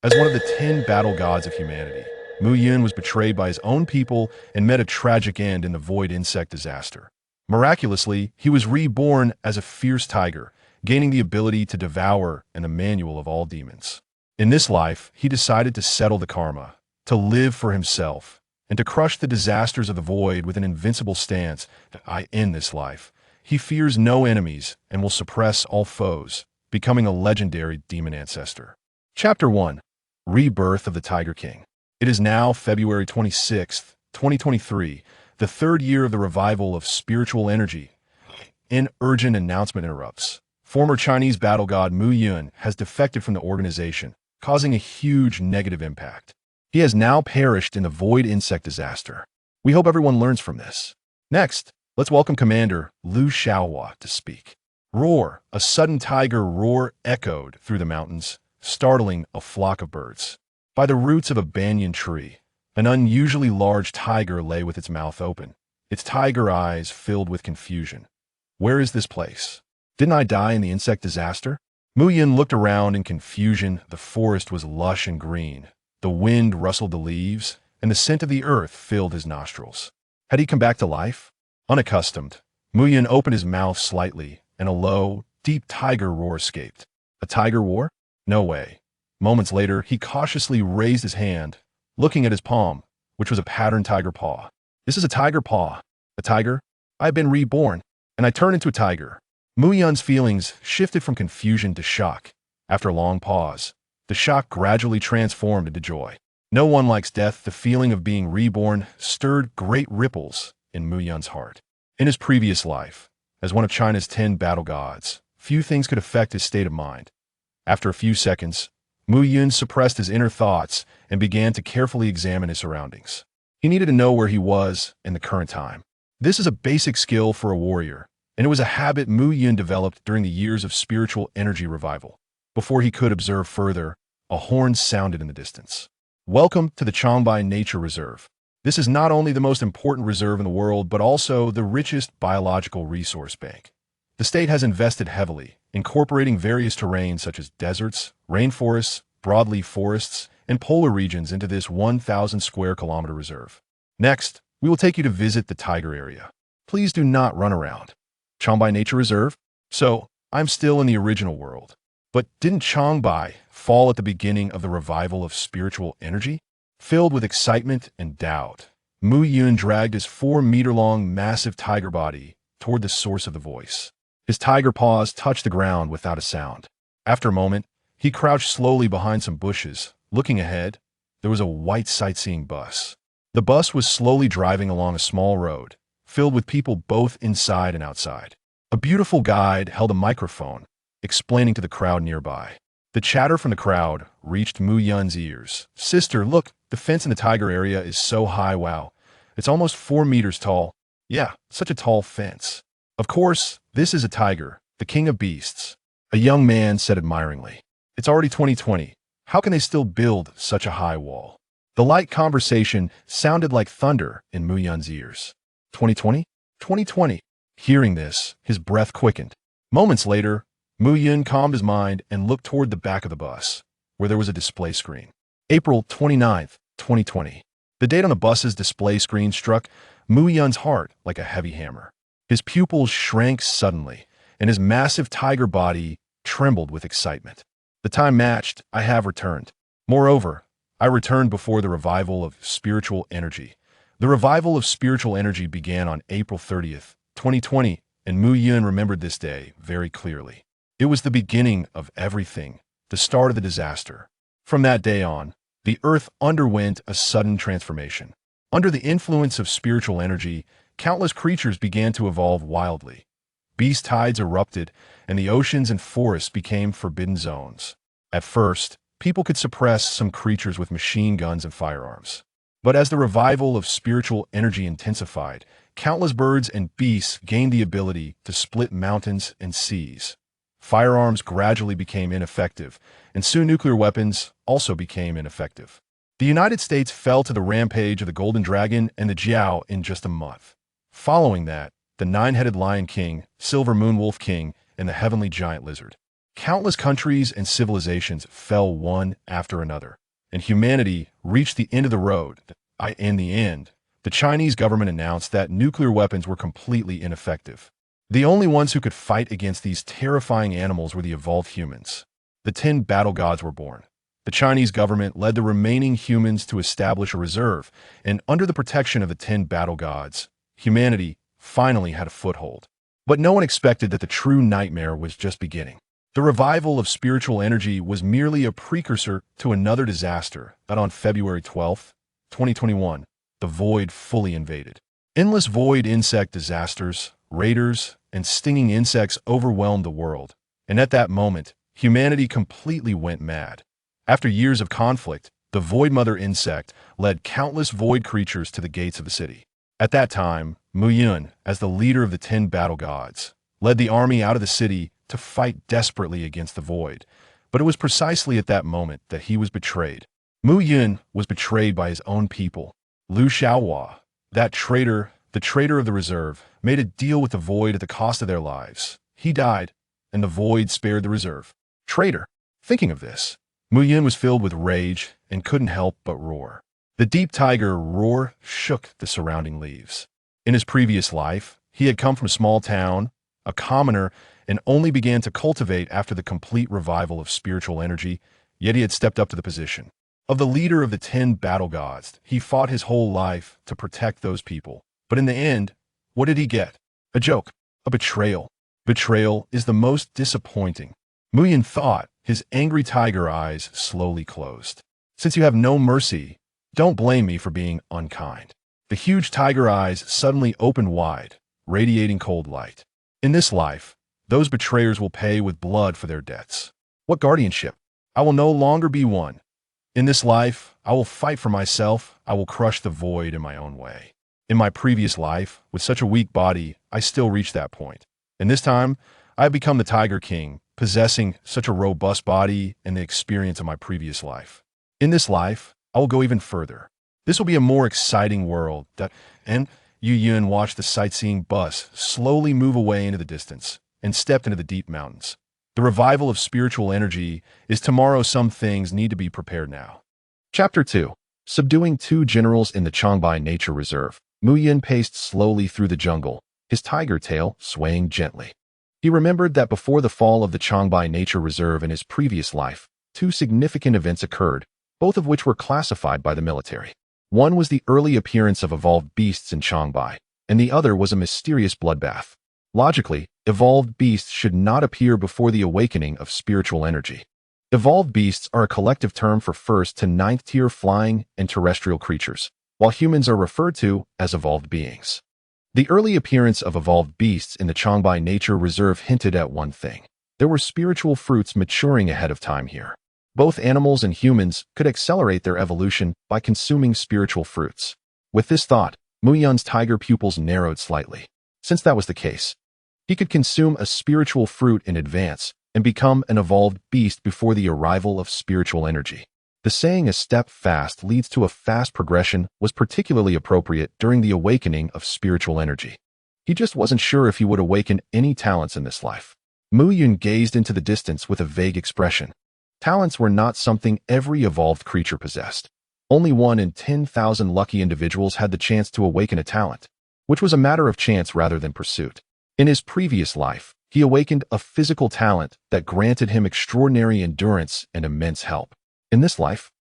As one of the 10 battle gods of humanity, Mu Yun was betrayed by his own people and met a tragic end in the Void Insect disaster. Miraculously, he was reborn as a fierce tiger, gaining the ability to devour and the manual of all demons. In this life, he decided to settle the karma, to live for himself, and to crush the disasters of the void with an invincible stance. I end this life. He fears no enemies and will suppress all foes, becoming a legendary demon ancestor. Chapter 1. Rebirth of the Tiger King. It is now February 26th, 2023, the third year of the revival of spiritual energy. An urgent announcement interrupts. Former Chinese battle god Mu Yun has defected from the organization, causing a huge negative impact. He has now perished in the Void Insect disaster. We hope everyone learns from this. Next, let's welcome Commander Liu Shaohua to speak. Roar! A sudden tiger roar echoed through the mountains, startling a flock of birds. By the roots of a banyan tree, an unusually large tiger lay with its mouth open, its tiger eyes filled with confusion. Where is this place? Didn't I die in the insect disaster? Mu Yun looked around in confusion. The forest was lush and green. The wind rustled the leaves, and the scent of the earth filled his nostrils. Had he come back to life? Unaccustomed, Mu Yun opened his mouth slightly, and a low, deep tiger roar escaped. A tiger roar? No way. Moments later, he cautiously raised his hand, looking at his palm, which was a patterned tiger paw. This is a tiger paw. A tiger? I have been reborn, and I turned into a tiger. Mu Yun's feelings shifted from confusion to shock. After a long pause, the shock gradually transformed into joy. No one likes death. The feeling of being reborn stirred great ripples in Mu Yun's heart. In his previous life, as one of China's 10 battle gods, few things could affect his state of mind. After a few seconds, Mu Yun suppressed his inner thoughts and began to carefully examine his surroundings. He needed to know where he was in the current time. This is a basic skill for a warrior, and it was a habit Mu Yun developed during the years of spiritual energy revival. Before he could observe further, a horn sounded in the distance. Welcome to the Changbai Nature Reserve. This is not only the most important reserve in the world, but also the richest biological resource bank. The state has invested heavily, incorporating various terrains such as deserts, rainforests, broadleaf forests, and polar regions into this 1,000 square kilometer reserve. Next, we will take you to visit the tiger area. Please do not run around. Changbai Nature Reserve? So, I'm still in the original world. But didn't Changbai fall at the beginning of the revival of spiritual energy? Filled with excitement and doubt, Mu Yun dragged his 4-meter-long massive tiger body toward the source of the voice. His tiger paws touched the ground without a sound. After a moment, he crouched slowly behind some bushes. Looking ahead, there was a white sightseeing bus. The bus was slowly driving along a small road, filled with people both inside and outside. A beautiful guide held a microphone, explaining to the crowd nearby. The chatter from the crowd reached Mu Yun's ears. Sister, look, the fence in the tiger area is so high, wow. It's almost 4 meters tall. Yeah, such a tall fence. Of course, this is a tiger, the king of beasts. A young man said admiringly. It's already 2020. How can they still build such a high wall? The light conversation sounded like thunder in Mu Yun's ears. 2020? 2020. Hearing this, his breath quickened. Moments later, Mu Yun calmed his mind and looked toward the back of the bus, where there was a display screen. April 29th, 2020. The date on the bus's display screen struck Mu Yun's heart like a heavy hammer. His pupils shrank suddenly, and his massive tiger body trembled with excitement. The time matched. I have returned. Moreover, I returned before the revival of spiritual energy. The revival of spiritual energy began on April 30th, 2020, and Mu Yun remembered this day very clearly. It was the beginning of everything, the start of the disaster. From that day on, the earth underwent a sudden transformation. Under the influence of spiritual energy, countless creatures began to evolve wildly. Beast tides erupted, and the oceans and forests became forbidden zones. At first, people could suppress some creatures with machine guns and firearms. But as the revival of spiritual energy intensified, countless birds and beasts gained the ability to split mountains and seas. Firearms gradually became ineffective, and soon nuclear weapons also became ineffective. The United States fell to the rampage of the Golden Dragon and the Jiao in just a month. Following that, the 9-headed Lion King, Silver Moon Wolf King, and the Heavenly Giant Lizard. Countless countries and civilizations fell one after another, and humanity reached the end of the road. In the end, the Chinese government announced that nuclear weapons were completely ineffective. The only ones who could fight against these terrifying animals were the evolved humans. The 10 battle gods were born. The Chinese government led the remaining humans to establish a reserve, and under the protection of the 10 battle gods, humanity finally had a foothold. But no one expected that the true nightmare was just beginning. The revival of spiritual energy was merely a precursor to another disaster that on February 12, 2021, the Void fully invaded. Endless void insect disasters, raiders, and stinging insects overwhelmed the world, and at that moment, humanity completely went mad. After years of conflict, the Void Mother insect led countless void creatures to the gates of the city. At that time, Mu Yun, as the leader of the 10 battle gods, led the army out of the city to fight desperately against the Void. But it was precisely at that moment that he was betrayed. Mu Yun was betrayed by his own people. Lu Shaohua, that traitor, the traitor of the reserve, made a deal with the Void at the cost of their lives. He died, and the Void spared the reserve. Traitor. Thinking of this, Mu Yun was filled with rage and couldn't help but roar. The deep tiger roar shook the surrounding leaves. In his previous life, he had come from a small town, a commoner, and only began to cultivate after the complete revival of spiritual energy, yet he had stepped up to the position of the leader of the 10 battle gods. He fought his whole life to protect those people. But in the end, what did he get? A joke, a betrayal. Betrayal is the most disappointing. Mu Yun thought, his angry tiger eyes slowly closed. Since you have no mercy, don't blame me for being unkind. The huge tiger eyes suddenly opened wide, radiating cold light. In this life, those betrayers will pay with blood for their debts. What guardianship? I will no longer be one. In this life, I will fight for myself. I will crush the Void in my own way. In my previous life, with such a weak body, I still reached that point. And this time, I have become the Tiger King, possessing such a robust body and the experience of my previous life. In this life, I will go even further. This will be a more exciting world and Yu Yun watched the sightseeing bus slowly move away into the distance and stepped into the deep mountains. The revival of spiritual energy is tomorrow. Some things need to be prepared now. Chapter 2. Subduing 2 generals in the Changbai Nature Reserve. Mu Yun paced slowly through the jungle, his tiger tail swaying gently. He remembered that before the fall of the Changbai Nature Reserve in his previous life, 2 significant events occurred, both of which were classified by the military. One was the early appearance of evolved beasts in Changbai, and the other was a mysterious bloodbath. Logically, evolved beasts should not appear before the awakening of spiritual energy. Evolved beasts are a collective term for 1st to 9th tier flying and terrestrial creatures, while humans are referred to as evolved beings. The early appearance of evolved beasts in the Changbai Nature Reserve hinted at one thing. There were spiritual fruits maturing ahead of time here. Both animals and humans could accelerate their evolution by consuming spiritual fruits. With this thought, Mu Yun's tiger pupils narrowed slightly. Since that was the case, he could consume a spiritual fruit in advance and become an evolved beast before the arrival of spiritual energy. The saying "a step fast leads to a fast progression" was particularly appropriate during the awakening of spiritual energy. He just wasn't sure if he would awaken any talents in this life. Mu Yun gazed into the distance with a vague expression. Talents were not something every evolved creature possessed. Only 1 in 10,000 lucky individuals had the chance to awaken a talent, which was a matter of chance rather than pursuit. In his previous life, he awakened a physical talent that granted him extraordinary endurance and immense help. In this life,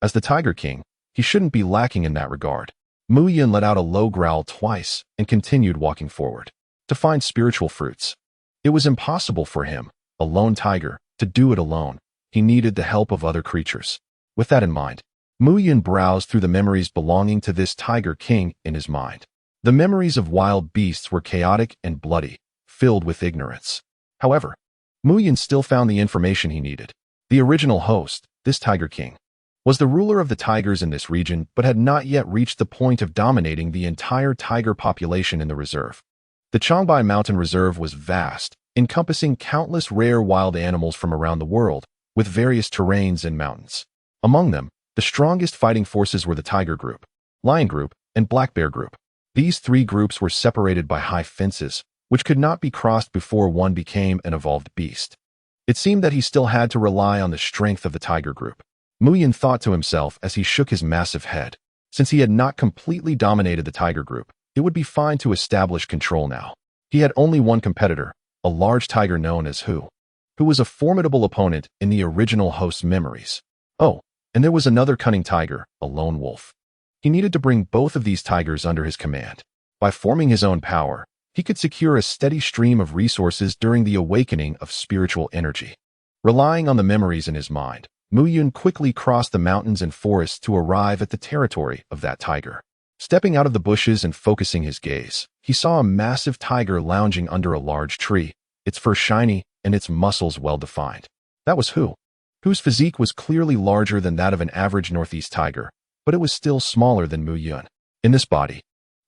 as the Tiger King, he shouldn't be lacking in that regard. Mu Yun let out a low growl twice and continued walking forward. To find spiritual fruits. It was impossible for him, a lone tiger, to do it alone. He needed the help of other creatures. With that in mind, Mu Yun browsed through the memories belonging to this Tiger King in his mind. The memories of wild beasts were chaotic and bloody, filled with ignorance. However, Mu Yun still found the information he needed. The original host, this Tiger King, was the ruler of the tigers in this region but had not yet reached the point of dominating the entire tiger population in the reserve. The Changbai Mountain Reserve was vast, encompassing countless rare wild animals from around the world, with various terrains and mountains. Among them, the strongest fighting forces were the Tiger Group, Lion Group, and Black Bear Group. These 3 groups were separated by high fences, which could not be crossed before one became an evolved beast. It seemed that he still had to rely on the strength of the tiger group. Mu Yun thought to himself as he shook his massive head. Since he had not completely dominated the tiger group, it would be fine to establish control now. He had only one competitor, a large tiger known as who was a formidable opponent in the original host's memories. Oh, and there was another cunning tiger, a lone wolf. He needed to bring both of these tigers under his command. By forming his own power, he could secure a steady stream of resources during the awakening of spiritual energy. Relying on the memories in his mind, Mu Yun quickly crossed the mountains and forests to arrive at the territory of that tiger. Stepping out of the bushes and focusing his gaze, he saw a massive tiger lounging under a large tree, its fur shiny and its muscles well-defined. That was whose physique was clearly larger than that of an average northeast tiger, but it was still smaller than Mu Yun. In this body,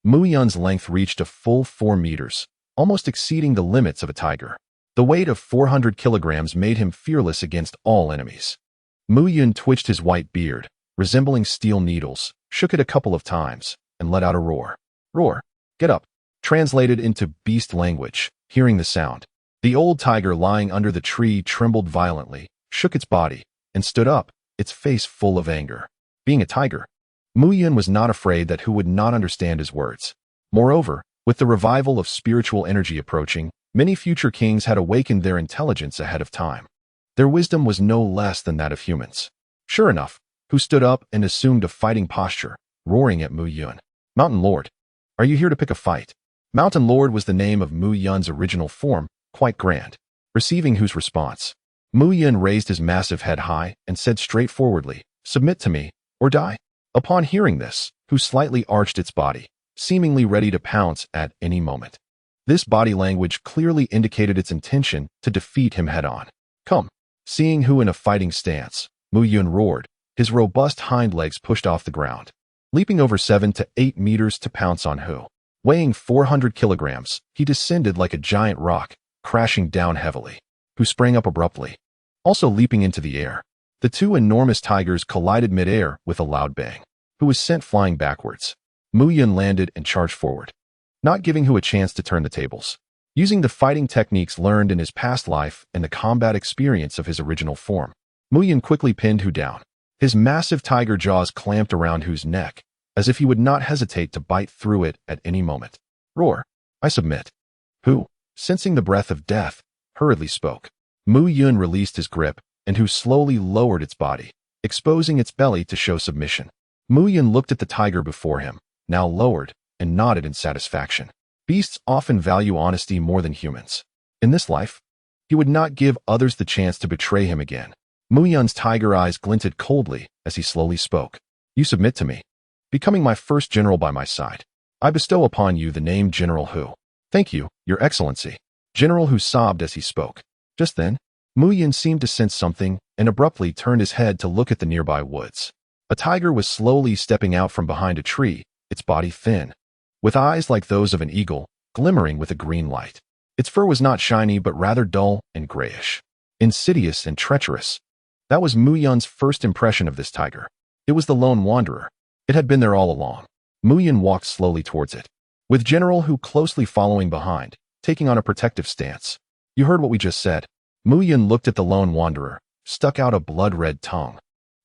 Mu Yun's length reached a full 4 meters, almost exceeding the limits of a tiger. The weight of 400 kilograms made him fearless against all enemies. Mu Yun twitched his white beard, resembling steel needles, shook it a couple of times, and let out a roar. Roar, get up. Translated into beast language, hearing the sound. The old tiger lying under the tree trembled violently, shook its body, and stood up, its face full of anger. Being a tiger, Mu Yun was not afraid that who would not understand his words. Moreover, with the revival of spiritual energy approaching, many future kings had awakened their intelligence ahead of time. Their wisdom was no less than that of humans. Sure enough, who stood up and assumed a fighting posture, roaring at Mu Yun. Mountain Lord, are you here to pick a fight? Mountain Lord was the name of Mu Yun's original form, quite grand. Receiving whose response, Mu Yun raised his massive head high and said straightforwardly, submit to me, or die. Upon hearing this, who slightly arched its body, seemingly ready to pounce at any moment. This body language clearly indicated its intention to defeat him head-on. Come. Seeing who in a fighting stance, Mu Yun roared, his robust hind legs pushed off the ground. Leaping over 7 to 8 meters to pounce on who. Weighing 400 kilograms, he descended like a giant rock, crashing down heavily. Who sprang up abruptly. Also leaping into the air. The two enormous tigers collided mid-air with a loud bang. Who was sent flying backwards. Mu Yun landed and charged forward, not giving who a chance to turn the tables. Using the fighting techniques learned in his past life and the combat experience of his original form, Mu Yun quickly pinned Hu down. His massive tiger jaws clamped around Hu's neck, as if he would not hesitate to bite through it at any moment. Roar, I submit. Hu, sensing the breath of death, hurriedly spoke. Mu Yun released his grip, and Hu slowly lowered its body, exposing its belly to show submission. Mu Yun looked at the tiger before him, now lowered, and nodded in satisfaction. Beasts often value honesty more than humans. In this life, he would not give others the chance to betray him again. Mu Yun's tiger eyes glinted coldly as he slowly spoke. You submit to me, becoming my first general by my side. I bestow upon you the name General Hu. Thank you, Your Excellency. General Hu sobbed as he spoke. Just then, Mu Yun seemed to sense something and abruptly turned his head to look at the nearby woods. A tiger was slowly stepping out from behind a tree, its body thin, with eyes like those of an eagle, glimmering with a green light. Its fur was not shiny but rather dull and grayish. Insidious and treacherous. That was Mu Yun's first impression of this tiger. It was the lone wanderer. It had been there all along. Mu Yun walked slowly towards it, with General Hu closely following behind, taking on a protective stance. You heard what we just said. Mu Yun looked at the lone wanderer, stuck out a blood-red tongue,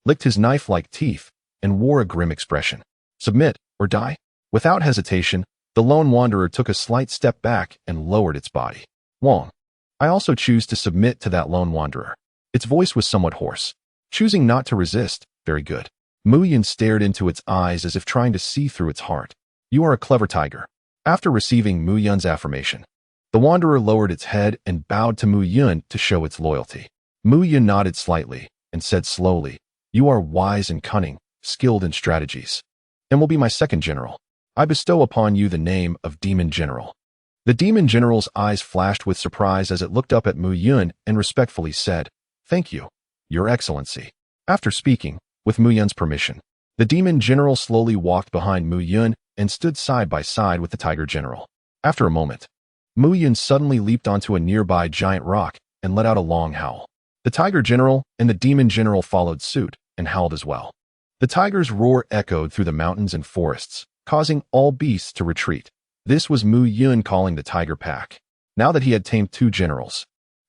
licked his knife-like teeth, and wore a grim expression. Submit, or die? Without hesitation, the lone wanderer took a slight step back and lowered its body. Wong. I also choose to submit to that lone wanderer. Its voice was somewhat hoarse. Choosing not to resist, very good. Mu Yun stared into its eyes as if trying to see through its heart. You are a clever tiger. After receiving Mu Yun's affirmation, the wanderer lowered its head and bowed to Mu Yun to show its loyalty. Mu Yun nodded slightly and said slowly, You are wise and cunning, skilled in strategies, and will be my second general. I bestow upon you the name of Demon General. The Demon General's eyes flashed with surprise as it looked up at Mu Yun and respectfully said, Thank you, Your Excellency. After speaking, with Mu Yun's permission, the Demon General slowly walked behind Mu Yun and stood side by side with the Tiger General. After a moment, Mu Yun suddenly leaped onto a nearby giant rock and let out a long howl. The Tiger General and the Demon General followed suit and howled as well. The tiger's roar echoed through the mountains and forests, causing all beasts to retreat. This was Mu Yun calling the tiger pack. Now that he had tamed 2 generals,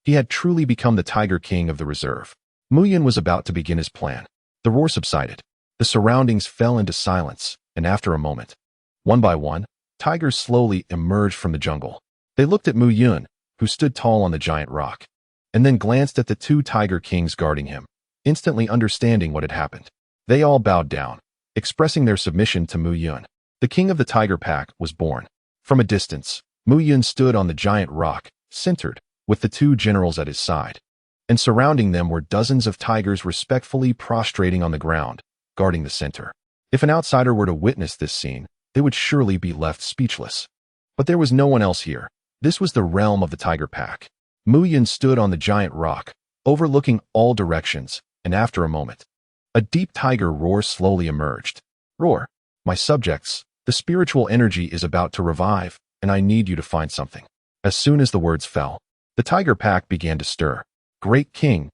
He had truly become the Tiger King of the reserve. Mu Yun was about to begin his plan. The roar subsided. The surroundings fell into silence, and after a moment, one by one, tigers slowly emerged from the jungle. They looked at Mu Yun, who stood tall on the giant rock, and then glanced at the two Tiger Kings guarding him, instantly understanding what had happened. They all bowed down, expressing their submission to Mu Yun. The king of the Tiger Pack was born. From a distance, Mu Yun stood on the giant rock, centered, with the two generals at his side. And surrounding them were dozens of tigers respectfully prostrating on the ground, guarding the center. If an outsider were to witness this scene, they would surely be left speechless. But there was no one else here. This was the realm of the Tiger Pack. Mu Yun stood on the giant rock, overlooking all directions, and after a moment, a deep tiger roar slowly emerged. Roar, my subjects, the spiritual energy is about to revive, and I need you to find something. As soon as the words fell, the Tiger Pack began to stir. Great king,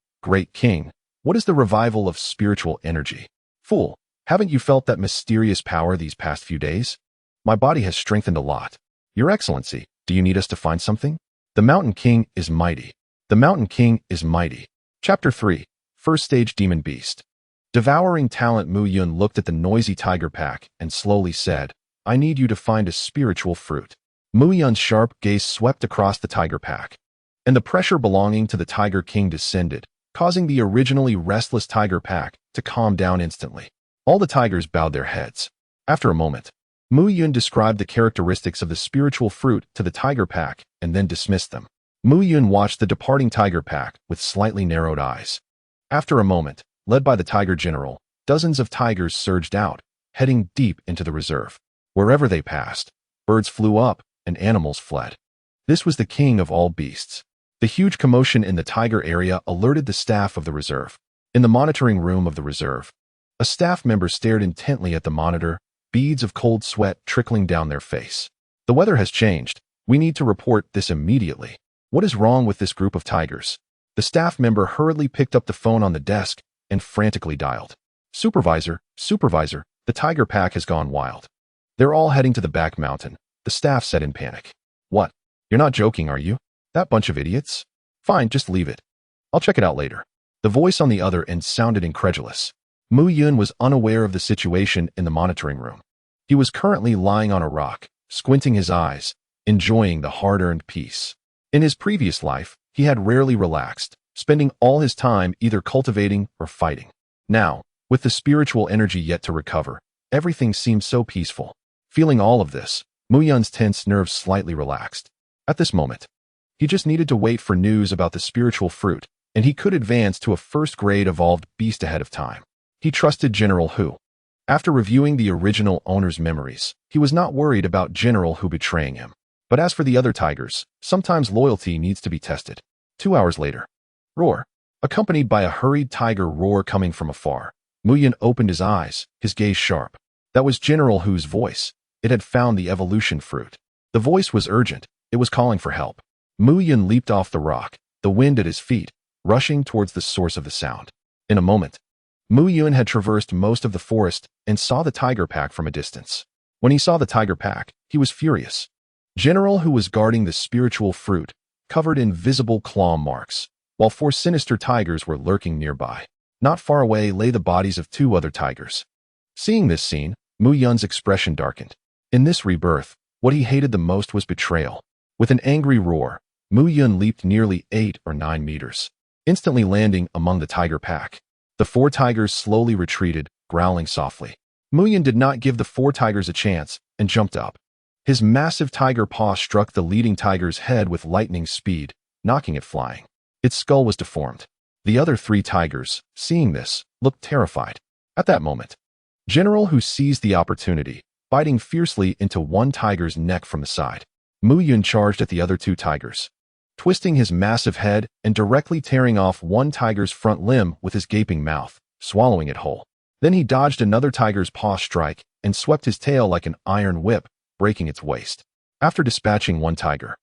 what is the revival of spiritual energy? Fool, haven't you felt that mysterious power these past few days? My body has strengthened a lot. Your Excellency, do you need us to find something? The Mountain King is mighty. The Mountain King is mighty. Chapter 3, First Stage Demon Beast. Devouring Talent. Mu Yun looked at the noisy Tiger Pack and slowly said, I need you to find a spiritual fruit. Mu Yun's sharp gaze swept across the Tiger Pack, and the pressure belonging to the Tiger King descended, causing the originally restless Tiger Pack to calm down instantly. All the tigers bowed their heads. After a moment, Mu Yun described the characteristics of the spiritual fruit to the Tiger Pack and then dismissed them. Mu Yun watched the departing Tiger Pack with slightly narrowed eyes. After a moment, led by the Tiger General, dozens of tigers surged out, heading deep into the reserve. Wherever they passed, birds flew up and animals fled. This was the king of all beasts. The huge commotion in the tiger area alerted the staff of the reserve. In the monitoring room of the reserve, a staff member stared intently at the monitor, beads of cold sweat trickling down their face. The weather has changed. We need to report this immediately. What is wrong with this group of tigers? The staff member hurriedly picked up the phone on the desk and frantically dialed. Supervisor, the Tiger Pack has gone wild. They're all heading to the back mountain, the staff said in panic. What? You're not joking, are you? That bunch of idiots? Fine, just leave it. I'll check it out later. The voice on the other end sounded incredulous. Mu Yun was unaware of the situation in the monitoring room. He was currently lying on a rock, squinting his eyes, enjoying the hard-earned peace. In his previous life, he had rarely relaxed, spending all his time either cultivating or fighting. Now, with the spiritual energy yet to recover, everything seemed so peaceful. Feeling all of this, Mu Yun's tense nerves slightly relaxed. At this moment, he just needed to wait for news about the spiritual fruit, and he could advance to a first-grade evolved beast ahead of time. He trusted General Hu. After reviewing the original owner's memories, he was not worried about General Hu betraying him. But as for the other tigers, sometimes loyalty needs to be tested. 2 hours later, roar, accompanied by a hurried tiger roar coming from afar. Mu Yun opened his eyes, his gaze sharp. That was General Hu's voice. It had found the evolution fruit. The voice was urgent. It was calling for help. Mu Yun leaped off the rock, the wind at his feet, rushing towards the source of the sound. In a moment, Mu Yun had traversed most of the forest and saw the Tiger Pack from a distance. When he saw the Tiger Pack, he was furious. General Hu was guarding the spiritual fruit, covered in visible claw marks, while 4 sinister tigers were lurking nearby. Not far away lay the bodies of 2 other tigers. Seeing this scene, Mu Yun's expression darkened. In this rebirth, what he hated the most was betrayal. With an angry roar, Mu Yun leaped nearly 8 or 9 meters, instantly landing among the Tiger Pack. The 4 tigers slowly retreated, growling softly. Mu Yun did not give the 4 tigers a chance and jumped up. His massive tiger paw struck the leading tiger's head with lightning speed, knocking it flying. Its skull was deformed. The other 3 tigers, seeing this, looked terrified. At that moment, General Hu seized the opportunity, biting fiercely into one tiger's neck from the side. Mu Yun charged at the other 2 tigers, twisting his massive head and directly tearing off one tiger's front limb with his gaping mouth, swallowing it whole. Then he dodged another tiger's paw strike and swept his tail like an iron whip, breaking its waist. After dispatching one tiger,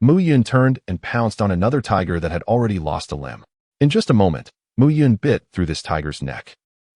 Mu Yun turned and pounced on another tiger that had already lost a limb. In just a moment, Mu Yun bit through this tiger's neck.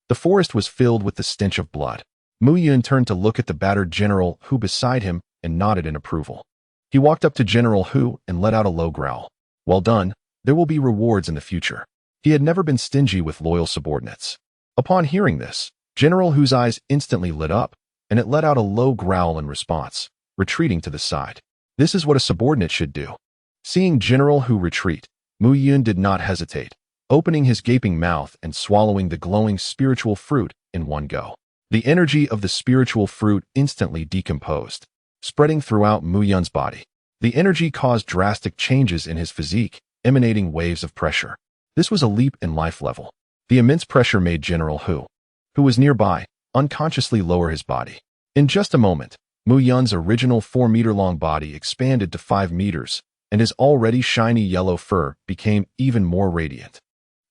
The forest was filled with the stench of blood. Mu Yun turned to look at the battered General Hu beside him and nodded in approval. He walked up to General Hu and let out a low growl. Well done, There will be rewards in the future. He had never been stingy with loyal subordinates. Upon hearing this, General Hu's eyes instantly lit up, and it let out a low growl in response, retreating to the side. This is what a subordinate should do. Seeing General Hu retreat, Mu Yun did not hesitate, opening his gaping mouth and swallowing the glowing spiritual fruit in one go. The energy of the spiritual fruit instantly decomposed, spreading throughout Mu Yun's body. The energy caused drastic changes in his physique, emanating waves of pressure. This was a leap in life level. The immense pressure made General Hu, who was nearby, unconsciously lower his body. In just a moment, Mu Yun's original 4-meter-long body expanded to 5 meters, and his already shiny yellow fur became even more radiant.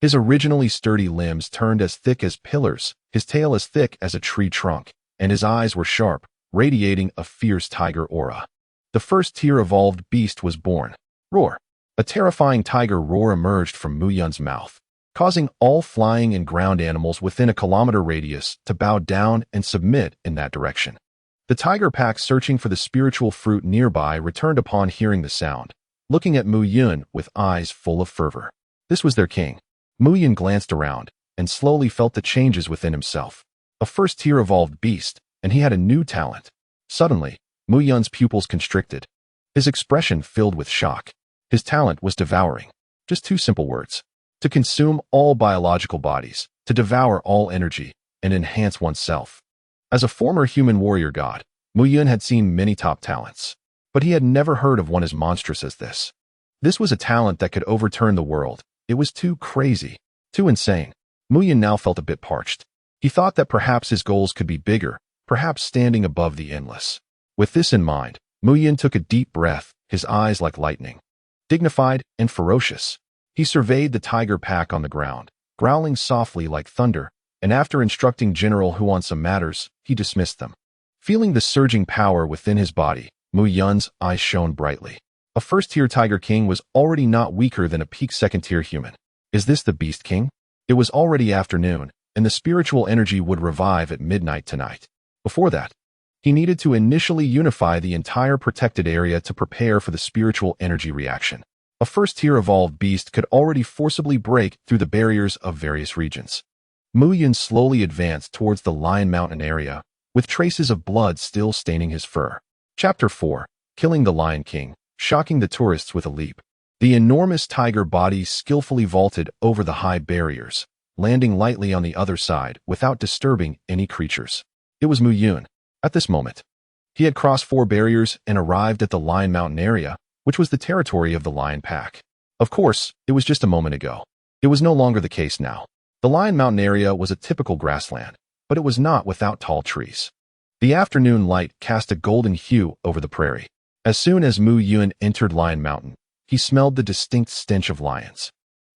His originally sturdy limbs turned as thick as pillars, his tail as thick as a tree trunk, and his eyes were sharp, radiating a fierce tiger aura. The first tier evolved beast was born. Roar! A terrifying tiger roar emerged from Mu Yun's mouth, causing all flying and ground animals within a kilometer radius to bow down and submit in that direction. The tiger pack searching for the spiritual fruit nearby returned upon hearing the sound, looking at Mu Yun with eyes full of fervor. This was their king. Mu Yun glanced around and slowly felt the changes within himself. A first-tier evolved beast, and he had a new talent. Suddenly, Mu Yun's pupils constricted, his expression filled with shock. His talent was devouring. Just 2 simple words. To consume all biological bodies, to devour all energy, and enhance oneself. As a former human warrior god, Mu Yun had seen many top talents, but he had never heard of one as monstrous as this. This was a talent that could overturn the world. It was too crazy, too insane. Mu Yun now felt a bit parched. He thought that perhaps his goals could be bigger, perhaps standing above the endless. With this in mind, Mu Yun took a deep breath, his eyes like lightning. Dignified and ferocious, he surveyed the tiger pack on the ground, growling softly like thunder, and after instructing General Hu on some matters, he dismissed them. Feeling the surging power within his body, Mu Yun's eyes shone brightly. A first-tier Tiger King was already not weaker than a peak second-tier human. Is this the Beast King? It was already afternoon, and the spiritual energy would revive at midnight tonight. Before that, he needed to initially unify the entire protected area to prepare for the spiritual energy reaction. A first-tier evolved beast could already forcibly break through the barriers of various regions. Mu Yun slowly advanced towards the Lion Mountain area, with traces of blood still staining his fur. Chapter 4. Killing the Lion King, shocking the tourists with a leap. The enormous tiger body skillfully vaulted over the high barriers, landing lightly on the other side without disturbing any creatures. It was Mu Yun. At this moment, he had crossed 4 barriers and arrived at the Lion Mountain area, which was the territory of the lion pack. Of course, it was just a moment ago. It was no longer the case now. The Lion Mountain area was a typical grassland, but it was not without tall trees. The afternoon light cast a golden hue over the prairie. As soon as Mu Yun entered Lion Mountain, he smelled the distinct stench of lions.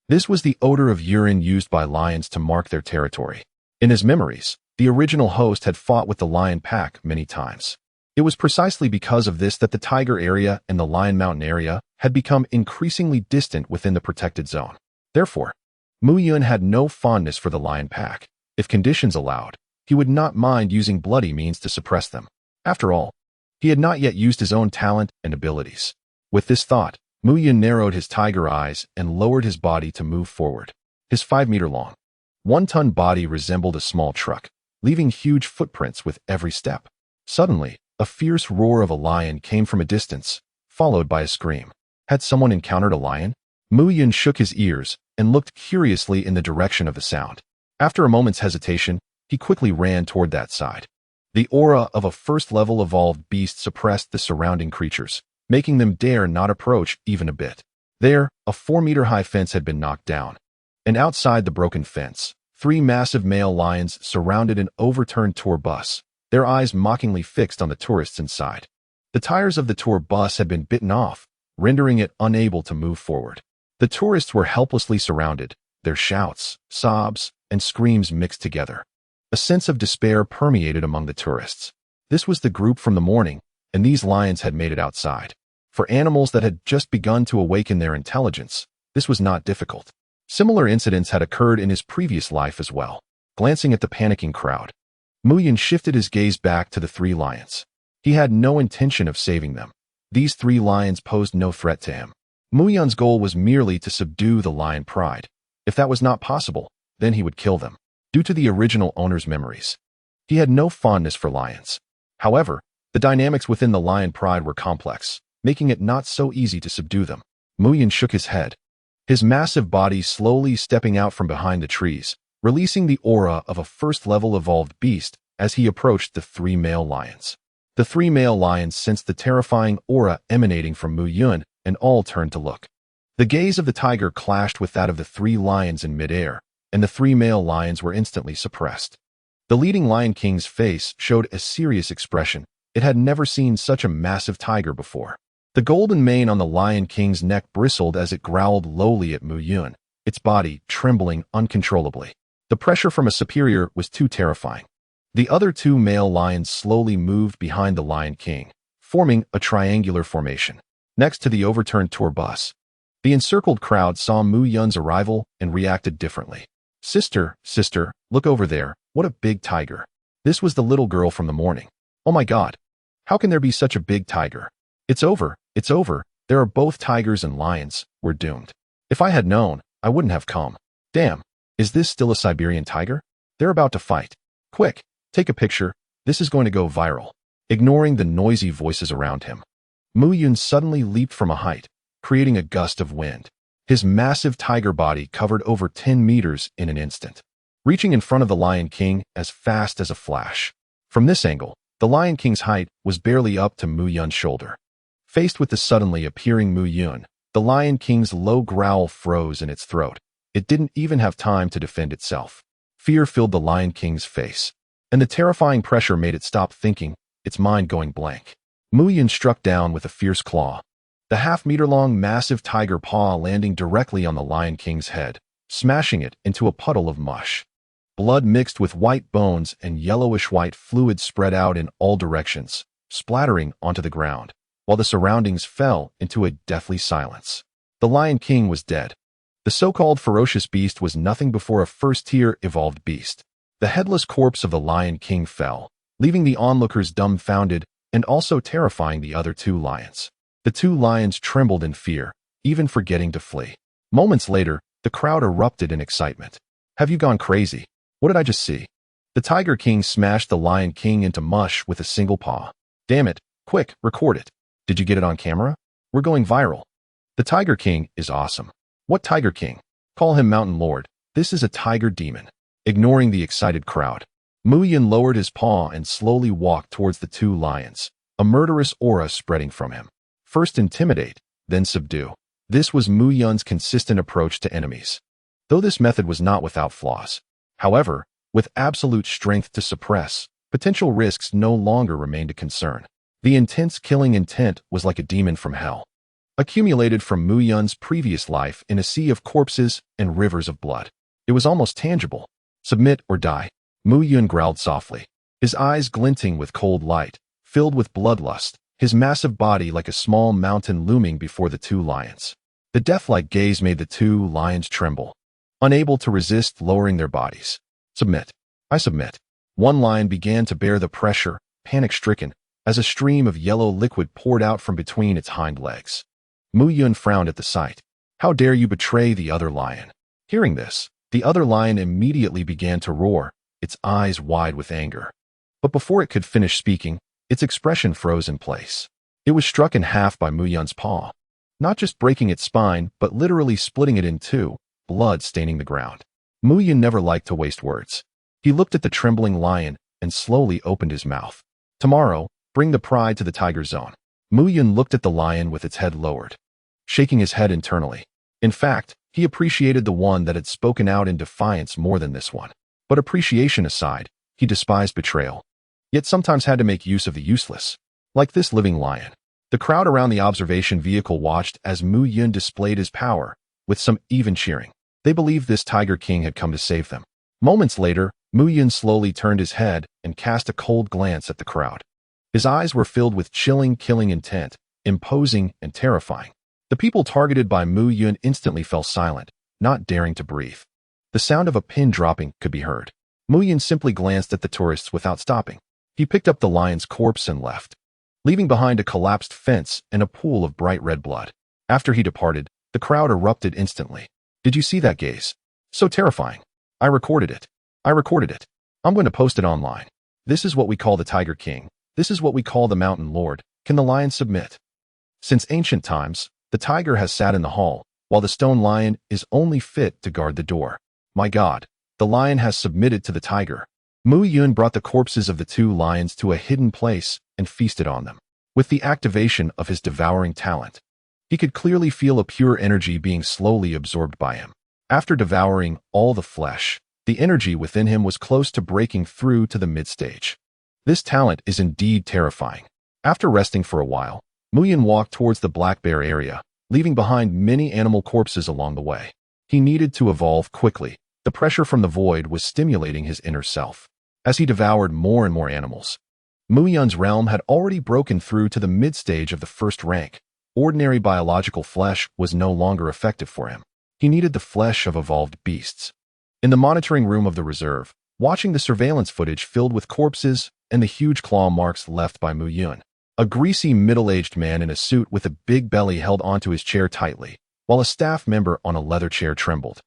This was the odor of urine used by lions to mark their territory. In his memories, the original host had fought with the lion pack many times. It was precisely because of this that the tiger area and the Lion Mountain area had become increasingly distant within the protected zone. Therefore, Mu Yun had no fondness for the lion pack. If conditions allowed, he would not mind using bloody means to suppress them. After all, he had not yet used his own talent and abilities. With this thought, Mu Yun narrowed his tiger eyes and lowered his body to move forward. His 5-meter-long, 1-ton body resembled a small truck, leaving huge footprints with every step. Suddenly, a fierce roar of a lion came from a distance, followed by a scream. Had someone encountered a lion? Mu Yun shook his ears and looked curiously in the direction of the sound. After a moment's hesitation, he quickly ran toward that side. The aura of a first-level evolved beast suppressed the surrounding creatures, making them dare not approach even a bit. There, a 4-meter-high fence had been knocked down, and outside the broken fence, 3 massive male lions surrounded an overturned tour bus, their eyes mockingly fixed on the tourists inside. The tires of the tour bus had been bitten off, rendering it unable to move forward. The tourists were helplessly surrounded, their shouts, sobs, and screams mixed together. A sense of despair permeated among the tourists. This was the group from the morning, and these lions had made it outside. For animals that had just begun to awaken their intelligence, this was not difficult. Similar incidents had occurred in his previous life as well. Glancing at the panicking crowd, Mu Yun shifted his gaze back to the 3 lions. He had no intention of saving them. These 3 lions posed no threat to him. Mu Yun's goal was merely to subdue the lion pride. If that was not possible, then he would kill them. Due to the original owner's memories, he had no fondness for lions. However, the dynamics within the lion pride were complex, making it not so easy to subdue them. Mu Yun shook his head, his massive body slowly stepping out from behind the trees, releasing the aura of a first-level evolved beast as he approached the 3 male lions. The 3 male lions sensed the terrifying aura emanating from Mu Yun and all turned to look. The gaze of the tiger clashed with that of the 3 lions in midair, and the 3 male lions were instantly suppressed. The leading Lion King's face showed a serious expression. It had never seen such a massive tiger before. The golden mane on the Lion King's neck bristled as it growled lowly at Mu Yun, its body trembling uncontrollably. The pressure from a superior was too terrifying. The other 2 male lions slowly moved behind the Lion King, forming a triangular formation, next to the overturned tour bus. The encircled crowd saw Mu Yun's arrival and reacted differently. Sister, look over there, what a big tiger. This was the little girl from the morning. Oh my god. How can there be such a big tiger? It's over. There are both tigers and lions. We're doomed. If I had known, I wouldn't have come. Damn. Is this still a Siberian tiger? They're about to fight. Quick, take a picture. This is going to go viral. Ignoring the noisy voices around him, Mu Yun suddenly leaped from a height, creating a gust of wind. His massive tiger body covered over 10 meters in an instant, reaching in front of the Lion King as fast as a flash. From this angle, the Lion King's height was barely up to Mu Yun's shoulder. Faced with the suddenly appearing Mu Yun, the Lion King's low growl froze in its throat. It didn't even have time to defend itself. Fear filled the Lion King's face, and the terrifying pressure made it stop thinking, its mind going blank. Mu Yun struck down with a fierce claw, the half-meter-long massive tiger paw landing directly on the Lion King's head, smashing it into a puddle of mush. Blood mixed with white bones and yellowish-white fluid spread out in all directions, splattering onto the ground, while the surroundings fell into a deathly silence. The Lion King was dead. The so-called ferocious beast was nothing before a first-tier evolved beast. The headless corpse of the Lion King fell, leaving the onlookers dumbfounded and also terrifying the other 2 lions. The 2 lions trembled in fear, even forgetting to flee. Moments later, the crowd erupted in excitement. Have you gone crazy? What did I just see? The Tiger King smashed the Lion King into mush with a single paw. Damn it, quick, record it. Did you get it on camera? We're going viral. The Tiger King is awesome. What Tiger King? Call him Mountain Lord. This is a tiger demon. Ignoring the excited crowd, Mu Yun lowered his paw and slowly walked towards the 2 lions, a murderous aura spreading from him. First intimidate, then subdue. This was Mu Yun's consistent approach to enemies, though this method was not without flaws. However, with absolute strength to suppress, potential risks no longer remained a concern. The intense killing intent was like a demon from hell, accumulated from Mu Yun's previous life in a sea of corpses and rivers of blood. It was almost tangible. Submit or die. Mu Yun growled softly, his eyes glinting with cold light, filled with bloodlust, his massive body like a small mountain looming before the 2 lions. The death-like gaze made the 2 lions tremble, unable to resist lowering their bodies. Submit. I submit. One lion began to bear the pressure, panic-stricken, as a stream of yellow liquid poured out from between its hind legs. Mu Yun frowned at the sight. How dare you betray the other lion? Hearing this, the other lion immediately began to roar, its eyes wide with anger. But before it could finish speaking, its expression froze in place. It was struck in half by Mu Yun's paw, not just breaking its spine, but literally splitting it in 2, blood staining the ground. Mu Yun never liked to waste words. He looked at the trembling lion and slowly opened his mouth. Tomorrow, bring the pride to the tiger zone. Mu Yun looked at the lion with its head lowered, shaking his head internally. In fact, he appreciated the one that had spoken out in defiance more than this one. But appreciation aside, he despised betrayal, yet sometimes had to make use of the useless, like this living lion. The crowd around the observation vehicle watched as Mu Yun displayed his power, with some even cheering. They believed this Tiger King had come to save them. Moments later, Mu Yun slowly turned his head and cast a cold glance at the crowd. His eyes were filled with chilling, killing intent, imposing and terrifying. The people targeted by Mu Yun instantly fell silent, not daring to breathe. The sound of a pin dropping could be heard. Mu Yun simply glanced at the tourists without stopping. He picked up the lion's corpse and left, leaving behind a collapsed fence and a pool of bright red blood. After he departed, the crowd erupted instantly. Did you see that gaze? So terrifying. I recorded it. I recorded it. I'm going to post it online. This is what we call the Tiger King. This is what we call the Mountain Lord. Can the lion submit? Since ancient times, the tiger has sat in the hall, while the stone lion is only fit to guard the door. My God, the lion has submitted to the tiger. Mu Yun brought the corpses of the two lions to a hidden place and feasted on them. With the activation of his devouring talent, he could clearly feel a pure energy being slowly absorbed by him. After devouring all the flesh, the energy within him was close to breaking through to the mid-stage. This talent is indeed terrifying. After resting for a while, Mu Yun walked towards the Black Bear area, leaving behind many animal corpses along the way. He needed to evolve quickly. The pressure from the void was stimulating his inner self. As he devoured more and more animals, Mu Yun's realm had already broken through to the mid-stage of the first rank. Ordinary biological flesh was no longer effective for him. He needed the flesh of evolved beasts. In the monitoring room of the reserve, watching the surveillance footage filled with corpses and the huge claw marks left by Mu Yun, a greasy middle-aged man in a suit with a big belly held onto his chair tightly, while a staff member on a leather chair trembled.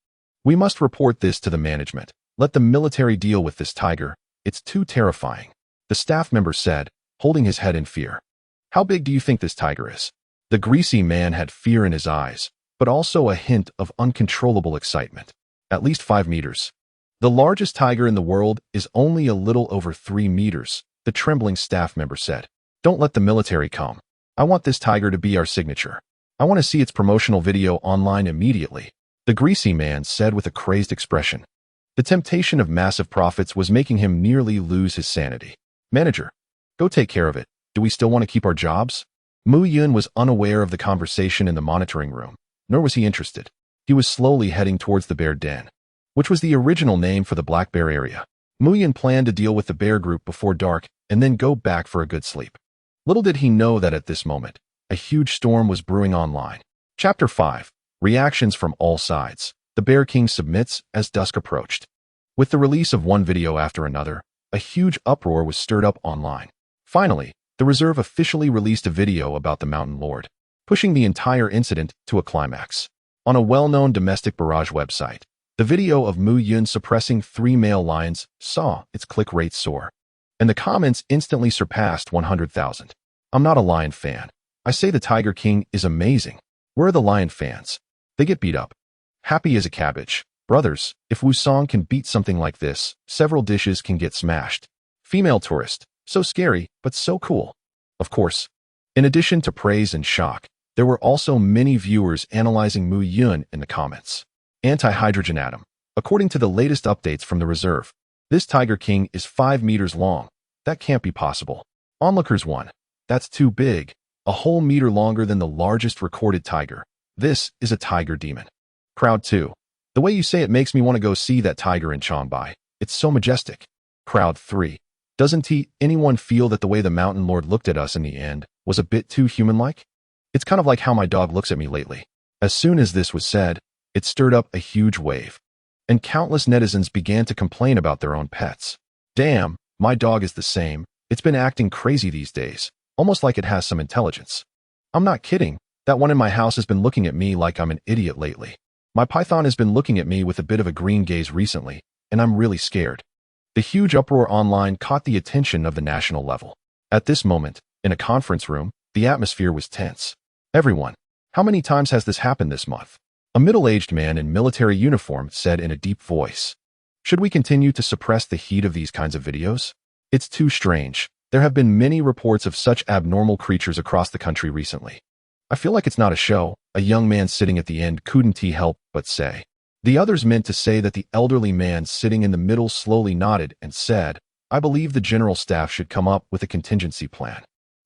We must report this to the management. Let the military deal with this tiger. It's too terrifying, the staff member said, holding his head in fear. How big do you think this tiger is? The greasy man had fear in his eyes, but also a hint of uncontrollable excitement. At least 5 meters. The largest tiger in the world is only a little over 3 meters, the trembling staff member said. Don't let the military come. I want this tiger to be our signature. I want to see its promotional video online immediately, the greasy man said with a crazed expression. The temptation of massive profits was making him nearly lose his sanity. Manager, go take care of it. Do we still want to keep our jobs? Mu Yun was unaware of the conversation in the monitoring room, nor was he interested. He was slowly heading towards the bear den, which was the original name for the Black Bear area. Mu Yun planned to deal with the bear group before dark and then go back for a good sleep. Little did he know that at this moment, a huge storm was brewing online. Chapter 5. Reactions from all sides. The Bear King submits as dusk approached. With the release of one video after another, a huge uproar was stirred up online. Finally, the reserve officially released a video about the Mountain Lord, pushing the entire incident to a climax. On a well-known domestic barrage website, the video of Mu Yun suppressing 3 male lions saw its click rate soar, and the comments instantly surpassed 100,000. I'm not a lion fan. I say the Tiger King is amazing. Where are the lion fans? They get beat up. Happy as a cabbage. Brothers, if Wusong can beat something like this, several dishes can get smashed. Female tourist. So scary, but so cool. Of course. In addition to praise and shock, there were also many viewers analyzing Mu Yun in the comments. Anti-hydrogen atom. According to the latest updates from the reserve, this Tiger King is 5 meters long. That can't be possible. Onlookers 1. That's too big. A whole meter longer than the largest recorded tiger. This is a tiger demon. Crowd 2. The way you say it makes me want to go see that tiger in Changbai. It's so majestic. Crowd 3. Doesn't anyone feel that the way the Mountain Lord looked at us in the end was a bit too human-like? It's kind of like how my dog looks at me lately. As soon as this was said, it stirred up a huge wave, and countless netizens began to complain about their own pets. Damn, my dog is the same. It's been acting crazy these days, almost like it has some intelligence. I'm not kidding. That one in my house has been looking at me like I'm an idiot lately. My python has been looking at me with a bit of a green gaze recently, and I'm really scared. The huge uproar online caught the attention of the national level. At this moment, in a conference room, the atmosphere was tense. Everyone, how many times has this happened this month? A middle-aged man in military uniform said in a deep voice. Should we continue to suppress the heat of these kinds of videos? It's too strange. There have been many reports of such abnormal creatures across the country recently. I feel like it's not a show, a young man sitting at the end couldn't help but say. The others meant to say that the elderly man sitting in the middle slowly nodded and said, I believe the general staff should come up with a contingency plan.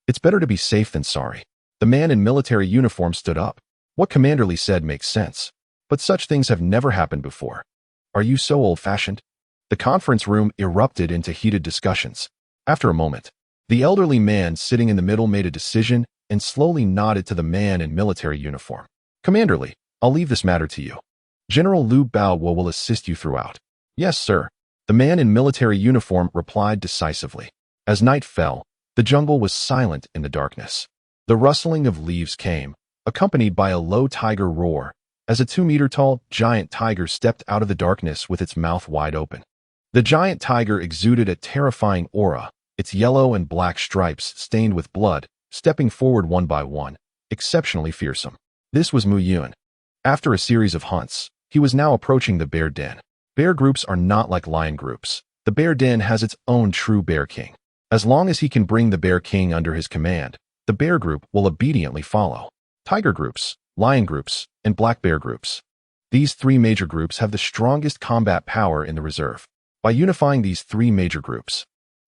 It's better to be safe than sorry. The man in military uniform stood up. What Commander Lee said makes sense. But such things have never happened before. Are you so old-fashioned? The conference room erupted into heated discussions. After a moment, the elderly man sitting in the middle made a decision and slowly nodded to the man in military uniform. Commander Lee, I'll leave this matter to you. General Liu Baowo will assist you throughout. Yes, sir. The man in military uniform replied decisively. As night fell, the jungle was silent in the darkness. The rustling of leaves came, accompanied by a low tiger roar, as a 2-meter-tall giant tiger stepped out of the darkness with its mouth wide open. The giant tiger exuded a terrifying aura, its yellow and black stripes stained with blood, stepping forward one by one, exceptionally fearsome. This was Mu Yun. After a series of hunts, he was now approaching the bear den. Bear groups are not like lion groups. The bear den has its own true bear king. As long as he can bring the bear king under his command, the bear group will obediently follow. Tiger groups, lion groups, and black bear groups. These three major groups have the strongest combat power in the reserve. By unifying these three major groups,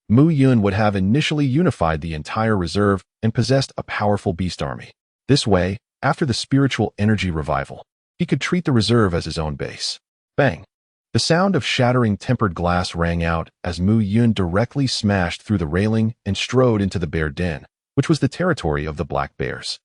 Mu Yun would have initially unified the entire reserve and possessed a powerful beast army. This way, after the spiritual energy revival, he could treat the reserve as his own base. Bang! The sound of shattering tempered glass rang out as Mu Yun directly smashed through the railing and strode into the bear den, which was the territory of the black bears.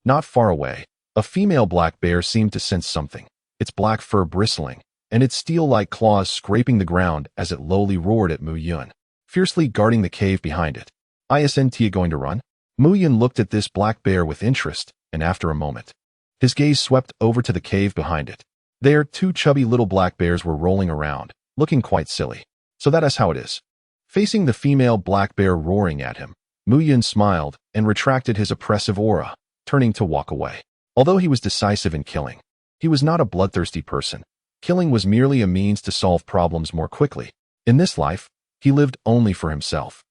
Not far away, a female black bear seemed to sense something, its black fur bristling, and its steel-like claws scraping the ground as it lowly roared at Mu Yun, fiercely guarding the cave behind it. Isn't he going to run? Mu Yun looked at this black bear with interest, and after a moment, his gaze swept over to the cave behind it. There, two chubby little black bears were rolling around, looking quite silly. So that is how it is. Facing the female black bear roaring at him, Mu Yun smiled and retracted his oppressive aura, turning to walk away. Although he was decisive in killing, he was not a bloodthirsty person. Killing was merely a means to solve problems more quickly. In this life, he lived only for himself.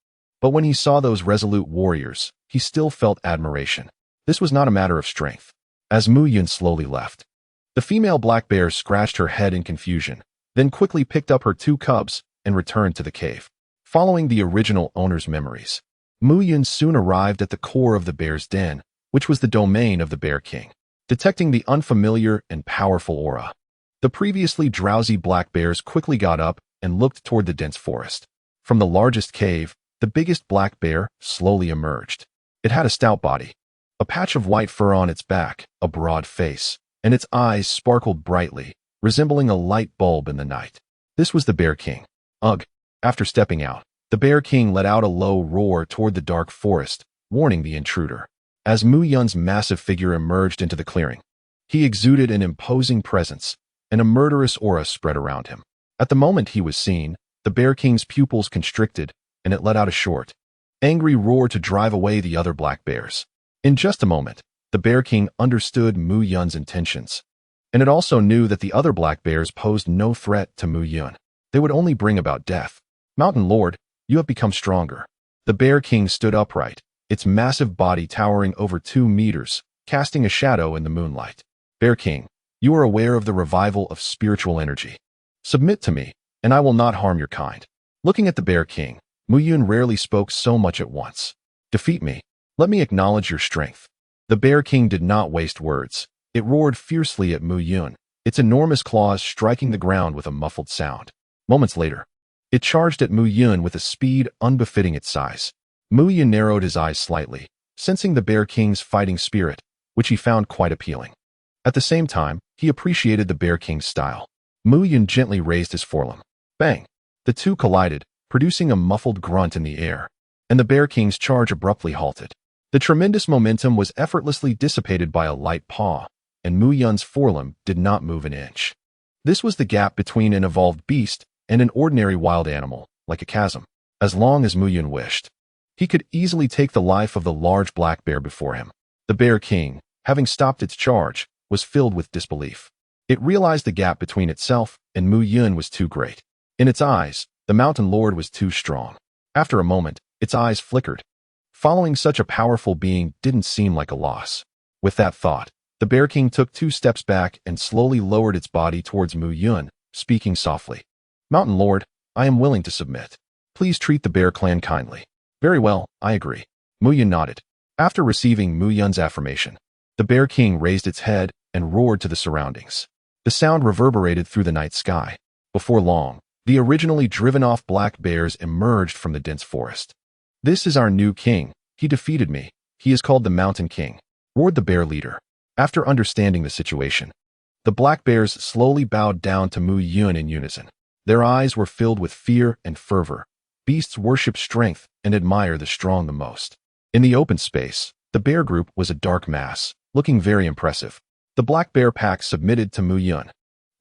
But when he saw those resolute warriors, he still felt admiration. This was not a matter of strength. As Mu Yun slowly left, the female black bear scratched her head in confusion, then quickly picked up her two cubs and returned to the cave. Following the original owner's memories, Mu Yun soon arrived at the core of the bear's den, which was the domain of the Bear King. Detecting the unfamiliar and powerful aura, the previously drowsy black bears quickly got up and looked toward the dense forest. From the largest cave, the biggest black bear slowly emerged. It had a stout body, a patch of white fur on its back, a broad face, and its eyes sparkled brightly, resembling a light bulb in the night. This was the Bear King. Ugh! After stepping out, the Bear King let out a low roar toward the dark forest, warning the intruder. As Mu Yun's massive figure emerged into the clearing, he exuded an imposing presence, and a murderous aura spread around him. At the moment he was seen, the Bear King's pupils constricted, and it let out a short, angry roar to drive away the other black bears. In just a moment, the Bear King understood Mu Yun's intentions, and it also knew that the other black bears posed no threat to Mu Yun. They would only bring about death. Mountain Lord, you have become stronger. The Bear King stood upright, its massive body towering over 2 meters, casting a shadow in the moonlight. Bear King, you are aware of the revival of spiritual energy. Submit to me, and I will not harm your kind. Looking at the Bear King, Mu Yun rarely spoke so much at once. Defeat me. Let me acknowledge your strength. The Bear King did not waste words. It roared fiercely at Mu Yun, its enormous claws striking the ground with a muffled sound. Moments later, it charged at Mu Yun with a speed unbefitting its size. Mu Yun narrowed his eyes slightly, sensing the Bear King's fighting spirit, which he found quite appealing. At the same time, he appreciated the Bear King's style. Mu Yun gently raised his forelimb. Bang! The two collided, producing a muffled grunt in the air, and the Bear King's charge abruptly halted. The tremendous momentum was effortlessly dissipated by a light paw, and Mu Yun's forelimb did not move an inch. This was the gap between an evolved beast and an ordinary wild animal, like a chasm. As long as Mu Yun wished, he could easily take the life of the large black bear before him. The Bear King, having stopped its charge, was filled with disbelief. It realized the gap between itself and Mu Yun was too great. In its eyes, the Mountain Lord was too strong. After a moment, its eyes flickered. Following such a powerful being didn't seem like a loss. With that thought, the Bear King took 2 steps back and slowly lowered its body towards Mu Yun, speaking softly. Mountain Lord, I am willing to submit. Please treat the Bear Clan kindly. Very well, I agree. Mu Yun nodded. After receiving Mu Yun's affirmation, the Bear King raised its head and roared to the surroundings. The sound reverberated through the night sky. Before long, the originally driven-off black bears emerged from the dense forest. This is our new king. He defeated me. He is called the Mountain King, roared the bear leader. After understanding the situation, the black bears slowly bowed down to Mu Yun in unison. Their eyes were filled with fear and fervor. Beasts worship strength and admire the strong the most. In the open space, the bear group was a dark mass, looking very impressive. The black bear pack submitted to Mu Yun.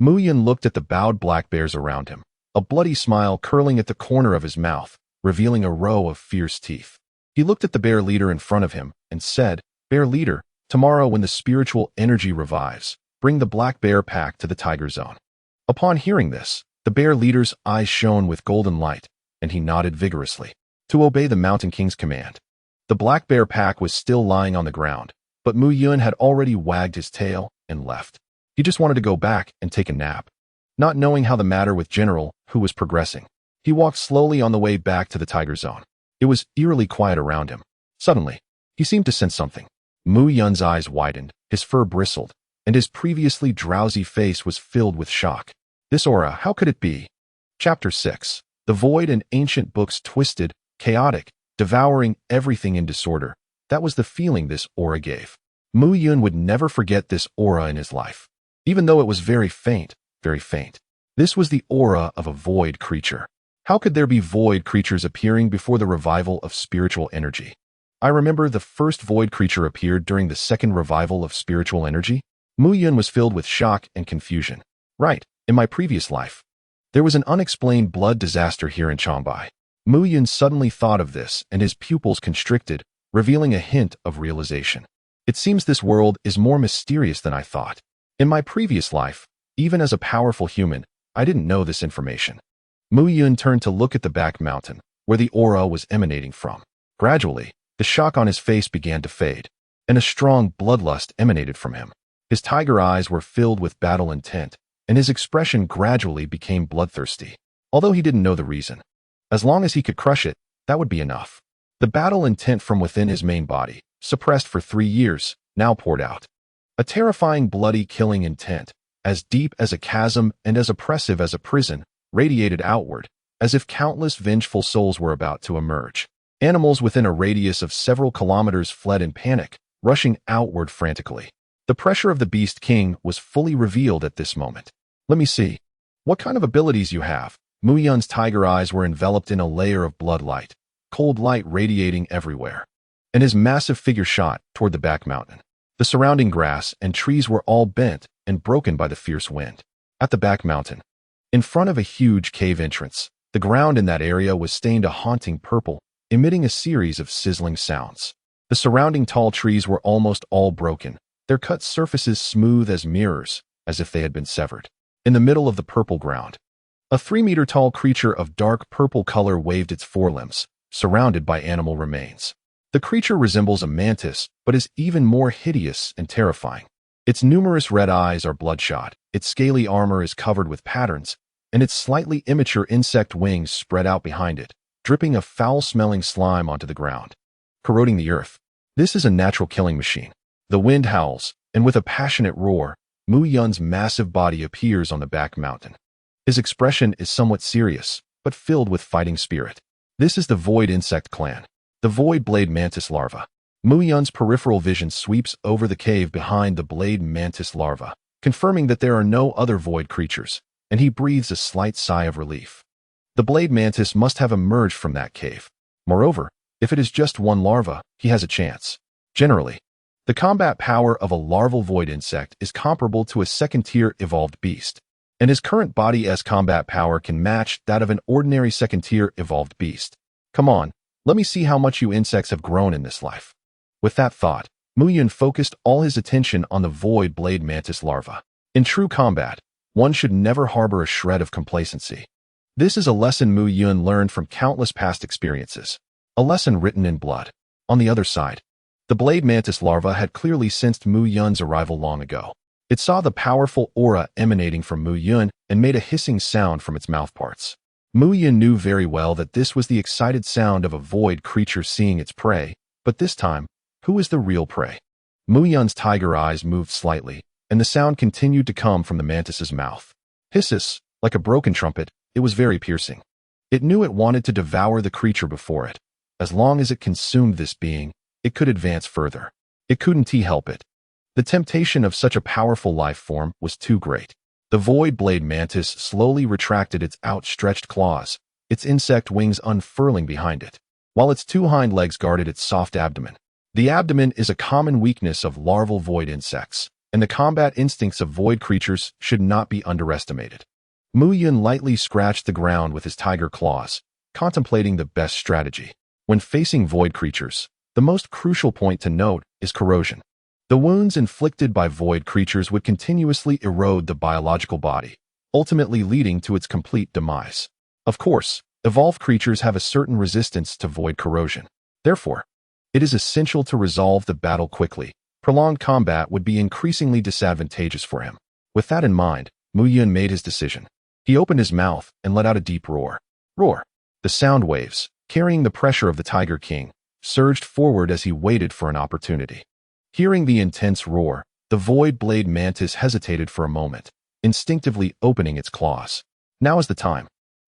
Mu Yun looked at the bowed black bears around him, a bloody smile curling at the corner of his mouth, revealing a row of fierce teeth. He looked at the bear leader in front of him and said, "Bear leader, tomorrow when the spiritual energy revives, bring the black bear pack to the tiger zone." Upon hearing this, the bear leader's eyes shone with golden light, and he nodded vigorously to obey the Mountain King's command. The black bear pack was still lying on the ground, but Mu Yun had already wagged his tail and left. He just wanted to go back and take a nap. Not knowing how the matter with General, who was progressing, he walked slowly on the way back to the tiger zone. It was eerily quiet around him. Suddenly, he seemed to sense something. Mu Yun's eyes widened, his fur bristled, and his previously drowsy face was filled with shock. This aura, how could it be? Chapter 6. The void and ancient books twisted, chaotic, devouring everything in disorder. That was the feeling this aura gave. Mu Yun would never forget this aura in his life. Even though it was very faint, very faint. This was the aura of a void creature. How could there be void creatures appearing before the revival of spiritual energy? I remember the first void creature appeared during the second revival of spiritual energy. Mu Yun was filled with shock and confusion. Right, in my previous life, there was an unexplained blood disaster here in Changbai. Mu Yun suddenly thought of this and his pupils constricted, revealing a hint of realization. It seems this world is more mysterious than I thought. In my previous life, even as a powerful human, I didn't know this information. Mu Yun turned to look at the back mountain, where the aura was emanating from. Gradually, the shock on his face began to fade, and a strong bloodlust emanated from him. His tiger eyes were filled with battle intent, and his expression gradually became bloodthirsty, although he didn't know the reason. As long as he could crush it, that would be enough. The battle intent from within his main body, suppressed for 3 years, now poured out. A terrifying bloody killing intent, as deep as a chasm and as oppressive as a prison, radiated outward, as if countless vengeful souls were about to emerge. Animals within a radius of several kilometers fled in panic, rushing outward frantically. The pressure of the Beast King was fully revealed at this moment. Let me see. What kind of abilities you have? Mu Yun's tiger eyes were enveloped in a layer of blood light, cold light radiating everywhere, and his massive figure shot toward the back mountain. The surrounding grass and trees were all bent and broken by the fierce wind. At the back mountain, in front of a huge cave entrance, the ground in that area was stained a haunting purple, emitting a series of sizzling sounds. The surrounding tall trees were almost all broken, their cut surfaces smooth as mirrors, as if they had been severed. In the middle of the purple ground, a 3-meter-tall creature of dark purple color waved its forelimbs, surrounded by animal remains. The creature resembles a mantis, but is even more hideous and terrifying. Its numerous red eyes are bloodshot, its scaly armor is covered with patterns, and its slightly immature insect wings spread out behind it, dripping a foul-smelling slime onto the ground, corroding the earth. This is a natural killing machine. The wind howls, and with a passionate roar, Mu Yun's massive body appears on the back mountain. His expression is somewhat serious, but filled with fighting spirit. This is the Void Insect Clan, the Void Blade Mantis larva. Mu Yun's peripheral vision sweeps over the cave behind the Blade Mantis larva, confirming that there are no other void creatures, and he breathes a slight sigh of relief. The Blade Mantis must have emerged from that cave. Moreover, if it is just one larva, he has a chance. Generally, the combat power of a larval void insect is comparable to a second-tier evolved beast, and his current body's combat power can match that of an ordinary second-tier evolved beast. Come on, let me see how much you insects have grown in this life. With that thought, Mu Yun focused all his attention on the Void Blade Mantis larva. In true combat, one should never harbor a shred of complacency. This is a lesson Mu Yun learned from countless past experiences, a lesson written in blood. On the other side, the Blade Mantis larva had clearly sensed Mu Yun's arrival long ago. It saw the powerful aura emanating from Mu Yun and made a hissing sound from its mouthparts. Mu Yun knew very well that this was the excited sound of a void creature seeing its prey, but this time, who is the real prey? Mu Yun's tiger eyes moved slightly, and the sound continued to come from the mantis's mouth. Hisses, like a broken trumpet, it was very piercing. It knew it wanted to devour the creature before it. As long as it consumed this being, it could advance further. It couldn't help it. The temptation of such a powerful life form was too great. The Void Blade Mantis slowly retracted its outstretched claws, its insect wings unfurling behind it, while its 2 hind legs guarded its soft abdomen. The abdomen is a common weakness of larval void insects, and the combat instincts of void creatures should not be underestimated. Mu Yun lightly scratched the ground with his tiger claws, contemplating the best strategy. When facing void creatures, the most crucial point to note is corrosion. The wounds inflicted by void creatures would continuously erode the biological body, ultimately leading to its complete demise. Of course, evolved creatures have a certain resistance to void corrosion. Therefore, it is essential to resolve the battle quickly. Prolonged combat would be increasingly disadvantageous for him. With that in mind, Mu Yun made his decision. He opened his mouth and let out a deep roar. Roar! The sound waves, carrying the pressure of the Tiger King, surged forward as he waited for an opportunity. Hearing the intense roar, the void blade mantis hesitated for a moment, instinctively opening its claws. Now is the time.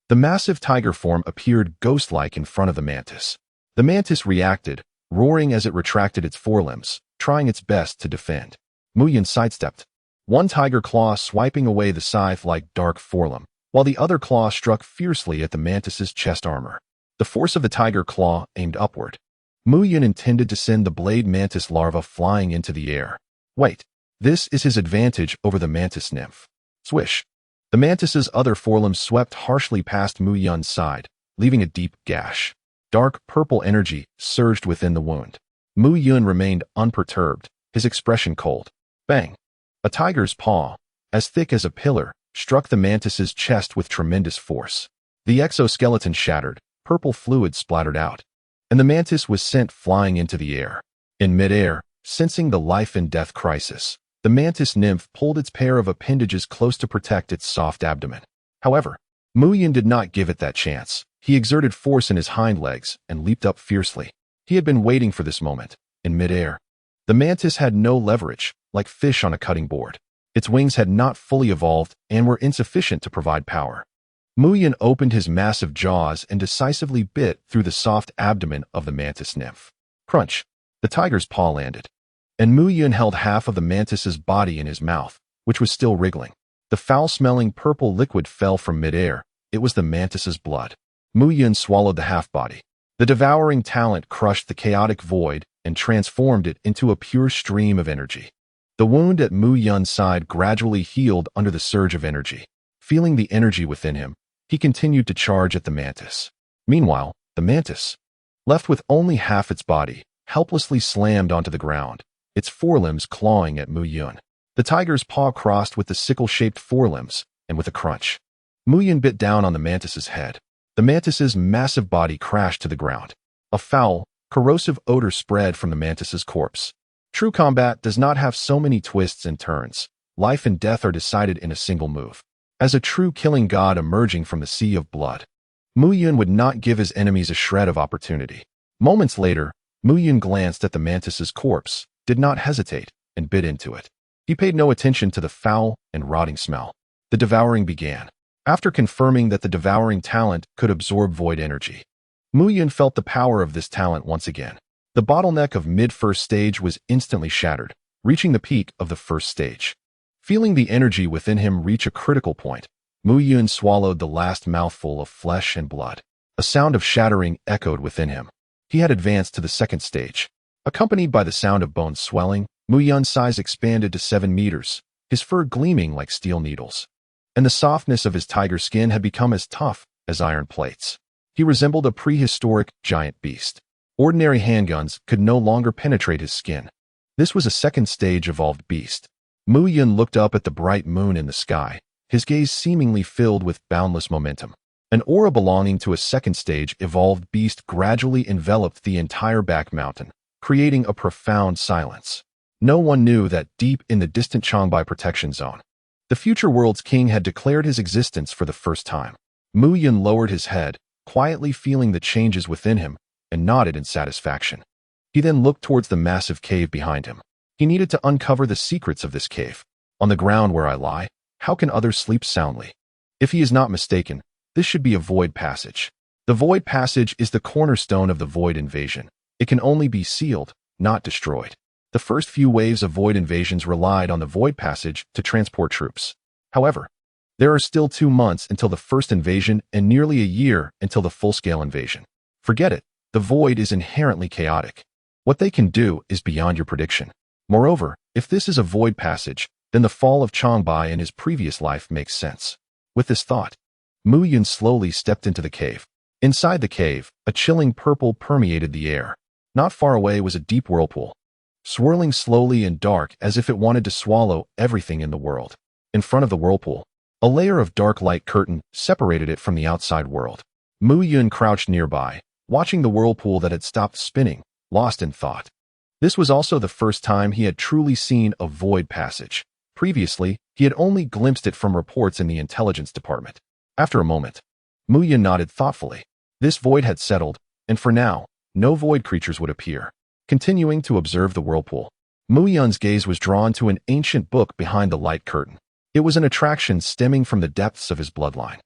The massive tiger form appeared ghost-like in front of the mantis. The mantis reacted, roaring as it retracted its forelimbs, trying its best to defend. Mu Yun sidestepped, one tiger claw swiping away the scythe-like dark forelimb, while the other claw struck fiercely at the mantis's chest armor. The force of the tiger claw aimed upward. Mu Yun intended to send the blade mantis larva flying into the air. Wait, this is his advantage over the mantis nymph. Swish. The mantis's other forelimb swept harshly past Mu Yun's side, leaving a deep gash. Dark purple energy surged within the wound. Mu Yun remained unperturbed, his expression cold. Bang! A tiger's paw, as thick as a pillar, struck the mantis's chest with tremendous force. The exoskeleton shattered, purple fluid splattered out, and the mantis was sent flying into the air. In midair, sensing the life and death crisis, the mantis nymph pulled its pair of appendages close to protect its soft abdomen. However, Mu Yun did not give it that chance. He exerted force in his hind legs and leaped up fiercely. He had been waiting for this moment. In midair, the mantis had no leverage, like fish on a cutting board. Its wings had not fully evolved and were insufficient to provide power. Mu Yun opened his massive jaws and decisively bit through the soft abdomen of the mantis nymph. Crunch! The tiger's paw landed, and Mu Yun held half of the mantis's body in his mouth, which was still wriggling. The foul-smelling purple liquid fell from midair. It was the mantis's blood. Mu Yun swallowed the half-body. The Devouring Talent crushed the chaotic void and transformed it into a pure stream of energy. The wound at Mu Yun's side gradually healed under the surge of energy. Feeling the energy within him, he continued to charge at the mantis. Meanwhile, the mantis, left with only half its body, helplessly slammed onto the ground, its forelimbs clawing at Mu Yun. The tiger's paw crossed with the sickle-shaped forelimbs, and with a crunch, Mu Yun bit down on the mantis's head. The mantis's massive body crashed to the ground. A foul, corrosive odor spread from the mantis's corpse. True combat does not have so many twists and turns. Life and death are decided in a single move. As a true killing god emerging from the sea of blood, Mu Yun would not give his enemies a shred of opportunity. Moments later, Mu Yun glanced at the mantis's corpse, did not hesitate, and bit into it. He paid no attention to the foul and rotting smell. The devouring began. After confirming that the Devouring Talent could absorb void energy, Mu Yun felt the power of this talent once again. The bottleneck of mid-first stage was instantly shattered, reaching the peak of the first stage. Feeling the energy within him reach a critical point, Mu Yun swallowed the last mouthful of flesh and blood. A sound of shattering echoed within him. He had advanced to the second stage. Accompanied by the sound of bones swelling, Mu Yun's size expanded to 7 meters, his fur gleaming like steel needles, and the softness of his tiger skin had become as tough as iron plates. He resembled a prehistoric giant beast. Ordinary handguns could no longer penetrate his skin. This was a second-stage evolved beast. Mu Yun looked up at the bright moon in the sky, his gaze seemingly filled with boundless momentum. An aura belonging to a second-stage evolved beast gradually enveloped the entire back mountain, creating a profound silence. No one knew that deep in the distant Changbai protection zone, the future world's king had declared his existence for the first time. Mu Yun lowered his head, quietly feeling the changes within him, and nodded in satisfaction. He then looked towards the massive cave behind him. He needed to uncover the secrets of this cave. On the ground where I lie, how can others sleep soundly? If he is not mistaken, this should be a void passage. The void passage is the cornerstone of the void invasion. It can only be sealed, not destroyed. The first few waves of void invasions relied on the void passage to transport troops. However, there are still 2 months until the first invasion and nearly a year until the full-scale invasion. Forget it, the void is inherently chaotic. What they can do is beyond your prediction. Moreover, if this is a void passage, then the fall of Changbai in his previous life makes sense. With this thought, Mu Yun slowly stepped into the cave. Inside the cave, a chilling purple permeated the air. Not far away was a deep whirlpool, swirling slowly and dark as if it wanted to swallow everything in the world. In front of the whirlpool, a layer of dark light curtain separated it from the outside world. Mu Yun crouched nearby, watching the whirlpool that had stopped spinning, lost in thought. This was also the first time he had truly seen a void passage. Previously, he had only glimpsed it from reports in the intelligence department. After a moment, Mu Yun nodded thoughtfully. This void had settled, and for now, no void creatures would appear. Continuing to observe the whirlpool, Mu Yun's gaze was drawn to an ancient book behind the light curtain. It was an attraction stemming from the depths of his bloodline,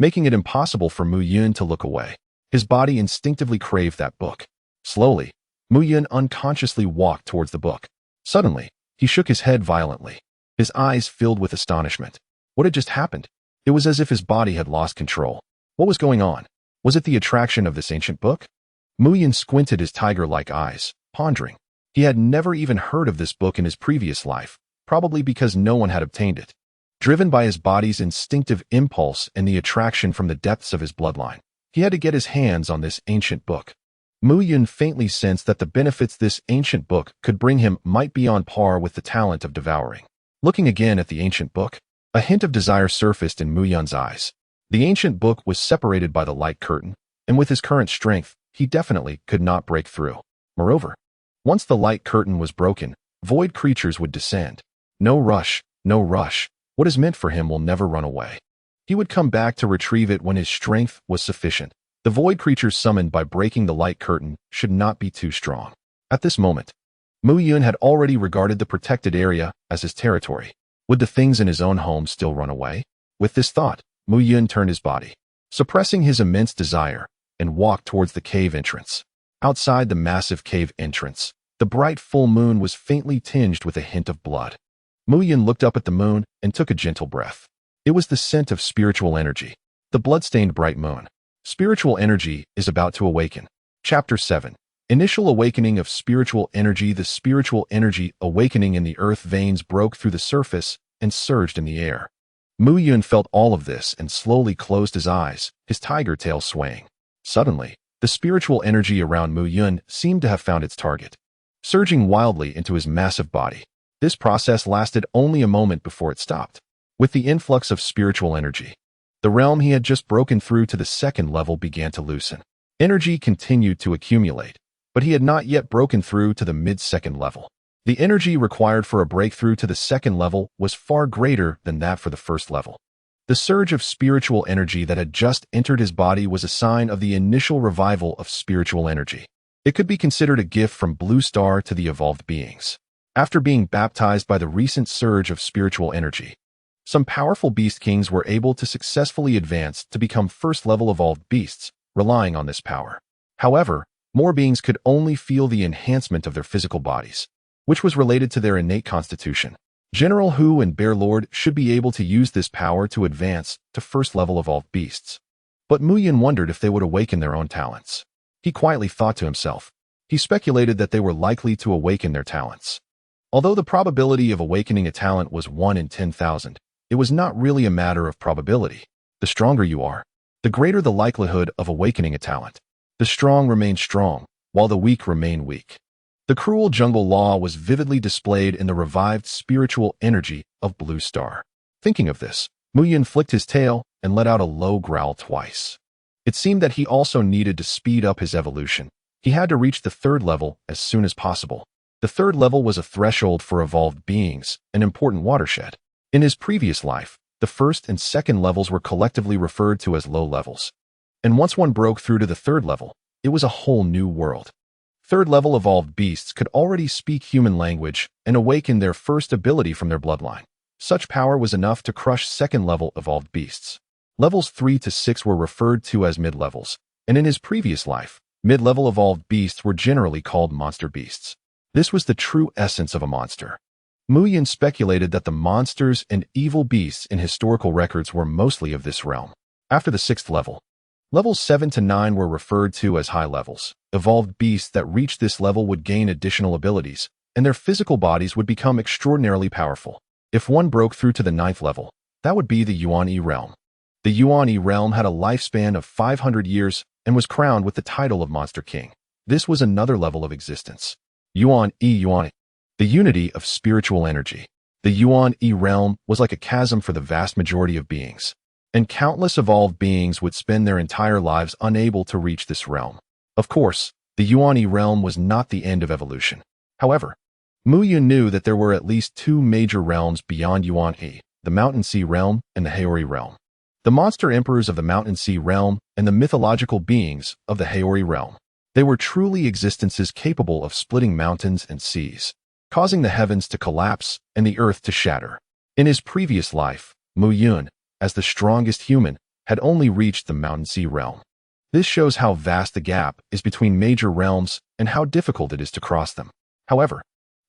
making it impossible for Mu Yun to look away. His body instinctively craved that book. Slowly, Mu Yun unconsciously walked towards the book. Suddenly, he shook his head violently. His eyes filled with astonishment. What had just happened? It was as if his body had lost control. What was going on? Was it the attraction of this ancient book? Mu Yun squinted his tiger-like eyes, pondering. He had never even heard of this book in his previous life, probably because no one had obtained it. Driven by his body's instinctive impulse and the attraction from the depths of his bloodline, he had to get his hands on this ancient book. Mu Yun faintly sensed that the benefits this ancient book could bring him might be on par with the talent of devouring. Looking again at the ancient book, a hint of desire surfaced in Mu Yun's eyes. The ancient book was separated by the light curtain, and with his current strength, he definitely could not break through. Moreover, once the light curtain was broken, void creatures would descend. No rush, no rush. What is meant for him will never run away. He would come back to retrieve it when his strength was sufficient. The void creatures summoned by breaking the light curtain should not be too strong. At this moment, Mu Yun had already regarded the protected area as his territory. Would the things in his own home still run away? With this thought, Mu Yun turned his body, suppressing his immense desire, and walked towards the cave entrance. Outside the massive cave entrance, the bright full moon was faintly tinged with a hint of blood. Mu Yun looked up at the moon and took a gentle breath. It was the scent of spiritual energy, the blood-stained bright moon. Spiritual energy is about to awaken. Chapter 7. Initial awakening of spiritual energy. The spiritual energy awakening in the earth veins broke through the surface and surged in the air. Mu Yun felt all of this and slowly closed his eyes, his tiger tail swaying. Suddenly, the spiritual energy around Mu Yun seemed to have found its target, surging wildly into his massive body. This process lasted only a moment before it stopped. With the influx of spiritual energy, the realm he had just broken through to the second level began to loosen. Energy continued to accumulate, but he had not yet broken through to the mid-second level. The energy required for a breakthrough to the second level was far greater than that for the first level. The surge of spiritual energy that had just entered his body was a sign of the initial revival of spiritual energy. It could be considered a gift from Blue Star to the evolved beings. After being baptized by the recent surge of spiritual energy, some powerful beast kings were able to successfully advance to become first-level evolved beasts, relying on this power. However, more beings could only feel the enhancement of their physical bodies, which was related to their innate constitution. General Hu and Bear Lord should be able to use this power to advance to first-level evolved beasts. But Mu Yun wondered if they would awaken their own talents. He quietly thought to himself. He speculated that they were likely to awaken their talents. Although the probability of awakening a talent was 1 in 10,000, it was not really a matter of probability. The stronger you are, the greater the likelihood of awakening a talent. The strong remain strong, while the weak remain weak. The cruel jungle law was vividly displayed in the revived spiritual energy of Blue Star. Thinking of this, Mu Yun flicked his tail and let out a low growl twice. It seemed that he also needed to speed up his evolution. He had to reach the third level as soon as possible. The third level was a threshold for evolved beings, an important watershed. In his previous life, the first and second levels were collectively referred to as low levels. And once one broke through to the third level, it was a whole new world. Third-level evolved beasts could already speak human language and awaken their first ability from their bloodline. Such power was enough to crush second-level evolved beasts. Levels 3 to 6 were referred to as mid-levels, and in his previous life, mid-level evolved beasts were generally called monster beasts. This was the true essence of a monster. Mu Yun speculated that the monsters and evil beasts in historical records were mostly of this realm. After the 6th level, levels 7 to 9 were referred to as high levels. Evolved beasts that reached this level would gain additional abilities, and their physical bodies would become extraordinarily powerful. If one broke through to the 9th level, that would be the Yuan-E realm. The Yuan-E realm had a lifespan of 500 years and was crowned with the title of Monster King. This was another level of existence. Yuan-E. The unity of spiritual energy. The Yuan-E realm was like a chasm for the vast majority of beings, and countless evolved beings would spend their entire lives unable to reach this realm. Of course, the Yuan-E realm was not the end of evolution. However, Mu Yun knew that there were at least two major realms beyond Yuan-E, the Mountain Sea realm and the Haori realm. The monster emperors of the Mountain Sea realm and the mythological beings of the Haori realm. They were truly existences capable of splitting mountains and seas, causing the heavens to collapse and the earth to shatter. In his previous life, Mu Yun, as the strongest human, had only reached the Mountain Sea realm. This shows how vast the gap is between major realms and how difficult it is to cross them. However,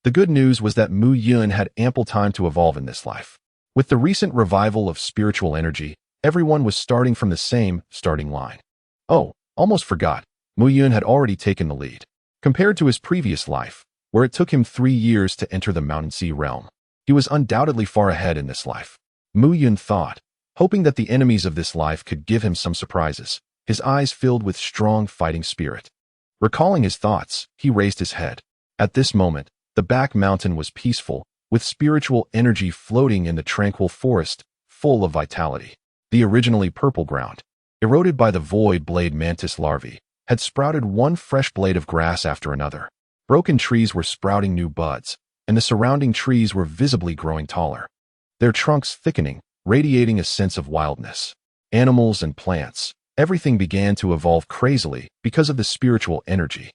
the good news was that Mu Yun had ample time to evolve in this life. With the recent revival of spiritual energy, everyone was starting from the same starting line. Oh, almost forgot, Mu Yun had already taken the lead. Compared to his previous life, where it took him 3 years to enter the Mountain Sea realm, he was undoubtedly far ahead in this life. Mu Yun thought, hoping that the enemies of this life could give him some surprises, his eyes filled with strong fighting spirit. Recalling his thoughts, he raised his head. At this moment, the back mountain was peaceful, with spiritual energy floating in the tranquil forest, full of vitality. The originally purple ground, eroded by the void blade mantis larvae, had sprouted one fresh blade of grass after another. Broken trees were sprouting new buds, and the surrounding trees were visibly growing taller, their trunks thickening, radiating a sense of wildness. Animals and plants, everything began to evolve crazily because of the spiritual energy.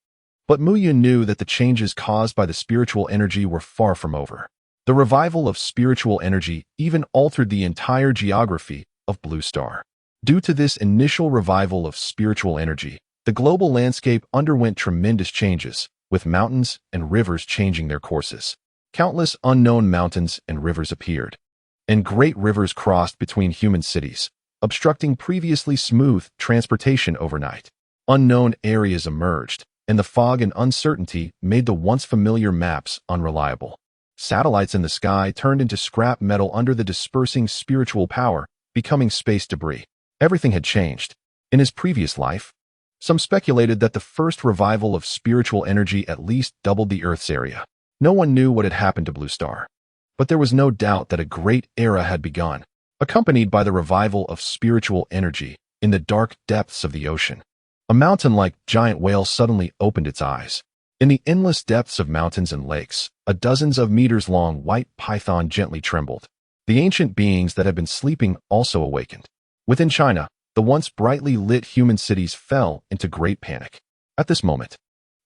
But Mu Yun knew that the changes caused by the spiritual energy were far from over. The revival of spiritual energy even altered the entire geography of Blue Star. Due to this initial revival of spiritual energy, the global landscape underwent tremendous changes, with mountains and rivers changing their courses. Countless unknown mountains and rivers appeared, and great rivers crossed between human cities, obstructing previously smooth transportation overnight. Unknown areas emerged, and the fog and uncertainty made the once familiar maps unreliable. Satellites in the sky turned into scrap metal under the dispersing spiritual power, becoming space debris. Everything had changed. In his previous life, some speculated that the first revival of spiritual energy at least doubled the Earth's area. No one knew what had happened to Blue Star, but there was no doubt that a great era had begun, accompanied by the revival of spiritual energy in the dark depths of the ocean. A mountain-like giant whale suddenly opened its eyes. In the endless depths of mountains and lakes, a dozens of meters-long white python gently trembled. The ancient beings that had been sleeping also awakened. Within China, the once brightly lit human cities fell into great panic. At this moment,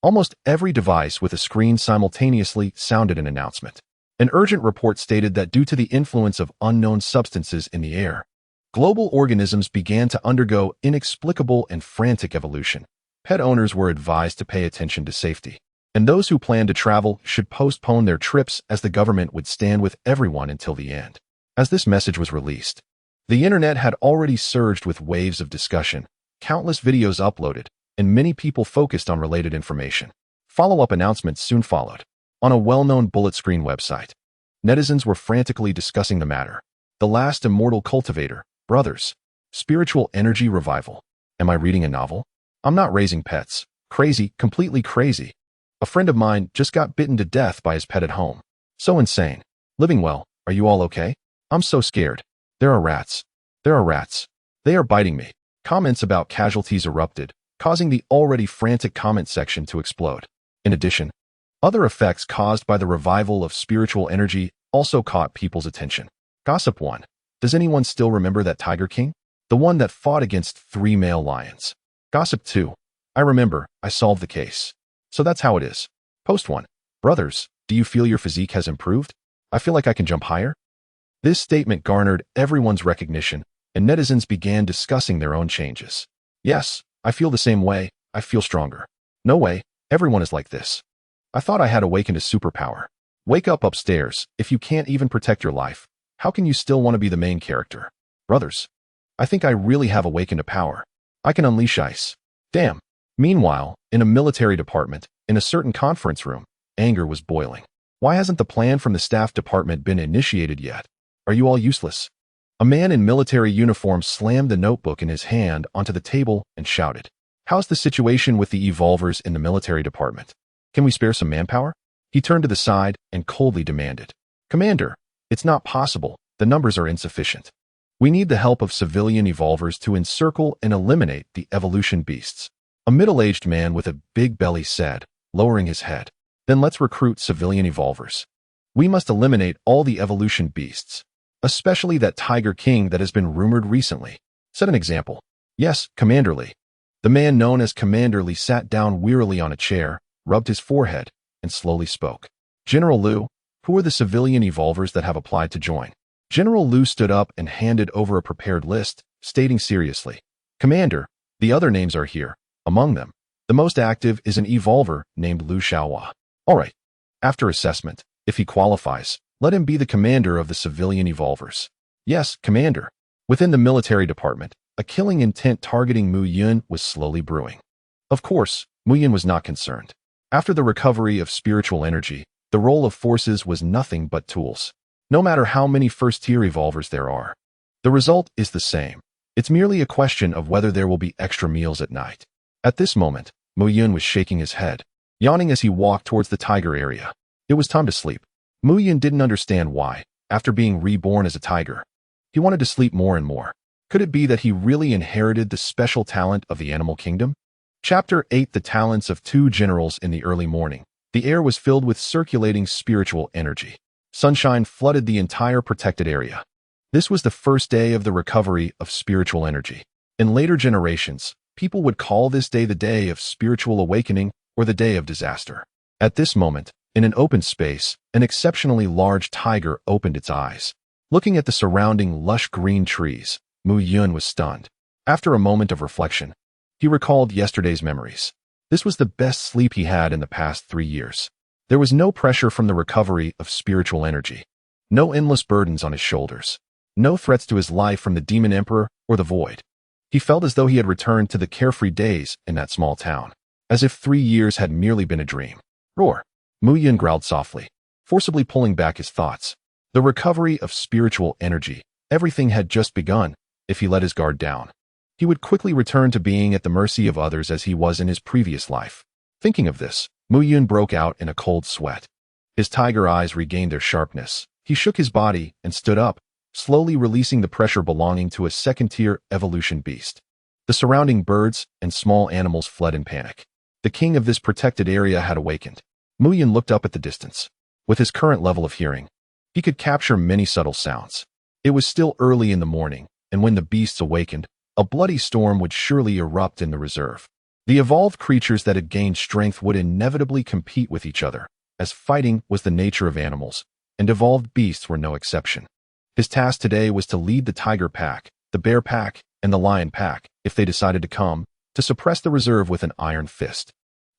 almost every device with a screen simultaneously sounded an announcement. An urgent report stated that due to the influence of unknown substances in the air, global organisms began to undergo inexplicable and frantic evolution. Pet owners were advised to pay attention to safety, and those who planned to travel should postpone their trips as the government would stand with everyone until the end. As this message was released, the internet had already surged with waves of discussion, countless videos uploaded, and many people focused on related information. Follow-up announcements soon followed. On a well-known bullet screen website, netizens were frantically discussing the matter. The last immortal cultivator, brothers, spiritual energy revival. Am I reading a novel? I'm not raising pets. Crazy, completely crazy. A friend of mine just got bitten to death by his pet at home. So insane. Living well. Are you all okay? I'm so scared. There are rats. There are rats. They are biting me. Comments about casualties erupted, causing the already frantic comment section to explode. In addition, other effects caused by the revival of spiritual energy also caught people's attention. Gossip 1. Does anyone still remember that Tiger King? The one that fought against 3 male lions. Gossip 2. I remember, I solved the case. So that's how it is. Post 1. Brothers, do you feel your physique has improved? I feel like I can jump higher? This statement garnered everyone's recognition, and netizens began discussing their own changes. Yes, I feel the same way. I feel stronger. No way, everyone is like this. I thought I had awakened a superpower. Wake up upstairs. If you can't even protect your life, how can you still want to be the main character? Brothers, I think I really have awakened a power. I can unleash ice. Damn, Meanwhile, in a military department, in a certain conference room, anger was boiling. Why hasn't the plan from the staff department been initiated yet? Are you all useless? A man in military uniform slammed the notebook in his hand onto the table and shouted, "How's the situation with the evolvers in the military department? Can we spare some manpower?" He turned to the side and coldly demanded, "Commander, it's not possible. The numbers are insufficient. We need the help of civilian evolvers to encircle and eliminate the evolution beasts." A middle-aged man with a big belly said, lowering his head, "Then let's recruit civilian evolvers. We must eliminate all the evolution beasts, especially that Tiger King that has been rumored recently." Set an example. "Yes, Commander Lee." The man known as Commander Lee sat down wearily on a chair, rubbed his forehead, and slowly spoke. "General Liu, who are the civilian evolvers that have applied to join?" General Liu stood up and handed over a prepared list, stating seriously, "Commander, the other names are here. Among them, the most active is an evolver named Liu Shaohua. All right. After assessment, if he qualifies, let him be the commander of the civilian evolvers." "Yes, Commander." Within the military department, a killing intent targeting Mu Yun was slowly brewing. Of course, Mu Yun was not concerned. After the recovery of spiritual energy, the role of forces was nothing but tools. No matter how many first-tier evolvers there are, the result is the same. It's merely a question of whether there will be extra meals at night. At this moment, Mu Yun was shaking his head, yawning as he walked towards the tiger area. It was time to sleep. Mu Yun didn't understand why, after being reborn as a tiger, he wanted to sleep more and more. Could it be that he really inherited the special talent of the animal kingdom? Chapter 8: The Talents of Two Generals. In the early morning, the air was filled with circulating spiritual energy. Sunshine flooded the entire protected area. This was the first day of the recovery of spiritual energy. In later generations, people would call this day the day of spiritual awakening or the day of disaster. At this moment, in an open space, an exceptionally large tiger opened its eyes. Looking at the surrounding lush green trees, Mu Yun was stunned. After a moment of reflection, he recalled yesterday's memories. This was the best sleep he had in the past 3 years. There was no pressure from the recovery of spiritual energy, no endless burdens on his shoulders, no threats to his life from the Demon Emperor or the Void. He felt as though he had returned to the carefree days in that small town, as if 3 years had merely been a dream. "Roar!" Mu Yun growled softly, forcibly pulling back his thoughts. The recovery of spiritual energy, everything had just begun. If he let his guard down, he would quickly return to being at the mercy of others as he was in his previous life. Thinking of this, Mu Yun broke out in a cold sweat. His tiger eyes regained their sharpness. He shook his body and stood up, slowly releasing the pressure belonging to a second-tier evolution beast. The surrounding birds and small animals fled in panic. The king of this protected area had awakened. Mu Yun looked up at the distance. With his current level of hearing, he could capture many subtle sounds. It was still early in the morning, and when the beasts awakened, a bloody storm would surely erupt in the reserve. The evolved creatures that had gained strength would inevitably compete with each other, as fighting was the nature of animals, and evolved beasts were no exception. His task today was to lead the tiger pack, the bear pack, and the lion pack, if they decided to come, to suppress the reserve with an iron fist.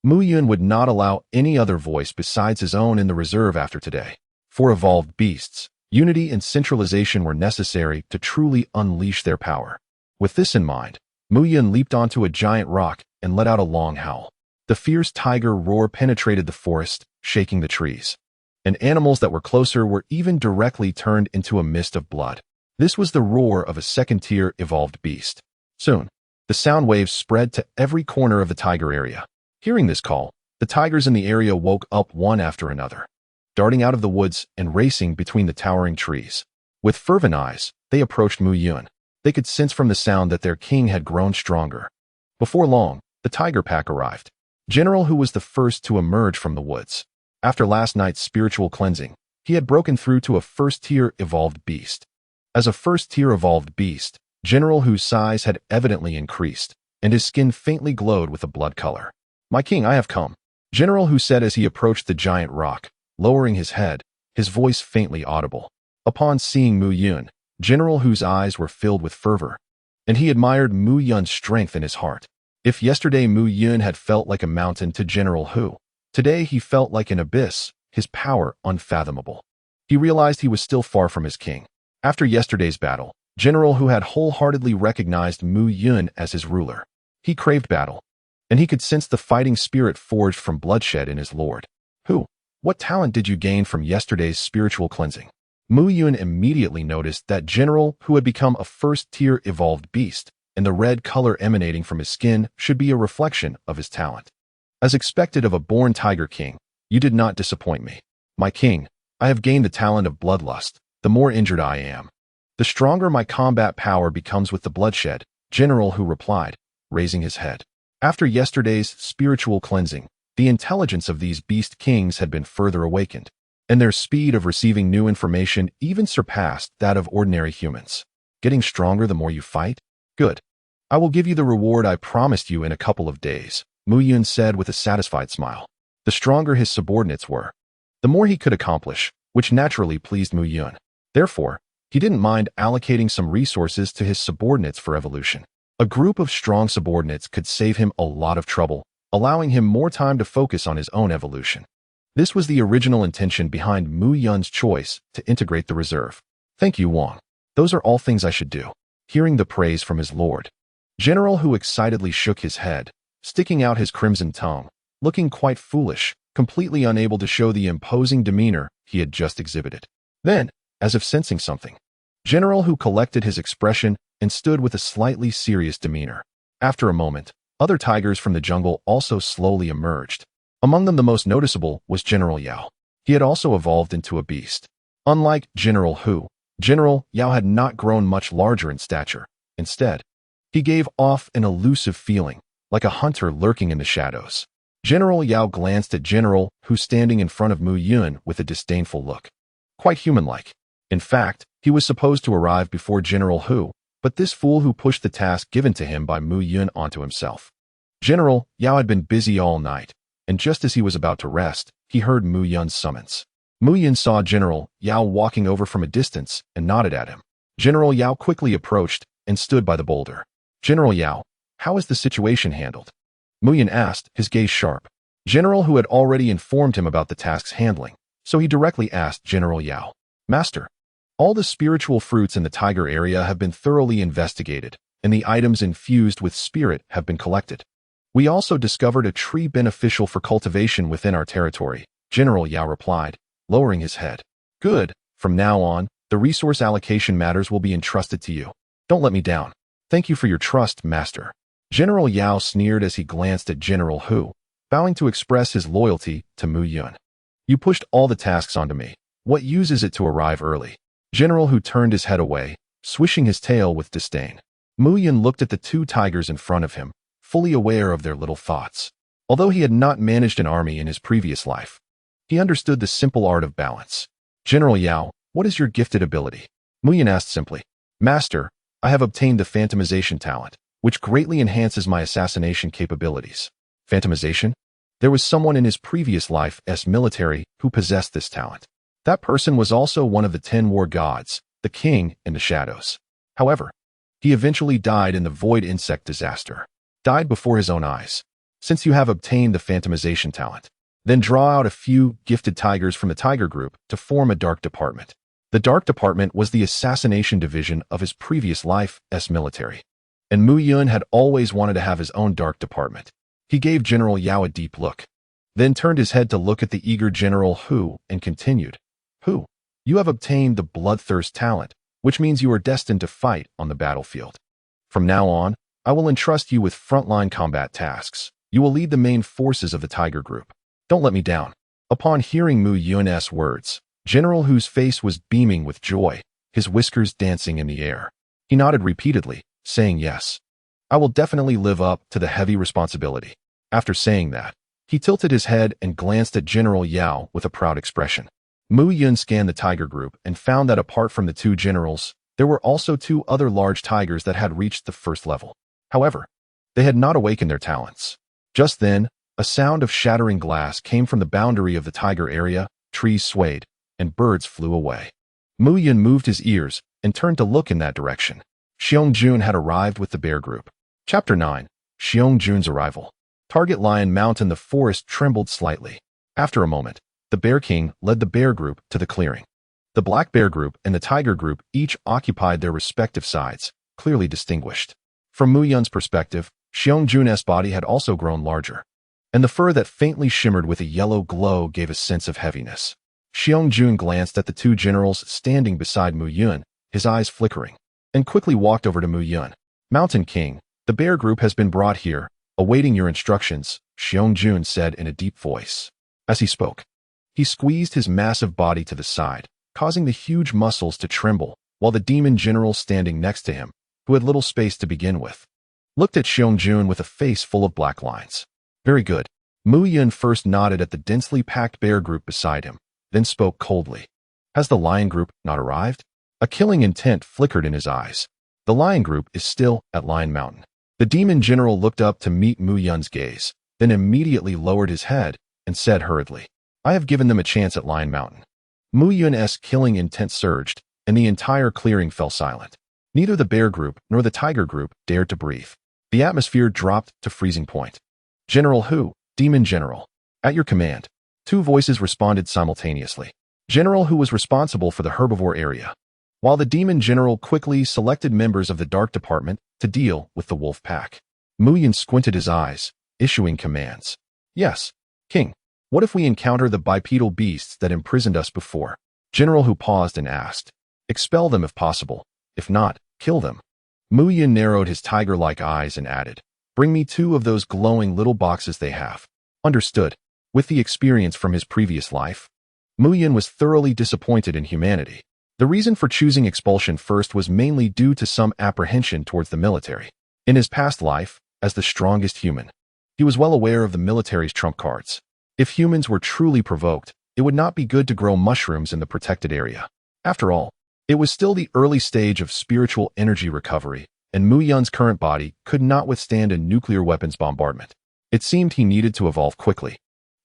Mu Yun would not allow any other voice besides his own in the reserve after today. For evolved beasts, unity and centralization were necessary to truly unleash their power. With this in mind, Mu Yun leaped onto a giant rock and let out a long howl. The fierce tiger roar penetrated the forest, shaking the trees, and animals that were closer were even directly turned into a mist of blood. This was the roar of a second-tier evolved beast. Soon, the sound waves spread to every corner of the tiger area. Hearing this call, the tigers in the area woke up one after another, darting out of the woods and racing between the towering trees. With fervent eyes, they approached Mu Yun. They could sense from the sound that their king had grown stronger. Before long, the tiger pack arrived. General Hu was the first to emerge from the woods. After last night's spiritual cleansing, he had broken through to a first-tier evolved beast. As a first-tier evolved beast, General Hu's size had evidently increased, and his skin faintly glowed with a blood color. "My king, I have come," General Hu said as he approached the giant rock, lowering his head, his voice faintly audible. Upon seeing Mu Yun, General Hu's eyes were filled with fervor, and he admired Mu Yun's strength in his heart. If yesterday Mu Yun had felt like a mountain to General Hu, today he felt like an abyss, his power unfathomable. He realized he was still far from his king. After yesterday's battle, General Hu had wholeheartedly recognized Mu Yun as his ruler. He craved battle. and he could sense the fighting spirit forged from bloodshed in his lord. Who? What talent did you gain from yesterday's spiritual cleansing? Mu Yun immediately noticed that General, who had become a first-tier evolved beast, and the red color emanating from his skin should be a reflection of his talent. As expected of a born Tiger King, you did not disappoint me. My king, I have gained the talent of bloodlust, the more injured I am. The stronger my combat power becomes with the bloodshed, General Hu replied, raising his head. After yesterday's spiritual cleansing, the intelligence of these beast kings had been further awakened, and their speed of receiving new information even surpassed that of ordinary humans. Getting stronger the more you fight? Good. I will give you the reward I promised you in a couple of days, Mu Yun said with a satisfied smile. The stronger his subordinates were, the more he could accomplish, which naturally pleased Mu Yun. Therefore, he didn't mind allocating some resources to his subordinates for evolution. A group of strong subordinates could save him a lot of trouble, allowing him more time to focus on his own evolution. This was the original intention behind Mu Yun's choice to integrate the reserve. Thank you, Wang. Those are all things I should do. Hearing the praise from his lord, General Hu excitedly shook his head, sticking out his crimson tongue, looking quite foolish, completely unable to show the imposing demeanor he had just exhibited. Then, as if sensing something, General Hu collected his expression and stood with a slightly serious demeanor. After a moment, other tigers from the jungle also slowly emerged. Among them the most noticeable was General Yao. He had also evolved into a beast. Unlike General Hu, General Yao had not grown much larger in stature. Instead, he gave off an elusive feeling, like a hunter lurking in the shadows. General Yao glanced at General Hu standing in front of Mu Yun with a disdainful look. Quite human-like. In fact, he was supposed to arrive before General Hu, but this fool who pushed the task given to him by Mu Yun onto himself. General Yao had been busy all night, and just as he was about to rest, he heard Mu Yun's summons. Mu Yun saw General Yao walking over from a distance and nodded at him. General Yao quickly approached and stood by the boulder. General Yao, how is the situation handled? Mu Yun asked, his gaze sharp. General Hu had already informed him about the task's handling, so he directly asked General Yao, Master, all the spiritual fruits in the tiger area have been thoroughly investigated, and the items infused with spirit have been collected. We also discovered a tree beneficial for cultivation within our territory, General Yao replied, lowering his head. Good, from now on, the resource allocation matters will be entrusted to you. Don't let me down. Thank you for your trust, Master. General Yao sneered as he glanced at General Hu, bowing to express his loyalty to Mu Yun. You pushed all the tasks onto me. What use is it to arrive early? General Hu turned his head away, swishing his tail with disdain. Mu Yun looked at the two tigers in front of him, fully aware of their little thoughts. Although he had not managed an army in his previous life, he understood the simple art of balance. General Yao, what is your gifted ability? Mu Yun asked simply. Master, I have obtained the phantomization talent, which greatly enhances my assassination capabilities. Phantomization? There was someone in his previous life as military who possessed this talent. That person was also one of the 10 war gods, the king in the shadows. However, he eventually died in the Void Insect disaster. Died before his own eyes. Since you have obtained the phantomization talent, then draw out a few gifted tigers from the tiger group to form a dark department. The dark department was the assassination division of his previous life as military. And Mu Yun had always wanted to have his own dark department. He gave General Yao a deep look, then turned his head to look at the eager General Hu and continued. Hu, you have obtained the bloodthirst talent, which means you are destined to fight on the battlefield. From now on, I will entrust you with frontline combat tasks. You will lead the main forces of the tiger group. Don't let me down. Upon hearing Mu Yun's words, General Hu's face was beaming with joy, his whiskers dancing in the air. He nodded repeatedly, saying yes. I will definitely live up to the heavy responsibility. After saying that, he tilted his head and glanced at General Yao with a proud expression. Mu Yun scanned the tiger group and found that apart from the two generals, there were also 2 other large tigers that had reached the first level. However, they had not awakened their talents. Just then, a sound of shattering glass came from the boundary of the tiger area, trees swayed, and birds flew away. Mu Yun moved his ears and turned to look in that direction. Xiong had arrived with the bear group. Chapter 9. Xiong arrival. Target Lion Mountain. The forest trembled slightly. After a moment, the Bear King led the bear group to the clearing. The black bear group and the tiger group each occupied their respective sides, clearly distinguished. From Mu Yun's perspective, Xiongju's body had also grown larger, and the fur that faintly shimmered with a yellow glow gave a sense of heaviness. Xiongju glanced at the two generals standing beside Mu Yun, his eyes flickering, and quickly walked over to Mu Yun. "Mountain King, the bear group has been brought here, awaiting your instructions," Xiongju said in a deep voice. As he spoke, he squeezed his massive body to the side, causing the huge muscles to tremble, while the demon general standing next to him, who had little space to begin with, looked at Xiongju with a face full of black lines. "Very good." Mu Yun first nodded at the densely packed bear group beside him, then spoke coldly. "Has the lion group not arrived?" A killing intent flickered in his eyes. "The lion group is still at Lion Mountain." The demon general looked up to meet Mu Yun's gaze, then immediately lowered his head and said hurriedly, "I have given them a chance at Lion Mountain." Mu Yun's killing intent surged, and the entire clearing fell silent. Neither the bear group nor the tiger group dared to breathe. The atmosphere dropped to freezing point. "General Hu, Demon General, at your command." Two voices responded simultaneously. General Hu was responsible for the herbivore area, while the demon general quickly selected members of the dark department to deal with the wolf pack. Mu Yun squinted his eyes, issuing commands. "Yes, King. What if we encounter the bipedal beasts that imprisoned us before?" General Hu paused and asked. "Expel them if possible. If not, kill them." Mu Yun narrowed his tiger-like eyes and added, "Bring me 2 of those glowing little boxes they have." Understood. With the experience from his previous life, Mu Yun was thoroughly disappointed in humanity. The reason for choosing expulsion first was mainly due to some apprehension towards the military. In his past life, as the strongest human, he was well aware of the military's trump cards. If humans were truly provoked, it would not be good to grow mushrooms in the protected area. After all, it was still the early stage of spiritual energy recovery, and Mu Yun's current body could not withstand a nuclear weapons bombardment. It seemed he needed to evolve quickly.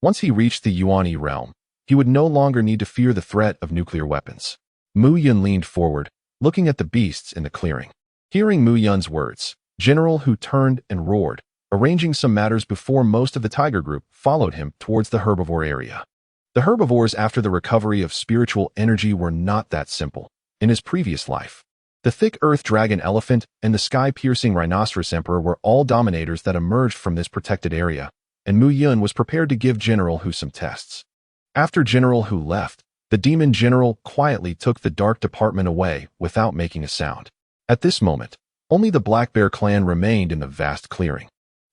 Once he reached the Yuan-Yi realm, he would no longer need to fear the threat of nuclear weapons. Mu Yun leaned forward, looking at the beasts in the clearing. Hearing Mu Yun's words, General Hu turned and roared, arranging some matters before most of the tiger group followed him towards the herbivore area. The herbivores after the recovery of spiritual energy were not that simple. In his previous life, the thick earth dragon elephant and the sky-piercing rhinoceros emperor were all dominators that emerged from this protected area, and Mu Yun was prepared to give General Hu some tests. After General Hu left, the demon general quietly took the dark department away without making a sound. At this moment, only the Black Bear clan remained in the vast clearing.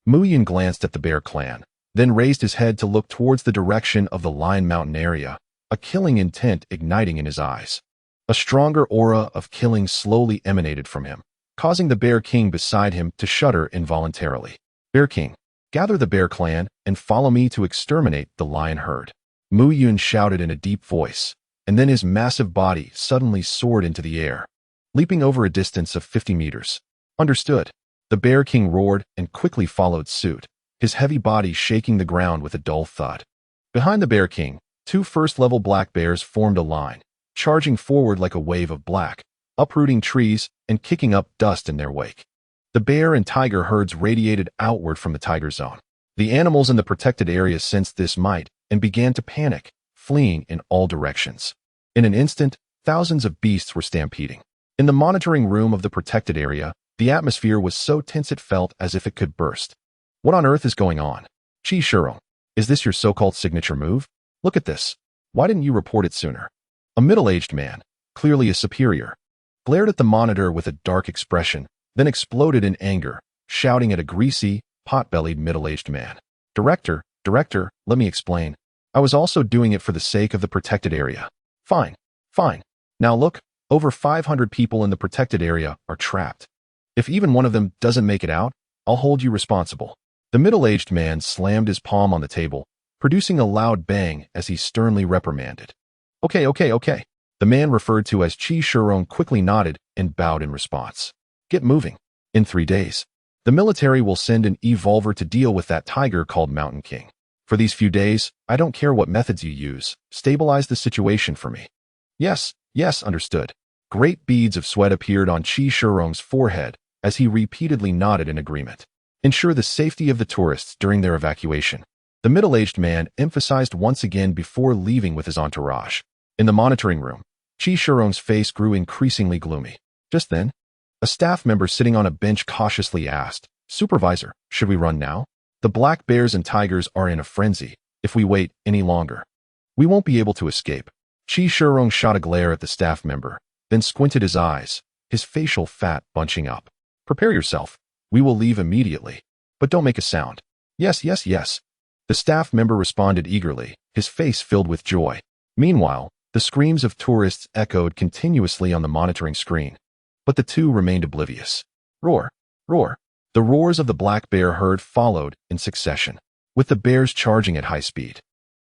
Mu Yun glanced at the bear clan, then raised his head to look towards the direction of the Lion Mountain area, a killing intent igniting in his eyes. A stronger aura of killing slowly emanated from him, causing the Bear King beside him to shudder involuntarily. "Bear King, gather the bear clan and follow me to exterminate the lion herd." Mu Yun shouted in a deep voice, and then his massive body suddenly soared into the air, leaping over a distance of 50 meters. "Understood." The Bear King roared and quickly followed suit, his heavy body shaking the ground with a dull thud. Behind the Bear King, 2 first-level black bears formed a line, charging forward like a wave of black, uprooting trees and kicking up dust in their wake. The bear and tiger herds radiated outward from the tiger zone. The animals in the protected area sensed this might and began to panic, fleeing in all directions. In an instant, thousands of beasts were stampeding. In the monitoring room of the protected area, the atmosphere was so tense it felt as if it could burst. "What on earth is going on? Qi Shirong, is this your so-called signature move? Look at this. Why didn't you report it sooner?" A middle-aged man, clearly a superior, glared at the monitor with a dark expression, then exploded in anger, shouting at a greasy, pot-bellied middle-aged man. Director, let me explain. I was also doing it for the sake of the protected area." Fine. Now look, over 500 people in the protected area are trapped. If even one of them doesn't make it out, I'll hold you responsible." The middle-aged man slammed his palm on the table, producing a loud bang as he sternly reprimanded. Okay. The man referred to as Qi Shirong quickly nodded and bowed in response. "Get moving. In 3 days, the military will send an evolver to deal with that tiger called Mountain King. For these few days, I don't care what methods you use, stabilize the situation for me." Yes, understood." Great beads of sweat appeared on Qi Shirong's forehead as he repeatedly nodded in agreement. "Ensure the safety of the tourists during their evacuation," the middle-aged man emphasized once again before leaving with his entourage. In the monitoring room, Qi Shirong's face grew increasingly gloomy. Just then, a staff member sitting on a bench cautiously asked, Supervisor, should we run now? The black bears and tigers are in a frenzy. If we wait any longer, we won't be able to escape. Qi Shirong shot a glare at the staff member, then squinted his eyes, his facial fat bunching up. Prepare yourself. We will leave immediately. But don't make a sound. Yes, yes, yes. The staff member responded eagerly, his face filled with joy. Meanwhile, the screams of tourists echoed continuously on the monitoring screen. But the two remained oblivious. Roar! Roar! The roars of the black bear herd followed in succession, with the bears charging at high speed.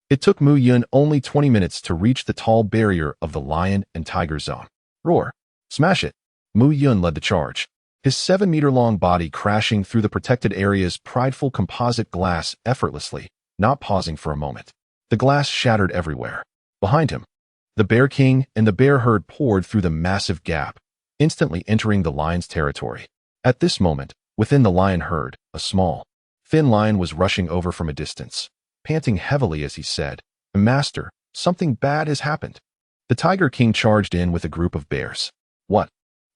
It took Mu Yun only 20 minutes to reach the tall barrier of the lion and tiger zone. Roar! Smash it! Mu Yun led the charge, his 7-meter-long body crashing through the protected area's prideful composite glass effortlessly, not pausing for a moment. The glass shattered everywhere. Behind him, the Bear King and the bear herd poured through the massive gap, instantly entering the lion's territory. At this moment, within the lion herd, a small, thin lion was rushing over from a distance, panting heavily as he said, "Master, something bad has happened." The Tiger King charged in with a group of bears. What?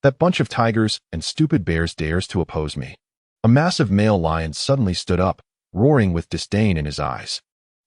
That bunch of tigers and stupid bears dares to oppose me? A massive male lion suddenly stood up, roaring with disdain in his eyes.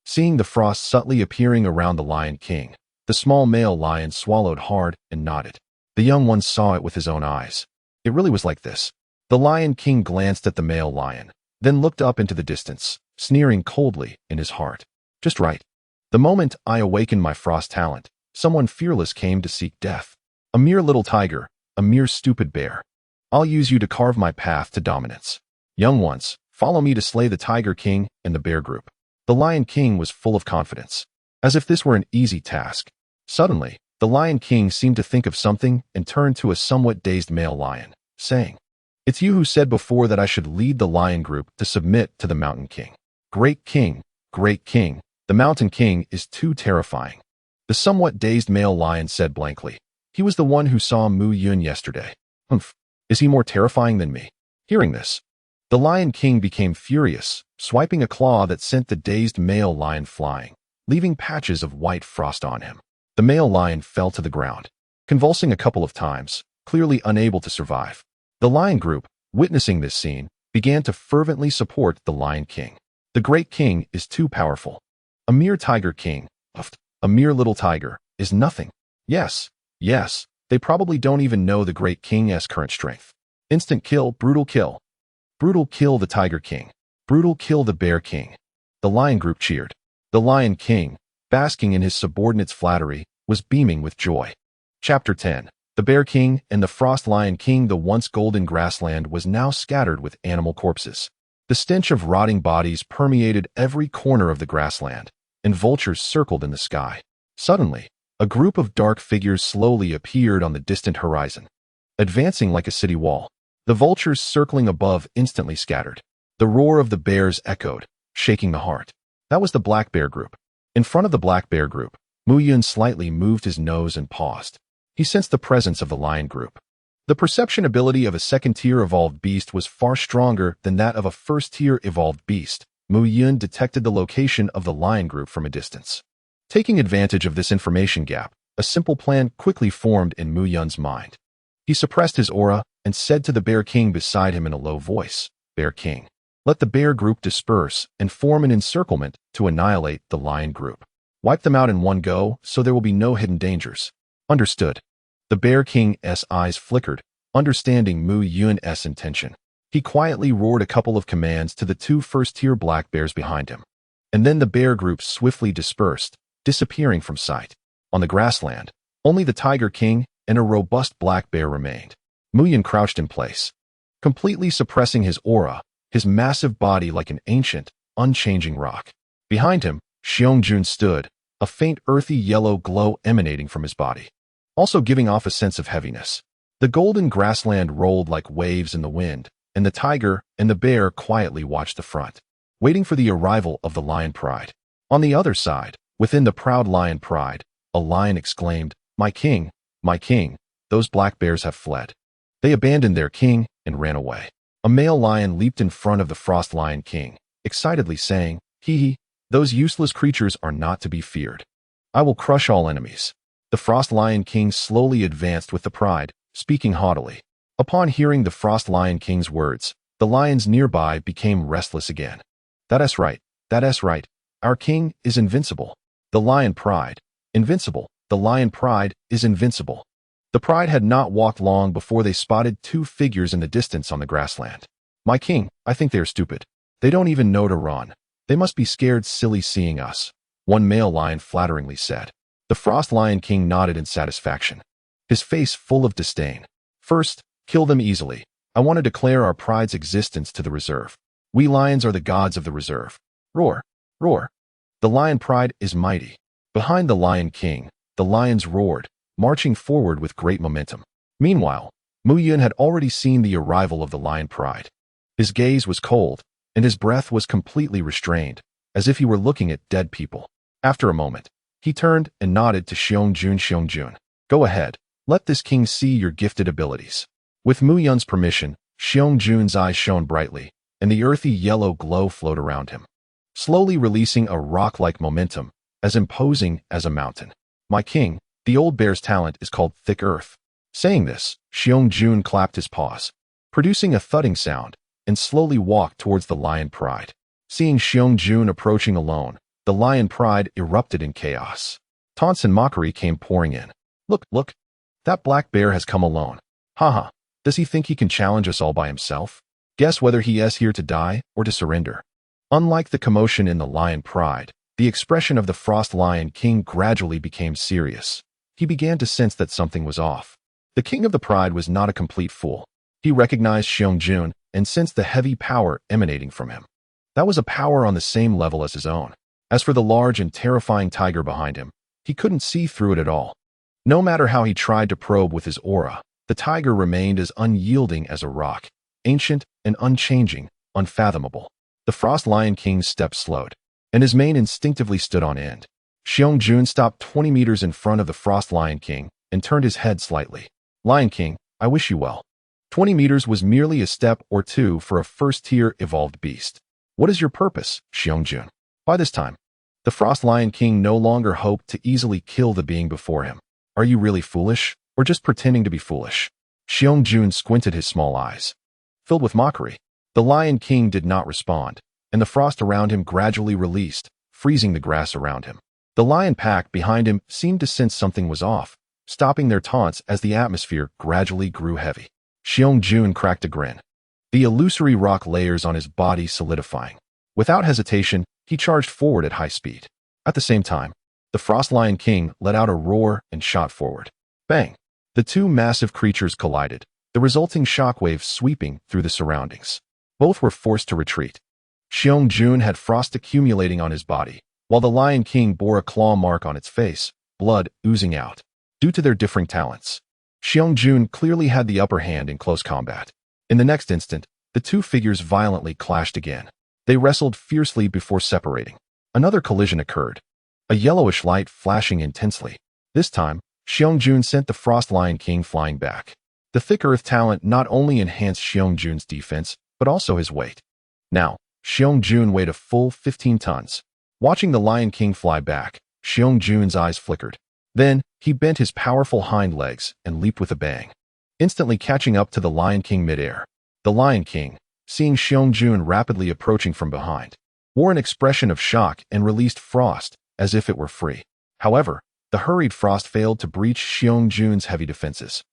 Seeing the frost subtly appearing around the Lion King, the small male lion swallowed hard and nodded. The young one saw it with his own eyes. It really was like this. The Lion King glanced at the male lion, then looked up into the distance, sneering coldly in his heart. Just right. The moment I awakened my frost talent, someone fearless came to seek death. A mere little tiger, a mere stupid bear. I'll use you to carve my path to dominance. Young ones, follow me to slay the Tiger King and the bear group. The Lion King was full of confidence, as if this were an easy task. Suddenly, the Lion King seemed to think of something and turned to a somewhat dazed male lion, saying, "It's you who said before that I should lead the lion group to submit to the Mountain King. Great King, the Mountain King is too terrifying." The somewhat dazed male lion said blankly, "He was the one who saw Mu Yun yesterday. Humph, is he more terrifying than me?" Hearing this, the Lion King became furious, swiping a claw that sent the dazed male lion flying, leaving patches of white frost on him. The male lion fell to the ground, convulsing a couple of times, clearly unable to survive. The lion group, witnessing this scene, began to fervently support the Lion King. The Great King is too powerful. A mere Tiger King, a mere little tiger, is nothing. Yes, they probably don't even know the Great King's current strength. Instant kill, brutal kill. Brutal kill the Tiger King. Brutal kill the Bear King. The lion group cheered. The Lion King, basking in his subordinates' flattery, was beaming with joy. Chapter 10. The Bear King and the Frost Lion King. The once golden grassland was now scattered with animal corpses. The stench of rotting bodies permeated every corner of the grassland, and vultures circled in the sky. Suddenly, a group of dark figures slowly appeared on the distant horizon, advancing like a city wall. The vultures circling above instantly scattered. The roar of the bears echoed, shaking the heart. That was the black bear group. In front of the black bear group, Mu Yun slightly moved his nose and paused. He sensed the presence of the lion group. The perception ability of a second-tier evolved beast was far stronger than that of a first-tier evolved beast. Mu Yun detected the location of the lion group from a distance. Taking advantage of this information gap, a simple plan quickly formed in Mu Yun's mind. He suppressed his aura and said to the Bear King beside him in a low voice, "Bear King, let the bear group disperse and form an encirclement to annihilate the lion group. Wipe them out in one go so there will be no hidden dangers." Understood. The Bear King's eyes flickered, understanding Mu Yun's intention. He quietly roared a couple of commands to the two first-tier black bears behind him. And then the bear group swiftly dispersed, disappearing from sight. On the grassland, only the Tiger King and a robust black bear remained. Mu Yun crouched in place, completely suppressing his aura, his massive body like an ancient, unchanging rock. Behind him, Xiong stood, a faint earthy yellow glow emanating from his body, also giving off a sense of heaviness. The golden grassland rolled like waves in the wind, and the tiger and the bear quietly watched the front, waiting for the arrival of the lion pride. On the other side, within the proud lion pride, a lion exclaimed, my king, those black bears have fled. They abandoned their king and ran away." A male lion leaped in front of the Frost Lion King, excitedly saying, "Hee, those useless creatures are not to be feared. I will crush all enemies." The Frost Lion King slowly advanced with the pride, speaking haughtily. Upon hearing the Frost Lion King's words, The lions nearby became restless again. That's right. That's right. Our king is invincible. The lion pride. Invincible. The lion pride is invincible. The pride had not walked long before they spotted two figures in the distance on the grassland. My king, I think they are stupid. They don't even know to run. They must be scared silly seeing us, one male lion flatteringly said. The Frost Lion King nodded in satisfaction, his face full of disdain. First, kill them easily. I want to declare our pride's existence to the reserve. We lions are the gods of the reserve. Roar, roar. The lion pride is mighty. Behind the Lion King, the lions roared, marching forward with great momentum. Meanwhile, Mu Yun had already seen the arrival of the lion pride. His gaze was cold, and his breath was completely restrained, as if he were looking at dead people. After a moment, he turned and nodded to Xiong-jun. Go ahead, let this king see your gifted abilities. With Mu Yun's permission, Xiong-jun's eyes shone brightly, and the earthy yellow glow flowed around him, slowly releasing a rock-like momentum, as imposing as a mountain. My king, the old bear's talent is called Thick Earth. Saying this, Xiong-jun clapped his paws, producing a thudding sound, and slowly walked towards the lion pride. Seeing Xiong-jun approaching alone, the lion pride erupted in chaos. Taunts and mockery came pouring in. Look, that black bear has come alone. Haha, does he think he can challenge us all by himself? Guess whether he is here to die or to surrender. Unlike the commotion in the lion pride, the expression of the Frost Lion King gradually became serious. He began to sense that something was off. The king of the pride was not a complete fool. He recognized Xiong-jun and sensed the heavy power emanating from him. That was a power on the same level as his own. As for the large and terrifying tiger behind him, he couldn't see through it at all. No matter how he tried to probe with his aura, the tiger remained as unyielding as a rock, ancient and unchanging, unfathomable. The Frost Lion King's steps slowed, and his mane instinctively stood on end. Xiong-jun stopped 20 meters in front of the Frost Lion King and turned his head slightly. Lion King, I wish you well. 20 meters was merely a step or two for a first-tier evolved beast. What is your purpose, Xiong-jun? By this time, the Frost Lion King no longer hoped to easily kill the being before him. Are you really foolish, or just pretending to be foolish? Xiong-jun squinted his small eyes, filled with mockery. The Lion King did not respond, and the frost around him gradually released, freezing the grass around him. The lion pack behind him seemed to sense something was off, stopping their taunts as the atmosphere gradually grew heavy. Xiong-jun cracked a grin, the illusory rock layers on his body solidifying. Without hesitation, he charged forward at high speed. At the same time, the Frost Lion King let out a roar and shot forward. Bang! The two massive creatures collided, the resulting shockwave sweeping through the surroundings. Both were forced to retreat. Xiong-jun had frost accumulating on his body, while the Lion King bore a claw mark on its face, blood oozing out. Due to their differing talents, Xiong-jun clearly had the upper hand in close combat. In the next instant, the two figures violently clashed again. They wrestled fiercely before separating. Another collision occurred, a yellowish light flashing intensely. This time, Xiong-jun sent the Frost Lion King flying back. The Thick Earth talent not only enhanced Xiong-jun's defense, but also his weight. Now, Xiong-jun weighed a full 15 tons. Watching the Lion King fly back, Xiong-jun's eyes flickered. Then, he bent his powerful hind legs and leaped with a bang, instantly catching up to the Lion King midair. The Lion King, seeing Xiong-jun rapidly approaching from behind, wore an expression of shock and released frost as if it were free. However, the hurried frost failed to breach Xiong-jun's heavy defenses.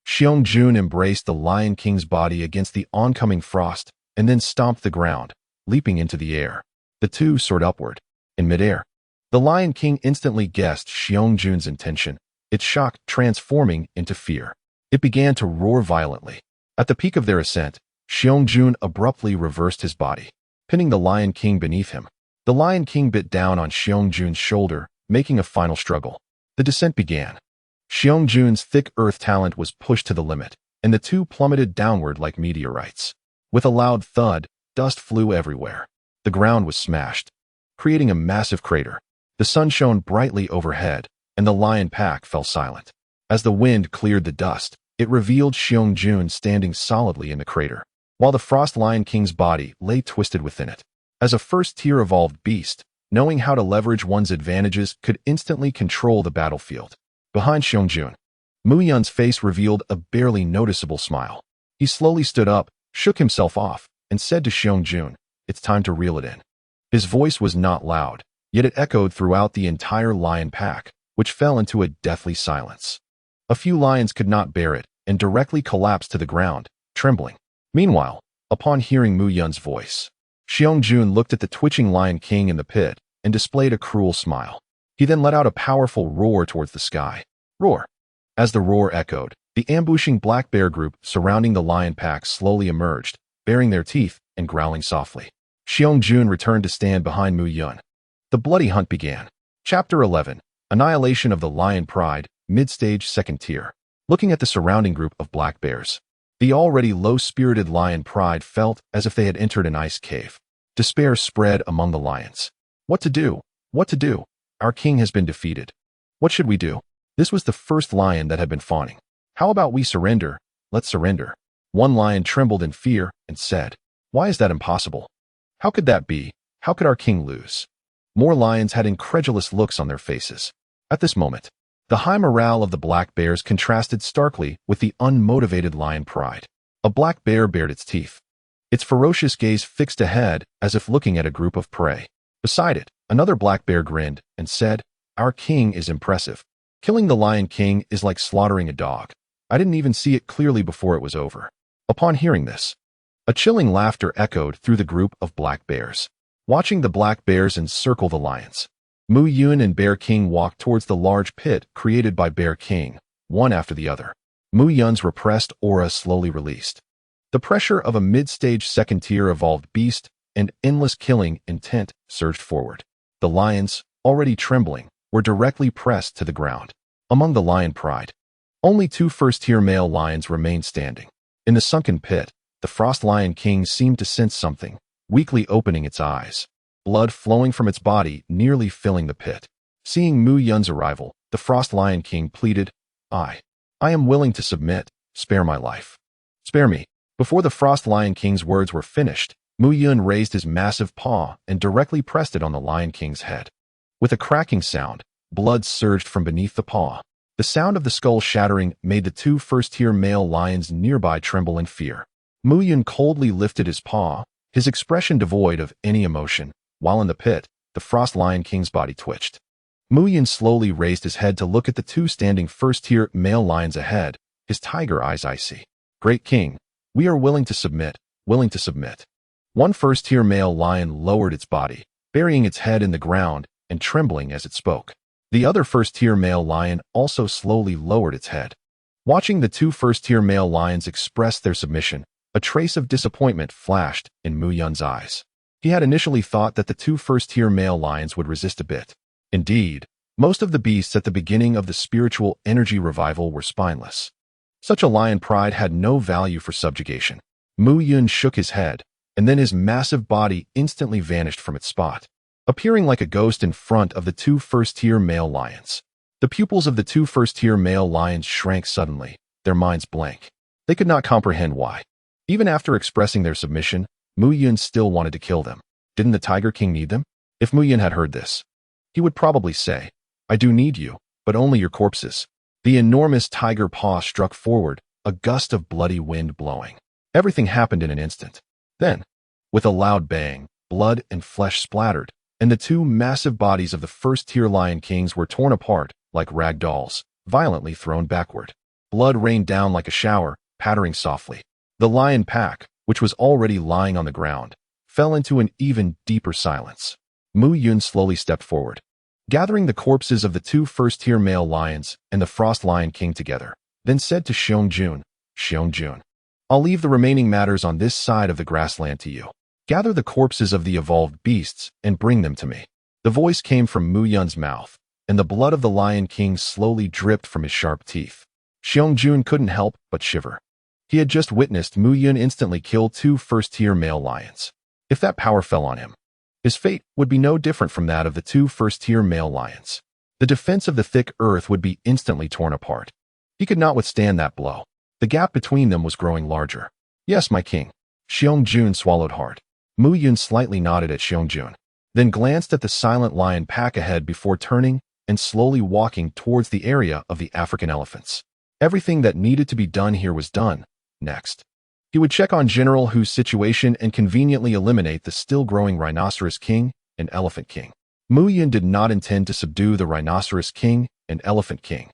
Xiong-jun embraced the Lion King's body against the oncoming frost and then stomped the ground, leaping into the air. The two soared upward. In midair, the Lion King instantly guessed Xiong-jun's intention, its shock transforming into fear. It began to roar violently. At the peak of their ascent, Xiong-jun abruptly reversed his body, pinning the Lion King beneath him. The Lion King bit down on Xiong-jun's shoulder, making a final struggle. The descent began. Xiong-jun's Thick Earth talent was pushed to the limit, and the two plummeted downward like meteorites. With a loud thud, dust flew everywhere. The ground was smashed, creating a massive crater. The sun shone brightly overhead, and the lion pack fell silent. As the wind cleared the dust, it revealed Xiong-jun standing solidly in the crater, while the Frost Lion King's body lay twisted within it. As a first-tier evolved beast, knowing how to leverage one's advantages could instantly control the battlefield. Behind Xiong-jun, Mu Yun's face revealed a barely noticeable smile. He slowly stood up, shook himself off, and said to Xiong, "It's time to reel it in." His voice was not loud, yet it echoed throughout the entire lion pack, which fell into a deathly silence. A few lions could not bear it and directly collapsed to the ground, trembling. Meanwhile, upon hearing Mu Yun's voice, Xiong looked at the twitching Lion King in the pit and displayed a cruel smile. He then let out a powerful roar towards the sky. Roar! As the roar echoed, the ambushing black bear group surrounding the lion pack slowly emerged, baring their teeth and growling softly. Xiong returned to stand behind Mu Yun. The bloody hunt began. Chapter 11. Annihilation of the Lion Pride, Mid-Stage Second Tier. Looking at the surrounding group of black bears, the already low-spirited Lion Pride felt as if they had entered an ice cave. Despair spread among the lions. What to do? What to do? Our king has been defeated. What should we do? This was the first lion that had been fawning. How about we surrender? Let's surrender. One lion trembled in fear and said, "Why is that impossible? How could that be? How could our king lose?" More lions had incredulous looks on their faces. At this moment, the high morale of the black bears contrasted starkly with the unmotivated Lion Pride. A black bear bared its teeth, its ferocious gaze fixed ahead as if looking at a group of prey. Beside it, another black bear grinned and said, "Our king is impressive. Killing the Lion King is like slaughtering a dog. I didn't even see it clearly before it was over." Upon hearing this, a chilling laughter echoed through the group of black bears. Watching the black bears encircle the lions, Mu Yun and Bear King walked towards the large pit created by Bear King, one after the other. Mu Yun's repressed aura slowly released. The pressure of a mid-stage second-tier evolved beast and endless killing intent surged forward. The lions, already trembling, were directly pressed to the ground. Among the Lion Pride, only 2 first-tier male lions remained standing. In the sunken pit, the Frost Lion King seemed to sense something, weakly opening its eyes, blood flowing from its body nearly filling the pit. Seeing Mu Yun's arrival, the Frost Lion King pleaded, I am willing to submit. Spare my life. Spare me." Before the Frost Lion King's words were finished, Mu Yun raised his massive paw and directly pressed it on the Lion King's head. With a cracking sound, blood surged from beneath the paw. The sound of the skull shattering made the 2 first-tier male lions nearby tremble in fear. Mu Yun coldly lifted his paw, his expression devoid of any emotion. While in the pit, the Frost Lion King's body twitched. Mu Yun slowly raised his head to look at the 2 standing first-tier male lions ahead, his tiger eyes icy. "Great King, we are willing to submit, willing to submit." One first-tier male lion lowered its body, burying its head in the ground and trembling as it spoke. The other first-tier male lion also slowly lowered its head. Watching the 2 first-tier male lions express their submission, a trace of disappointment flashed in Mu Yun's eyes. He had initially thought that the 2 first-tier male lions would resist a bit. Indeed, most of the beasts at the beginning of the spiritual energy revival were spineless. Such a Lion Pride had no value for subjugation. Mu Yun shook his head, and then his massive body instantly vanished from its spot, appearing like a ghost in front of the 2 first-tier male lions. The pupils of the 2 first-tier male lions shrank suddenly, their minds blank. They could not comprehend why. Even after expressing their submission, Mu Yun still wanted to kill them. Didn't the Tiger King need them? If Mu Yun had heard this, he would probably say, "I do need you, but only your corpses." The enormous tiger paw struck forward, a gust of bloody wind blowing. Everything happened in an instant. Then, with a loud bang, blood and flesh splattered, and the 2 massive bodies of the first-tier Lion Kings were torn apart like rag dolls, violently thrown backward. Blood rained down like a shower, pattering softly. The lion pack, which was already lying on the ground, fell into an even deeper silence. Mu Yun slowly stepped forward, gathering the corpses of the 2 first-tier male lions and the Frost Lion King together, then said to Xiong, "I'll leave the remaining matters on this side of the grassland to you. Gather the corpses of the evolved beasts and bring them to me." The voice came from Mu Yun's mouth, and the blood of the Lion King slowly dripped from his sharp teeth. Xiong couldn't help but shiver. He had just witnessed Mu Yun instantly kill 2 first-tier male lions. If that power fell on him, his fate would be no different from that of the 2 first-tier male lions. The defense of the thick earth would be instantly torn apart. He could not withstand that blow. The gap between them was growing larger. "Yes, my king." Xiong swallowed hard. Mu Yun slightly nodded at Xiong, then glanced at the silent lion pack ahead before turning and slowly walking towards the area of the African elephants. Everything that needed to be done here was done. Next, He would check on General Hu's situation and conveniently eliminate the still-growing Rhinoceros King and Elephant King. Mu Yun did not intend to subdue the Rhinoceros King and Elephant King.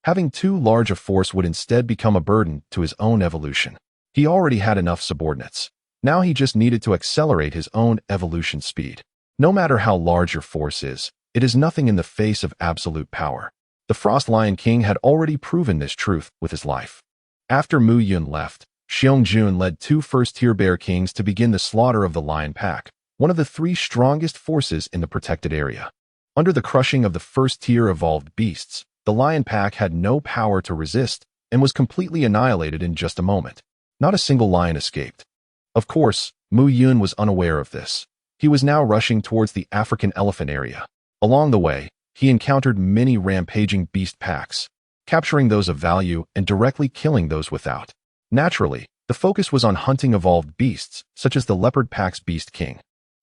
Having too large a force would instead become a burden to his own evolution. He already had enough subordinates. Now he just needed to accelerate his own evolution speed. No matter how large your force is, it is nothing in the face of absolute power. The Frost Lion King had already proven this truth with his life. After Mu Yun left, Xiong led 2 first-tier Bear Kings to begin the slaughter of the Lion Pack, one of the 3 strongest forces in the protected area. Under the crushing of the first-tier evolved beasts, the Lion Pack had no power to resist and was completely annihilated in just a moment. Not a single lion escaped. Of course, Mu Yun was unaware of this. He was now rushing towards the African elephant area. Along the way, he encountered many rampaging beast packs, capturing those of value and directly killing those without. Naturally, the focus was on hunting evolved beasts, such as the Leopard Pack's Beast King.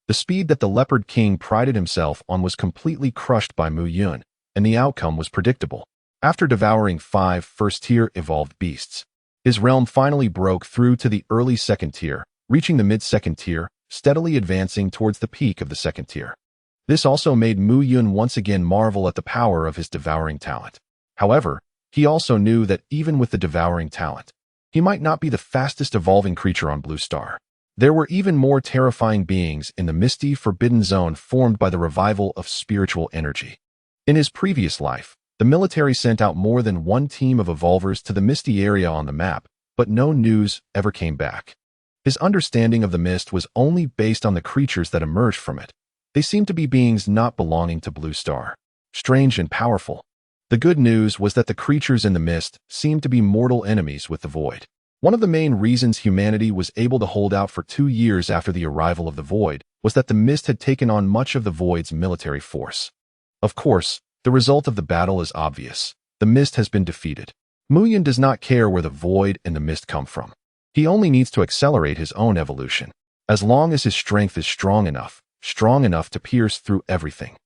The speed that the Leopard King prided himself on was completely crushed by Mu Yun, and the outcome was predictable. After devouring 5 first-tier evolved beasts, his realm finally broke through to the early second tier, reaching the mid-second tier, steadily advancing towards the peak of the second tier. This also made Mu Yun once again marvel at the power of his devouring talent. However, he also knew that even with the devouring talent, he might not be the fastest evolving creature on Blue Star. There were even more terrifying beings in the misty, forbidden zone formed by the revival of spiritual energy. In his previous life, the military sent out more than 1 team of evolvers to the misty area on the map, but no news ever came back. His understanding of the mist was only based on the creatures that emerged from it. They seemed to be beings not belonging to Blue Star. Strange and powerful. The good news was that the creatures in the mist seemed to be mortal enemies with the Void. One of the main reasons humanity was able to hold out for 2 years after the arrival of the Void was that the mist had taken on much of the Void's military force. Of course, the result of the battle is obvious. The mist has been defeated. Mu Yun does not care where the Void and the mist come from. He only needs to accelerate his own evolution. As long as his strength is strong enough to pierce through everything,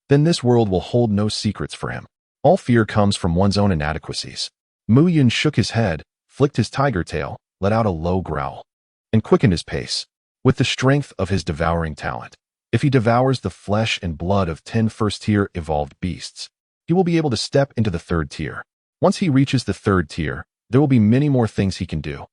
then this world will hold no secrets for him. All fear comes from one's own inadequacies. Mu Yun shook his head, flicked his tiger tail, let out a low growl, and quickened his pace. With the strength of his devouring talent, if he devours the flesh and blood of 10 first-tier evolved beasts, he will be able to step into the 3rd tier. Once he reaches the 3rd tier, there will be many more things he can do,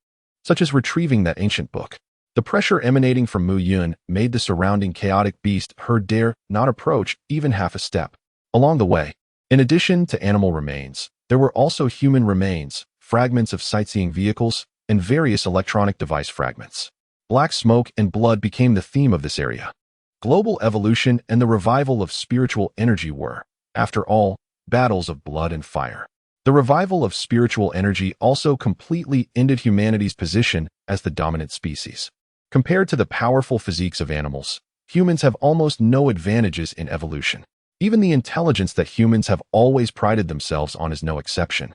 such as retrieving that ancient book. The pressure emanating from Mu Yun made the surrounding chaotic beast herd dare not approach even half a step. Along the way, in addition to animal remains, there were also human remains, fragments of sightseeing vehicles, and various electronic device fragments. Black smoke and blood became the theme of this area. Global evolution and the revival of spiritual energy were, after all, battles of blood and fire. The revival of spiritual energy also completely ended humanity's position as the dominant species. Compared to the powerful physiques of animals, humans have almost no advantages in evolution. Even the intelligence that humans have always prided themselves on is no exception.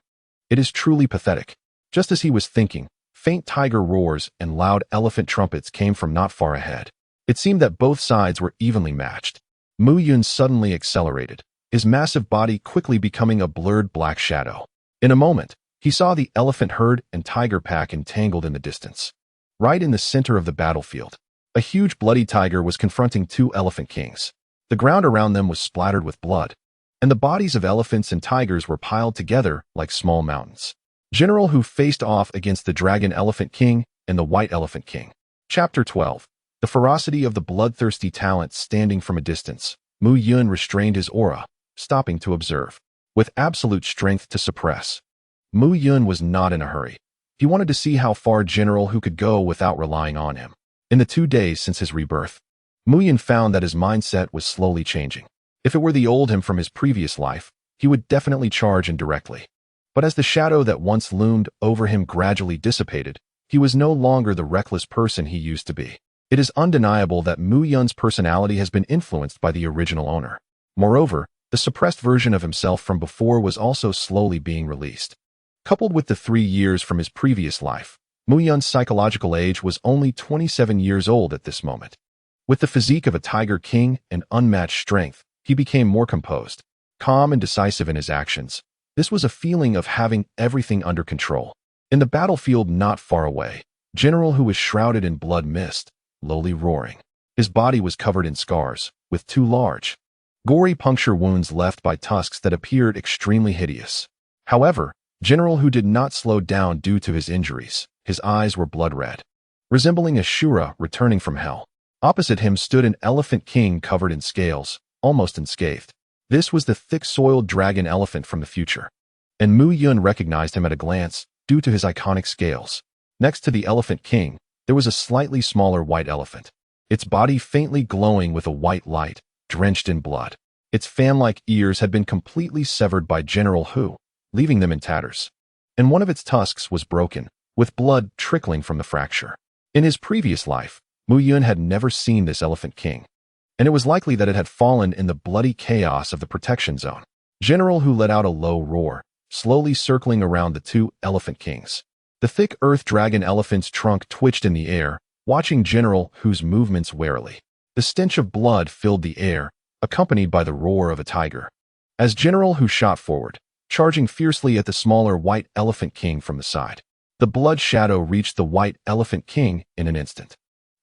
It is truly pathetic. Just as he was thinking, faint tiger roars and loud elephant trumpets came from not far ahead. It seemed that both sides were evenly matched. Mu Yun suddenly accelerated, his massive body quickly becoming a blurred black shadow. In a moment, he saw the elephant herd and tiger pack entangled in the distance. Right in the center of the battlefield, a huge bloody tiger was confronting 2 elephant kings. The ground around them was splattered with blood, and the bodies of elephants and tigers were piled together like small mountains. General Hu faced off against the Dragon Elephant King and the White Elephant King. Chapter 12. The ferocity of the bloodthirsty talent standing from a distance. Mu Yun restrained his aura, stopping to observe. With absolute strength to suppress. Mu Yun was not in a hurry. He wanted to see how far General Hu could go without relying on him. In the 2 days since his rebirth, Mu Yun found that his mindset was slowly changing. If it were the old him from his previous life, he would definitely charge indirectly. But as the shadow that once loomed over him gradually dissipated, he was no longer the reckless person he used to be. It is undeniable that Mu Yun's personality has been influenced by the original owner. Moreover, the suppressed version of himself from before was also slowly being released. Coupled with the 3 years from his previous life, Mu Yun's psychological age was only 27 years old at this moment. With the physique of a tiger king and unmatched strength, he became more composed, calm and decisive in his actions. This was a feeling of having everything under control. In the battlefield not far away, General Hu was shrouded in blood mist, lowly roaring. His body was covered in scars, with two large, gory puncture wounds left by tusks that appeared extremely hideous. However, General Hu did not slow down due to his injuries. His eyes were blood red, resembling a Shura returning from hell. Opposite him stood an elephant king covered in scales, almost unscathed. This was the thick-soiled dragon elephant from the future, and Mu Yun recognized him at a glance due to his iconic scales. Next to the elephant king, there was a slightly smaller white elephant, its body faintly glowing with a white light, drenched in blood. Its fan-like ears had been completely severed by General Hu, leaving them in tatters, and one of its tusks was broken, with blood trickling from the fracture. In his previous life, Mu Yun had never seen this elephant king, and it was likely that it had fallen in the bloody chaos of the protection zone. General Hu let out a low roar, slowly circling around the two elephant kings. The thick earth dragon elephant's trunk twitched in the air, watching General Hu's movements warily. The stench of blood filled the air, accompanied by the roar of a tiger. As General Hu shot forward, charging fiercely at the smaller white elephant king from the side, the blood shadow reached the white elephant king in an instant.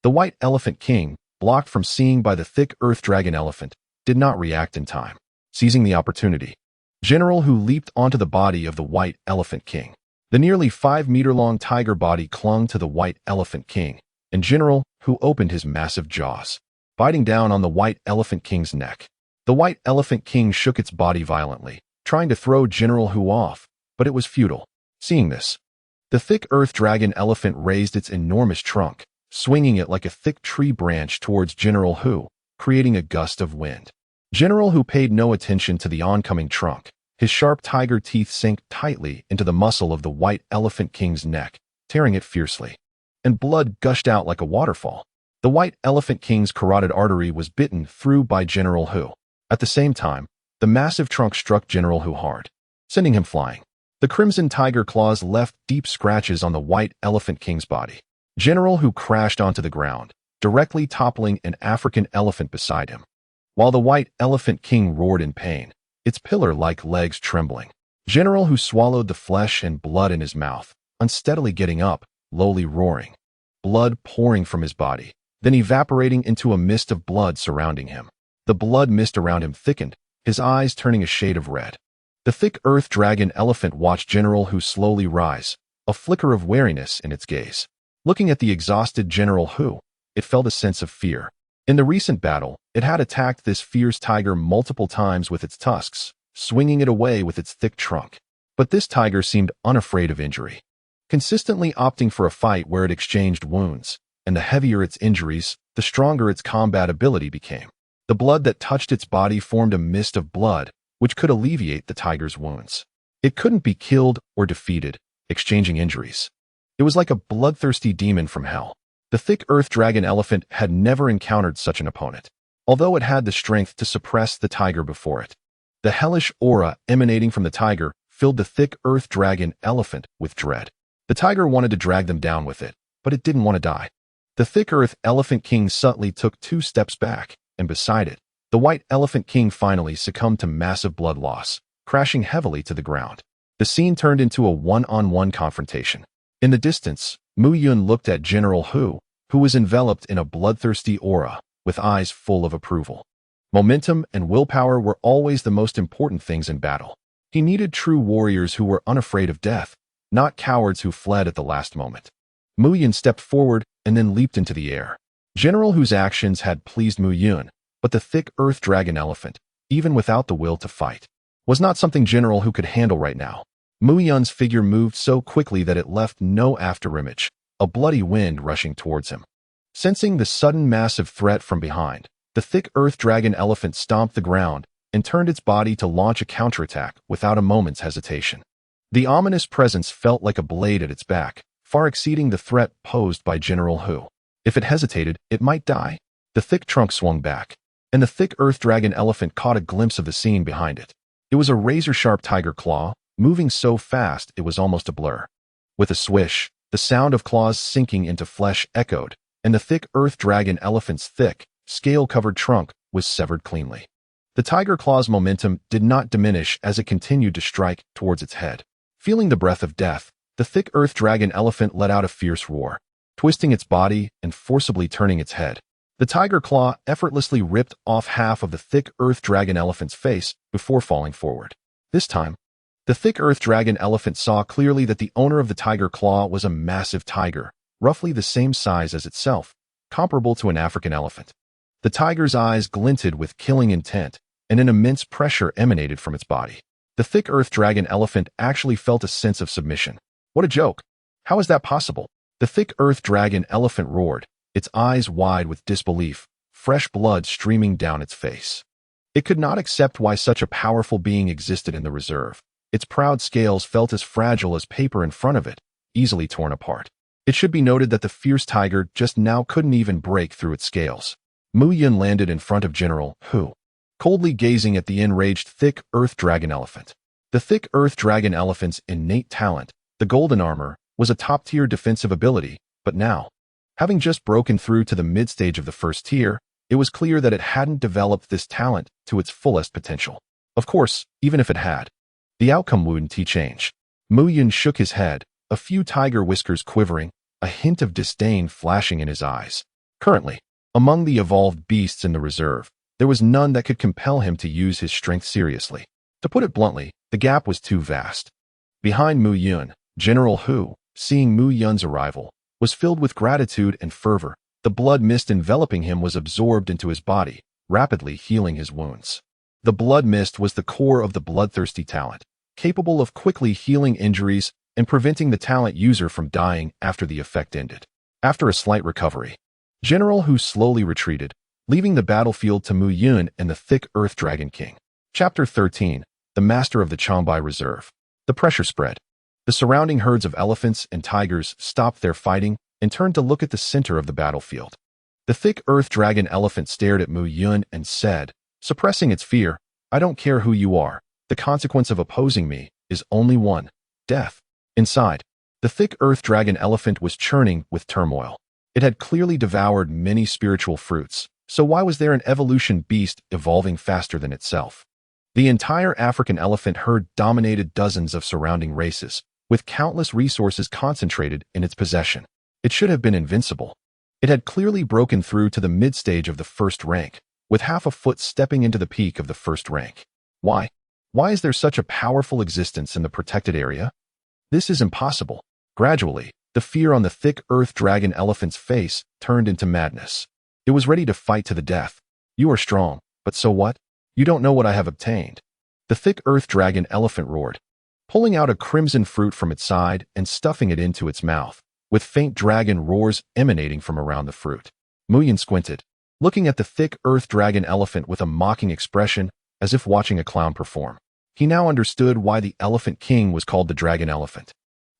The white elephant king, blocked from seeing by the thick earth dragon elephant, did not react in time. Seizing the opportunity, General Hu leaped onto the body of the white elephant king. The nearly 5-meter-long tiger body clung to the white elephant king, and General Hu opened his massive jaws, biting down on the white elephant king's neck. The white elephant king shook its body violently, trying to throw General Hu off, but it was futile. Seeing this, the thick earth dragon elephant raised its enormous trunk, swinging it like a thick tree branch towards General Hu, creating a gust of wind. General Hu paid no attention to the oncoming trunk. His sharp tiger teeth sank tightly into the muscle of the white elephant king's neck, tearing it fiercely, and blood gushed out like a waterfall. The white elephant king's carotid artery was bitten through by General Hu. At the same time, the massive trunk struck General Hu hard, sending him flying. The crimson tiger claws left deep scratches on the white elephant king's body. General Hu crashed onto the ground, directly toppling an African elephant beside him. While the white elephant king roared in pain, its pillar-like legs trembling. General Hu swallowed the flesh and blood in his mouth, unsteadily getting up, lowly roaring. Blood pouring from his body, then evaporating into a mist of blood surrounding him. The blood mist around him thickened, his eyes turning a shade of red. The thick earth dragon elephant watched General Hu slowly rise, a flicker of wariness in its gaze. Looking at the exhausted General Hu, it felt a sense of fear. In the recent battle, it had attacked this fierce tiger multiple times with its tusks, swinging it away with its thick trunk. But this tiger seemed unafraid of injury, consistently opting for a fight where it exchanged wounds, and the heavier its injuries, the stronger its combat ability became. The blood that touched its body formed a mist of blood, which could alleviate the tiger's wounds. It couldn't be killed or defeated, exchanging injuries. It was like a bloodthirsty demon from hell. The thick earth dragon elephant had never encountered such an opponent, although it had the strength to suppress the tiger before it. The hellish aura emanating from the tiger filled the thick earth dragon elephant with dread. The tiger wanted to drag them down with it, but it didn't want to die. The thick earth elephant king subtly took 2 steps back, and beside it, the white elephant king finally succumbed to massive blood loss, crashing heavily to the ground. The scene turned into a one-on-one confrontation. In the distance, Mu Yun looked at General Hu, who was enveloped in a bloodthirsty aura, with eyes full of approval. Momentum and willpower were always the most important things in battle. He needed true warriors who were unafraid of death, not cowards who fled at the last moment. Mu Yun stepped forward and then leaped into the air. General Hu's actions had pleased Mu Yun, but the thick earth dragon elephant, even without the will to fight, was not something General Hu could handle right now. Mu Yun's figure moved so quickly that it left no afterimage, a bloody wind rushing towards him. Sensing the sudden massive threat from behind, the thick earth dragon elephant stomped the ground and turned its body to launch a counterattack without a moment's hesitation. The ominous presence felt like a blade at its back, far exceeding the threat posed by General Hu. If it hesitated, it might die. The thick trunk swung back, and the thick earth dragon elephant caught a glimpse of the scene behind it. It was a razor-sharp tiger claw, moving so fast it was almost a blur. With a swish, the sound of claws sinking into flesh echoed, and the thick earth dragon elephant's thick, scale-covered trunk was severed cleanly. The tiger claw's momentum did not diminish as it continued to strike towards its head. Feeling the breath of death, the thick earth dragon elephant let out a fierce roar. twisting its body and forcibly turning its head. The tiger claw effortlessly ripped off half of the thick earth dragon elephant's face before falling forward. This time, the thick earth dragon elephant saw clearly that the owner of the tiger claw was a massive tiger, roughly the same size as itself, comparable to an African elephant. The tiger's eyes glinted with killing intent, and an immense pressure emanated from its body. The thick earth dragon elephant actually felt a sense of submission. What a joke! How is that possible? The thick earth dragon elephant roared, its eyes wide with disbelief, fresh blood streaming down its face. It could not accept why such a powerful being existed in the reserve. Its proud scales felt as fragile as paper in front of it, easily torn apart. It should be noted that the fierce tiger just now couldn't even break through its scales. Mu Yun landed in front of General Hu, coldly gazing at the enraged thick earth dragon elephant. The thick earth dragon elephant's innate talent, the golden armor, was a top-tier defensive ability, but now, having just broken through to the mid-stage of the first tier, it was clear that it hadn't developed this talent to its fullest potential. Of course, even if it had, the outcome wouldn't change. Mu Yun shook his head, a few tiger whiskers quivering, a hint of disdain flashing in his eyes. Currently, among the evolved beasts in the reserve, there was none that could compel him to use his strength seriously. To put it bluntly, the gap was too vast. Behind Mu Yun, General Hu, seeing Mu Yun's arrival, was filled with gratitude and fervor. The blood mist enveloping him was absorbed into his body, rapidly healing his wounds. The blood mist was the core of the bloodthirsty talent, capable of quickly healing injuries and preventing the talent user from dying after the effect ended. After a slight recovery, General Hu slowly retreated, leaving the battlefield to Mu Yun and the thick earth dragon king. Chapter 13, The Master of the Changbai Reserve. The pressure spread. The surrounding herds of elephants and tigers stopped their fighting and turned to look at the center of the battlefield. The thick earth dragon elephant stared at Mu Yun and said, suppressing its fear, "I don't care who you are. The consequence of opposing me is only one: death." Inside, the thick earth dragon elephant was churning with turmoil. It had clearly devoured many spiritual fruits, so why was there an evolution beast evolving faster than itself? The entire African elephant herd dominated dozens of surrounding races, with countless resources concentrated in its possession. It should have been invincible. It had clearly broken through to the mid-stage of the first rank, with half a foot stepping into the peak of the first rank. Why? Why is there such a powerful existence in the protected area? This is impossible. Gradually, the fear on the thick earth dragon elephant's face turned into madness. It was ready to fight to the death. "You are strong, but so what? You don't know what I have obtained." The thick earth dragon elephant roared, pulling out a crimson fruit from its side and stuffing it into its mouth, with faint dragon roars emanating from around the fruit. Mu Yun squinted, looking at the thick earth dragon elephant with a mocking expression, as if watching a clown perform. He now understood why the Elephant King was called the Dragon Elephant.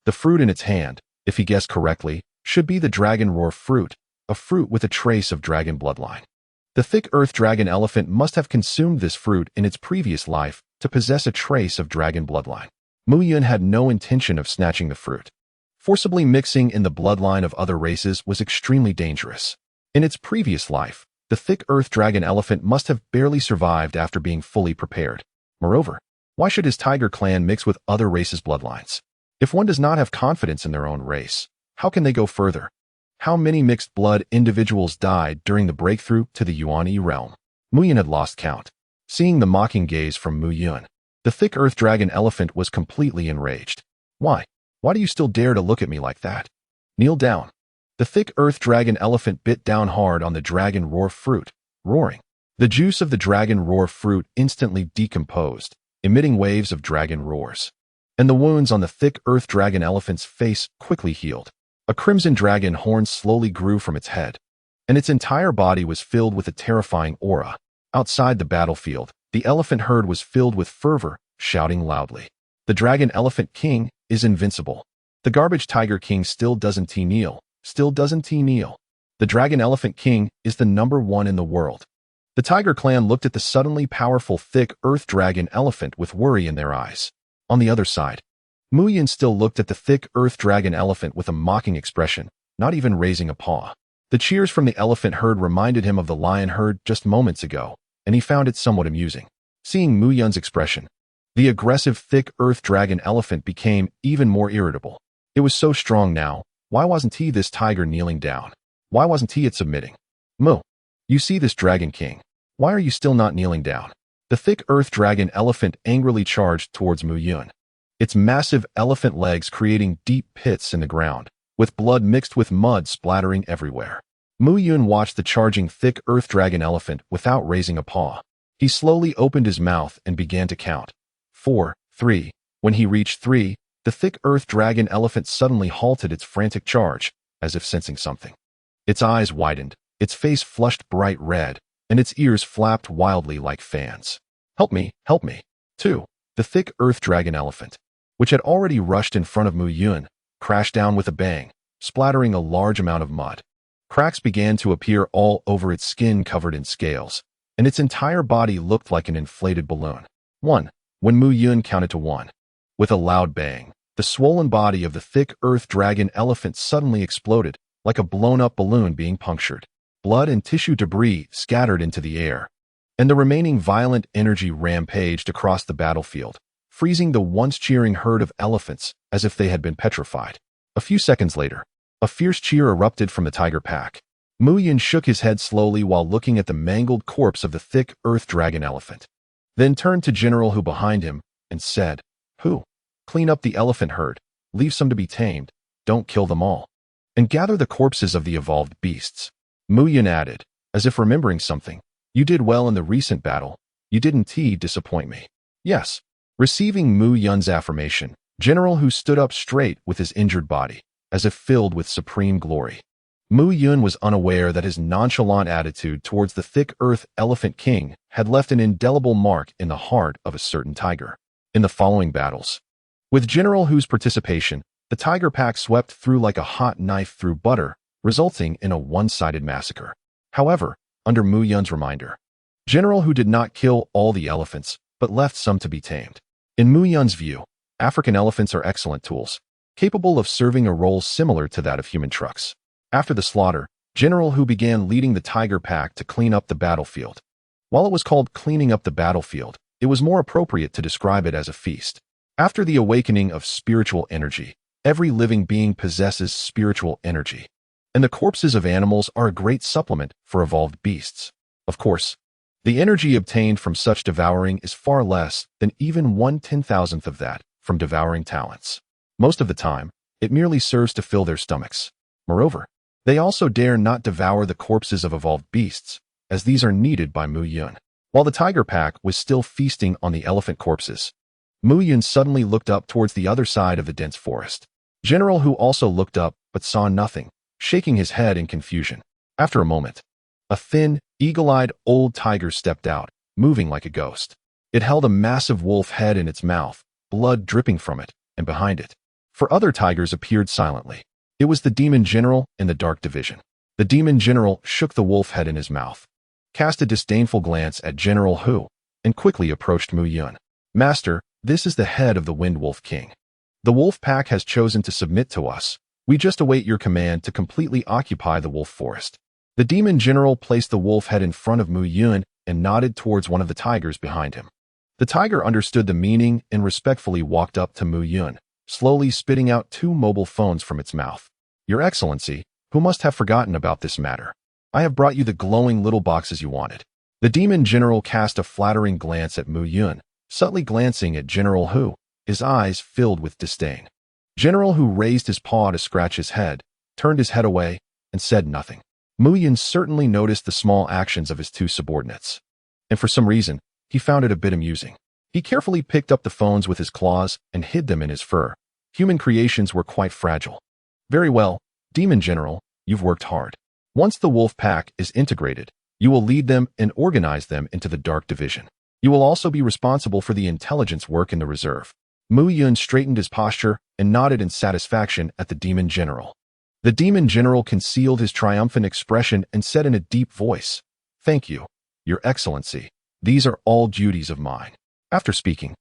The fruit in its hand, if he guessed correctly, should be the Dragon Roar fruit, a fruit with a trace of dragon bloodline. The thick earth dragon elephant must have consumed this fruit in its previous life to possess a trace of dragon bloodline. Mu Yun had no intention of snatching the fruit. Forcibly mixing in the bloodline of other races was extremely dangerous. In its previous life, the thick earth dragon elephant must have barely survived after being fully prepared. Moreover, why should his tiger clan mix with other races' bloodlines? If one does not have confidence in their own race, how can they go further? How many mixed blood individuals died during the breakthrough to the Yuan-Yi realm? Mu Yun had lost count. Seeing the mocking gaze from Mu Yun, the thick earth dragon elephant was completely enraged. Why? Why do you still dare to look at me like that? Kneel down. The thick earth dragon elephant bit down hard on the dragon roar fruit, roaring. The juice of the dragon roar fruit instantly decomposed, emitting waves of dragon roars. And the wounds on the thick earth dragon elephant's face quickly healed. A crimson dragon horn slowly grew from its head, and its entire body was filled with a terrifying aura. Outside the battlefield, the elephant herd was filled with fervor, shouting loudly. The Dragon Elephant King is invincible. The Garbage Tiger King still doesn't kneel. The Dragon Elephant King is the #1 in the world. The Tiger Clan looked at the suddenly powerful thick earth dragon elephant with worry in their eyes. On the other side, Mu Yun still looked at the thick earth dragon elephant with a mocking expression, not even raising a paw. The cheers from the elephant herd reminded him of the lion herd just moments ago, and he found it somewhat amusing. Seeing Mu Yun's expression, the aggressive thick earth dragon elephant became even more irritable. It was so strong now, Why wasn't he this tiger kneeling down? Why wasn't he submitting? Mu, you see this dragon king. Why are you still not kneeling down? The thick earth dragon elephant angrily charged towards Mu Yun, its massive elephant legs creating deep pits in the ground, with blood mixed with mud splattering everywhere. Mu Yun watched the charging thick earth dragon elephant without raising a paw. He slowly opened his mouth and began to count. 4, 3. When he reached 3, the thick earth dragon elephant suddenly halted its frantic charge, as if sensing something. Its eyes widened, its face flushed bright red, and its ears flapped wildly like fans. Help me, help me. 2. The thick earth dragon elephant, which had already rushed in front of Mu Yun, crashed down with a bang, splattering a large amount of mud. Cracks began to appear all over its skin covered in scales, and its entire body looked like an inflated balloon. 1. When Mu Yun counted to 1. With a loud bang, the swollen body of the thick earth dragon elephant suddenly exploded, like a blown-up balloon being punctured. Blood and tissue debris scattered into the air, and the remaining violent energy rampaged across the battlefield, freezing the once cheering herd of elephants as if they had been petrified. A few seconds later, a fierce cheer erupted from the tiger pack. Mu Yun shook his head slowly while looking at the mangled corpse of the thick earth dragon elephant, then turned to General Hu behind him and said, Hu, clean up the elephant herd, leave some to be tamed, don't kill them all, and gather the corpses of the evolved beasts. Mu Yun added, as if remembering something, you did well in the recent battle, you didn't disappoint me. Yes. Receiving Mu Yun's affirmation, General Hu stood up straight with his injured body, as if filled with supreme glory. Mu Yun was unaware that his nonchalant attitude towards the thick earth elephant king had left an indelible mark in the heart of a certain tiger. In the following battles, with General Hu's participation, the tiger pack swept through like a hot knife through butter, resulting in a one-sided massacre. However, under Mu Yun's reminder, General Hu did not kill all the elephants, but left some to be tamed. In Mu Yun's view, African elephants are excellent tools, capable of serving a role similar to that of human trucks. After the slaughter, General Hu began leading the tiger pack to clean up the battlefield. While it was called cleaning up the battlefield, it was more appropriate to describe it as a feast. After the awakening of spiritual energy, every living being possesses spiritual energy, and the corpses of animals are a great supplement for evolved beasts. Of course, the energy obtained from such devouring is far less than even 1/10,000th of that from devouring talents. Most of the time, it merely serves to fill their stomachs. Moreover, they also dare not devour the corpses of evolved beasts, as these are needed by Mu Yun. While the tiger pack was still feasting on the elephant corpses, Mu Yun suddenly looked up towards the other side of the dense forest. General Hu also looked up but saw nothing, shaking his head in confusion. After a moment, a thin, eagle-eyed old tiger stepped out, moving like a ghost. It held a massive wolf head in its mouth, blood dripping from it, and behind it, 4 other tigers appeared silently. It was the demon general in the dark division. The demon general shook the wolf head in his mouth, cast a disdainful glance at General Hu, and quickly approached Mu Yun. Master, this is the head of the Wind Wolf King. The wolf pack has chosen to submit to us. We just await your command to completely occupy the wolf forest. The demon general placed the wolf head in front of Mu Yun and nodded towards one of the tigers behind him. The tiger understood the meaning and respectfully walked up to Mu Yun, slowly spitting out 2 mobile phones from its mouth. Your Excellency, who must have forgotten about this matter, I have brought you the glowing little boxes you wanted. The demon general cast a flattering glance at Mu Yun, subtly glancing at General Hu, his eyes filled with disdain. General Hu raised his paw to scratch his head, turned his head away, and said nothing. Mu Yun certainly noticed the small actions of his 2 subordinates, and for some reason, he found it a bit amusing. He carefully picked up the phones with his claws and hid them in his fur. Human creations were quite fragile. Very well, Demon General, you've worked hard. Once the wolf pack is integrated, you will lead them and organize them into the Dark Division. You will also be responsible for the intelligence work in the reserve. Mu Yun straightened his posture and nodded in satisfaction at the Demon General. The Demon General concealed his triumphant expression and said in a deep voice, Thank you, Your Excellency. These are all duties of mine. After speaking,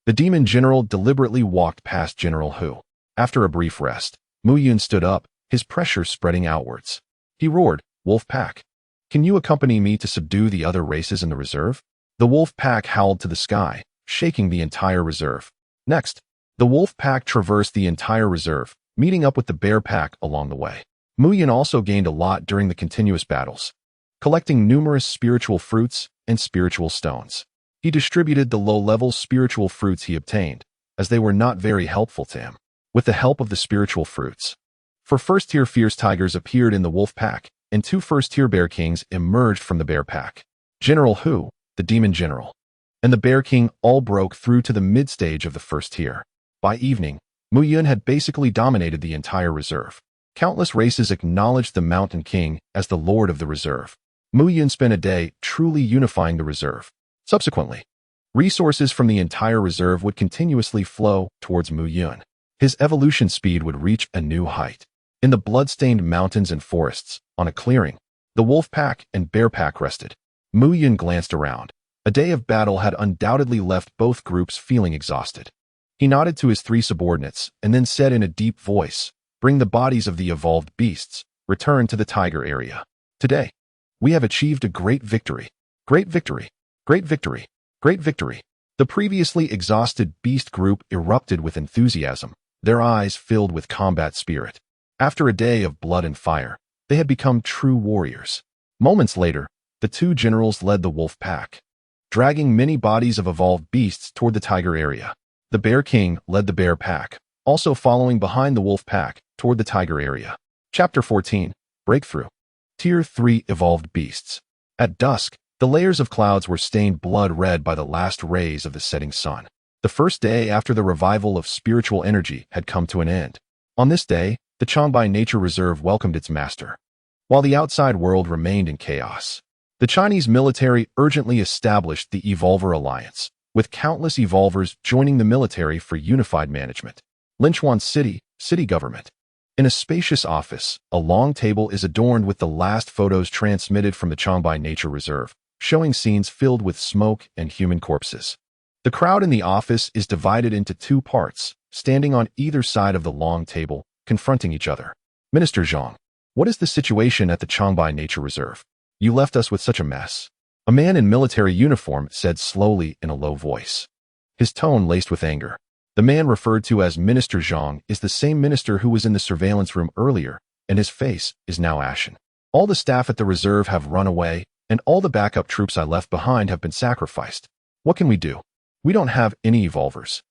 the Demon General deliberately walked past General Hu. After a brief rest, Mu Yun stood up, his pressure spreading outwards. He roared, Wolf Pack, can you accompany me to subdue the other races in the reserve? The wolf pack howled to the sky, shaking the entire reserve. Next, the wolf pack traversed the entire reserve, meeting up with the bear pack along the way. Mu Yun also gained a lot during the continuous battles, collecting numerous spiritual fruits and spiritual stones. He distributed the low-level spiritual fruits he obtained, as they were not very helpful to him. With the help of the spiritual fruits, for first-tier fierce tigers appeared in the wolf pack, and 2 first-tier bear kings emerged from the bear pack. General Hu, the demon general, and the bear king all broke through to the mid-stage of the first tier. By evening, Mu Yun had basically dominated the entire reserve. Countless races acknowledged the Mountain King as the lord of the reserve. Mu Yun spent a day truly unifying the reserve. Subsequently, resources from the entire reserve would continuously flow towards Mu Yun. His evolution speed would reach a new height. In the blood-stained mountains and forests, on a clearing, the wolf pack and bear pack rested. Mu Yun glanced around. A day of battle had undoubtedly left both groups feeling exhausted. He nodded to his 3 subordinates and then said in a deep voice, "Bring the bodies of the evolved beasts. Return to the tiger area. Today, we have achieved a great victory. Great victory. Great victory. Great victory." The previously exhausted beast group erupted with enthusiasm, their eyes filled with combat spirit. After a day of blood and fire, they had become true warriors. Moments later, the 2 generals led the wolf pack, dragging many bodies of evolved beasts toward the tiger area. The bear king led the bear pack, also following behind the wolf pack toward the tiger area. Chapter 14, Breakthrough. Tier 3 Evolved Beasts. At dusk, the layers of clouds were stained blood red by the last rays of the setting sun. The first day after the revival of spiritual energy had come to an end. On this day, the Changbai Nature Reserve welcomed its master. While the outside world remained in chaos, the Chinese military urgently established the Evolver Alliance, with countless evolvers joining the military for unified management. Linchuan City, city government. In a spacious office, a long table is adorned with the last photos transmitted from the Changbai Nature Reserve, showing scenes filled with smoke and human corpses. The crowd in the office is divided into 2 parts, standing on either side of the long table, confronting each other. Minister Zhang, what is the situation at the Changbai Nature Reserve? You left us with such a mess. A man in military uniform said slowly in a low voice, his tone laced with anger. The man referred to as Minister Zhang is the same minister who was in the surveillance room earlier, and his face is now ashen. All the staff at the reserve have run away, and all the backup troops I left behind have been sacrificed. What can we do? We don't have any evolvers.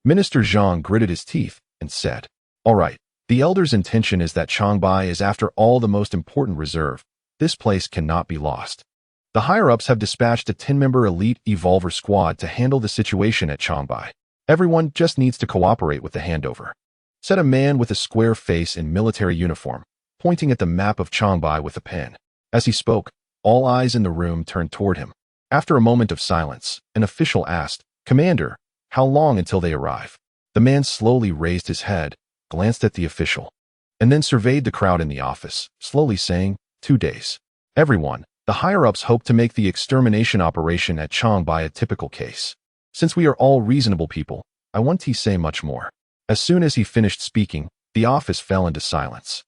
Minister Zhang gritted his teeth and said, "All right, the elder's intention is that Changbai is after all the most important reserve. This place cannot be lost. The higher-ups have dispatched a 10-member elite evolver squad to handle the situation at Changbai. Everyone just needs to cooperate with the handover," said a man with a square face in military uniform, pointing at the map of Changbai with a pen. As he spoke, all eyes in the room turned toward him. After a moment of silence, an official asked, "Commander, how long until they arrive?" The man slowly raised his head, glanced at the official, and then surveyed the crowd in the office, slowly saying, 2 days. Everyone, the higher-ups hope to make the extermination operation at Changbai a typical case. Since we are all reasonable people, I won't say much more. As soon as he finished speaking, the office fell into silence.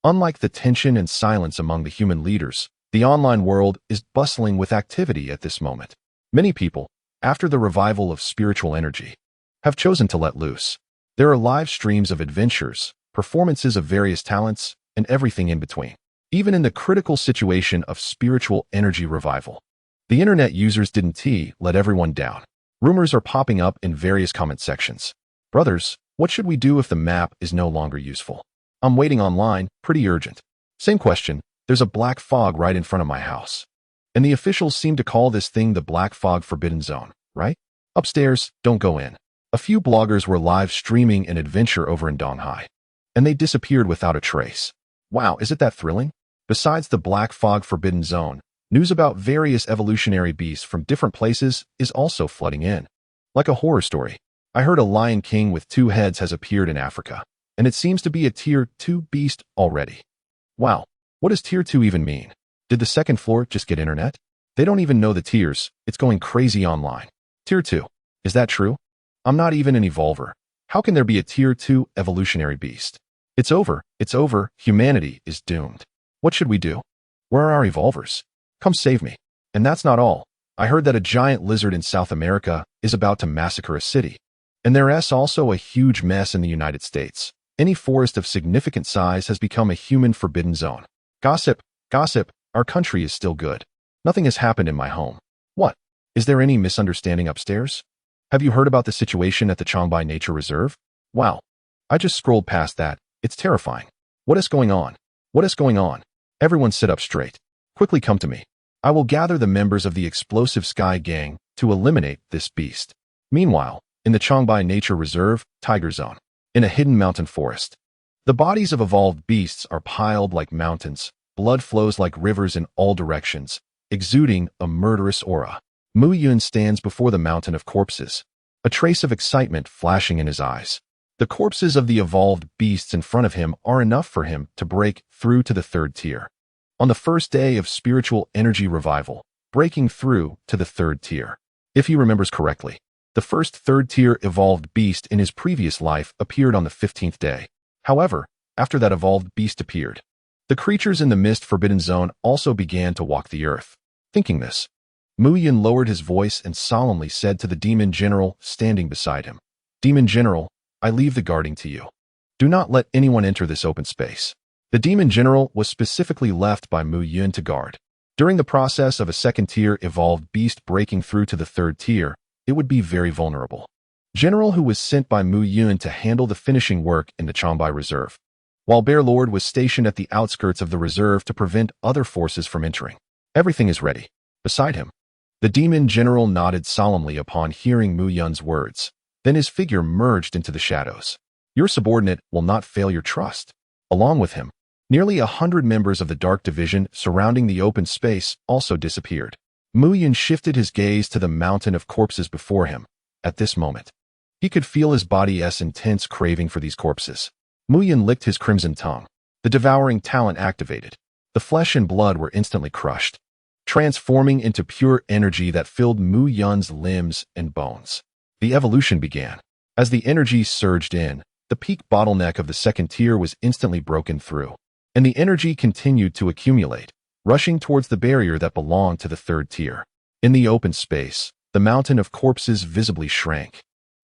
Unlike the tension and silence among the human leaders, the online world is bustling with activity at this moment. Many people, after the revival of spiritual energy, have chosen to let loose. There are live streams of adventures, performances of various talents, and everything in between. Even in the critical situation of spiritual energy revival, the internet users didn't let everyone down. Rumors are popping up in various comment sections. "Brothers, what should we do if the map is no longer useful? I'm waiting online, pretty urgent." Same question, there's a black fog right in front of my house. And the officials seem to call this thing the Black Fog Forbidden Zone, right? Upstairs, don't go in. A few bloggers were live streaming an adventure over in Donghai, and they disappeared without a trace. Wow, is it that thrilling? Besides the Black Fog Forbidden Zone, news about various evolutionary beasts from different places is also flooding in. Like a horror story, I heard a lion king with 2 heads has appeared in Africa, and it seems to be a tier 2 beast already. Wow, what does tier 2 even mean? Did the second floor just get internet? They don't even know the tiers, it's going crazy online. Tier 2, is that true? I'm not even an evolver. How can there be a tier 2 evolutionary beast? It's over, humanity is doomed. What should we do? Where are our evolvers? Come save me. And that's not all. I heard that a giant lizard in South America is about to massacre a city. And there's also a huge mess in the United States. Any forest of significant size has become a human forbidden zone. Gossip, gossip, our country is still good. Nothing has happened in my home. What? Is there any misunderstanding upstairs? Have you heard about the situation at the Changbai Nature Reserve? Wow. I just scrolled past that. It's terrifying. What is going on? What is going on? Everyone sit up straight. Quickly come to me. I will gather the members of the Explosive Sky Gang to eliminate this beast. Meanwhile, in the Changbai Nature Reserve, Tiger Zone, in a hidden mountain forest, the bodies of evolved beasts are piled like mountains. Blood flows like rivers in all directions, exuding a murderous aura. Mu Yun stands before the mountain of corpses, a trace of excitement flashing in his eyes. The corpses of the evolved beasts in front of him are enough for him to break through to the third tier. On the first day of spiritual energy revival, breaking through to the third tier. If he remembers correctly, the first third-tier evolved beast in his previous life appeared on the 15th day. However, after that evolved beast appeared, the creatures in the Mist Forbidden Zone also began to walk the earth. Thinking this, Mu Yun lowered his voice and solemnly said to the Demon General standing beside him, "Demon General, I leave the guarding to you. Do not let anyone enter this open space." The Demon General was specifically left by Mu Yun to guard. During the process of a second-tier evolved beast breaking through to the third tier, it would be very vulnerable. General who was sent by Mu Yun to handle the finishing work in the Changbai Reserve, while Bear Lord was stationed at the outskirts of the reserve to prevent other forces from entering. Everything is ready. Beside him, the Demon General nodded solemnly upon hearing Mu Yun's words. Then his figure merged into the shadows. Your subordinate will not fail your trust. Along with him, nearly 100 members of the Dark Division surrounding the open space also disappeared. Mu Yun shifted his gaze to the mountain of corpses before him. At this moment, he could feel his body's intense craving for these corpses. Mu Yun licked his crimson tongue. The Devouring Talent activated. The flesh and blood were instantly crushed, transforming into pure energy that filled Mu Yun's limbs and bones. The evolution began. As the energy surged in, the peak bottleneck of the second tier was instantly broken through, and the energy continued to accumulate, rushing towards the barrier that belonged to the third tier. In the open space, the mountain of corpses visibly shrank,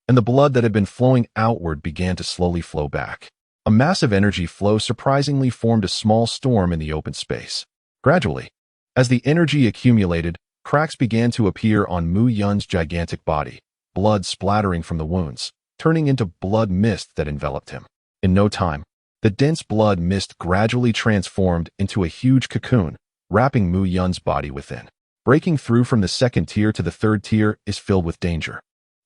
and the blood that had been flowing outward began to slowly flow back. A massive energy flow surprisingly formed a small storm in the open space. Gradually, as the energy accumulated, cracks began to appear on Mu Yun's gigantic body, blood splattering from the wounds, turning into blood mist that enveloped him. In no time, the dense blood mist gradually transformed into a huge cocoon, wrapping Mu Yun's body within. Breaking through from the second tier to the third tier is filled with danger,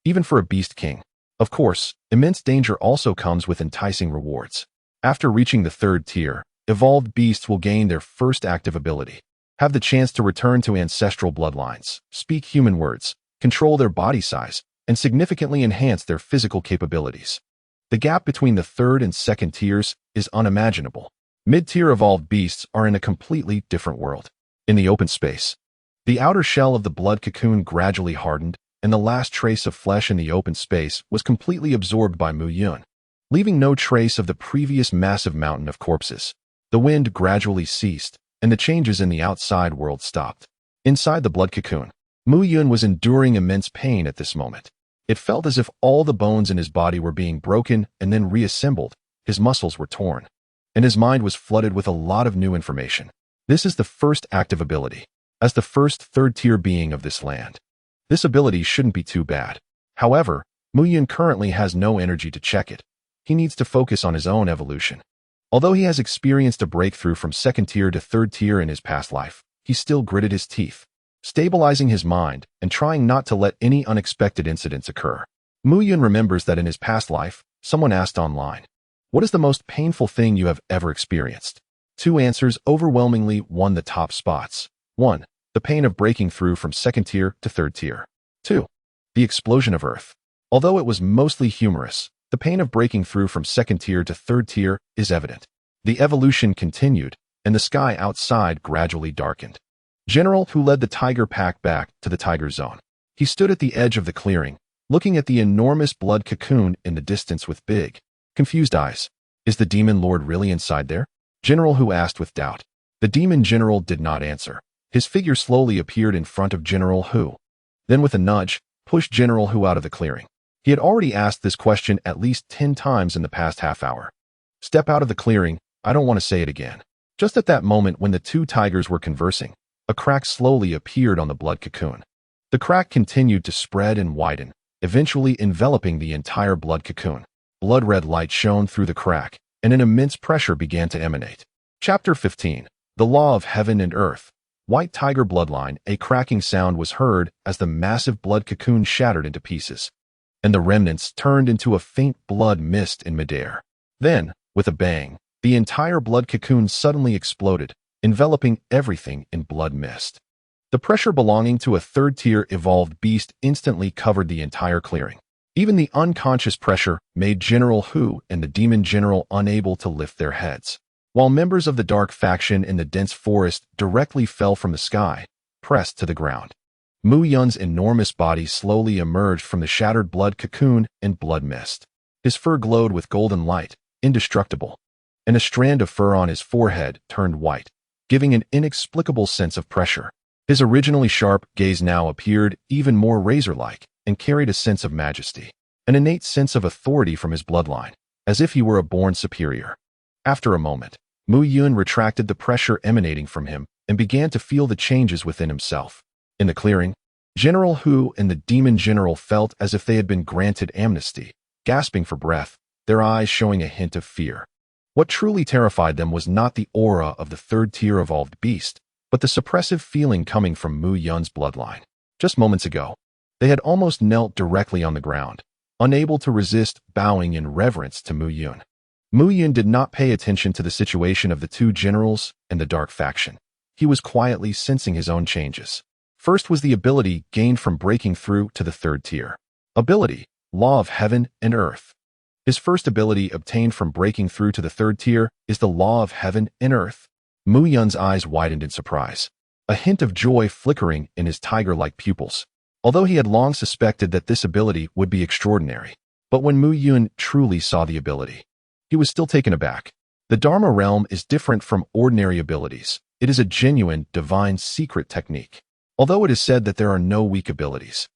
even for a beast king. Of course, immense danger also comes with enticing rewards. After reaching the third tier, evolved beasts will gain their first active ability, have the chance to return to ancestral bloodlines, speak human words, control their body size, and significantly enhance their physical capabilities. The gap between the third and second tiers is unimaginable. Mid-tier evolved beasts are in a completely different world. In the open space, the outer shell of the blood cocoon gradually hardened, and the last trace of flesh in the open space was completely absorbed by Mu Yun, leaving no trace of the previous massive mountain of corpses. The wind gradually ceased, and the changes in the outside world stopped. Inside the blood cocoon, Mu Yun was enduring immense pain at this moment. It felt as if all the bones in his body were being broken and then reassembled. His muscles were torn, and his mind was flooded with a lot of new information. This is the first active ability. As the first third-tier being of this land, this ability shouldn't be too bad. However, Mu Yun currently has no energy to check it. He needs to focus on his own evolution. Although he has experienced a breakthrough from second tier to third tier in his past life, he still gritted his teeth, stabilizing his mind and trying not to let any unexpected incidents occur. Mu Yun remembers that in his past life, someone asked online, "What is the most painful thing you have ever experienced?" Two answers overwhelmingly won the top spots. 1. The pain of breaking through from second tier to third tier. 2. The explosion of Earth. Although it was mostly humorous, the pain of breaking through from second tier to third tier is evident. The evolution continued, and the sky outside gradually darkened. General, who led the Tiger Pack back to the Tiger Zone. He stood at the edge of the clearing, looking at the enormous blood cocoon in the distance with big, confused eyes. Is the Demon Lord really inside there? General Hu asked with doubt. The Demon General did not answer. His figure slowly appeared in front of General Hu. Then with a nudge, pushed General Hu out of the clearing. He had already asked this question at least 10 times in the past half hour. Step out of the clearing, I don't want to say it again. Just at that moment when the two tigers were conversing, a crack slowly appeared on the blood cocoon. The crack continued to spread and widen, eventually enveloping the entire blood cocoon. Blood-red light shone through the crack, and an immense pressure began to emanate. Chapter 15. The Law of Heaven and Earth. White Tiger Bloodline. A cracking sound was heard as the massive blood cocoon shattered into pieces, and the remnants turned into a faint blood mist in midair. Then, with a bang, the entire blood cocoon suddenly exploded, enveloping everything in blood mist. The pressure belonging to a third-tier evolved beast instantly covered the entire clearing. Even the unconscious pressure made General Hu and the Demon General unable to lift their heads, while members of the Dark Faction in the dense forest directly fell from the sky, pressed to the ground. Mu Yun's enormous body slowly emerged from the shattered blood cocoon and blood mist. His fur glowed with golden light, indestructible, and a strand of fur on his forehead turned white, giving an inexplicable sense of pressure. His originally sharp gaze now appeared even more razor-like and carried a sense of majesty, an innate sense of authority from his bloodline, as if he were a born superior. After a moment, Mu Yun retracted the pressure emanating from him and began to feel the changes within himself. In the clearing, General Hu and the Demon General felt as if they had been granted amnesty, gasping for breath, their eyes showing a hint of fear. What truly terrified them was not the aura of the third-tier evolved beast, but the suppressive feeling coming from Mu Yun's bloodline. Just moments ago, they had almost knelt directly on the ground, unable to resist bowing in reverence to Mu Yun. Mu Yun did not pay attention to the situation of the two generals and the Dark Faction. He was quietly sensing his own changes. First was the ability gained from breaking through to the third tier. Ability, Law of Heaven and Earth. His first ability obtained from breaking through to the third tier is the Law of Heaven and Earth. Mu Yun's eyes widened in surprise, a hint of joy flickering in his tiger-like pupils. Although he had long suspected that this ability would be extraordinary, but when Mu Yun truly saw the ability, he was still taken aback. The Dharma realm is different from ordinary abilities. It is a genuine, divine, secret technique. Although it is said that there are no weak abilities,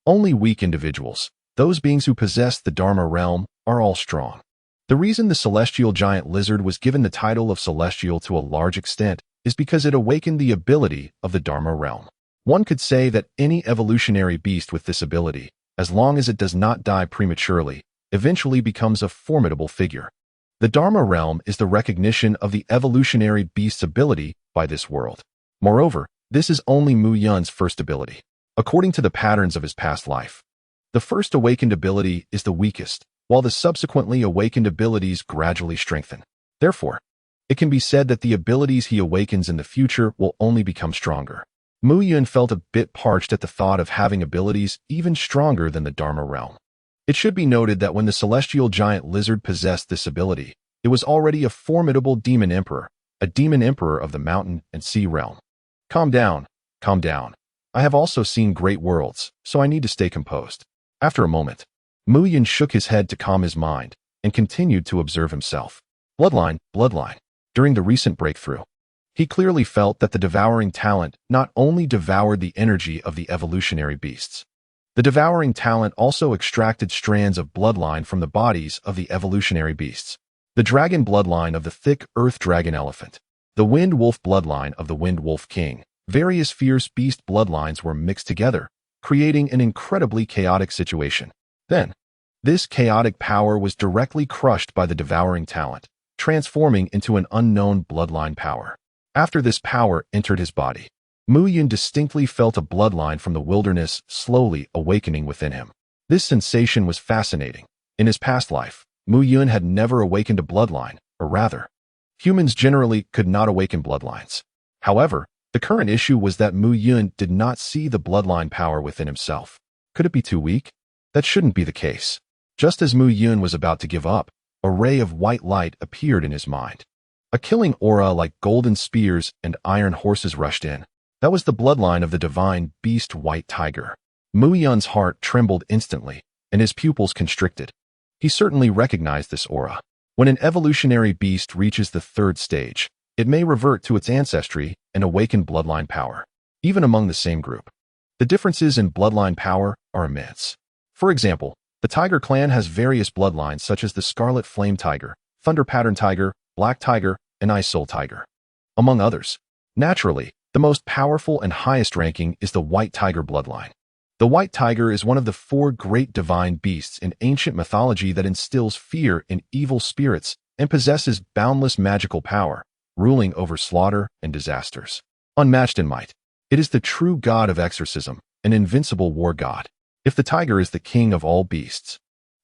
only weak individuals, those beings who possess the Dharma realm, are all strong. The reason the celestial giant lizard was given the title of celestial to a large extent is because it awakened the ability of the Dharma realm. One could say that any evolutionary beast with this ability, as long as it does not die prematurely, eventually becomes a formidable figure. The Dharma realm is the recognition of the evolutionary beast's ability by this world. Moreover, this is only Mu Yun's first ability, according to the patterns of his past life. The first awakened ability is the weakest, while the subsequently awakened abilities gradually strengthen. Therefore, it can be said that the abilities he awakens in the future will only become stronger. Mu Yun felt a bit parched at the thought of having abilities even stronger than the Dharma realm. It should be noted that when the celestial giant lizard possessed this ability, it was already a formidable demon emperor, a demon emperor of the mountain and sea realm. Calm down, calm down. I have also seen great worlds, so I need to stay composed. After a moment, Mu Yun shook his head to calm his mind and continued to observe himself. Bloodline. During the recent breakthrough, he clearly felt that the Devouring Talent not only devoured the energy of the evolutionary beasts. The Devouring Talent also extracted strands of bloodline from the bodies of the evolutionary beasts. The Dragon bloodline of the thick Earth Dragon Elephant, the Wind Wolf bloodline of the Wind Wolf King, various fierce beast bloodlines were mixed together, creating an incredibly chaotic situation. Then, this chaotic power was directly crushed by the Devouring Talent, transforming into an unknown bloodline power. After this power entered his body, Mu Yun distinctly felt a bloodline from the wilderness slowly awakening within him. This sensation was fascinating. In his past life, Mu Yun had never awakened a bloodline, or rather, humans generally could not awaken bloodlines. However, the current issue was that Mu Yun did not see the bloodline power within himself. Could it be too weak? That shouldn't be the case. Just as Mu Yun was about to give up, a ray of white light appeared in his mind. A killing aura like golden spears and iron horses rushed in. That was the bloodline of the divine beast White Tiger. Mu Yun's heart trembled instantly, and his pupils constricted. He certainly recognized this aura. When an evolutionary beast reaches the third stage, it may revert to its ancestry and awaken bloodline power, even among the same group. The differences in bloodline power are immense. For example, the Tiger clan has various bloodlines such as the Scarlet Flame Tiger, Thunder Pattern Tiger, Black Tiger, and Ice Soul Tiger, among others. Naturally, the most powerful and highest ranking is the White Tiger bloodline. The White Tiger is one of the 4 great divine beasts in ancient mythology that instills fear in evil spirits and possesses boundless magical power, ruling over slaughter and disasters. Unmatched in might, it is the true god of exorcism, an invincible war god. If the tiger is the king of all beasts,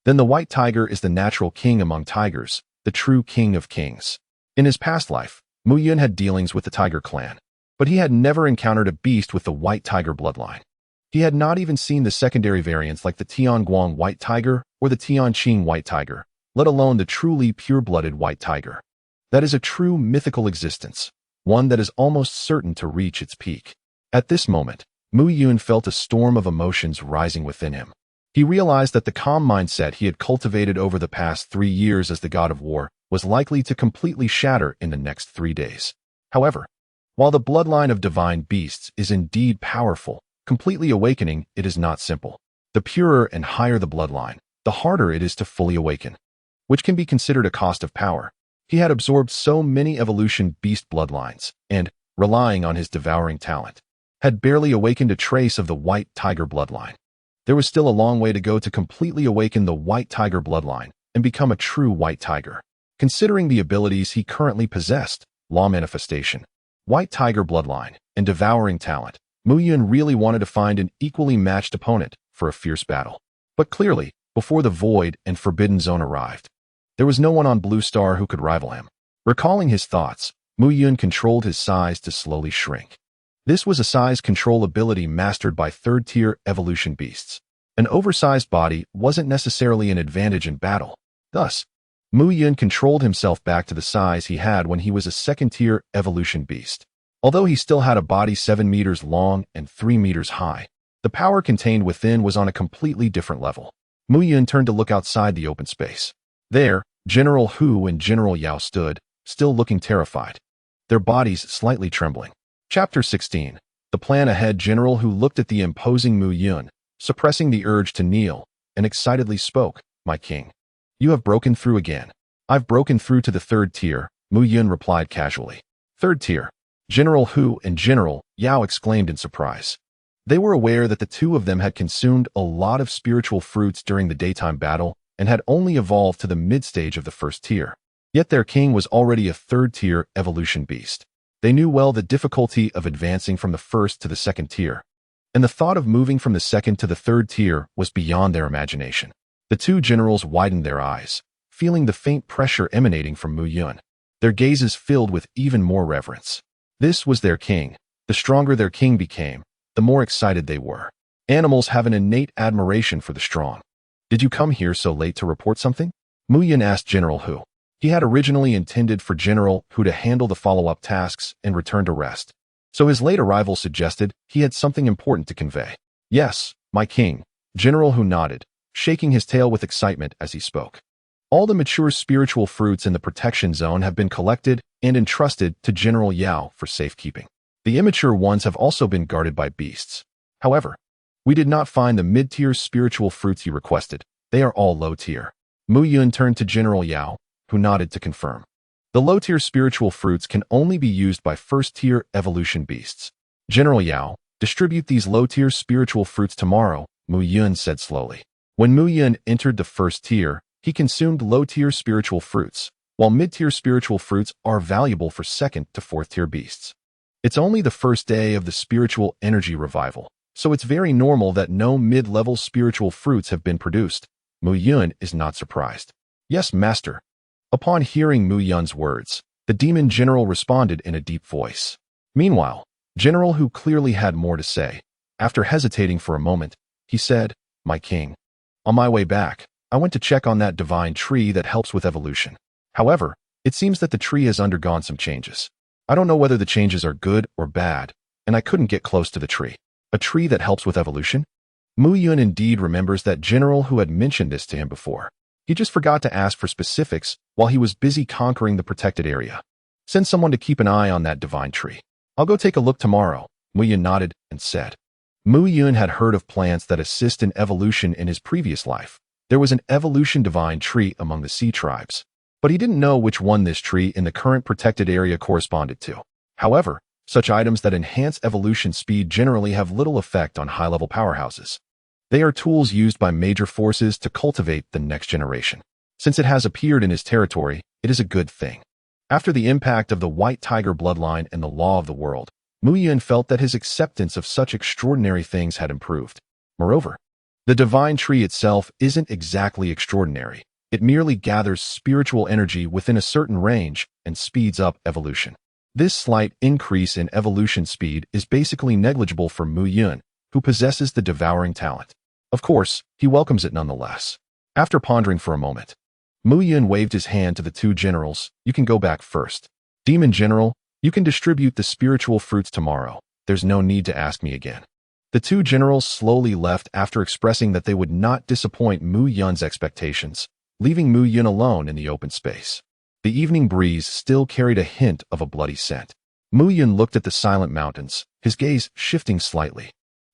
then the White Tiger is the natural king among tigers, the true king of kings. In his past life, Mu Yun had dealings with the Tiger clan, but he had never encountered a beast with the White Tiger bloodline. He had not even seen the secondary variants like the Tianguang White Tiger or the Tianqing White Tiger, let alone the truly pure-blooded White Tiger. That is a true mythical existence, one that is almost certain to reach its peak. At this moment, Mu Yun felt a storm of emotions rising within him. He realized that the calm mindset he had cultivated over the past 3 years as the god of war was likely to completely shatter in the next 3 days. However, while the bloodline of divine beasts is indeed powerful, completely awakening it is not simple. The purer and higher the bloodline, the harder it is to fully awaken, which can be considered a cost of power. He had absorbed so many evolution beast bloodlines, and, relying on his devouring talent, had barely awakened a trace of the White Tiger bloodline. There was still a long way to go to completely awaken the White Tiger bloodline and become a true White Tiger. Considering the abilities he currently possessed, Law Manifestation, White Tiger bloodline, and Devouring Talent, Mu Yun really wanted to find an equally matched opponent for a fierce battle. But clearly, before the Void and Forbidden Zone arrived, there was no one on Blue Star who could rival him. Recalling his thoughts, Mu Yun controlled his size to slowly shrink. This was a size control ability mastered by 3rd-tier evolution beasts. An oversized body wasn't necessarily an advantage in battle. Thus, Mu Yun controlled himself back to the size he had when he was a 2nd-tier evolution beast. Although he still had a body 7 meters long and 3 meters high, the power contained within was on a completely different level. Mu Yun turned to look outside the open space. There, General Hu and General Yao stood, still looking terrified, their bodies slightly trembling. Chapter 16. The plan ahead. General Hu looked at the imposing Mu Yun, suppressing the urge to kneel, and excitedly spoke, "My king, you have broken through again." "I've broken through to the 3rd tier, Mu Yun replied casually. 3rd tier? General Hu and General Yao exclaimed in surprise. They were aware that the two of them had consumed a lot of spiritual fruits during the daytime battle and had only evolved to the mid-stage of the 1st tier. Yet their king was already a 3rd-tier evolution beast. They knew well the difficulty of advancing from the 1st to the 2nd tier, and the thought of moving from the 2nd to the 3rd tier was beyond their imagination. The two generals widened their eyes, feeling the faint pressure emanating from Mu Yun, their gazes filled with even more reverence. This was their king. The stronger their king became, the more excited they were. Animals have an innate admiration for the strong. "Did you come here so late to report something?" Mu Yun asked General Hu. He had originally intended for General Hu to handle the follow-up tasks and return to rest, so his late arrival suggested he had something important to convey. "Yes, my king," General Hu nodded, shaking his tail with excitement as he spoke. "All the mature spiritual fruits in the protection zone have been collected and entrusted to General Yao for safekeeping. The immature ones have also been guarded by beasts. However, we did not find the mid-tier spiritual fruits you requested. They are all low-tier." Mu Yun turned to General Yao, who nodded to confirm. "The low-tier spiritual fruits can only be used by 1st-tier evolution beasts. General Yao, distribute these low-tier spiritual fruits tomorrow," Mu Yun said slowly. When Mu Yun entered the 1st tier, he consumed low-tier spiritual fruits, while mid-tier spiritual fruits are valuable for 2nd to 4th-tier beasts. It's only the 1st day of the spiritual energy revival, so it's very normal that no mid-level spiritual fruits have been produced. Mu Yun is not surprised. "Yes, master." Upon hearing Mu Yun's words, the demon general responded in a deep voice. Meanwhile, General Hu clearly had more to say. After hesitating for a moment, he said, "My king, on my way back, I went to check on that divine tree that helps with evolution. However, it seems that the tree has undergone some changes. I don't know whether the changes are good or bad, and I couldn't get close to the tree." "A tree that helps with evolution?" Mu Yun indeed remembers that General Hu had mentioned this to him before. He just forgot to ask for specifics while he was busy conquering the protected area. "Send someone to keep an eye on that divine tree. I'll go take a look tomorrow," Mu Yun nodded and said. Mu Yun had heard of plants that assist in evolution in his previous life. There was an evolution divine tree among the sea tribes. but he didn't know which one this tree in the current protected area corresponded to. However, such items that enhance evolution speed generally have little effect on high-level powerhouses. They are tools used by major forces to cultivate the next generation. Since it has appeared in his territory, it is a good thing. After the impact of the White Tiger bloodline and the law of the world, Mu Yun felt that his acceptance of such extraordinary things had improved. Moreover, the divine tree itself isn't exactly extraordinary. It merely gathers spiritual energy within a certain range and speeds up evolution. This slight increase in evolution speed is basically negligible for Mu Yun, who possesses the Devouring Talent. Of course, he welcomes it nonetheless. After pondering for a moment, Mu Yun waved his hand to the two generals. You can go back first. Demon General, you can distribute the spiritual fruits tomorrow. There's no need to ask me again. The two generals slowly left after expressing that they would not disappoint Mu Yun's expectations, leaving Mu Yun alone in the open space. The evening breeze still carried a hint of a bloody scent. Mu Yun looked at the silent mountains, his gaze shifting slightly.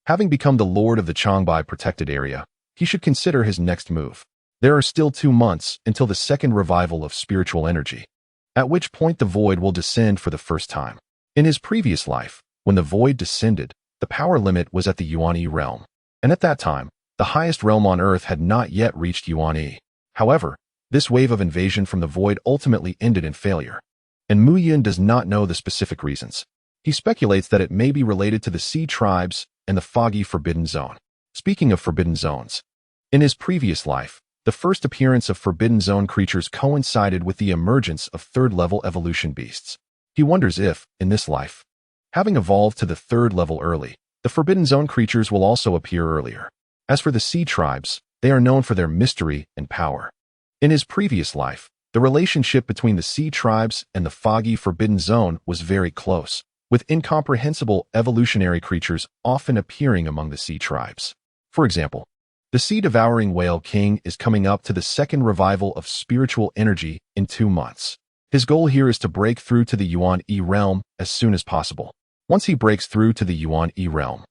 Having become the lord of the Changbai protected area, he should consider his next move. There are still 2 months until the second revival of spiritual energy, at which point the void will descend for the first time. In his previous life, when the void descended, the power limit was at the Yuan-Yi realm, and at that time, the highest realm on Earth had not yet reached Yuan-Yi. However, this wave of invasion from the void ultimately ended in failure, and Mu Yun does not know the specific reasons. He speculates that it may be related to the Sea Tribes and the foggy Forbidden Zone. Speaking of Forbidden Zones, in his previous life, the first appearance of Forbidden Zone creatures coincided with the emergence of third-level evolution beasts. He wonders if, in this life, having evolved to the third level early, the Forbidden Zone creatures will also appear earlier. As for the Sea Tribes, they are known for their mystery and power. In his previous life, the relationship between the Sea Tribes and the foggy Forbidden Zone was very close, with incomprehensible evolutionary creatures often appearing among the Sea Tribes. For example, the Sea-Devouring Whale King is coming up to the second revival of spiritual energy in 2 months. His goal here is to break through to the Yuan-Yi realm as soon as possible. Once he breaks through to the Yuan-Yi realm,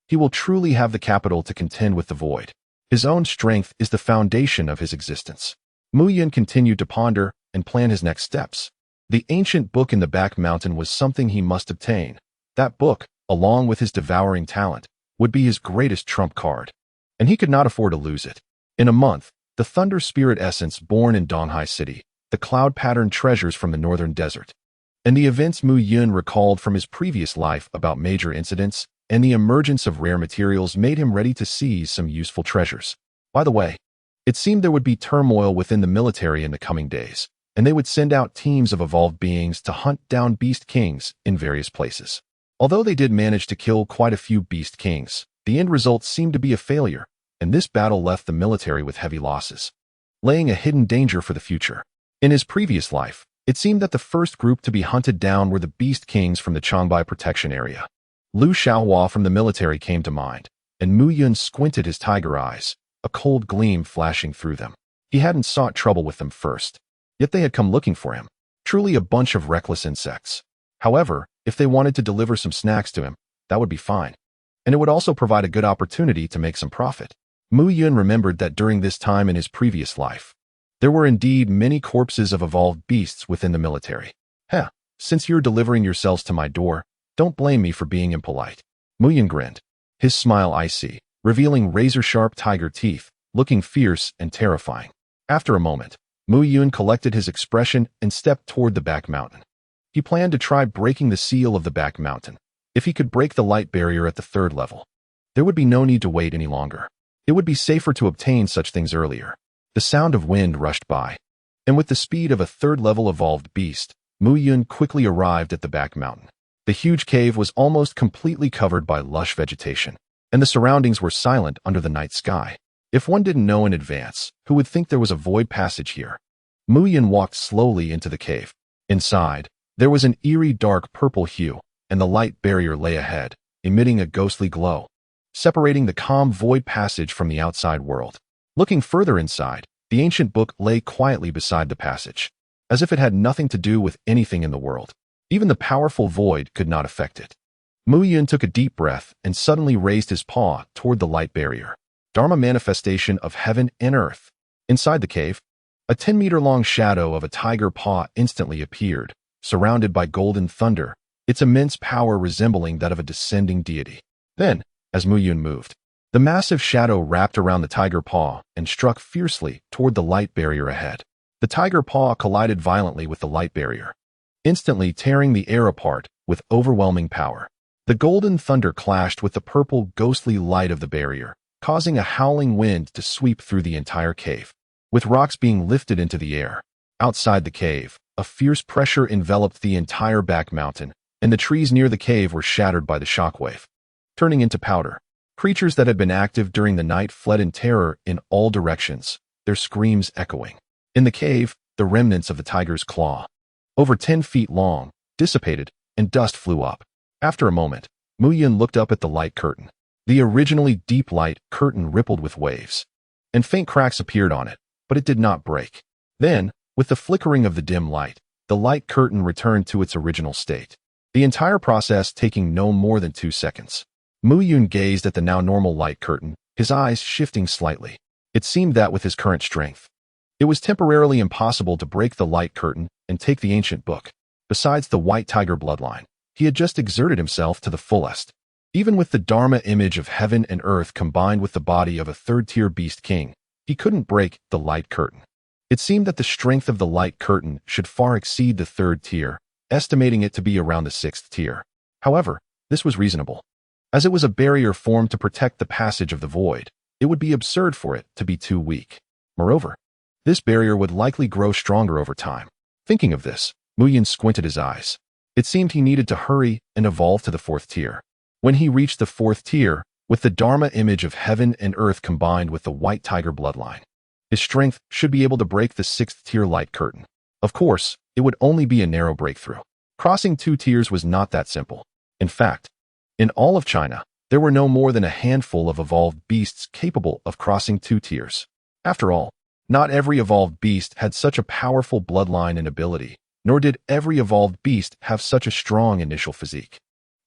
he will truly have the capital to contend with the void. His own strength is the foundation of his existence. Mu Yun continued to ponder and plan his next steps. The ancient book in the back mountain was something he must obtain. That book, along with his devouring talent, would be his greatest trump card, and he could not afford to lose it. In a month, the Thunder Spirit Essence born in Donghai City, the cloud-patterned treasures from the northern desert, and the events Mu Yun recalled from his previous life about major incidents and the emergence of rare materials made him ready to seize some useful treasures. By the way, it seemed there would be turmoil within the military in the coming days, and they would send out teams of evolved beings to hunt down beast kings in various places. Although they did manage to kill quite a few beast kings, the end result seemed to be a failure, and this battle left the military with heavy losses, laying a hidden danger for the future. In his previous life, it seemed that the first group to be hunted down were the beast kings from the Changbai protection area. Lu Shaohua from the military came to mind, and Mu Yun squinted his tiger eyes, a cold gleam flashing through them. He hadn't sought trouble with them first, yet they had come looking for him. Truly a bunch of reckless insects. However, if they wanted to deliver some snacks to him, that would be fine, and it would also provide a good opportunity to make some profit. Mu Yun remembered that during this time in his previous life, there were indeed many corpses of evolved beasts within the military. Since you're delivering yourselves to my door, don't blame me for being impolite. Mu Yun grinned, his smile icy, revealing razor-sharp tiger teeth, looking fierce and terrifying. After a moment, Mu Yun collected his expression and stepped toward the back mountain. He planned to try breaking the seal of the back mountain. If he could break the light barrier at the third level, there would be no need to wait any longer. It would be safer to obtain such things earlier. The sound of wind rushed by, and with the speed of a third-level evolved beast, Mu Yun quickly arrived at the back mountain. The huge cave was almost completely covered by lush vegetation, and the surroundings were silent under the night sky. If one didn't know in advance, who would think there was a void passage here? Mu Yun walked slowly into the cave. Inside, there was an eerie dark purple hue, and the light barrier lay ahead, emitting a ghostly glow, separating the calm void passage from the outside world. Looking further inside, the ancient book lay quietly beside the passage, as if it had nothing to do with anything in the world. Even the powerful void could not affect it. Mu Yun took a deep breath and suddenly raised his paw toward the light barrier. Dharma manifestation of heaven and earth. Inside the cave, A 10-meter-long shadow of a tiger paw instantly appeared, surrounded by golden thunder, its immense power resembling that of a descending deity. Then, as Mu Yun moved, the massive shadow wrapped around the tiger paw and struck fiercely toward the light barrier ahead. The tiger paw collided violently with the light barrier, instantly tearing the air apart with overwhelming power. The golden thunder clashed with the purple, ghostly light of the barrier, causing a howling wind to sweep through the entire cave. With rocks being lifted into the air, outside the cave, a fierce pressure enveloped the entire back mountain, and the trees near the cave were shattered by the shockwave, turning into powder. Creatures that had been active during the night fled in terror in all directions, their screams echoing. In the cave, the remnants of the tiger's claw, over 10 feet long, dissipated, and dust flew up. After a moment, Mu Yun looked up at the light curtain. The originally deep light curtain rippled with waves, and faint cracks appeared on it, but it did not break. Then, with the flickering of the dim light, the light curtain returned to its original state, the entire process taking no more than 2 seconds. Mu Yun gazed at the now normal light curtain, his eyes shifting slightly. It seemed that with his current strength, it was temporarily impossible to break the light curtain and take the ancient book. Besides the white tiger bloodline, he had just exerted himself to the fullest. Even with the Dharma image of heaven and earth combined with the body of a third-tier beast king, he couldn't break the light curtain. It seemed that the strength of the light curtain should far exceed the third tier, estimating it to be around the 6th tier. However, this was reasonable. As it was a barrier formed to protect the passage of the void, it would be absurd for it to be too weak. Moreover, this barrier would likely grow stronger over time. Thinking of this, Mu Yun squinted his eyes. It seemed he needed to hurry and evolve to the 4th tier. When he reached the 4th tier, with the Dharma image of heaven and earth combined with the white tiger bloodline, his strength should be able to break the 6th tier light curtain. Of course, it would only be a narrow breakthrough. Crossing 2 tiers was not that simple. In fact, in all of China, there were no more than a handful of evolved beasts capable of crossing 2 tiers. After all, not every evolved beast had such a powerful bloodline and ability, nor did every evolved beast have such a strong initial physique.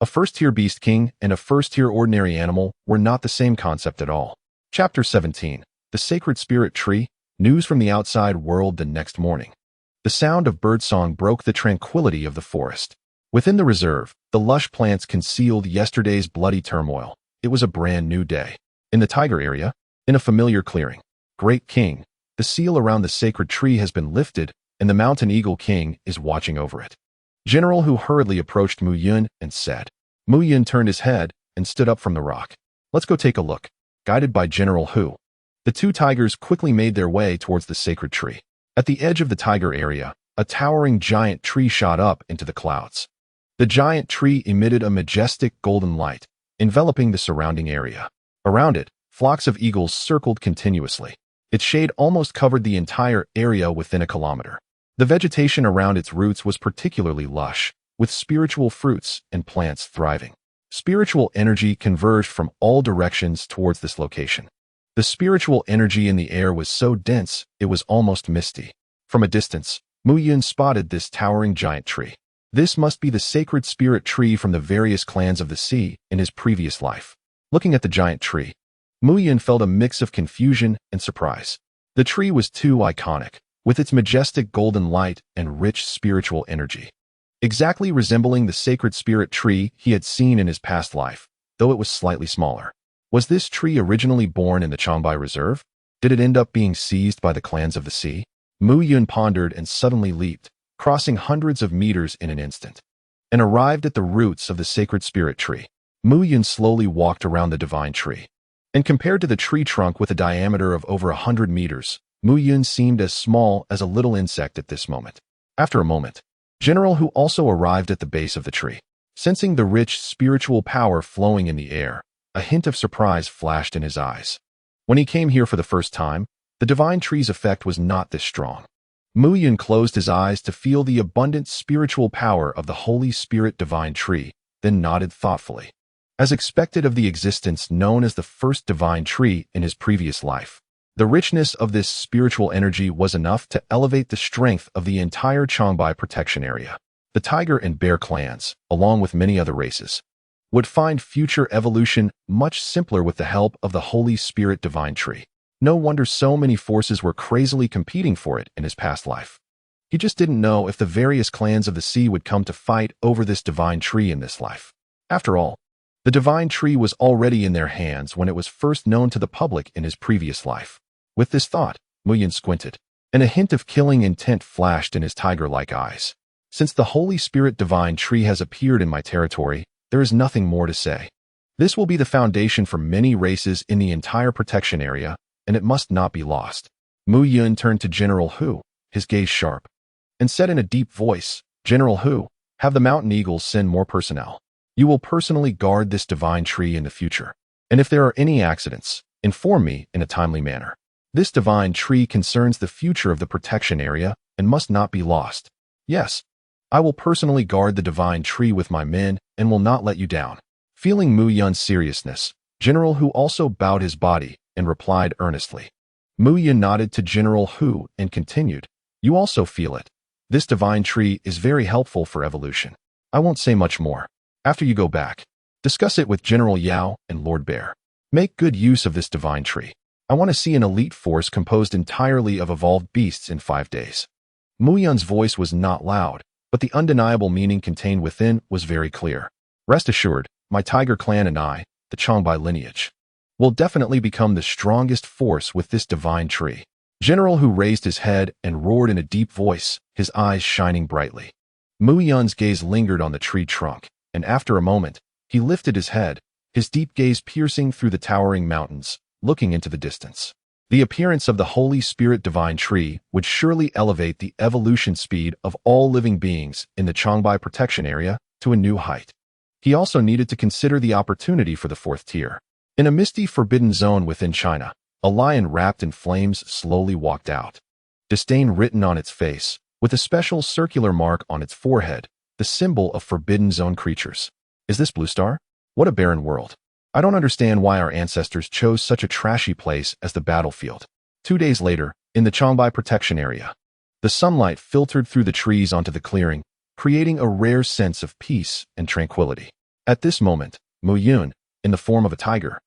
A 1st-tier beast king and a 1st-tier ordinary animal were not the same concept at all. Chapter 17. The Sacred Spirit Tree. News from the outside world the next morning. The sound of birdsong broke the tranquility of the forest. Within the reserve, the lush plants concealed yesterday's bloody turmoil. It was a brand new day. In the tiger area, in a familiar clearing, Great King, the seal around the sacred tree has been lifted, and the Mountain Eagle King is watching over it. General Hu hurriedly approached Mu Yun and said. Mu Yun turned his head and stood up from the rock. Let's go take a look. Guided by General Hu, the 2 tigers quickly made their way towards the sacred tree. At the edge of the tiger area, a towering giant tree shot up into the clouds. The giant tree emitted a majestic golden light, enveloping the surrounding area. Around it, flocks of eagles circled continuously. Its shade almost covered the entire area within a kilometer. The vegetation around its roots was particularly lush, with spiritual fruits and plants thriving. Spiritual energy converged from all directions towards this location. The spiritual energy in the air was so dense, it was almost misty. From a distance, Mu Yun spotted this towering giant tree. This must be the sacred spirit tree from the various clans of the sea in his previous life. Looking at the giant tree, Mu Yun felt a mix of confusion and surprise. The tree was too iconic, with its majestic golden light and rich spiritual energy, exactly resembling the sacred spirit tree he had seen in his past life, though it was slightly smaller. Was this tree originally born in the Changbai Reserve? Did it end up being seized by the clans of the sea? Mu Yun pondered and suddenly leaped, crossing hundreds of meters in an instant, and arrived at the roots of the sacred spirit tree. Mu Yun slowly walked around the divine tree, and compared to the tree trunk with a diameter of over 100 meters, Mu Yun seemed as small as a little insect at this moment. After a moment, General Hu also arrived at the base of the tree. Sensing the rich spiritual power flowing in the air, a hint of surprise flashed in his eyes. When he came here for the first time, the divine tree's effect was not this strong. Mu Yun closed his eyes to feel the abundant spiritual power of the Holy Spirit divine tree, then nodded thoughtfully. As expected of the existence known as the first divine tree in his previous life, the richness of this spiritual energy was enough to elevate the strength of the entire Changbai protection area. The tiger and bear clans, along with many other races, would find future evolution much simpler with the help of the Holy Spirit divine tree. No wonder so many forces were crazily competing for it in his past life. He just didn't know if the various clans of the sea would come to fight over this divine tree in this life. After all, the divine tree was already in their hands when it was first known to the public in his previous life. With this thought, Mu squinted, and a hint of killing intent flashed in his tiger-like eyes. Since the Holy Spirit divine tree has appeared in my territory, there is nothing more to say. This will be the foundation for many races in the entire protection area, and it must not be lost. Mu turned to General Hu, his gaze sharp, and said in a deep voice, General Hu, have the Mountain Eagles send more personnel. You will personally guard this divine tree in the future. And if there are any accidents, inform me in a timely manner. This divine tree concerns the future of the protection area and must not be lost. Yes, I will personally guard the divine tree with my men and will not let you down. Feeling Mu Yun's seriousness, General Hu also bowed his body and replied earnestly. Mu Yun nodded to General Hu and continued, you also feel it. This divine tree is very helpful for evolution. I won't say much more. After you go back, discuss it with General Yao and Lord Bear. Make good use of this divine tree. I want to see an elite force composed entirely of evolved beasts in 5 days. Mu Yun's voice was not loud, but the undeniable meaning contained within was very clear. Rest assured, my tiger clan and I, the Changbai lineage, will definitely become the strongest force with this divine tree. General Hu raised his head and roared in a deep voice, his eyes shining brightly. Mu Yun's gaze lingered on the tree trunk, and after a moment, he lifted his head, his deep gaze piercing through the towering mountains, looking into the distance. The appearance of the Holy Spirit divine tree would surely elevate the evolution speed of all living beings in the Changbai protection area to a new height. He also needed to consider the opportunity for the 4th tier. In a misty forbidden zone within China, a lion wrapped in flames slowly walked out. Disdain written on its face, with a special circular mark on its forehead, the symbol of forbidden zone creatures. Is this Blue Star? What a barren world. I don't understand why our ancestors chose such a trashy place as the battlefield. 2 days later, in the Changbai protection area, the sunlight filtered through the trees onto the clearing, creating a rare sense of peace and tranquility. At this moment, Mu Yun, in the form of a tiger,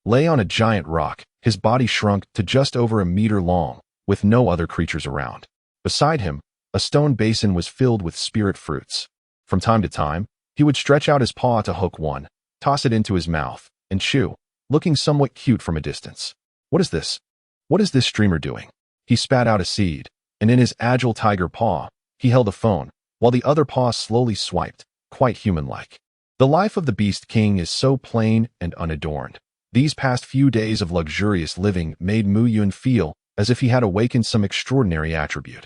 lay on a giant rock, his body shrunk to just over a meter long, with no other creatures around. Beside him, a stone basin was filled with spirit fruits. From time to time, he would stretch out his paw to hook one, toss it into his mouth, and chew, looking somewhat cute from a distance. What is this? What is this streamer doing? He spat out a seed, and in his agile tiger paw, he held a phone, while the other paw slowly swiped, quite human-like. The life of the Beast King is so plain and unadorned. These past few days of luxurious living made Mu Yun feel as if he had awakened some extraordinary attribute.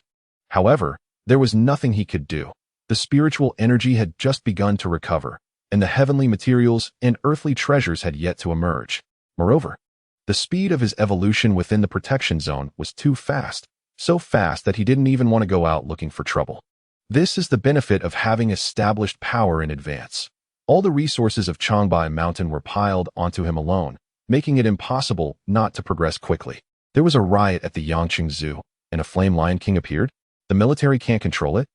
However, there was nothing he could do. The spiritual energy had just begun to recover, and the heavenly materials and earthly treasures had yet to emerge. Moreover, the speed of his evolution within the protection zone was too fast, so fast that he didn't even want to go out looking for trouble. This is the benefit of having established power in advance. All the resources of Changbai Mountain were piled onto him alone, making it impossible not to progress quickly. There was a riot at the Yangqing Zoo, and a flame lion king appeared. The military can't control it?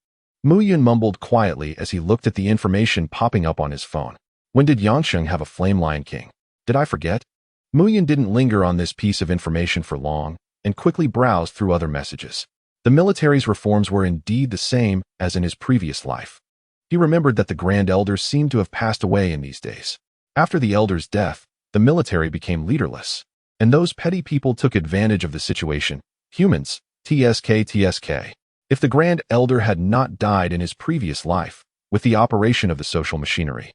Mu Yun mumbled quietly as he looked at the information popping up on his phone. When did Yangqing have a flame lion king? Did I forget? Mu Yun didn't linger on this piece of information for long, and quickly browsed through other messages. The military's reforms were indeed the same as in his previous life. He remembered that the Grand Elders seemed to have passed away in these days. After the Elder's death, the military became leaderless, and those petty people took advantage of the situation. Humans, TSK. If the Grand Elder had not died in his previous life, with the operation of the social machinery,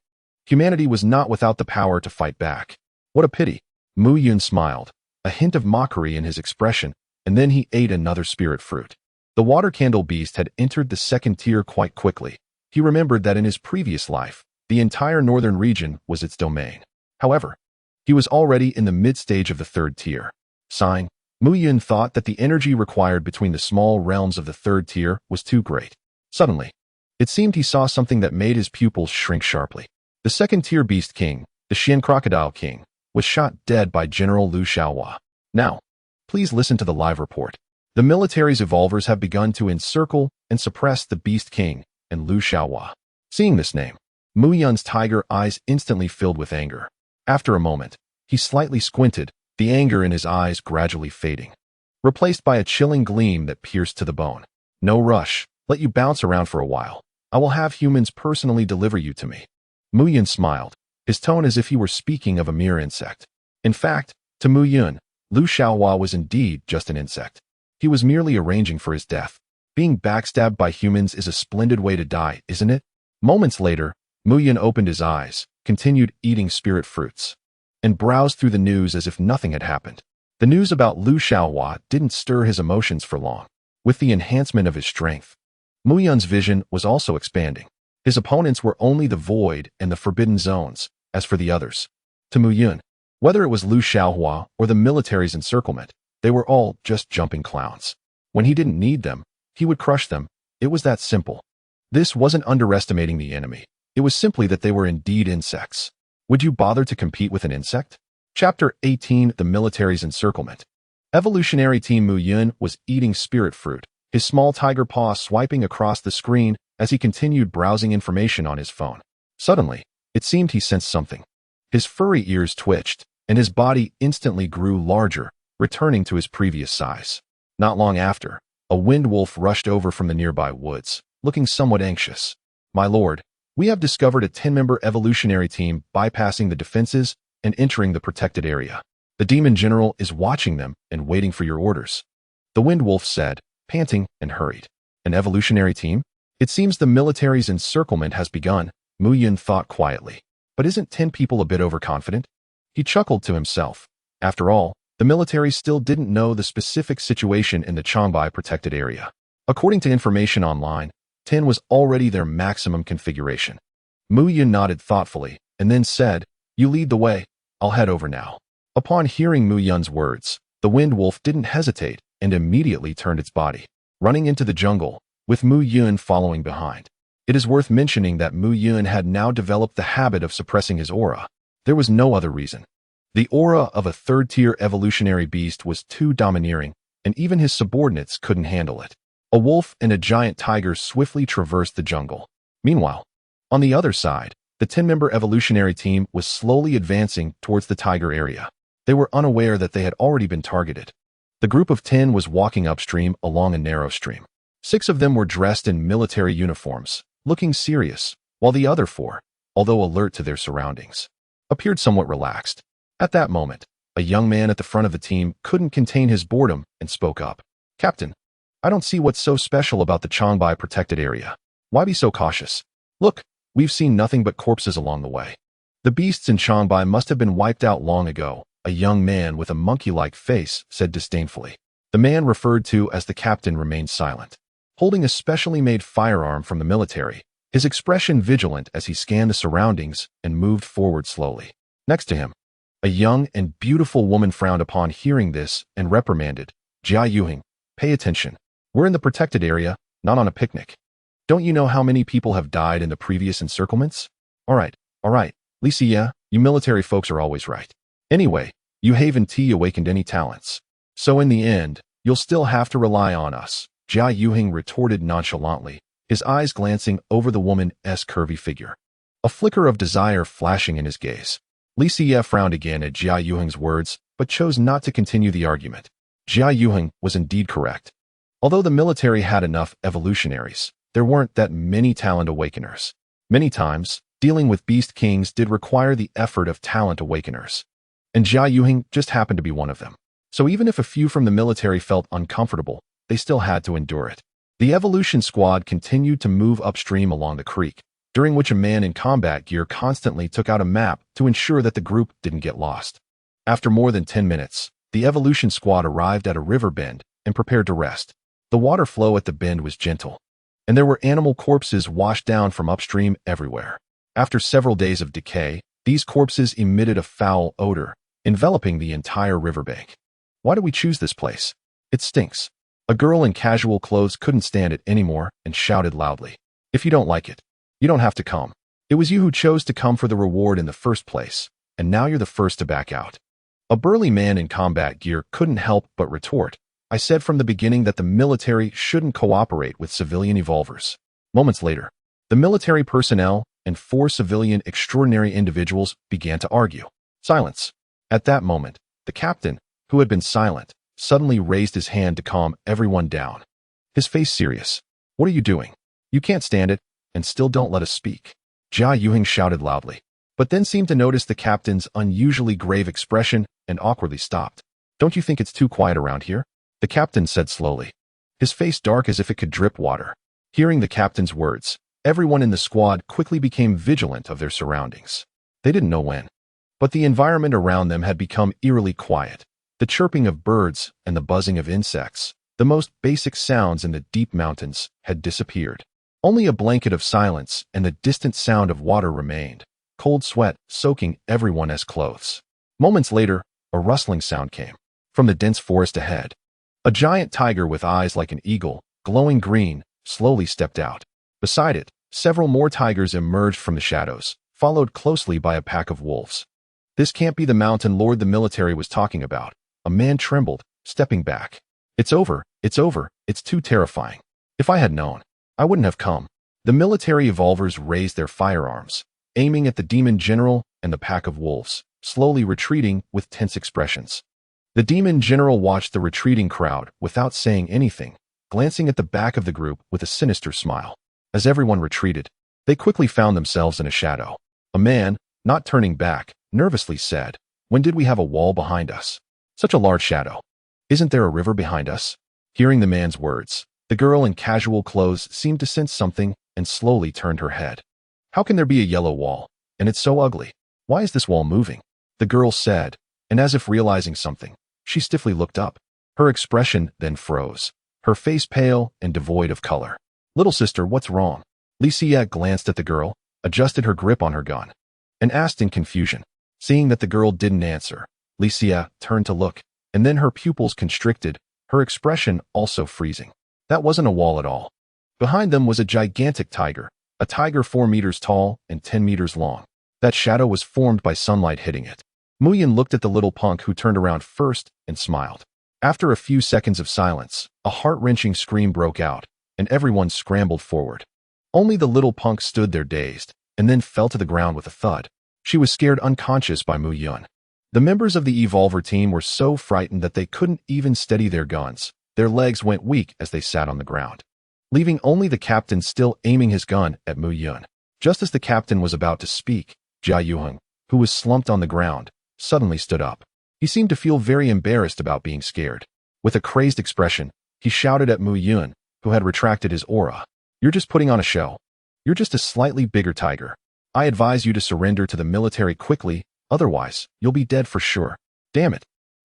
humanity was not without the power to fight back. What a pity. Mu Yun smiled, a hint of mockery in his expression, and then he ate another spirit fruit. The water candle beast had entered the 2nd tier quite quickly. He remembered that in his previous life, the entire northern region was its domain. However, he was already in the mid-stage of the 3rd tier. Sighing, Mu Yun thought that the energy required between the small realms of the 3rd tier was too great. Suddenly, it seemed he saw something that made his pupils shrink sharply. The 2nd tier Beast King, the Xian Crocodile King, was shot dead by General Lu Shaohua. Now, please listen to the live report. The military's evolvers have begun to encircle and suppress the Beast King and Lu Shaohua. Seeing this name, Mu Yun's tiger eyes instantly filled with anger. After a moment, he slightly squinted, the anger in his eyes gradually fading, replaced by a chilling gleam that pierced to the bone. No rush, let you bounce around for a while. I will have humans personally deliver you to me. Mu Yun smiled, his tone as if he were speaking of a mere insect. In fact, to Mu Yun, Lu Shaohua was indeed just an insect. He was merely arranging for his death. Being backstabbed by humans is a splendid way to die, isn't it? Moments later, Mu Yun opened his eyes, continued eating spirit fruits, and browsed through the news as if nothing had happened. The news about Lu Shaohua didn't stir his emotions for long. With the enhancement of his strength, Mu Yun's vision was also expanding. His opponents were only the Void and the Forbidden Zones. As for the others, to Mu Yun, whether it was Lu Shaohua or the military's encirclement, they were all just jumping clowns. When he didn't need them, he would crush them. It was that simple. This wasn't underestimating the enemy. It was simply that they were indeed insects. Would you bother to compete with an insect? Chapter 18: The Military's Encirclement. Evolutionary Team Mu Yun was eating spirit fruit, his small tiger paw swiping across the screen as he continued browsing information on his phone. Suddenly, it seemed he sensed something. His furry ears twitched, and his body instantly grew larger, returning to his previous size. Not long after, a wind wolf rushed over from the nearby woods, looking somewhat anxious. My lord, we have discovered a 10-member evolutionary team bypassing the defenses and entering the protected area. The demon general is watching them and waiting for your orders. The wind wolf said, panting and hurried. An evolutionary team? It seems the military's encirclement has begun, Mu Yun thought quietly. But isn't 10 people a bit overconfident? He chuckled to himself. After all, the military still didn't know the specific situation in the Changbai protected area. According to information online, 10 was already their maximum configuration. Mu Yun nodded thoughtfully and then said, you lead the way. I'll head over now. Upon hearing Mu Yun's words, the wind wolf didn't hesitate and immediately turned its body, running into the jungle, with Mu Yun following behind. It is worth mentioning that Mu Yun had now developed the habit of suppressing his aura. There was no other reason. The aura of a third-tier evolutionary beast was too domineering, and even his subordinates couldn't handle it. A wolf and a giant tiger swiftly traversed the jungle. Meanwhile, on the other side, the 10-member evolutionary team was slowly advancing towards the tiger area. They were unaware that they had already been targeted. The group of 10 was walking upstream along a narrow stream. 6 of them were dressed in military uniforms, looking serious, while the other 4, although alert to their surroundings, appeared somewhat relaxed. At that moment, a young man at the front of the team couldn't contain his boredom and spoke up. Captain, I don't see what's so special about the Changbai protected area. Why be so cautious? Look, we've seen nothing but corpses along the way. The beasts in Changbai must have been wiped out long ago, a young man with a monkey-like face said disdainfully. The man referred to as the captain remained silent, holding a specially made firearm from the military, his expression vigilant as he scanned the surroundings and moved forward slowly. Next to him, a young and beautiful woman frowned upon hearing this and reprimanded, Jia Yuhing, pay attention. We're in the protected area, not on a picnic. Don't you know how many people have died in the previous encirclements? All right, Lisa, yeah, you military folks are always right. Anyway, you haven't awakened any talents. So in the end, you'll still have to rely on us, Jia Yuhing retorted nonchalantly, his eyes glancing over the woman's curvy figure. A flicker of desire flashing in his gaze. Lisa frowned again at Jia Yuhing's words, but chose not to continue the argument. Jia Yuhing was indeed correct. Although the military had enough evolutionaries, there weren't that many talent awakeners. Many times, dealing with beast kings did require the effort of talent awakeners. And Jia Yuhing just happened to be one of them. So even if a few from the military felt uncomfortable, they still had to endure it. The evolution squad continued to move upstream along the creek, during which a man in combat gear constantly took out a map to ensure that the group didn't get lost. After more than 10 minutes, the evolution squad arrived at a river bend and prepared to rest. The water flow at the bend was gentle, and there were animal corpses washed down from upstream everywhere. After several days of decay, these corpses emitted a foul odor, enveloping the entire riverbank. Why do we choose this place? It stinks. A girl in casual clothes couldn't stand it anymore and shouted loudly. If you don't like it, you don't have to come. It was you who chose to come for the reward in the first place, and now you're the first to back out. A burly man in combat gear couldn't help but retort. I said from the beginning that the military shouldn't cooperate with civilian evolvers. Moments later, the military personnel and 4 civilian extraordinary individuals began to argue. Silence. At that moment, The captain, who had been silent, suddenly raised his hand to calm everyone down. His face serious. "What are you doing? You can't stand it, and still don't let us speak." Jia Yuheng shouted loudly, but then seemed to notice the captain's unusually grave expression and awkwardly stopped. "Don't you think it's too quiet around here?" the captain said slowly, his face dark as if it could drip water. Hearing the captain's words, everyone in the squad quickly became vigilant of their surroundings. They didn't know when, but the environment around them had become eerily quiet. The chirping of birds and the buzzing of insects, the most basic sounds in the deep mountains, had disappeared. Only a blanket of silence and the distant sound of water remained, cold sweat soaking everyone's clothes. Moments later, a rustling sound came from the dense forest ahead. A giant tiger with eyes like an eagle, glowing green, slowly stepped out. Beside it, several more tigers emerged from the shadows, followed closely by a pack of wolves. "This can't be the mountain lord the military was talking about." A man trembled, stepping back. It's over, it's too terrifying. If I had known, I wouldn't have come." The military evolvers raised their firearms, aiming at the demon general and the pack of wolves, slowly retreating with tense expressions. The demon general watched the retreating crowd without saying anything, glancing at the back of the group with a sinister smile. As everyone retreated, they quickly found themselves in a shadow. A man, not turning back, nervously said, "When did we have a wall behind us? Such a large shadow. Isn't there a river behind us?" Hearing the man's words, the girl in casual clothes seemed to sense something and slowly turned her head. "How can there be a yellow wall? And it's so ugly. Why is this wall moving?" the girl said, and as if realizing something, she stiffly looked up. Her expression then froze, her face pale and devoid of color. "Little sister, what's wrong?" Licia glanced at the girl, adjusted her grip on her gun, and asked in confusion. Seeing that the girl didn't answer, Licia turned to look, and then her pupils constricted, her expression also freezing. That wasn't a wall at all. Behind them was a gigantic tiger, a tiger 4 meters tall and 10 meters long. That shadow was formed by sunlight hitting it. Muyin looked at the little punk who turned around first and smiled. After a few seconds of silence, a heart-wrenching scream broke out, and everyone scrambled forward. Only the little punk stood there dazed, and then fell to the ground with a thud. She was scared unconscious by Muyin. The members of the Evolver team were so frightened that they couldn't even steady their guns. Their legs went weak as they sat on the ground, leaving only the captain still aiming his gun at Muyin. Just as the captain was about to speak, Jia Yuheng, who was slumped on the ground, suddenly stood up. He seemed to feel very embarrassed about being scared. With a crazed expression, he shouted at Muyin, who had retracted his aura. "You're just putting on a show. You're just a slightly bigger tiger. I advise you to surrender to the military quickly, otherwise you'll be dead for sure. Damn it.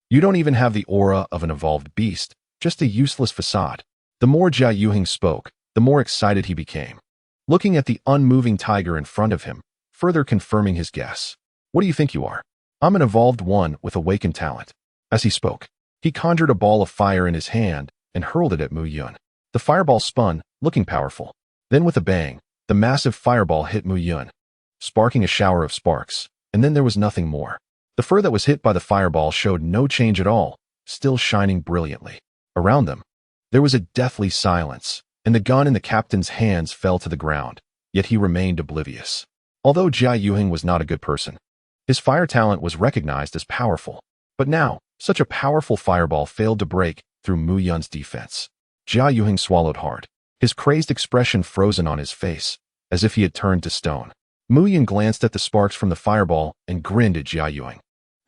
You don't even have the aura of an evolved beast, just a useless facade." The more Jia Yuheng spoke, the more excited he became, looking at the unmoving tiger in front of him, further confirming his guess. "What do you think you are? I'm an evolved one with awakened talent." As he spoke, he conjured a ball of fire in his hand and hurled it at Muyin. The fireball spun, looking powerful. Then with a bang, the massive fireball hit Muyin, sparking a shower of sparks, and then there was nothing more. The fur that was hit by the fireball showed no change at all, still shining brilliantly. Around them, there was a deathly silence, and the gun in the captain's hands fell to the ground, yet he remained oblivious. Although Jia Yuheng was not a good person, his fire talent was recognized as powerful. But now, such a powerful fireball failed to break through Muyun's defense. Jia Yuheng swallowed hard, his crazed expression frozen on his face, as if he had turned to stone. Muyin glanced at the sparks from the fireball and grinned at Jia Yuheng,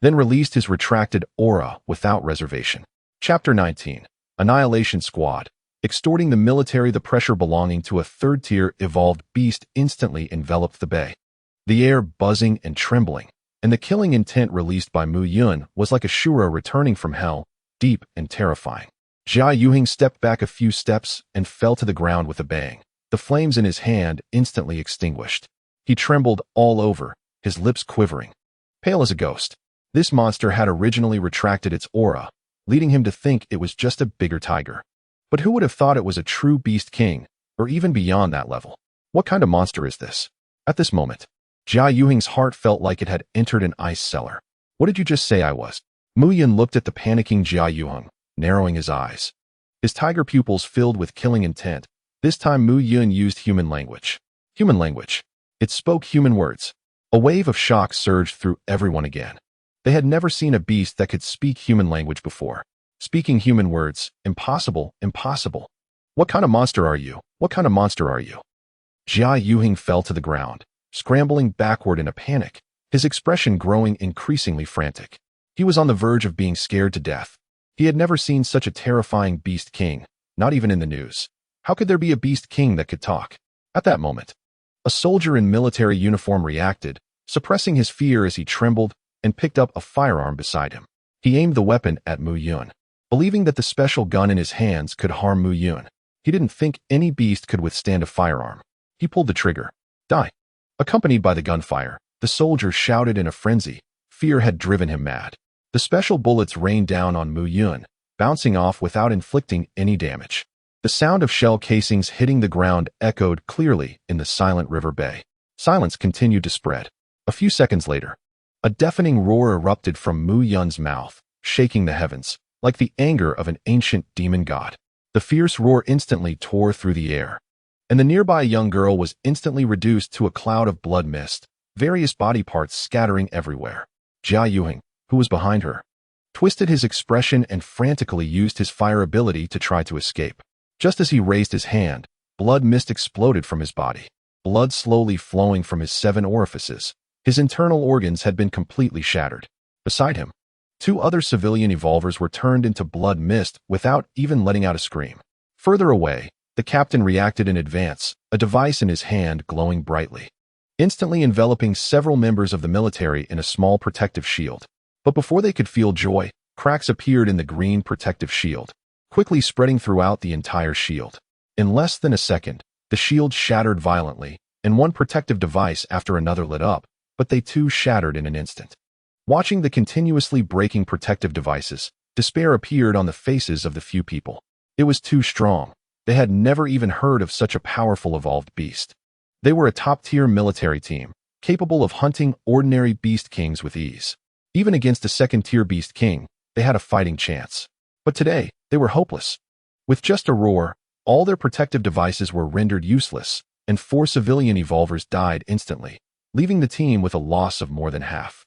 then released his retracted aura without reservation. Chapter 19. Annihilation Squad. Extorting the military. The pressure belonging to a third-tier evolved beast instantly enveloped the bay, the air buzzing and trembling, and the killing intent released by Muyin was like a Shura returning from hell, deep and terrifying. Jia Yuheng stepped back a few steps and fell to the ground with a bang. The flames in his hand instantly extinguished. He trembled all over, his lips quivering, pale as a ghost. This monster had originally retracted its aura, leading him to think it was just a bigger tiger. But who would have thought it was a true beast king, or even beyond that level? What kind of monster is this? At this moment, Jia Yuheng's heart felt like it had entered an ice cellar. What did you just say I was? Muyin looked at the panicking Jia Yuheng, narrowing his eyes, his tiger pupils filled with killing intent. This time Muyin used human language. Human language. It spoke human words. A wave of shock surged through everyone again. They had never seen a beast that could speak human language before. Speaking human words, impossible, impossible. What kind of monster are you? What kind of monster are you? Jia Yuhing fell to the ground, scrambling backward in a panic, his expression growing increasingly frantic. He was on the verge of being scared to death. He had never seen such a terrifying beast king, not even in the news. How could there be a beast king that could talk? At that moment, a soldier in military uniform reacted, suppressing his fear as he trembled and picked up a firearm beside him. He aimed the weapon at Mu Yun, believing that the special gun in his hands could harm Mu Yun. He didn't think any beast could withstand a firearm. He pulled the trigger. Die. Accompanied by the gunfire, the soldier shouted in a frenzy. Fear had driven him mad. The special bullets rained down on Mu Yun, bouncing off without inflicting any damage. The sound of shell casings hitting the ground echoed clearly in the silent river bay. Silence continued to spread. A few seconds later, a deafening roar erupted from Mu Yun's mouth, shaking the heavens, like the anger of an ancient demon god. The fierce roar instantly tore through the air, and the nearby young girl was instantly reduced to a cloud of blood mist, various body parts scattering everywhere. Jia Yuhing, who was behind her, twisted his expression and frantically used his fire ability to try to escape. Just as he raised his hand, blood mist exploded from his body, blood slowly flowing from his 7 orifices. His internal organs had been completely shattered. Beside him, 2 other civilian evolvers were turned into blood mist without even letting out a scream. Further away, the captain reacted in advance, a device in his hand glowing brightly, instantly enveloping several members of the military in a small protective shield. But before they could feel joy, cracks appeared in the green protective shield, quickly spreading throughout the entire shield. In less than a second, the shield shattered violently, and one protective device after another lit up, but they too shattered in an instant. Watching the continuously breaking protective devices, despair appeared on the faces of the few people. It was too strong. They had never even heard of such a powerful evolved beast. They were a top-tier military team, capable of hunting ordinary beast kings with ease. Even against a second-tier beast king, they had a fighting chance. But today, they were hopeless. With just a roar, all their protective devices were rendered useless, and 4 civilian evolvers died instantly, leaving the team with a loss of more than half.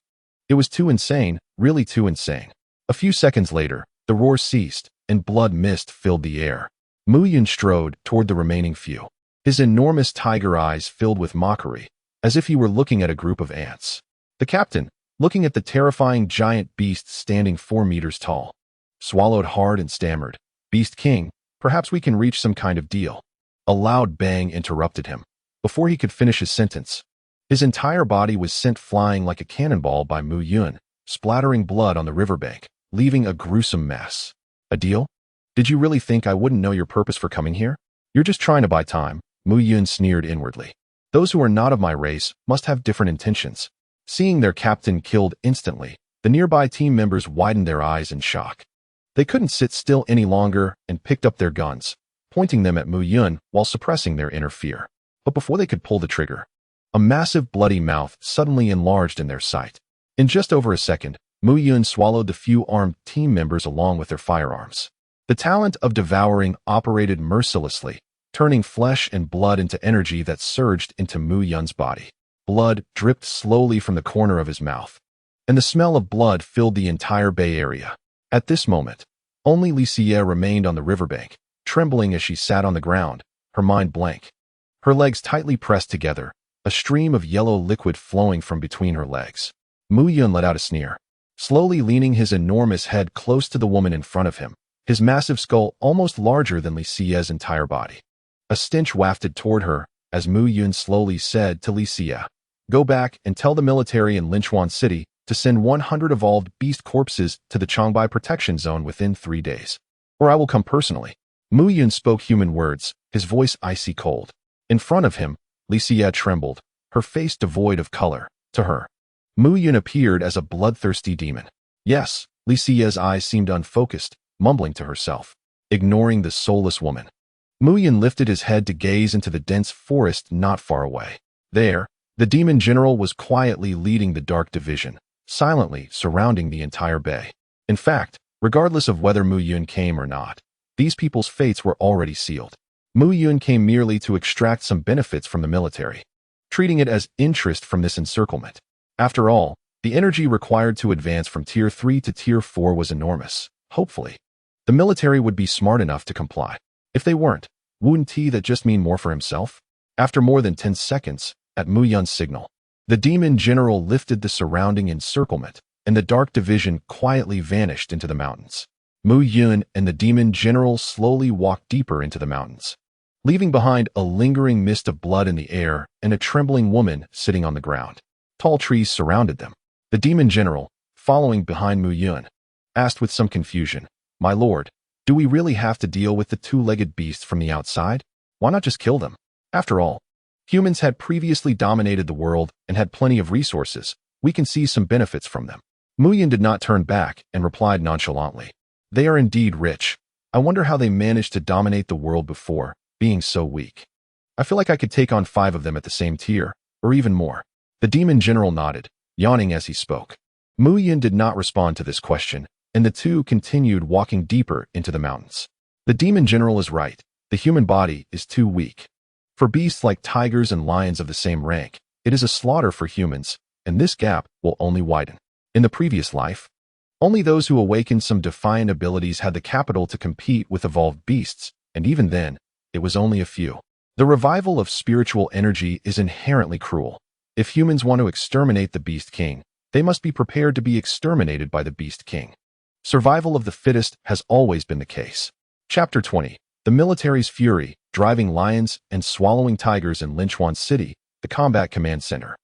It was too insane, really too insane. A few seconds later, the roar ceased, and blood mist filled the air. Mu Yun strode toward the remaining few, his enormous tiger eyes filled with mockery, as if he were looking at a group of ants. The captain, looking at the terrifying giant beast standing 4 meters tall, swallowed hard and stammered, "Beast King, perhaps we can reach some kind of deal." A loud bang interrupted him. Before he could finish his sentence, his entire body was sent flying like a cannonball by Mu Yun, splattering blood on the riverbank, leaving a gruesome mess. "A deal? Did you really think I wouldn't know your purpose for coming here? You're just trying to buy time," Mu Yun sneered inwardly. "Those who are not of my race must have different intentions." Seeing their captain killed instantly, the nearby team members widened their eyes in shock. They couldn't sit still any longer and picked up their guns, pointing them at Mu Yun while suppressing their inner fear. But before they could pull the trigger, a massive bloody mouth suddenly enlarged in their sight. In just over a second, Mu Yun swallowed the few armed team members along with their firearms. The talent of devouring operated mercilessly, turning flesh and blood into energy that surged into Mu Yun's body. Blood dripped slowly from the corner of his mouth, and the smell of blood filled the entire Bay Area. At this moment, only Licia remained on the riverbank, trembling as she sat on the ground, her mind blank. Her legs tightly pressed together, a stream of yellow liquid flowing from between her legs. Mu Yun let out a sneer, slowly leaning his enormous head close to the woman in front of him, his massive skull almost larger than Licia's entire body. A stench wafted toward her as Mu Yun slowly said to Licia, "Go back and tell the military in Linchuan City to send 100 evolved beast corpses to the Changbai Protection Zone within 3 days, or I will come personally." Mu Yun spoke human words, his voice icy cold. In front of him, Licia trembled, her face devoid of color. To her, Mu Yun appeared as a bloodthirsty demon. Yes, Licia's eyes seemed unfocused, mumbling to herself, ignoring the soulless woman. Mu Yun lifted his head to gaze into the dense forest not far away. There, the demon general was quietly leading the dark division, silently surrounding the entire bay. In fact, regardless of whether Mu Yun came or not, these people's fates were already sealed. Mu Yun came merely to extract some benefits from the military, treating it as interest from this encirclement. After all, The energy required to advance from Tier 3 to Tier 4 was enormous. Hopefully, the military would be smart enough to comply. If they weren't, wouldn't that just mean more for himself? After more than 10 seconds, at Mu Yun's signal, the demon general lifted the surrounding encirclement, and the dark division quietly vanished into the mountains. Mu Yun and the demon general slowly walked deeper into the mountains, leaving behind a lingering mist of blood in the air and a trembling woman sitting on the ground. Tall trees surrounded them. The demon general, following behind Mu Yun, asked with some confusion, "My lord, do we really have to deal with the two-legged beasts from the outside? Why not just kill them? After all, humans had previously dominated the world and had plenty of resources. We can see some benefits from them." Mu Yun did not turn back and replied nonchalantly, "They are indeed rich. I wonder how they managed to dominate the world before, being so weak. I feel like I could take on 5 of them at the same tier, or even more." The demon general nodded, yawning as he spoke. Mu Yun did not respond to this question, and the two continued walking deeper into the mountains. The demon general is right. The human body is too weak. For beasts like tigers and lions of the same rank, it is a slaughter for humans, and this gap will only widen. In the previous life, only those who awakened some defiant abilities had the capital to compete with evolved beasts, and even then, it was only a few. The revival of spiritual energy is inherently cruel. If humans want to exterminate the Beast King, they must be prepared to be exterminated by the Beast King. Survival of the fittest has always been the case. Chapter 20. The military's fury, driving lions and swallowing tigers in Linchuan City, the combat command center.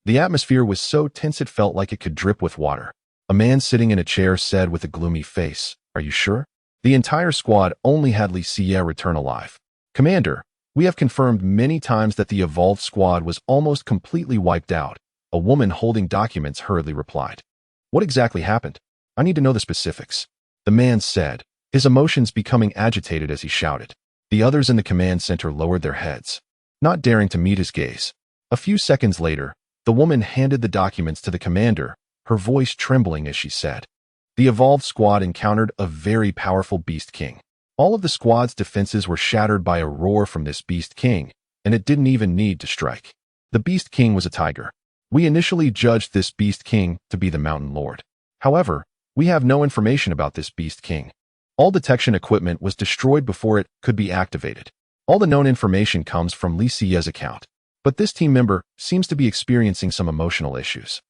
The atmosphere was so tense it felt like it could drip with water. A man sitting in a chair said with a gloomy face, "Are you sure?" The entire squad only had Li Xie return alive. "Commander, we have confirmed many times that the evolved squad was almost completely wiped out," a woman holding documents hurriedly replied. "What exactly happened? I need to know the specifics," the man said, his emotions becoming agitated as he shouted. The others in the command center lowered their heads, not daring to meet his gaze. A few seconds later, the woman handed the documents to the commander, her voice trembling as she said, "The evolved squad encountered a very powerful Beast King. All of the squad's defenses were shattered by a roar from this Beast King, and it didn't even need to strike. The Beast King was a tiger. We initially judged this Beast King to be the Mountain Lord. However, we have no information about this Beast King. All detection equipment was destroyed before it could be activated. All the known information comes from Li Xie's account. But this team member seems to be experiencing some emotional issues."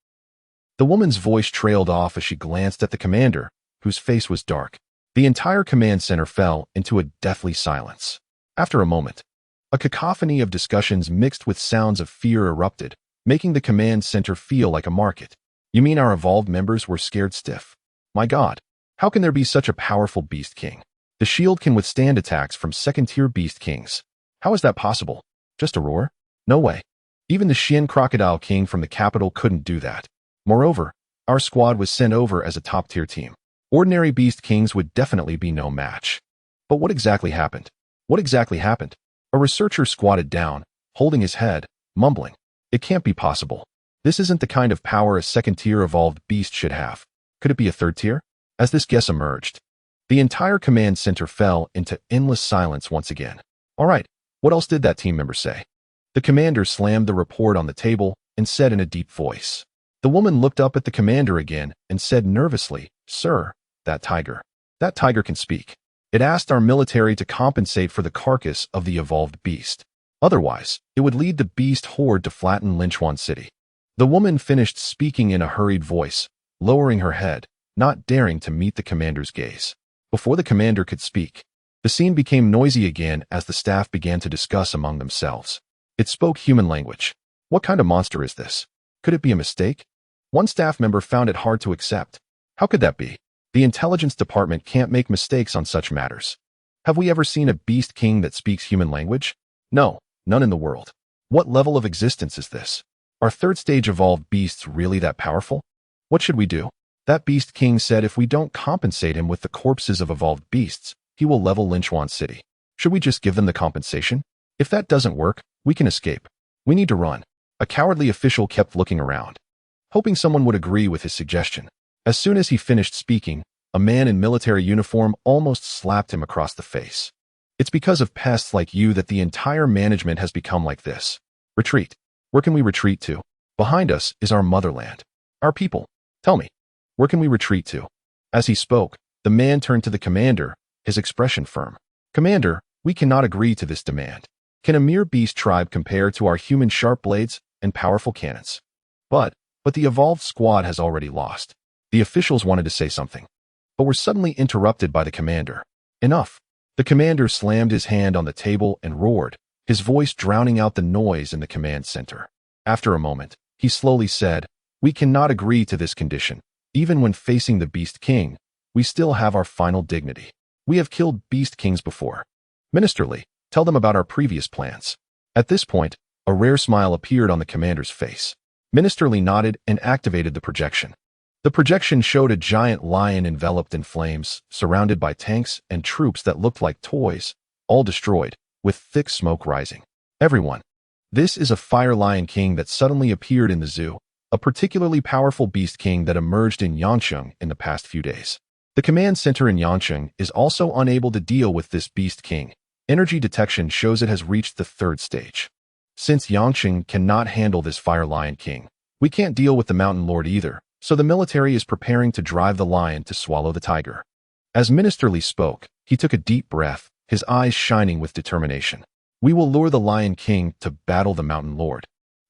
The woman's voice trailed off as she glanced at the commander, whose face was dark. The entire command center fell into a deathly silence. After a moment, a cacophony of discussions mixed with sounds of fear erupted, making the command center feel like a market. "You mean our evolved members were scared stiff? My God, how can there be such a powerful Beast King? The shield can withstand attacks from second-tier Beast Kings. How is that possible? Just a roar? No way. Even the Xian Crocodile King from the capital couldn't do that. Moreover, our squad was sent over as a top-tier team. Ordinary Beast Kings would definitely be no match." "But what exactly happened? What exactly happened?" A researcher squatted down, holding his head, mumbling, "It can't be possible. This isn't the kind of power a second-tier evolved beast should have. Could it be a third tier?" As this guess emerged, the entire command center fell into endless silence once again. "All right, what else did that team member say?" The commander slammed the report on the table and said in a deep voice. The woman looked up at the commander again and said nervously, "Sir, that tiger can speak. It asked our military to compensate for the carcass of the evolved beast. Otherwise, it would lead the beast horde to flatten Linchuan City." The woman finished speaking in a hurried voice, lowering her head, not daring to meet the commander's gaze. Before the commander could speak, the scene became noisy again as the staff began to discuss among themselves. It spoke human language. What kind of monster is this? Could it be a mistake? One staff member found it hard to accept. How could that be? The intelligence department can't make mistakes on such matters. Have we ever seen a Beast King that speaks human language? No, none in the world. What level of existence is this? Are third-stage evolved beasts really that powerful? What should we do? That Beast King said if we don't compensate him with the corpses of evolved beasts, he will level Linchuan City. Should we just give them the compensation? If that doesn't work, we can escape. We need to run. A cowardly official kept looking around, hoping someone would agree with his suggestion. As soon as he finished speaking, a man in military uniform almost slapped him across the face. "It's because of pests like you that the entire management has become like this. Retreat. Where can we retreat to? Behind us is our motherland. Our people. Tell me, where can we retreat to? As he spoke, the man turned to the commander, his expression firm. Commander, we cannot agree to this demand. Can a mere beast tribe compare to our human sharp blades and powerful cannons? But the evolved squad has already lost. The officials wanted to say something, but were suddenly interrupted by the commander. Enough. The commander slammed his hand on the table and roared, his voice drowning out the noise in the command center. After a moment, he slowly said, we cannot agree to this condition. Even when facing the Beast King, we still have our final dignity. We have killed Beast Kings before. Ministerly, tell them about our previous plans. At this point, a rare smile appeared on the commander's face. Ministerly nodded and activated the projection. The projection showed a giant lion enveloped in flames, surrounded by tanks and troops that looked like toys, all destroyed, with thick smoke rising. Everyone. This is a Fire Lion King that suddenly appeared in the zoo, a particularly powerful Beast King that emerged in Yangcheng in the past few days. The command center in Yangcheng is also unable to deal with this Beast King. Energy detection shows it has reached the 3rd stage. Since Yangcheng cannot handle this Fire Lion King, we can't deal with the Mountain Lord either, so the military is preparing to drive the lion to swallow the tiger. As Ministerly spoke, he took a deep breath, his eyes shining with determination. We will lure the Lion King to battle the Mountain Lord.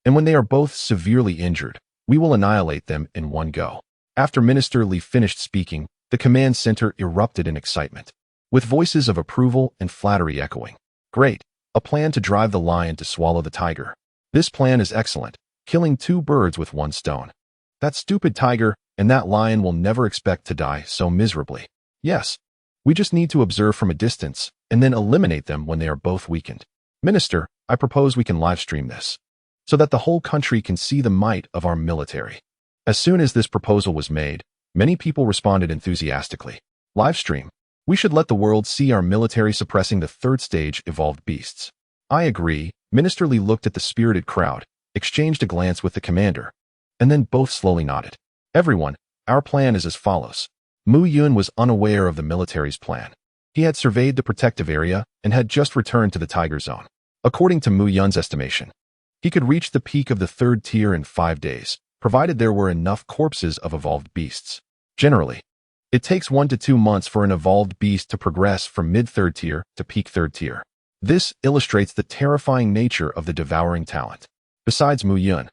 And when they are both severely injured, we will annihilate them in one go. After Ministerly finished speaking, the command center erupted in excitement, with voices of approval and flattery echoing. Great, a plan to drive the lion to swallow the tiger. This plan is excellent, killing 2 birds with 1 stone. That stupid tiger and that lion will never expect to die so miserably. Yes, we just need to observe from a distance and then eliminate them when they are both weakened. Minister, I propose we can live stream this, so that the whole country can see the might of our military. As soon as this proposal was made, many people responded enthusiastically. Livestream. We should let the world see our military suppressing the 3rd stage evolved beasts. I agree. Ministerly looked at the spirited crowd, exchanged a glance with the commander, and then both slowly nodded. Everyone, our plan is as follows. Mu Yun was unaware of the military's plan. He had surveyed the protective area and had just returned to the Tiger Zone. According to Mu Yun's estimation, he could reach the peak of the 3rd tier in 5 days, provided there were enough corpses of evolved beasts. Generally, it takes 1 to 2 months for an evolved beast to progress from mid-3rd tier to peak 3rd tier. This illustrates the terrifying nature of the Devouring Talent. Besides Mu Yun,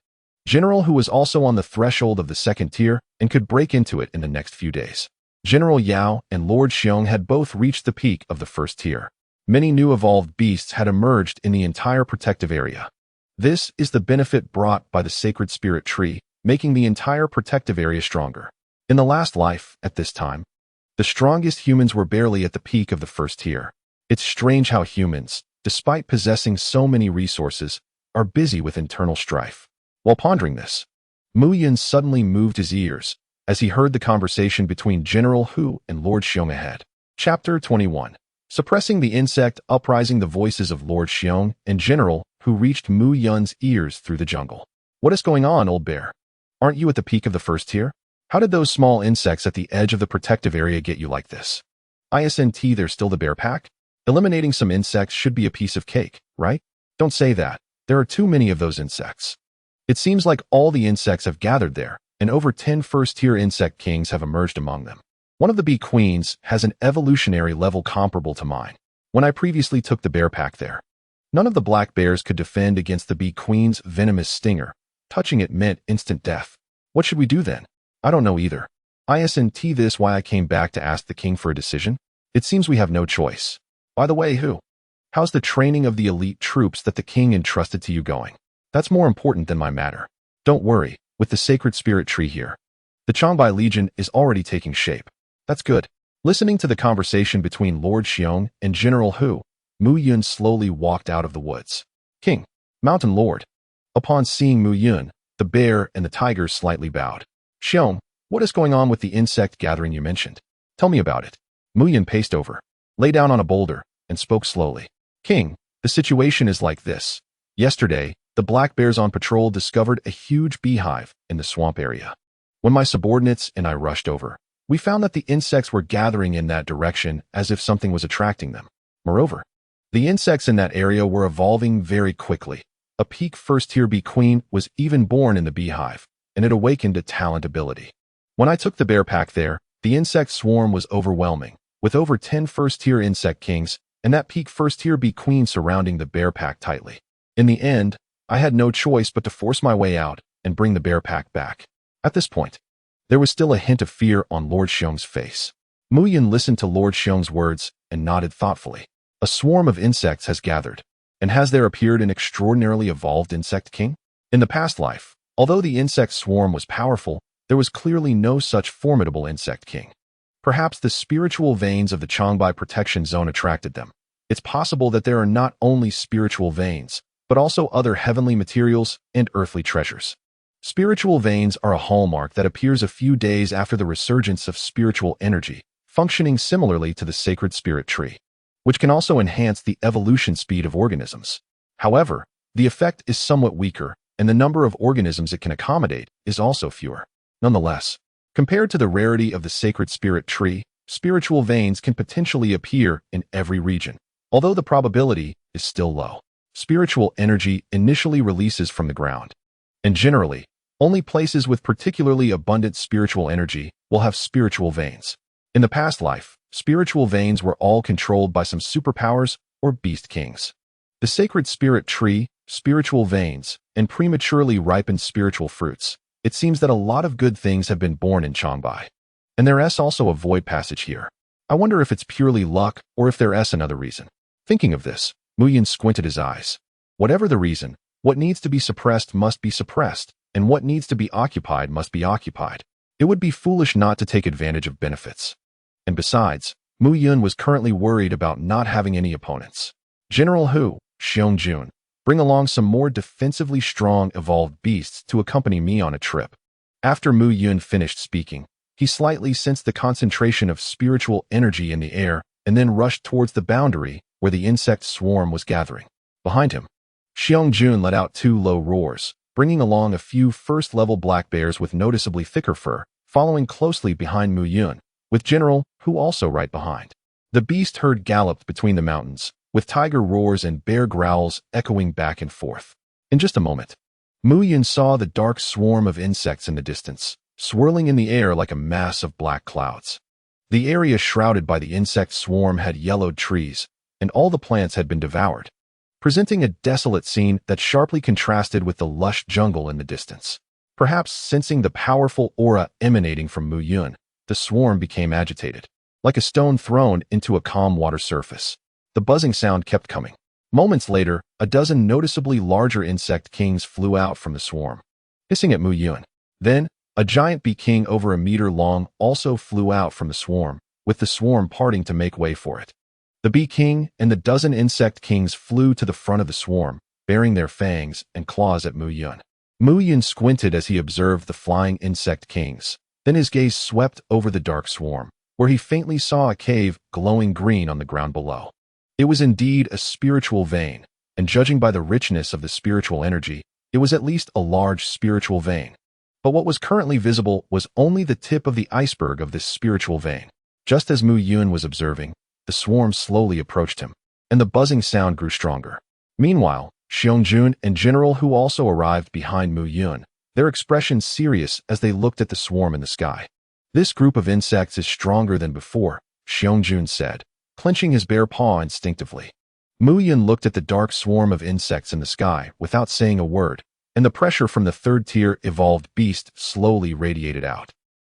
General Hu was also on the threshold of the 2nd tier and could break into it in the next few days. General Yao and Lord Xiong had both reached the peak of the 1st tier. Many new evolved beasts had emerged in the entire protective area. This is the benefit brought by the Sacred Spirit Tree, making the entire protective area stronger. In the last life, at this time, the strongest humans were barely at the peak of the 1st tier. It's strange how humans, despite possessing so many resources, are busy with internal strife. While pondering this, Mu Yun suddenly moved his ears as he heard the conversation between General Hu and Lord Xiong ahead. Chapter 21. Suppressing the insect, uprising the voices of Lord Xiong and General Hu reached Mu Yun's ears through the jungle. What is going on, old bear? Aren't you at the peak of the 1st tier? How did those small insects at the edge of the protective area get you like this? Isn't there still the bear pack? Eliminating some insects should be a piece of cake, right? Don't say that. There are too many of those insects. It seems like all the insects have gathered there, and over 10 1st-tier insect kings have emerged among them. One of the bee queens has an evolutionary level comparable to mine. When I previously took the bear pack there, none of the black bears could defend against the bee queen's venomous stinger. Touching it meant instant death. What should we do then? I don't know either. Isn't this why I came back to ask the king for a decision? It seems we have no choice. By the way, how's the training of the elite troops that the king entrusted to you going? That's more important than my matter. Don't worry, with the Sacred Spirit Tree here, the Changbai Legion is already taking shape. That's good. Listening to the conversation between Lord Xiong and General Hu, Mu Yun slowly walked out of the woods. King, Mountain Lord. Upon seeing Mu Yun, the bear and the tiger slightly bowed. Xiong, what is going on with the insect gathering you mentioned? Tell me about it. Mu Yun paced over, lay down on a boulder, and spoke slowly. King, the situation is like this. Yesterday, the black bears on patrol discovered a huge beehive in the swamp area. When my subordinates and I rushed over, we found that the insects were gathering in that direction as if something was attracting them. Moreover, the insects in that area were evolving very quickly. A peak 1st-tier bee queen was even born in the beehive, and it awakened a talent ability. When I took the bear pack there, the insect swarm was overwhelming, with over 10 first-tier insect kings, and that peak first-tier bee queen surrounding the bear pack tightly. In the end, I had no choice but to force my way out and bring the bear pack back. At this point, there was still a hint of fear on Lord Xiong's face. Mu Yun listened to Lord Xiong's words and nodded thoughtfully. A swarm of insects has gathered, and has there appeared an extraordinarily evolved insect king? In the past life, although the insect swarm was powerful, there was clearly no such formidable insect king. Perhaps the spiritual veins of the Changbai protection zone attracted them. It's possible that there are not only spiritual veins, but also other heavenly materials and earthly treasures. Spiritual veins are a hallmark that appears a few days after the resurgence of spiritual energy, functioning similarly to the sacred spirit tree, which can also enhance the evolution speed of organisms. However, the effect is somewhat weaker, and the number of organisms it can accommodate is also fewer. Nonetheless, compared to the rarity of the sacred spirit tree, spiritual veins can potentially appear in every region, although the probability is still low. Spiritual energy initially releases from the ground, and generally, only places with particularly abundant spiritual energy will have spiritual veins. In the past life, spiritual veins were all controlled by some superpowers or beast kings. The sacred spirit tree, spiritual veins, and prematurely ripened spiritual fruits. It seems that a lot of good things have been born in Changbai. And there's also a void passage here. I wonder if it's purely luck or if there's another reason. Thinking of this, Mu Yun squinted his eyes. Whatever the reason, what needs to be suppressed must be suppressed, and what needs to be occupied must be occupied. It would be foolish not to take advantage of benefits. And besides, Mu Yun was currently worried about not having any opponents. General Hu, Xiong, bring along some more defensively strong evolved beasts to accompany me on a trip. After Mu Yun finished speaking, he slightly sensed the concentration of spiritual energy in the air and then rushed towards the boundary where the insect swarm was gathering. Behind him, Xiong let out 2 low roars, bringing along a few first-level black bears with noticeably thicker fur, following closely behind Mu Yun, with General Hu also right behind. The beast herd galloped between the mountains, with tiger roars and bear growls echoing back and forth. In just a moment, Mu Yun saw the dark swarm of insects in the distance, swirling in the air like a mass of black clouds. The area shrouded by the insect swarm had yellowed trees, and all the plants had been devoured, presenting a desolate scene that sharply contrasted with the lush jungle in the distance. Perhaps sensing the powerful aura emanating from Mu Yun, the swarm became agitated, like a stone thrown into a calm water surface. The buzzing sound kept coming. Moments later, a dozen noticeably larger insect kings flew out from the swarm, hissing at Mu Yun. Then, a giant bee king over a meter long also flew out from the swarm, with the swarm parting to make way for it. The bee king and the dozen insect kings flew to the front of the swarm, baring their fangs and claws at Mu Yun. Mu Yun squinted as he observed the flying insect kings. Then his gaze swept over the dark swarm, where he faintly saw a cave glowing green on the ground below. It was indeed a spiritual vein, and judging by the richness of the spiritual energy, it was at least a large spiritual vein. But what was currently visible was only the tip of the iceberg of this spiritual vein. Just as Mu Yun was observing, the swarm slowly approached him, and the buzzing sound grew stronger. Meanwhile, Xiong and General Hu also arrived behind Mu Yun, their expressions serious as they looked at the swarm in the sky. This group of insects is stronger than before, Xiong said, clenching his bare paw instinctively. Mu Yun looked at the dark swarm of insects in the sky without saying a word, and the pressure from the third-tier evolved beast slowly radiated out.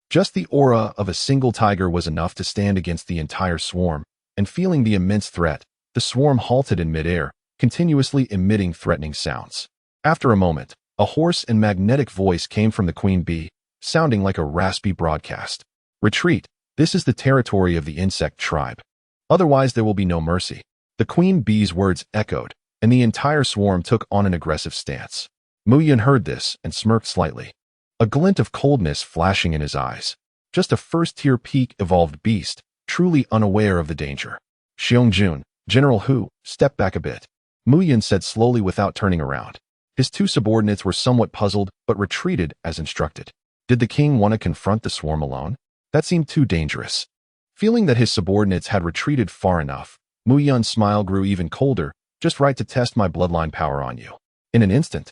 Just the aura of a single tiger was enough to stand against the entire swarm, and feeling the immense threat, the swarm halted in midair, continuously emitting threatening sounds. After a moment, a hoarse and magnetic voice came from the queen bee, sounding like a raspy broadcast. Retreat, this is the territory of the insect tribe. Otherwise there will be no mercy. The queen bee's words echoed, and the entire swarm took on an aggressive stance. Mu Yun heard this and smirked slightly, a glint of coldness flashing in his eyes. Just a first-tier peak evolved beast, truly unaware of the danger. Xiong, General Hu, step back a bit, Mu Yun said slowly without turning around. His 2 subordinates were somewhat puzzled but retreated as instructed. Did the king want to confront the swarm alone? That seemed too dangerous. Feeling that his subordinates had retreated far enough, Mu Yun's smile grew even colder. Just right to test my bloodline power on you. In an instant,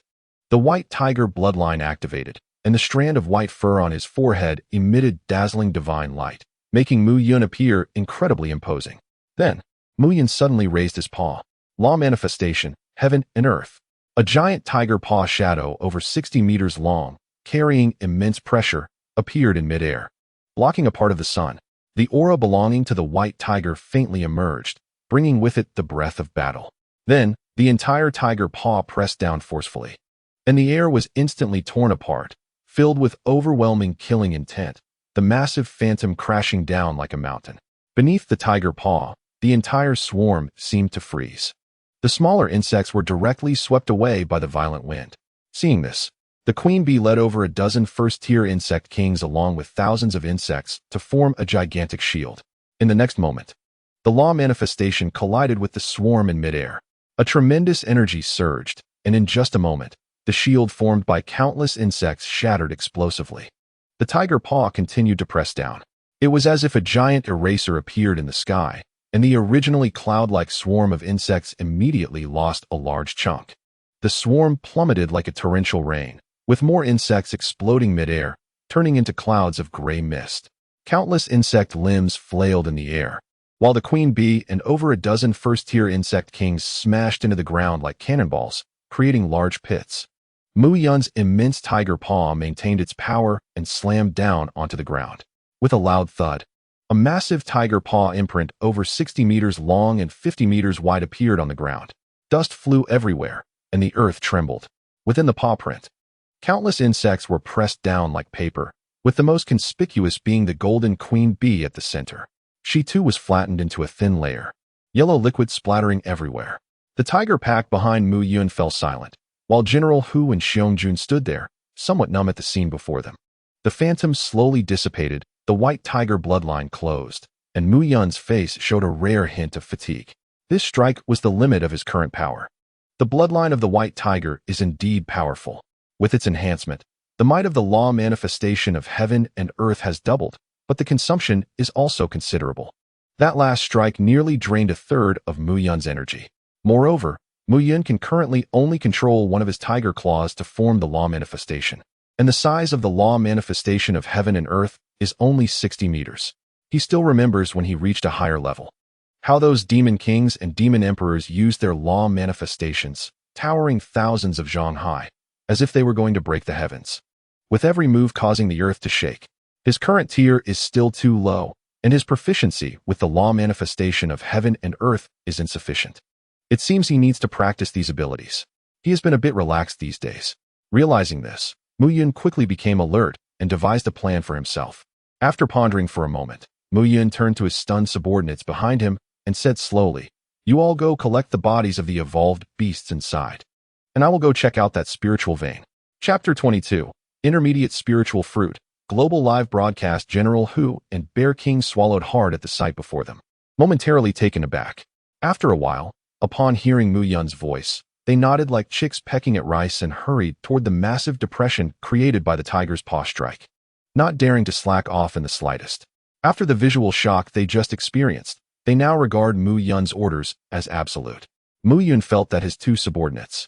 the white tiger bloodline activated, and the strand of white fur on his forehead emitted dazzling divine light, making Mu Yun appear incredibly imposing. Then, Mu Yun suddenly raised his paw. Law manifestation, heaven and earth. A giant tiger paw shadow over 60 meters long, carrying immense pressure, appeared in midair. Blocking a part of the sun, the aura belonging to the white tiger faintly emerged, bringing with it the breath of battle. Then, the entire tiger paw pressed down forcefully, and the air was instantly torn apart, filled with overwhelming killing intent, the massive phantom crashing down like a mountain. Beneath the tiger paw, the entire swarm seemed to freeze. The smaller insects were directly swept away by the violent wind. Seeing this, the queen bee led over a dozen first-tier insect kings along with thousands of insects to form a gigantic shield. In the next moment, the law manifestation collided with the swarm in midair. A tremendous energy surged, and in just a moment, the shield formed by countless insects shattered explosively. The tiger paw continued to press down. It was as if a giant eraser appeared in the sky, and the originally cloud-like swarm of insects immediately lost a large chunk. The swarm plummeted like a torrential rain, with more insects exploding midair, turning into clouds of gray mist. Countless insect limbs flailed in the air, while the queen bee and over a dozen first-tier insect kings smashed into the ground like cannonballs, creating large pits. Mu Yun's immense tiger paw maintained its power and slammed down onto the ground. With a loud thud, a massive tiger paw imprint over 60 meters long and 50 meters wide appeared on the ground. Dust flew everywhere, and the earth trembled. Within the paw print, countless insects were pressed down like paper, with the most conspicuous being the golden queen bee at the center. She too was flattened into a thin layer, yellow liquid splattering everywhere. The tiger pack behind Mu Yun fell silent, while General Hu and Xiong stood there, somewhat numb at the scene before them. The phantoms slowly dissipated, the white tiger bloodline closed, and Mu Yun's face showed a rare hint of fatigue. This strike was the limit of his current power. The bloodline of the white tiger is indeed powerful. With its enhancement, the might of the law manifestation of heaven and earth has doubled, but the consumption is also considerable. That last strike nearly drained a third of Mu Yun's energy. Moreover, Mu Yun can currently only control one of his tiger claws to form the law manifestation, and the size of the law manifestation of heaven and earth is only 60 meters. He still remembers when he reached a higher level, how those demon kings and demon emperors used their law manifestations, towering thousands of zhang high, as if they were going to break the heavens, with every move causing the earth to shake. His current tier is still too low, and his proficiency with the law manifestation of heaven and earth is insufficient. It seems he needs to practice these abilities. He has been a bit relaxed these days. Realizing this, Mu Yun quickly became alert and devised a plan for himself. After pondering for a moment, Mu Yun turned to his stunned subordinates behind him and said slowly, "You all go collect the bodies of the evolved beasts inside, and I will go check out that spiritual vein." Chapter 22, Intermediate Spiritual Fruit. Global live broadcast. General Hu and Bear King swallowed hard at the sight before them, momentarily taken aback. After a while, upon hearing Mu Yun's voice, they nodded like chicks pecking at rice and hurried toward the massive depression created by the tiger's paw strike, not daring to slack off in the slightest. After the visual shock they just experienced, they now regard Mu Yun's orders as absolute. Mu Yun felt that his two subordinates,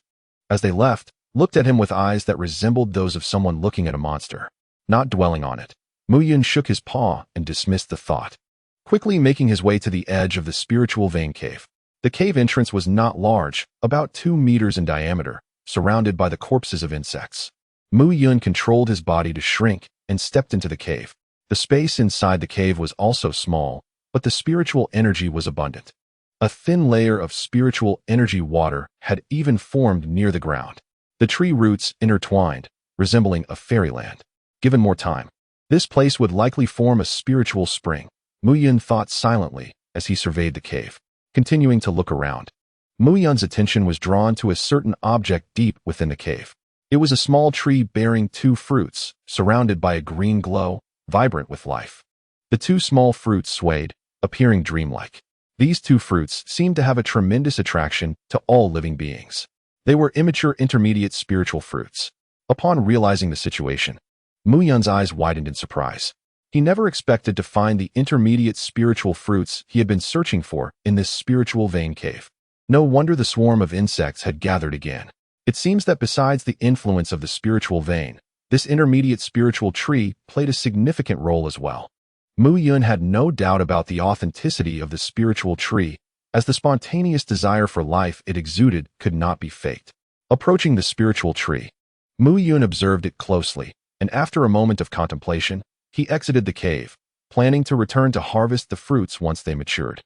as they left, looked at him with eyes that resembled those of someone looking at a monster. Not dwelling on it, Mu Yun shook his paw and dismissed the thought, quickly making his way to the edge of the spiritual vein cave. The cave entrance was not large, about 2 meters in diameter, surrounded by the corpses of insects. Mu Yun controlled his body to shrink and stepped into the cave. The space inside the cave was also small, but the spiritual energy was abundant. A thin layer of spiritual energy water had even formed near the ground. The tree roots intertwined, resembling a fairyland. Given more time, this place would likely form a spiritual spring, Mu Yun thought silently as he surveyed the cave. Continuing to look around, Mu Yun's attention was drawn to a certain object deep within the cave. It was a small tree bearing 2 fruits, surrounded by a green glow, vibrant with life. The 2 small fruits swayed, appearing dreamlike. These 2 fruits seemed to have a tremendous attraction to all living beings. They were immature intermediate spiritual fruits. Upon realizing the situation, Mu Yun's eyes widened in surprise. He never expected to find the intermediate spiritual fruits he had been searching for in this spiritual vein cave. No wonder the swarm of insects had gathered again. It seems that besides the influence of the spiritual vein, This intermediate spiritual tree played a significant role as well. Mu Yun had no doubt about the authenticity of the spiritual tree, as the spontaneous desire for life it exuded could not be faked. Approaching the spiritual tree, Mu Yun observed it closely, and after a moment of contemplation, he exited the cave, planning to return to harvest the fruits once they matured.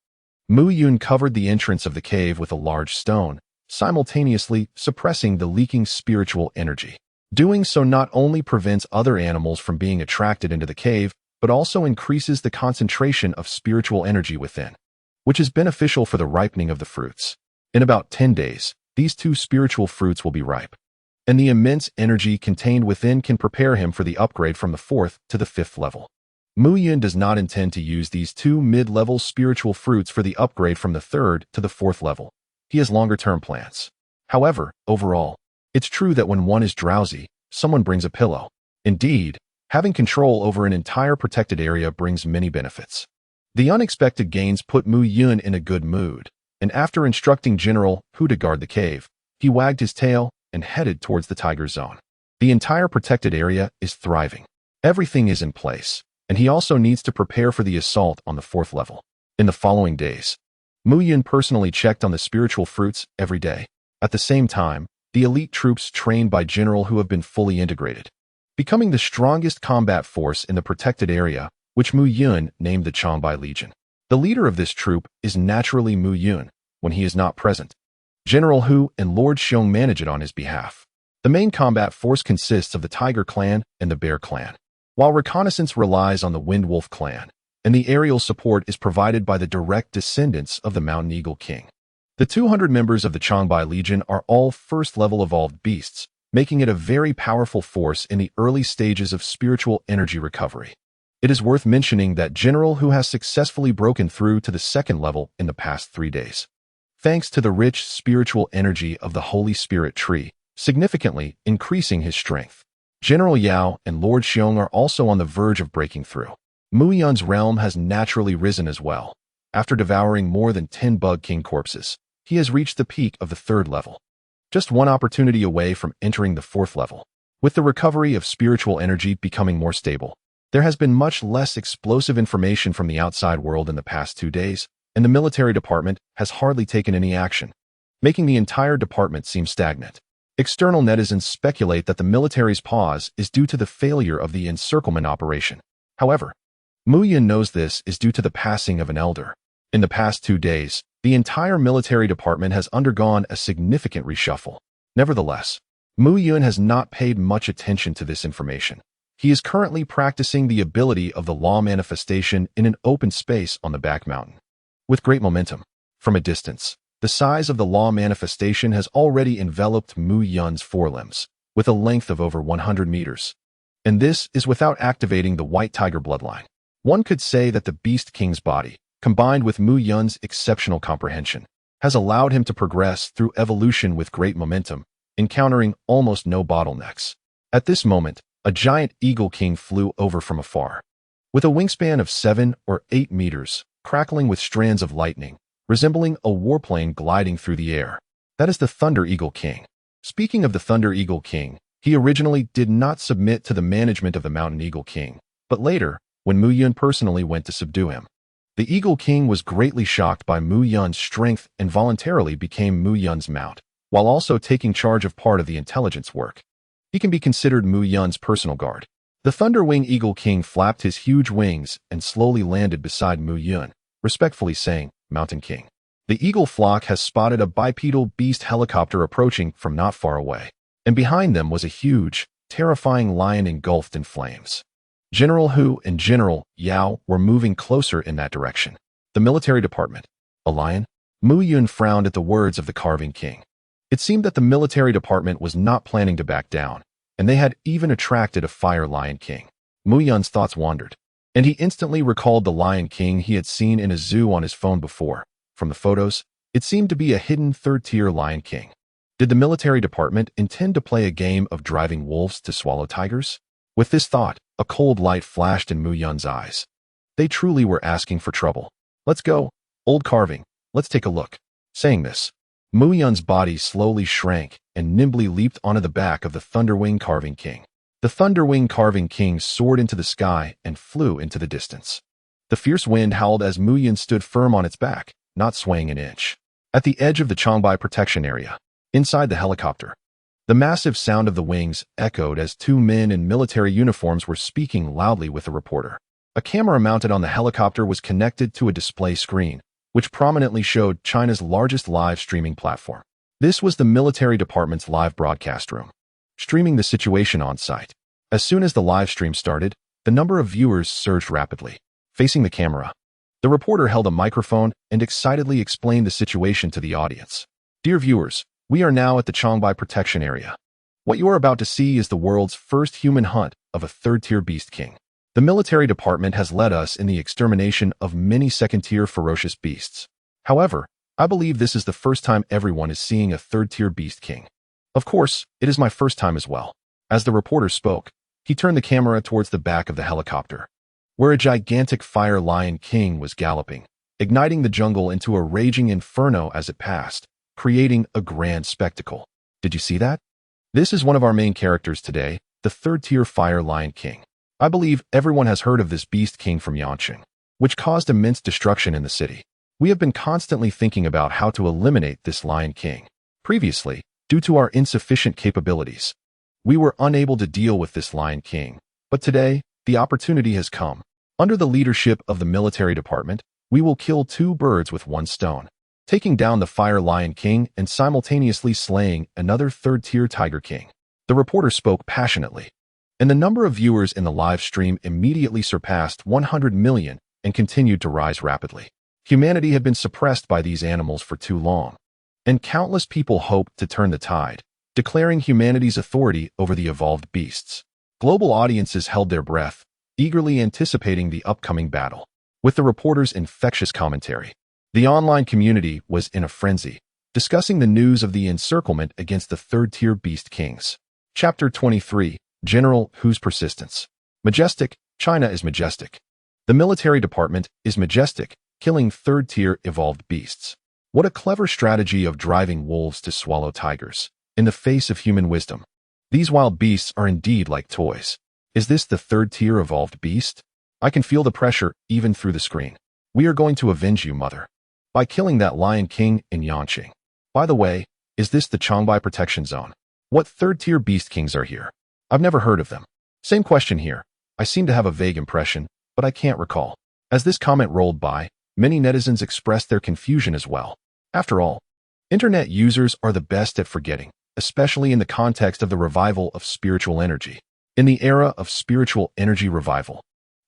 Mu Yun covered the entrance of the cave with a large stone, simultaneously suppressing the leaking spiritual energy. Doing so not only prevents other animals from being attracted into the cave, but also increases the concentration of spiritual energy within, which is beneficial for the ripening of the fruits. In about 10 days, these 2 spiritual fruits will be ripe, and the immense energy contained within can prepare him for the upgrade from the 4th to the 5th level. Mu Yun does not intend to use these 2 mid-level spiritual fruits for the upgrade from the 3rd to the 4th level. He has longer-term plans. However, overall, it's true that when one is drowsy, someone brings a pillow. Indeed, having control over an entire protected area brings many benefits. The unexpected gains put Mu Yun in a good mood, and after instructing General Hu to guard the cave, he wagged his tail and headed towards the tiger zone. The entire protected area is thriving. Everything is in place, and he also needs to prepare for the assault on the 4th level. In the following days, Mu Yun personally checked on the spiritual fruits every day. At the same time, the elite troops trained by General Hu have been fully integrated, becoming the strongest combat force in the protected area, which Mu Yun named the Changbai Legion. The leader of this troop is naturally Mu Yun when he is not present. General Hu and Lord Xiong manage it on his behalf. The main combat force consists of the Tiger Clan and the Bear Clan, while reconnaissance relies on the Wind Wolf Clan, and the aerial support is provided by the direct descendants of the Mountain Eagle King. The 200 members of the Changbai Legion are all first-level evolved beasts, making it a very powerful force in the early stages of spiritual energy recovery. It is worth mentioning that General Hu has successfully broken through to the 2nd level in the past 3 days, thanks to the rich spiritual energy of the Holy Spirit tree, significantly increasing his strength. General Yao and Lord Xiong are also on the verge of breaking through. Mu Yun's realm has naturally risen as well. After devouring more than 10 Bug King corpses, he has reached the peak of the 3rd level, just one opportunity away from entering the 4th level. With the recovery of spiritual energy becoming more stable, there has been much less explosive information from the outside world in the past 2 days, and the military department has hardly taken any action, making the entire department seem stagnant. External netizens speculate that the military's pause is due to the failure of the encirclement operation. However, Mu Yun knows this is due to the passing of an elder. In the past 2 days, the entire military department has undergone a significant reshuffle. Nevertheless, Mu Yun has not paid much attention to this information. He is currently practicing the ability of the law manifestation in an open space on the back mountain, with great momentum. From a distance, the size of the law manifestation has already enveloped Mu Yun's forelimbs, with a length of over 100 meters. And this is without activating the White Tiger bloodline. One could say that the Beast King's body, combined with Mu Yun's exceptional comprehension, has allowed him to progress through evolution with great momentum, encountering almost no bottlenecks. At this moment, a giant Eagle King flew over from afar. With a wingspan of 7 or 8 meters, crackling with strands of lightning, resembling a warplane gliding through the air. That is the Thunder Eagle King. Speaking of the Thunder Eagle King, he originally did not submit to the management of the Mountain Eagle King, but later, when Mu Yun personally went to subdue him, the Eagle King was greatly shocked by Mu Yun's strength and voluntarily became Mu Yun's mount, while also taking charge of part of the intelligence work. He can be considered Mu Yun's personal guard. The Thunderwing Eagle King flapped his huge wings and slowly landed beside Mu Yun, respectfully saying, "Mountain King." The eagle flock has spotted a bipedal beast helicopter approaching from not far away, and behind them was a huge, terrifying lion engulfed in flames. General Hu and General Yao were moving closer in that direction. The military department. A lion? Mu Yun frowned at the words of the Carving King. It seemed that the military department was not planning to back down, and they had even attracted a Fire Lion King. Mu Yun's thoughts wandered, and he instantly recalled the Lion King he had seen in a zoo on his phone before. From the photos, it seemed to be a hidden third-tier Lion King. Did the military department intend to play a game of driving wolves to swallow tigers? With this thought, a cold light flashed in Mu Yun's eyes. They truly were asking for trouble. "Let's go, old carving. Let's take a look." Saying this, Mu Yun's body slowly shrank and nimbly leaped onto the back of the Thunderwing Carving King. The Thunderwing carving king soared into the sky and flew into the distance. The fierce wind howled as Mu Yun stood firm on its back, not swaying an inch. At the edge of the Changbai protection area, inside the helicopter, the massive sound of the wings echoed as two men in military uniforms were speaking loudly with a reporter. A camera mounted on the helicopter was connected to a display screen, which prominently showed China's largest live streaming platform. This was the military department's live broadcast room, streaming the situation on site. As soon as the live stream started, the number of viewers surged rapidly. Facing the camera, the reporter held a microphone and excitedly explained the situation to the audience. Dear viewers, we are now at the Changbai protection area. What you are about to see is the world's first human hunt of a third-tier beast king. The military department has led us in the extermination of many second-tier ferocious beasts. However, I believe this is the first time everyone is seeing a third-tier beast king. Of course, it is my first time as well. As the reporter spoke, he turned the camera towards the back of the helicopter, where a gigantic fire lion king was galloping, igniting the jungle into a raging inferno as it passed, creating a grand spectacle. Did you see that? This is one of our main characters today, the third-tier fire lion king. I believe everyone has heard of this beast king from Yanqing, which caused immense destruction in the city. We have been constantly thinking about how to eliminate this lion king. Previously, due to our insufficient capabilities, we were unable to deal with this lion king. But today, the opportunity has come. Under the leadership of the military department, we will kill two birds with one stone, taking down the fire lion king and simultaneously slaying another third-tier tiger king. The reporter spoke passionately, and the number of viewers in the live stream immediately surpassed 100 million and continued to rise rapidly. Humanity had been suppressed by these animals for too long, and countless people hoped to turn the tide, declaring humanity's authority over the evolved beasts. Global audiences held their breath, eagerly anticipating the upcoming battle. With the reporter's infectious commentary, the online community was in a frenzy, discussing the news of the encirclement against the third-tier beast kings. Chapter 23, General Hu's Persistence. Majestic, China is majestic. The military department is majestic, killing third-tier evolved beasts. What a clever strategy of driving wolves to swallow tigers. In the face of human wisdom, these wild beasts are indeed like toys. Is this the third-tier evolved beast? I can feel the pressure even through the screen. We are going to avenge you, mother, by killing that lion king in Yanqing. By the way, is this the Changbai protection zone? What third-tier beast kings are here? I've never heard of them. Same question here. I seem to have a vague impression, but I can't recall. As this comment rolled by, many netizens expressed their confusion as well. After all, internet users are the best at forgetting, especially in the context of the revival of spiritual energy. In the era of spiritual energy revival,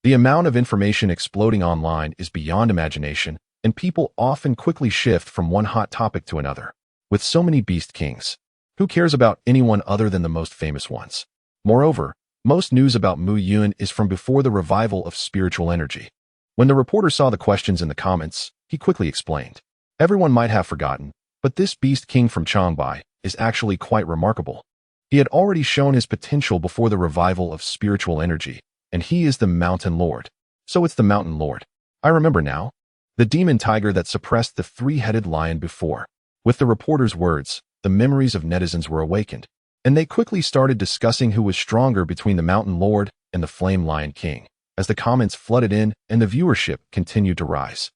the amount of information exploding online is beyond imagination, and people often quickly shift from one hot topic to another. With so many beast kings, who cares about anyone other than the most famous ones? Moreover, most news about Mu Yun is from before the revival of spiritual energy. When the reporter saw the questions in the comments, he quickly explained. Everyone might have forgotten, but this beast king from Changbai is actually quite remarkable. He had already shown his potential before the revival of spiritual energy, and he is the Mountain Lord. So it's the Mountain Lord. I remember now. The demon tiger that suppressed the three-headed lion before. With the reporter's words, the memories of netizens were awakened, and they quickly started discussing who was stronger between the Mountain Lord and the Flame Lion King, as the comments flooded in and the viewership continued to rise.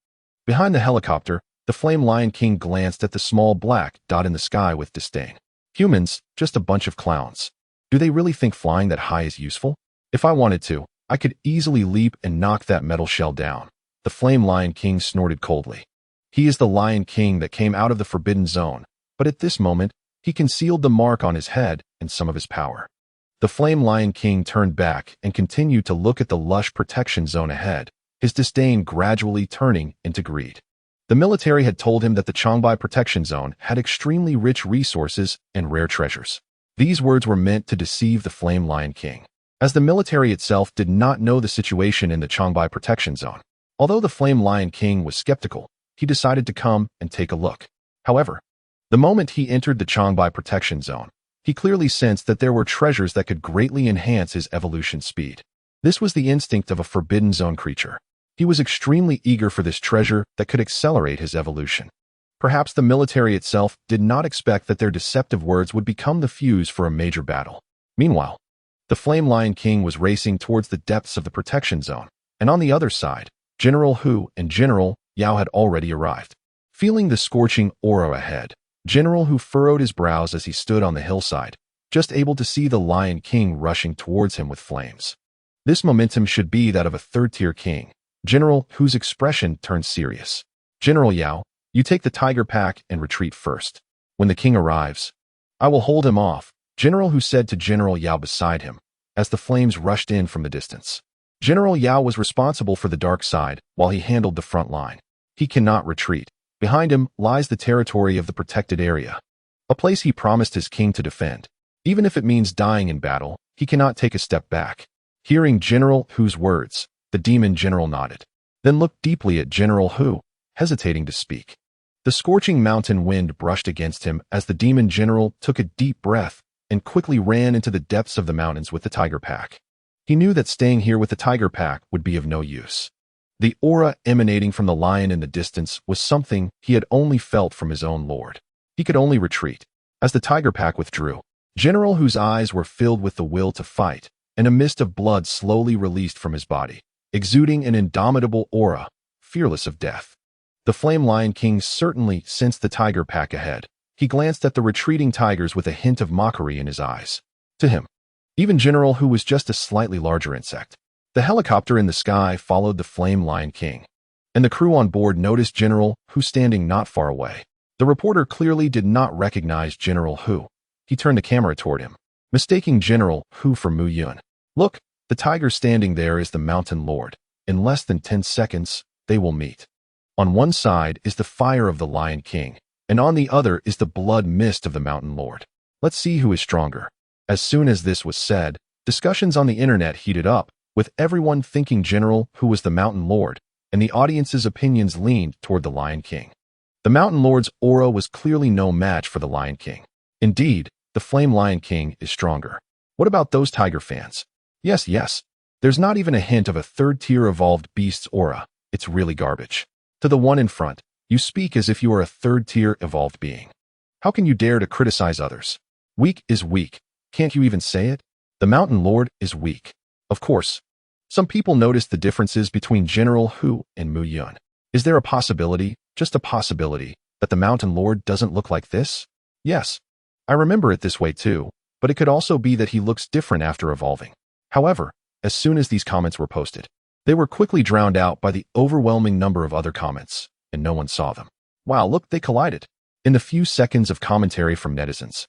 Behind the helicopter, the Flame Lion King glanced at the small black dot in the sky with disdain. Humans, just a bunch of clowns. Do they really think flying that high is useful? If I wanted to, I could easily leap and knock that metal shell down. The Flame Lion King snorted coldly. He is the Lion King that came out of the Forbidden Zone, but at this moment, he concealed the mark on his head and some of his power. The Flame Lion King turned back and continued to look at the lush protection zone ahead, his disdain gradually turning into greed. The military had told him that the Changbai protection zone had extremely rich resources and rare treasures. These words were meant to deceive the Flame Lion King, as the military itself did not know the situation in the Changbai protection zone. Although the Flame Lion King was skeptical, he decided to come and take a look. However, the moment he entered the Changbai protection zone, he clearly sensed that there were treasures that could greatly enhance his evolution speed. This was the instinct of a Forbidden Zone creature. He was extremely eager for this treasure that could accelerate his evolution. Perhaps the military itself did not expect that their deceptive words would become the fuse for a major battle. Meanwhile, The Flame Lion King was racing towards the depths of the protection zone, and on the other side, General Hu and General Yao had already arrived. Feeling the scorching aura ahead, General Hu furrowed his brows as he stood on the hillside, just able to see the Lion King rushing towards him with flames. This momentum should be that of a third-tier king. General Hu's expression turned serious. General Yao, you take the tiger pack and retreat first. When the king arrives, I will hold him off, General Hu said to General Yao beside him, as the flames rushed in from the distance. General Yao was responsible for the dark side while he handled the front line. He cannot retreat. Behind him lies the territory of the protected area, a place he promised his king to defend. Even if it means dying in battle, he cannot take a step back. Hearing General Hu's words, the demon general nodded, then looked deeply at General Hu, hesitating to speak. The scorching mountain wind brushed against him as the demon general took a deep breath and quickly ran into the depths of the mountains with the tiger pack. He knew that staying here with the tiger pack would be of no use. The aura emanating from the lion in the distance was something he had only felt from his own lord. He could only retreat. As the tiger pack withdrew, General Hu's eyes were filled with the will to fight, and a mist of blood slowly released from his body, exuding an indomitable aura, fearless of death. The Flame Lion King certainly sensed the tiger pack ahead. He glanced at the retreating tigers with a hint of mockery in his eyes. To him, even General Hu was just a slightly larger insect. The helicopter in the sky followed the Flame Lion King, and the crew on board noticed General Hu standing not far away. The reporter clearly did not recognize General Hu. He turned the camera toward him, mistaking General Hu for Mu Yun. Look, the tiger standing there is the Mountain Lord. In less than 10 seconds, they will meet. On one side is the fire of the Lion King, and on the other is the blood mist of the Mountain Lord. Let's see who is stronger. As soon as this was said, discussions on the internet heated up, with everyone thinking General Hu was the Mountain Lord, and the audience's opinions leaned toward the Lion King. The Mountain Lord's aura was clearly no match for the Lion King. Indeed, the Flame Lion King is stronger. What about those tiger fans? Yes. There's not even a hint of a third-tier evolved beast's aura. It's really garbage. To the one in front, you speak as if you are a third-tier evolved being. How can you dare to criticize others? Weak is weak. Can't you even say it? The Mountain Lord is weak. Of course. Some people noticed the differences between General Hu and Mu Yun. Is there a possibility, just a possibility, that the Mountain Lord doesn't look like this? Yes. I remember it this way too, but it could also be that he looks different after evolving. However, as soon as these comments were posted, they were quickly drowned out by the overwhelming number of other comments, and no one saw them. Wow, look, they collided. In the few seconds of commentary from netizens,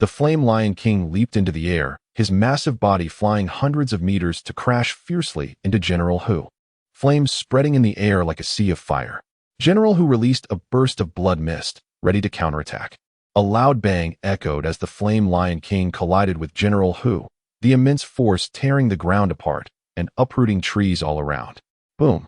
the Flame Lion King leaped into the air, his massive body flying hundreds of meters to crash fiercely into General Hu. Flames spreading in the air like a sea of fire. General Hu released a burst of blood mist, ready to counterattack. A loud bang echoed as the Flame Lion King collided with General Hu, the immense force tearing the ground apart and uprooting trees all around. Boom.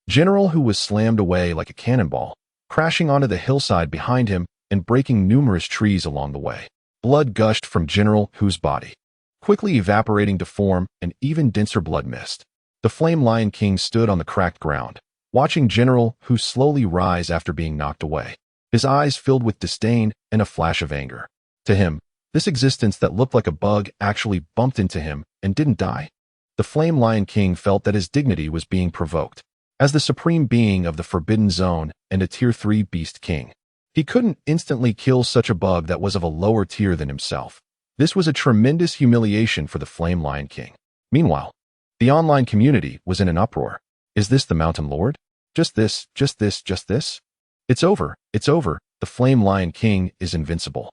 General Hu was slammed away like a cannonball, crashing onto the hillside behind him and breaking numerous trees along the way. Blood gushed from General Hu's body, quickly evaporating to form an even denser blood mist. The Flame Lion King stood on the cracked ground, watching General Hu slowly rise after being knocked away, his eyes filled with disdain and a flash of anger. To him, this existence that looked like a bug actually bumped into him and didn't die. The Flame Lion King felt that his dignity was being provoked. As the supreme being of the Forbidden Zone and a Tier 3 Beast King, he couldn't instantly kill such a bug that was of a lower tier than himself. This was a tremendous humiliation for the Flame Lion King. Meanwhile, the online community was in an uproar. Is this the Mountain Lord? Just this. It's over. The Flame Lion King is invincible.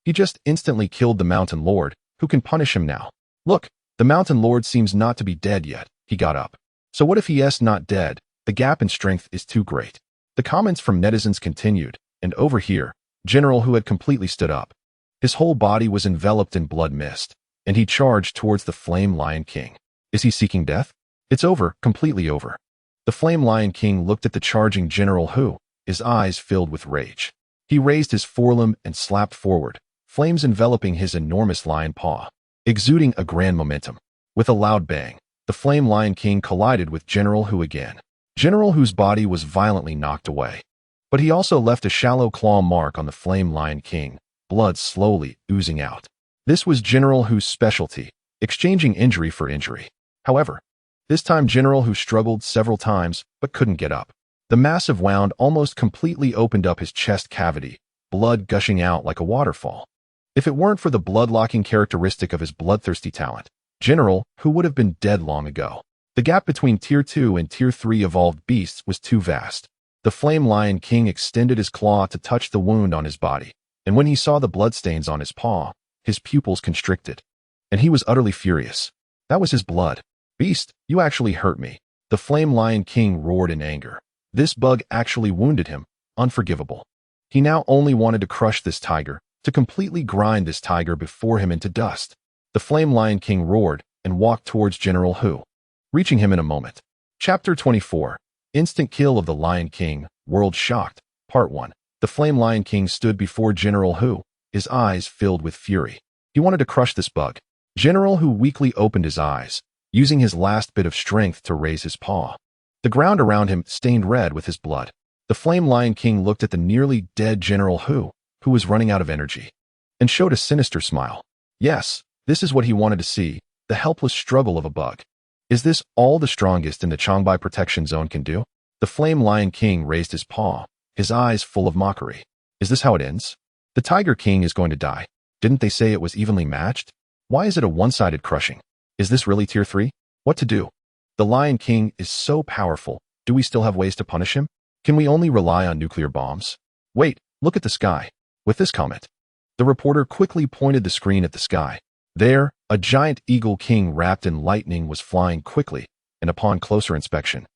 He just instantly killed the Mountain Lord. Who can punish him now? Look, the Mountain Lord seems not to be dead yet. He got up. So what if he is not dead? The gap in strength is too great. The comments from netizens continued, and over here, General Hu had completely stood up. His whole body was enveloped in blood mist, and he charged towards the Flame Lion King. Is he seeking death? It's over, completely over. The Flame Lion King looked at the charging General Hu, his eyes filled with rage. He raised his forelimb and slapped forward, flames enveloping his enormous lion paw, exuding a grand momentum. With a loud bang, the Flame Lion King collided with General Hu again. General Hu's body was violently knocked away, but he also left a shallow claw mark on the Flame Lion King, blood slowly oozing out. This was General Hu's specialty, exchanging injury for injury. However, this time General Hu struggled several times but couldn't get up. The massive wound almost completely opened up his chest cavity, blood gushing out like a waterfall. If it weren't for the blood-locking characteristic of his bloodthirsty talent, General Hu would have been dead long ago. The gap between Tier 2 and Tier 3 evolved beasts was too vast. The Flame Lion King extended his claw to touch the wound on his body, and when he saw the bloodstains on his paw, his pupils constricted. And he was utterly furious. That was his blood. Beast, you actually hurt me. The Flame Lion King roared in anger. This bug actually wounded him. Unforgivable. He now only wanted to crush this tiger, to completely grind this tiger before him into dust. The Flame Lion King roared and walked towards General Hu, reaching him in a moment. Chapter 24. Instant Kill of the Lion King, World Shocked, Part 1. The Flame Lion King stood before General Hu, his eyes filled with fury. He wanted to crush this bug. General Hu weakly opened his eyes, using his last bit of strength to raise his paw. The ground around him stained red with his blood. The Flame Lion King looked at the nearly dead General Hu, who was running out of energy, and showed a sinister smile. Yes, this is what he wanted to see, the helpless struggle of a bug. Is this all the strongest in the Changbai Protection Zone can do? The Flame Lion King raised his paw, his eyes full of mockery. Is this how it ends? The Tiger King is going to die. Didn't they say it was evenly matched? Why is it a one-sided crushing? Is this really Tier 3? What to do? The Lion King is so powerful. Do we still have ways to punish him? Can we only rely on nuclear bombs? Wait, look at the sky. With this comment, the reporter quickly pointed the screen at the sky. There, a giant eagle king wrapped in lightning was flying quickly, and upon closer inspection,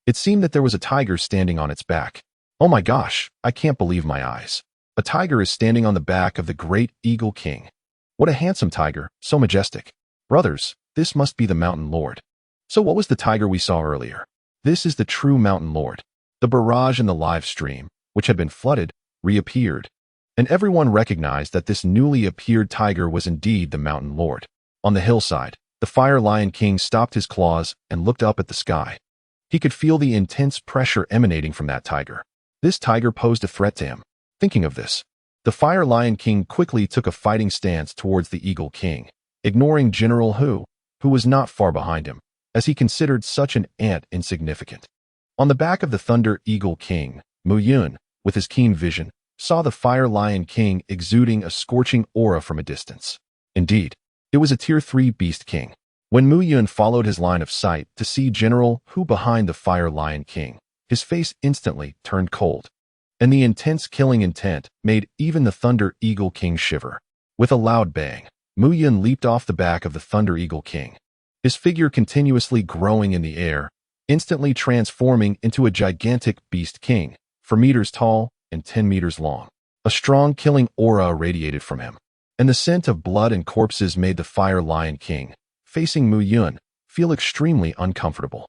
it seemed that there was a tiger standing on its back. Oh my gosh, I can't believe my eyes. A tiger is standing on the back of the great eagle king. What a handsome tiger, so majestic. Brothers, this must be the Mountain Lord. So what was the tiger we saw earlier? This is the true Mountain Lord. The barrage in the live stream, which had been flooded, reappeared, and everyone recognized that this newly appeared tiger was indeed the Mountain Lord. On the hillside, the Fire Lion King stopped his claws and looked up at the sky. He could feel the intense pressure emanating from that tiger. This tiger posed a threat to him. Thinking of this, the Fire Lion King quickly took a fighting stance towards the Eagle King, ignoring General Hu, who was not far behind him, as he considered such an ant insignificant. On the back of the Thunder Eagle King, Mu Yun, with his keen vision, saw the Fire Lion King exuding a scorching aura from a distance. Indeed, it was a Tier 3 Beast King. When Mu Yun followed his line of sight to see General Hu behind the Fire Lion King, his face instantly turned cold, and the intense killing intent made even the Thunder Eagle King shiver. With a loud bang, Mu Yun leaped off the back of the Thunder Eagle King, his figure continuously growing in the air, instantly transforming into a gigantic Beast King, 4 meters tall and 10 meters long. A strong killing aura radiated from him, and the scent of blood and corpses made the Fire Lion King, facing Mu Yun, feel extremely uncomfortable.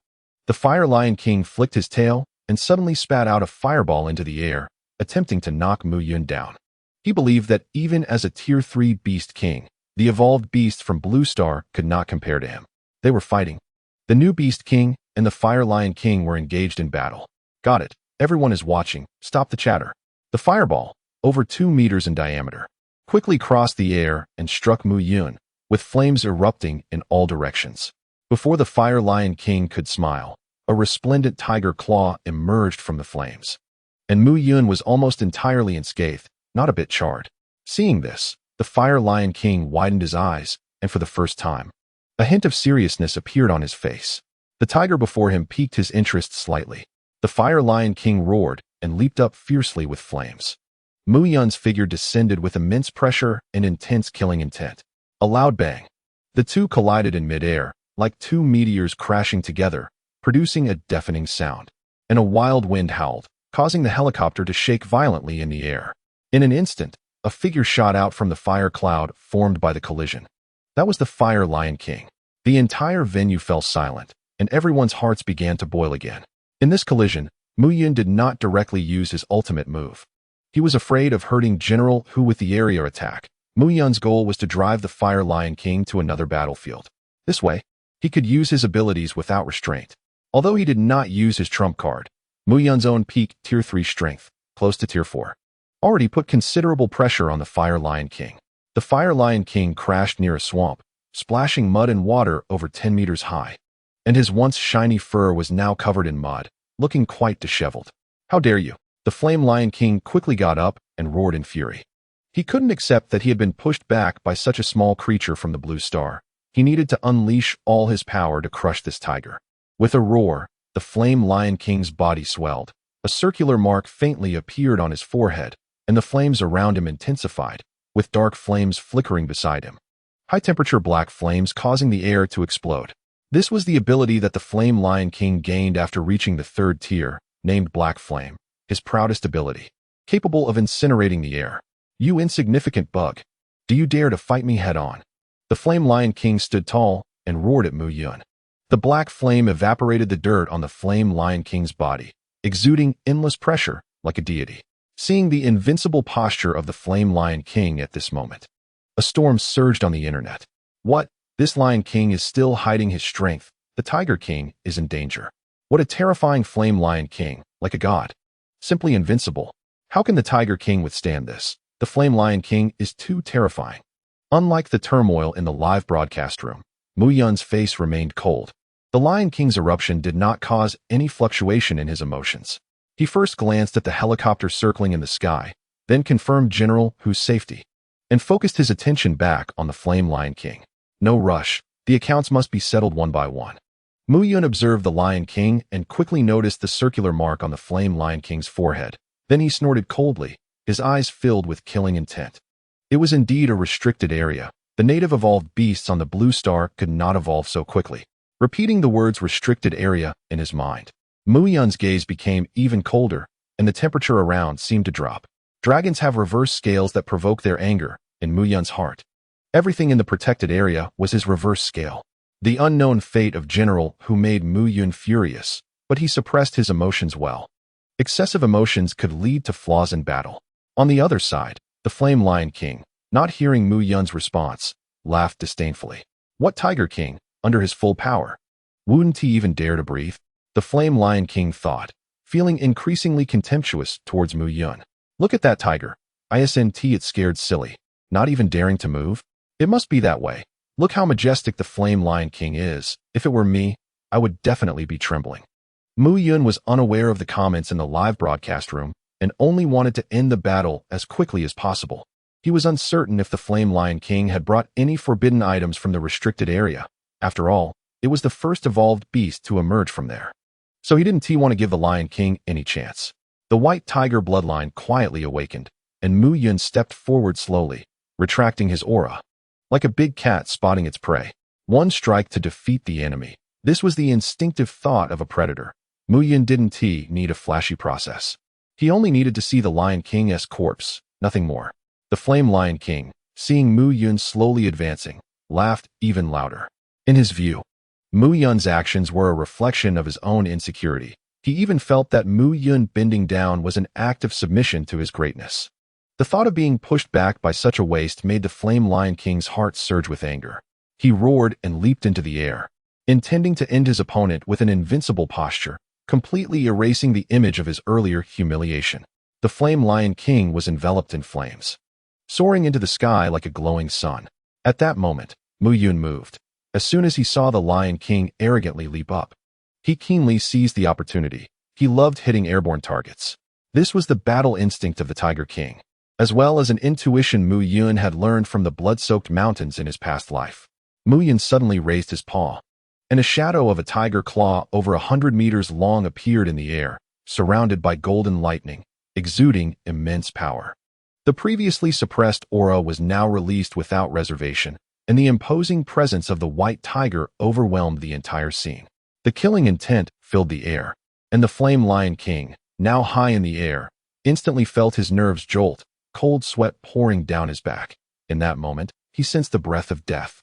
The Fire Lion King flicked his tail and suddenly spat out a fireball into the air, attempting to knock Mu Yun down. He believed that even as a Tier 3 Beast King, the evolved beast from Blue Star could not compare to him. They were fighting. The new Beast King and the Fire Lion King were engaged in battle. Got it. Everyone is watching. Stop the chatter. The fireball, over 2 meters in diameter, quickly crossed the air and struck Mu Yun, with flames erupting in all directions. Before the Fire Lion King could smile, a resplendent tiger claw emerged from the flames, and Mu Yun was almost entirely unscathed, not a bit charred. Seeing this, the Fire Lion King widened his eyes, and for the first time, a hint of seriousness appeared on his face. The tiger before him piqued his interest slightly. The Fire Lion King roared and leaped up fiercely with flames. Mu Yun's figure descended with immense pressure and intense killing intent. A loud bang. The two collided in midair, like two meteors crashing together, producing a deafening sound. And a wild wind howled, causing the helicopter to shake violently in the air. In an instant, a figure shot out from the fire cloud formed by the collision. That was the Fire Lion King. The entire venue fell silent, and everyone's hearts began to boil again. In this collision, Mu Yun did not directly use his ultimate move. He was afraid of hurting General Hu with the area attack. Mu Yun's goal was to drive the Fire Lion King to another battlefield. This way, he could use his abilities without restraint. Although he did not use his trump card, Mu Yun's own peak Tier 3 strength, close to Tier 4, already put considerable pressure on the Fire Lion King. The Fire Lion King crashed near a swamp, splashing mud and water over 10 meters high. And his once shiny fur was now covered in mud, looking quite disheveled. How dare you? The Flame Lion King quickly got up and roared in fury. He couldn't accept that he had been pushed back by such a small creature from the blue star. He needed to unleash all his power to crush this tiger. With a roar, the Flame Lion King's body swelled. A circular mark faintly appeared on his forehead, and the flames around him intensified, with dark flames flickering beside him. High-temperature black flames causing the air to explode. This was the ability that the Flame Lion King gained after reaching the 3rd tier, named Black Flame, his proudest ability. Capable of incinerating the air. You insignificant bug. Do you dare to fight me head-on? The Flame Lion King stood tall and roared at Mu Yun. The black flame evaporated the dirt on the Flame Lion King's body, exuding endless pressure like a deity. Seeing the invincible posture of the Flame Lion King at this moment, a storm surged on the internet. What? This Lion King is still hiding his strength. The Tiger King is in danger. What a terrifying Flame Lion King, like a god. Simply invincible. How can the Tiger King withstand this? The Flame Lion King is too terrifying. Unlike the turmoil in the live broadcast room, Mu Yun's face remained cold. The Lion King's eruption did not cause any fluctuation in his emotions. He first glanced at the helicopter circling in the sky, then confirmed General Hu's safety, and focused his attention back on the Flame Lion King. No rush. The accounts must be settled one by one. Mu Yun observed the Lion King and quickly noticed the circular mark on the Flame Lion King's forehead. Then he snorted coldly, his eyes filled with killing intent. It was indeed a restricted area. The native evolved beasts on the blue star could not evolve so quickly. Repeating the words restricted area in his mind, Mu Yun's gaze became even colder, and the temperature around seemed to drop. Dragons have reverse scales that provoke their anger in Mu Yun's heart. Everything in the protected area was his reverse scale. The unknown fate of General Hu made Mu Yun furious, but he suppressed his emotions well. Excessive emotions could lead to flaws in battle. On the other side, the Flame Lion King, not hearing Mu Yun's response, laughed disdainfully. What Tiger King, under his full power? Wouldn't he even dare to breathe? The Flame Lion King thought, feeling increasingly contemptuous towards Mu Yun. Look at that tiger. It's scared silly. Not even daring to move? It must be that way. Look how majestic the Flame Lion King is. If it were me, I would definitely be trembling. Mu Yun was unaware of the comments in the live broadcast room and only wanted to end the battle as quickly as possible. He was uncertain if the Flame Lion King had brought any forbidden items from the restricted area. After all, it was the first evolved beast to emerge from there. So he didn't want to give the Lion King any chance. The white tiger bloodline quietly awakened, and Mu Yun stepped forward slowly, retracting his aura. Like a big cat spotting its prey. One strike to defeat the enemy. This was the instinctive thought of a predator. Mu Yun didn't need a flashy process. He only needed to see the Lion King's corpse, nothing more. The Flame Lion King, seeing Mu Yun slowly advancing, laughed even louder. In his view, Mu Yun's actions were a reflection of his own insecurity. He even felt that Mu Yun bending down was an act of submission to his greatness. The thought of being pushed back by such a waste made the Flame Lion King's heart surge with anger. He roared and leaped into the air, intending to end his opponent with an invincible posture, completely erasing the image of his earlier humiliation. The Flame Lion King was enveloped in flames, soaring into the sky like a glowing sun. At that moment, Mu Yun moved. As soon as he saw the Lion King arrogantly leap up, he keenly seized the opportunity. He loved hitting airborne targets. This was the battle instinct of the Tiger King, as well as an intuition Mu Yun had learned from the blood-soaked mountains in his past life. Mu Yun suddenly raised his paw, and a shadow of a tiger claw over 100 meters long appeared in the air, surrounded by golden lightning, exuding immense power. The previously suppressed aura was now released without reservation, and the imposing presence of the white tiger overwhelmed the entire scene. The killing intent filled the air, and the Flame Lion King, now high in the air, instantly felt his nerves jolt, cold sweat pouring down his back. In that moment, he sensed the breath of death.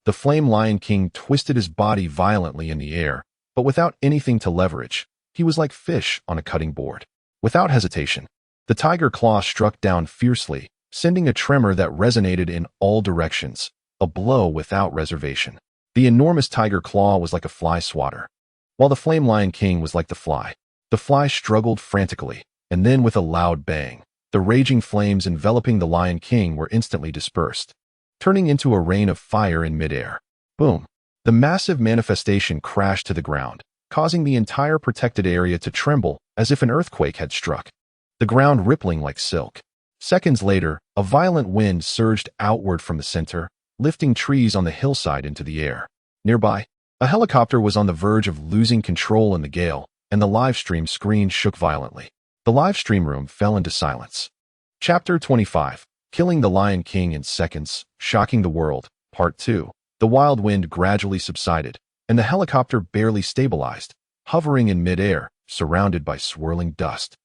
The Flame Lion King twisted his body violently in the air, but without anything to leverage. He was like fish on a cutting board. Without hesitation, the tiger claw struck down fiercely, sending a tremor that resonated in all directions, a blow without reservation. The enormous tiger claw was like a fly swatter, while the Flame Lion King was like the fly. The fly struggled frantically, and then with a loud bang, the raging flames enveloping the Lion King were instantly dispersed. turning into a rain of fire in midair. Boom! The massive manifestation crashed to the ground, causing the entire protected area to tremble as if an earthquake had struck, the ground rippling like silk. Seconds later, a violent wind surged outward from the center, lifting trees on the hillside into the air. Nearby, a helicopter was on the verge of losing control in the gale, and the livestream screen shook violently. The livestream room fell into silence. Chapter 25. Killing the Lion King in Seconds, Shocking the World, Part 2. The wild wind gradually subsided, and the helicopter barely stabilized, hovering in midair, surrounded by swirling dust,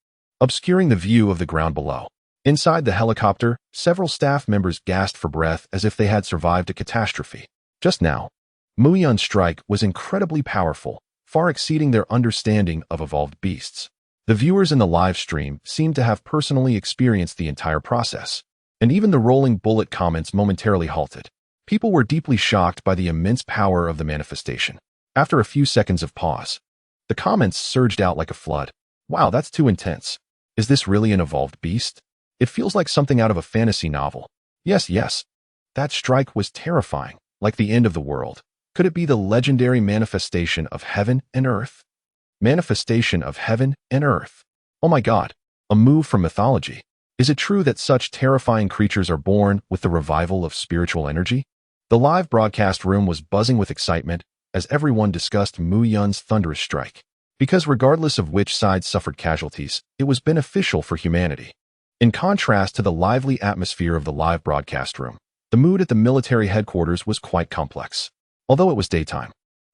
obscuring the view of the ground below. Inside the helicopter, several staff members gasped for breath as if they had survived a catastrophe. Just now, Mu Yun's strike was incredibly powerful, far exceeding their understanding of evolved beasts. The viewers in the live stream seemed to have personally experienced the entire process, and even the rolling bullet comments momentarily halted. People were deeply shocked by the immense power of the manifestation. After a few seconds of pause, the comments surged out like a flood. Wow, that's too intense. Is this really an evolved beast? It feels like something out of a fantasy novel. Yes. That strike was terrifying, like the end of the world. Could it be the legendary manifestation of heaven and earth? Manifestation of heaven and earth. Oh my god, a move from mythology. Is it true that such terrifying creatures are born with the revival of spiritual energy? The live broadcast room was buzzing with excitement as everyone discussed Mu Yun's thunderous strike. Because regardless of which side suffered casualties, it was beneficial for humanity. In contrast to the lively atmosphere of the live broadcast room, the mood at the military headquarters was quite complex. Although it was daytime,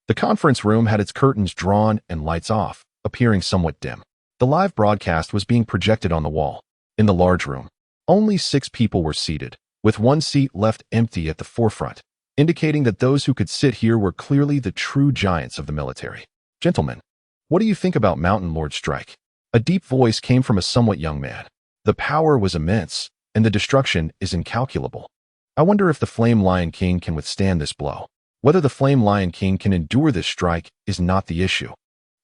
the conference room had its curtains drawn and lights off, appearing somewhat dim. The live broadcast was being projected on the wall. In the large room, only 6 people were seated, with one seat left empty at the forefront, indicating that those who could sit here were clearly the true giants of the military. Gentlemen, what do you think about Mountain Lord's strike? A deep voice came from a somewhat young man. The power was immense, and the destruction is incalculable. I wonder if the Flame Lion King can withstand this blow. Whether the Flame Lion King can endure this strike is not the issue.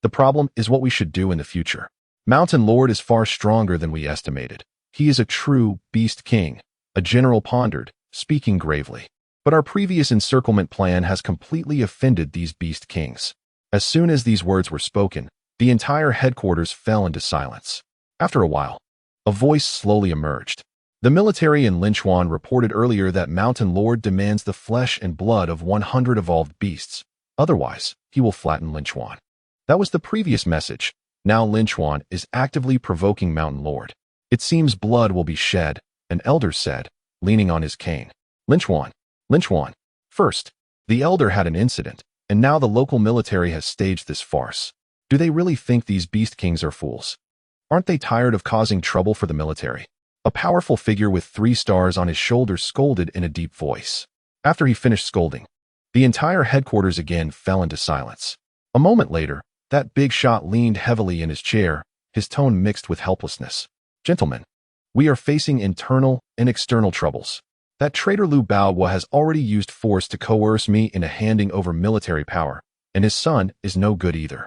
The problem is what we should do in the future. Mountain Lord is far stronger than we estimated. He is a true Beast King, a general pondered, speaking gravely. But our previous encirclement plan has completely offended these Beast Kings. As soon as these words were spoken, the entire headquarters fell into silence. After a while, a voice slowly emerged. The military in Linchuan reported earlier that Mountain Lord demands the flesh and blood of 100 evolved beasts. Otherwise, he will flatten Linchuan. That was the previous message. Now Linchuan is actively provoking Mountain Lord. It seems blood will be shed, an elder said, leaning on his cane. Linchuan. First, the elder had an incident, and now the local military has staged this farce. Do they really think these Beast Kings are fools? Aren't they tired of causing trouble for the military? A powerful figure with 3 stars on his shoulders scolded in a deep voice. After he finished scolding, the entire headquarters again fell into silence. A moment later, that big shot leaned heavily in his chair, his tone mixed with helplessness. Gentlemen, we are facing internal and external troubles. That traitor Liu Baohua has already used force to coerce me into handing over military power, and his son is no good either.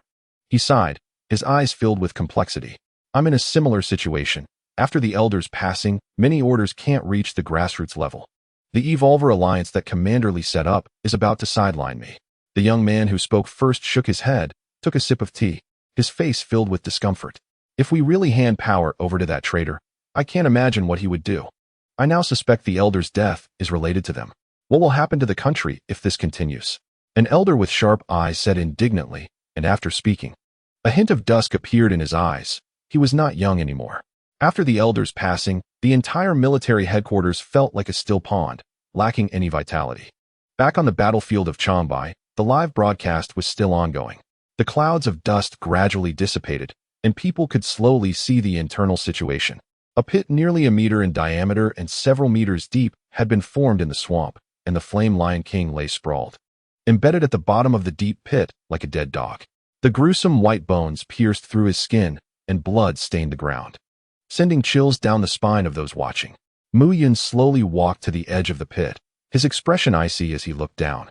He sighed, his eyes filled with complexity. I'm in a similar situation. After the elder's passing, many orders can't reach the grassroots level. The Evolver alliance that Commander Li set up is about to sideline me. The young man who spoke first shook his head, took a sip of tea, his face filled with discomfort. If we really hand power over to that traitor, I can't imagine what he would do. I now suspect the elder's death is related to them. What will happen to the country if this continues? An elder with sharp eyes said indignantly, and after speaking, a hint of dusk appeared in his eyes. He was not young anymore. After the elder's passing, the entire military headquarters felt like a still pond, lacking any vitality. Back on the battlefield of Changbai, the live broadcast was still ongoing. The clouds of dust gradually dissipated, and people could slowly see the internal situation. A pit nearly a meter in diameter and several meters deep had been formed in the swamp, and the Flame Lion King lay sprawled, embedded at the bottom of the deep pit like a dead dog. The gruesome white bones pierced through his skin, and blood stained the ground, sending chills down the spine of those watching. Mu Yun slowly walked to the edge of the pit, his expression icy as he looked down.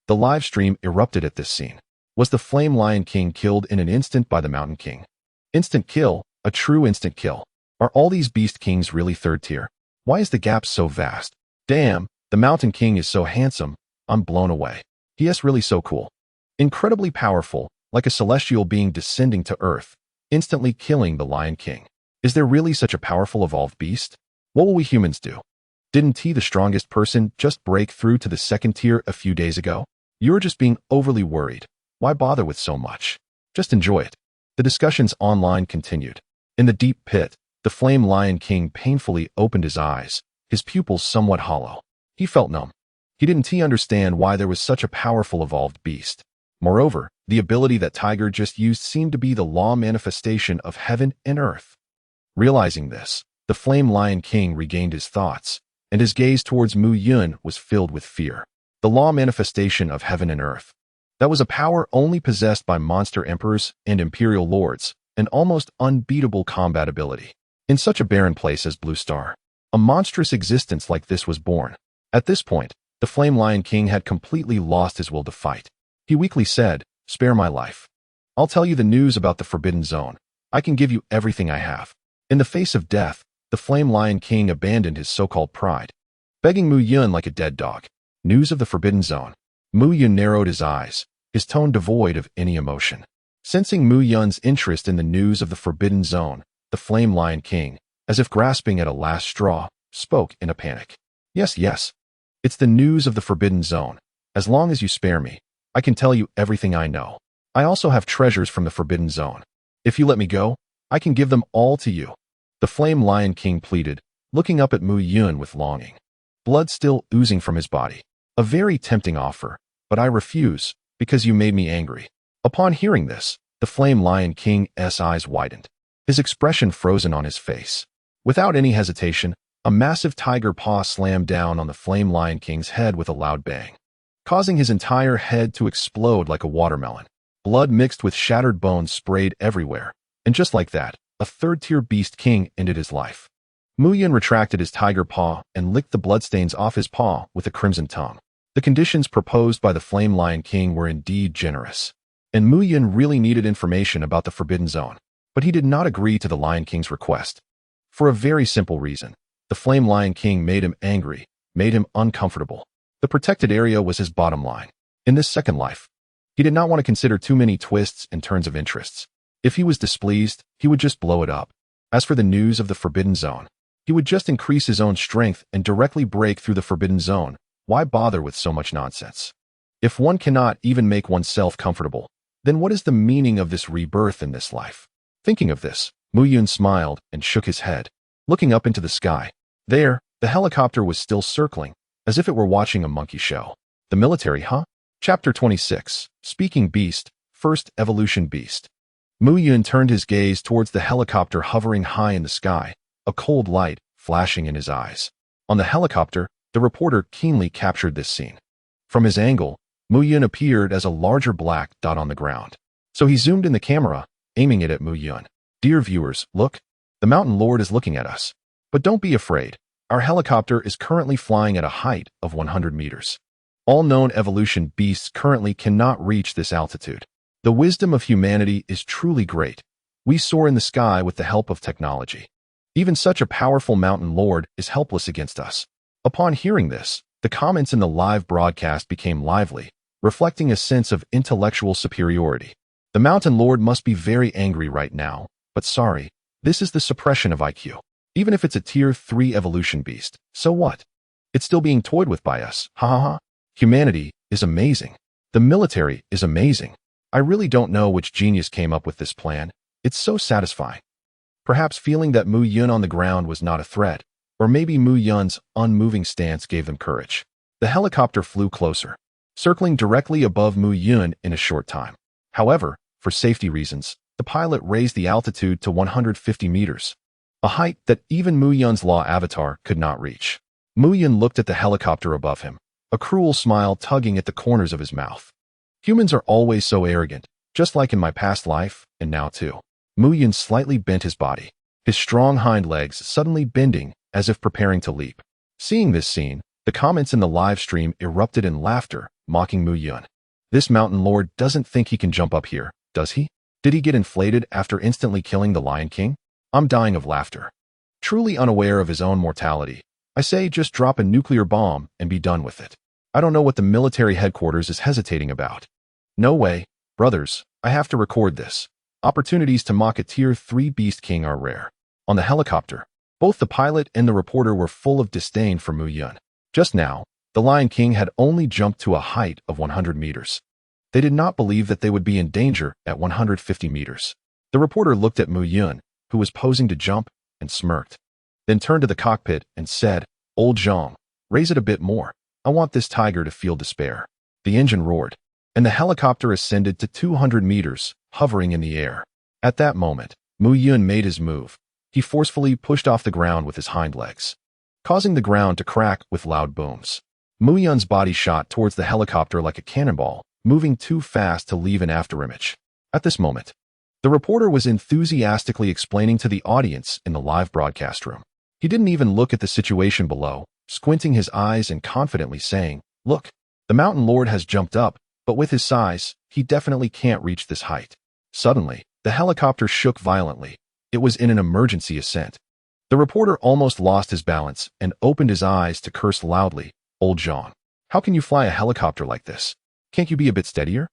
The live stream erupted at this scene. Was the Flame Lion King killed in an instant by the Mountain King? Instant kill, a true instant kill. Are all these Beast Kings really third tier? Why is the gap so vast? Damn, the The Mountain King is so handsome, I'm blown away. He is really so cool. Incredibly powerful, like a celestial being descending to Earth, instantly killing the Lion King. Is there really such a powerful evolved beast? What will we humans do? Didn't he, the strongest person, just break through to the second tier a few days ago? You're just being overly worried. Why bother with so much? Just enjoy it. The discussions online continued. In the deep pit, the Flame Lion King painfully opened his eyes, his pupils somewhat hollow. He felt numb. He didn't understand why there was such a powerful evolved beast. Moreover, the ability that Tiger just used seemed to be the law manifestation of heaven and earth. Realizing this, the Flame Lion King regained his thoughts, and his gaze towards Mu Yun was filled with fear. The law manifestation of heaven and earth. That was a power only possessed by monster emperors and imperial lords, an almost unbeatable combat ability. In such a barren place as Blue Star, a monstrous existence like this was born. At this point, the Flame Lion King had completely lost his will to fight. He weakly said, "Spare my life. I'll tell you the news about the Forbidden Zone. I can give you everything I have." In the face of death, the Flame Lion King abandoned his so-called pride, begging Mu Yun like a dead dog. News of the Forbidden Zone. Mu Yun narrowed his eyes, his tone devoid of any emotion. Sensing Mu Yun's interest in the news of the Forbidden Zone, the Flame Lion King, as if grasping at a last straw, spoke in a panic. Yes. It's the news of the Forbidden Zone. As long as you spare me, I can tell you everything I know. I also have treasures from the Forbidden Zone. If you let me go, I can give them all to you." The Flame Lion King pleaded, looking up at Mu Yun with longing. Blood still oozing from his body. "A very tempting offer, but I refuse, because you made me angry." Upon hearing this, the Flame Lion King's eyes widened, his expression frozen on his face. Without any hesitation, a massive tiger paw slammed down on the Flame Lion King's head with a loud bang, causing his entire head to explode like a watermelon. Blood mixed with shattered bones sprayed everywhere, and just like that, a third-tier beast king ended his life. Mu Yun retracted his tiger paw and licked the bloodstains off his paw with a crimson tongue. The conditions proposed by the Flame Lion King were indeed generous, and Mu Yun really needed information about the Forbidden Zone, but he did not agree to the Lion King's request. For a very simple reason. The Flame Lion King made him angry, made him uncomfortable. The protected area was his bottom line. In this second life, he did not want to consider too many twists and turns of interests. If he was displeased, he would just blow it up. As for the news of the Forbidden Zone, he would just increase his own strength and directly break through the Forbidden Zone. Why bother with so much nonsense? If one cannot even make oneself comfortable, then what is the meaning of this rebirth in this life? Thinking of this, Mu Yun smiled and shook his head, looking up into the sky. There, the helicopter was still circling, as if it were watching a monkey show. The military, huh? Chapter 26, Speaking Beast, First Evolution Beast. Mu Yun turned his gaze towards the helicopter hovering high in the sky, a cold light flashing in his eyes. On the helicopter, the reporter keenly captured this scene. From his angle, Mu Yun appeared as a larger black dot on the ground. So he zoomed in the camera, aiming it at Mu Yun. "Dear viewers, look. The Mountain Lord is looking at us. But don't be afraid. Our helicopter is currently flying at a height of 100 meters. All known evolution beasts currently cannot reach this altitude. The wisdom of humanity is truly great. We soar in the sky with the help of technology. Even such a powerful Mountain Lord is helpless against us." Upon hearing this, the comments in the live broadcast became lively, reflecting a sense of intellectual superiority. The Mountain Lord must be very angry right now, but sorry, this is the suppression of IQ. Even if it's a tier 3 evolution beast, so what? It's still being toyed with by us, ha ha ha. Humanity is amazing. The military is amazing. I really don't know which genius came up with this plan. It's so satisfying. Perhaps feeling that Mu Yun on the ground was not a threat, or maybe Mu Yun's unmoving stance gave them courage. The helicopter flew closer, circling directly above Mu Yun in a short time. However, for safety reasons, the pilot raised the altitude to 150 meters. A height that even Mu Yun's law avatar could not reach. Mu Yun looked at the helicopter above him, a cruel smile tugging at the corners of his mouth. Humans are always so arrogant, just like in my past life, and now too. Mu Yun slightly bent his body, his strong hind legs suddenly bending as if preparing to leap. Seeing this scene, the comments in the live stream erupted in laughter, mocking Mu Yun. This Mountain Lord doesn't think he can jump up here, does he? Did he get inflated after instantly killing the Lion King? I'm dying of laughter. Truly unaware of his own mortality, I say just drop a nuclear bomb and be done with it. I don't know what the military headquarters is hesitating about. No way, brothers, I have to record this. Opportunities to mock a Tier 3 Beast King are rare. On the helicopter, both the pilot and the reporter were full of disdain for Mu Yun. Just now, the Lion King had only jumped to a height of 100 meters. They did not believe that they would be in danger at 150 meters. The reporter looked at Mu Yun, who was posing to jump, and smirked. Then turned to the cockpit and said, "Old Zhang, raise it a bit more. I want this tiger to feel despair." The engine roared, and the helicopter ascended to 200 meters, hovering in the air. At that moment, Mu Yun made his move. He forcefully pushed off the ground with his hind legs, causing the ground to crack with loud booms. Mu Yun's body shot towards the helicopter like a cannonball, moving too fast to leave an afterimage. At this moment, the reporter was enthusiastically explaining to the audience in the live broadcast room. He didn't even look at the situation below, squinting his eyes and confidently saying, "Look, the Mountain Lord has jumped up, but with his size, he definitely can't reach this height." Suddenly, the helicopter shook violently. It was in an emergency ascent. The reporter almost lost his balance and opened his eyes to curse loudly. "Old John, how can you fly a helicopter like this? Can't you be a bit steadier?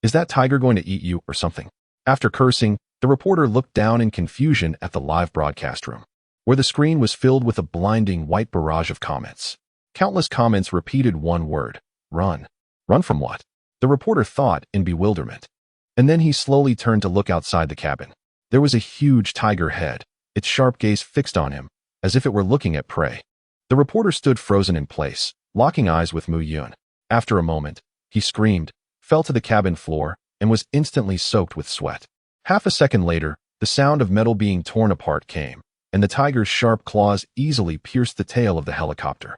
Is that tiger going to eat you or something?" After cursing, the reporter looked down in confusion at the live broadcast room, where the screen was filled with a blinding white barrage of comments. Countless comments repeated one word: run. Run from what? The reporter thought in bewilderment. And then he slowly turned to look outside the cabin. There was a huge tiger head, its sharp gaze fixed on him, as if it were looking at prey. The reporter stood frozen in place, locking eyes with Mu Yun. After a moment, he screamed, fell to the cabin floor, and was instantly soaked with sweat. Half a second later, the sound of metal being torn apart came, and the tiger's sharp claws easily pierced the tail of the helicopter.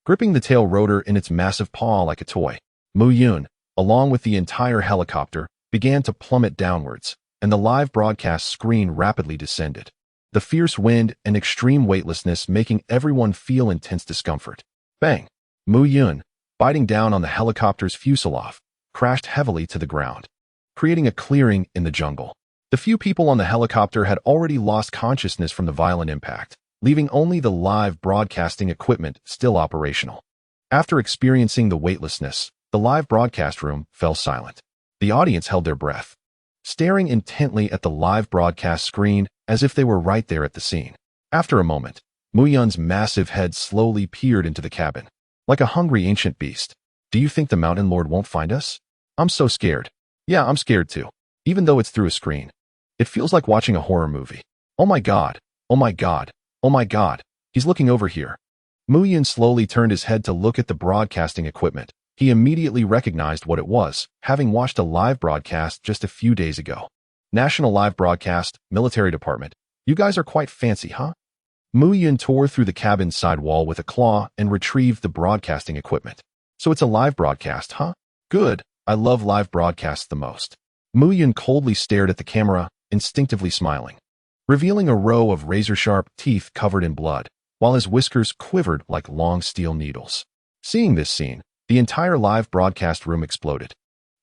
Gripping the tail rotor in its massive paw like a toy, Mu Yun, along with the entire helicopter, began to plummet downwards, and the live broadcast screen rapidly descended. The fierce wind and extreme weightlessness making everyone feel intense discomfort. Bang! Mu Yun, biting down on the helicopter's fuselage, crashed heavily to the ground, creating a clearing in the jungle. The few people on the helicopter had already lost consciousness from the violent impact, leaving only the live broadcasting equipment still operational. After experiencing the weightlessness, the live broadcast room fell silent. The audience held their breath, staring intently at the live broadcast screen as if they were right there at the scene. After a moment, Mu Yun's massive head slowly peered into the cabin, like a hungry ancient beast. "Do you think the Mountain Lord won't find us? I'm so scared." "Yeah, I'm scared too, even though it's through a screen. It feels like watching a horror movie. Oh my god, oh my god, oh my god, he's looking over here." Mu Yun slowly turned his head to look at the broadcasting equipment. He immediately recognized what it was, having watched a live broadcast just a few days ago. "National Live Broadcast, Military Department. You guys are quite fancy, huh?" Mu Yun tore through the cabin's side wall with a claw and retrieved the broadcasting equipment. "So it's a live broadcast, huh? Good, I love live broadcasts the most." Mu Yun coldly stared at the camera, instinctively smiling, revealing a row of razor-sharp teeth covered in blood, while his whiskers quivered like long steel needles. Seeing this scene, the entire live broadcast room exploded.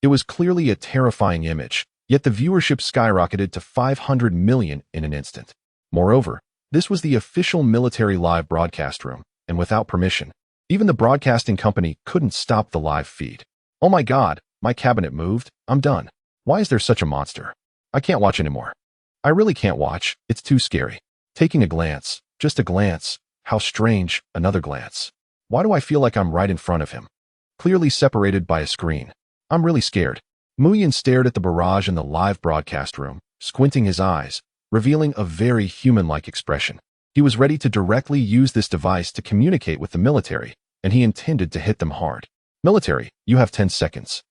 It was clearly a terrifying image, yet the viewership skyrocketed to 500 million in an instant. Moreover, this was the official military live broadcast room, and without permission, even the broadcasting company couldn't stop the live feed. "Oh my god, my cabinet moved. I'm done. Why is there such a monster? I can't watch anymore. I really can't watch, it's too scary." Taking a glance, just a glance, how strange, another glance. Why do I feel like I'm right in front of him? Clearly separated by a screen. I'm really scared. Mu Yun stared at the barrage in the live broadcast room, squinting his eyes, revealing a very human-like expression. He was ready to directly use this device to communicate with the military, and he intended to hit them hard. "Military, you have 10 seconds.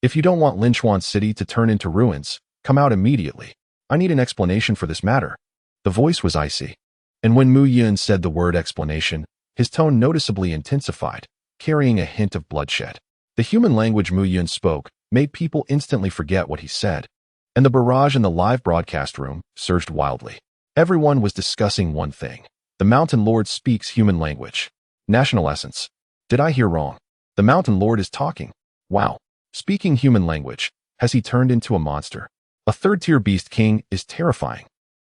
If you don't want Linchuan City to turn into ruins, come out immediately. I need an explanation for this matter." The voice was icy, and when Mu Yun said the word explanation, his tone noticeably intensified, carrying a hint of bloodshed. The human language Mu Yun spoke made people instantly forget what he said, and the barrage in the live broadcast room surged wildly. Everyone was discussing one thing. The Mountain Lord speaks human language. National essence. Did I hear wrong? The Mountain Lord is talking. Wow. Speaking human language. Has he turned into a monster? A third-tier beast king is terrifying.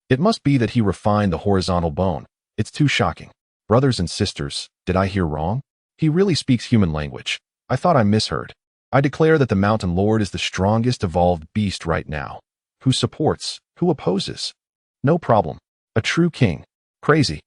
It must be that he refined the horizontal bone. It's too shocking. Brothers and sisters, did I hear wrong? He really speaks human language. I thought I misheard. I declare that the Mountain Lord is the strongest evolved beast right now. Who supports? Who opposes? No problem. A true king. Crazy.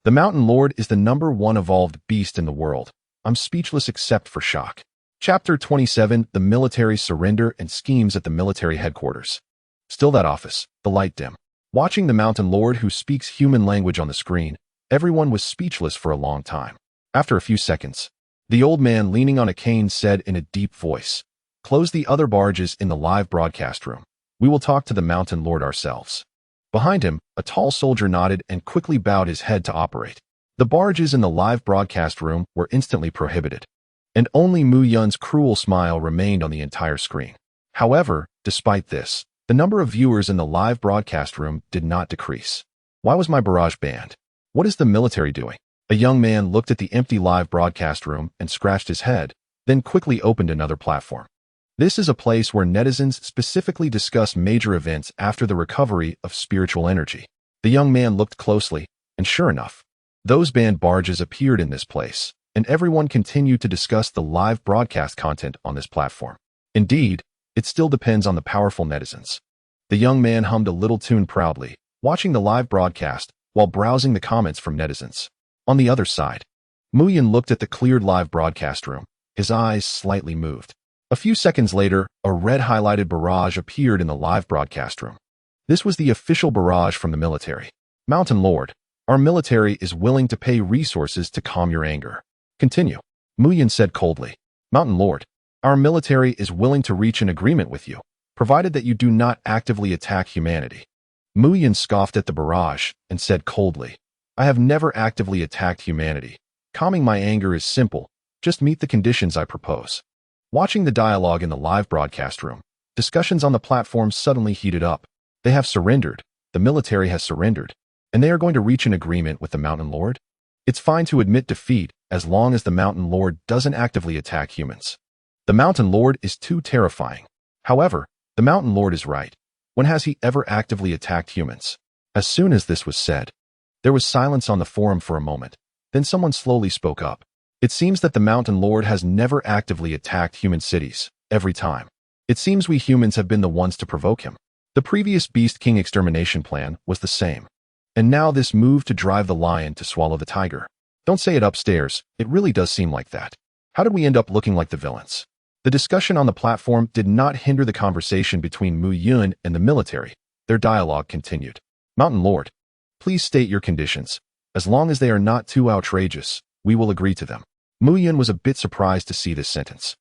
The Mountain Lord is the #1 evolved beast in the world. I'm speechless except for shock. Chapter 27, The Military Surrender and Schemes at the Military Headquarters. Still that office, the light dim. Watching the Mountain Lord who speaks human language on the screen, everyone was speechless for a long time. After a few seconds, the old man leaning on a cane said in a deep voice, "Close the other barges in the live broadcast room. We will talk to the Mountain Lord ourselves." Behind him, a tall soldier nodded and quickly bowed his head to operate. The barges in the live broadcast room were instantly prohibited, and only Mu Yun's cruel smile remained on the entire screen. However, despite this, the number of viewers in the live broadcast room did not decrease. Why was my barrage banned? What is the military doing? A young man looked at the empty live broadcast room and scratched his head, then quickly opened another platform. This is a place where netizens specifically discuss major events after the recovery of spiritual energy. The young man looked closely, and sure enough, those banned barges appeared in this place, and everyone continued to discuss the live broadcast content on this platform. Indeed, it still depends on the powerful netizens. The young man hummed a little tune proudly, watching the live broadcast while browsing the comments from netizens. On the other side, Mu Yun looked at the cleared live broadcast room, his eyes slightly moved. A few seconds later, a red-highlighted barrage appeared in the live broadcast room. This was the official barrage from the military. "Mountain Lord, our military is willing to pay resources to calm your anger." "Continue," Mu Yun said coldly. "Mountain Lord, our military is willing to reach an agreement with you, provided that you do not actively attack humanity." Mu Yun scoffed at the barrage and said coldly, "I have never actively attacked humanity. Calming my anger is simple. Just meet the conditions I propose." Watching the dialogue in the live broadcast room, discussions on the platform suddenly heated up. They have surrendered, the military has surrendered, and they are going to reach an agreement with the Mountain Lord? It's fine to admit defeat as long as the Mountain Lord doesn't actively attack humans. The Mountain Lord is too terrifying. However, the Mountain Lord is right. When has he ever actively attacked humans? As soon as this was said, there was silence on the forum for a moment. Then someone slowly spoke up. "It seems that the Mountain Lord has never actively attacked human cities, every time. It seems we humans have been the ones to provoke him. The previous Beast King extermination plan was the same. And now this move to drive the lion to swallow the tiger. Don't say it upstairs, it really does seem like that. How did we end up looking like the villains?" The discussion on the platform did not hinder the conversation between Mu Yun and the military. Their dialogue continued. "Mountain Lord, please state your conditions. As long as they are not too outrageous, we will agree to them." Mu Yun was a bit surprised to see this sentence.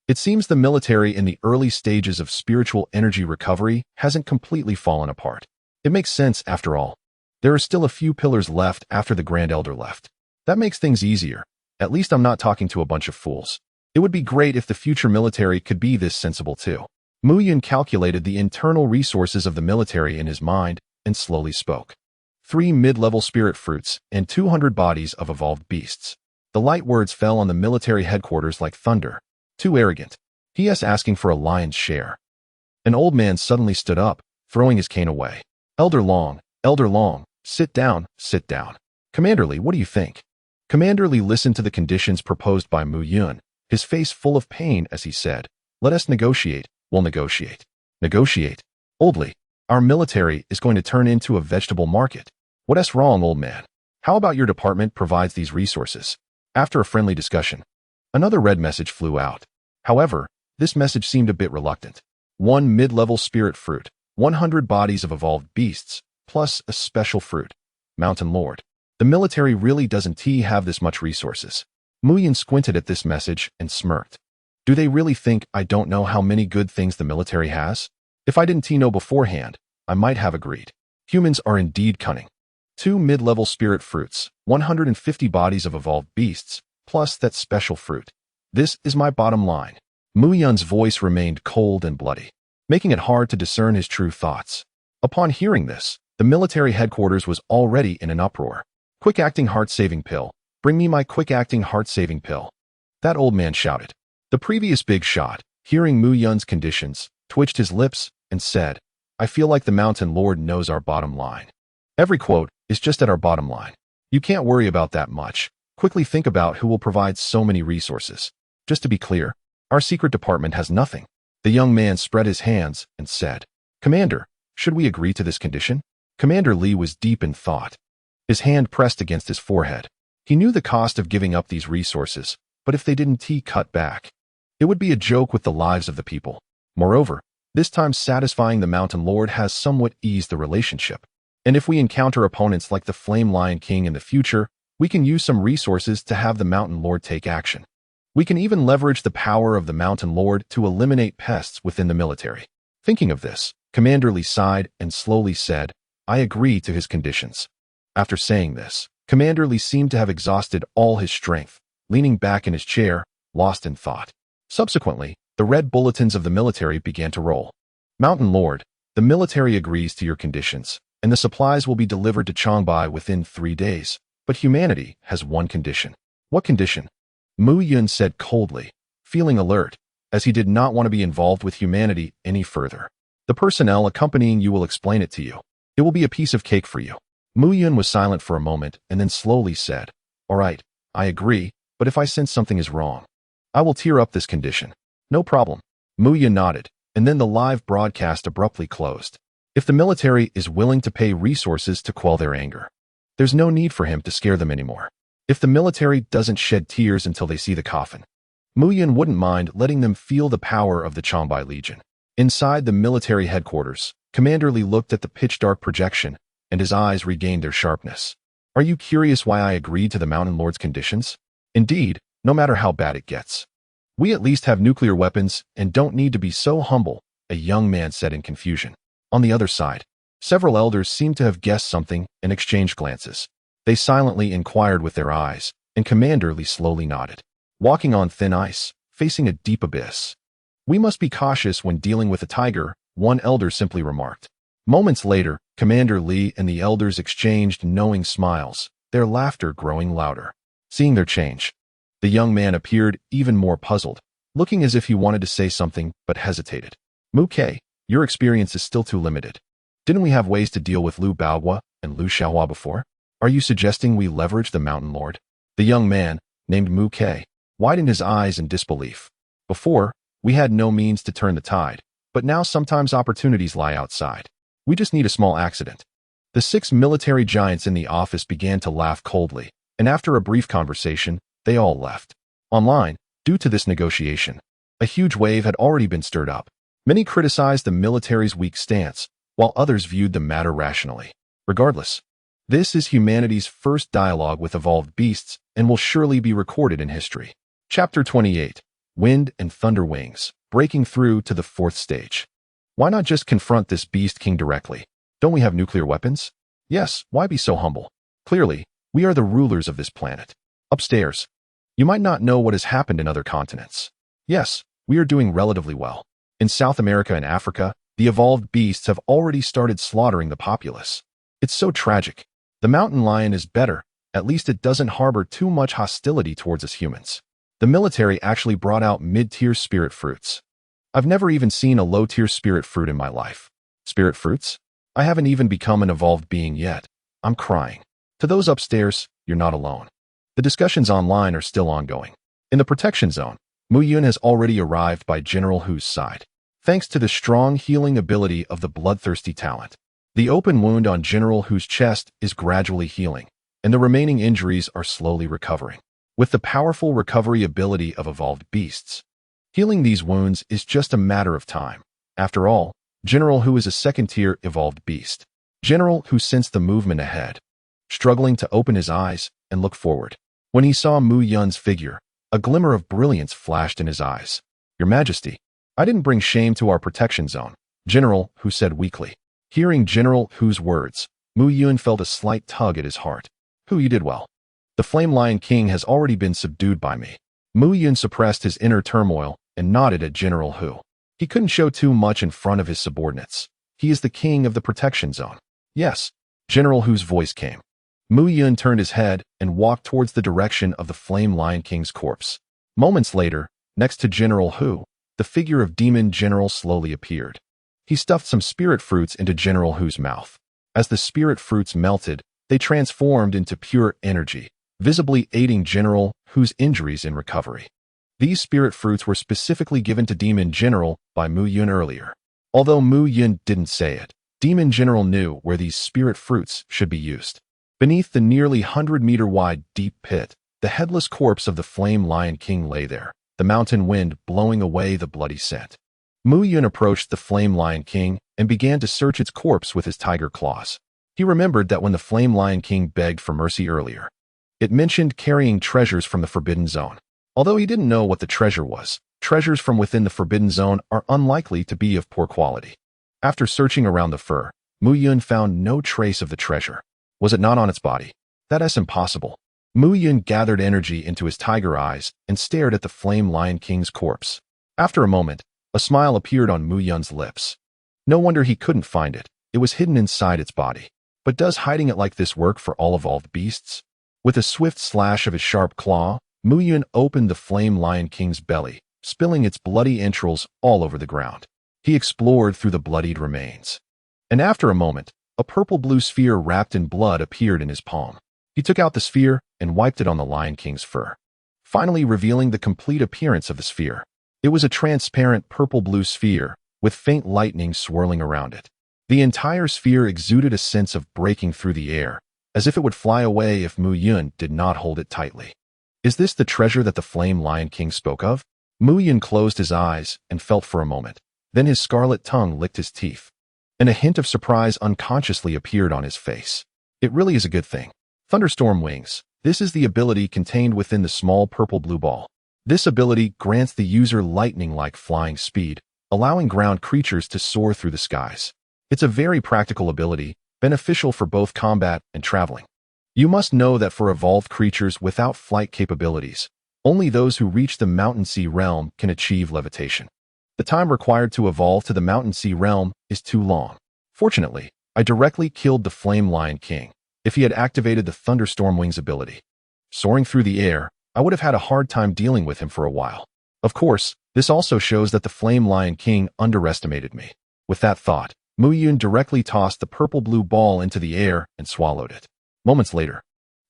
It seems the military in the early stages of spiritual energy recovery hasn't completely fallen apart. It makes sense after all. There are still a few pillars left after the Grand Elder left. That makes things easier. At least I'm not talking to a bunch of fools. It would be great if the future military could be this sensible too. Mu Yun calculated the internal resources of the military in his mind and slowly spoke. 3 mid-level spirit fruits and 200 bodies of evolved beasts. The light words fell on the military headquarters like thunder. Too arrogant. He is asking for a lion's share. An old man suddenly stood up, throwing his cane away. Elder Long, sit down, sit down. Commander Lee, what do you think?" Commander Lee listened to the conditions proposed by Mu Yun, his face full of pain as he said, "Let us negotiate. We'll negotiate." "Negotiate? Old Lee, our military is going to turn into a vegetable market. What's wrong, old man? How about your department provides these resources?" After a friendly discussion, another red message flew out. However, this message seemed a bit reluctant. 1 mid-level spirit fruit, 100 bodies of evolved beasts, plus a special fruit. Mountain Lord. The military really doesn't have this much resources. Mu Yun squinted at this message and smirked. Do they really think I don't know how many good things the military has? If I didn't know beforehand, I might have agreed. Humans are indeed cunning. 2 mid-level spirit fruits, 150 bodies of evolved beasts, plus that special fruit. This is my bottom line. Mu Yun's voice remained cold and bloody, making it hard to discern his true thoughts. Upon hearing this, the military headquarters was already in an uproar. Quick-acting heart-saving pill. Bring me my quick-acting heart-saving pill. That old man shouted. The previous big shot, hearing Mu Yun's conditions, twitched his lips and said, "I feel like the Mountain Lord knows our bottom line. Every quote is just at our bottom line. You can't worry about that much. Quickly think about who will provide so many resources. Just to be clear, our secret department has nothing. The young man spread his hands and said, Commander, should we agree to this condition? Commander Li was deep in thought. His hand pressed against his forehead. He knew the cost of giving up these resources, but if they didn't cut back, it would be a joke with the lives of the people. Moreover, this time satisfying the Mountain Lord has somewhat eased the relationship. And if we encounter opponents like the Flame Lion King in the future, we can use some resources to have the Mountain Lord take action. We can even leverage the power of the Mountain Lord to eliminate pests within the military. Thinking of this, Commander Li sighed and slowly said, I agree to his conditions. After saying this, Commander Li seemed to have exhausted all his strength, leaning back in his chair, lost in thought. Subsequently, the red bulletins of the military began to roll. Mountain Lord, the military agrees to your conditions, and the supplies will be delivered to Changbai within 3 days. But humanity has one condition. What condition? Mu Yun said coldly, feeling alert, as he did not want to be involved with humanity any further. The personnel accompanying you will explain it to you. It will be a piece of cake for you. Mu Yun was silent for a moment and then slowly said, All right, I agree, but if I sense something is wrong, I will tear up this condition. No problem. Mu Yun nodded, and then the live broadcast abruptly closed. If the military is willing to pay resources to quell their anger, there's no need for him to scare them anymore. If the military doesn't shed tears until they see the coffin, Mu Yun wouldn't mind letting them feel the power of the Changbai Legion. Inside the military headquarters, Commander Li looked at the pitch-dark projection, and his eyes regained their sharpness. Are you curious why I agreed to the Mountain Lord's conditions? Indeed, no matter how bad it gets. We at least have nuclear weapons and don't need to be so humble, a young man said in confusion. On the other side, several elders seemed to have guessed something and exchanged glances. They silently inquired with their eyes, and Commander Li slowly nodded. Walking on thin ice, facing a deep abyss. We must be cautious when dealing with a tiger, one elder simply remarked. Moments later, Commander Li and the elders exchanged knowing smiles, their laughter growing louder. Seeing their change, the young man appeared even more puzzled, looking as if he wanted to say something but hesitated. Mu Ke, your experience is still too limited. Didn't we have ways to deal with Lu Baohua and Lu Shaohua before? Are you suggesting we leverage the Mountain Lord? The young man, named Mu Ke, widened his eyes in disbelief. Before, we had no means to turn the tide, but now sometimes opportunities lie outside. We just need a small accident. The 6 military giants in the office began to laugh coldly, and after a brief conversation, they all left. Online, due to this negotiation, a huge wave had already been stirred up. Many criticized the military's weak stance, while others viewed the matter rationally. Regardless, this is humanity's first dialogue with evolved beasts and will surely be recorded in history. Chapter 28, Wind and Thunder Wings, breaking through to the 4th stage. Why not just confront this beast king directly? Don't we have nuclear weapons? Yes, why be so humble? Clearly, we are the rulers of this planet. Upstairs, you might not know what has happened in other continents. Yes, we are doing relatively well. In South America and Africa, the evolved beasts have already started slaughtering the populace. It's so tragic. The mountain lion is better, at least it doesn't harbor too much hostility towards us humans. The military actually brought out mid-tier spirit fruits. I've never even seen a low-tier spirit fruit in my life. Spirit fruits? I haven't even become an evolved being yet. I'm crying. To those upstairs, you're not alone. The discussions online are still ongoing. In the protection zone, Mu Yun has already arrived by General Hu's side. Thanks to the strong healing ability of the bloodthirsty talent, the open wound on General Hu's chest is gradually healing, and the remaining injuries are slowly recovering. With the powerful recovery ability of evolved beasts, healing these wounds is just a matter of time. After all, General Hu is a second-tier evolved beast. General Hu sensed the movement ahead, struggling to open his eyes and look forward. When he saw Mu Yun's figure, a glimmer of brilliance flashed in his eyes. Your Majesty, I didn't bring shame to our protection zone, General Hu said weakly. Hearing General Hu's words, Mu Yun felt a slight tug at his heart. Hu, you did well. The Flame Lion King has already been subdued by me. Mu Yun suppressed his inner turmoil and nodded at General Hu. He couldn't show too much in front of his subordinates. He is the king of the protection zone. Yes, General Hu's voice came. Mu Yun turned his head and walked towards the direction of the Flame Lion King's corpse. Moments later, next to General Hu, the figure of Demon General slowly appeared. He stuffed some spirit fruits into General Hu's mouth. As the spirit fruits melted, They transformed into pure energy, visibly aiding General Hu's injuries in recovery. These spirit fruits were specifically given to Demon General by Mu Yun earlier. Although Mu Yun didn't say it, Demon General knew where these spirit fruits should be used. Beneath the nearly 100-meter-wide deep pit, the headless corpse of the Flame Lion King lay there, the mountain wind blowing away the bloody scent. Mu Yun approached the Flame Lion King and began to search its corpse with his tiger claws. He remembered that when the Flame Lion King begged for mercy earlier, it mentioned carrying treasures from the Forbidden Zone. Although he didn't know what the treasure was, treasures from within the Forbidden Zone are unlikely to be of poor quality. After searching around the fur, Mu Yun found no trace of the treasure. Was it not on its body? That's impossible. Mu Yun gathered energy into his tiger eyes and stared at the Flame Lion King's corpse. After a moment, a smile appeared on Mu Yun's lips. No wonder he couldn't find it. It was hidden inside its body. But does hiding it like this work for all evolved beasts? With a swift slash of his sharp claw, Mu Yun opened the Flame Lion King's belly, spilling its bloody entrails all over the ground. He explored through the bloodied remains. And after a moment, a purple-blue sphere wrapped in blood appeared in his palm. He took out the sphere and wiped it on the Lion King's fur, finally revealing the complete appearance of the sphere. It was a transparent purple-blue sphere, with faint lightning swirling around it. The entire sphere exuded a sense of breaking through the air, as if it would fly away if Mu Yun did not hold it tightly. Is this the treasure that the Flame Lion King spoke of? Mu Yun closed his eyes and felt for a moment. Then his scarlet tongue licked his teeth, and a hint of surprise unconsciously appeared on his face. It really is a good thing. Thunderstorm Wings. This is the ability contained within the small purple-blue ball. This ability grants the user lightning-like flying speed, allowing ground creatures to soar through the skies. It's a very practical ability, beneficial for both combat and traveling. You must know that for evolved creatures without flight capabilities, only those who reach the Mountain Sea realm can achieve levitation. The time required to evolve to the Mountain Sea realm is too long. Fortunately, I directly killed the Flame Lion King. If he had activated the Thunderstorm Wings ability, soaring through the air, I would have had a hard time dealing with him for a while. Of course, this also shows that the Flame Lion King underestimated me. With that thought, Mu Yun directly tossed the purple-blue ball into the air and swallowed it. Moments later,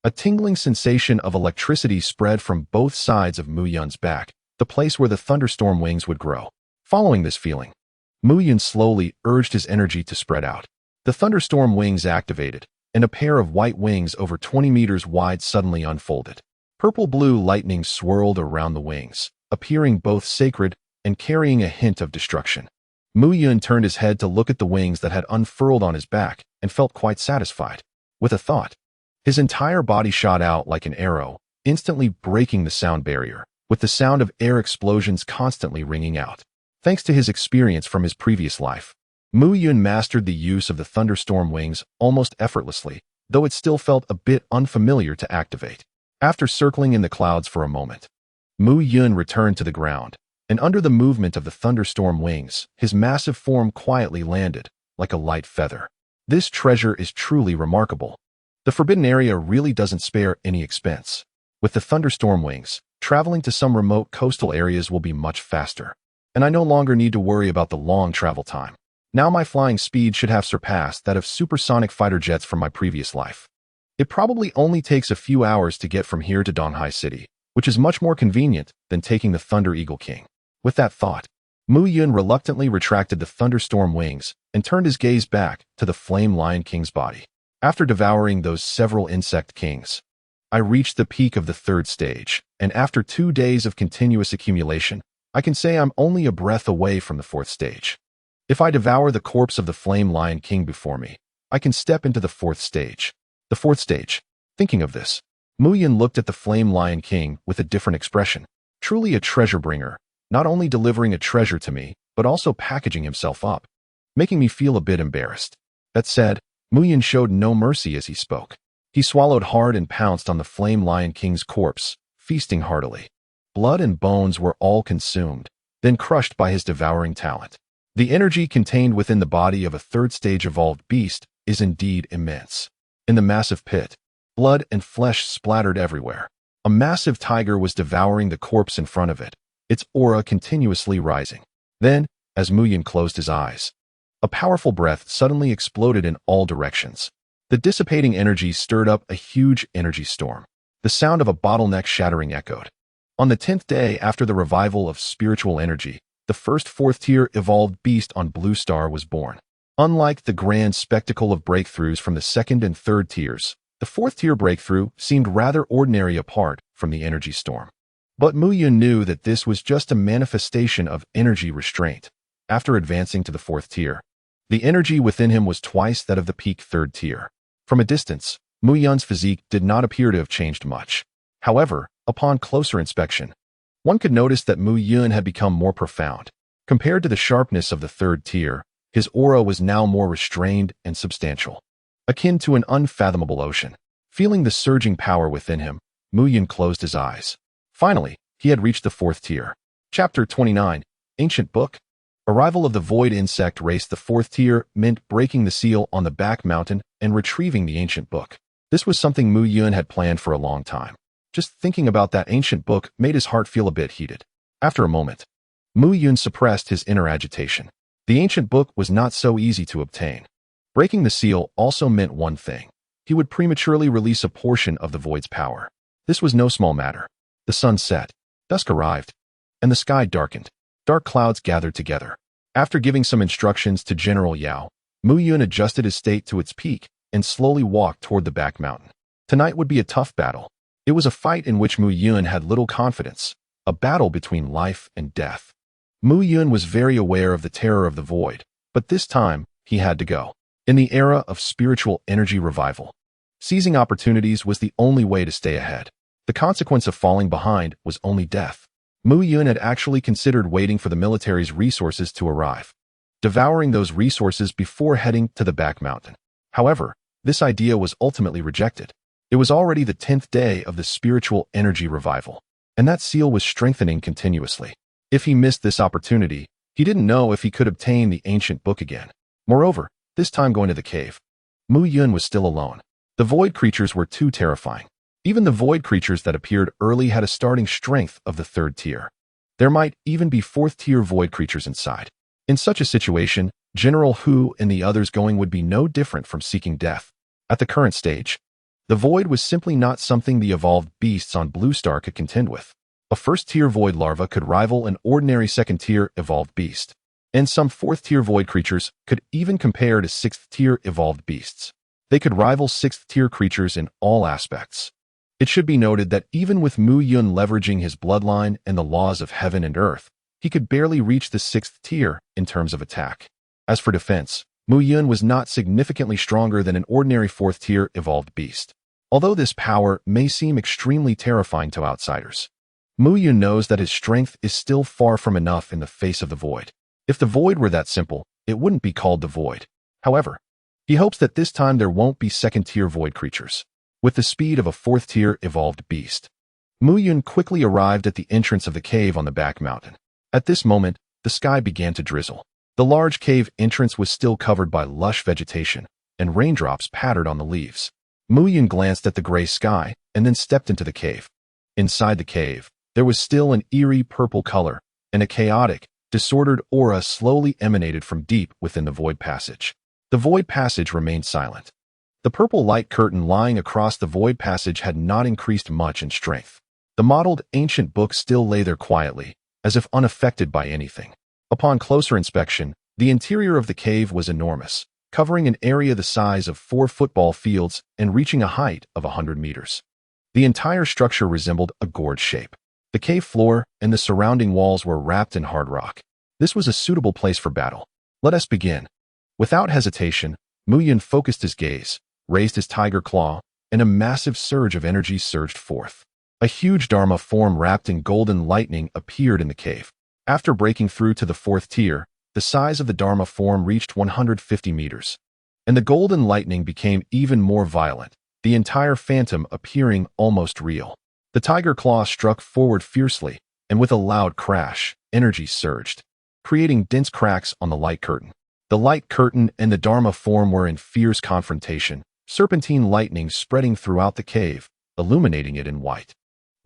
a tingling sensation of electricity spread from both sides of Mu Yun's back, the place where the Thunderstorm Wings would grow. Following this feeling, Mu Yun slowly urged his energy to spread out. The Thunderstorm Wings activated, and a pair of white wings over 20 meters wide suddenly unfolded. Purple-blue lightning swirled around the wings, appearing both sacred and carrying a hint of destruction. Mu Yun turned his head to look at the wings that had unfurled on his back and felt quite satisfied. With a thought, his entire body shot out like an arrow, instantly breaking the sound barrier, with the sound of air explosions constantly ringing out. Thanks to his experience from his previous life, Mu Yun mastered the use of the Thunderstorm Wings almost effortlessly, though it still felt a bit unfamiliar to activate. After circling in the clouds for a moment, Mu Yun returned to the ground, and under the movement of the Thunderstorm Wings, his massive form quietly landed, like a light feather. This treasure is truly remarkable. The Forbidden Area really doesn't spare any expense. With the Thunderstorm Wings, traveling to some remote coastal areas will be much faster, and I no longer need to worry about the long travel time. Now my flying speed should have surpassed that of supersonic fighter jets from my previous life. It probably only takes a few hours to get from here to Donghai City, which is much more convenient than taking the Thunder Eagle King. With that thought, Mu Yun reluctantly retracted the Thunderstorm Wings and turned his gaze back to the Flame Lion King's body. After devouring those several insect kings, I reached the peak of the 3rd stage, and after 2 days of continuous accumulation, I can say I'm only a breath away from the 4th stage. If I devour the corpse of the Flame Lion King before me, I can step into the 4th stage. The 4th stage. Thinking of this, Mu Yun looked at the Flame Lion King with a different expression. Truly a treasure bringer, not only delivering a treasure to me, but also packaging himself up, making me feel a bit embarrassed. That said, Mu Yun showed no mercy as he spoke. He swallowed hard and pounced on the Flame Lion King's corpse, feasting heartily. Blood and bones were all consumed, then crushed by his devouring talent. The energy contained within the body of a 3rd stage evolved beast is indeed immense. In the massive pit, blood and flesh splattered everywhere. A massive tiger was devouring the corpse in front of it, its aura continuously rising. Then, as Mu Yun closed his eyes, a powerful breath suddenly exploded in all directions. The dissipating energy stirred up a huge energy storm. The sound of a bottleneck shattering echoed. On the 10th day after the revival of spiritual energy, the first fourth-tier evolved beast on Blue Star was born. Unlike the grand spectacle of breakthroughs from the second and third tiers, the fourth-tier breakthrough seemed rather ordinary apart from the energy storm. But Mu Yun knew that this was just a manifestation of energy restraint. After advancing to the fourth tier, the energy within him was twice that of the peak third tier. From a distance, Mu Yun's physique did not appear to have changed much. However, upon closer inspection, one could notice that Mu Yun had become more profound. Compared to the sharpness of the third tier, his aura was now more restrained and substantial, akin to an unfathomable ocean. Feeling the surging power within him, Mu Yun closed his eyes. Finally, he had reached the fourth tier. Chapter 29, Ancient Book. Arrival of the Void Insect Race. The fourth tier meant breaking the seal on the back mountain and retrieving the ancient book. This was something Mu Yun had planned for a long time. Just thinking about that ancient book made his heart feel a bit heated. After a moment, Mu Yun suppressed his inner agitation. The ancient book was not so easy to obtain. Breaking the seal also meant one thing. He would prematurely release a portion of the Void's power. This was no small matter. The sun set, dusk arrived, and the sky darkened. Dark clouds gathered together. After giving some instructions to General Yao, Mu Yun adjusted his state to its peak and slowly walked toward the back mountain. Tonight would be a tough battle. It was a fight in which Mu Yun had little confidence, a battle between life and death. Mu Yun was very aware of the terror of the void, but this time he had to go. In the era of spiritual energy revival, seizing opportunities was the only way to stay ahead. The consequence of falling behind was only death. Mu Yun had actually considered waiting for the military's resources to arrive, devouring those resources before heading to the back mountain. However, this idea was ultimately rejected. It was already the 10th day of the spiritual energy revival, and that seal was strengthening continuously. If he missed this opportunity, he didn't know if he could obtain the ancient book again. Moreover, this time going to the cave, Mu Yun was still alone. The void creatures were too terrifying. Even the void creatures that appeared early had a starting strength of the third tier. There might even be fourth-tier void creatures inside. In such a situation, General Hu and the others going would be no different from seeking death. At the current stage, the void was simply not something the evolved beasts on Blue Star could contend with. A first-tier void larva could rival an ordinary second-tier evolved beast, and some fourth-tier void creatures could even compare to sixth-tier evolved beasts. They could rival sixth-tier creatures in all aspects. It should be noted that even with Mu Yun leveraging his bloodline and the laws of heaven and earth, he could barely reach the sixth tier in terms of attack. As for defense, Mu Yun was not significantly stronger than an ordinary fourth-tier evolved beast. Although this power may seem extremely terrifying to outsiders, Mu Yun knows that his strength is still far from enough in the face of the void. If the void were that simple, it wouldn't be called the void. However, he hopes that this time there won't be second-tier void creatures. With the speed of a fourth-tier evolved beast, Mu Yun quickly arrived at the entrance of the cave on the back mountain. At this moment, the sky began to drizzle. The large cave entrance was still covered by lush vegetation, and raindrops pattered on the leaves. Mu Yun glanced at the gray sky and then stepped into the cave. Inside the cave, there was still an eerie purple color, and a chaotic, disordered aura slowly emanated from deep within the void passage. The void passage remained silent. The purple light curtain lying across the void passage had not increased much in strength. The mottled ancient book still lay there quietly, as if unaffected by anything. Upon closer inspection, the interior of the cave was enormous, covering an area the size of 4 football fields and reaching a height of 100 meters. The entire structure resembled a gourd shape. The cave floor and the surrounding walls were wrapped in hard rock. This was a suitable place for battle. Let us begin. Without hesitation, Mu Yun focused his gaze, raised his tiger claw, and a massive surge of energy surged forth. A huge Dharma form wrapped in golden lightning appeared in the cave. After breaking through to the 4th tier, the size of the Dharma form reached 150 meters, and the golden lightning became even more violent, the entire phantom appearing almost real. The tiger claw struck forward fiercely, and with a loud crash, energy surged, creating dense cracks on the light curtain. The light curtain and the Dharma form were in fierce confrontation, serpentine lightning spreading throughout the cave, illuminating it in white.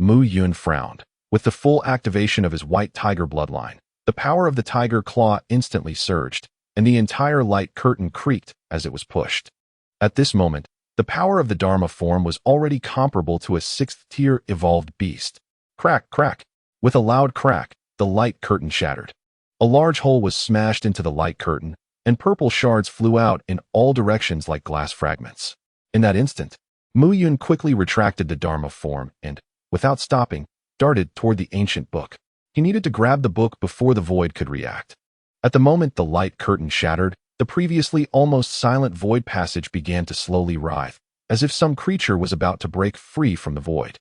Mu Yun frowned. With the full activation of his white tiger bloodline, the power of the tiger claw instantly surged, and the entire light curtain creaked as it was pushed. At this moment, the power of the Dharma form was already comparable to a 6th-tier evolved beast. Crack, crack. With a loud crack, the light curtain shattered. A large hole was smashed into the light curtain, and purple shards flew out in all directions like glass fragments. In that instant, Mu Yun quickly retracted the Dharma form and, without stopping, darted toward the ancient book. He needed to grab the book before the void could react. At the moment the light curtain shattered, the previously almost silent void passage began to slowly writhe, as if some creature was about to break free from the void.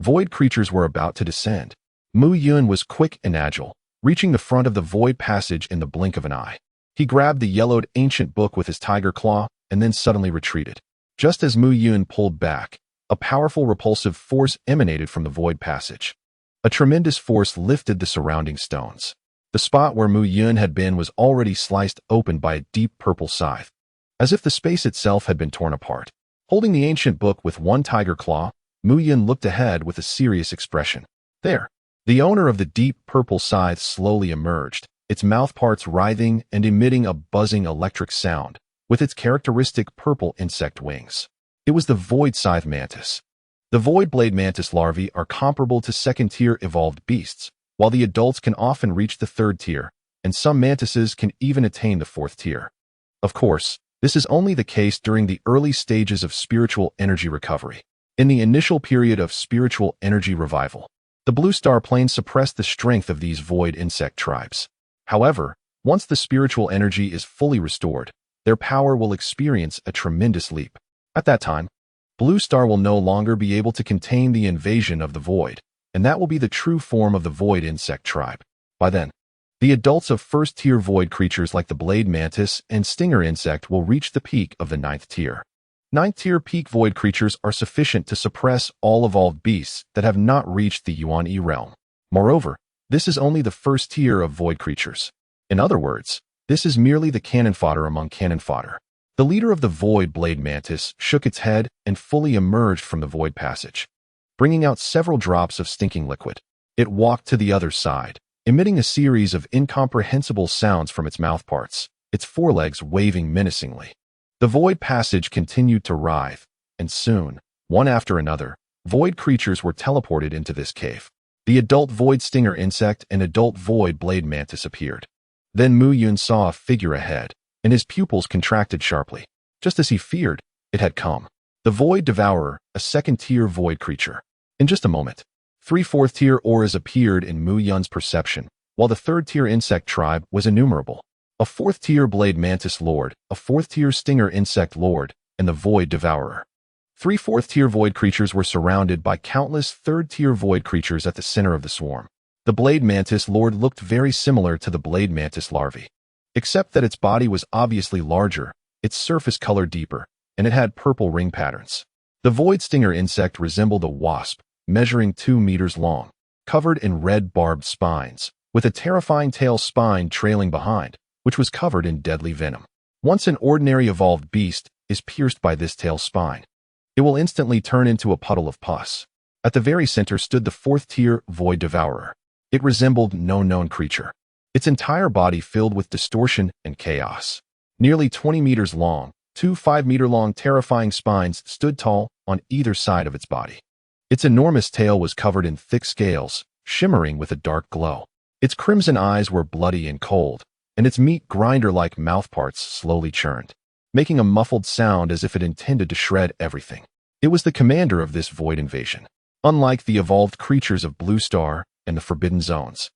Void creatures were about to descend. Mu Yun was quick and agile, reaching the front of the void passage in the blink of an eye. He grabbed the yellowed ancient book with his tiger claw and then suddenly retreated. Just as Mu Yun pulled back, a powerful repulsive force emanated from the void passage. A tremendous force lifted the surrounding stones. The spot where Mu Yun had been was already sliced open by a deep purple scythe, as if the space itself had been torn apart. Holding the ancient book with one tiger claw, Mu Yun looked ahead with a serious expression. There, the owner of the deep purple scythe slowly emerged, its mouthparts writhing and emitting a buzzing electric sound, with its characteristic purple insect wings. It was the Void Scythe Mantis. The Void Blade Mantis larvae are comparable to 2nd-tier evolved beasts, while the adults can often reach the 3rd tier, and some mantises can even attain the 4th tier. Of course, this is only the case during the early stages of spiritual energy recovery. In the initial period of spiritual energy revival, the Blue Star Plane suppressed the strength of these void insect tribes. However, once the spiritual energy is fully restored, their power will experience a tremendous leap. At that time, Blue Star will no longer be able to contain the invasion of the void, and that will be the true form of the void insect tribe. By then, the adults of 1st-tier void creatures like the blade mantis and stinger insect will reach the peak of the 9th tier. 9th-tier peak void creatures are sufficient to suppress all evolved beasts that have not reached the Yuan-E realm. Moreover, this is only the 1st tier of void creatures. In other words, this is merely the cannon fodder among cannon fodder. The leader of the void blade mantis shook its head and fully emerged from the void passage, bringing out several drops of stinking liquid. It walked to the other side, emitting a series of incomprehensible sounds from its mouthparts, its forelegs waving menacingly. The void passage continued to writhe, and soon, one after another, void creatures were teleported into this cave. The adult void stinger insect and adult void blade mantis appeared. Then Mu Yun saw a figure ahead, and his pupils contracted sharply. Just as he feared, it had come. The Void Devourer, a 2nd-tier void creature. In just a moment, 3 4th-tier auras appeared in Mu Yun's perception, while the 3rd-tier insect tribe was innumerable. A 4th-tier blade mantis lord, a 4th-tier stinger insect lord, and the Void Devourer. 3 4th-tier void creatures were surrounded by countless 3rd-tier void creatures at the center of the swarm. The blade mantis lord looked very similar to the blade mantis larvae, except that its body was obviously larger, its surface color deeper, and it had purple ring patterns. The void stinger insect resembled a wasp, measuring 2 meters long, covered in red barbed spines, with a terrifying tail spine trailing behind, which was covered in deadly venom. Once an ordinary evolved beast is pierced by this tail spine, it will instantly turn into a puddle of pus. At the very center stood the 4th-tier Void Devourer. It resembled no known creature, its entire body filled with distortion and chaos. Nearly 20 meters long, 2 5-meter-long terrifying spines stood tall on either side of its body. Its enormous tail was covered in thick scales, shimmering with a dark glow. Its crimson eyes were bloody and cold, and its meat grinder-like mouthparts slowly churned, making a muffled sound as if it intended to shred everything. It was the commander of this void invasion. Unlike the evolved creatures of Blue Star and the Forbidden Zones,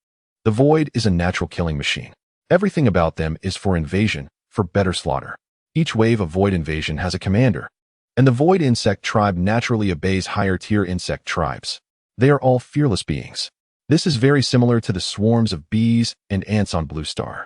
the Void is a natural killing machine. Everything about them is for invasion, for better slaughter. Each wave of Void invasion has a commander, and the Void insect tribe naturally obeys higher-tier insect tribes. They are all fearless beings. This is very similar to the swarms of bees and ants on Blue Star.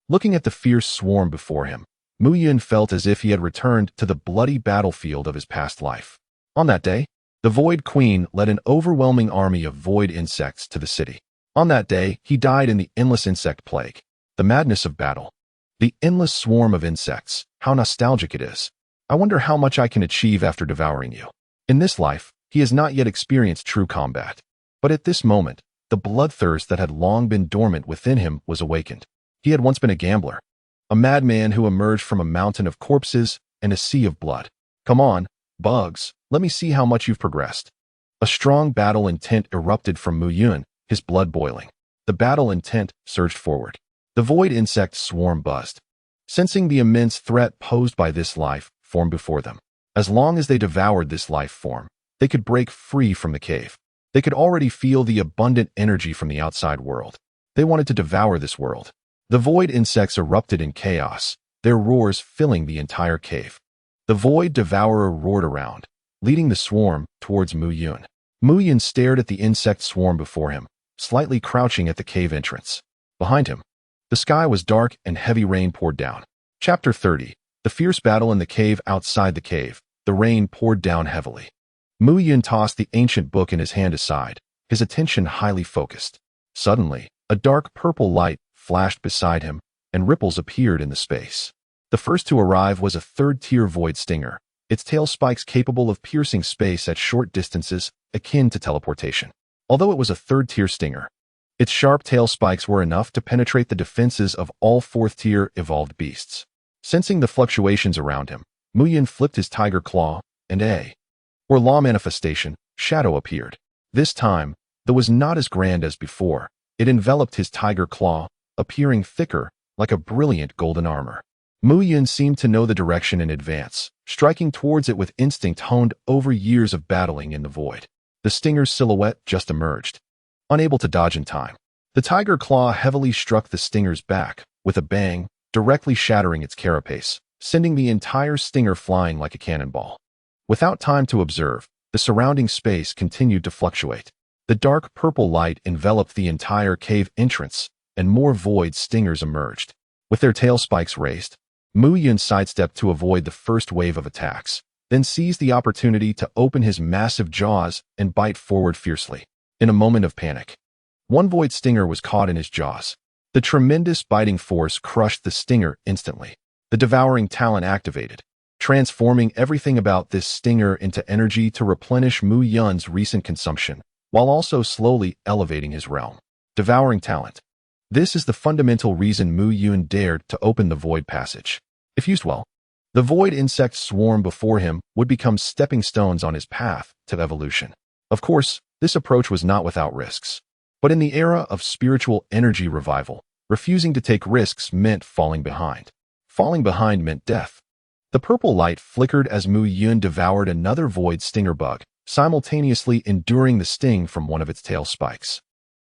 Looking at the fierce swarm before him, Mu Yun felt as if he had returned to the bloody battlefield of his past life. On that day, the Void Queen led an overwhelming army of void insects to the city. On that day, he died in the endless insect plague. The madness of battle. The endless swarm of insects. How nostalgic it is. I wonder how much I can achieve after devouring you. In this life, he has not yet experienced true combat. But at this moment, the bloodthirst that had long been dormant within him was awakened. He had once been a gambler, a madman who emerged from a mountain of corpses and a sea of blood. Come on, bugs, let me see how much you've progressed. A strong battle intent erupted from Mu Yun, his blood boiling. The battle intent surged forward. The void insect swarm buzzed. Sensing the immense threat posed by this life form before them. As long as they devoured this life form, they could break free from the cave. They could already feel the abundant energy from the outside world. They wanted to devour this world. The void insects erupted in chaos, their roars filling the entire cave. The void devourer roared around, leading the swarm towards Mu Yun. Mu Yun stared at the insect swarm before him, slightly crouching at the cave entrance. Behind him, the sky was dark and heavy rain poured down. Chapter 30. The fierce battle in the cave. Outside the cave, the rain poured down heavily. Mu Yun tossed the ancient book in his hand aside, his attention highly focused. Suddenly, a dark purple light flashed beside him, and ripples appeared in the space. The first to arrive was a third-tier void stinger, its tail spikes capable of piercing space at short distances, akin to teleportation. Although it was a third-tier stinger, its sharp tail spikes were enough to penetrate the defenses of all fourth-tier evolved beasts. Sensing the fluctuations around him, Mu Yun flipped his tiger claw, and law manifestation, shadow appeared. This time, though was not as grand as before, it enveloped his tiger claw, appearing thicker, like a brilliant golden armor. Mu Yun seemed to know the direction in advance, striking towards it with instinct honed over years of battling in the void. The stinger's silhouette just emerged. Unable to dodge in time, the tiger claw heavily struck the stinger's back, with a bang, directly shattering its carapace, sending the entire stinger flying like a cannonball. Without time to observe, the surrounding space continued to fluctuate. The dark purple light enveloped the entire cave entrance, and more void stingers emerged. With their tail spikes raised, Mu Yun sidestepped to avoid the first wave of attacks, then seized the opportunity to open his massive jaws and bite forward fiercely. In a moment of panic, one void stinger was caught in his jaws. The tremendous biting force crushed the stinger instantly. The Devouring Talent activated, transforming everything about this stinger into energy to replenish Mu Yun's recent consumption, while also slowly elevating his realm. Devouring Talent. This is the fundamental reason Mu Yun dared to open the void passage. If used well, the void insect swarm before him would become stepping stones on his path to evolution. Of course, this approach was not without risks. But in the era of spiritual energy revival, refusing to take risks meant falling behind. Falling behind meant death. The purple light flickered as Mu Yun devoured another void stinger bug, simultaneously enduring the sting from one of its tail spikes.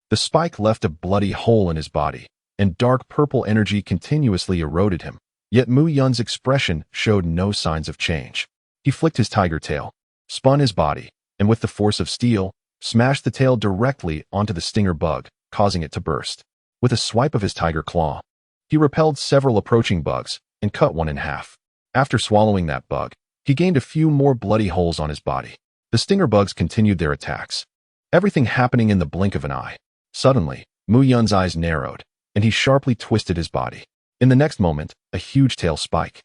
The spike left a bloody hole in his body, and dark purple energy continuously eroded him. Yet Mu Yun's expression showed no signs of change. He flicked his tiger tail, spun his body, and with the force of steel, smashed the tail directly onto the stinger bug, causing it to burst. With a swipe of his tiger claw, he repelled several approaching bugs and cut one in half. After swallowing that bug, he gained a few more bloody holes on his body. The stinger bugs continued their attacks, everything happening in the blink of an eye. Suddenly, Mu Yun's eyes narrowed, and he sharply twisted his body. In the next moment, a huge tail spike,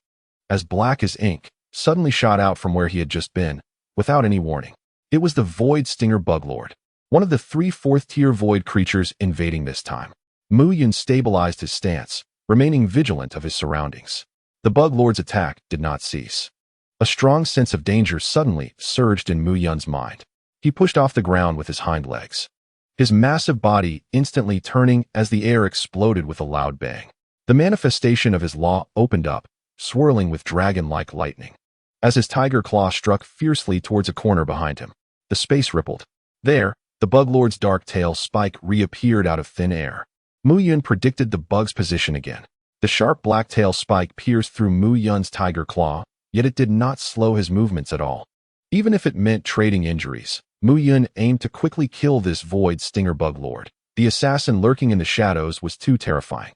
as black as ink, suddenly shot out from where he had just been, without any warning. It was the Void Stinger Buglord, one of the 3 fourth-tier void creatures invading this time. Mu Yun stabilized his stance, remaining vigilant of his surroundings. The Buglord's attack did not cease. A strong sense of danger suddenly surged in Mu Yun's mind. He pushed off the ground with his hind legs, his massive body instantly turning as the air exploded with a loud bang. The manifestation of his law opened up, swirling with dragon-like lightning. As his tiger claw struck fiercely towards a corner behind him, the space rippled. There, the Buglord's dark tail spike reappeared out of thin air. Mu Yun predicted the bug's position again. The sharp black tail spike pierced through Mu Yun's tiger claw, yet it did not slow his movements at all. Even if it meant trading injuries, Mu Yun aimed to quickly kill this Void Stinger Buglord. The assassin lurking in the shadows was too terrifying.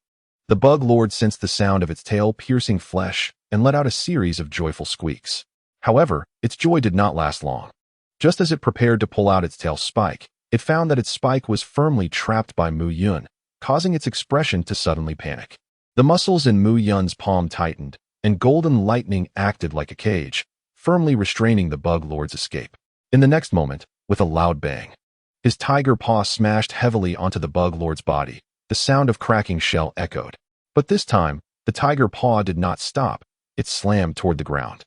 The Buglord sensed the sound of its tail piercing flesh and let out a series of joyful squeaks. However, its joy did not last long. Just as it prepared to pull out its tail spike, it found that its spike was firmly trapped by Mu Yun, causing its expression to suddenly panic. The muscles in Mu Yun's palm tightened, and golden lightning acted like a cage, firmly restraining the Buglord's escape. In the next moment, with a loud bang, his tiger paw smashed heavily onto the Buglord's body. The sound of cracking shell echoed. But this time, the tiger paw did not stop. It slammed toward the ground.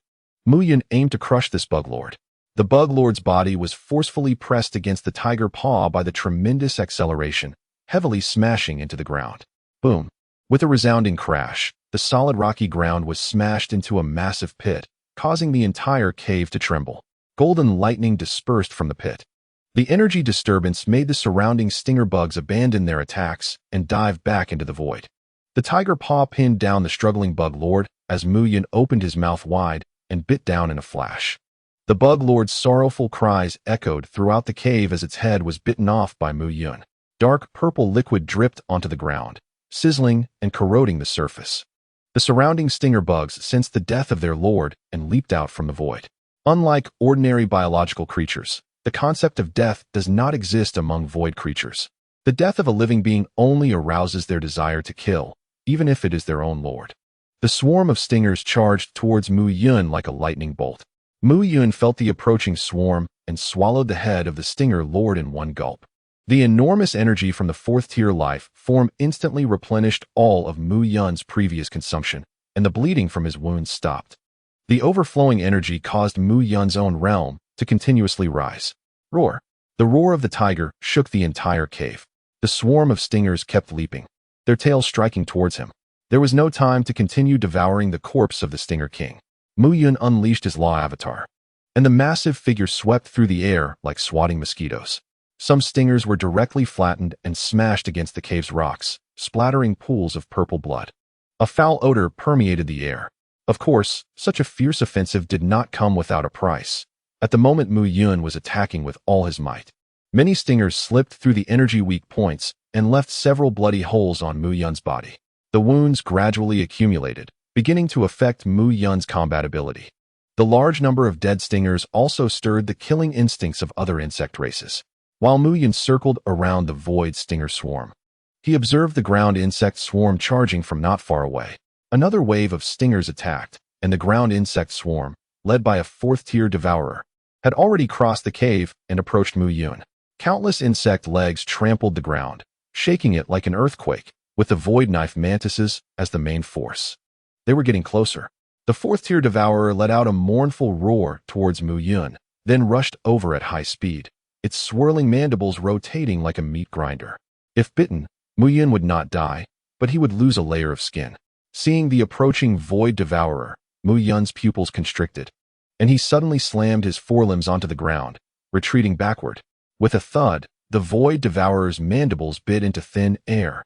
Mu Yun aimed to crush this bug lord. The bug lord's body was forcefully pressed against the tiger paw by the tremendous acceleration, heavily smashing into the ground. Boom! With a resounding crash, the solid rocky ground was smashed into a massive pit, causing the entire cave to tremble. Golden lightning dispersed from the pit. The energy disturbance made the surrounding stinger bugs abandon their attacks and dive back into the void. The tiger paw pinned down the struggling bug lord as Mu Yun opened his mouth wide and bit down in a flash. The bug lord's sorrowful cries echoed throughout the cave as its head was bitten off by Mu Yun. Dark purple liquid dripped onto the ground, sizzling and corroding the surface. The surrounding stinger bugs sensed the death of their lord and leaped out from the void. Unlike ordinary biological creatures, the concept of death does not exist among void creatures. The death of a living being only arouses their desire to kill, even if it is their own lord. The swarm of stingers charged towards Mu Yun like a lightning bolt. Mu Yun felt the approaching swarm and swallowed the head of the stinger lord in one gulp. The enormous energy from the fourth-tier life form instantly replenished all of Mu Yun's previous consumption, and the bleeding from his wounds stopped. The overflowing energy caused Mu Yun's own realm to continuously rise. Roar! The roar of the tiger shook the entire cave. The swarm of stingers kept leaping, their tails striking towards him. There was no time to continue devouring the corpse of the Stinger King. Mu Yun unleashed his law avatar, and the massive figure swept through the air like swatting mosquitoes. Some stingers were directly flattened and smashed against the cave's rocks, splattering pools of purple blood. A foul odor permeated the air. Of course, such a fierce offensive did not come without a price. At the moment Mu Yun was attacking with all his might. Many stingers slipped through the energy weak points and left several bloody holes on Mu Yun's body. The wounds gradually accumulated, beginning to affect Mu Yun's combat ability. The large number of dead stingers also stirred the killing instincts of other insect races. While Mu Yun circled around the void stinger swarm, he observed the ground insect swarm charging from not far away. Another wave of stingers attacked, and the ground insect swarm, led by a fourth-tier devourer, had already crossed the cave and approached Mu Yun. Countless insect legs trampled the ground, shaking it like an earthquake, with the void knife mantises as the main force. They were getting closer. The fourth-tier devourer let out a mournful roar towards Mu Yun, then rushed over at high speed, its swirling mandibles rotating like a meat grinder. If bitten, Mu Yun would not die, but he would lose a layer of skin. Seeing the approaching void devourer, Mu Yun's pupils constricted, and he suddenly slammed his forelimbs onto the ground, retreating backward. With a thud, the void devourer's mandibles bit into thin air,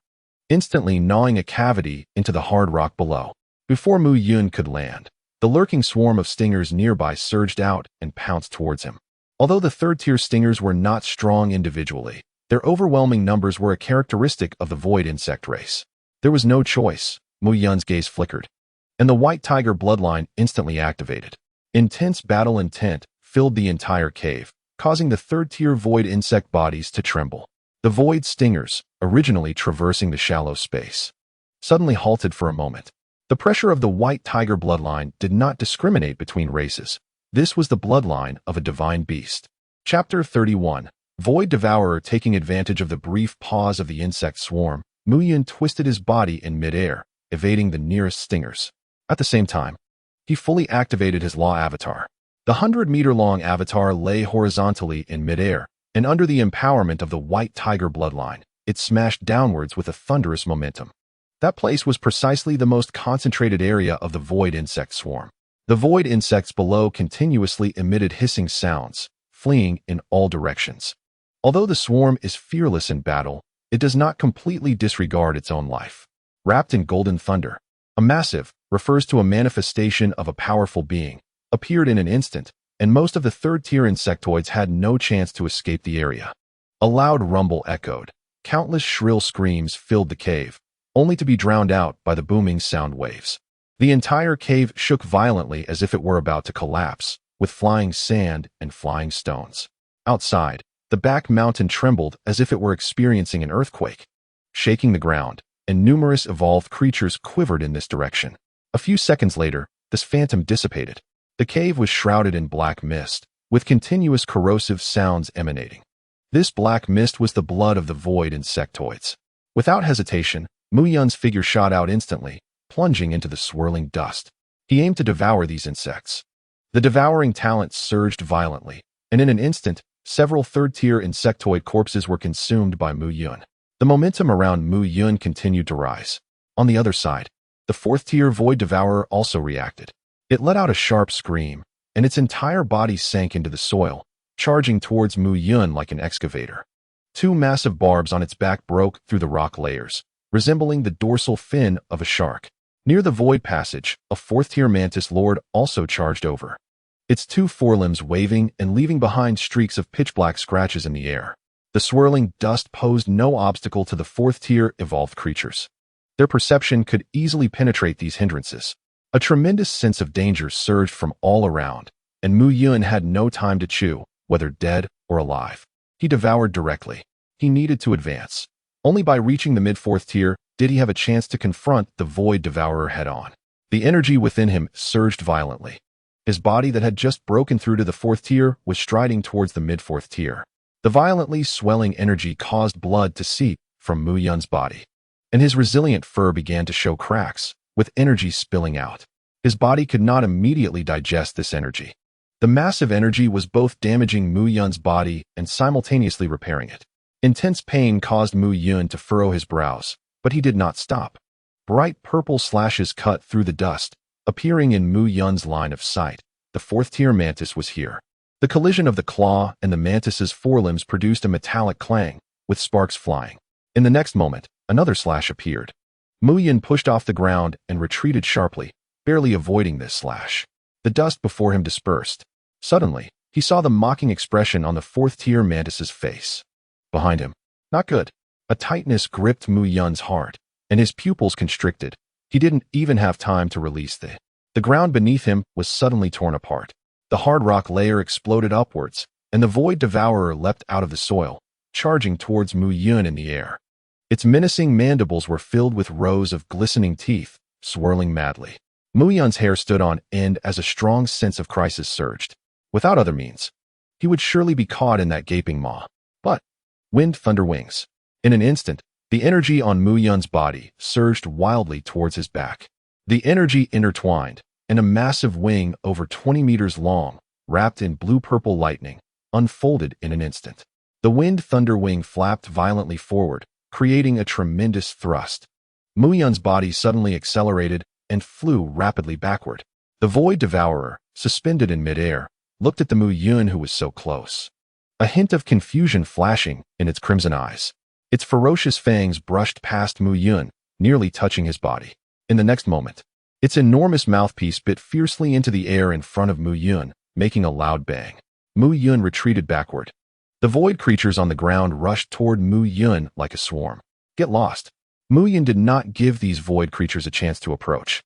instantly gnawing a cavity into the hard rock below. Before Mu Yun could land, the lurking swarm of stingers nearby surged out and pounced towards him. Although the third-tier stingers were not strong individually, their overwhelming numbers were a characteristic of the void insect race. There was no choice. Mu Yun's gaze flickered, and the white tiger bloodline instantly activated. Intense battle intent filled the entire cave, causing the third-tier void insect bodies to tremble. The void stingers, originally traversing the shallow space, suddenly halted for a moment. The pressure of the white tiger bloodline did not discriminate between races. This was the bloodline of a divine beast. Chapter 31. Void Devourer. Taking advantage of the brief pause of the insect swarm, Mu Yun twisted his body in midair, evading the nearest stingers. At the same time, he fully activated his law avatar. The 100-meter-long avatar lay horizontally in midair, and under the empowerment of the white tiger bloodline, it smashed downwards with a thunderous momentum. That place was precisely the most concentrated area of the void insect swarm. The void insects below continuously emitted hissing sounds, fleeing in all directions. Although the swarm is fearless in battle, it does not completely disregard its own life. Wrapped in golden thunder, a massive refers to a manifestation of a powerful being, appeared in an instant, and most of the third-tier insectoids had no chance to escape the area. A loud rumble echoed. Countless shrill screams filled the cave, only to be drowned out by the booming sound waves. The entire cave shook violently as if it were about to collapse, with flying sand and flying stones. Outside, the back mountain trembled as if it were experiencing an earthquake, shaking the ground, and numerous evolved creatures quivered in this direction. A few seconds later, this phantom dissipated. The cave was shrouded in black mist, with continuous corrosive sounds emanating. This black mist was the blood of the void insectoids. Without hesitation, Mu Yun's figure shot out instantly, plunging into the swirling dust. He aimed to devour these insects. The Devouring Talent surged violently, and in an instant, several third-tier insectoid corpses were consumed by Mu Yun. The momentum around Mu Yun continued to rise. On the other side, the fourth-tier Void Devourer also reacted. It let out a sharp scream, and its entire body sank into the soil, charging towards Mu Yun like an excavator. Two massive barbs on its back broke through the rock layers, resembling the dorsal fin of a shark. Near the Void Passage, a fourth-tier Mantis Lord also charged over, its two forelimbs waving and leaving behind streaks of pitch-black scratches in the air. The swirling dust posed no obstacle to the fourth-tier evolved creatures. Their perception could easily penetrate these hindrances. A tremendous sense of danger surged from all around, and Mu Yun had no time to chew, whether dead or alive. He devoured directly. He needed to advance. Only by reaching the mid-fourth tier did he have a chance to confront the Void Devourer head-on. The energy within him surged violently. His body that had just broken through to the fourth tier was striding towards the mid-fourth tier. The violently swelling energy caused blood to seep from Mu Yun's body, and his resilient fur began to show cracks, with energy spilling out. His body could not immediately digest this energy. The massive energy was both damaging Mu Yun's body and simultaneously repairing it. Intense pain caused Mu Yun to furrow his brows, but he did not stop. Bright purple slashes cut through the dust, appearing in Mu Yun's line of sight. The fourth-tier mantis was here. The collision of the claw and the mantis's forelimbs produced a metallic clang, with sparks flying. In the next moment, another slash appeared. Mu Yun pushed off the ground and retreated sharply, barely avoiding this slash. The dust before him dispersed. Suddenly, he saw the mocking expression on the fourth-tier mantis's face. Behind him, not good. A tightness gripped Mu Yun's heart, and his pupils constricted. He didn't even have time to release the ground beneath him was suddenly torn apart. The hard rock layer exploded upwards, and the Void Devourer leapt out of the soil, charging towards Mu Yun in the air. Its menacing mandibles were filled with rows of glistening teeth, swirling madly. Mu Yun's hair stood on end as a strong sense of crisis surged. Without other means, he would surely be caught in that gaping maw. But, wind thunder wings. In an instant, the energy on Mu Yun's body surged wildly towards his back. The energy intertwined, and a massive wing over 20 meters long, wrapped in blue-purple lightning, unfolded in an instant. The wind thunder wing flapped violently forward, creating a tremendous thrust. Mu Yun's body suddenly accelerated and flew rapidly backward. The Void Devourer, suspended in midair, looked at the Mu Yun who was so close. A hint of confusion flashing in its crimson eyes. Its ferocious fangs brushed past Mu Yun, nearly touching his body. In the next moment, its enormous mouthpiece bit fiercely into the air in front of Mu Yun, making a loud bang. Mu Yun retreated backward. The void creatures on the ground rushed toward Mu Yun like a swarm. Get lost. Mu Yun did not give these void creatures a chance to approach,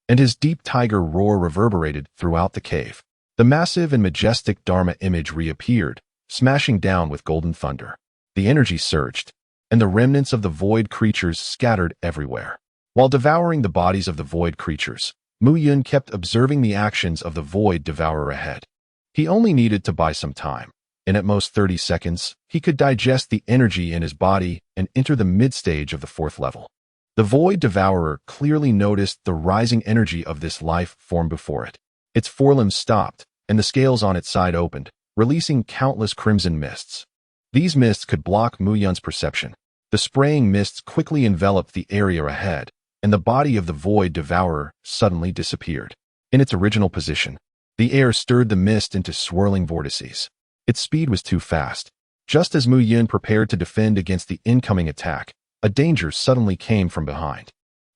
and his deep tiger roar reverberated throughout the cave. The massive and majestic Dharma image reappeared, smashing down with golden thunder. The energy surged, and the remnants of the void creatures scattered everywhere. While devouring the bodies of the void creatures, Mu Yun kept observing the actions of the Void Devourer ahead. He only needed to buy some time. In at most 30 seconds, he could digest the energy in his body and enter the mid-stage of the fourth level. The Void Devourer clearly noticed the rising energy of this life form before it. Its forelimbs stopped, and the scales on its side opened, releasing countless crimson mists. These mists could block Mu Yun's perception. The spraying mists quickly enveloped the area ahead, and the body of the Void Devourer suddenly disappeared. In its original position, the air stirred the mist into swirling vortices. Its speed was too fast. Just as Mu Yun prepared to defend against the incoming attack, a danger suddenly came from behind.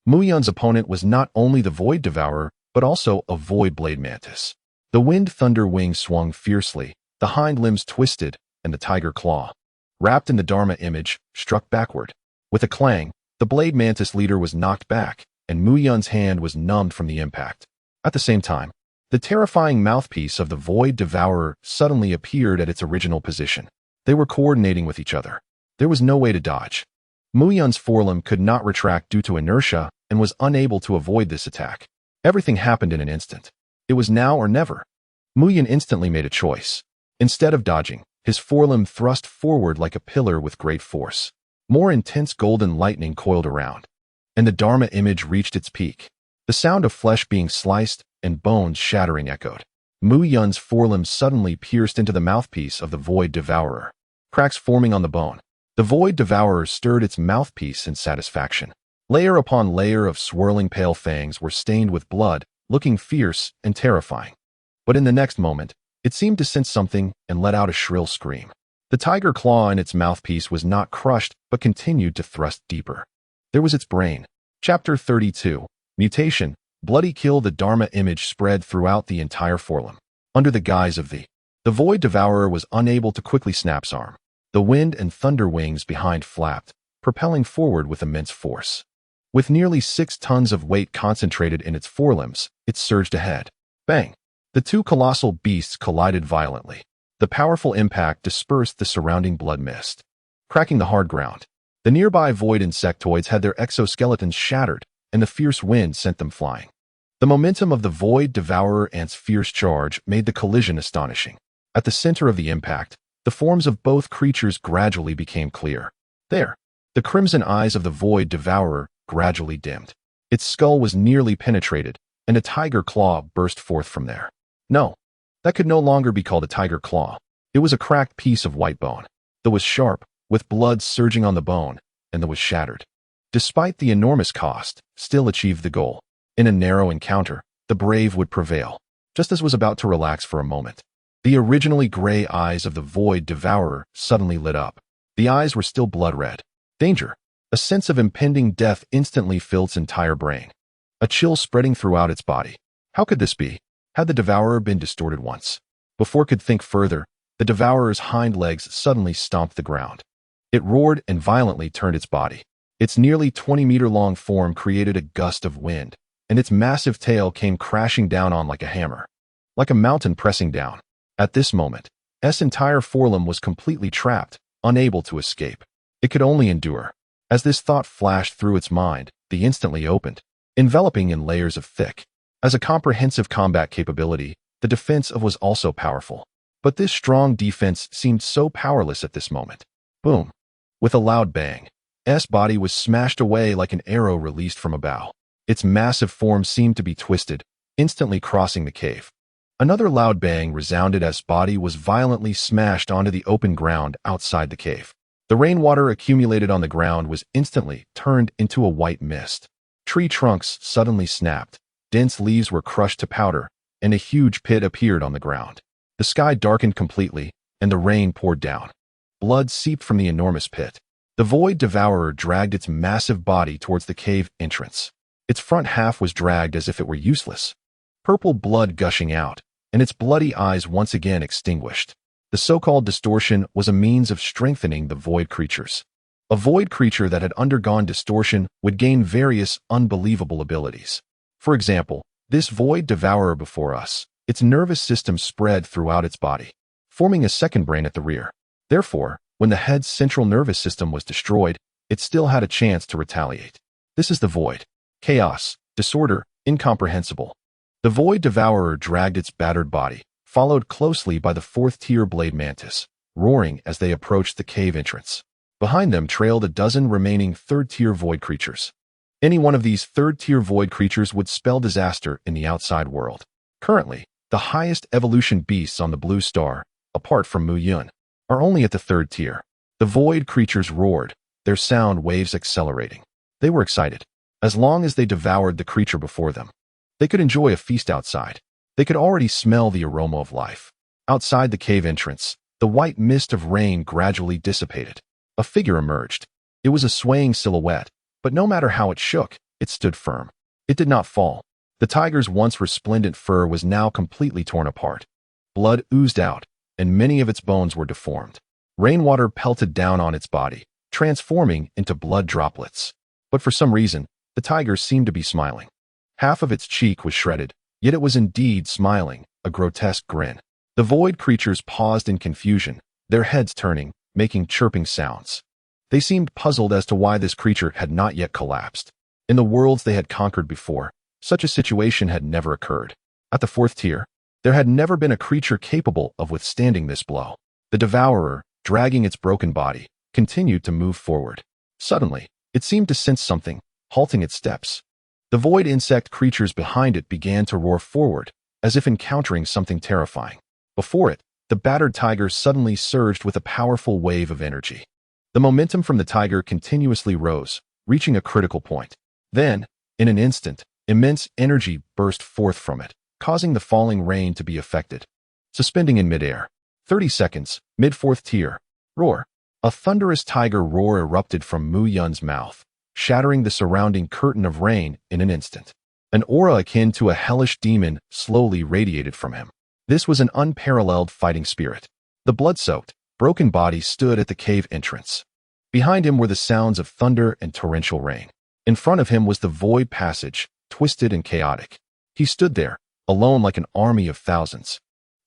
Mu Yun's opponent was not only the Void Devourer, but also a Void Blade Mantis. The wind thunder wing swung fiercely, the hind limbs twisted, and the tiger claw, wrapped in the Dharma image, struck backward. With a clang, the Blade Mantis leader was knocked back, and Mu Yun's hand was numbed from the impact. At the same time, the terrifying mouthpiece of the Void Devourer suddenly appeared at its original position. They were coordinating with each other. There was no way to dodge. Mu Yun's forelimb could not retract due to inertia and was unable to avoid this attack. Everything happened in an instant. It was now or never. Mu Yun instantly made a choice. Instead of dodging, his forelimb thrust forward like a pillar with great force. More intense golden lightning coiled around, and the Dharma image reached its peak. The sound of flesh being sliced and bones shattering echoed. Mu Yun's forelimbs suddenly pierced into the mouthpiece of the Void Devourer, cracks forming on the bone. The Void Devourer stirred its mouthpiece in satisfaction. Layer upon layer of swirling pale fangs were stained with blood, looking fierce and terrifying. But in the next moment, it seemed to sense something and let out a shrill scream. The tiger claw in its mouthpiece was not crushed, but continued to thrust deeper. There was its brain. Chapter 32. Mutation. Bloody kill. The Dharma image spread throughout the entire forelimb. Under the guise of the Void Devourer was unable to quickly snap's arm. The wind and thunder wings behind flapped, propelling forward with immense force. With nearly 6 tons of weight concentrated in its forelimbs, it surged ahead. Bang! The two colossal beasts collided violently. The powerful impact dispersed the surrounding blood mist, cracking the hard ground. The nearby void insectoids had their exoskeletons shattered, and the fierce wind sent them flying. The momentum of the Void Devourer ant's fierce charge made the collision astonishing. At the center of the impact, the forms of both creatures gradually became clear. There, the crimson eyes of the Void Devourer gradually dimmed. Its skull was nearly penetrated, and a tiger claw burst forth from there. No, that could no longer be called a tiger claw. It was a cracked piece of white bone. That was sharp, with blood surging on the bone, and that was shattered. Despite the enormous cost, still achieved the goal. In a narrow encounter, the brave would prevail. Just as was about to relax for a moment, the originally gray eyes of the Void Devourer suddenly lit up. The eyes were still blood red. Danger. A sense of impending death instantly filled its entire brain. A chill spreading throughout its body. How could this be? Had the Devourer been distorted once? Before it could think further, the Devourer's hind legs suddenly stomped the ground. It roared and violently turned its body. Its nearly 20-meter-long form created a gust of wind, and its massive tail came crashing down on like a hammer. Like a mountain pressing down. At this moment, S' entire forelimb was completely trapped, unable to escape. It could only endure. As this thought flashed through its mind, the instantly opened, enveloping in layers of thick. As a comprehensive combat capability, the defense of was also powerful. But this strong defense seemed so powerless at this moment. Boom. With a loud bang, S' body was smashed away like an arrow released from a bow. Its massive form seemed to be twisted, instantly crossing the cave. Another loud bang resounded as body was violently smashed onto the open ground outside the cave. The rainwater accumulated on the ground was instantly turned into a white mist. Tree trunks suddenly snapped. Dense leaves were crushed to powder, and a huge pit appeared on the ground. The sky darkened completely, and the rain poured down. Blood seeped from the enormous pit. The Void Devourer dragged its massive body towards the cave entrance. Its front half was dragged as if it were useless. Purple blood gushing out, and its bloody eyes once again extinguished. The so-called distortion was a means of strengthening the void creatures. A void creature that had undergone distortion would gain various unbelievable abilities. For example, this Void Devourer before us, its nervous system spread throughout its body, forming a second brain at the rear. Therefore, when the head's central nervous system was destroyed, it still had a chance to retaliate. This is the Void. Chaos, disorder, incomprehensible. The Void Devourer dragged its battered body, followed closely by the 4th-tier Blade Mantis, roaring as they approached the cave entrance. Behind them trailed a dozen remaining 3rd-tier Void creatures. Any one of these 3rd-tier Void creatures would spell disaster in the outside world. Currently, the highest evolution beasts on the Blue Star, apart from Mu Yun, are only at the 3rd tier. The Void creatures roared, their sound waves accelerating. They were excited. As long as they devoured the creature before them, they could enjoy a feast outside. They could already smell the aroma of life. Outside the cave entrance, the white mist of rain gradually dissipated. A figure emerged. It was a swaying silhouette, but no matter how it shook, it stood firm. It did not fall. The tiger's once resplendent fur was now completely torn apart. Blood oozed out, and many of its bones were deformed. Rainwater pelted down on its body, transforming into blood droplets. But for some reason, the tiger seemed to be smiling. Half of its cheek was shredded, yet it was indeed smiling, a grotesque grin. The void creatures paused in confusion, their heads turning, making chirping sounds. They seemed puzzled as to why this creature had not yet collapsed. In the worlds they had conquered before, such a situation had never occurred. At the 4th tier, there had never been a creature capable of withstanding this blow. The Devourer, dragging its broken body, continued to move forward. Suddenly, it seemed to sense something, halting its steps. The void insect creatures behind it began to roar forward, as if encountering something terrifying. Before it, the battered tiger suddenly surged with a powerful wave of energy. The momentum from the tiger continuously rose, reaching a critical point. Then, in an instant, immense energy burst forth from it, causing the falling rain to be affected. Suspending in midair. 30 seconds, mid-fourth tier. Roar. A thunderous tiger roar erupted from Mu Yun's mouth, shattering the surrounding curtain of rain in an instant. An aura akin to a hellish demon slowly radiated from him. This was an unparalleled fighting spirit. The blood-soaked, broken body stood at the cave entrance. Behind him were the sounds of thunder and torrential rain. In front of him was the void passage, twisted and chaotic. He stood there, alone like an army of thousands.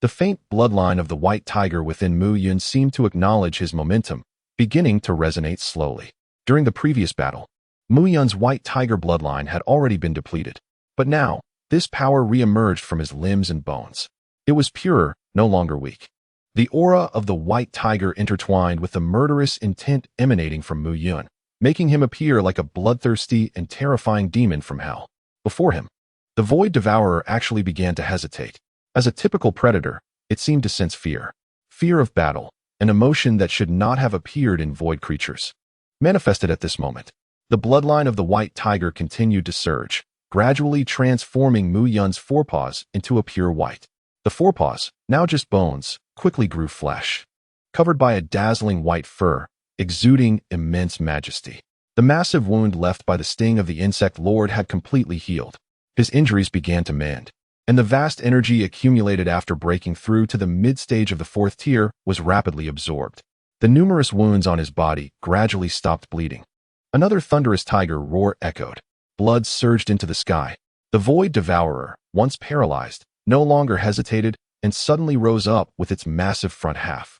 The faint bloodline of the white tiger within Mu Yun seemed to acknowledge his momentum, beginning to resonate slowly. During the previous battle, Mu Yun's white tiger bloodline had already been depleted. But now, this power re-emerged from his limbs and bones. It was purer, no longer weak. The aura of the white tiger intertwined with the murderous intent emanating from Mu Yun, making him appear like a bloodthirsty and terrifying demon from hell. Before him, the Void Devourer actually began to hesitate. As a typical predator, it seemed to sense fear. Fear of battle, an emotion that should not have appeared in void creatures. Manifested at this moment, the bloodline of the white tiger continued to surge, gradually transforming Mu Yun's forepaws into a pure white. The forepaws, now just bones, quickly grew flesh, covered by a dazzling white fur, exuding immense majesty. The massive wound left by the sting of the insect lord had completely healed. His injuries began to mend, and the vast energy accumulated after breaking through to the mid-stage of the fourth tier was rapidly absorbed. The numerous wounds on his body gradually stopped bleeding. Another thunderous tiger roar echoed. Blood surged into the sky. The Void Devourer, once paralyzed, no longer hesitated and suddenly rose up with its massive front half.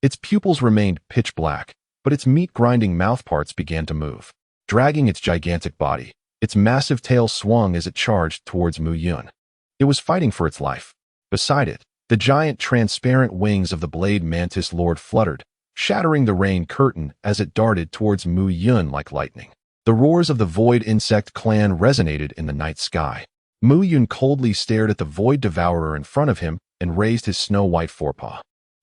Its pupils remained pitch black, but its meat-grinding mouthparts began to move. Dragging its gigantic body, its massive tail swung as it charged towards Mu Yun. It was fighting for its life. Beside it, the giant transparent wings of the blade mantis lord fluttered, shattering the rain curtain as it darted towards Mu Yun like lightning. The roars of the Void Insect clan resonated in the night sky. Mu Yun coldly stared at the Void Devourer in front of him and raised his snow-white forepaw.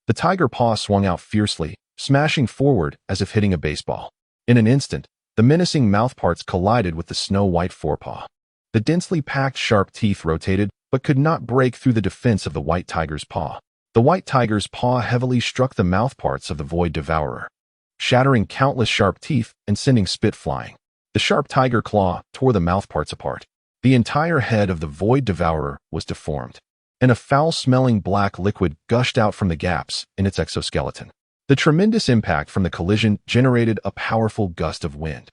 The tiger paw swung out fiercely, smashing forward as if hitting a baseball. In an instant, the menacing mouthparts collided with the snow-white forepaw. The densely packed sharp teeth rotated, but could not break through the defense of the white tiger's paw. The white tiger's paw heavily struck the mouthparts of the Void Devourer, shattering countless sharp teeth and sending spit flying. The sharp tiger claw tore the mouthparts apart. The entire head of the Void Devourer was deformed, and a foul-smelling black liquid gushed out from the gaps in its exoskeleton. The tremendous impact from the collision generated a powerful gust of wind,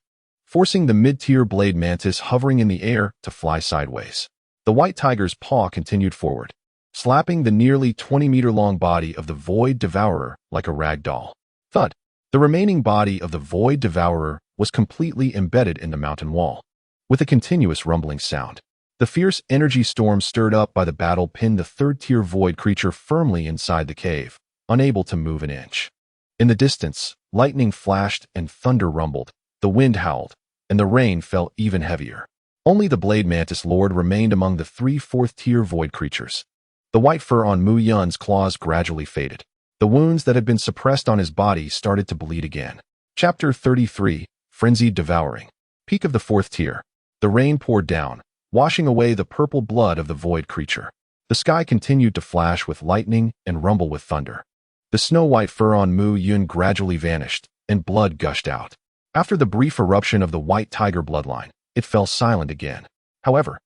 forcing the mid-tier blade mantis hovering in the air to fly sideways. The white tiger's paw continued forward, slapping the nearly 20-meter-long body of the Void Devourer like a rag doll. Thud! The remaining body of the Void Devourer was completely embedded in the mountain wall, with a continuous rumbling sound. The fierce energy storm stirred up by the battle pinned the third-tier void creature firmly inside the cave, unable to move an inch. In the distance, lightning flashed and thunder rumbled, the wind howled, and the rain fell even heavier. Only the blade mantis lord remained among the three fourth-tier void creatures. The white fur on Mu Yun's claws gradually faded. The wounds that had been suppressed on his body started to bleed again. Chapter 33, Frenzied Devouring. Peak of the fourth tier. The rain poured down, washing away the purple blood of the void creature. The sky continued to flash with lightning and rumble with thunder. The snow-white fur on Mu Yun gradually vanished, and blood gushed out. After the brief eruption of the white tiger bloodline, it fell silent again. However,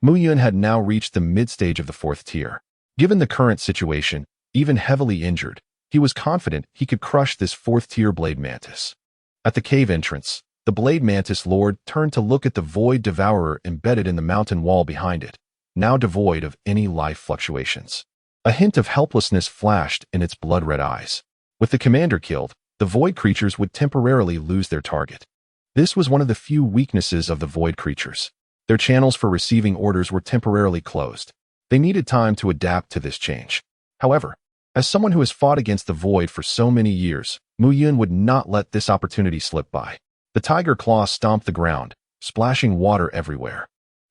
Mu Yun had now reached the mid-stage of the fourth tier. Given the current situation, even heavily injured, he was confident he could crush this fourth-tier blade mantis. At the cave entrance, the blade mantis lord turned to look at the Void Devourer embedded in the mountain wall behind it, now devoid of any life fluctuations. A hint of helplessness flashed in its blood-red eyes. With the commander killed, the void creatures would temporarily lose their target. This was one of the few weaknesses of the void creatures. Their channels for receiving orders were temporarily closed. They needed time to adapt to this change. However, as someone who has fought against the void for so many years, Mu Yun would not let this opportunity slip by. The tiger claw stomped the ground, splashing water everywhere.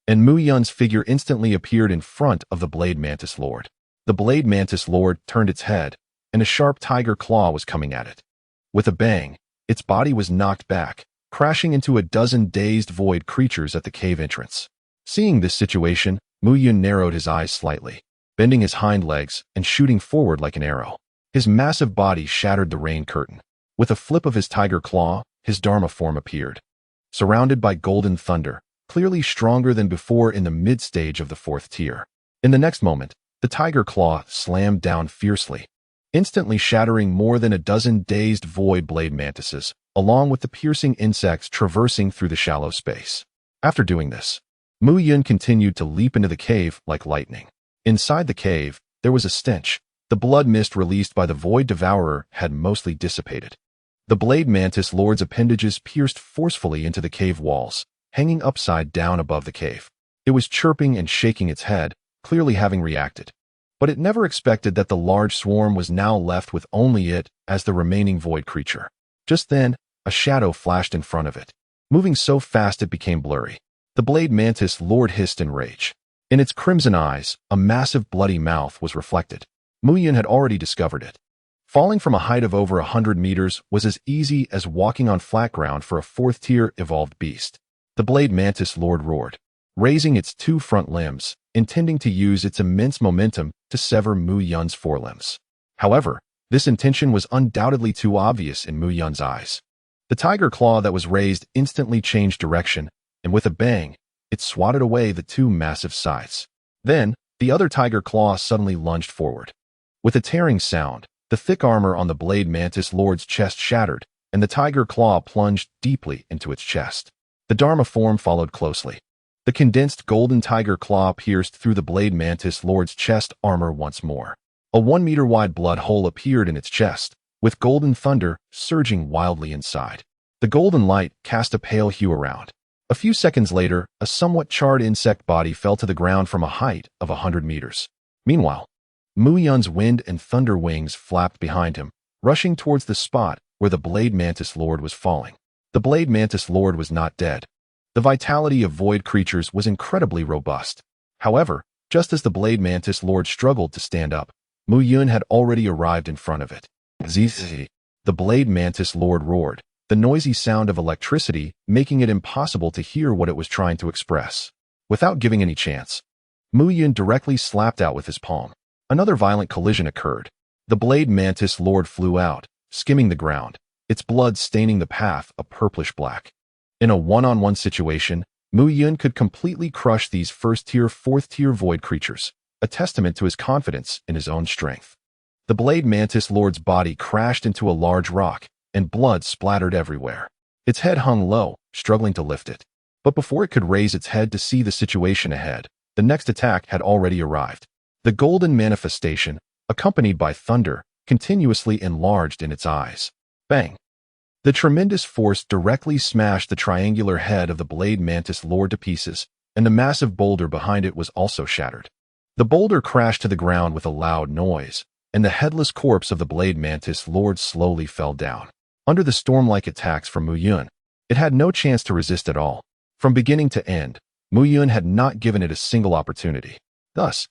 and Mu Yun's figure instantly appeared in front of the Blade Mantis Lord. The Blade Mantis Lord turned its head, and a sharp tiger claw was coming at it. With a bang, its body was knocked back, crashing into a dozen dazed void creatures at the cave entrance. Seeing this situation, Mu Yun narrowed his eyes slightly, bending his hind legs and shooting forward like an arrow. His massive body shattered the rain curtain. With a flip of his tiger claw, his Dharma form appeared. Surrounded by golden thunder, clearly stronger than before in the mid-stage of the 4th tier. In the next moment, the tiger claw slammed down fiercely, instantly shattering more than a dozen dazed void blade mantises, along with the piercing insects traversing through the shallow space. After doing this, Mu Yun continued to leap into the cave like lightning. Inside the cave, there was a stench. The blood mist released by the Void Devourer had mostly dissipated. The Blade Mantis Lord's appendages pierced forcefully into the cave walls, hanging upside down above the cave. It was chirping and shaking its head, clearly having reacted. But it never expected that the large swarm was now left with only it as the remaining void creature. Just then, a shadow flashed in front of it, moving so fast it became blurry. The Blade Mantis Lord hissed in rage. In its crimson eyes, a massive bloody mouth was reflected. Mu Yun had already discovered it. Falling from a height of over 100 meters was as easy as walking on flat ground for a 4th-tier evolved beast. The Blade Mantis Lord roared, raising its 2 front limbs, intending to use its immense momentum to sever Mu Yun's forelimbs. However, this intention was undoubtedly too obvious in Mu Yun's eyes. The tiger claw that was raised instantly changed direction, and with a bang, it swatted away the 2 massive scythes. Then, the other tiger claw suddenly lunged forward. With a tearing sound, the thick armor on the Blade Mantis Lord's chest shattered, and the tiger claw plunged deeply into its chest. The Dharma form followed closely. The condensed golden tiger claw pierced through the Blade Mantis Lord's chest armor once more. A 1-meter-wide blood hole appeared in its chest, with golden thunder surging wildly inside. The golden light cast a pale hue around. A few seconds later, a somewhat charred insect body fell to the ground from a height of 100 meters. Meanwhile, Mu Yun's wind and thunder wings flapped behind him, rushing towards the spot where the Blade Mantis Lord was falling. The Blade Mantis Lord was not dead. The vitality of void creatures was incredibly robust. However, just as the Blade Mantis Lord struggled to stand up, Mu Yun had already arrived in front of it. Zzz. The Blade Mantis Lord roared, the noisy sound of electricity making it impossible to hear what it was trying to express. Without giving any chance, Mu Yun directly slapped out with his palm. Another violent collision occurred. The Blade Mantis Lord flew out, skimming the ground, its blood staining the path a purplish black. In a one-on-one situation, Mu Yun could completely crush these 1st-tier, 4th-tier void creatures, a testament to his confidence in his own strength. The Blade Mantis Lord's body crashed into a large rock, and blood splattered everywhere. Its head hung low, struggling to lift it. But before it could raise its head to see the situation ahead, the next attack had already arrived. The golden manifestation, accompanied by thunder, continuously enlarged in its eyes. Bang! The tremendous force directly smashed the triangular head of the Blade Mantis Lord to pieces, and the massive boulder behind it was also shattered. The boulder crashed to the ground with a loud noise, and the headless corpse of the Blade Mantis Lord slowly fell down. Under the storm-like attacks from Mu Yun, it had no chance to resist at all. From beginning to end, Mu Yun had not given it a single opportunity. Thus,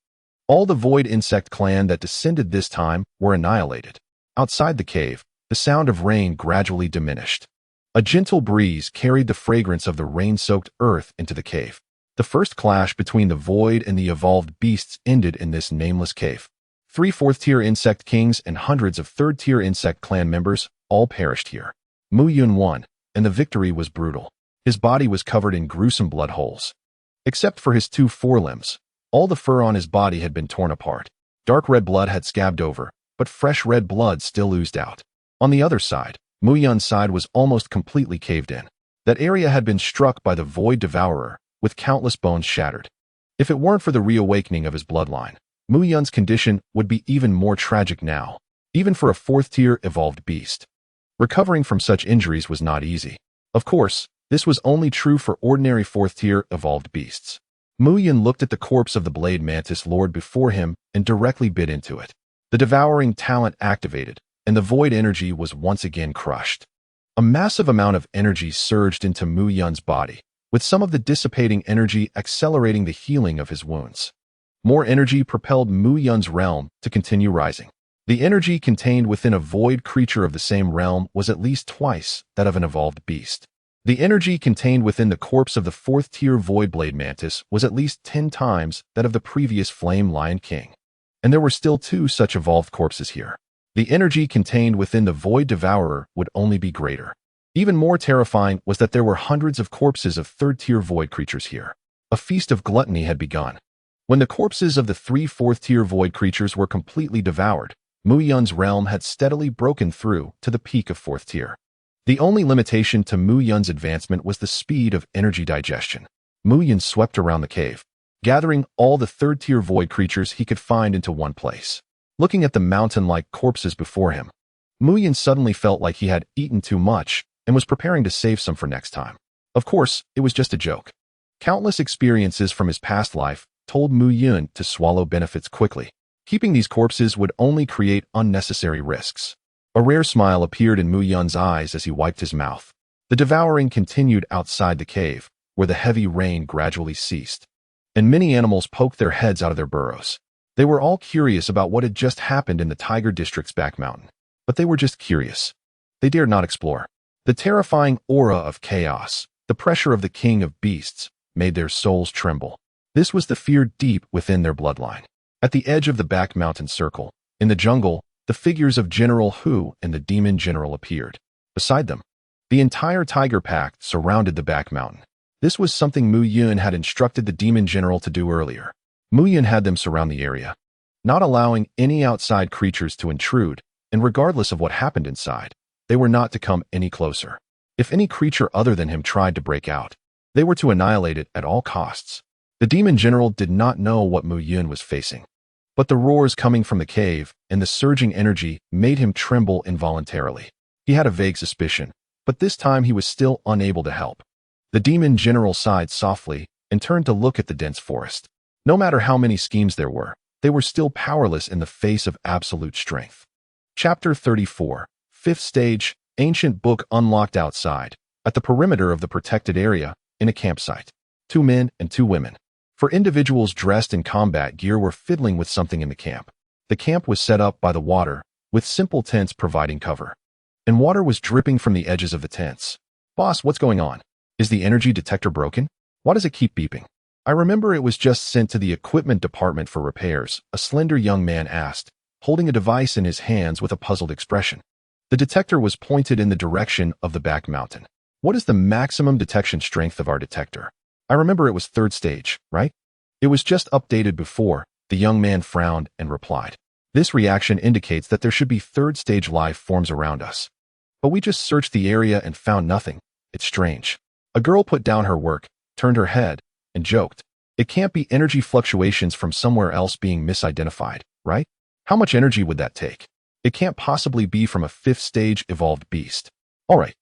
all the Void Insect clan that descended this time were annihilated. Outside the cave, the sound of rain gradually diminished. A gentle breeze carried the fragrance of the rain-soaked earth into the cave. The first clash between the Void and the evolved beasts ended in this nameless cave. 3 4th-tier insect kings and hundreds of 3rd-tier insect clan members all perished here. Mu Yun won, and the victory was brutal. His body was covered in gruesome blood holes. Except for his 2 forelimbs, all the fur on his body had been torn apart. Dark red blood had scabbed over, but fresh red blood still oozed out. On the other side, Mu Yun's side was almost completely caved in. That area had been struck by the Void Devourer, with countless bones shattered. If it weren't for the reawakening of his bloodline, Mu Yun's condition would be even more tragic now, even for a 4th-tier evolved beast. Recovering from such injuries was not easy. Of course, this was only true for ordinary 4th-tier evolved beasts. Mu Yun looked at the corpse of the Blade Mantis Lord before him and directly bit into it. The Devouring Talent activated, and the void energy was once again crushed. A massive amount of energy surged into Mu Yun's body, with some of the dissipating energy accelerating the healing of his wounds. More energy propelled Mu Yun's realm to continue rising. The energy contained within a void creature of the same realm was at least twice that of an evolved beast. The energy contained within the corpse of the 4th-tier Voidblade Mantis was at least 10 times that of the previous Flame Lion King. And there were still 2 such evolved corpses here. The energy contained within the Void Devourer would only be greater. Even more terrifying was that there were hundreds of corpses of 3rd-tier void creatures here. A feast of gluttony had begun. When the corpses of the 3 4th-tier void creatures were completely devoured, Mu Yun's realm had steadily broken through to the peak of 4th tier. The only limitation to Mu Yun's advancement was the speed of energy digestion. Mu Yun swept around the cave, gathering all the 3rd-tier void creatures he could find into one place. Looking at the mountain-like corpses before him, Mu Yun suddenly felt like he had eaten too much and was preparing to save some for next time. Of course, it was just a joke. Countless experiences from his past life told Mu Yun to swallow benefits quickly. Keeping these corpses would only create unnecessary risks. A rare smile appeared in Mu Yun's eyes as he wiped his mouth. The devouring continued outside the cave, where the heavy rain gradually ceased, and many animals poked their heads out of their burrows. They were all curious about what had just happened in the Tiger District's back mountain, but they were just curious. They dared not explore. The terrifying aura of chaos, the pressure of the king of beasts, made their souls tremble. This was the fear deep within their bloodline. At the edge of the back mountain circle, in the jungle, the figures of General Hu and the Demon General appeared. Beside them, the entire tiger pack surrounded the back mountain. This was something Mu Yun had instructed the Demon General to do earlier. Mu Yun had them surround the area, not allowing any outside creatures to intrude, and regardless of what happened inside, they were not to come any closer. If any creature other than him tried to break out, they were to annihilate it at all costs. The Demon General did not know what Mu Yun was facing, but the roars coming from the cave and the surging energy made him tremble involuntarily. He had a vague suspicion, but this time he was still unable to help. The Demon General sighed softly and turned to look at the dense forest. No matter how many schemes there were, they were still powerless in the face of absolute strength. Chapter 34, 5th Stage, Ancient Book unlocked outside, at the perimeter of the protected area, in a campsite. 2 men and 2 women. For individuals dressed in combat gear were fiddling with something in the camp. The camp was set up by the water, with simple tents providing cover. And water was dripping from the edges of the tents. "Boss, what's going on? Is the energy detector broken? Why does it keep beeping?" "I remember it was just sent to the equipment department for repairs," a slender young man asked, holding a device in his hands with a puzzled expression. The detector was pointed in the direction of the back mountain. "What is the maximum detection strength of our detector?" "I remember it was 3rd stage, right?" "It was just updated before," the young man frowned and replied. "This reaction indicates that there should be 3rd stage life forms around us. But we just searched the area and found nothing. It's strange." A girl put down her work, turned her head, and joked. "It can't be energy fluctuations from somewhere else being misidentified, right? How much energy would that take? It can't possibly be from a 5th stage evolved beast. All right,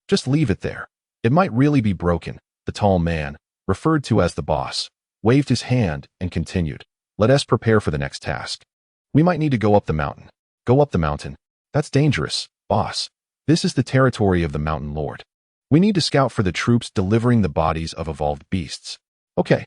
just leave it there. It might really be broken." The tall man, referred to as the boss, waved his hand and continued. "Let us prepare for the next task. We might need to go up the mountain." "Go up the mountain? That's dangerous, boss. This is the territory of the Mountain Lord. We need to scout for the troops delivering the bodies of evolved beasts." Okay,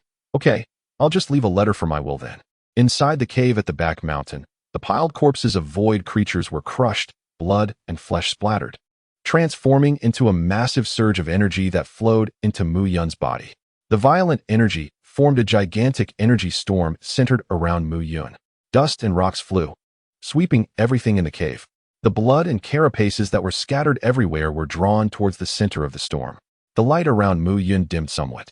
I'll just leave a letter for my will then." Inside the cave at the back mountain, the piled corpses of void creatures were crushed, blood and flesh splattered, transforming into a massive surge of energy that flowed into Mu Yun's body. The violent energy formed a gigantic energy storm centered around Mu Yun. Dust and rocks flew, sweeping everything in the cave. The blood and carapaces that were scattered everywhere were drawn towards the center of the storm. The light around Mu Yun dimmed somewhat,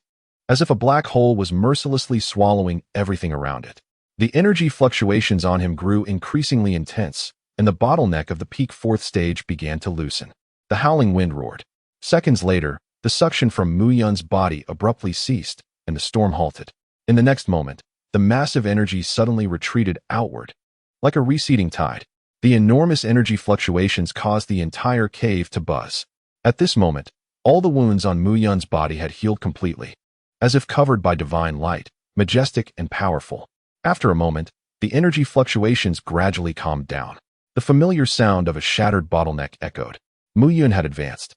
as if a black hole was mercilessly swallowing everything around it. The energy fluctuations on him grew increasingly intense, and the bottleneck of the peak 4th stage began to loosen. The howling wind roared. Seconds later, the suction from Mu Yun's body abruptly ceased, and the storm halted. In the next moment, the massive energy suddenly retreated outward, like a receding tide. The enormous energy fluctuations caused the entire cave to buzz. At this moment, all the wounds on Mu Yun's body had healed completely, as if covered by divine light, majestic and powerful. After a moment, the energy fluctuations gradually calmed down. The familiar sound of a shattered bottleneck echoed. Mu Yun had advanced.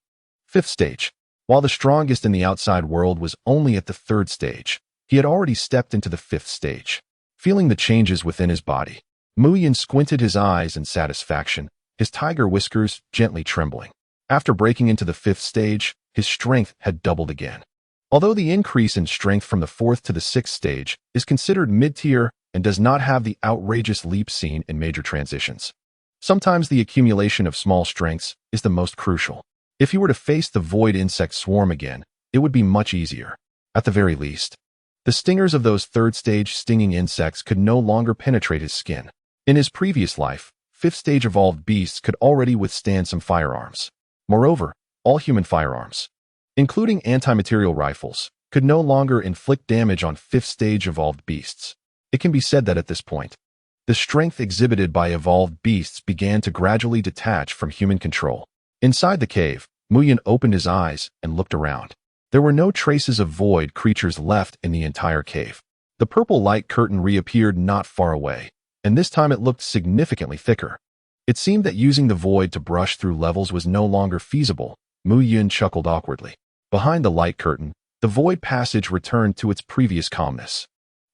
5th stage. While the strongest in the outside world was only at the 3rd stage, he had already stepped into the 5th stage. Feeling the changes within his body, Mu Yun squinted his eyes in satisfaction, his tiger whiskers gently trembling. After breaking into the 5th stage, his strength had doubled again. Although the increase in strength from the 4th to the 6th stage is considered mid-tier and does not have the outrageous leap seen in major transitions, sometimes the accumulation of small strengths is the most crucial. If he were to face the Void Insect Swarm again, it would be much easier. At the very least, the stingers of those 3rd stage stinging insects could no longer penetrate his skin. In his previous life, 5th stage evolved beasts could already withstand some firearms. Moreover, all human firearms, including anti-material rifles, could no longer inflict damage on 5th stage evolved beasts. It can be said that at this point, the strength exhibited by evolved beasts began to gradually detach from human control. Inside the cave, Mu Yun opened his eyes and looked around. There were no traces of void creatures left in the entire cave. The purple light curtain reappeared not far away, and this time it looked significantly thicker. It seemed that using the void to brush through levels was no longer feasible. Mu Yun chuckled awkwardly. Behind the light curtain, the void passage returned to its previous calmness.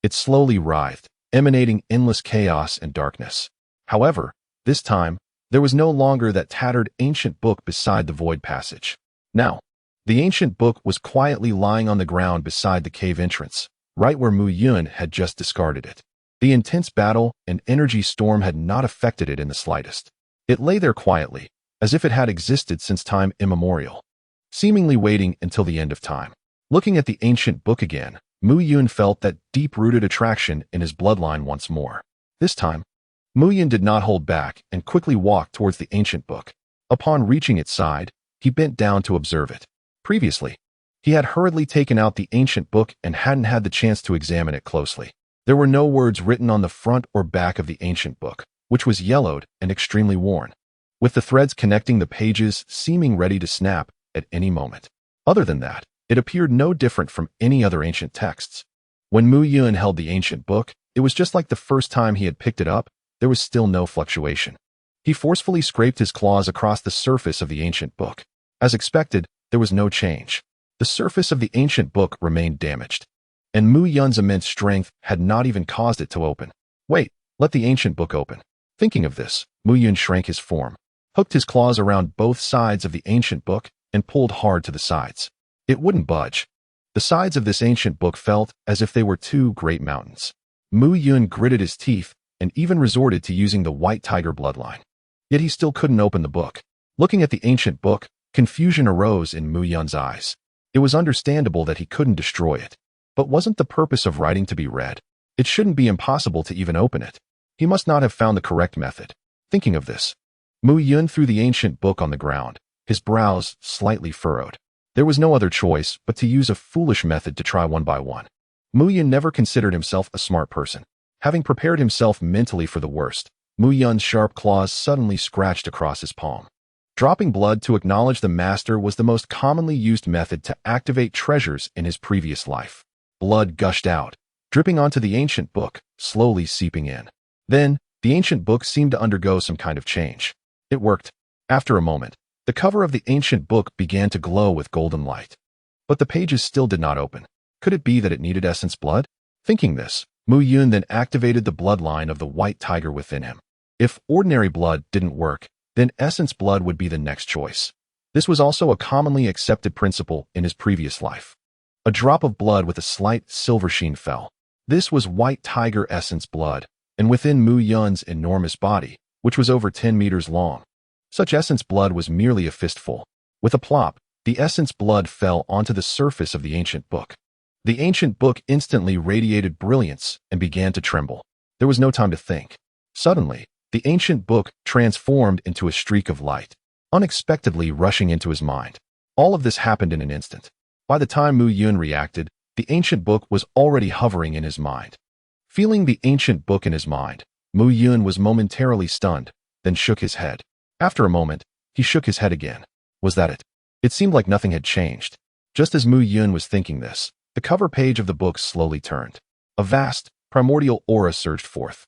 It slowly writhed, emanating endless chaos and darkness. However, this time, there was no longer that tattered ancient book beside the void passage. Now, the ancient book was quietly lying on the ground beside the cave entrance, right where Mu Yun had just discarded it. The intense battle and energy storm had not affected it in the slightest. It lay there quietly, as if it had existed since time immemorial, seemingly waiting until the end of time. Looking at the ancient book again, Mu Yun felt that deep-rooted attraction in his bloodline once more. This time, Mu Yun did not hold back and quickly walked towards the ancient book. Upon reaching its side, he bent down to observe it. Previously, he had hurriedly taken out the ancient book and hadn't had the chance to examine it closely. There were no words written on the front or back of the ancient book, which was yellowed and extremely worn, with the threads connecting the pages seeming ready to snap at any moment. Other than that, it appeared no different from any other ancient texts. When Mu Yun held the ancient book, it was just like the first time he had picked it up. There was still no fluctuation. He forcefully scraped his claws across the surface of the ancient book. As expected, there was no change. The surface of the ancient book remained damaged, and Mu Yun's immense strength had not even caused it to open. Wait, let the ancient book open. Thinking of this, Mu Yun shrank his form, hooked his claws around both sides of the ancient book, and pulled hard to the sides. It wouldn't budge. The sides of this ancient book felt as if they were two great mountains. Mu Yun gritted his teeth and even resorted to using the white tiger bloodline. Yet he still couldn't open the book. Looking at the ancient book, confusion arose in Mu Yun's eyes. It was understandable that he couldn't destroy it. But wasn't the purpose of writing to be read? It shouldn't be impossible to even open it. He must not have found the correct method. Thinking of this, Mu Yun threw the ancient book on the ground, his brows slightly furrowed. There was no other choice but to use a foolish method to try one by one. Mu Yun never considered himself a smart person. Having prepared himself mentally for the worst, Mu Yun's sharp claws suddenly scratched across his palm. Dropping blood to acknowledge the master was the most commonly used method to activate treasures in his previous life. Blood gushed out, dripping onto the ancient book, slowly seeping in. Then, the ancient book seemed to undergo some kind of change. It worked. After a moment, the cover of the ancient book began to glow with golden light. But the pages still did not open. Could it be that it needed essence blood? Thinking this, Mu Yun then activated the bloodline of the white tiger within him. If ordinary blood didn't work, then essence blood would be the next choice. This was also a commonly accepted principle in his previous life. A drop of blood with a slight silver sheen fell. This was white tiger essence blood, and within Mu Yun's enormous body, which was over 10 meters long. Such essence blood was merely a fistful. With a plop, the essence blood fell onto the surface of the ancient book. The ancient book instantly radiated brilliance and began to tremble. There was no time to think. Suddenly, the ancient book transformed into a streak of light, unexpectedly rushing into his mind. All of this happened in an instant. By the time Mu Yun reacted, the ancient book was already hovering in his mind. Feeling the ancient book in his mind, Mu Yun was momentarily stunned, then shook his head. After a moment, he shook his head again. Was that it? It seemed like nothing had changed. Just as Mu Yun was thinking this, the cover page of the book slowly turned. A vast, primordial aura surged forth.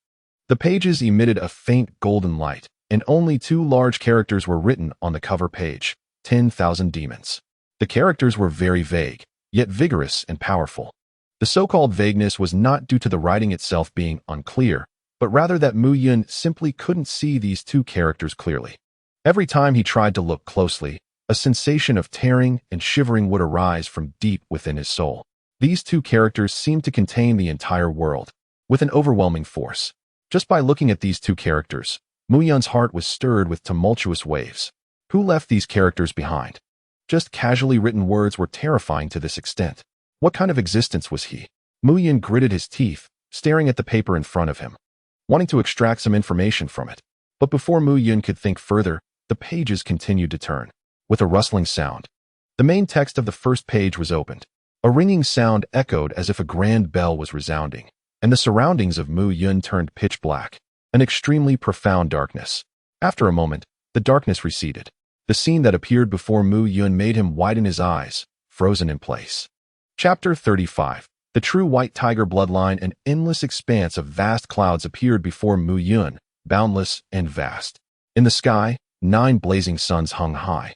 The pages emitted a faint golden light, and only 2 large characters were written on the cover page: 10,000 demons. The characters were very vague, yet vigorous and powerful. The so-called vagueness was not due to the writing itself being unclear, but rather that Mu Yun simply couldn't see these two characters clearly. Every time he tried to look closely, a sensation of tearing and shivering would arise from deep within his soul. These two characters seemed to contain the entire world, with an overwhelming force. Just by looking at these two characters, Mu Yun's heart was stirred with tumultuous waves. Who left these characters behind? Just casually written words were terrifying to this extent. What kind of existence was he? Mu Yun gritted his teeth, staring at the paper in front of him, wanting to extract some information from it. But before Mu Yun could think further, the pages continued to turn. With a rustling sound, the main text of the first page was opened. A ringing sound echoed as if a grand bell was resounding, and the surroundings of Mu Yun turned pitch black, an extremely profound darkness. After a moment, the darkness receded. The scene that appeared before Mu Yun made him widen his eyes, frozen in place. Chapter 35. The true white tiger bloodline. An endless expanse of vast clouds appeared before Mu Yun, boundless and vast. In the sky, 9 blazing suns hung high,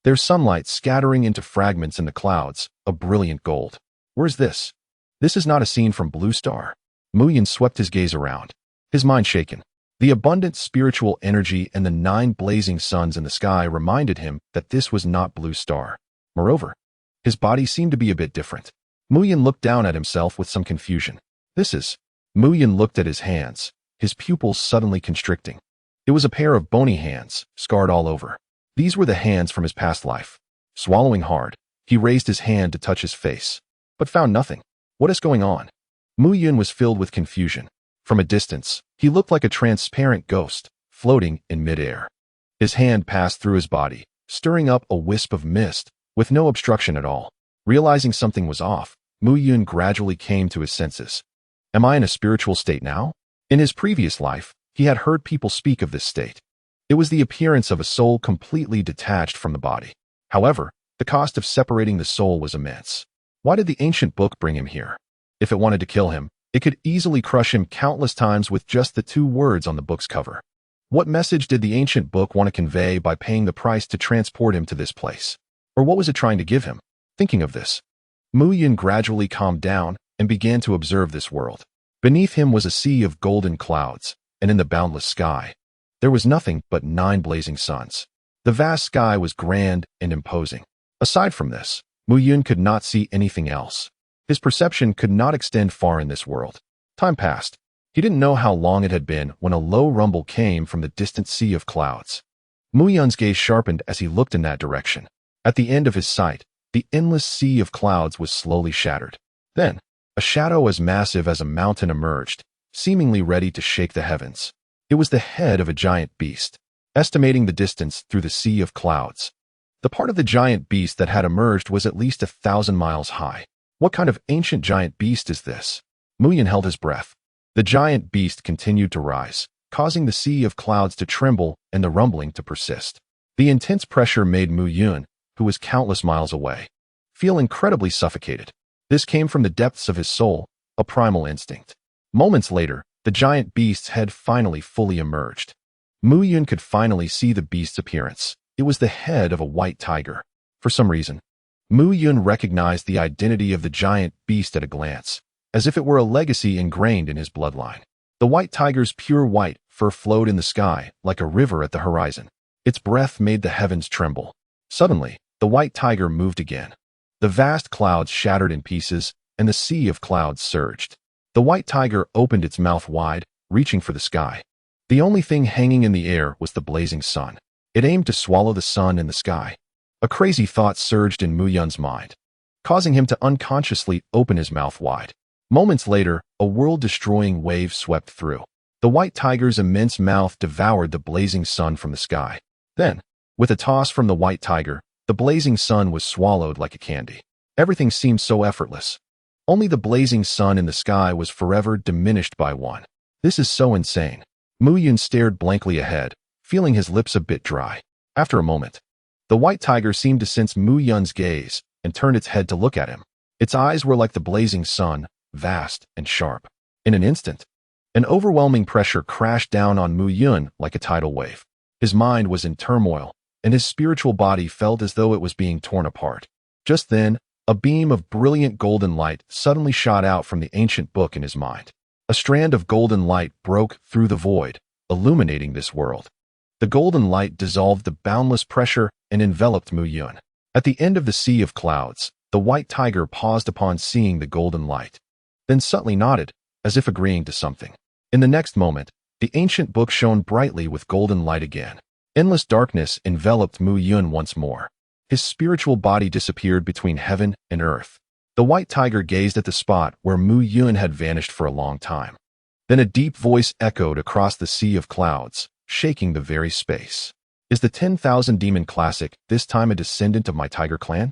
their sunlight scattering into fragments in the clouds, a brilliant gold. Where's this? This is not a scene from Blue Star. Mu Yun swept his gaze around, his mind shaken. The abundant spiritual energy and the 9 blazing suns in the sky reminded him that this was not Blue Star. Moreover, his body seemed to be a bit different. Mu Yun looked down at himself with some confusion. This is... Mu Yun looked at his hands, his pupils suddenly constricting. It was a pair of bony hands, scarred all over. These were the hands from his past life. Swallowing hard, he raised his hand to touch his face, but found nothing. What is going on? Mu Yun was filled with confusion. From a distance, he looked like a transparent ghost, floating in midair. His hand passed through his body, stirring up a wisp of mist, with no obstruction at all. Realizing something was off, Mu Yun gradually came to his senses. Am I in a spiritual state now? In his previous life, he had heard people speak of this state. It was the appearance of a soul completely detached from the body. However, the cost of separating the soul was immense. Why did the ancient book bring him here? If it wanted to kill him, it could easily crush him countless times with just the 2 words on the book's cover. What message did the ancient book want to convey by paying the price to transport him to this place? Or what was it trying to give him? Thinking of this, Mu Yun gradually calmed down and began to observe this world. Beneath him was a sea of golden clouds, and in the boundless sky, there was nothing but 9 blazing suns. The vast sky was grand and imposing. Aside from this, Mu Yun could not see anything else. His perception could not extend far in this world. Time passed. He didn't know how long it had been when a low rumble came from the distant sea of clouds. Mu Yun's gaze sharpened as he looked in that direction. At the end of his sight, the endless sea of clouds was slowly shattered. Then, a shadow as massive as a mountain emerged, seemingly ready to shake the heavens. It was the head of a giant beast, estimating the distance through the sea of clouds. The part of the giant beast that had emerged was at least 1,000 miles high. What kind of ancient giant beast is this? Mu Yun held his breath. The giant beast continued to rise, causing the sea of clouds to tremble and the rumbling to persist. The intense pressure made Mu Yun, who was countless miles away, feel incredibly suffocated. This came from the depths of his soul, a primal instinct. Moments later, the giant beast's head finally fully emerged. Mu Yun could finally see the beast's appearance. It was the head of a white tiger. For some reason, Mu Yun recognized the identity of the giant beast at a glance, as if it were a legacy ingrained in his bloodline. The white tiger's pure white fur flowed in the sky like a river at the horizon. Its breath made the heavens tremble. Suddenly, the white tiger moved again. The vast clouds shattered in pieces, and the sea of clouds surged. The white tiger opened its mouth wide, reaching for the sky. The only thing hanging in the air was the blazing sun. It aimed to swallow the sun in the sky. A crazy thought surged in Mu Yun's mind, causing him to unconsciously open his mouth wide. Moments later, a world-destroying wave swept through. The white tiger's immense mouth devoured the blazing sun from the sky. Then, with a toss from the white tiger, the blazing sun was swallowed like a candy. Everything seemed so effortless. Only the blazing sun in the sky was forever diminished by 1. This is so insane. Mu Yun stared blankly ahead, feeling his lips a bit dry. After a moment, the white tiger seemed to sense Mu Yun's gaze and turned its head to look at him. Its eyes were like the blazing sun, vast and sharp. In an instant, an overwhelming pressure crashed down on Mu Yun like a tidal wave. His mind was in turmoil, and his spiritual body felt as though it was being torn apart. Just then, a beam of brilliant golden light suddenly shot out from the ancient book in his mind. A strand of golden light broke through the void, illuminating this world. The golden light dissolved the boundless pressure and enveloped Mu Yun. At the end of the sea of clouds, the white tiger paused upon seeing the golden light, then subtly nodded, as if agreeing to something. In the next moment, the ancient book shone brightly with golden light again. Endless darkness enveloped Mu Yun once more. His spiritual body disappeared between heaven and earth. The white tiger gazed at the spot where Mu Yun had vanished for a long time. Then a deep voice echoed across the sea of clouds, shaking the very space. Is the 10,000 Demon Classic this time a descendant of my tiger clan?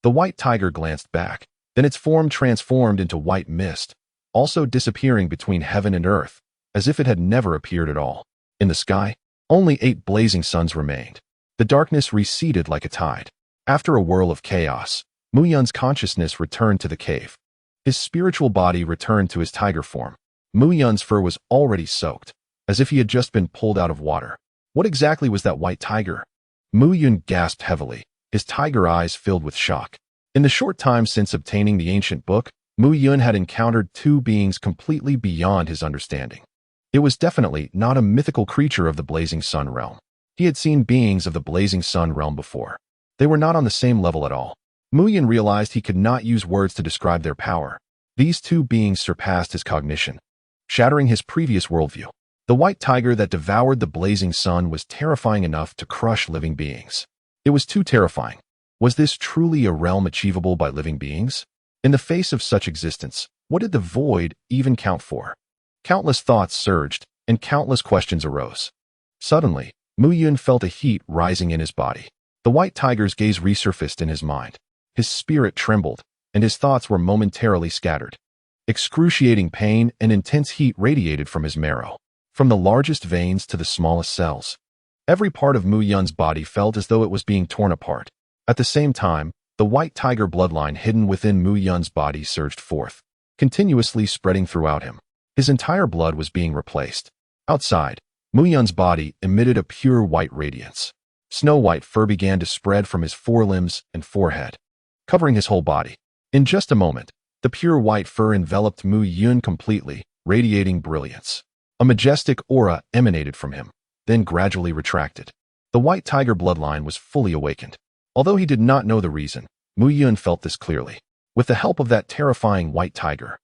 The white tiger glanced back. Then its form transformed into white mist, also disappearing between heaven and earth, as if it had never appeared at all. In the sky, only 8 blazing suns remained. The darkness receded like a tide. After a whirl of chaos, Mu Yun's consciousness returned to the cave. His spiritual body returned to his tiger form. Mu Yun's fur was already soaked, as if he had just been pulled out of water. What exactly was that white tiger? Mu Yun gasped heavily, his tiger eyes filled with shock. In the short time since obtaining the ancient book, Mu Yun had encountered 2 beings completely beyond his understanding. It was definitely not a mythical creature of the Blazing Sun realm. He had seen beings of the Blazing Sun realm before. They were not on the same level at all. Mu Yun realized he could not use words to describe their power. These 2 beings surpassed his cognition, shattering his previous worldview. The white tiger that devoured the Blazing Sun was terrifying enough to crush living beings. It was too terrifying. Was this truly a realm achievable by living beings? In the face of such existence, what did the void even count for? Countless thoughts surged, and countless questions arose. Suddenly, Mu Yun felt a heat rising in his body. The white tiger's gaze resurfaced in his mind. His spirit trembled, and his thoughts were momentarily scattered. Excruciating pain and intense heat radiated from his marrow, from the largest veins to the smallest cells. Every part of Mu Yun's body felt as though it was being torn apart. At the same time, the white tiger bloodline hidden within Mu Yun's body surged forth, continuously spreading throughout him. His entire blood was being replaced. Outside, Mu Yun's body emitted a pure white radiance. Snow-white fur began to spread from his forelimbs and forehead, covering his whole body. In just a moment, the pure white fur enveloped Mu Yun completely, radiating brilliance. A majestic aura emanated from him, then gradually retracted. The white tiger bloodline was fully awakened. Although he did not know the reason, Mu Yun felt this clearly. With the help of that terrifying white tiger,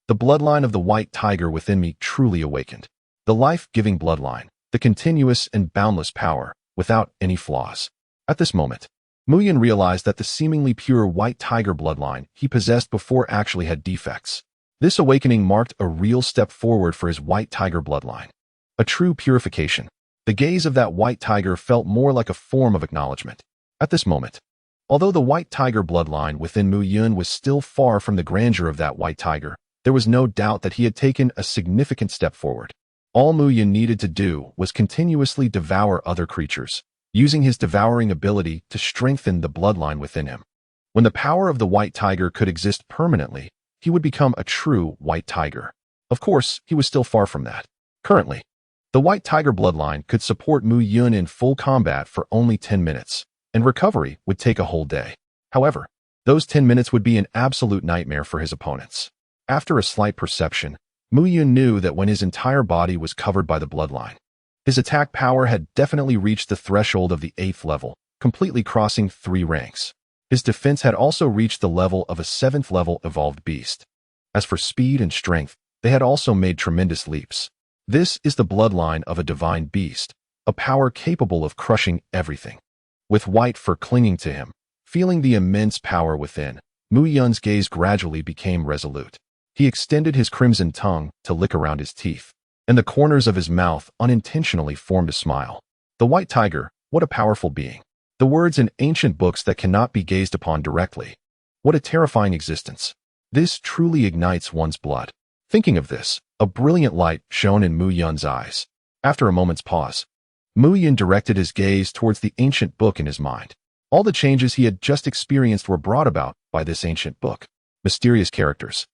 the bloodline of the white tiger within me truly awakened. The life-giving bloodline, the continuous and boundless power, without any flaws. At this moment, Mu Yun realized that the seemingly pure white tiger bloodline he possessed before actually had defects. This awakening marked a real step forward for his white tiger bloodline. A true purification. The gaze of that white tiger felt more like a form of acknowledgement. At this moment, although the white tiger bloodline within Mu Yun was still far from the grandeur of that white tiger, there was no doubt that he had taken a significant step forward. All Mu Yun needed to do was continuously devour other creatures, using his devouring ability to strengthen the bloodline within him. When the power of the white tiger could exist permanently, he would become a true white tiger. Of course, he was still far from that. Currently, the white tiger bloodline could support Mu Yun in full combat for only 10 minutes, and recovery would take a whole day. However, those 10 minutes would be an absolute nightmare for his opponents. After a slight perception, Mu Yun knew that when his entire body was covered by the bloodline, his attack power had definitely reached the threshold of the 8th level, completely crossing 3 ranks. His defense had also reached the level of a 7th level evolved beast. As for speed and strength, they had also made tremendous leaps. This is the bloodline of a divine beast, a power capable of crushing everything. With white fur clinging to him, feeling the immense power within, Mu Yun's gaze gradually became resolute. He extended his crimson tongue to lick around his teeth, and the corners of his mouth unintentionally formed a smile. The white tiger, what a powerful being. The words in ancient books that cannot be gazed upon directly. What a terrifying existence. This truly ignites one's blood. Thinking of this, a brilliant light shone in Mu Yun's eyes. After a moment's pause, Mu Yun directed his gaze towards the ancient book in his mind. All the changes he had just experienced were brought about by this ancient book. Mysterious characters,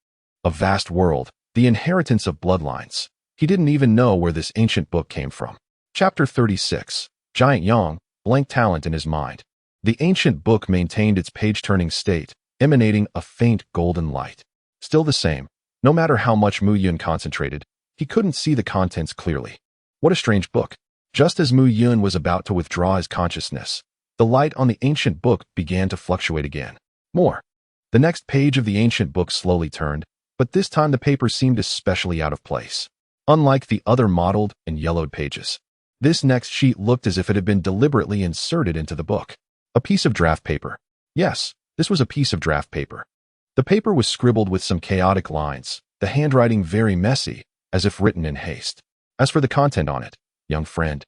a vast world, the inheritance of bloodlines. He didn't even know where this ancient book came from. Chapter 36. Giant Yang, blank talent in his mind. The ancient book maintained its page-turning state, emanating a faint golden light. Still the same, no matter how much Mu Yun concentrated, he couldn't see the contents clearly. What a strange book. Just as Mu Yun was about to withdraw his consciousness, the light on the ancient book began to fluctuate again. More. The next page of the ancient book slowly turned, but this time the paper seemed especially out of place. Unlike the other mottled and yellowed pages, this next sheet looked as if it had been deliberately inserted into the book. A piece of draft paper. Yes, this was a piece of draft paper. The paper was scribbled with some chaotic lines, the handwriting very messy, as if written in haste. As for the content on it, young friend,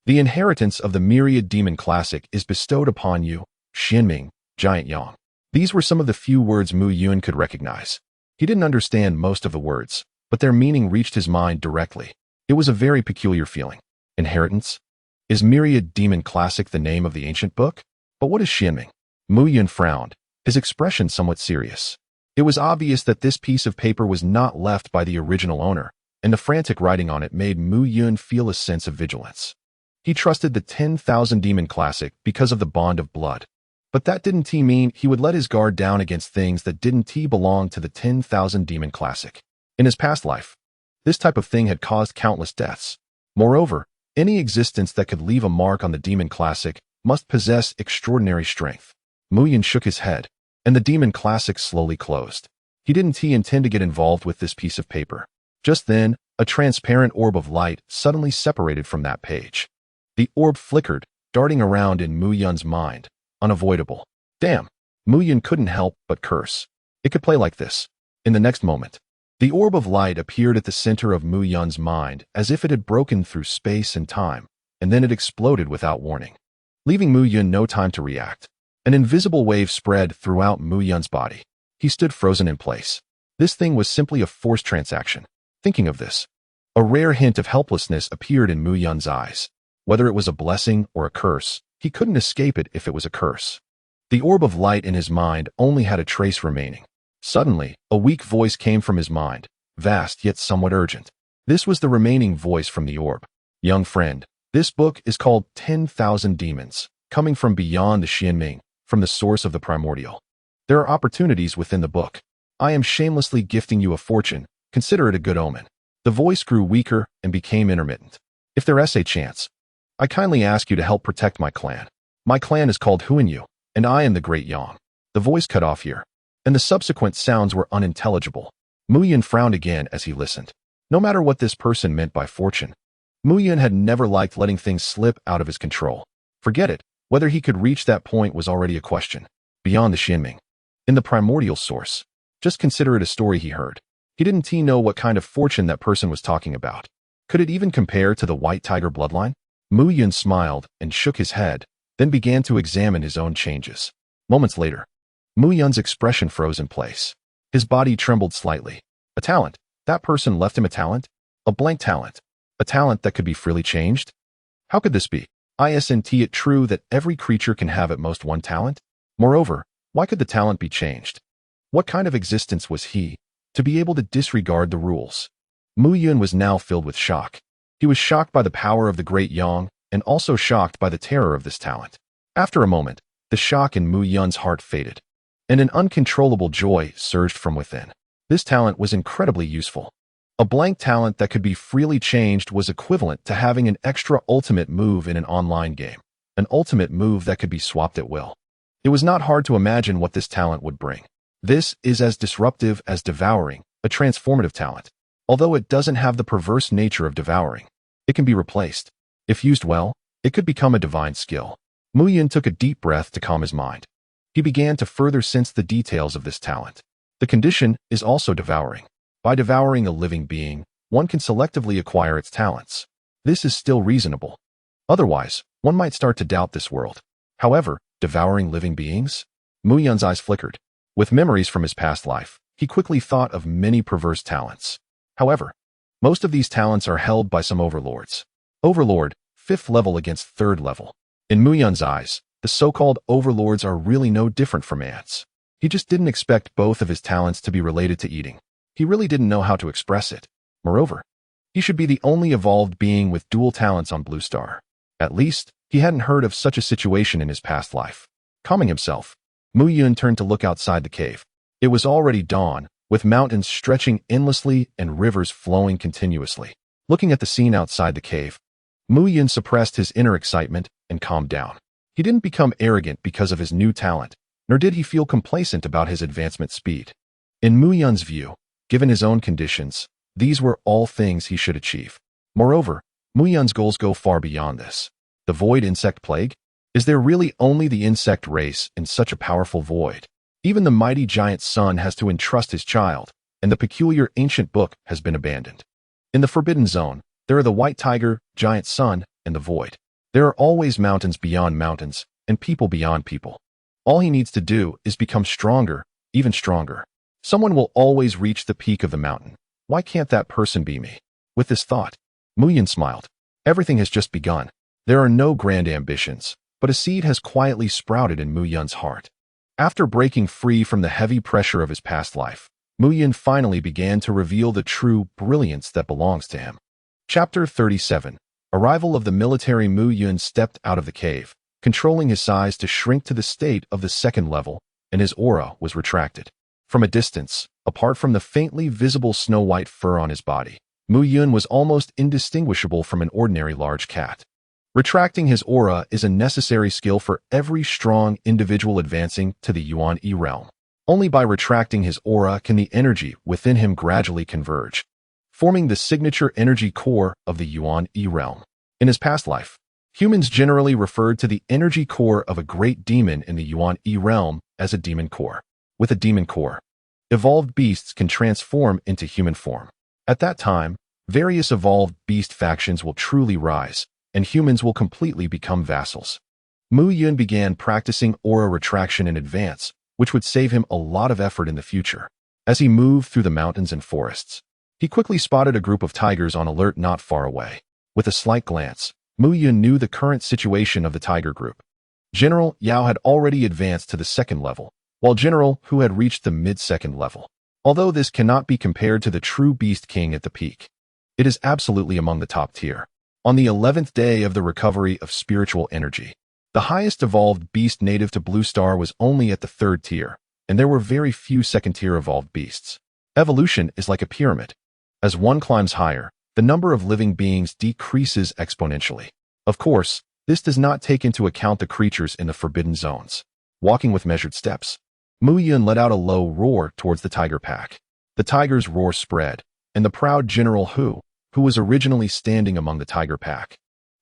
the inheritance of the myriad demon classic is bestowed upon you, Xianming, Giant Yang. These were some of the few words Mu Yun could recognize. He didn't understand most of the words, but their meaning reached his mind directly. It was a very peculiar feeling. Inheritance? Is Myriad Demon Classic the name of the ancient book? But what is Xianming? Mu Yun frowned, his expression somewhat serious. It was obvious that this piece of paper was not left by the original owner, and the frantic writing on it made Mu Yun feel a sense of vigilance. He trusted the 10,000 Demon Classic because of the bond of blood. But that didn't mean he would let his guard down against things that didn't belong to the 10,000 Demon Classic. In his past life, this type of thing had caused countless deaths. Moreover, any existence that could leave a mark on the Demon Classic must possess extraordinary strength. Mu Yun shook his head, and the Demon Classic slowly closed. He didn't intend to get involved with this piece of paper. Just then, a transparent orb of light suddenly separated from that page. The orb flickered, darting around in Mu Yun's mind. Unavoidable. Damn. Mu Yun couldn't help but curse. It could play like this. In the next moment, the orb of light appeared at the center of Mu Yun's mind as if it had broken through space and time, and then it exploded without warning, leaving Mu Yun no time to react. An invisible wave spread throughout Mu Yun's body. He stood frozen in place. This thing was simply a forced transaction. Thinking of this, a rare hint of helplessness appeared in Mu Yun's eyes. Whether it was a blessing or a curse, he couldn't escape it if it was a curse. The orb of light in his mind only had a trace remaining. Suddenly, a weak voice came from his mind, vast yet somewhat urgent. This was the remaining voice from the orb. Young friend, this book is called 10,000 Demons, coming from beyond the Xianming, from the source of the primordial. There are opportunities within the book. I am shamelessly gifting you a fortune. Consider it a good omen. The voice grew weaker and became intermittent. If there is a chance, I kindly ask you to help protect my clan. My clan is called Huanyu, and I am the Great Yang. The voice cut off here, and the subsequent sounds were unintelligible. Mu Yun frowned again as he listened. No matter what this person meant by fortune, Mu Yun had never liked letting things slip out of his control. Forget it, whether he could reach that point was already a question. Beyond the Xianming, in the primordial source, just consider it a story he heard. He didn't know what kind of fortune that person was talking about. Could it even compare to the White Tiger bloodline? Mu Yun smiled and shook his head, then began to examine his own changes. Moments later, Mu Yun's expression froze in place. His body trembled slightly. A talent. That person left him a talent? A blank talent. A talent that could be freely changed? How could this be? Isn't it true that every creature can have at most one talent? Moreover, why could the talent be changed? What kind of existence was he, to be able to disregard the rules? Mu Yun was now filled with shock. He was shocked by the power of the Great Yang, and also shocked by the terror of this talent. After a moment, the shock in Mu Yun's heart faded, and an uncontrollable joy surged from within. This talent was incredibly useful. A blank talent that could be freely changed was equivalent to having an extra ultimate move in an online game, an ultimate move that could be swapped at will. It was not hard to imagine what this talent would bring. This is as disruptive as Devouring, a transformative talent. Although it doesn't have the perverse nature of Devouring, it can be replaced. If used well, it could become a divine skill. Mu Yun took a deep breath to calm his mind. He began to further sense the details of this talent. The condition is also devouring. By devouring a living being, one can selectively acquire its talents. This is still reasonable. Otherwise, one might start to doubt this world. However, devouring living beings? Mu Yun's eyes flickered. With memories from his past life, he quickly thought of many perverse talents. However, most of these talents are held by some overlords. Overlord, 5th level against 3rd level. In Mu Yun's eyes, the so-called overlords are really no different from ants. He just didn't expect both of his talents to be related to eating. He really didn't know how to express it. Moreover, he should be the only evolved being with dual talents on Blue Star. At least, he hadn't heard of such a situation in his past life. Calming himself, Mu Yun turned to look outside the cave. It was already dawn, with mountains stretching endlessly and rivers flowing continuously. Looking at the scene outside the cave, Mu Yun suppressed his inner excitement and calmed down. He didn't become arrogant because of his new talent, nor did he feel complacent about his advancement speed. In Mu Yun's view, given his own conditions, these were all things he should achieve. Moreover, Mu Yun's goals go far beyond this. The Void Insect Plague? Is there really only the insect race in such a powerful void? Even the mighty giant sun has to entrust his child, and the peculiar ancient book has been abandoned. In the Forbidden Zone, there are the White Tiger, Giant Sun, and the Void. There are always mountains beyond mountains, and people beyond people. All he needs to do is become stronger, even stronger. Someone will always reach the peak of the mountain. Why can't that person be me? With this thought, Mu Yun smiled. Everything has just begun. There are no grand ambitions, but a seed has quietly sprouted in Mu Yun's heart. After breaking free from the heavy pressure of his past life, Mu Yun finally began to reveal the true brilliance that belongs to him. Chapter 37. Arrival of the military. Mu Yun stepped out of the cave, controlling his size to shrink to the state of the second level, and his aura was retracted. From a distance, apart from the faintly visible snow-white fur on his body, Mu Yun was almost indistinguishable from an ordinary large cat. Retracting his aura is a necessary skill for every strong individual advancing to the Yuan E realm. Only by retracting his aura can the energy within him gradually converge, forming the signature energy core of the Yuan E realm. In his past life, humans generally referred to the energy core of a great demon in the Yuan E realm as a demon core. With a demon core, evolved beasts can transform into human form. At that time, various evolved beast factions will truly rise, and humans will completely become vassals. Mu Yun began practicing aura retraction in advance, which would save him a lot of effort in the future. As he moved through the mountains and forests, he quickly spotted a group of tigers on alert not far away. With a slight glance, Mu Yun knew the current situation of the tiger group. General Yao had already advanced to the second level, while General Hu had reached the mid-second level. Although this cannot be compared to the true Beast King at the peak, it is absolutely among the top tier. On the 11th day of the recovery of spiritual energy, the highest evolved beast native to Blue Star was only at the 3rd tier, and there were very few second-tier evolved beasts. Evolution is like a pyramid. As one climbs higher, the number of living beings decreases exponentially. Of course, this does not take into account the creatures in the Forbidden Zones. Walking with measured steps, Mu Yun let out a low roar towards the tiger pack. The tiger's roar spread, and the proud General Hu was originally standing among the tiger pack,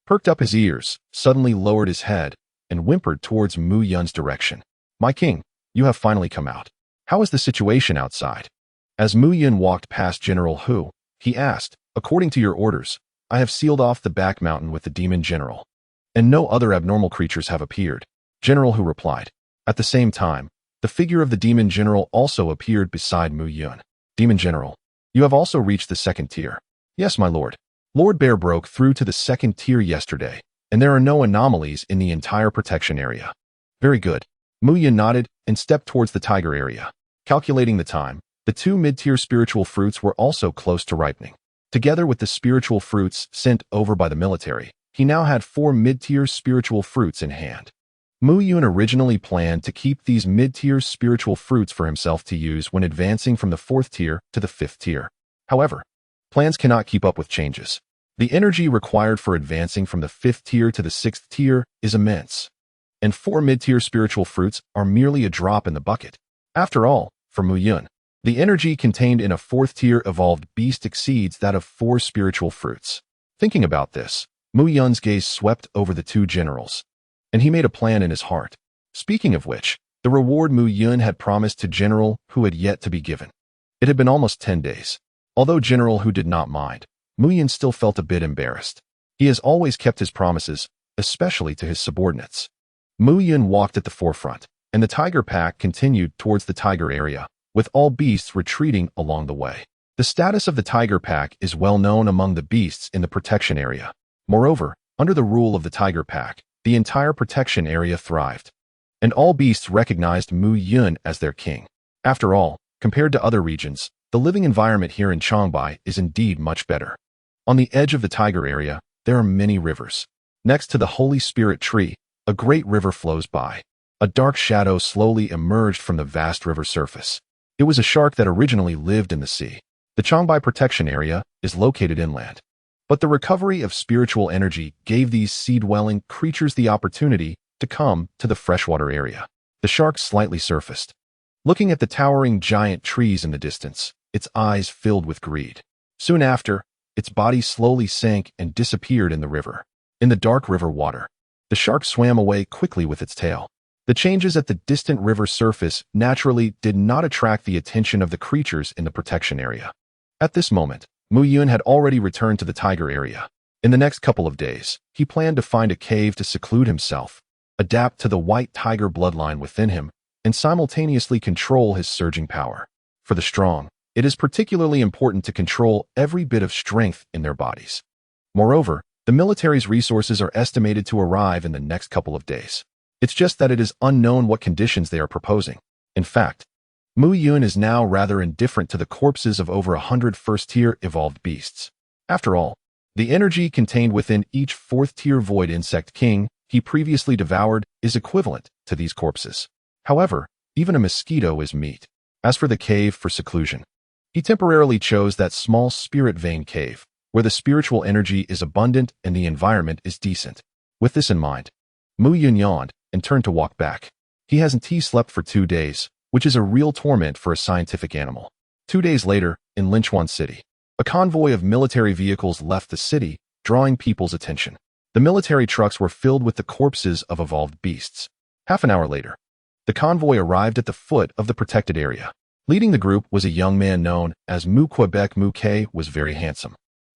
perked up his ears, suddenly lowered his head, and whimpered towards Mu Yun's direction. "My king, you have finally come out. How is the situation outside?" As Mu Yun walked past General Hu, he asked, "According to your orders, I have sealed off the back mountain with the demon general, and no other abnormal creatures have appeared." General Hu replied. At the same time, the figure of the demon general also appeared beside Mu Yun. "Demon general, you have also reached the 2nd tier." "Yes, my lord. Lord Bear broke through to the 2nd tier yesterday, and there are no anomalies in the entire protection area." "Very good." Mu Yun nodded and stepped towards the tiger area. Calculating the time, the 2 mid-tier spiritual fruits were also close to ripening. Together with the spiritual fruits sent over by the military, he now had 4 mid-tier spiritual fruits in hand. Mu Yun originally planned to keep these mid-tier spiritual fruits for himself to use when advancing from the 4th tier to the 5th tier. However, plans cannot keep up with changes. The energy required for advancing from the 5th tier to the 6th tier is immense, and 4 mid-tier spiritual fruits are merely a drop in the bucket. After all, for Mu Yun, the energy contained in a 4th tier evolved beast exceeds that of 4 spiritual fruits. Thinking about this, Mu Yun's gaze swept over the 2 generals, and he made a plan in his heart. Speaking of which, the reward Mu Yun had promised to General Hu had yet to be given. It had been almost 10 days. Although General Hu did not mind, Mu Yun still felt a bit embarrassed. He has always kept his promises, especially to his subordinates. Mu Yun walked at the forefront, and the tiger pack continued towards the tiger area, with all beasts retreating along the way. The status of the tiger pack is well known among the beasts in the protection area. Moreover, under the rule of the tiger pack, the entire protection area thrived, and all beasts recognized Mu Yun as their king. After all, compared to other regions, the living environment here in Changbai is indeed much better. On the edge of the tiger area, there are many rivers. Next to the Holy Spirit tree, a great river flows by. a dark shadow slowly emerged from the vast river surface. It was a shark that originally lived in the sea. The Changbai Protection Area is located inland. But the recovery of spiritual energy gave these sea-dwelling creatures the opportunity to come to the freshwater area. The shark slightly surfaced. Looking at the towering giant trees in the distance, its eyes filled with greed. Soon after, its body slowly sank and disappeared in the river. In the dark river water, the shark swam away quickly with its tail. The changes at the distant river surface naturally did not attract the attention of the creatures in the protection area. At this moment, Mu Yun had already returned to the tiger area. In the next couple of days, he planned to find a cave to seclude himself, adapt to the white tiger bloodline within him, and simultaneously control his surging power. For the strong, it is particularly important to control every bit of strength in their bodies. Moreover, the military's resources are estimated to arrive in the next couple of days. It's just that it is unknown what conditions they are proposing. In fact, Mu Yun is now rather indifferent to the corpses of over 100 first-tier evolved beasts. After all, the energy contained within each fourth-tier Void Insect King he previously devoured is equivalent to these corpses. However, even a mosquito is meat. As for the cave for seclusion, he temporarily chose that small spirit vein cave, where the spiritual energy is abundant and the environment is decent. With this in mind, Mu Yun yawned and turned to walk back. He hasn't slept for 2 days, which is a real torment for a scientific animal. 2 days later, in Linchuan City, a convoy of military vehicles left the city, drawing people's attention. The military trucks were filled with the corpses of evolved beasts. Half an hour later, the convoy arrived at the foot of the protected area. Leading the group was a young man known as Mu Quebec. Mu K was very handsome,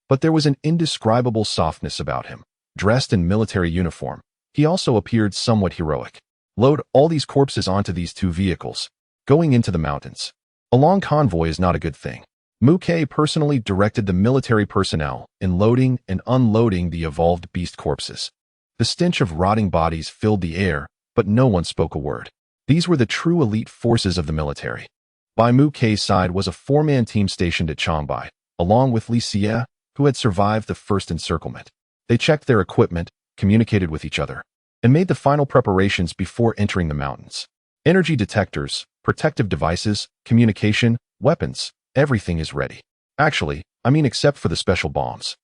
but there was an indescribable softness about him. Dressed in military uniform, he also appeared somewhat heroic. Load all these corpses onto these 2 vehicles. Going into the mountains. A long convoy is not a good thing. Mu K personally directed the military personnel in loading and unloading the evolved beast corpses. The stench of rotting bodies filled the air, but no one spoke a word. These were the true elite forces of the military. By Mu K's side was a 4-man team stationed at Changbai, along with Li Xie, who had survived the first encirclement. They checked their equipment, communicated with each other, and made the final preparations before entering the mountains. Energy detectors, protective devices, communication, weapons, everything is ready. Actually, except for the special bombs.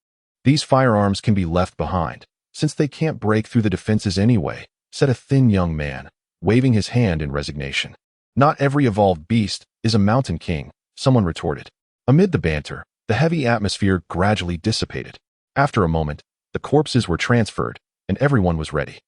These firearms can be left behind, since they can't break through the defenses anyway, said a thin young man, waving his hand in resignation. Not every evolved beast is a mountain king, someone retorted. Amid the banter, the heavy atmosphere gradually dissipated. After a moment, the corpses were transferred, and everyone was ready.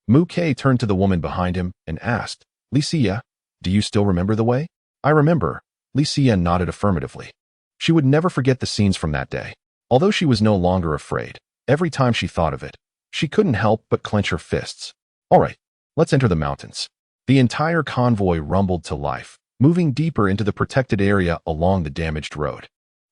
Mu K turned to the woman behind him and asked, Li Xie, do you still remember the way? I remember. Li Xie nodded affirmatively. She would never forget the scenes from that day. Although she was no longer afraid, every time she thought of it, she couldn't help but clench her fists. All right, let's enter the mountains. The entire convoy rumbled to life, moving deeper into the protected area along the damaged road.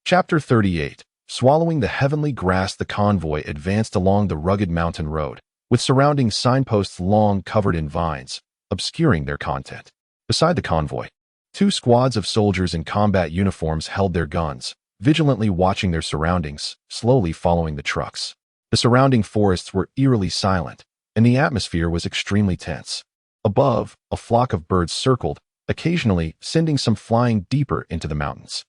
Chapter 38. Swallowing the heavenly grass. The convoy advanced along the rugged mountain road, with surrounding signposts long covered in vines, obscuring their content. Beside the convoy, 2 squads of soldiers in combat uniforms held their guns, vigilantly watching their surroundings, slowly following the trucks. The surrounding forests were eerily silent, and the atmosphere was extremely tense. Above, a flock of birds circled, occasionally sending some flying deeper into the mountains.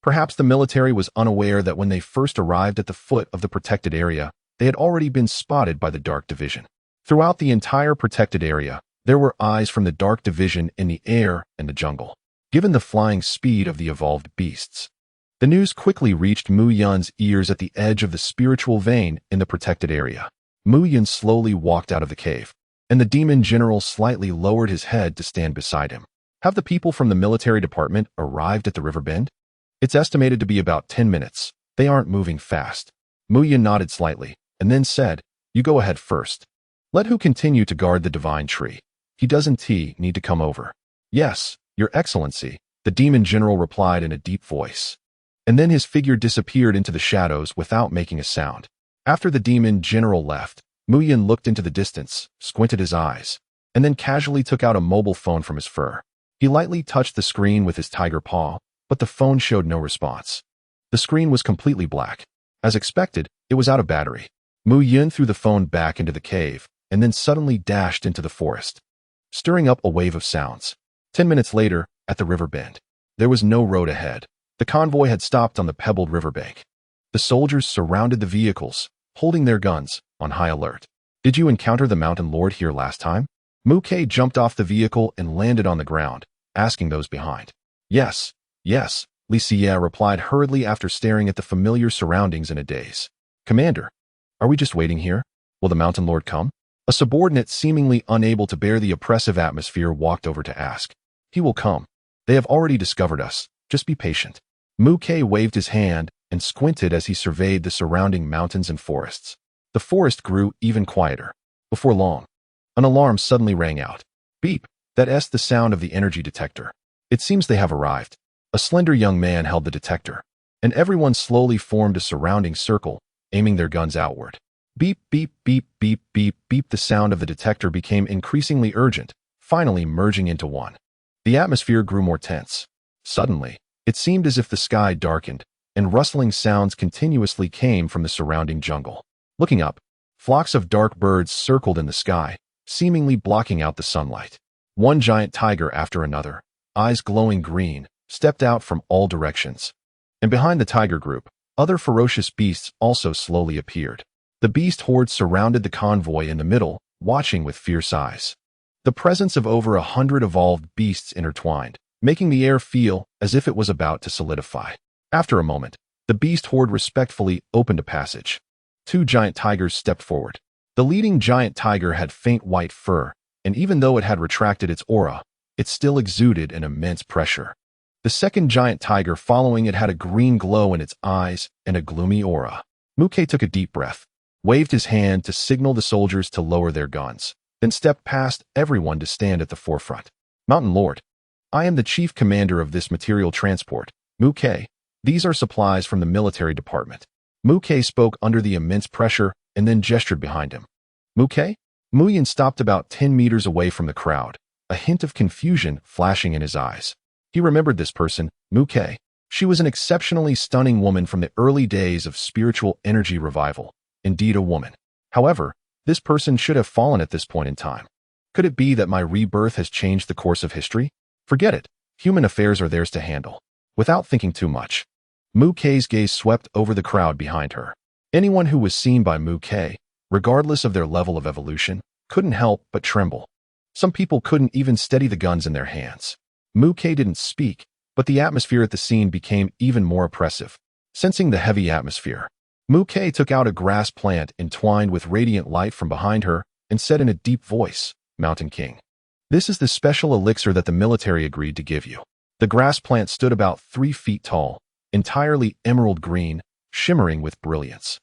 Perhaps the military was unaware that when they first arrived at the foot of the protected area, they had already been spotted by the Dark Division. Throughout the entire protected area, there were eyes from the Dark Division in the air and the jungle. Given the flying speed of the evolved beasts, the news quickly reached Mu Yun's ears at the edge of the spiritual vein in the protected area. Mu Yun slowly walked out of the cave, and the demon general slightly lowered his head to stand beside him. Have the people from the military department arrived at the river bend? It's estimated to be about 10 minutes. They aren't moving fast. Mu Yun nodded slightly, and then said, You go ahead first. Let who continue to guard the divine tree. He doesn't need to come over. Yes, Your Excellency, the demon general replied in a deep voice. And then his figure disappeared into the shadows without making a sound. After the demon general left, Mu Yun looked into the distance, squinted his eyes, and then casually took out a mobile phone from his fur. He lightly touched the screen with his tiger paw, but the phone showed no response. The screen was completely black. As expected, it was out of battery. Mu Yun threw the phone back into the cave, and then suddenly dashed into the forest. stirring up a wave of sounds. 10 minutes later, at the river bend, there was no road ahead. The convoy had stopped on the pebbled riverbank. The soldiers surrounded the vehicles, holding their guns, on high alert. Did you encounter the Mountain Lord here last time? Muke jumped off the vehicle and landed on the ground, asking those behind. Yes, Li Xie replied hurriedly after staring at the familiar surroundings in a daze. Commander, are we just waiting here? Will the Mountain Lord come? A subordinate seemingly unable to bear the oppressive atmosphere walked over to ask. He will come. They have already discovered us. Just be patient. Muke waved his hand and squinted as he surveyed the surrounding mountains and forests. The forest grew even quieter. Before long, an alarm suddenly rang out. Beep, that's the sound of the energy detector. It seems they have arrived. A slender young man held the detector, and everyone slowly formed a surrounding circle, aiming their guns outward. Beep, beep, beep, beep, beep, beep. The sound of the detector became increasingly urgent, finally merging into one. The atmosphere grew more tense. Suddenly, it seemed as if the sky darkened, and rustling sounds continuously came from the surrounding jungle. Looking up, flocks of dark birds circled in the sky, seemingly blocking out the sunlight. One giant tiger after another, eyes glowing green, stepped out from all directions. And behind the tiger group, other ferocious beasts also slowly appeared. The beast horde surrounded the convoy in the middle, watching with fierce eyes. The presence of over 100 evolved beasts intertwined, making the air feel as if it was about to solidify. After a moment, the beast horde respectfully opened a passage. 2 giant tigers stepped forward. The leading giant tiger had faint white fur, and even though it had retracted its aura, it still exuded an immense pressure. The second giant tiger following it had a green glow in its eyes and a gloomy aura. Muke took a deep breath, waved his hand to signal the soldiers to lower their guns, then stepped past everyone to stand at the forefront. Mountain Lord, I am the chief commander of this material transport, Muke. These are supplies from the military department. Muke spoke under the immense pressure and then gestured behind him. Muke? Muyin stopped about 10 meters away from the crowd, a hint of confusion flashing in his eyes. He remembered this person, Muke. She was an exceptionally stunning woman from the early days of spiritual energy revival. Indeed a woman. However, this person should have fallen at this point in time. Could it be that my rebirth has changed the course of history? Forget it. Human affairs are theirs to handle. Without thinking too much, Muke's gaze swept over the crowd behind her. Anyone who was seen by Muke, regardless of their level of evolution, couldn't help but tremble. Some people couldn't even steady the guns in their hands. Muke didn't speak, but the atmosphere at the scene became even more oppressive. Sensing the heavy atmosphere, Muke took out a grass plant entwined with radiant light from behind her and said in a deep voice, Mountain King, this is the special elixir that the military agreed to give you. The grass plant stood about 3 feet tall, entirely emerald green, shimmering with brilliance.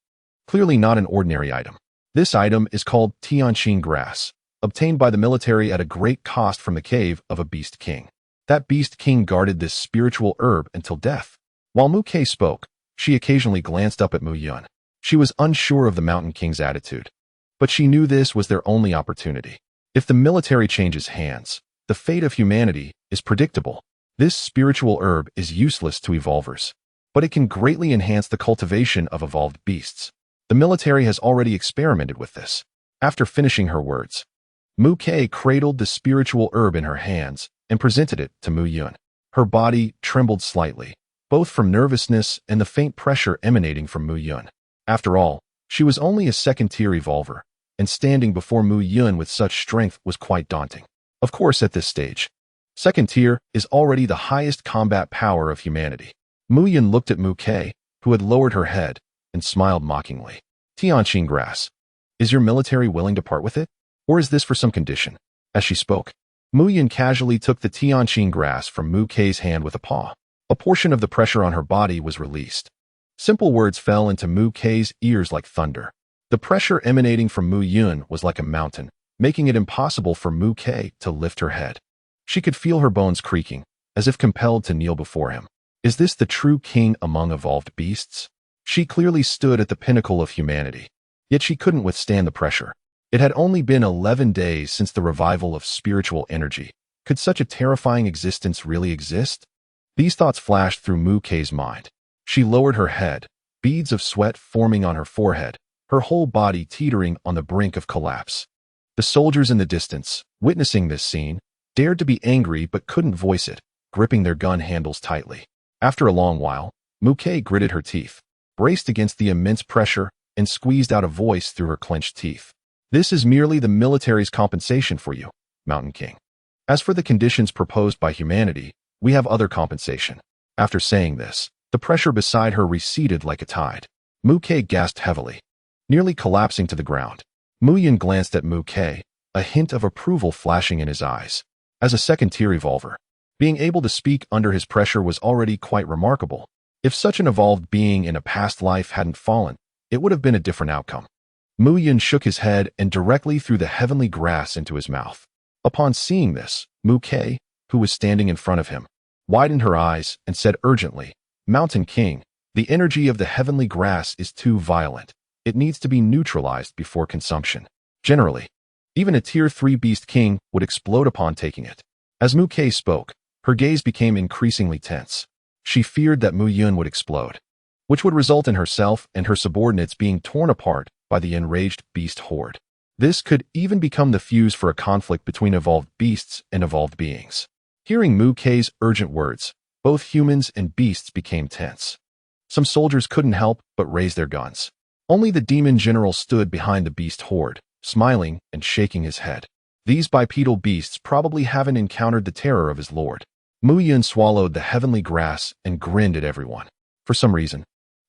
Clearly not an ordinary item. This item is called Tianqing grass, obtained by the military at a great cost from the cave of a beast king. That beast king guarded this spiritual herb until death. While Muke spoke, she occasionally glanced up at Mu Yun. She was unsure of the Mountain King's attitude, but she knew this was their only opportunity. If the military changes hands, the fate of humanity is predictable. This spiritual herb is useless to evolvers, but it can greatly enhance the cultivation of evolved beasts. The military has already experimented with this. After finishing her words, Muke cradled the spiritual herb in her hands and presented it to Mu Yun. Her body trembled slightly, both from nervousness and the faint pressure emanating from Mu Yun. After all, she was only a second-tier evolver, and standing before Mu Yun with such strength was quite daunting. Of course, at this stage, second tier is already the highest combat power of humanity. Mu Yun looked at Muke, who had lowered her head, and smiled mockingly. Tianqing grass. Is your military willing to part with it? Or is this for some condition? As she spoke, Mu Yun casually took the Tianqing grass from Muke's hand with a paw. A portion of the pressure on her body was released. Simple words fell into Muke's ears like thunder. The pressure emanating from Mu Yun was like a mountain, making it impossible for Muke to lift her head. She could feel her bones creaking, as if compelled to kneel before him. Is this the true king among evolved beasts? She clearly stood at the pinnacle of humanity, yet she couldn't withstand the pressure. It had only been 11 days since the revival of spiritual energy. Could such a terrifying existence really exist? These thoughts flashed through Muke's mind. She lowered her head, beads of sweat forming on her forehead, her whole body teetering on the brink of collapse. The soldiers in the distance, witnessing this scene, dared to be angry but couldn't voice it, gripping their gun handles tightly. After a long while, Mukei gritted her teeth, braced against the immense pressure, and squeezed out a voice through her clenched teeth. This is merely the military's compensation for you, Mountain King. As for the conditions proposed by humanity, we have other compensation. After saying this, the pressure beside her receded like a tide. Mukei gasped heavily, nearly collapsing to the ground. Mu Yun glanced at Mukei, a hint of approval flashing in his eyes. As a second-tier evolver, being able to speak under his pressure was already quite remarkable. If such an evolved being in a past life hadn't fallen, it would have been a different outcome. Mu Yun shook his head and directly threw the heavenly grass into his mouth. Upon seeing this, Mukei, who was standing in front of him, widened her eyes and said urgently, Mountain King, the energy of the heavenly grass is too violent. It needs to be neutralized before consumption. Generally, even a Tier 3 Beast King would explode upon taking it. As Mukei spoke, her gaze became increasingly tense. She feared that Mu Yun would explode, which would result in herself and her subordinates being torn apart by the enraged beast horde. This could even become the fuse for a conflict between evolved beasts and evolved beings. Hearing Mukei's urgent words, both humans and beasts became tense. Some soldiers couldn't help but raise their guns. Only the demon general stood behind the beast horde, smiling and shaking his head. These bipedal beasts probably haven't encountered the terror of his lord. Mu Yun swallowed the heavenly grass and grinned at everyone. For some reason,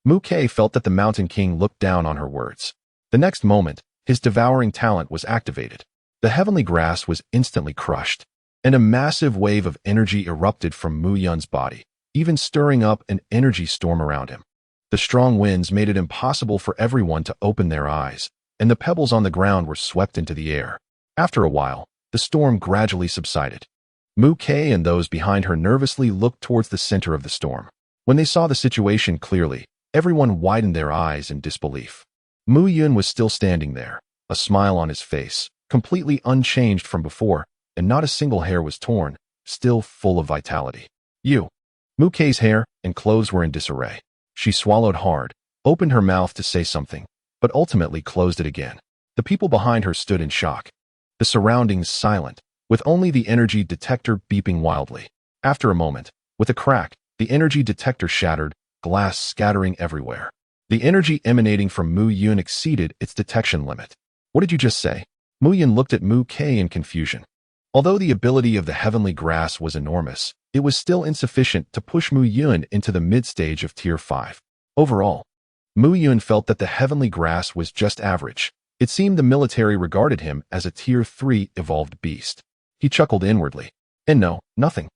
Mukei felt that the Mountain King looked down on her words. The next moment, his Devouring Talent was activated. The heavenly grass was instantly crushed, and a massive wave of energy erupted from Mu Yun's body, even stirring up an energy storm around him. The strong winds made it impossible for everyone to open their eyes, and the pebbles on the ground were swept into the air. After a while, the storm gradually subsided. Mukei and those behind her nervously looked towards the center of the storm. When they saw the situation clearly, everyone widened their eyes in disbelief. Mu Yun was still standing there, a smile on his face, completely unchanged from before, and not a single hair was torn, still full of vitality. Mukei's hair and clothes were in disarray. She swallowed hard, opened her mouth to say something, but ultimately closed it again. The people behind her stood in shock, the surroundings silent, with only the energy detector beeping wildly. After a moment, with a crack, the energy detector shattered, glass scattering everywhere. The energy emanating from Mu Yun exceeded its detection limit. What did you just say? Mu Yun looked at Mukei in confusion. Although the ability of the heavenly grass was enormous, it was still insufficient to push Mu Yun into the mid-stage of Tier 5. Overall, Mu Yun felt that the heavenly grass was just average. It seemed the military regarded him as a Tier 3 evolved beast. He chuckled inwardly. And no, nothing.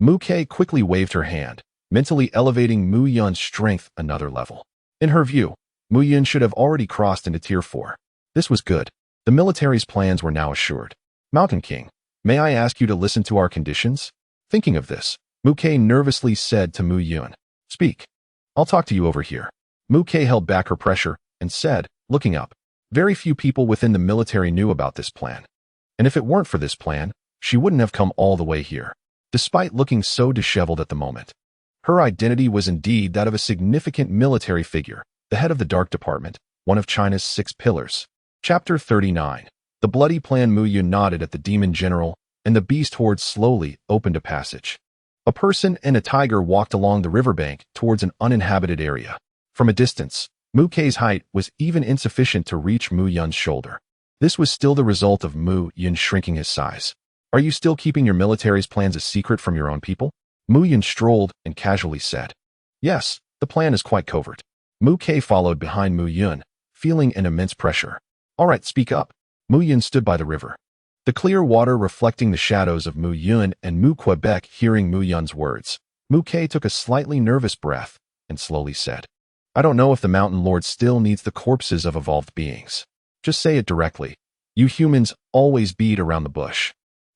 Mukei quickly waved her hand, mentally elevating Mu Yun's strength another level. In her view, Mu Yun should have already crossed into Tier 4. This was good. The military's plans were now assured. Mountain King, may I ask you to listen to our conditions? Thinking of this, Mukei nervously said to Mu Yun, Speak. I'll talk to you over here. Mukei held back her pressure and said, looking up, very few people within the military knew about this plan. And if it weren't for this plan, she wouldn't have come all the way here. Despite looking so disheveled at the moment, her identity was indeed that of a significant military figure, the head of the Dark Department, one of China's 6 pillars. Chapter 39. The bloody plan. Mu Yun nodded at the demon general, and the beast horde slowly opened a passage. A person and a tiger walked along the riverbank towards an uninhabited area. From a distance, Mukei's height was even insufficient to reach Mu Yun's shoulder. This was still the result of Mu Yun shrinking his size. Are you still keeping your military's plans a secret from your own people? Mu Yun strolled and casually said. Yes, the plan is quite covert. Mukei followed behind Mu Yun, feeling an immense pressure. All right, speak up. Mu Yun stood by the river, the clear water reflecting the shadows of Mu Yun and Mu Quebec. Hearing Mu Yun's words, Mukei took a slightly nervous breath and slowly said, I don't know if the Mountain Lord still needs the corpses of evolved beings. Just say it directly. You humans always beat around the bush.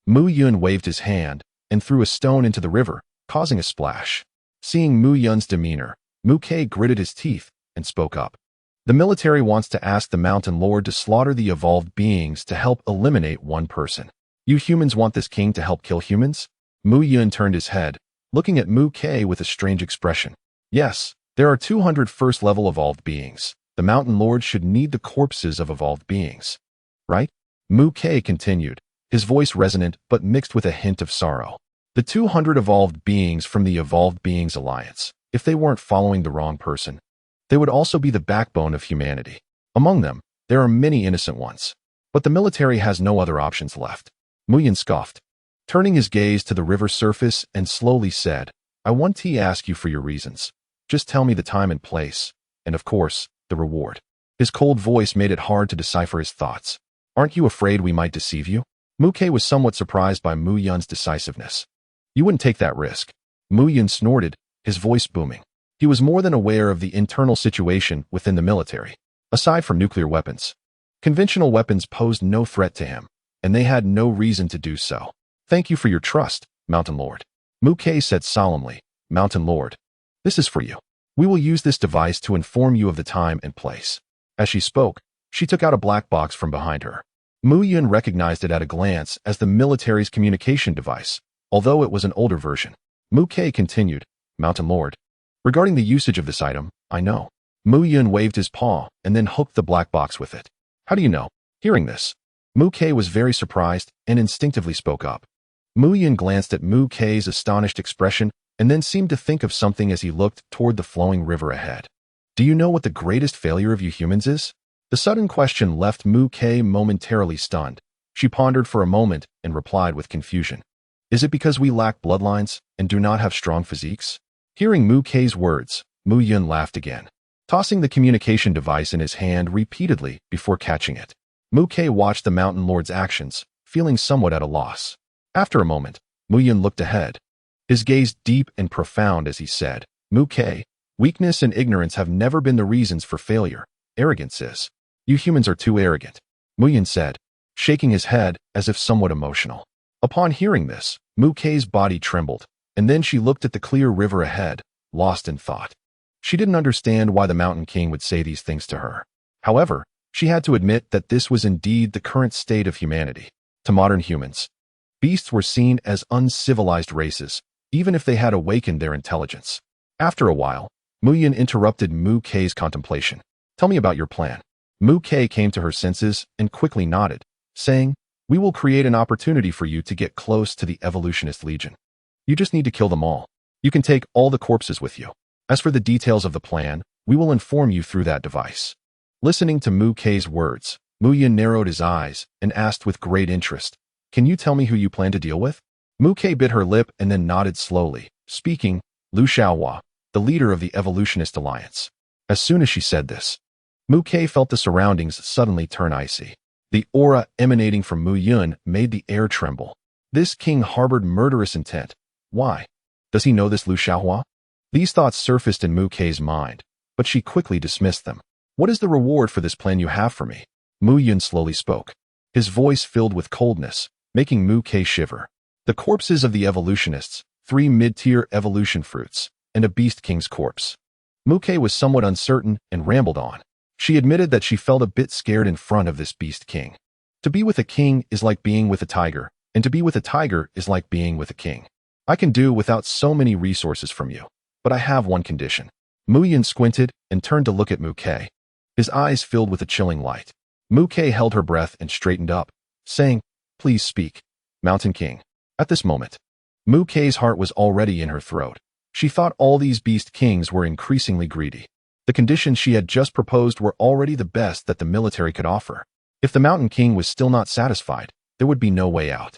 Mu Yun waved his hand and threw a stone into the river, causing a splash. Seeing Mu Yun's demeanor, Mukei gritted his teeth and spoke up. The military wants to ask the Mountain Lord to slaughter the evolved beings to help eliminate one person. You humans want this king to help kill humans? Mu Yun turned his head, looking at Mukei with a strange expression. Yes, there are 200 first-level evolved beings. The Mountain Lord should need the corpses of evolved beings. Right? Mu Ke continued, his voice resonant but mixed with a hint of sorrow. The 200 evolved beings from the Evolved Beings Alliance, if they weren't following the wrong person, they would also be the backbone of humanity. Among them, there are many innocent ones. But the military has no other options left. Mu Yun scoffed, turning his gaze to the river surface and slowly said, I want to ask you for your reasons. Just tell me the time and place, and of course, the reward. His cold voice made it hard to decipher his thoughts. Aren't you afraid we might deceive you? Mu Ke was somewhat surprised by Mu Yun's decisiveness. You wouldn't take that risk. Mu Yun snorted, his voice booming. He was more than aware of the internal situation within the military. Aside from nuclear weapons, conventional weapons posed no threat to him, and they had no reason to do so. Thank you for your trust, Mountain Lord. Mu Ke said solemnly, Mountain Lord, this is for you. We will use this device to inform you of the time and place. As she spoke, she took out a black box from behind her. Mu Yun recognized it at a glance as the military's communication device, although it was an older version. Mu Ke continued, Mountain Lord, regarding the usage of this item, I know. Mu Yun waved his paw and then hooked the black box with it. How do you know? Hearing this, Mu Ke was very surprised and instinctively spoke up. Mu Yun glanced at Mu Ke's astonished expression and then seemed to think of something as he looked toward the flowing river ahead. Do you know what the greatest failure of you humans is? The sudden question left Mu Ke momentarily stunned. She pondered for a moment and replied with confusion. Is it because we lack bloodlines and do not have strong physiques? Hearing Mu Ke's words, Mu Yun laughed again, tossing the communication device in his hand repeatedly before catching it. Mu Ke watched the Mountain Lord's actions, feeling somewhat at a loss. After a moment, Mu Yun looked ahead, his gaze deep and profound as he said, Mu Ke, weakness and ignorance have never been the reasons for failure. Arrogance is. You humans are too arrogant, Mu Yun said, shaking his head as if somewhat emotional. Upon hearing this, Mu Ke's body trembled, and then she looked at the clear river ahead, lost in thought. She didn't understand why the Mountain King would say these things to her. However, she had to admit that this was indeed the current state of humanity. To modern humans, beasts were seen as uncivilized races, even if they had awakened their intelligence. After a while, Mu Yun interrupted Mu Ke's contemplation. Tell me about your plan. Mu Ke came to her senses and quickly nodded, saying, we will create an opportunity for you to get close to the Evolutionist Legion. You just need to kill them all. You can take all the corpses with you. As for the details of the plan, we will inform you through that device. Listening to Mu Ke's words, Mu Yun narrowed his eyes and asked with great interest, can you tell me who you plan to deal with? Mu Ke bit her lip and then nodded slowly, speaking, Lu Shaohua, the leader of the Evolutionist Alliance. As soon as she said this, Mu Ke felt the surroundings suddenly turn icy. The aura emanating from Mu Yun made the air tremble. This king harbored murderous intent. Why? Does he know this Lu Shaohua? These thoughts surfaced in Mu Ke's mind, but she quickly dismissed them. What is the reward for this plan you have for me? Mu Yun slowly spoke, his voice filled with coldness, making Mu Ke shiver. The corpses of the evolutionists, 3 mid-tier evolution fruits, and a beast king's corpse. Mu Ke was somewhat uncertain and rambled on. She admitted that she felt a bit scared in front of this beast king. To be with a king is like being with a tiger, and to be with a tiger is like being with a king. I can do without so many resources from you, but I have one condition. Mu Yun squinted and turned to look at Mu Ke. His eyes filled with a chilling light. Mu Ke held her breath and straightened up, saying, please speak, Mountain King. At this moment, Mu Ke's heart was already in her throat. She thought all these beast kings were increasingly greedy. The conditions she had just proposed were already the best that the military could offer. If the Mountain King was still not satisfied, there would be no way out.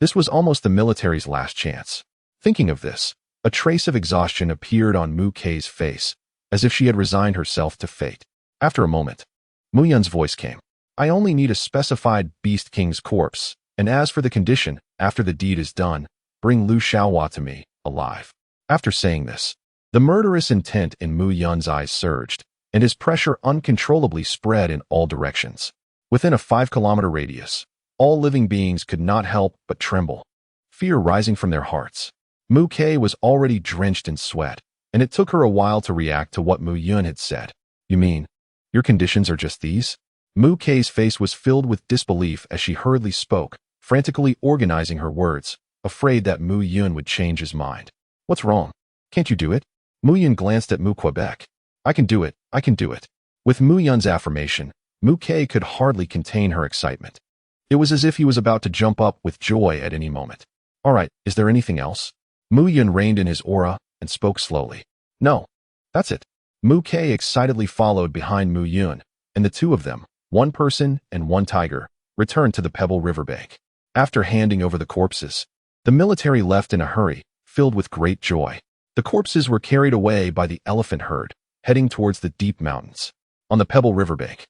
This was almost the military's last chance. Thinking of this, a trace of exhaustion appeared on Mu Ke's face, as if she had resigned herself to fate. After a moment, Mu Yun's voice came. I only need a specified beast king's corpse, and as for the condition, after the deed is done, bring Lu Shaohua to me, alive. After saying this, the murderous intent in Mu Yun's eyes surged, and his pressure uncontrollably spread in all directions. Within a 5-kilometer radius, all living beings could not help but tremble, fear rising from their hearts. Mu Ke was already drenched in sweat, and it took her a while to react to what Mu Yun had said. You mean, your conditions are just these? Mu Ke's face was filled with disbelief as she hurriedly spoke, frantically organizing her words, afraid that Mu Yun would change his mind. What's wrong? Can't you do it? Mu Yun glanced at Mu Quebec. I can do it, I can do it. With Mu Yun's affirmation, Mu Ke could hardly contain her excitement. It was as if he was about to jump up with joy at any moment. All right, is there anything else? Mu Yun reined in his aura and spoke slowly. No, that's it. Mu Ke excitedly followed behind Mu Yun, and the two of them, one person and one tiger, returned to the Pebble riverbank. After handing over the corpses, the military left in a hurry, filled with great joy. The corpses were carried away by the elephant herd, heading towards the deep mountains. On the Pebble riverbank,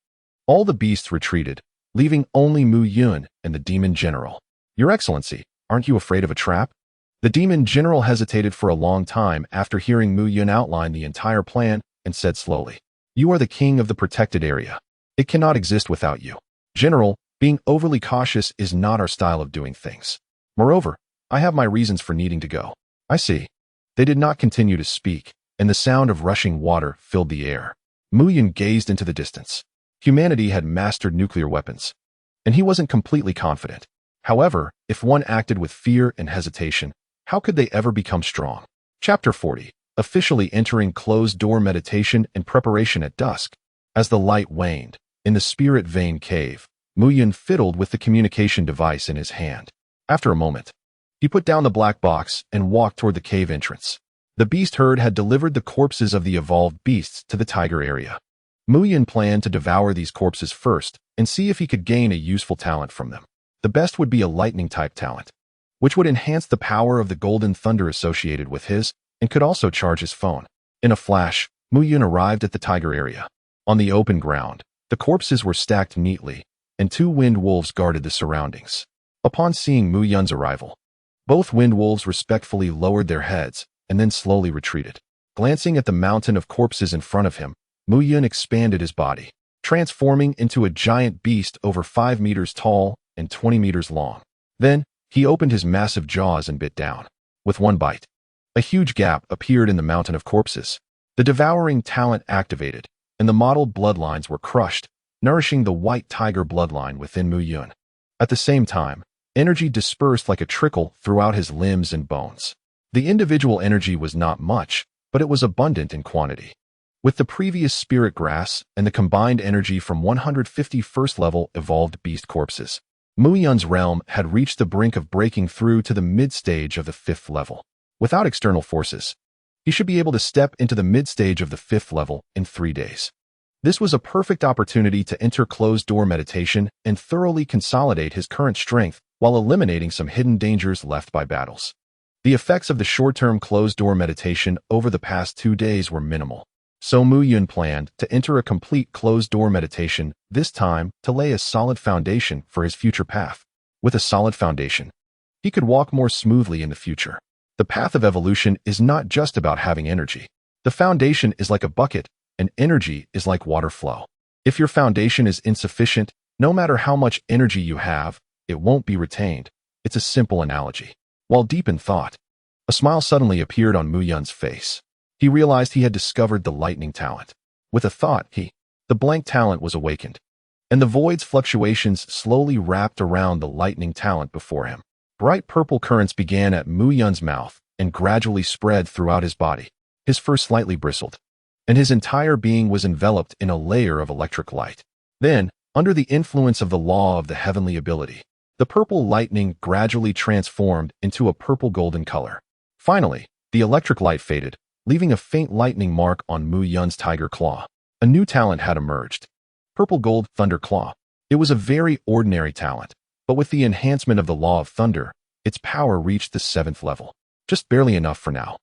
all the beasts retreated, leaving only Mu Yun and the demon general. Your Excellency, aren't you afraid of a trap? The demon general hesitated for a long time after hearing Mu Yun outline the entire plan and said slowly, You are the king of the protected area. It cannot exist without you. General, being overly cautious is not our style of doing things. Moreover, I have my reasons for needing to go. I see. They did not continue to speak, and the sound of rushing water filled the air. Mu Yun gazed into the distance. Humanity had mastered nuclear weapons, and he wasn't completely confident. However, if one acted with fear and hesitation, how could they ever become strong? Chapter 40. Officially entering closed-door meditation and preparation at dusk. As the light waned, in the spirit vein cave, Mu Yun fiddled with the communication device in his hand. After a moment, he put down the black box and walked toward the cave entrance. The beast herd had delivered the corpses of the evolved beasts to the tiger area. Mu Yun planned to devour these corpses first and see if he could gain a useful talent from them. The best would be a lightning-type talent, which would enhance the power of the golden thunder associated with his and could also charge his phone. In a flash, Mu Yun arrived at the tiger area. On the open ground, the corpses were stacked neatly, and two wind wolves guarded the surroundings. Upon seeing Mu Yun's arrival, both wind wolves respectfully lowered their heads and then slowly retreated. Glancing at the mountain of corpses in front of him, Mu Yun expanded his body, transforming into a giant beast over 5 meters tall and 20 meters long. Then, he opened his massive jaws and bit down. With one bite, a huge gap appeared in the mountain of corpses. The Devouring Talent activated, and the mottled bloodlines were crushed, nourishing the white tiger bloodline within Mu Yun. At the same time, energy dispersed like a trickle throughout his limbs and bones. The individual energy was not much, but it was abundant in quantity. With the previous spirit grass and the combined energy from 150 first-level evolved beast corpses, Mu Yun's realm had reached the brink of breaking through to the mid-stage of the 5th level. Without external forces, he should be able to step into the mid-stage of the 5th level in 3 days. This was a perfect opportunity to enter closed-door meditation and thoroughly consolidate his current strength while eliminating some hidden dangers left by battles. The effects of the short-term closed-door meditation over the past 2 days were minimal, so Mu Yun planned to enter a complete closed-door meditation, this time to lay a solid foundation for his future path. With a solid foundation, he could walk more smoothly in the future. The path of evolution is not just about having energy. The foundation is like a bucket, and energy is like water flow. If your foundation is insufficient, no matter how much energy you have, it won't be retained. It's a simple analogy. While deep in thought, a smile suddenly appeared on Mu Yun's face. He realized he had discovered the lightning talent. With a thought, the blank talent was awakened, and the void's fluctuations slowly wrapped around the lightning talent before him. Bright purple currents began at Mu Yun's mouth and gradually spread throughout his body. His fur slightly bristled, and his entire being was enveloped in a layer of electric light. Then, under the influence of the law of the heavenly ability, the purple lightning gradually transformed into a purple-golden color. Finally, the electric light faded, leaving a faint lightning mark on Mu Yun's tiger claw. A new talent had emerged. Purple Gold Thunder Claw. It was a very ordinary talent, but with the enhancement of the law of thunder, its power reached the 7th level. Just barely enough for now.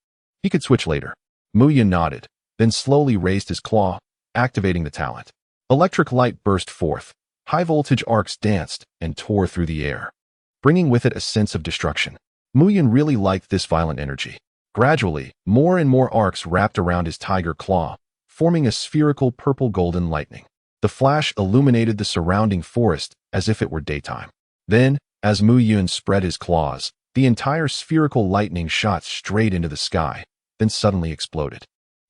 He could switch later. Mu Yun nodded, then slowly raised his claw, activating the talent. Electric light burst forth. High-voltage arcs danced and tore through the air, bringing with it a sense of destruction. Mu Yun really liked this violent energy. Gradually, more and more arcs wrapped around his tiger claw, forming a spherical purple-golden lightning. The flash illuminated the surrounding forest as if it were daytime. Then, as Mu Yun spread his claws, the entire spherical lightning shot straight into the sky, then suddenly exploded.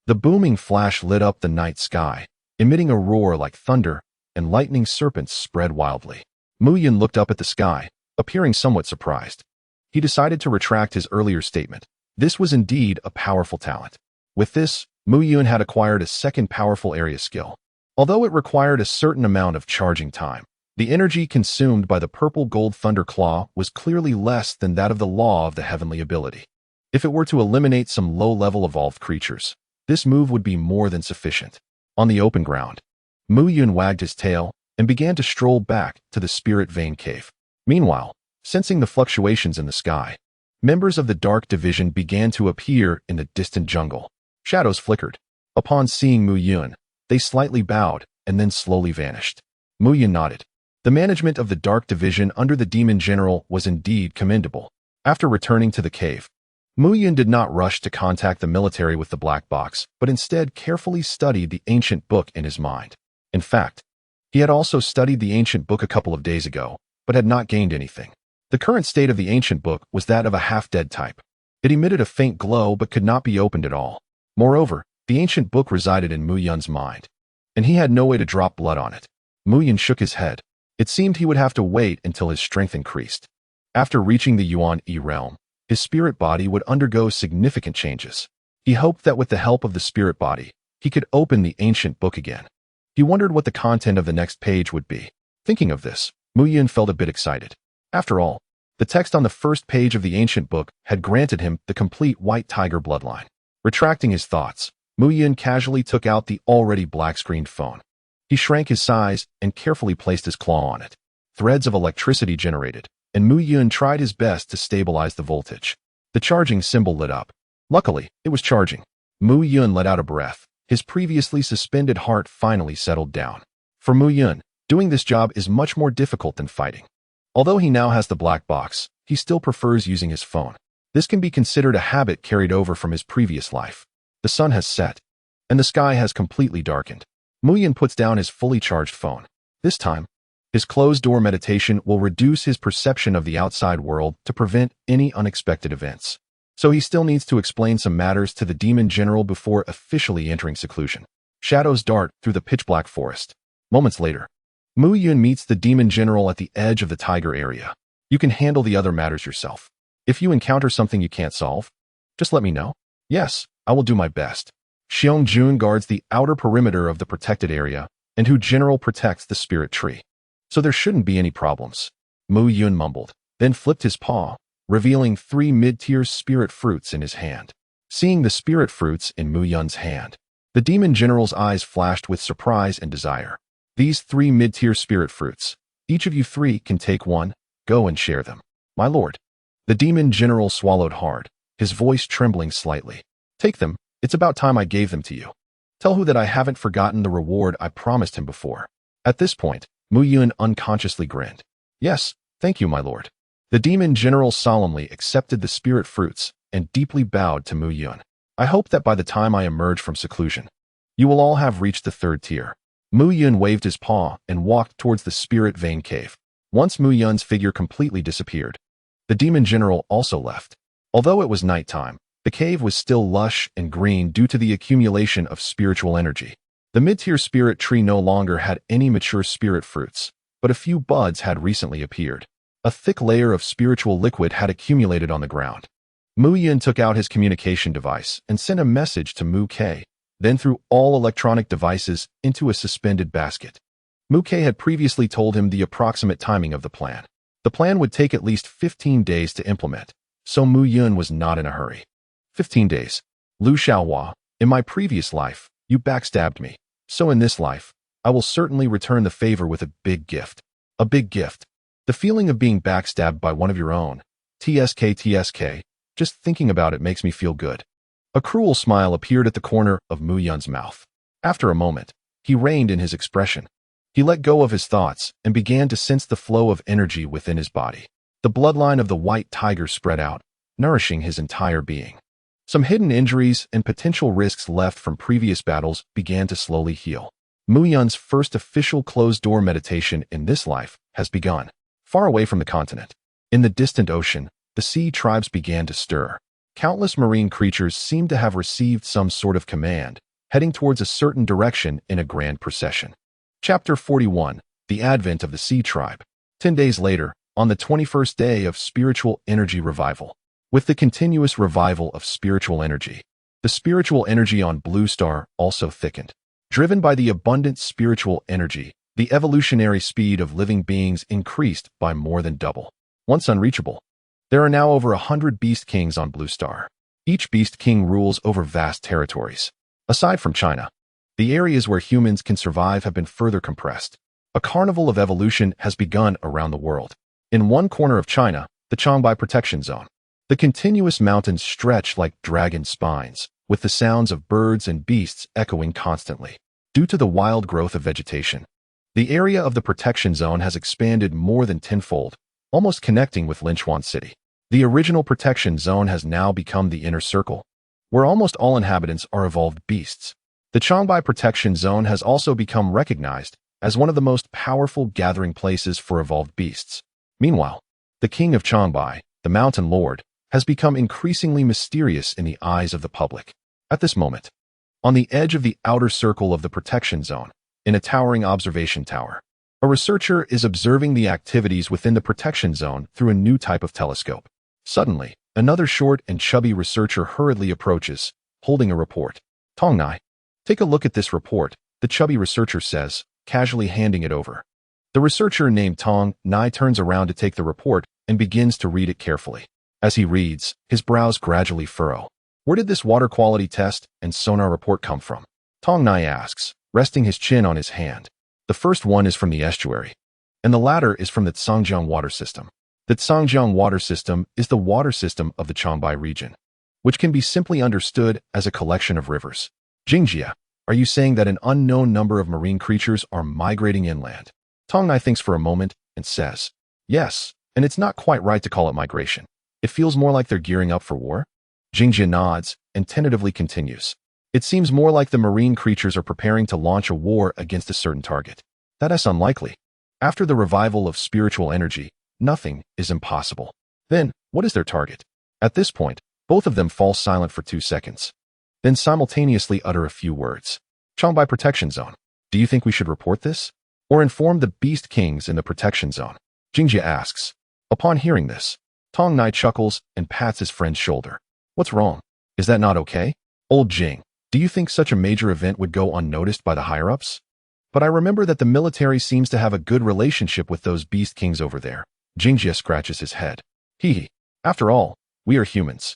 The booming flash lit up the night sky, emitting a roar like thunder, and lightning serpents spread wildly. Mu Yun looked up at the sky, appearing somewhat surprised. He decided to retract his earlier statement. This was indeed a powerful talent. With this, Mu Yun had acquired a second powerful area skill. Although it required a certain amount of charging time, The energy consumed by the purple gold thunderclaw was clearly less than that of the law of the heavenly ability. If it were to eliminate some low-level evolved creatures, this move would be more than sufficient. On the open ground, Mu Yun wagged his tail and began to stroll back to the Spirit Vein Cave. Meanwhile, sensing the fluctuations in the sky, members of the Dark Division began to appear in the distant jungle. Shadows flickered. Upon seeing Mu Yun, they slightly bowed and then slowly vanished. Mu Yun nodded. The management of the Dark Division under the Demon General was indeed commendable. After returning to the cave, Mu Yun did not rush to contact the military with the black box, but instead carefully studied the ancient book in his mind. In fact, he had also studied the ancient book a couple of days ago, but had not gained anything. The current state of the ancient book was that of a half-dead type. It emitted a faint glow but could not be opened at all. Moreover, the ancient book resided in Mu Yun's mind, and he had no way to drop blood on it. Mu Yun shook his head. It seemed he would have to wait until his strength increased. After reaching the Yuan E realm, his spirit body would undergo significant changes. He hoped that with the help of the spirit body, he could open the ancient book again. He wondered what the content of the next page would be. Thinking of this, Mu Yun felt a bit excited. After all, the text on the first page of the ancient book had granted him the complete white tiger bloodline. Retracting his thoughts, Mu Yun casually took out the already black-screened phone. He shrank his size and carefully placed his claw on it. Threads of electricity generated, and Mu Yun tried his best to stabilize the voltage. The charging symbol lit up. Luckily, it was charging. Mu Yun let out a breath. His previously suspended heart finally settled down. For Mu Yun, doing this job is much more difficult than fighting. Although he now has the black box, he still prefers using his phone. This can be considered a habit carried over from his previous life. The sun has set, and the sky has completely darkened. Mu Yun puts down his fully charged phone. This time, his closed-door meditation will reduce his perception of the outside world to prevent any unexpected events. So he still needs to explain some matters to the Demon General before officially entering seclusion. Shadows dart through the pitch-black forest. Moments later, Mu Yun meets the Demon General at the edge of the tiger area. You can handle the other matters yourself. If you encounter something you can't solve, just let me know. Yes, I will do my best. Xiong Jun guards the outer perimeter of the protected area, and Hu General protects the spirit tree. So there shouldn't be any problems. Mu Yun mumbled, then flipped his paw, revealing 3 mid-tier spirit fruits in his hand. Seeing the spirit fruits in Mu Yun's hand, the Demon General's eyes flashed with surprise and desire. These 3 mid-tier spirit fruits, each of you 3 can take one, go and share them. My lord. The Demon General swallowed hard, his voice trembling slightly. Take them, it's about time I gave them to you. Tell Hu that I haven't forgotten the reward I promised him before. At this point, Mu Yun unconsciously grinned. Yes, thank you, my lord. The Demon General solemnly accepted the spirit fruits and deeply bowed to Mu Yun. I hope that by the time I emerge from seclusion, you will all have reached the 3rd tier. Mu Yun waved his paw and walked towards the Spirit Vein Cave. Once Mu Yun's figure completely disappeared, the Demon General also left. Although it was nighttime, the cave was still lush and green due to the accumulation of spiritual energy. The mid-tier spirit tree no longer had any mature spirit fruits, but a few buds had recently appeared. A thick layer of spiritual liquid had accumulated on the ground. Mu Yun took out his communication device and sent a message to Mu K, then threw all electronic devices into a suspended basket. Mu K had previously told him the approximate timing of the plan. The plan would take at least 15 days to implement, so Mu Yun was not in a hurry. 15 days. Lu Shaohua, in my previous life, you backstabbed me. So in this life, I will certainly return the favor with a big gift. A big gift. The feeling of being backstabbed by one of your own. TSK, just thinking about it makes me feel good. A cruel smile appeared at the corner of Mu Yun's mouth. After a moment, he reined in his expression. He let go of his thoughts and began to sense the flow of energy within his body. The bloodline of the white tiger spread out, nourishing his entire being. Some hidden injuries and potential risks left from previous battles began to slowly heal. Mu Yun's first official closed-door meditation in this life has begun. Far away from the continent, in the distant ocean, the sea tribes began to stir. Countless marine creatures seemed to have received some sort of command, heading towards a certain direction in a grand procession. Chapter 41, The Advent of the Sea Tribe. 10 days later, on the 21st day of spiritual energy revival. With the continuous revival of spiritual energy, the spiritual energy on Blue Star also thickened. Driven by the abundant spiritual energy, The evolutionary speed of living beings increased by more than double. Once unreachable, there are now over 100 Beast Kings on Blue Star. Each Beast King rules over vast territories. Aside from China, the areas where humans can survive have been further compressed. A carnival of evolution has begun around the world. In one corner of China, the Changbai Protection Zone. The continuous mountains stretch like dragon spines, with the sounds of birds and beasts echoing constantly. Due to the wild growth of vegetation, the area of the protection zone has expanded more than tenfold, almost connecting with Linchuan City. The original protection zone has now become the inner circle, where almost all inhabitants are evolved beasts. The Changbai Protection Zone has also become recognized as one of the most powerful gathering places for evolved beasts. Meanwhile, the King of Changbai, the Mountain Lord, has become increasingly mysterious in the eyes of the public. At this moment, on the edge of the outer circle of the protection zone, in a towering observation tower, a researcher is observing the activities within the protection zone through a new type of telescope. Suddenly, another short and chubby researcher hurriedly approaches, holding a report. Tong Nai, take a look at this report, the chubby researcher says, casually handing it over. The researcher named Tong Nai turns around to take the report and begins to read it carefully. As he reads, his brows gradually furrow. Where did this water quality test and sonar report come from? Tong Nai asks, resting his chin on his hand. The first one is from the estuary, and the latter is from the Tsangjiang water system. The Tsangjiang water system is the water system of the Changbai region, which can be simply understood as a collection of rivers. Jingjia, are you saying that an unknown number of marine creatures are migrating inland? Tong Nai thinks for a moment and says, yes, and it's not quite right to call it migration. It feels more like they're gearing up for war. Jingjia nods and tentatively continues. It seems more like the marine creatures are preparing to launch a war against a certain target. That is unlikely. After the revival of spiritual energy, nothing is impossible. Then, what is their target? At this point, both of them fall silent for 2 seconds, then simultaneously utter a few words. Changbai Protection Zone. Do you think we should report this? Or inform the Beast Kings in the Protection Zone? Jingjia asks. Upon hearing this, Tong Nai chuckles and pats his friend's shoulder. What's wrong? Is that not okay? Old Jing, do you think such a major event would go unnoticed by the higher-ups? But I remember that the military seems to have a good relationship with those Beast Kings over there. Jingjia scratches his head. Hee. After all, we are humans.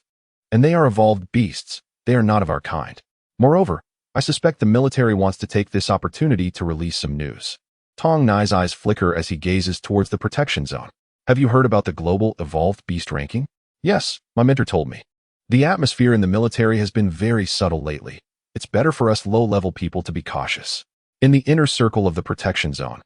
And they are evolved beasts. They are not of our kind. Moreover, I suspect the military wants to take this opportunity to release some news. Tong Nai's eyes flicker as he gazes towards the protection zone. Have you heard about the global evolved beast ranking? Yes, my mentor told me. The atmosphere in the military has been very subtle lately. It's better for us low-level people to be cautious. In the inner circle of the protection zone,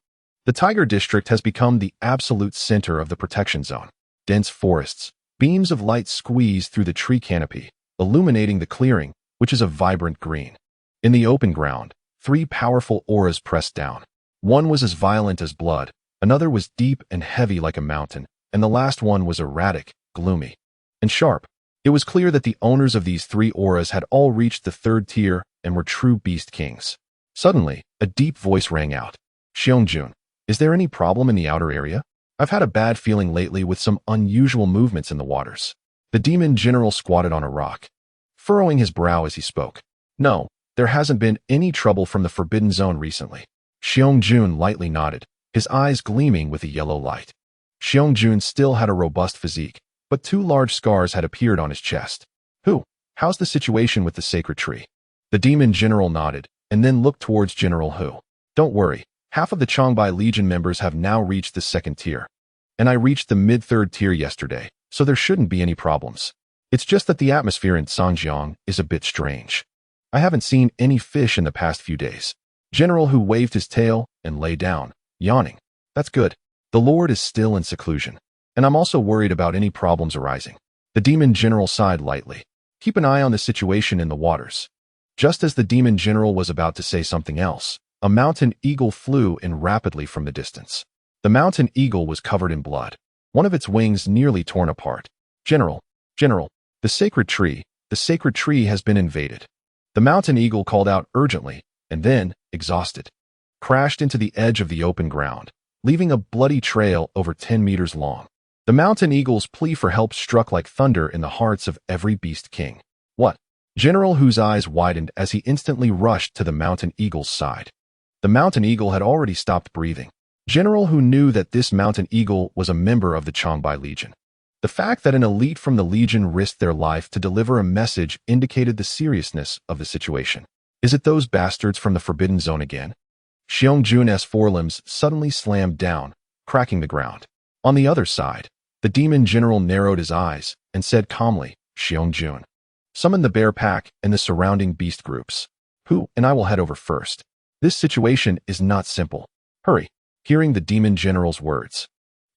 the Tiger District has become the absolute center of the protection zone. Dense forests, beams of light squeeze through the tree canopy, illuminating the clearing, which is a vibrant green. In the open ground, 3 powerful auras pressed down. One was as violent as blood, another was deep and heavy like a mountain, and the last one was erratic, gloomy, and sharp. It was clear that the owners of these 3 auras had all reached the 3rd tier and were true beast kings. Suddenly, a deep voice rang out. Xiangjun, is there any problem in the outer area? I've had a bad feeling lately with some unusual movements in the waters. The demon general squatted on a rock, furrowing his brow as he spoke. No, there hasn't been any trouble from the Forbidden Zone recently. Xiangjun lightly nodded, his eyes gleaming with a yellow light. Xiangjun still had a robust physique, but 2 large scars had appeared on his chest. How's the situation with the sacred tree? The demon general nodded, and then looked towards General Hu. Don't worry, half of the Changbai Legion members have now reached the 2nd tier. And I reached the mid-3rd tier yesterday, so there shouldn't be any problems. It's just that the atmosphere in Zhangjiang is a bit strange. I haven't seen any fish in the past few days. General Hu waved his tail and lay down, yawning. That's good. The Lord is still in seclusion. And I'm also worried about any problems arising. The demon general sighed lightly. Keep an eye on the situation in the waters. Just as the demon general was about to say something else, a mountain eagle flew in rapidly from the distance. The mountain eagle was covered in blood, one of its wings nearly torn apart. General, the sacred tree has been invaded. The mountain eagle called out urgently, and then, exhausted, crashed into the edge of the open ground, leaving a bloody trail over 10 meters long. The mountain eagle's plea for help struck like thunder in the hearts of every beast king. What? General Hu's eyes widened as he instantly rushed to the mountain eagle's side. The mountain eagle had already stopped breathing. General Hu knew that this mountain eagle was a member of the Changbai Legion. The fact that an elite from the Legion risked their life to deliver a message indicated the seriousness of the situation. Is it those bastards from the Forbidden Zone again? Xiong Jun's forelimbs suddenly slammed down, cracking the ground. On the other side, the demon general narrowed his eyes and said calmly, Xiong Jun, summon the bear pack and the surrounding beast groups. Hu and I will head over first. This situation is not simple. Hurry. Hearing the demon general's words,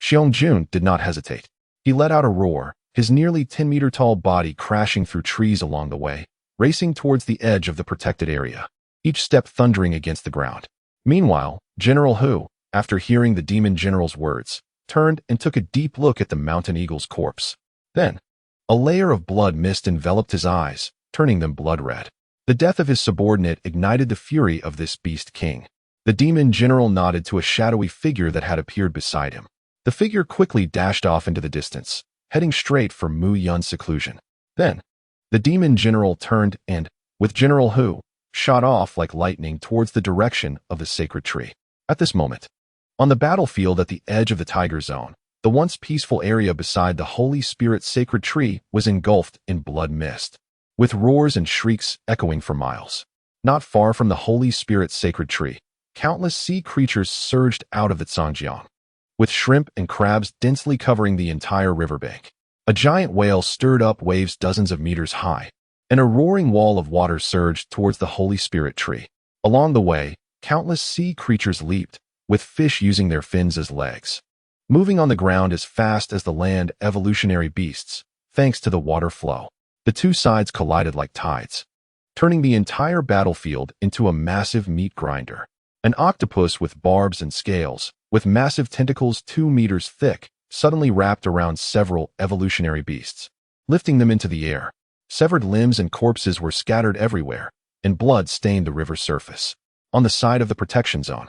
Xiong Jun did not hesitate. He let out a roar, his nearly 10-meter-tall body crashing through trees along the way, racing towards the edge of the protected area, each step thundering against the ground. Meanwhile, General Hu, after hearing the demon general's words, turned and took a deep look at the mountain eagle's corpse. Then, a layer of blood mist enveloped his eyes, turning them blood red. The death of his subordinate ignited the fury of this beast king. The demon general nodded to a shadowy figure that had appeared beside him. The figure quickly dashed off into the distance, heading straight for Mu Yun's seclusion. Then, the demon general turned and, with General Hu, shot off like lightning towards the direction of the sacred tree. At this moment, on the battlefield at the edge of the Tiger Zone, the once peaceful area beside the Holy Spirit's sacred tree was engulfed in blood mist, with roars and shrieks echoing for miles. Not far from the Holy Spirit's sacred tree, countless sea creatures surged out of the Zhangjiang, with shrimp and crabs densely covering the entire riverbank. A giant whale stirred up waves dozens of meters high, and a roaring wall of water surged towards the Holy Spirit tree. Along the way, countless sea creatures leaped, with fish using their fins as legs, moving on the ground as fast as the land evolutionary beasts, thanks to the water flow. The two sides collided like tides, turning the entire battlefield into a massive meat grinder. An octopus with barbs and scales, with massive tentacles 2 meters thick, suddenly wrapped around several evolutionary beasts, lifting them into the air. Severed limbs and corpses were scattered everywhere, and blood stained the river's surface. On the side of the protection zone,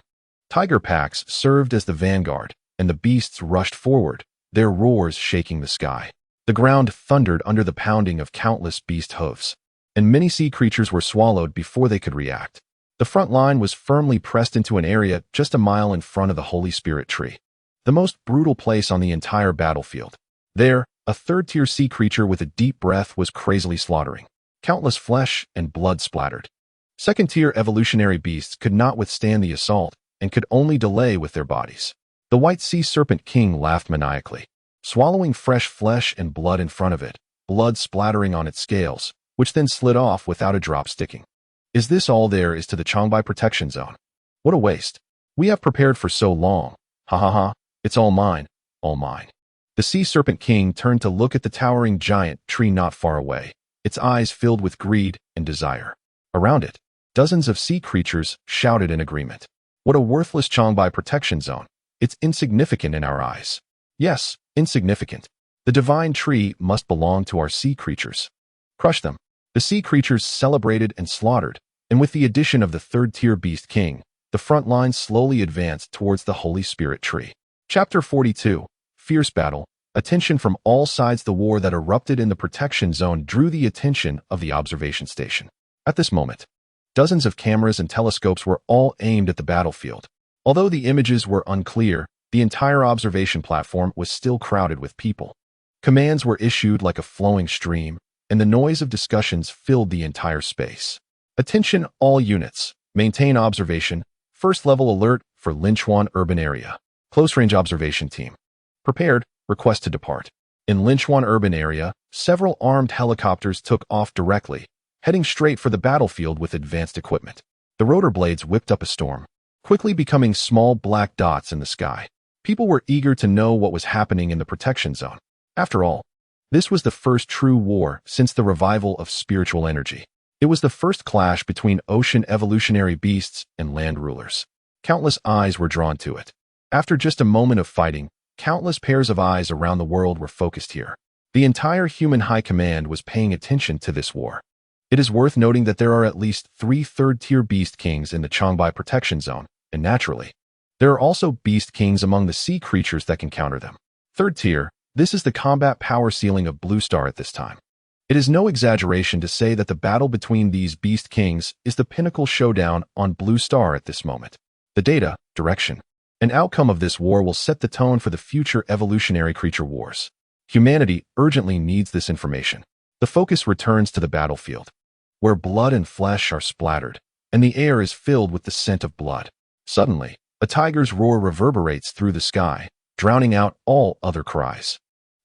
tiger packs served as the vanguard, and the beasts rushed forward, their roars shaking the sky. The ground thundered under the pounding of countless beast hooves, and many sea creatures were swallowed before they could react. The front line was firmly pressed into an area just a mile in front of the Holy Spirit tree, the most brutal place on the entire battlefield. There, a third-tier sea creature with a deep breath was crazily slaughtering. Countless flesh and blood splattered. Second-tier evolutionary beasts could not withstand the assault and could only delay with their bodies. The white sea serpent king laughed maniacally, swallowing fresh flesh and blood in front of it, blood splattering on its scales, which then slid off without a drop sticking. Is this all there is to the Changbai protection zone? What a waste. We have prepared for so long. Ha ha ha, it's all mine, all mine. The sea serpent king turned to look at the towering giant tree not far away, its eyes filled with greed and desire. Around it, dozens of sea creatures shouted in agreement. What a worthless Changbai protection zone. It's insignificant in our eyes. Yes, insignificant. The divine tree must belong to our sea creatures. Crush them. The sea creatures celebrated and slaughtered, and with the addition of the third-tier beast king, the front line slowly advanced towards the Holy Spirit tree. Chapter 42. Fierce battle. Attention from all sides. The war that erupted in the protection zone drew the attention of the observation station. At this moment, dozens of cameras and telescopes were all aimed at the battlefield. Although the images were unclear, the entire observation platform was still crowded with people. Commands were issued like a flowing stream, and the noise of discussions filled the entire space. Attention all units. Maintain observation. First level alert for Linchuan urban area. Close-range observation team. Prepared. Request to depart. In Linchuan urban area, several armed helicopters took off directly, heading straight for the battlefield with advanced equipment. The rotor blades whipped up a storm, quickly becoming small black dots in the sky. People were eager to know what was happening in the protection zone. After all, this was the first true war since the revival of spiritual energy. It was the first clash between ocean evolutionary beasts and land rulers. Countless eyes were drawn to it. After just a moment of fighting, countless pairs of eyes around the world were focused here. The entire human high command was paying attention to this war. It is worth noting that there are at least 3 third-tier beast kings in the Changbai protection zone, and naturally, there are also beast kings among the sea creatures that can counter them. Third tier, this is the combat power ceiling of Blue Star at this time. It is no exaggeration to say that the battle between these beast kings is the pinnacle showdown on Blue Star at this moment. The data, direction, and outcome of this war will set the tone for the future evolutionary creature wars. Humanity urgently needs this information. The focus returns to the battlefield, where blood and flesh are splattered, and the air is filled with the scent of blood. Suddenly, a tiger's roar reverberates through the sky, drowning out all other cries.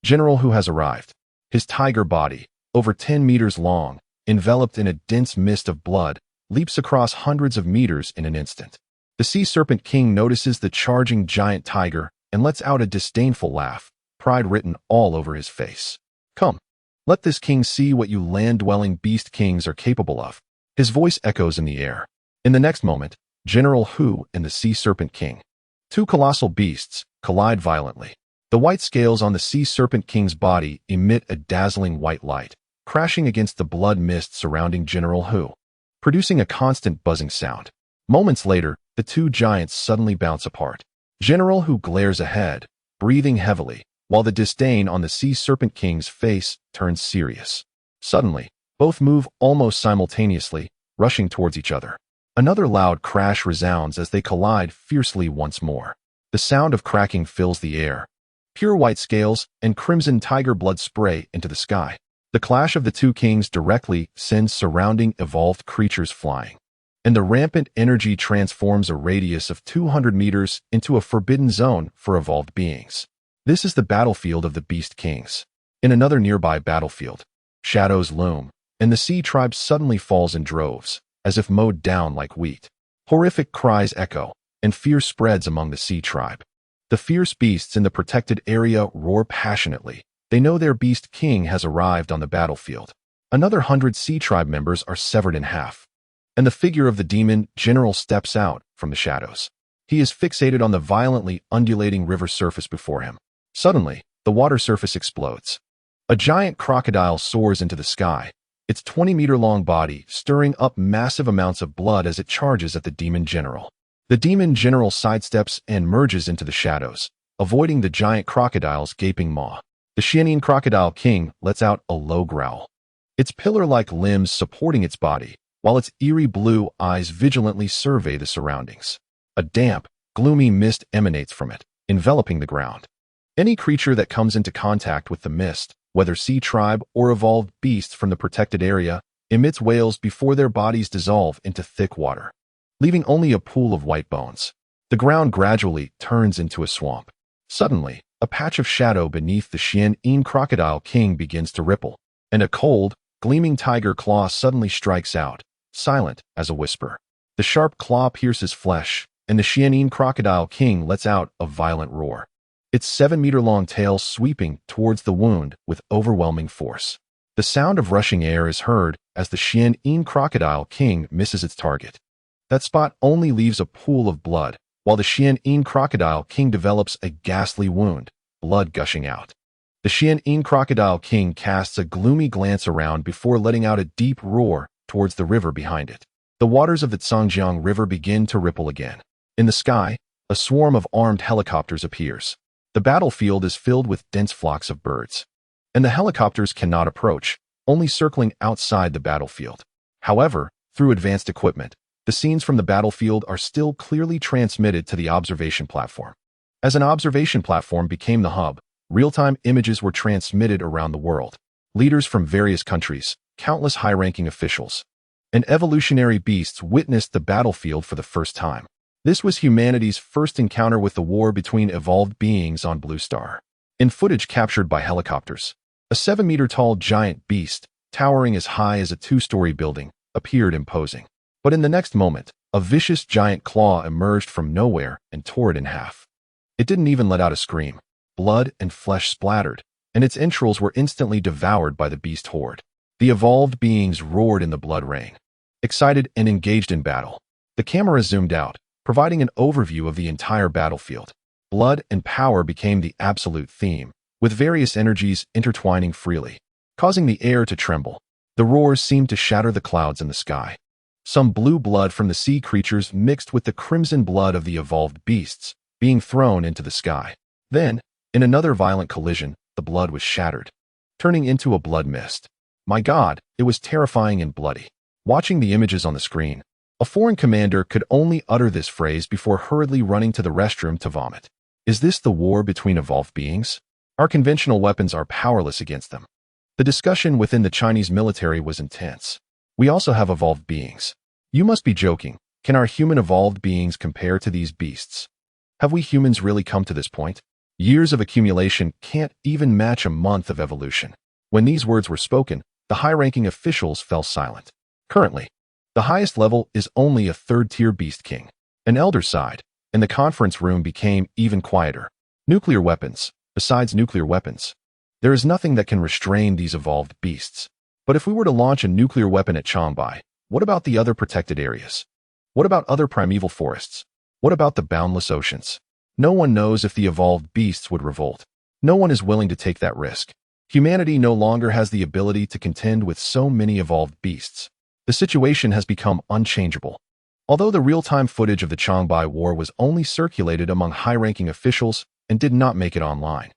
General Hu has arrived. His tiger body, over 10 meters long, enveloped in a dense mist of blood, leaps across hundreds of meters in an instant. The Sea Serpent King notices the charging giant tiger and lets out a disdainful laugh, pride written all over his face. Come, let this king see what you land-dwelling beast kings are capable of. His voice echoes in the air. In the next moment, General Hu and the Sea Serpent King, two colossal beasts, collide violently. The white scales on the Sea Serpent King's body emit a dazzling white light, crashing against the blood mist surrounding General Hu, producing a constant buzzing sound. Moments later, the two giants suddenly bounce apart. General Hu glares ahead, breathing heavily, while the disdain on the Sea Serpent King's face turns serious. Suddenly, both move almost simultaneously, rushing towards each other. Another loud crash resounds as they collide fiercely once more. The sound of cracking fills the air. Pure white scales and crimson tiger blood spray into the sky. The clash of the two kings directly sends surrounding evolved creatures flying, and the rampant energy transforms a radius of 200 meters into a forbidden zone for evolved beings. This is the battlefield of the Beast Kings. In another nearby battlefield, shadows loom, and the sea tribe suddenly falls in droves, as if mowed down like wheat. Horrific cries echo, and fear spreads among the sea tribe. The fierce beasts in the protected area roar passionately. They know their beast king has arrived on the battlefield. Another 100 sea tribe members are severed in half, and the figure of the demon general steps out from the shadows. He is fixated on the violently undulating river surface before him. Suddenly, the water surface explodes. A giant crocodile soars into the sky, its 20-meter-long body stirring up massive amounts of blood as it charges at the demon general. The demon general sidesteps and merges into the shadows, avoiding the giant crocodile's gaping maw. The Xianyin Crocodile King lets out a low growl, its pillar-like limbs supporting its body, while its eerie blue eyes vigilantly survey the surroundings. A damp, gloomy mist emanates from it, enveloping the ground. Any creature that comes into contact with the mist, whether sea tribe or evolved beast from the protected area, emits wails before their bodies dissolve into thick water, leaving only a pool of white bones. The ground gradually turns into a swamp. Suddenly, a patch of shadow beneath the Xianyin Crocodile King begins to ripple, and a cold, gleaming tiger claw suddenly strikes out, silent as a whisper. The sharp claw pierces flesh, and the Xianyin Crocodile King lets out a violent roar, its 7-meter-long tail sweeping towards the wound with overwhelming force. The sound of rushing air is heard as the Xianyin Crocodile King misses its target. That spot only leaves a pool of blood, while the Xianyin Crocodile King develops a ghastly wound, blood gushing out. The Xianyin Crocodile King casts a gloomy glance around before letting out a deep roar towards the river behind it. The waters of the Zhangjiang River begin to ripple again. In the sky, a swarm of armed helicopters appears. The battlefield is filled with dense flocks of birds, and the helicopters cannot approach, only circling outside the battlefield. However, through advanced equipment, the scenes from the battlefield are still clearly transmitted to the observation platform. As an observation platform became the hub, real-time images were transmitted around the world. Leaders from various countries, countless high-ranking officials, and evolutionary beasts witnessed the battlefield for the first time. This was humanity's first encounter with the war between evolved beings on Blue Star. In footage captured by helicopters, a 7-meter-tall giant beast, towering as high as a 2-story building, appeared imposing. But in the next moment, a vicious giant claw emerged from nowhere and tore it in half. It didn't even let out a scream. Blood and flesh splattered, and its entrails were instantly devoured by the beast horde. The evolved beings roared in the blood rain, excited and engaged in battle. The camera zoomed out, providing an overview of the entire battlefield. Blood and power became the absolute theme, with various energies intertwining freely, causing the air to tremble. The roars seemed to shatter the clouds in the sky. Some blue blood from the sea creatures mixed with the crimson blood of the evolved beasts, being thrown into the sky. Then, in another violent collision, the blood was shattered, turning into a blood mist. My God, it was terrifying and bloody. Watching the images on the screen, A foreign commander could only utter this phrase before hurriedly running to the restroom to vomit. Is this the war between evolved beings? Our conventional weapons are powerless against them. The discussion within the Chinese military was intense. We also have evolved beings. You must be joking. Can our human evolved beings compare to these beasts? Have we humans really come to this point? Years of accumulation can't even match a month of evolution. When these words were spoken, the high-ranking officials fell silent. Currently, the highest level is only a third-tier beast king. An elder sighed, and the conference room became even quieter. Nuclear weapons. Besides nuclear weapons, there is nothing that can restrain these evolved beasts. But if we were to launch a nuclear weapon at Changbai, what about the other protected areas? What about other primeval forests? What about the boundless oceans? No one knows if the evolved beasts would revolt. No one is willing to take that risk. Humanity no longer has the ability to contend with so many evolved beasts. The situation has become unchangeable. Although the real-time footage of the Changbai War was only circulated among high-ranking officials and did not make it online,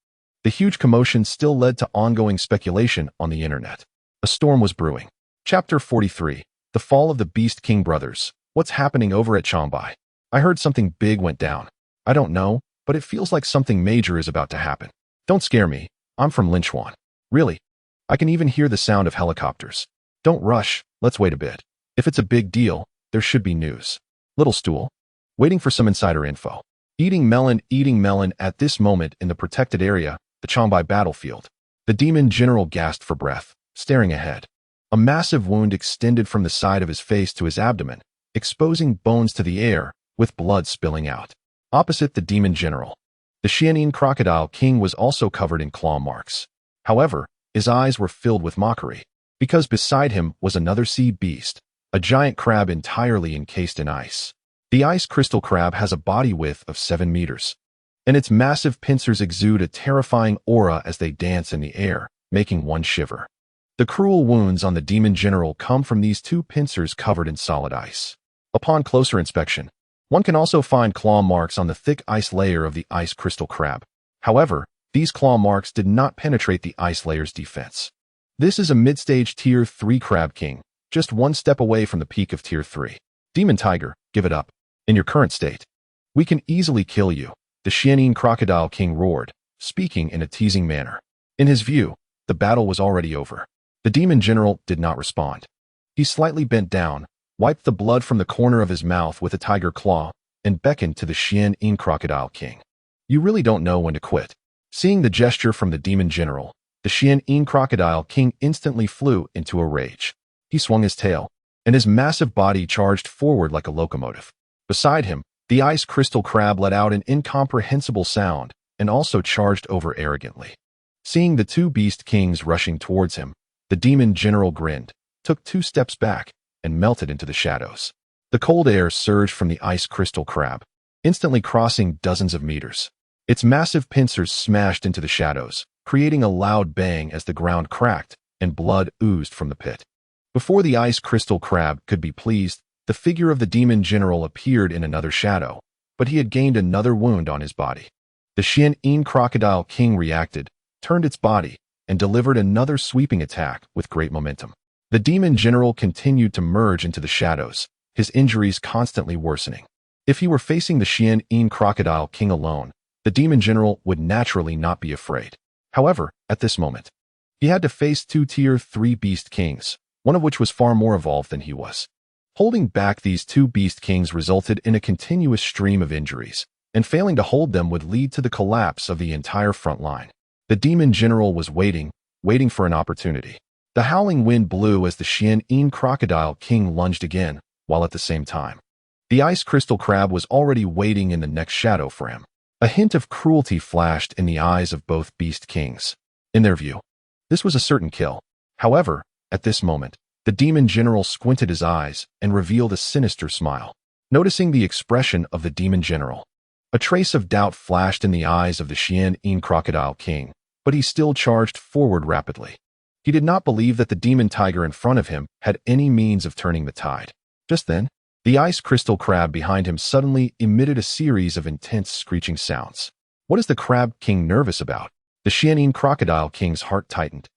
the huge commotion still led to ongoing speculation on the internet. A storm was brewing. Chapter 43. The Fall of the Beast King Brothers. What's happening over at Changbai? I heard something big went down. I don't know, but it feels like something major is about to happen. Don't scare me. I'm from Linchuan. Really? I can even hear the sound of helicopters. Don't rush. Let's wait a bit. If it's a big deal, there should be news. Little stool. Waiting for some insider info. Eating melon at this moment in the protected area, the Changbai battlefield. The demon general gasped for breath, staring ahead. A massive wound extended from the side of his face to his abdomen, exposing bones to the air, with blood spilling out. Opposite the demon general, the Xianin crocodile king was also covered in claw marks. However, his eyes were filled with mockery, because beside him was another sea beast, a giant crab entirely encased in ice. The ice crystal crab has a body width of 7 meters, and its massive pincers exude a terrifying aura as they dance in the air, making one shiver. The cruel wounds on the demon general come from these two pincers covered in solid ice. Upon closer inspection, one can also find claw marks on the thick ice layer of the ice crystal crab. However, these claw marks did not penetrate the ice layer's defense. This is a mid-stage Tier 3 crab king, just one step away from the peak of Tier 3. Demon Tiger, give it up. In your current state, we can easily kill you, the Xianin crocodile king roared, speaking in a teasing manner. In his view, the battle was already over. The demon general did not respond. He slightly bent down, wiped the blood from the corner of his mouth with a tiger claw, and beckoned to the Xianin crocodile king. You really don't know when to quit. Seeing the gesture from the demon general, the Xianin crocodile king instantly flew into a rage. He swung his tail, and his massive body charged forward like a locomotive. Beside him, the ice crystal crab let out an incomprehensible sound and also charged over arrogantly. Seeing the two beast kings rushing towards him, the demon general grinned, took 2 steps back, and melted into the shadows. The cold air surged from the ice crystal crab, instantly crossing dozens of meters. Its massive pincers smashed into the shadows, creating a loud bang as the ground cracked and blood oozed from the pit. Before the ice crystal crab could be pleased, the figure of the demon general appeared in another shadow, but he had gained another wound on his body. The Xianin crocodile king reacted, turned its body, and delivered another sweeping attack with great momentum. The demon general continued to merge into the shadows, his injuries constantly worsening. If he were facing the Xianin crocodile king alone, the demon general would naturally not be afraid. However, at this moment, he had to face 2 Tier 3 beast kings, one of which was far more evolved than he was. Holding back these 2 beast kings resulted in a continuous stream of injuries, and failing to hold them would lead to the collapse of the entire front line. The demon general was waiting for an opportunity. The howling wind blew as the Xianin crocodile king lunged again, while at the same time, the ice crystal crab was already waiting in the next shadow for him. A hint of cruelty flashed in the eyes of both beast kings. In their view, this was a certain kill. However, at this moment, the demon general squinted his eyes and revealed a sinister smile. Noticing the expression of the demon general, a trace of doubt flashed in the eyes of the Xianin crocodile king, but he still charged forward rapidly. He did not believe that the demon tiger in front of him had any means of turning the tide. Just then, the ice crystal crab behind him suddenly emitted a series of intense screeching sounds. What is the crab king nervous about? The Xianin crocodile king's heart tightened,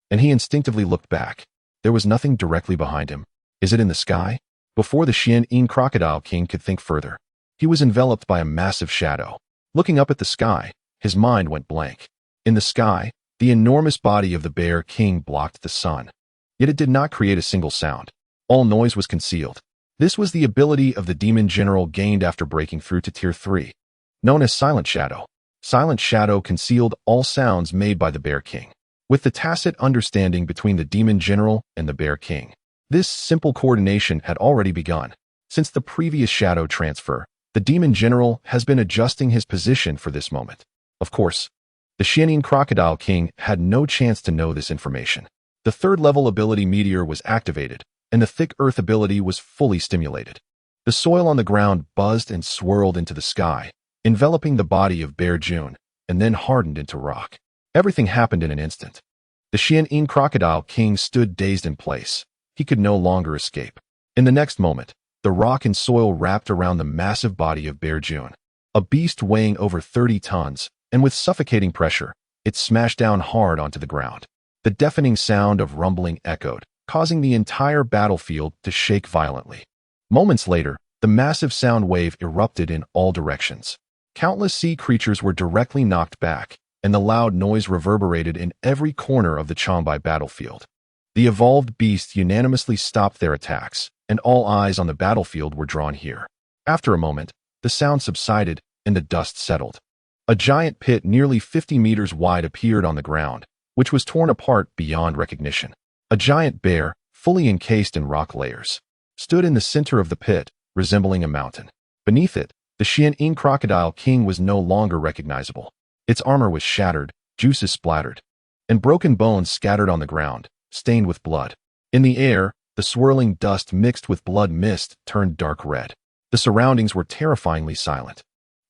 and he instinctively looked back. There was nothing directly behind him. Is it in the sky? Before the Xian Crocodile King could think further, he was enveloped by a massive shadow. Looking up at the sky, his mind went blank. In the sky, the enormous body of the Bear King blocked the sun. Yet it did not create a single sound. All noise was concealed. This was the ability of the Demon General gained after breaking through to Tier 3. Known as Silent Shadow. Silent Shadow concealed all sounds made by the Bear King. With the tacit understanding between the Demon General and the Bear King, this simple coordination had already begun. Since the previous shadow transfer, the Demon General has been adjusting his position for this moment. Of course, the Xian Crocodile King had no chance to know this information. The third-level ability Meteor was activated, and the Thick Earth ability was fully stimulated. The soil on the ground buzzed and swirled into the sky, enveloping the body of Bear June, and then hardened into rock. Everything happened in an instant. The Xian Crocodile King stood dazed in place. He could no longer escape. In the next moment, the rock and soil wrapped around the massive body of Bear June. A beast weighing over 30 tons, and with suffocating pressure, it smashed down hard onto the ground. The deafening sound of rumbling echoed, causing the entire battlefield to shake violently. Moments later, the massive sound wave erupted in all directions. Countless sea creatures were directly knocked back, and the loud noise reverberated in every corner of the Changbai battlefield. The evolved beasts unanimously stopped their attacks, and all eyes on the battlefield were drawn here. After a moment, the sound subsided and the dust settled. A giant pit nearly 50 meters wide appeared on the ground, which was torn apart beyond recognition. A giant bear, fully encased in rock layers, stood in the center of the pit, resembling a mountain. Beneath it, the Xian Crocodile King was no longer recognizable. Its armor was shattered, juices splattered, and broken bones scattered on the ground, stained with blood. In the air, the swirling dust mixed with blood mist turned dark red. The surroundings were terrifyingly silent.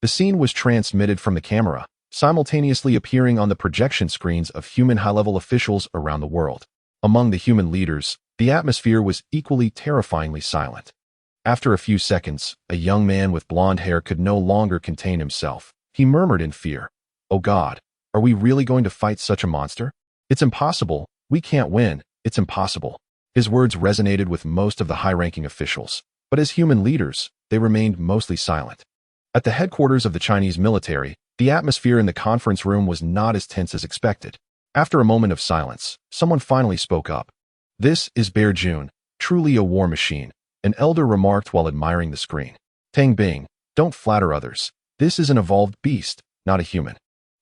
The scene was transmitted from the camera, simultaneously appearing on the projection screens of human high-level officials around the world. Among the human leaders, the atmosphere was equally terrifyingly silent. After a few seconds, a young man with blonde hair could no longer contain himself. He murmured in fear, "Oh God, are we really going to fight such a monster? It's impossible. We can't win. It's impossible." His words resonated with most of the high-ranking officials, but as human leaders, they remained mostly silent. At the headquarters of the Chinese military, the atmosphere in the conference room was not as tense as expected. After a moment of silence, someone finally spoke up. "This is Bear June, truly a war machine," an elder remarked while admiring the screen. "Tang Bing, don't flatter others. This is an evolved beast, not a human."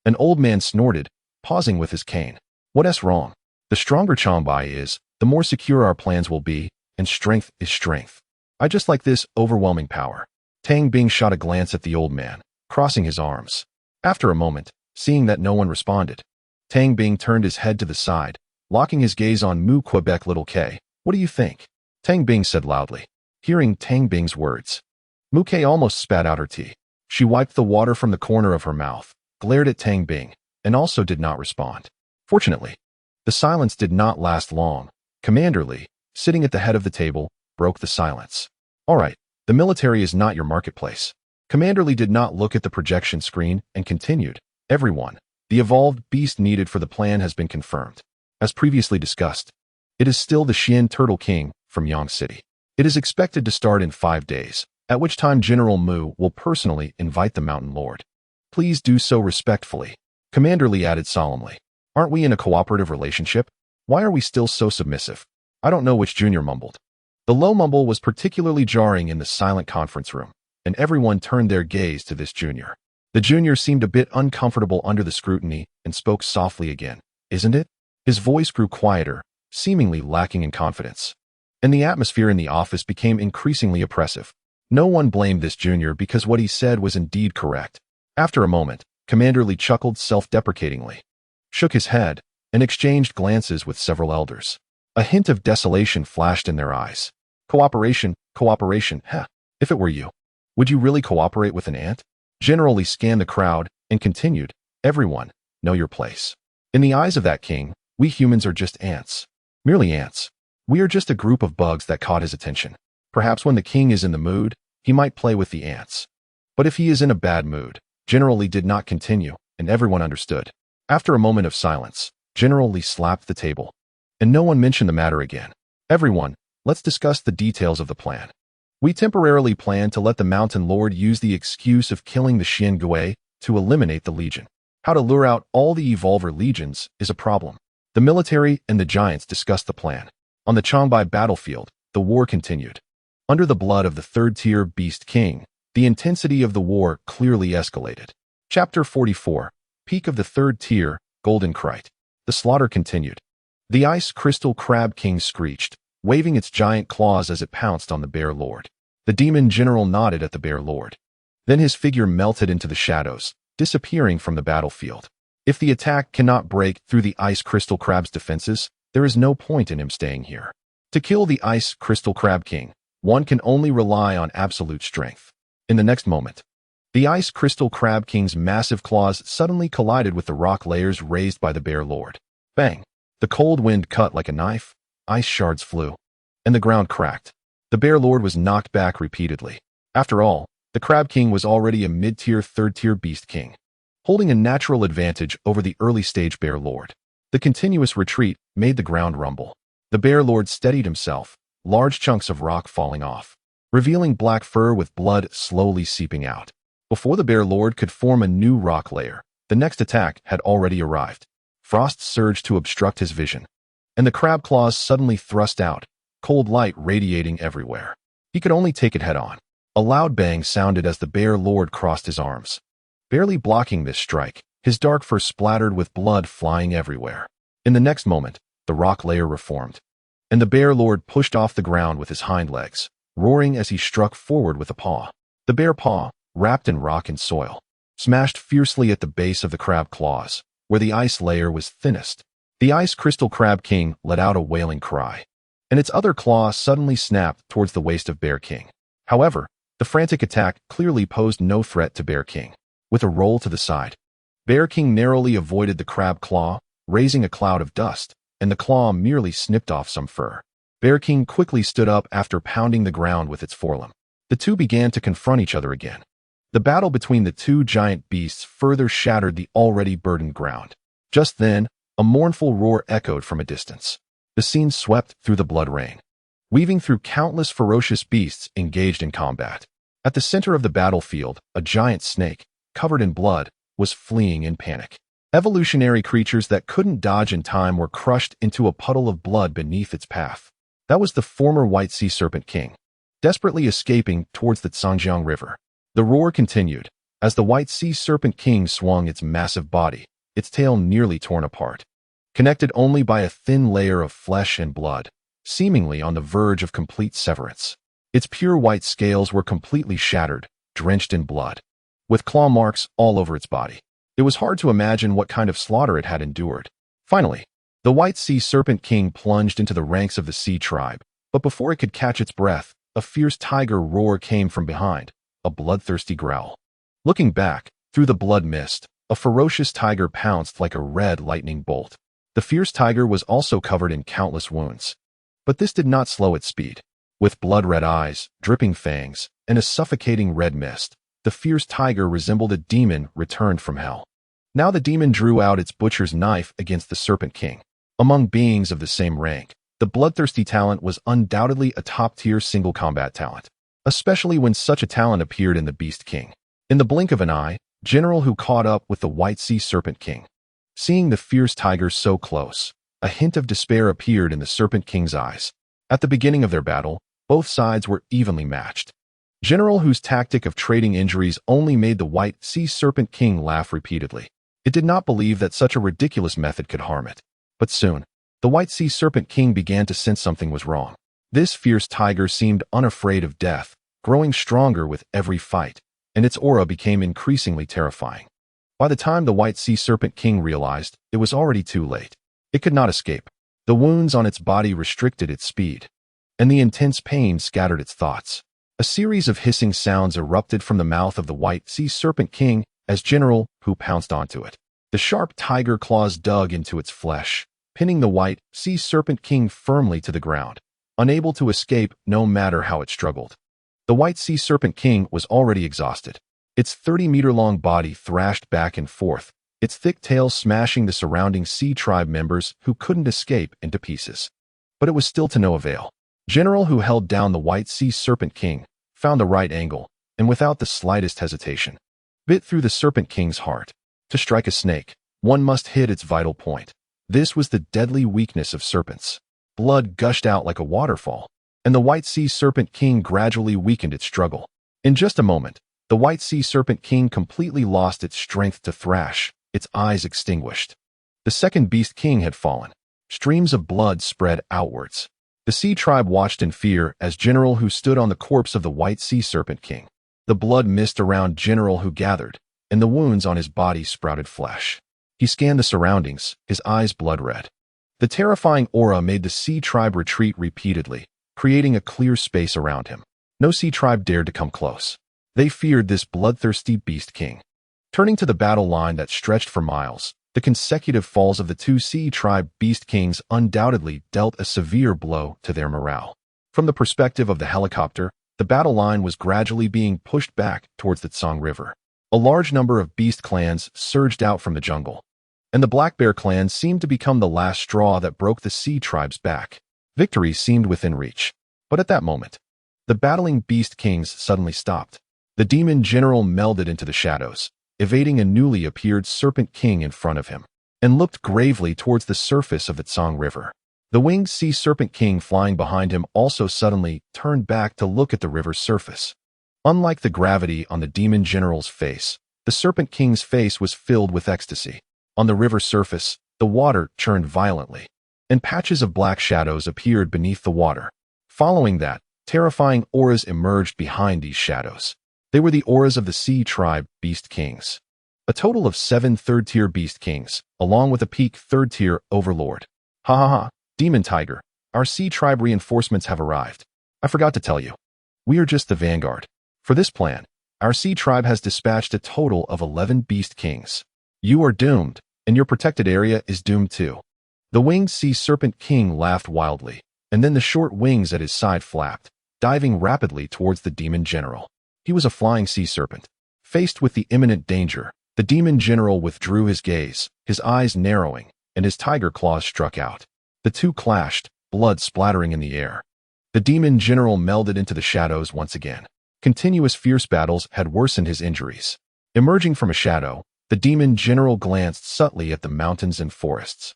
An old man snorted, pausing with his cane. "What's wrong? The stronger Changbai is, the more secure our plans will be, and strength is strength. I just like this overwhelming power." Tang Bing shot a glance at the old man, crossing his arms. After a moment, seeing that no one responded, Tang Bing turned his head to the side, locking his gaze on Mu Quebec Little K. "What do you think?" Tang Bing said loudly. Hearing Tang Bing's words, Mu K almost spat out her tea. She wiped the water from the corner of her mouth, glared at Tang Bing, and also did not respond. Fortunately, the silence did not last long. Commander Li, sitting at the head of the table, broke the silence. "All right, the military is not your marketplace." Commander Li did not look at the projection screen and continued, "Everyone, the evolved beast needed for the plan has been confirmed. As previously discussed, it is still the Xian Turtle King from Yang City. It is expected to start in 5 days, at which time General Mu will personally invite the Mountain Lord. Please do so respectfully." Commander Li added solemnly, "Aren't we in a cooperative relationship? Why are we still so submissive?" "I don't know," which Junior mumbled. The low mumble was particularly jarring in the silent conference room, and everyone turned their gaze to this junior. The junior seemed a bit uncomfortable under the scrutiny and spoke softly again. "Isn't it?" His voice grew quieter, seemingly lacking in confidence. And the atmosphere in the office became increasingly oppressive. No one blamed this junior because what he said was indeed correct. After a moment, Commander Li chuckled self-deprecatingly, shook his head, and exchanged glances with several elders. A hint of desolation flashed in their eyes. Cooperation, heh. If it were you, would you really cooperate with an ant?" General Li scanned the crowd and continued, "Everyone, know your place. In the eyes of that king, we humans are just ants. Merely ants. We are just a group of bugs that caught his attention. Perhaps when the king is in the mood, he might play with the ants. But if he is in a bad mood," General Li did not continue, and everyone understood. After a moment of silence, General Li slapped the table, and no one mentioned the matter again. "Everyone, let's discuss the details of the plan." We temporarily plan to let the Mountain Lord use the excuse of killing the Xian Gui to eliminate the Legion. How to lure out all the Evolver Legions is a problem. The military and the giants discussed the plan. On the Changbai battlefield, the war continued. Under the blood of the third-tier Beast King, the intensity of the war clearly escalated. Chapter 44, Peak of the Third Tier, Golden Crite. The slaughter continued. The Ice Crystal Crab King screeched, waving its giant claws as it pounced on the Bear Lord. The demon general nodded at the Bear Lord. Then his figure melted into the shadows, disappearing from the battlefield. If the attack cannot break through the Ice Crystal Crab's defenses, there is no point in him staying here. To kill the Ice Crystal Crab King, one can only rely on absolute strength. In the next moment, the Ice Crystal Crab King's massive claws suddenly collided with the rock layers raised by the Bear Lord. Bang! The cold wind cut like a knife, ice shards flew, and the ground cracked. The Bear Lord was knocked back repeatedly. After all, the Crab King was already a mid-tier, third-tier Beast King, holding a natural advantage over the early-stage Bear Lord. The continuous retreat made the ground rumble. The Bear Lord steadied himself, large chunks of rock falling off, revealing black fur with blood slowly seeping out. Before the Bear Lord could form a new rock layer, the next attack had already arrived. Frost surged to obstruct his vision, and the crab claws suddenly thrust out, cold light radiating everywhere. He could only take it head-on. A loud bang sounded as the Bear Lord crossed his arms. Barely blocking this strike, his dark fur splattered with blood flying everywhere. In the next moment, the rock layer reformed, and the Bear Lord pushed off the ground with his hind legs, roaring as he struck forward with a paw. The bear paw, wrapped in rock and soil, smashed fiercely at the base of the crab claws, where the ice layer was thinnest. The Ice Crystal Crab King let out a wailing cry, and its other claw suddenly snapped towards the waist of Bear King. However, the frantic attack clearly posed no threat to Bear King. With a roll to the side, Bear King narrowly avoided the crab claw, raising a cloud of dust, and the claw merely snipped off some fur. Bear King quickly stood up after pounding the ground with its forelimb. The two began to confront each other again. The battle between the two giant beasts further shattered the already burdened ground. Just then, a mournful roar echoed from a distance. The scene swept through the blood rain, weaving through countless ferocious beasts engaged in combat. At the center of the battlefield, a giant snake, covered in blood, was fleeing in panic. Evolutionary creatures that couldn't dodge in time were crushed into a puddle of blood beneath its path. That was the former White Sea Serpent King, desperately escaping towards the Zhangjiang River. The roar continued, as the White Sea Serpent King swung its massive body, its tail nearly torn apart, connected only by a thin layer of flesh and blood, seemingly on the verge of complete severance. Its pure white scales were completely shattered, drenched in blood, with claw marks all over its body. It was hard to imagine what kind of slaughter it had endured. Finally, the White Sea Serpent King plunged into the ranks of the Sea Tribe, but before it could catch its breath, a fierce tiger roar came from behind, a bloodthirsty growl. Looking back, through the blood mist, a ferocious tiger pounced like a red lightning bolt. The fierce tiger was also covered in countless wounds. But this did not slow its speed. With blood-red eyes, dripping fangs, and a suffocating red mist, the fierce tiger resembled a demon returned from hell. Now the demon drew out its butcher's knife against the Serpent King. Among beings of the same rank, the bloodthirsty talent was undoubtedly a top-tier single combat talent, especially when such a talent appeared in the Beast King. In the blink of an eye, General Hu caught up with the White Sea Serpent King. Seeing the fierce tiger so close, a hint of despair appeared in the Serpent King's eyes. At the beginning of their battle, both sides were evenly matched. General Hu's tactic of trading injuries only made the White Sea Serpent King laugh repeatedly. It did not believe that such a ridiculous method could harm it. But soon, the White Sea Serpent King began to sense something was wrong. This fierce tiger seemed unafraid of death, growing stronger with every fight, and its aura became increasingly terrifying. By the time the White Sea Serpent King realized, it was already too late. It could not escape. The wounds on its body restricted its speed, and the intense pain scattered its thoughts. A series of hissing sounds erupted from the mouth of the White Sea Serpent King as General Hu pounced onto it. The sharp tiger claws dug into its flesh, pinning the White Sea Serpent King firmly to the ground, unable to escape no matter how it struggled. The White Sea Serpent King was already exhausted. Its 30-meter-long body thrashed back and forth, its thick tail smashing the surrounding Sea Tribe members who couldn't escape into pieces. But it was still to no avail. General Hu held down the White Sea Serpent King, found the right angle, and without the slightest hesitation, bit through the Serpent King's heart. To strike a snake, one must hit its vital point. This was the deadly weakness of serpents. Blood gushed out like a waterfall, and the White Sea Serpent King gradually weakened its struggle. In just a moment, the White Sea Serpent King completely lost its strength to thrash, its eyes extinguished. The second Beast King had fallen. Streams of blood spread outwards. The Sea Tribe watched in fear as General Hu stood on the corpse of the White Sea Serpent King. The blood mist around General Hu gathered, and the wounds on his body sprouted flesh. He scanned the surroundings, his eyes blood-red. The terrifying aura made the Sea Tribe retreat repeatedly, creating a clear space around him. No Sea Tribe dared to come close. They feared this bloodthirsty Beast King. Turning to the battle line that stretched for miles, the consecutive falls of the two Sea Tribe Beast Kings undoubtedly dealt a severe blow to their morale. From the perspective of the helicopter, the battle line was gradually being pushed back towards the Tsang River. A large number of beast clans surged out from the jungle, and the Black Bear clan seemed to become the last straw that broke the Sea Tribe's back. Victory seemed within reach, but at that moment, the battling Beast Kings suddenly stopped. The Demon General melded into the shadows, evading a newly appeared Serpent King in front of him, and looked gravely towards the surface of the Tsang River. The winged Sea Serpent King flying behind him also suddenly turned back to look at the river's surface. Unlike the gravity on the Demon General's face, the Serpent King's face was filled with ecstasy. On the river's surface, the water churned violently, and patches of black shadows appeared beneath the water. Following that, terrifying auras emerged behind these shadows. They were the auras of the Sea Tribe Beast Kings. A total of 7 third-tier Beast Kings, along with a peak third-tier Overlord. Ha ha ha, Demon Tiger, our Sea Tribe reinforcements have arrived. I forgot to tell you. We are just the vanguard. For this plan, our Sea Tribe has dispatched a total of 11 Beast Kings. You are doomed, and your protected area is doomed too. The winged Sea Serpent King laughed wildly, and then the short wings at his side flapped, diving rapidly towards the Demon General. He was a flying sea serpent. Faced with the imminent danger, the Demon General withdrew his gaze, his eyes narrowing, and his tiger claws struck out. The two clashed, blood splattering in the air. The Demon General melded into the shadows once again. Continuous fierce battles had worsened his injuries. Emerging from a shadow, the Demon General glanced subtly at the mountains and forests.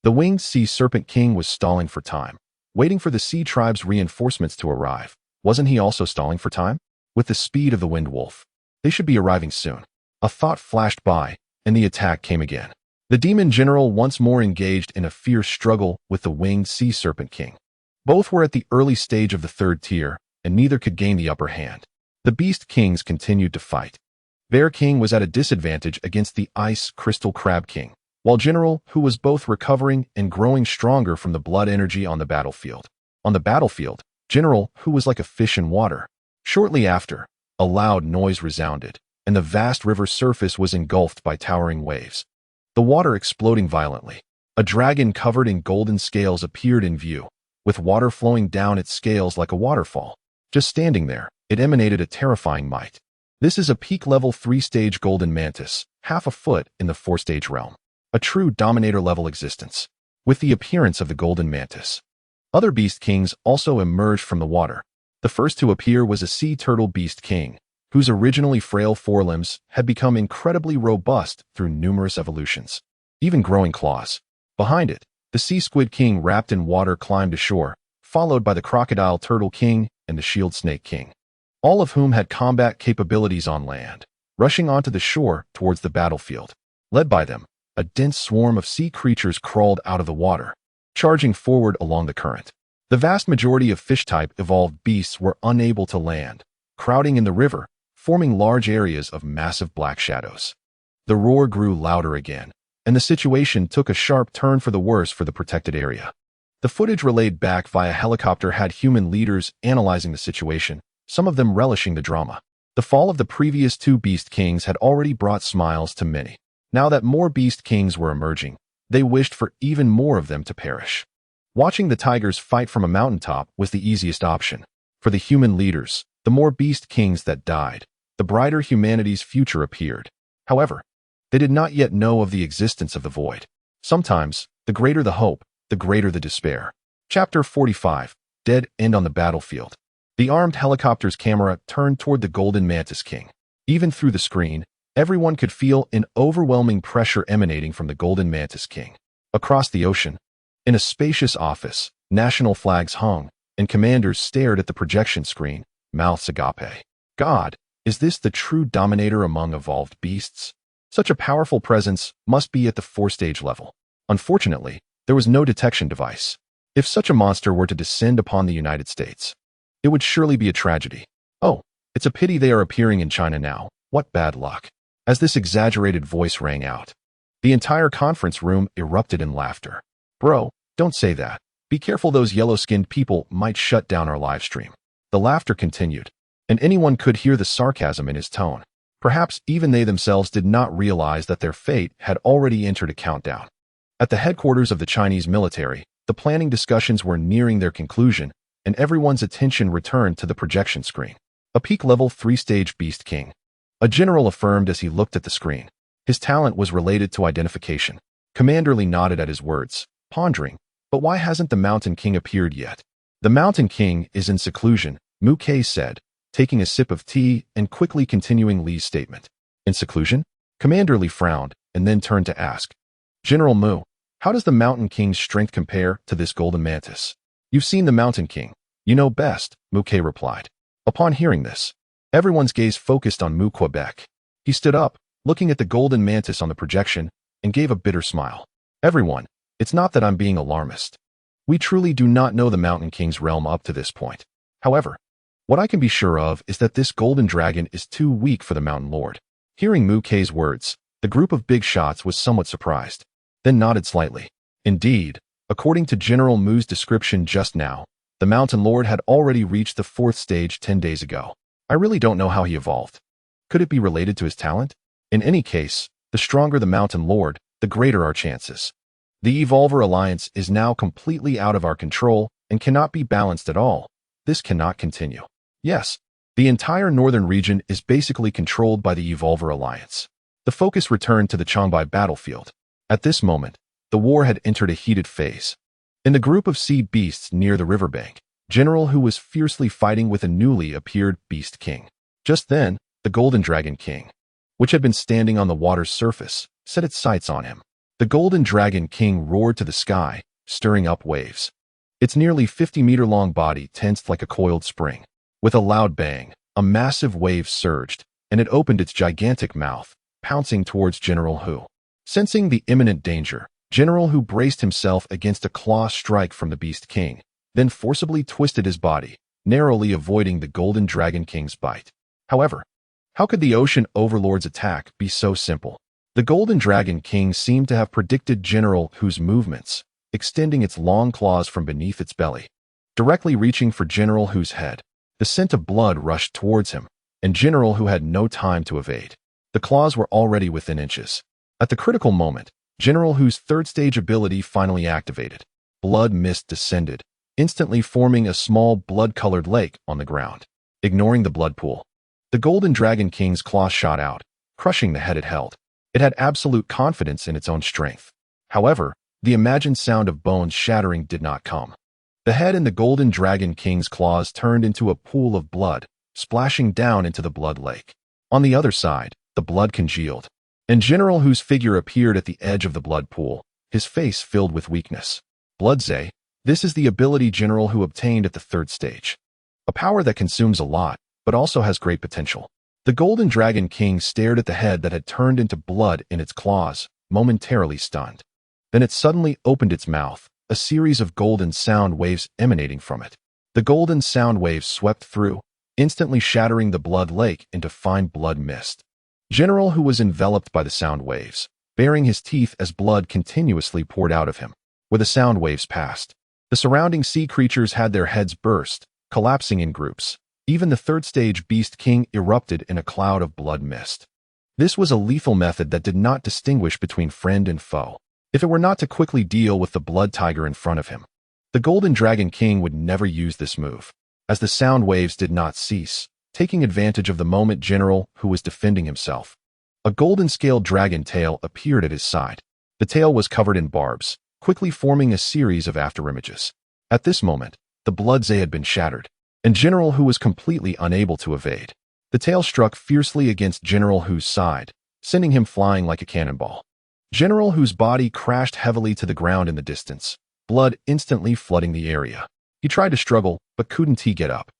The winged Sea Serpent King was stalling for time, waiting for the Sea Tribe's reinforcements to arrive. Wasn't he also stalling for time? With the speed of the Wind Wolf, they should be arriving soon. A thought flashed by, and the attack came again. The Demon General once more engaged in a fierce struggle with the winged Sea Serpent King. Both were at the early stage of the third tier, and neither could gain the upper hand. The Beast Kings continued to fight. Bear King was at a disadvantage against the Ice Crystal Crab King, while General Hu was both recovering and growing stronger from the blood energy on the battlefield. On the battlefield, General Hu was like a fish in water. Shortly after, a loud noise resounded, and the vast river's surface was engulfed by towering waves. The water exploding violently. A dragon covered in golden scales appeared in view, with water flowing down its scales like a waterfall. Just standing there, it emanated a terrifying might. This is a peak level 3-stage golden mantis, half a foot in the 4-stage realm. A true dominator-level existence. With the appearance of the golden mantis, other Beast Kings also emerged from the water. The first to appear was a Sea Turtle Beast King, whose originally frail forelimbs had become incredibly robust through numerous evolutions, even growing claws. Behind it, the Sea Squid King wrapped in water climbed ashore, followed by the Crocodile Turtle King and the Shield Snake King, all of whom had combat capabilities on land, rushing onto the shore towards the battlefield. Led by them, a dense swarm of sea creatures crawled out of the water, charging forward along the current. The vast majority of fish-type evolved beasts were unable to land, crowding in the river, forming large areas of massive black shadows. The roar grew louder again, and the situation took a sharp turn for the worse for the protected area. The footage relayed back via helicopter had human leaders analyzing the situation, some of them relishing the drama. The fall of the previous 2 Beast Kings had already brought smiles to many. Now that more Beast Kings were emerging, they wished for even more of them to perish. Watching the tigers fight from a mountaintop was the easiest option. For the human leaders, the more Beast Kings that died, the brighter humanity's future appeared. However, they did not yet know of the existence of the void. Sometimes, the greater the hope, the greater the despair. Chapter 45, Dead End on the Battlefield. The armed helicopter's camera turned toward the Golden Mantis King. Even through the screen, everyone could feel an overwhelming pressure emanating from the Golden Mantis King. Across the ocean, in a spacious office, national flags hung, and commanders stared at the projection screen, mouths agape. God, is this the true dominator among evolved beasts? Such a powerful presence must be at the 4-stage level. Unfortunately, there was no detection device. If such a monster were to descend upon the United States, it would surely be a tragedy. Oh, it's a pity they are appearing in China now. What bad luck. As this exaggerated voice rang out, the entire conference room erupted in laughter. Bro, don't say that. Be careful, those yellow-skinned people might shut down our live stream. The laughter continued, and anyone could hear the sarcasm in his tone. Perhaps even they themselves did not realize that their fate had already entered a countdown. At the headquarters of the Chinese military, the planning discussions were nearing their conclusion, and everyone's attention returned to the projection screen. A peak-level 3-stage Beast King. A general affirmed as he looked at the screen. His talent was related to identification. Commander Lee nodded at his words, pondering, but why hasn't the Mountain King appeared yet? The Mountain King is in seclusion, Mu Ke said, taking a sip of tea and quickly continuing Lee's statement. In seclusion? Commander Lee frowned, and then turned to ask, General Mu, how does the Mountain King's strength compare to this Golden Mantis? You've seen the Mountain King. You know best, Mu Ke replied. Upon hearing this, everyone's gaze focused on Mu Quebec. He stood up, looking at the Golden Mantis on the projection, and gave a bitter smile. Everyone, it's not that I'm being alarmist. We truly do not know the Mountain King's realm up to this point. However, what I can be sure of is that this golden dragon is too weak for the Mountain Lord. Hearing Mu Ke's words, the group of big shots was somewhat surprised, then nodded slightly. Indeed, according to General Mu's description just now, the Mountain Lord had already reached the 4th stage 10 days ago. I really don't know how he evolved. Could it be related to his talent? In any case, the stronger the Mountain Lord, the greater our chances. The Evolver Alliance is now completely out of our control and cannot be balanced at all. This cannot continue. Yes, the entire northern region is basically controlled by the Evolver Alliance. The focus returned to the Changbai battlefield. At this moment, the war had entered a heated phase. In the group of sea beasts near the riverbank, General Hu was fiercely fighting with a newly appeared Beast King. Just then, the Golden Dragon King, which had been standing on the water's surface, set its sights on him. The Golden Dragon King roared to the sky, stirring up waves. Its nearly 50-meter-long body tensed like a coiled spring. With a loud bang, a massive wave surged, and it opened its gigantic mouth, pouncing towards General Hu. Sensing the imminent danger, General Hu braced himself against a claw strike from the Beast King, then forcibly twisted his body, narrowly avoiding the Golden Dragon King's bite. However, how could the Ocean Overlord's attack be so simple? The Golden Dragon King seemed to have predicted General Hu's movements, extending its long claws from beneath its belly, directly reaching for General Hu's head. The scent of blood rushed towards him, and General Hu had no time to evade. The claws were already within inches. At the critical moment, General Hu's 3rd-stage ability finally activated. Blood mist descended, instantly forming a small blood-colored lake on the ground. Ignoring the blood pool, the Golden Dragon King's claw shot out, crushing the head it held. It had absolute confidence in its own strength. However, the imagined sound of bones shattering did not come. The head in the Golden Dragon King's claws turned into a pool of blood, splashing down into the blood lake. On the other side, the blood congealed, and General Hu's figure appeared at the edge of the blood pool, his face filled with weakness. Bloodzay, this is the ability General Hu obtained at the 3rd stage. A power that consumes a lot, but also has great potential. The Golden Dragon King stared at the head that had turned into blood in its claws, momentarily stunned. Then it suddenly opened its mouth, a series of golden sound waves emanating from it. The golden sound waves swept through, instantly shattering the blood lake into fine blood mist. General Hu was enveloped by the sound waves, baring his teeth as blood continuously poured out of him. Where the sound waves passed, the surrounding sea creatures had their heads burst, collapsing in groups. Even the 3rd-stage Beast King erupted in a cloud of blood mist. This was a lethal method that did not distinguish between friend and foe. If it were not to quickly deal with the blood tiger in front of him, the Golden Dragon King would never use this move. As the sound waves did not cease, taking advantage of the moment General Hu was defending himself, a golden-scaled dragon tail appeared at his side. The tail was covered in barbs, quickly forming a series of afterimages. At this moment, the Bloodzay had been shattered. and General Hu was completely unable to evade. The tail struck fiercely against General Hu's side, sending him flying like a cannonball. General Hu's body crashed heavily to the ground in the distance, blood instantly flooding the area. He tried to struggle, but couldn't get up.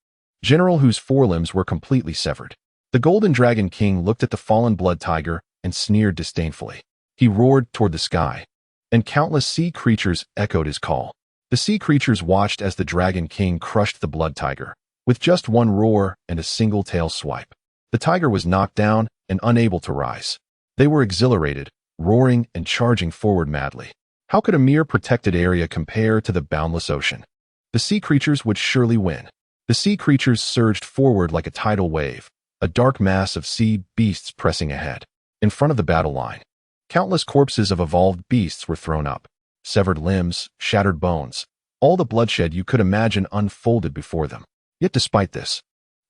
General Hu's forelimbs were completely severed. The Golden Dragon King looked at the fallen blood tiger and sneered disdainfully. He roared toward the sky, and countless sea creatures echoed his call. The sea creatures watched as the Dragon King crushed the blood tiger, with just one roar and a single tail swipe. The tiger was knocked down and unable to rise. They were exhilarated, roaring and charging forward madly. How could a mere protected area compare to the boundless ocean? The sea creatures would surely win. The sea creatures surged forward like a tidal wave, a dark mass of sea beasts pressing ahead. In front of the battle line, countless corpses of evolved beasts were thrown up. Severed limbs, shattered bones, all the bloodshed you could imagine unfolded before them. Yet despite this,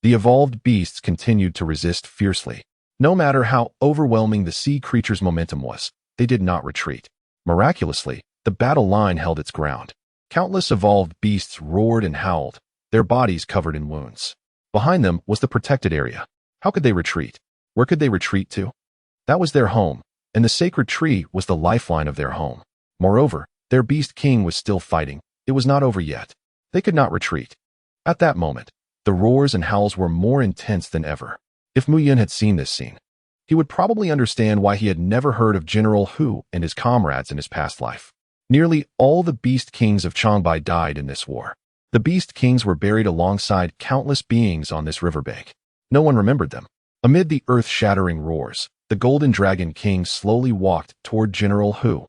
the evolved beasts continued to resist fiercely. No matter how overwhelming the sea creatures' momentum was, they did not retreat. Miraculously, the battle line held its ground. Countless evolved beasts roared and howled, their bodies covered in wounds. Behind them was the protected area. How could they retreat? Where could they retreat to? That was their home, and the sacred tree was the lifeline of their home. Moreover, their beast king was still fighting. It was not over yet. They could not retreat. At that moment, the roars and howls were more intense than ever. If Mu Yun had seen this scene, he would probably understand why he had never heard of General Hu and his comrades in his past life. Nearly all the beast kings of Changbai died in this war. The beast kings were buried alongside countless beings on this riverbank. No one remembered them. Amid the earth-shattering roars, the Golden Dragon King slowly walked toward General Hu.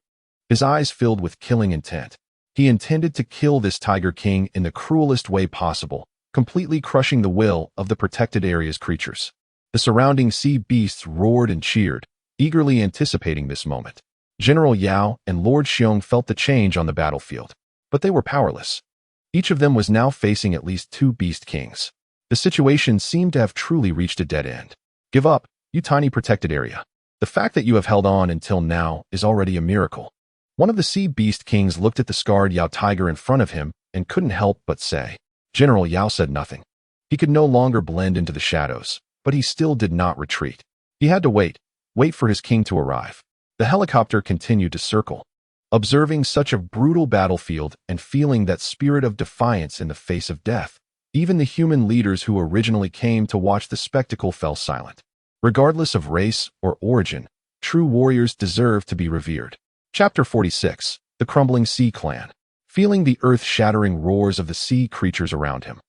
His eyes filled with killing intent. He intended to kill this Tiger King in the cruelest way possible, completely crushing the will of the protected area's creatures. The surrounding sea beasts roared and cheered, eagerly anticipating this moment. General Yao and Lord Xiong felt the change on the battlefield, but they were powerless. Each of them was now facing at least two beast kings. The situation seemed to have truly reached a dead end. Give up, you tiny protected area. The fact that you have held on until now is already a miracle. One of the sea beast kings looked at the scarred Yao tiger in front of him and couldn't help but say. General Yao said nothing. He could no longer blend into the shadows, but he still did not retreat. He had to wait for his king to arrive. The helicopter continued to circle. Observing such a brutal battlefield and feeling that spirit of defiance in the face of death, even the human leaders who originally came to watch the spectacle fell silent. Regardless of race or origin, true warriors deserve to be revered. Chapter 46. The Crumbling Sea Clan. Feeling the earth-shattering roars of the sea creatures around him,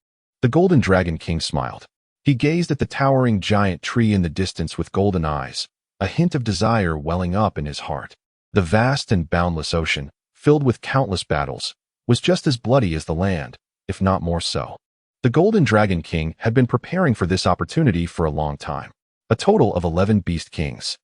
the Golden Dragon King smiled. He gazed at the towering giant tree in the distance with golden eyes, a hint of desire welling up in his heart. The vast and boundless ocean, filled with countless battles, was just as bloody as the land, if not more so. The Golden Dragon King had been preparing for this opportunity for a long time. A total of 11 beast kings.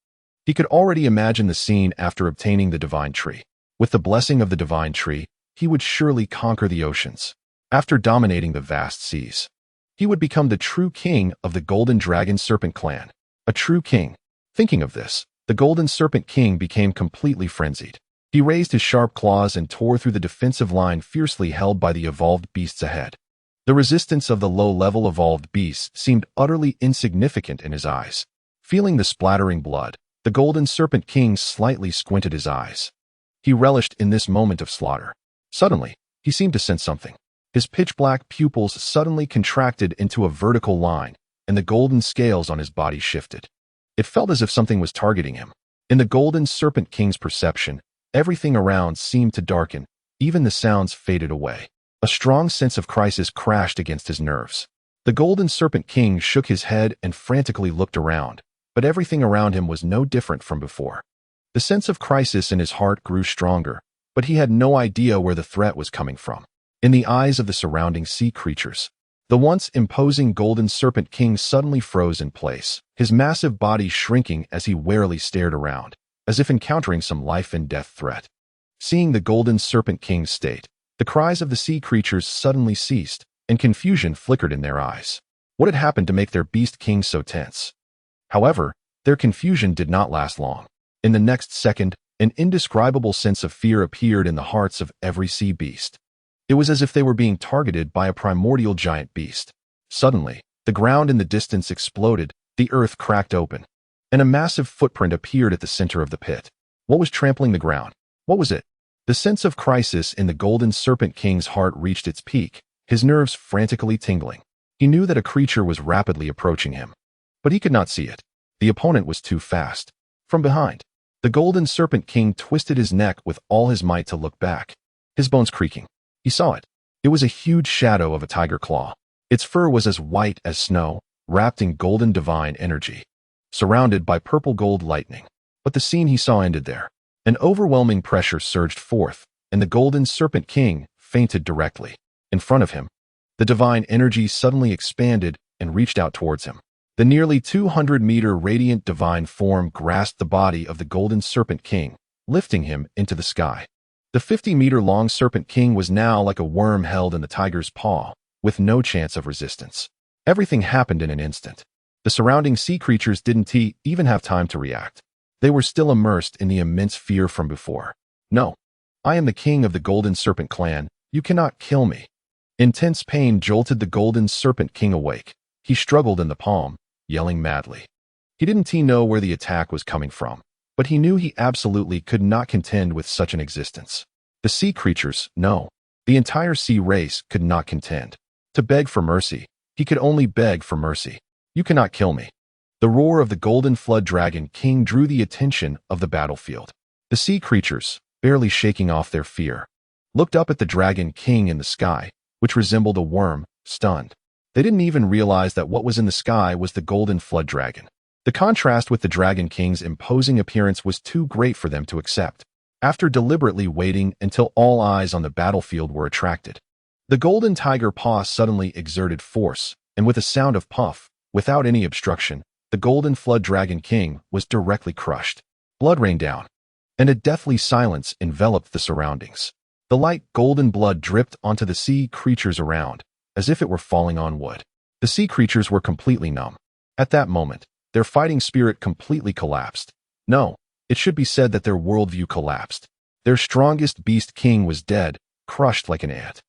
He could already imagine the scene after obtaining the divine tree. With the blessing of the divine tree, he would surely conquer the oceans. After dominating the vast seas, he would become the true king of the Golden Dragon Serpent clan. A true king. Thinking of this, the Golden Serpent King became completely frenzied. He raised his sharp claws and tore through the defensive line fiercely held by the evolved beasts ahead. The resistance of the low-level evolved beasts seemed utterly insignificant in his eyes. Feeling the splattering blood, the Golden Serpent King slightly squinted his eyes. He relished in this moment of slaughter. Suddenly, he seemed to sense something. His pitch-black pupils suddenly contracted into a vertical line, and the golden scales on his body shifted. It felt as if something was targeting him. In the Golden Serpent King's perception, everything around seemed to darken, even the sounds faded away. A strong sense of crisis crashed against his nerves. The Golden Serpent King shook his head and frantically looked around, but everything around him was no different from before. The sense of crisis in his heart grew stronger, but he had no idea where the threat was coming from. In the eyes of the surrounding sea creatures, the once imposing Golden Serpent King suddenly froze in place, his massive body shrinking as he warily stared around, as if encountering some life-and-death threat. Seeing the Golden Serpent King's state, the cries of the sea creatures suddenly ceased, and confusion flickered in their eyes. What had happened to make their beast king so tense? However, their confusion did not last long. In the next second, an indescribable sense of fear appeared in the hearts of every sea beast. It was as if they were being targeted by a primordial giant beast. Suddenly, the ground in the distance exploded, the earth cracked open, and a massive footprint appeared at the center of the pit. What was trampling the ground? What was it? The sense of crisis in the Golden Serpent King's heart reached its peak, his nerves frantically tingling. He knew that a creature was rapidly approaching him, but he could not see it. The opponent was too fast. From behind, the Golden Serpent King twisted his neck with all his might to look back, his bones creaking. He saw it. It was a huge shadow of a tiger claw. Its fur was as white as snow, wrapped in golden divine energy, surrounded by purple gold lightning. But the scene he saw ended there. An overwhelming pressure surged forth, and the Golden Serpent King fainted directly. In front of him, the divine energy suddenly expanded and reached out towards him. The nearly 200-meter radiant divine form grasped the body of the Golden Serpent King, lifting him into the sky. The 50-meter-long Serpent King was now like a worm held in the tiger's paw, with no chance of resistance. Everything happened in an instant. The surrounding sea creatures didn't even have time to react. They were still immersed in the immense fear from before. No, I am the king of the Golden Serpent clan. You cannot kill me. Intense pain jolted the Golden Serpent King awake. He struggled in the palm, yelling madly. He didn't know where the attack was coming from, but he knew he absolutely could not contend with such an existence. The sea creatures, no. The entire sea race could not contend. To beg for mercy, he could only beg for mercy. You cannot kill me. The roar of the Golden Flood Dragon King drew the attention of the battlefield. The sea creatures, barely shaking off their fear, looked up at the Dragon King in the sky, which resembled a worm, stunned. They didn't even realize that what was in the sky was the Golden Flood Dragon. The contrast with the Dragon King's imposing appearance was too great for them to accept. After deliberately waiting until all eyes on the battlefield were attracted, the Golden Tiger Paw suddenly exerted force, and with a sound of puff, without any obstruction, the Golden Flood Dragon King was directly crushed. Blood rained down, and a deathly silence enveloped the surroundings. The light golden blood dripped onto the sea creatures around, as if it were falling on wood. The sea creatures were completely numb. At that moment, their fighting spirit completely collapsed. No, it should be said that their worldview collapsed. Their strongest beast king was dead, crushed like an ant.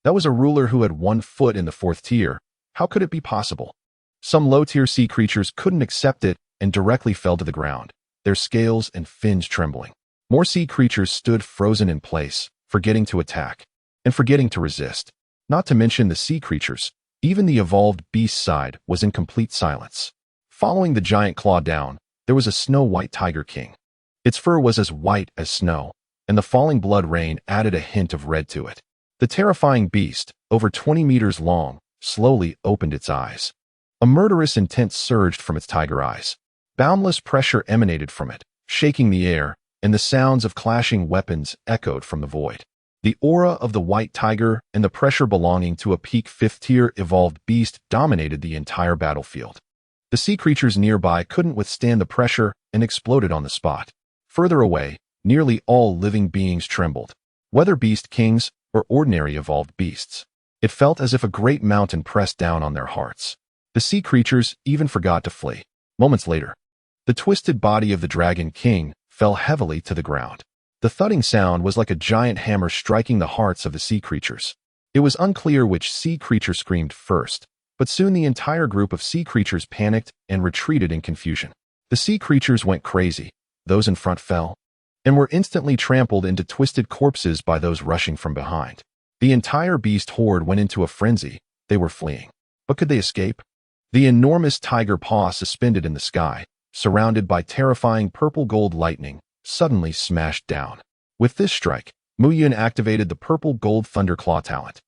That was a ruler who had 1 foot in the 4th tier. How could it be possible? Some low-tier sea creatures couldn't accept it and directly fell to the ground, their scales and fins trembling. More sea creatures stood frozen in place, forgetting to attack, and forgetting to resist. Not to mention the sea creatures, even the evolved beast side was in complete silence. Following the giant claw down, there was a snow-white tiger king. Its fur was as white as snow, and the falling blood rain added a hint of red to it. The terrifying beast, over 20 meters long, slowly opened its eyes. A murderous intent surged from its tiger eyes. Boundless pressure emanated from it, shaking the air, and the sounds of clashing weapons echoed from the void. The aura of the white tiger and the pressure belonging to a peak 5th-tier evolved beast dominated the entire battlefield. The sea creatures nearby couldn't withstand the pressure and exploded on the spot. Further away, nearly all living beings trembled, whether beast kings or ordinary evolved beasts. It felt as if a great mountain pressed down on their hearts. The sea creatures even forgot to flee. Moments later, the twisted body of the Dragon King fell heavily to the ground. The thudding sound was like a giant hammer striking the hearts of the sea creatures. It was unclear which sea creature screamed first, but soon the entire group of sea creatures panicked and retreated in confusion. The sea creatures went crazy, those in front fell, and were instantly trampled into twisted corpses by those rushing from behind. The entire beast horde went into a frenzy. They were fleeing. But could they escape? The enormous tiger paw suspended in the sky, surrounded by terrifying purple gold lightning, suddenly smashed down. With this strike, Mu Yun activated the purple gold thunderclaw talent.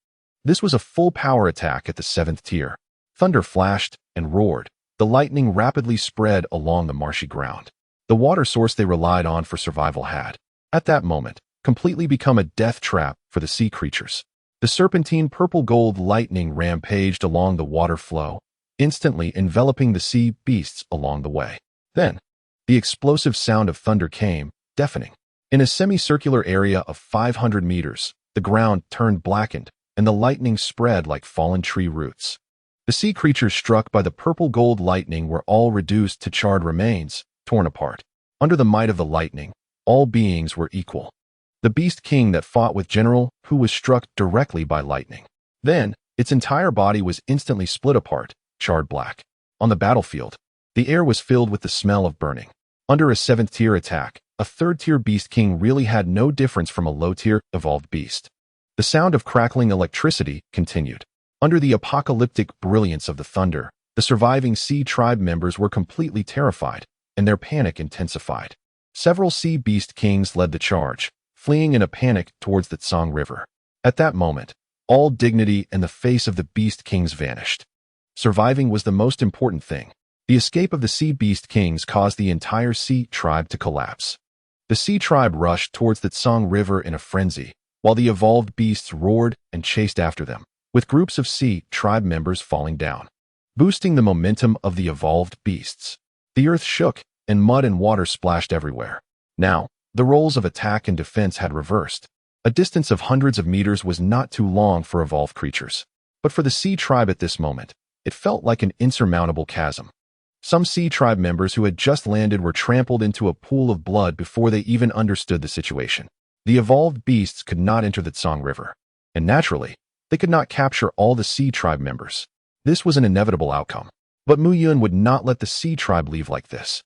This was a full power attack at the 7th tier. Thunder flashed and roared. The lightning rapidly spread along the marshy ground. The water source they relied on for survival had, at that moment, completely become a death trap for the sea creatures. The serpentine purple gold lightning rampaged along the water flow, instantly enveloping the sea beasts along the way. Then, the explosive sound of thunder came, deafening. In a semicircular area of 500 meters, the ground turned blackened, and the lightning spread like fallen tree roots. The sea creatures struck by the purple gold lightning were all reduced to charred remains, torn apart. Under the might of the lightning, all beings were equal. The beast king that fought with General, who was struck directly by lightning. Then, Its entire body was instantly split apart, charred black. On the battlefield, the air was filled with the smell of burning. Under a 7th-tier attack, a 3rd-tier Beast King really had no difference from a low-tier evolved beast. The sound of crackling electricity continued. Under the apocalyptic brilliance of the thunder, the surviving Sea Tribe members were completely terrified, and their panic intensified. Several Sea Beast Kings led the charge, fleeing in a panic towards the Tsang River. At that moment, all dignity and the face of the Beast Kings vanished. Surviving was the most important thing. The escape of the Sea Beast Kings caused the entire Sea Tribe to collapse. The Sea Tribe rushed towards the Tsang River in a frenzy, while the evolved beasts roared and chased after them, with groups of Sea Tribe members falling down, boosting the momentum of the evolved beasts. The earth shook, and mud and water splashed everywhere. Now, the roles of attack and defense had reversed. A distance of hundreds of meters was not too long for evolved creatures. But for the Sea Tribe at this moment, it felt like an insurmountable chasm. Some Sea Tribe members who had just landed were trampled into a pool of blood before they even understood the situation. The evolved beasts could not enter the Tsang River, and naturally, they could not capture all the Sea Tribe members. This was an inevitable outcome. But Mu Yun would not let the Sea Tribe leave like this.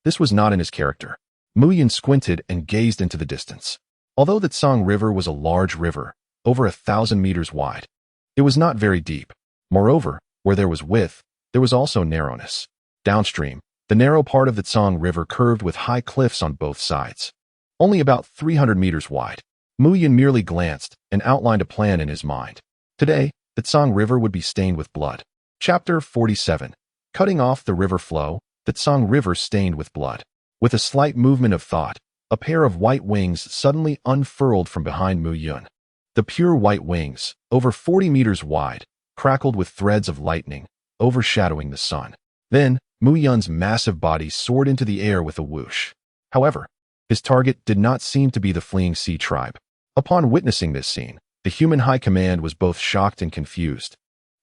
This was not in his character. Mu Yun squinted and gazed into the distance. Although the Tsang River was a large river, over 1,000 meters wide, it was not very deep. Moreover, where there was width, there was also narrowness. Downstream, the narrow part of the Tsang River curved with high cliffs on both sides. Only about 300 meters wide. Mu Yun merely glanced and outlined a plan in his mind. Today, the Tsang River would be stained with blood. Chapter 47. Cutting off the river flow, the Tsang River stained with blood. With a slight movement of thought, a pair of white wings suddenly unfurled from behind Mu Yun. The pure white wings, over 40 meters wide, crackled with threads of lightning, overshadowing the sun. Then, Mu Yun's massive body soared into the air with a whoosh. However, his target did not seem to be the fleeing Sea Tribe. Upon witnessing this scene, the human high command was both shocked and confused.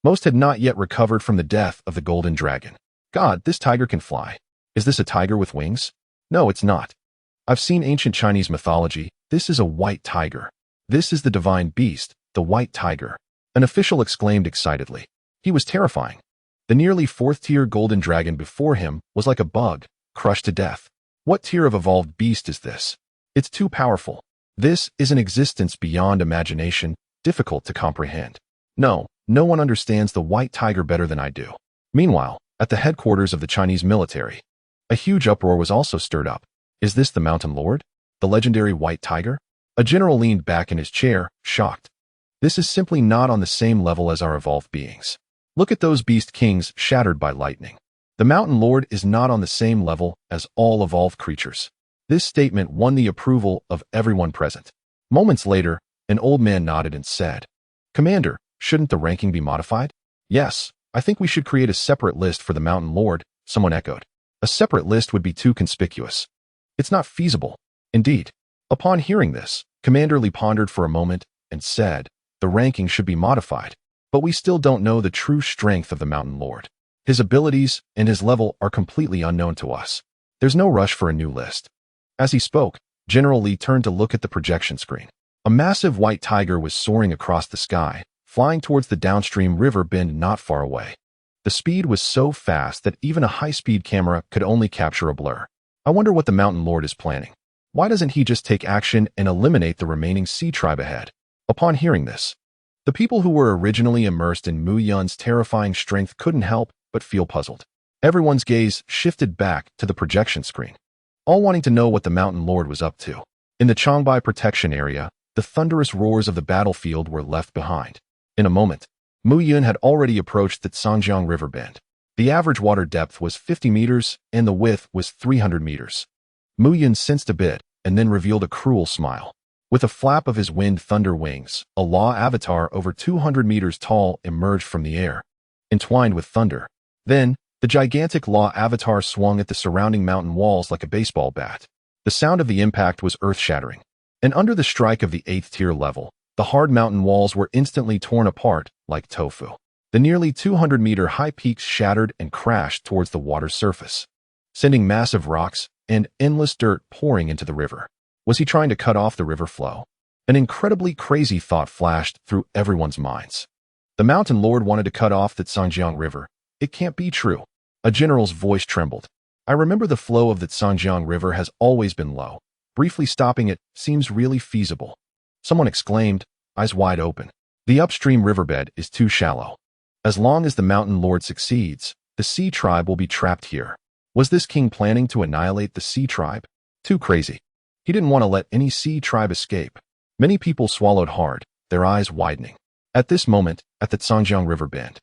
Most had not yet recovered from the death of the Golden Dragon. God, this tiger can fly. Is this a tiger with wings? No, it's not. I've seen ancient Chinese mythology. This is a white tiger. This is the divine beast, the white tiger. An official exclaimed excitedly. He was terrifying. The nearly 4th-tier Golden Dragon before him was like a bug, crushed to death. What tier of evolved beast is this? It's too powerful. This is an existence beyond imagination, difficult to comprehend. No one understands the white tiger better than I do. Meanwhile, at the headquarters of the Chinese military, a huge uproar was also stirred up. Is this the Mountain Lord? The legendary white tiger? A general leaned back in his chair, shocked. This is simply not on the same level as our evolved beings. Look at those beast kings shattered by lightning. The Mountain Lord is not on the same level as all evolved creatures. This statement won the approval of everyone present. Moments later, an old man nodded and said, Commander, shouldn't the ranking be modified? Yes, I think we should create a separate list for the Mountain Lord, someone echoed. A separate list would be too conspicuous. It's not feasible. Indeed. Upon hearing this, Commander Li pondered for a moment and said, the ranking should be modified. But we still don't know the true strength of the Mountain Lord. His abilities and his level are completely unknown to us. There's no rush for a new list. As he spoke, General Li turned to look at the projection screen. A massive white tiger was soaring across the sky, flying towards the downstream river bend not far away. The speed was so fast that even a high-speed camera could only capture a blur. I wonder what the Mountain Lord is planning. Why doesn't he just take action and eliminate the remaining Sea Tribe ahead? Upon hearing this, the people who were originally immersed in Mu Yun's terrifying strength couldn't help but feel puzzled. Everyone's gaze shifted back to the projection screen, all wanting to know what the Mountain Lord was up to. In the Changbai protection area, the thunderous roars of the battlefield were left behind. In a moment, Mu Yun had already approached the Zhangjiang River bend. The average water depth was 50 meters and the width was 300 meters. Mu Yun sensed a bit and then revealed a cruel smile. With a flap of his wind thunder wings, a law avatar over 200 meters tall emerged from the air, entwined with thunder. Then, the gigantic law avatar swung at the surrounding mountain walls like a baseball bat. The sound of the impact was earth-shattering. And under the strike of the 8th-tier level, the hard mountain walls were instantly torn apart like tofu. The nearly 200-meter high peaks shattered and crashed towards the water's surface, sending massive rocks and endless dirt pouring into the river. Was he trying to cut off the river flow? An incredibly crazy thought flashed through everyone's minds. The Mountain Lord wanted to cut off the Zhangjiang River. It can't be true. A general's voice trembled. I remember the flow of the Zhangjiang River has always been low. Briefly stopping it seems really feasible. Someone exclaimed, eyes wide open. The upstream riverbed is too shallow. As long as the Mountain Lord succeeds, the Sea Tribe will be trapped here. Was this king planning to annihilate the Sea Tribe? Too crazy. He didn't want to let any Sea Tribe escape. Many people swallowed hard, their eyes widening. At this moment, at the Zhangjiang River bend,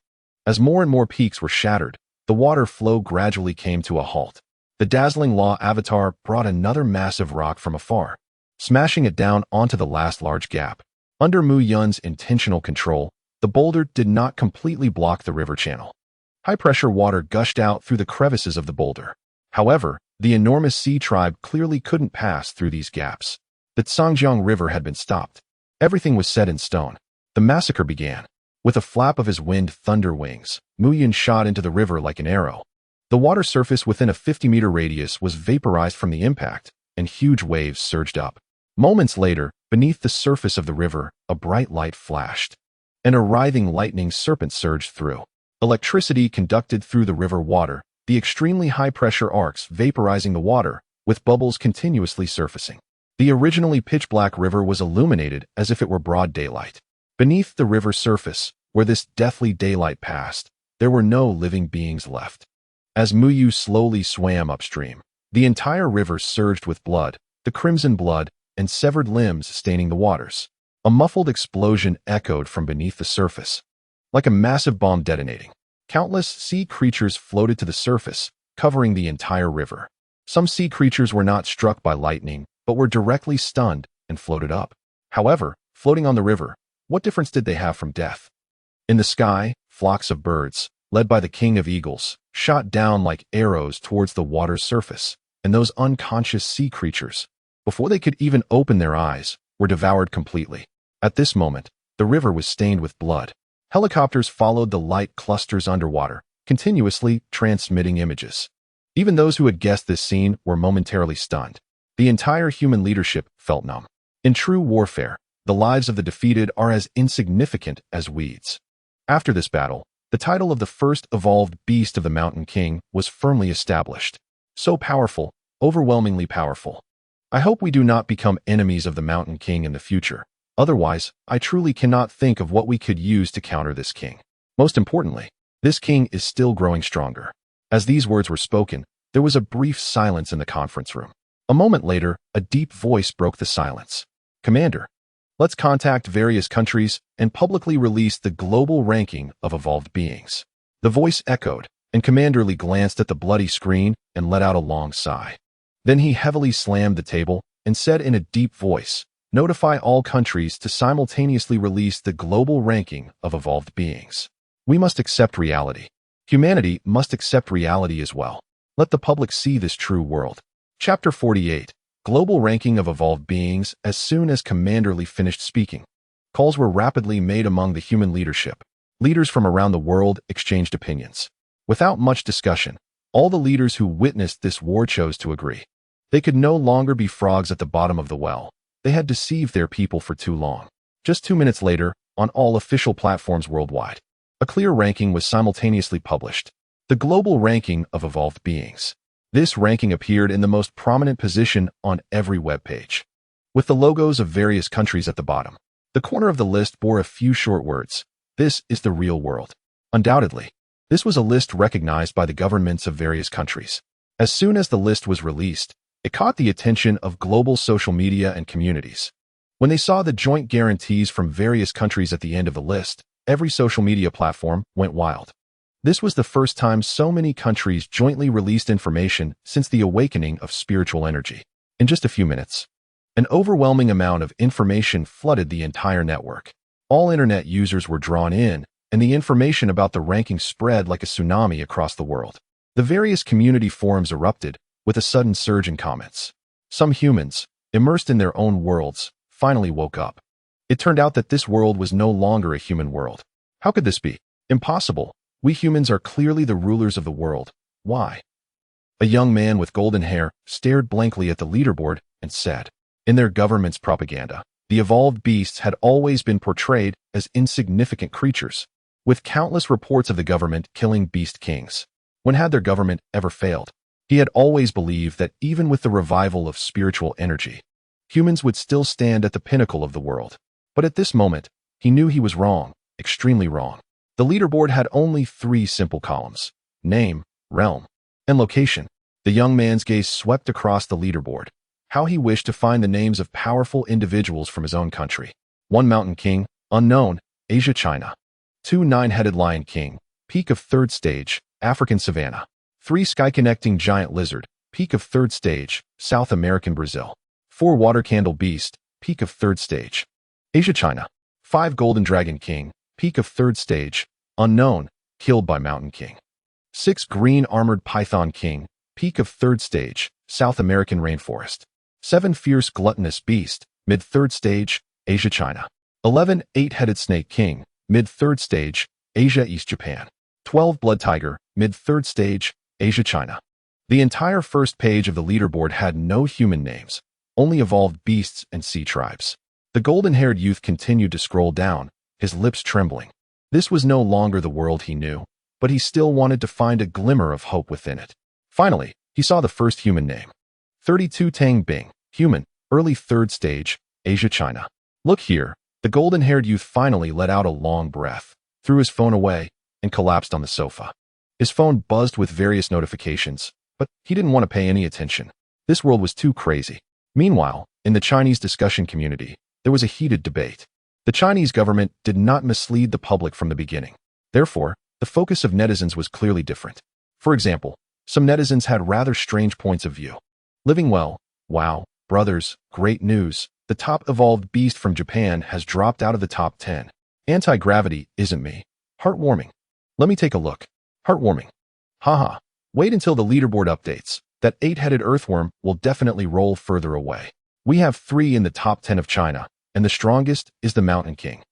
as more and more peaks were shattered, the water flow gradually came to a halt. The dazzling Law Avatar brought another massive rock from afar, smashing it down onto the last large gap. Under Mu Yun's intentional control, the boulder did not completely block the river channel. High-pressure water gushed out through the crevices of the boulder. However, the enormous Sea Tribe clearly couldn't pass through these gaps. The Zhangjiang River had been stopped. Everything was set in stone. The massacre began. With a flap of his wind thunder wings, Mu Yun shot into the river like an arrow. The water surface within a 50-meter radius was vaporized from the impact, and huge waves surged up. Moments later, beneath the surface of the river, a bright light flashed. And a writhing lightning serpent surged through. Electricity conducted through the river water, the extremely high-pressure arcs vaporizing the water, with bubbles continuously surfacing. The originally pitch-black river was illuminated as if it were broad daylight. Beneath the river's surface, where this deathly daylight passed, there were no living beings left. As Mu Yu slowly swam upstream, the entire river surged with blood, the crimson blood, and severed limbs staining the waters. A muffled explosion echoed from beneath the surface, like a massive bomb detonating. Countless sea creatures floated to the surface, covering the entire river. Some sea creatures were not struck by lightning, but were directly stunned and floated up. However, floating on the river, what difference did they have from death? In the sky, flocks of birds, led by the King of Eagles, shot down like arrows towards the water's surface, and those unconscious sea creatures, before they could even open their eyes, were devoured completely. At this moment, the river was stained with blood. Helicopters followed the light clusters underwater, continuously transmitting images. Even those who had guessed this scene were momentarily stunned. The entire human leadership felt numb. In true warfare, the lives of the defeated are as insignificant as weeds. After this battle, the title of the first evolved beast of the Mountain King was firmly established. So powerful, overwhelmingly powerful. I hope we do not become enemies of the Mountain King in the future. Otherwise, I truly cannot think of what we could use to counter this king. Most importantly, this king is still growing stronger. As these words were spoken, there was a brief silence in the conference room. A moment later, a deep voice broke the silence. Commander, let's contact various countries and publicly release the global ranking of evolved beings. The voice echoed, and Commander Lee glanced at the bloody screen and let out a long sigh. Then he heavily slammed the table and said in a deep voice, notify all countries to simultaneously release the global ranking of evolved beings. We must accept reality. Humanity must accept reality as well. Let the public see this true world. Chapter 48. Global Ranking of Evolved Beings. As soon as Commander Lee finished speaking, calls were rapidly made among the human leadership. Leaders from around the world exchanged opinions. Without much discussion, all the leaders who witnessed this war chose to agree. They could no longer be frogs at the bottom of the well. They had deceived their people for too long. Just 2 minutes later, on all official platforms worldwide, a clear ranking was simultaneously published. The Global Ranking of Evolved Beings. This ranking appeared in the most prominent position on every web page, with the logos of various countries at the bottom. The corner of the list bore a few short words. This is the real world. Undoubtedly, this was a list recognized by the governments of various countries. As soon as the list was released, it caught the attention of global social media and communities. When they saw the joint guarantees from various countries at the end of the list, every social media platform went wild. This was the first time so many countries jointly released information since the awakening of spiritual energy. In just a few minutes, an overwhelming amount of information flooded the entire network. All internet users were drawn in, and the information about the ranking spread like a tsunami across the world. The various community forums erupted, with a sudden surge in comments. Some humans, immersed in their own worlds, finally woke up. It turned out that this world was no longer a human world. How could this be? Impossible. We humans are clearly the rulers of the world. Why? A young man with golden hair stared blankly at the leaderboard and said, in their government's propaganda, the evolved beasts had always been portrayed as insignificant creatures. with countless reports of the government killing beast kings. When had their government ever failed? He had always believed that even with the revival of spiritual energy, humans would still stand at the pinnacle of the world. But at this moment, he knew he was wrong, extremely wrong. The leaderboard had only 3 simple columns: name, realm, and location. The young man's gaze swept across the leaderboard. How he wished to find the names of powerful individuals from his own country. 1 Mountain King, unknown, Asia China. 2 Nine-Headed Lion King, peak of 3rd stage, African Savannah. 3 Sky-Connecting Giant Lizard, peak of 3rd stage, South American Brazil. 4 Water Candle Beast, peak of 3rd stage, Asia China. 5 Golden Dragon King, peak of 3rd stage, unknown, killed by Mountain King. 6 Green Armored Python King, peak of 3rd stage, South American Rainforest. 7 Fierce Gluttonous Beast, mid-3rd stage, Asia China. 11 Eight-Headed Snake King, mid-3rd stage, Asia East Japan. 12 Blood Tiger, mid-3rd stage, Asia China. The entire first page of the leaderboard had no human names, only evolved beasts and sea tribes. The golden-haired youth continued to scroll down, his lips trembling. This was no longer the world he knew, but he still wanted to find a glimmer of hope within it. Finally, he saw the first human name. 32 Tang Bing, human, early 3rd stage, Asia China. Look here, the golden-haired youth finally let out a long breath, threw his phone away, and collapsed on the sofa. His phone buzzed with various notifications, but he didn't want to pay any attention. This world was too crazy. Meanwhile, in the Chinese discussion community, there was a heated debate. The Chinese government did not mislead the public from the beginning. Therefore, the focus of netizens was clearly different. For example, some netizens had rather strange points of view. Living well, wow, brothers, great news, the top evolved beast from Japan has dropped out of the top 10. Anti-gravity isn't me. Heartwarming. Let me take a look. Heartwarming. Haha. Wait until the leaderboard updates. That 8-headed earthworm will definitely roll further away. We have 3 in the top 10 of China, and the strongest is the Mountain King.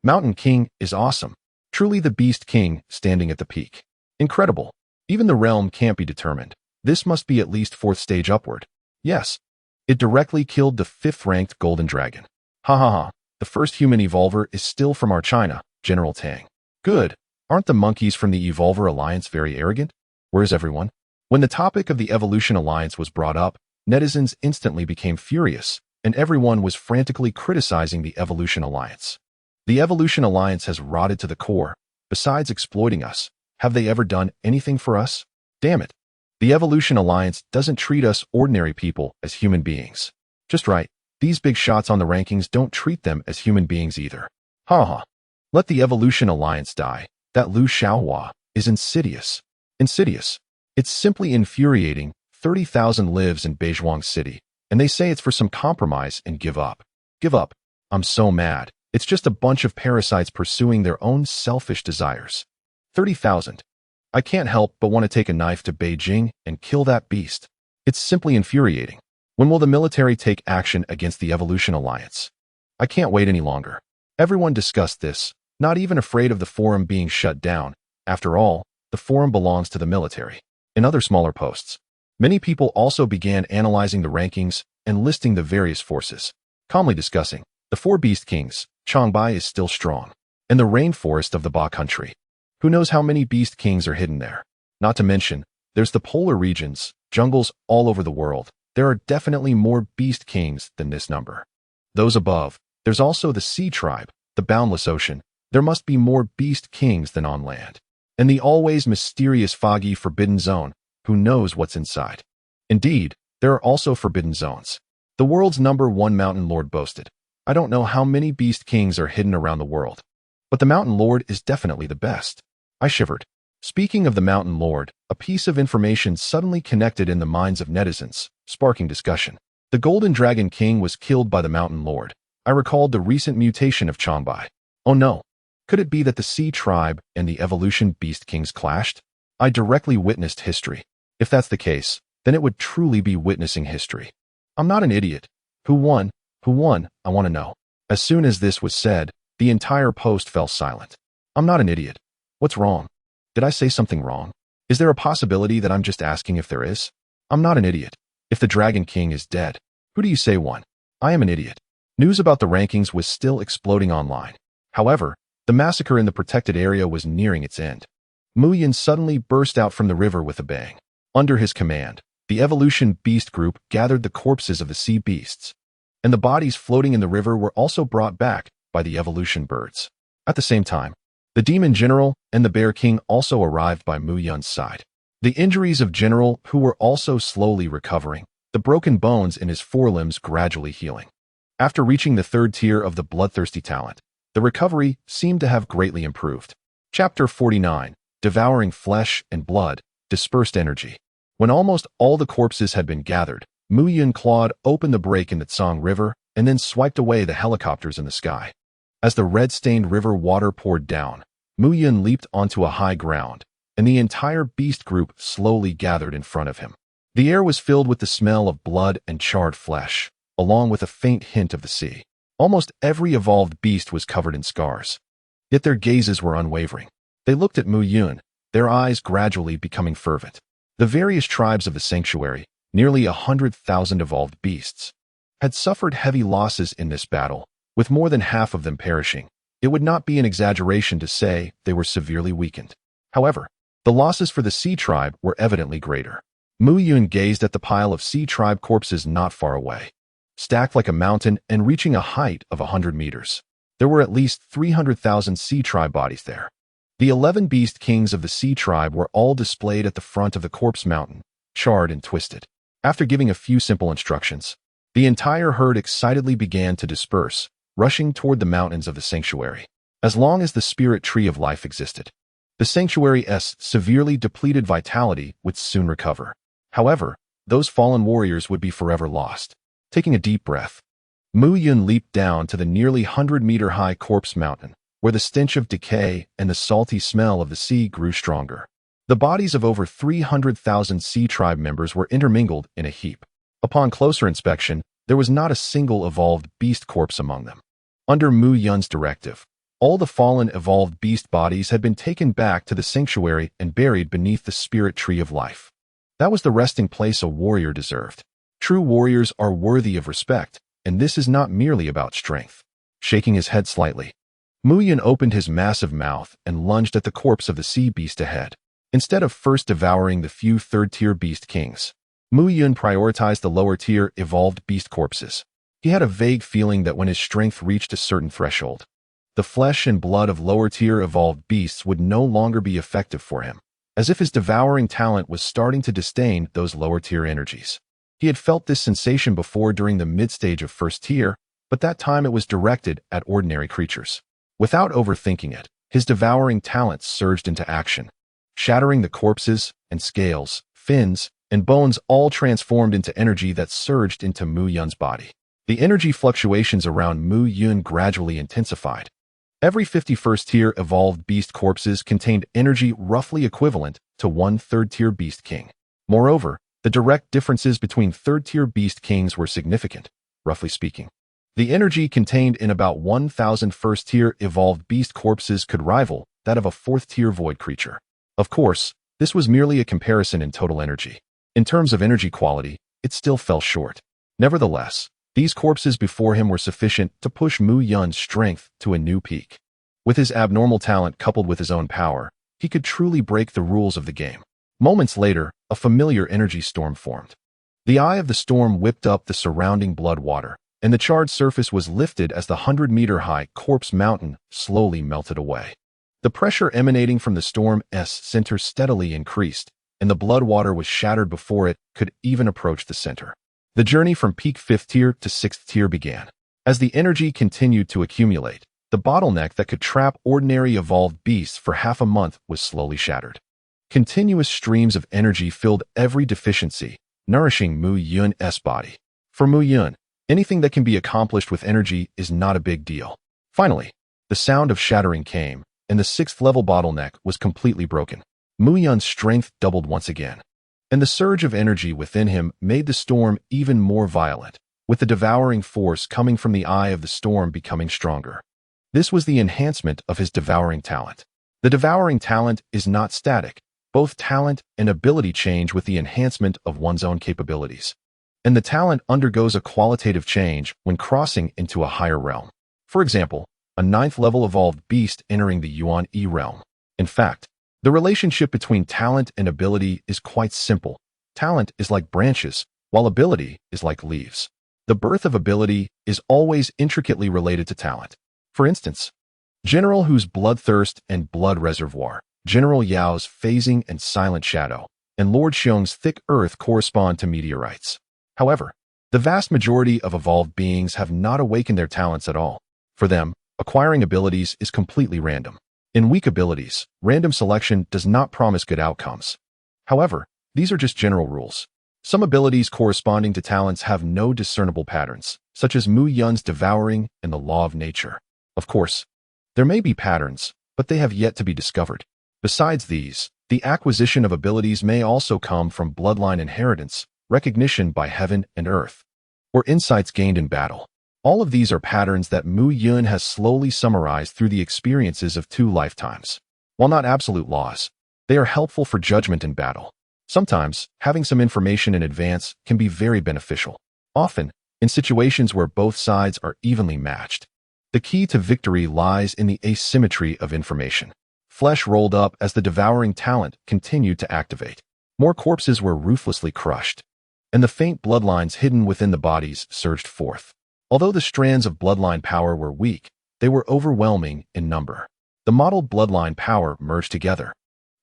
Mountain King is awesome. Truly the Beast King standing at the peak. Incredible. Even the realm can't be determined. This must be at least 4th stage upward. Yes. It directly killed the 5th-ranked Golden Dragon. Ha ha ha. The first human evolver is still from our China, General Tang. Good. Aren't the monkeys from the Evolver Alliance very arrogant? Where's everyone? When the topic of the Evolution Alliance was brought up, netizens instantly became furious, and everyone was frantically criticizing the Evolution Alliance. The Evolution Alliance has rotted to the core. Besides exploiting us, have they ever done anything for us? Damn it. The Evolution Alliance doesn't treat us ordinary people as human beings. Just right, these big shots on the rankings don't treat them as human beings either. Ha ha. Let the Evolution Alliance die. That Lu Shaohua is insidious. Insidious. It's simply infuriating. 30,000 lives in Beizhuang City, and they say it's for some compromise and give up. Give up. I'm so mad. It's just a bunch of parasites pursuing their own selfish desires. 30,000. I can't help but want to take a knife to Beijing and kill that beast. It's simply infuriating. When will the military take action against the Evolution Alliance? I can't wait any longer. Everyone discussed this, not even afraid of the forum being shut down. After all, the forum belongs to the military. In other smaller posts, many people also began analyzing the rankings and listing the various forces, calmly discussing. The 4 Beast Kings, Changbai is still strong, and the rainforest of the Ba country. Who knows how many Beast Kings are hidden there? Not to mention, there's the polar regions, jungles all over the world. There are definitely more Beast Kings than this number. Those above, there's also the Sea Tribe, the boundless ocean. There must be more Beast Kings than on land. And the always mysterious foggy Forbidden Zone, who knows what's inside. Indeed, there are also Forbidden Zones. The world's #1 Mountain Lord boasted. I don't know how many Beast Kings are hidden around the world, but the Mountain Lord is definitely the best. I shivered. Speaking of the Mountain Lord, a piece of information suddenly connected in the minds of netizens, sparking discussion. The Golden Dragon King was killed by the Mountain Lord. I recalled the recent mutation of Changbai. Oh no. Could it be that the Sea Tribe and the Evolution Beast Kings clashed? I directly witnessed history. If that's the case, then it would truly be witnessing history. I'm not an idiot. Who won? Who won? I want to know. As soon as this was said, the entire post fell silent. I'm not an idiot. What's wrong? Did I say something wrong? Is there a possibility that I'm just asking if there is? I'm not an idiot. If the Dragon King is dead, who do you say won? I am an idiot. News about the rankings was still exploding online. However, The massacre in the protected area was nearing its end. Mu Yun suddenly burst out from the river with a bang. Under his command, the Evolution Beast Group gathered the corpses of the sea beasts, and the bodies floating in the river were also brought back by the Evolution Birds. At the same time, the Demon General and the Bear King also arrived by Mu Yun's side. The injuries of General, who were also slowly recovering, the broken bones in his forelimbs gradually healing. After reaching the third tier of the Bloodthirsty talent, the recovery seemed to have greatly improved. Chapter 49, Devouring Flesh and Blood, Dispersed Energy. When almost all the corpses had been gathered, Mu Yun clawed open the break in the Tsang River and then swiped away the helicopters in the sky. As the red-stained river water poured down, Mu Yun leaped onto a high ground, and the entire beast group slowly gathered in front of him. The air was filled with the smell of blood and charred flesh, along with a faint hint of the sea. Almost every evolved beast was covered in scars. Yet their gazes were unwavering. They looked at Mu Yun, their eyes gradually becoming fervent. The various tribes of the sanctuary, nearly 100,000 evolved beasts, had suffered heavy losses in this battle, with more than half of them perishing. It would not be an exaggeration to say they were severely weakened. However, the losses for the Sea Tribe were evidently greater. Mu Yun gazed at the pile of Sea Tribe corpses not far away, stacked like a mountain and reaching a height of 100 meters. There were at least 300,000 Sea Tribe bodies there. The 11 Beast Kings of the Sea Tribe were all displayed at the front of the corpse mountain, charred and twisted. After giving a few simple instructions, the entire herd excitedly began to disperse, rushing toward the mountains of the sanctuary. As long as the spirit tree of life existed, the sanctuary's severely depleted vitality would soon recover. However, those fallen warriors would be forever lost. Taking a deep breath, Mu Yun leaped down to the nearly 100-meter-high corpse mountain, where the stench of decay and the salty smell of the sea grew stronger. The bodies of over 300,000 Sea Tribe members were intermingled in a heap. Upon closer inspection, there was not a single evolved beast corpse among them. Under Mu Yun's directive, all the fallen evolved beast bodies had been taken back to the sanctuary and buried beneath the spirit tree of life. That was the resting place a warrior deserved. True warriors are worthy of respect, and this is not merely about strength. Shaking his head slightly, Mu Yun opened his massive mouth and lunged at the corpse of the sea beast ahead. Instead of first devouring the few third-tier beast kings, Mu Yun prioritized the lower-tier evolved beast corpses. He had a vague feeling that when his strength reached a certain threshold, the flesh and blood of lower-tier evolved beasts would no longer be effective for him, as if his devouring talent was starting to disdain those lower-tier energies. He had felt this sensation before during the mid-stage of first tier, but that time it was directed at ordinary creatures. Without overthinking it, his devouring talent surged into action, shattering the corpses and scales, fins, and bones all transformed into energy that surged into Mu Yun's body. The energy fluctuations around Mu Yun gradually intensified. Every 51st tier evolved beast corpses contained energy roughly equivalent to one third-tier beast king. Moreover, the direct differences between third-tier beast kings were significant, roughly speaking. The energy contained in about 1,000 first-tier evolved beast corpses could rival that of a fourth-tier void creature. Of course, this was merely a comparison in total energy. In terms of energy quality, it still fell short. Nevertheless, these corpses before him were sufficient to push Mu Yun's strength to a new peak. With his abnormal talent coupled with his own power, he could truly break the rules of the game. Moments later, a familiar energy storm formed. The eye of the storm whipped up the surrounding blood water, and the charred surface was lifted as the 100-meter-high corpse mountain slowly melted away. The pressure emanating from the storm's center steadily increased, and the blood water was shattered before it could even approach the center. The journey from peak 5th tier to 6th tier began. As the energy continued to accumulate, the bottleneck that could trap ordinary evolved beasts for half a month was slowly shattered. Continuous streams of energy filled every deficiency, nourishing Mu Yun's body. For Mu Yun, anything that can be accomplished with energy is not a big deal. Finally, the sound of shattering came, and the 6th-level bottleneck was completely broken. Mu Yun's strength doubled once again, and the surge of energy within him made the storm even more violent, with the devouring force coming from the eye of the storm becoming stronger. This was the enhancement of his devouring talent. The devouring talent is not static. Both talent and ability change with the enhancement of one's own capabilities, and the talent undergoes a qualitative change when crossing into a higher realm. For example, a 9th-level evolved beast entering the Yuan E realm. In fact, the relationship between talent and ability is quite simple. Talent is like branches, while ability is like leaves. The birth of ability is always intricately related to talent. For instance, General Hu's Bloodthirst and Blood Reservoir, General Yao's Phasing and Silent Shadow, and Lord Xiong's Thick Earth correspond to meteorites. However, the vast majority of evolved beings have not awakened their talents at all. For them, acquiring abilities is completely random. In weak abilities, random selection does not promise good outcomes. However, these are just general rules. Some abilities corresponding to talents have no discernible patterns, such as Mu Yun's Devouring and the Law of Nature. Of course, there may be patterns, but they have yet to be discovered. Besides these, the acquisition of abilities may also come from bloodline inheritance, recognition by heaven and earth, or insights gained in battle. All of these are patterns that Mu Yun has slowly summarized through the experiences of 2 lifetimes. While not absolute laws, they are helpful for judgment in battle. Sometimes, having some information in advance can be very beneficial. Often, in situations where both sides are evenly matched. The key to victory lies in the asymmetry of information. Flesh rolled up as the Devouring Talent continued to activate. More corpses were ruthlessly crushed, and the faint bloodlines hidden within the bodies surged forth. Although the strands of bloodline power were weak, they were overwhelming in number. The modeled bloodline power merged together,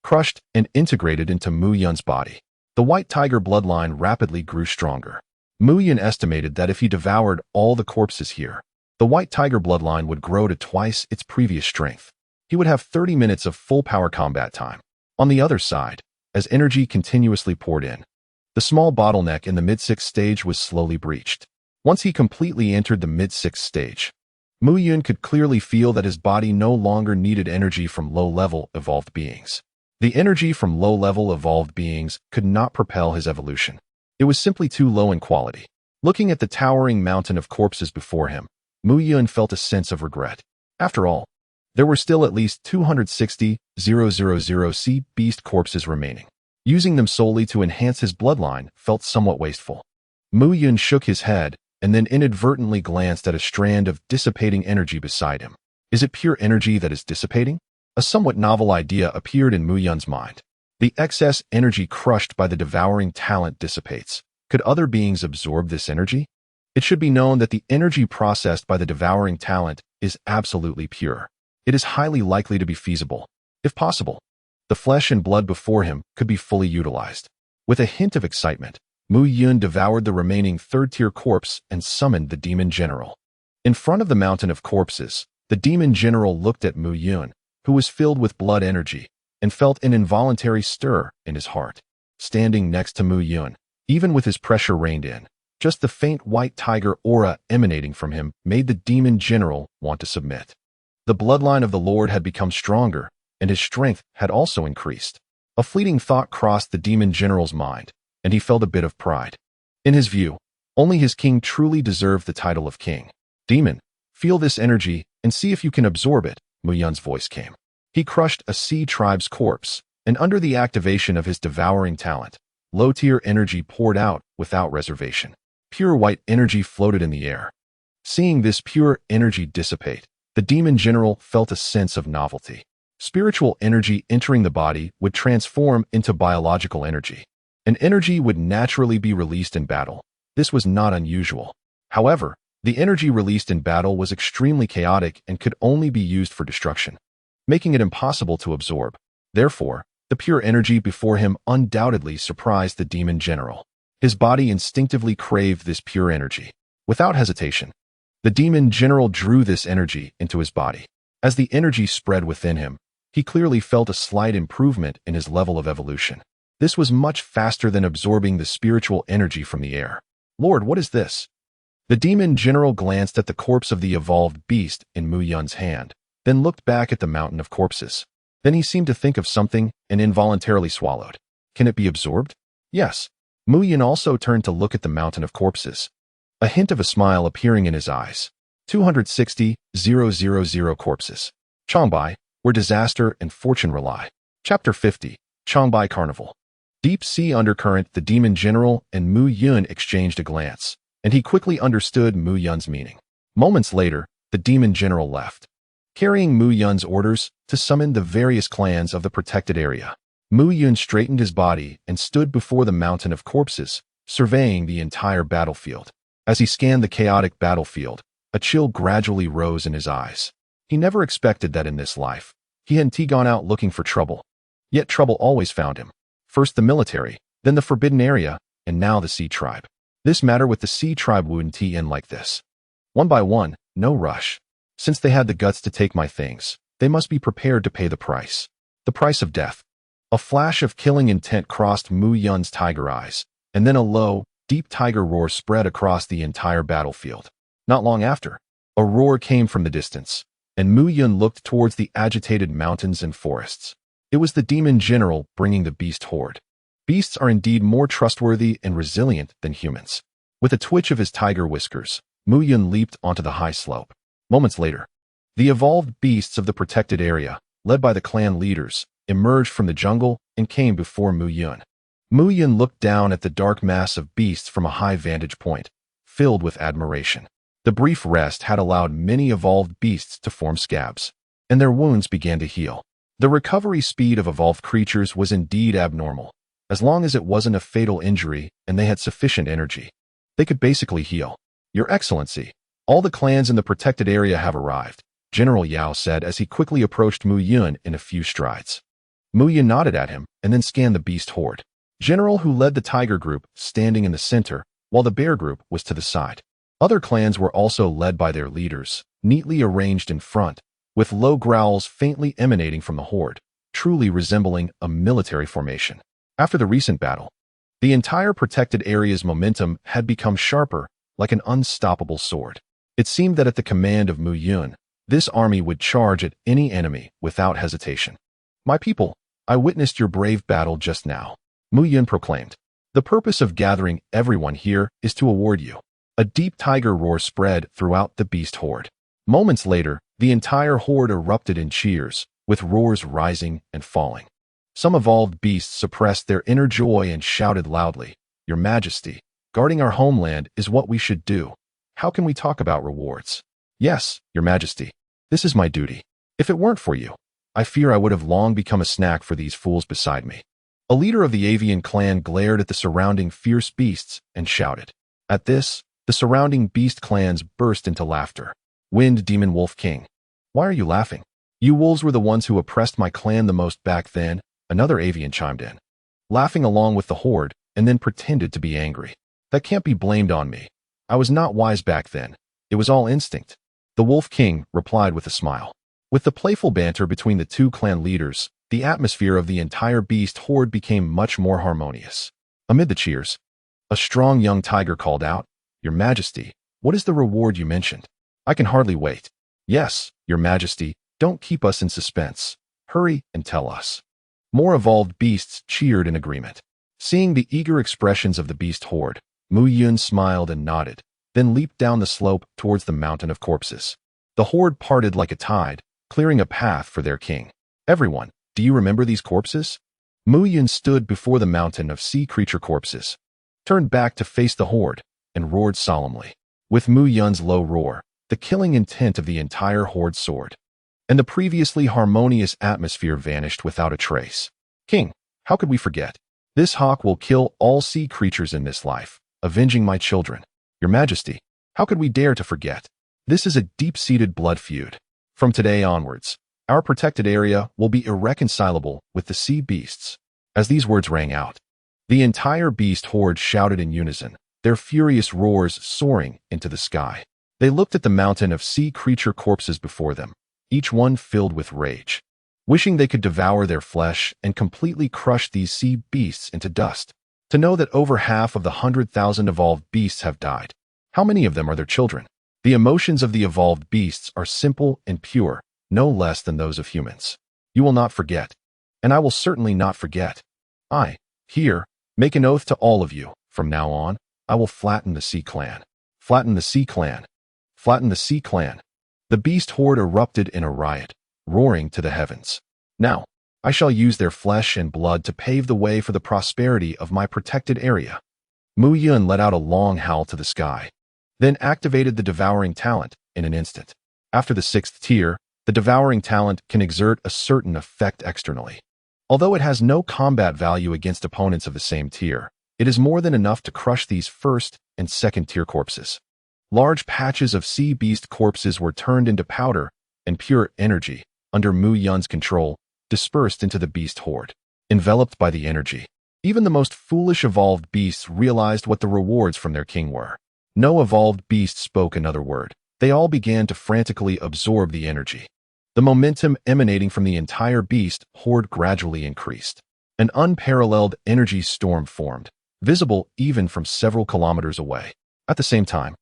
crushed and integrated into Mu Yun's body. The White Tiger bloodline rapidly grew stronger. Mu Yun estimated that if he devoured all the corpses here, the White Tiger bloodline would grow to twice its previous strength. He would have 30 minutes of full power combat time. On the other side, as energy continuously poured in, the small bottleneck in the mid-6th stage was slowly breached. Once he completely entered the mid-6th stage, Mu Yun could clearly feel that his body no longer needed energy from low-level evolved beings. The energy from low-level evolved beings could not propel his evolution. It was simply too low in quality. Looking at the towering mountain of corpses before him, Mu Yun felt a sense of regret. After all, there were still at least 260,000 sea beast corpses remaining. Using them solely to enhance his bloodline felt somewhat wasteful. Mu Yun shook his head and then inadvertently glanced at a strand of dissipating energy beside him. Is it pure energy that is dissipating? A somewhat novel idea appeared in Mu Yun's mind. The excess energy crushed by the Devouring Talent dissipates. Could other beings absorb this energy? It should be known that the energy processed by the Devouring Talent is absolutely pure. It is highly likely to be feasible. If possible, the flesh and blood before him could be fully utilized. With a hint of excitement, Mu Yun devoured the remaining 3rd-tier corpse and summoned the Demon General. In front of the mountain of corpses, the Demon General looked at Mu Yun, who was filled with blood energy, and felt an involuntary stir in his heart. Standing next to Mu Yun, even with his pressure reined in, just the faint white tiger aura emanating from him made the Demon General want to submit. The bloodline of the Lord had become stronger, and his strength had also increased. A fleeting thought crossed the Demon General's mind, and he felt a bit of pride. In his view, only his king truly deserved the title of king. Demon, feel this energy and see if you can absorb it, Mu Yun's voice came. He crushed a sea tribe's corpse, and under the activation of his Devouring Talent, low-tier energy poured out without reservation. Pure white energy floated in the air. Seeing this pure energy dissipate, the Demon General felt a sense of novelty. Spiritual energy entering the body would transform into biological energy. And energy would naturally be released in battle. This was not unusual. However, the energy released in battle was extremely chaotic and could only be used for destruction, making it impossible to absorb. Therefore, the pure energy before him undoubtedly surprised the Demon General. His body instinctively craved this pure energy. Without hesitation, the Demon General drew this energy into his body. As the energy spread within him, he clearly felt a slight improvement in his level of evolution. This was much faster than absorbing the spiritual energy from the air. Lord, what is this? The Demon General glanced at the corpse of the evolved beast in Mu Yun's hand, then looked back at the mountain of corpses. Then he seemed to think of something and involuntarily swallowed. Can it be absorbed? Yes. Mu Yun also turned to look at the mountain of corpses, a hint of a smile appearing in his eyes. 260,000 corpses. Changbai, where disaster and fortune rely. Chapter 50, Changbai Carnival. Deep sea undercurrent. The Demon General and Mu Yun exchanged a glance, and he quickly understood Mu Yun's meaning. Moments later, the Demon General left. carrying Mu Yun's orders to summon the various clans of the protected area. Mu Yun straightened his body and stood before the mountain of corpses, surveying the entire battlefield. As he scanned the chaotic battlefield, a chill gradually rose in his eyes. He never expected that in this life. He hadn't gone out looking for trouble. Yet trouble always found him. First the military, then the forbidden area, and now the Sea Tribe. This matter with the Sea Tribe wouldn't end like this. One by one, no rush. Since they had the guts to take my things, they must be prepared to pay the price. The price of death. A flash of killing intent crossed Mu Yun's tiger eyes, and then a low, deep tiger roar spread across the entire battlefield. Not long after, a roar came from the distance, and Mu Yun looked towards the agitated mountains and forests. It was the demon general bringing the beast horde. Beasts are indeed more trustworthy and resilient than humans. With a twitch of his tiger whiskers, Mu Yun leaped onto the high slope. Moments later, the evolved beasts of the protected area, led by the clan leaders, emerged from the jungle and came before Mu Yun. Mu Yun looked down at the dark mass of beasts from a high vantage point, filled with admiration. The brief rest had allowed many evolved beasts to form scabs, and their wounds began to heal. The recovery speed of evolved creatures was indeed abnormal. As long as it wasn't a fatal injury and they had sufficient energy, they could basically heal. Your Excellency, all the clans in the protected area have arrived, General Yao said as he quickly approached Mu Yun in a few strides. Mu Yun nodded at him and then scanned the beast horde. General, who led the tiger group, standing in the center, while the bear group was to the side. Other clans were also led by their leaders, neatly arranged in front, with low growls faintly emanating from the horde, truly resembling a military formation. After the recent battle, the entire protected area's momentum had become sharper, like an unstoppable sword. It seemed that at the command of Mu Yun, this army would charge at any enemy without hesitation. My people, I witnessed your brave battle just now, Mu Yun proclaimed. The purpose of gathering everyone here is to award you. A deep tiger roar spread throughout the beast horde. Moments later, the entire horde erupted in cheers, with roars rising and falling. Some evolved beasts suppressed their inner joy and shouted loudly, Your Majesty, guarding our homeland is what we should do. How can we talk about rewards? Yes, Your Majesty, this is my duty. If it weren't for you, I fear I would have long become a snack for these fools beside me. A leader of the avian clan glared at the surrounding fierce beasts and shouted. At this, the surrounding beast clans burst into laughter. Wind Demon Wolf King. Why are you laughing? You wolves were the ones who oppressed my clan the most back then, another avian chimed in, laughing along with the horde, and then pretended to be angry. That can't be blamed on me. I was not wise back then. It was all instinct. The Wolf King replied with a smile. With the playful banter between the two clan leaders, the atmosphere of the entire beast horde became much more harmonious. Amid the cheers, a strong young tiger called out, Your Majesty, what is the reward you mentioned? I can hardly wait. Yes, Your Majesty, don't keep us in suspense. Hurry and tell us. More evolved beasts cheered in agreement. Seeing the eager expressions of the beast horde, Mu Yun smiled and nodded, then leaped down the slope towards the mountain of corpses. The horde parted like a tide, clearing a path for their king. Everyone, do you remember these corpses? Mu Yun stood before the mountain of sea creature corpses, turned back to face the horde, and roared solemnly. With Mu Yun's low roar, the killing intent of the entire horde soared, and the previously harmonious atmosphere vanished without a trace. King, how could we forget? This hawk will kill all sea creatures in this life, avenging my children. Your Majesty, how could we dare to forget? This is a deep-seated blood feud. From today onwards, our protected area will be irreconcilable with the sea beasts. As these words rang out, the entire beast horde shouted in unison, their furious roars soaring into the sky. They looked at the mountain of sea creature corpses before them, each one filled with rage, wishing they could devour their flesh and completely crush these sea beasts into dust. To know that over half of the 100,000 evolved beasts have died. How many of them are their children? The emotions of the evolved beasts are simple and pure, no less than those of humans. You will not forget, and I will certainly not forget. I, here, make an oath to all of you. From now on, I will flatten the Sea Clan. Flatten the Sea Clan. Flatten the Sea Clan. The beast horde erupted in a riot, roaring to the heavens. Now, I shall use their flesh and blood to pave the way for the prosperity of my protected area. Mu Yun let out a long howl to the sky, then activated the Devouring Talent in an instant. After the 6th tier, The Devouring Talent can exert a certain effect externally. Although it has no combat value against opponents of the same tier, it is more than enough to crush these first and second tier corpses. Large patches of sea beast corpses were turned into powder, and pure energy, under Mu Yun's control, dispersed into the beast horde. Enveloped by the energy, even the most foolish evolved beasts realized what the rewards from their king were. No evolved beast spoke another word. They all began to frantically absorb the energy. The momentum emanating from the entire beast horde gradually increased. An unparalleled energy storm formed, visible even from several kilometers away. At the same time,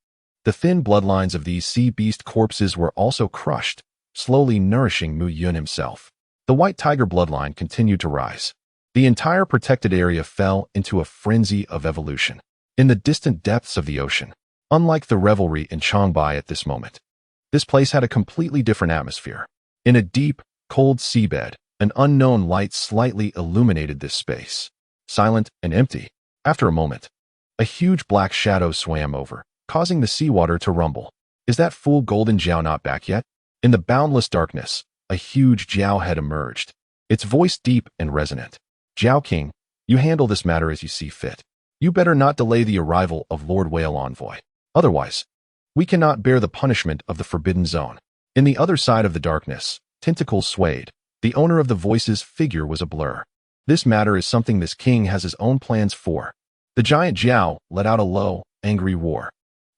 the thin bloodlines of these sea beast corpses were also crushed, slowly nourishing Mu Yun himself. The white tiger bloodline continued to rise. The entire protected area fell into a frenzy of evolution. In the distant depths of the ocean, unlike the revelry in Changbai at this moment, this place had a completely different atmosphere. In a deep, cold seabed, an unknown light slightly illuminated this space. Silent and empty. After a moment, a huge black shadow swam over, causing the seawater to rumble. Is that fool Golden Jiao not back yet? In the boundless darkness, a huge Jiao head emerged, its voice deep and resonant. Jiao King, you handle this matter as you see fit. You better not delay the arrival of Lord Whale Envoy. Otherwise, we cannot bear the punishment of the Forbidden Zone. In the other side of the darkness, tentacles swayed. The owner of the voice's figure was a blur. This matter is something this king has his own plans for. The giant Jiao let out a low, angry roar,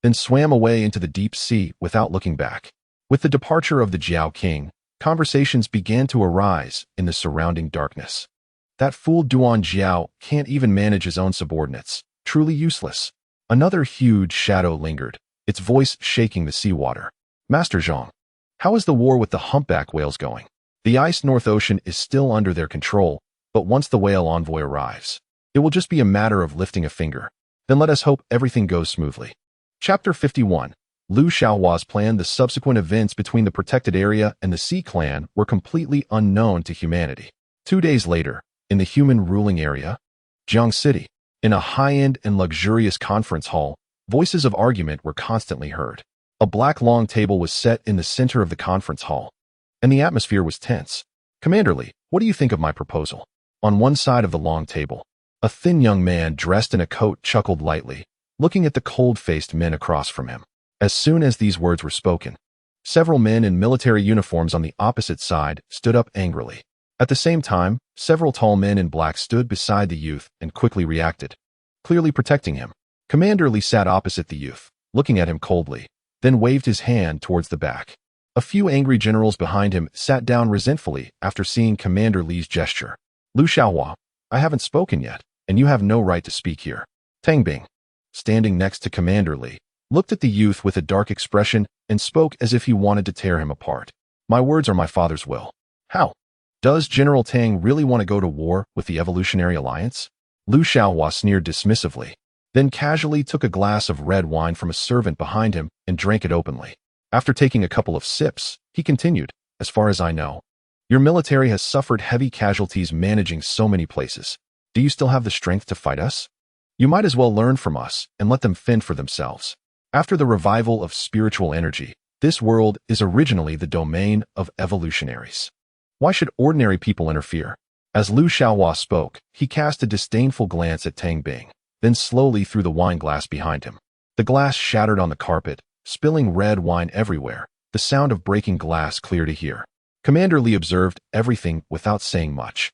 then swam away into the deep sea without looking back. With the departure of the Jiao King, conversations began to arise in the surrounding darkness. That fool Duan Jiao can't even manage his own subordinates. Truly useless. Another huge shadow lingered, its voice shaking the seawater. Master Zhang, how is the war with the humpback whales going? The ice North Ocean is still under their control, but once the whale envoy arrives, it will just be a matter of lifting a finger. Then let us hope everything goes smoothly. Chapter 51. Lu Shaohua's plan. The subsequent events between the protected area and the Sea Clan were completely unknown to humanity. 2 days later, in the human ruling area, Jiang City, in a high-end and luxurious conference hall, voices of argument were constantly heard. A black long table was set in the center of the conference hall, and the atmosphere was tense. Commander Li, what do you think of my proposal? On one side of the long table, a thin young man dressed in a coat chuckled lightly, looking at the cold-faced men across from him. As soon as these words were spoken, several men in military uniforms on the opposite side stood up angrily. At the same time, several tall men in black stood beside the youth and quickly reacted, clearly protecting him. Commander Li sat opposite the youth, looking at him coldly, then waved his hand towards the back. A few angry generals behind him sat down resentfully after seeing Commander Li's gesture. Lu Shaohua, I haven't spoken yet, and you have no right to speak here. Tang Bing, standing next to Commander Li, looked at the youth with a dark expression and spoke as if he wanted to tear him apart. My words are my father's will. How? Does General Tang really want to go to war with the Evolutionary Alliance? Lu Shaohua sneered dismissively, then casually took a glass of red wine from a servant behind him and drank it openly. After taking a couple of sips, he continued, as far as I know, your military has suffered heavy casualties managing so many places. Do you still have the strength to fight us? You might as well learn from us and let them fend for themselves. After the revival of spiritual energy, this world is originally the domain of evolutionaries. Why should ordinary people interfere? As Lu Shaohua spoke, he cast a disdainful glance at Tang Bing, then slowly threw the wine glass behind him. The glass shattered on the carpet, spilling red wine everywhere, the sound of breaking glass clear to hear. Commander Li observed everything without saying much.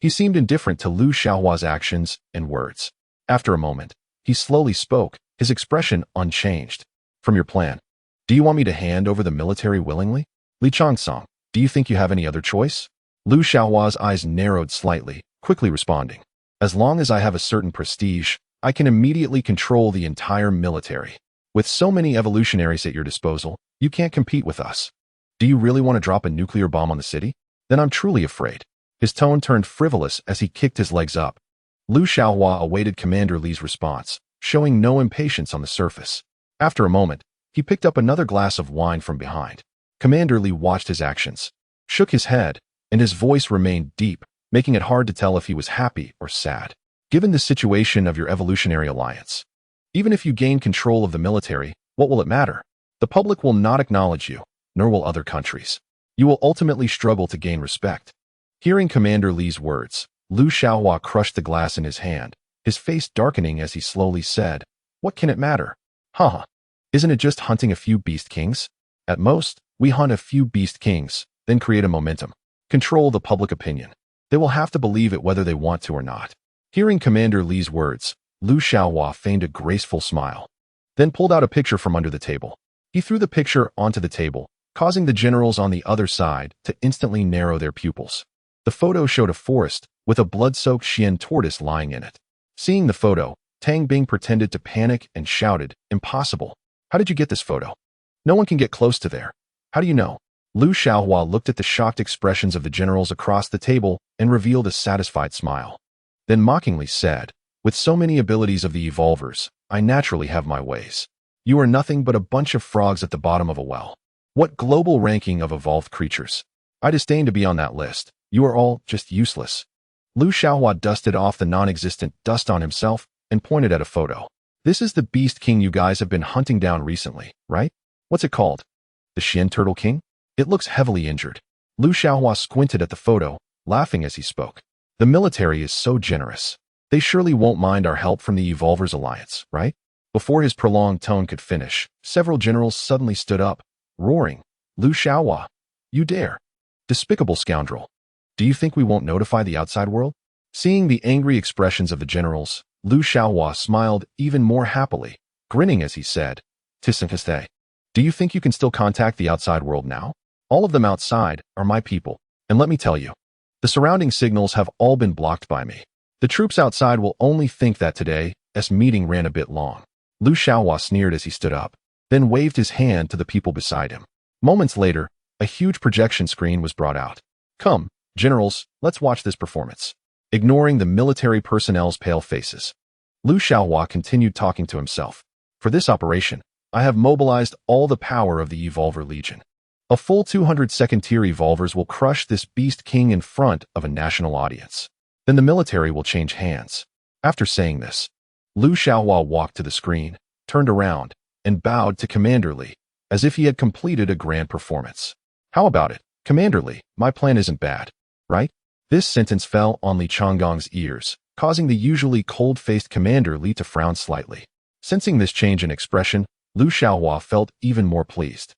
He seemed indifferent to Lu Shaohua's actions and words. After a moment, he slowly spoke, his expression unchanged. From your plan, do you want me to hand over the military willingly? Li Changsong, do you think you have any other choice? Lu Shaohua's eyes narrowed slightly, quickly responding. As long as I have a certain prestige, I can immediately control the entire military. With so many evolutionaries at your disposal, you can't compete with us. Do you really want to drop a nuclear bomb on the city? Then I'm truly afraid. His tone turned frivolous as he kicked his legs up. Lu Shaohua awaited Commander Li's response, showing no impatience on the surface. After a moment, he picked up another glass of wine from behind. Commander Li watched his actions, shook his head, and his voice remained deep, making it hard to tell if he was happy or sad. Given the situation of your evolutionary alliance, even if you gain control of the military, what will it matter? The public will not acknowledge you, nor will other countries. You will ultimately struggle to gain respect. Hearing Commander Li's words, Lu Shaohua crushed the glass in his hand, his face darkening as he slowly said, "What can it matter? Haha. Isn't it just hunting a few beast kings? At most, we hunt a few beast kings, then create a momentum. Control the public opinion. They will have to believe it whether they want to or not." Hearing Commander Li's words, Lu Shaohua feigned a graceful smile, then pulled out a picture from under the table. He threw the picture onto the table, causing the generals on the other side to instantly narrow their pupils. The photo showed a forest with a blood-soaked Xian tortoise lying in it. Seeing the photo, Tang Bing pretended to panic and shouted, "Impossible. How did you get this photo? No one can get close to there. How do you know?" Lu Shaohua looked at the shocked expressions of the generals across the table and revealed a satisfied smile. Then mockingly said, "With so many abilities of the evolvers, I naturally have my ways. You are nothing but a bunch of frogs at the bottom of a well. What global ranking of evolved creatures? I disdain to be on that list. You are all just useless." Lu Shaohua dusted off the non-existent dust on himself and pointed at a photo. "This is the beast king you guys have been hunting down recently, right? What's it called? The Xian Turtle King? It looks heavily injured." Lu Shaohua squinted at the photo, laughing as he spoke. "The military is so generous. They surely won't mind our help from the Evolvers Alliance, right?" Before his prolonged tone could finish, several generals suddenly stood up, roaring, "Lu Shaohua, you dare! Despicable scoundrel! Do you think we won't notify the outside world?" Seeing the angry expressions of the generals, Lu Shaohua smiled even more happily, grinning as he said, "Tisankaste, do you think you can still contact the outside world now? All of them outside are my people, and let me tell you, the surrounding signals have all been blocked by me. The troops outside will only think that today's meeting ran a bit long." Lu Shaohua sneered as he stood up, then waved his hand to the people beside him. Moments later, a huge projection screen was brought out. "Come, generals, let's watch this performance." Ignoring the military personnel's pale faces, Lu Shaohua continued talking to himself. "For this operation, I have mobilized all the power of the Evolver Legion. A full 200 second-tier Evolvers will crush this beast king in front of a national audience. Then the military will change hands." After saying this, Lu Shaohua walked to the screen, turned around, and bowed to Commander Li, as if he had completed a grand performance. "How about it, Commander Li? My plan isn't bad, right?" This sentence fell on Li Changgong's ears, causing the usually cold-faced Commander Li to frown slightly. Sensing this change in expression, Lu Shaohua felt even more pleased.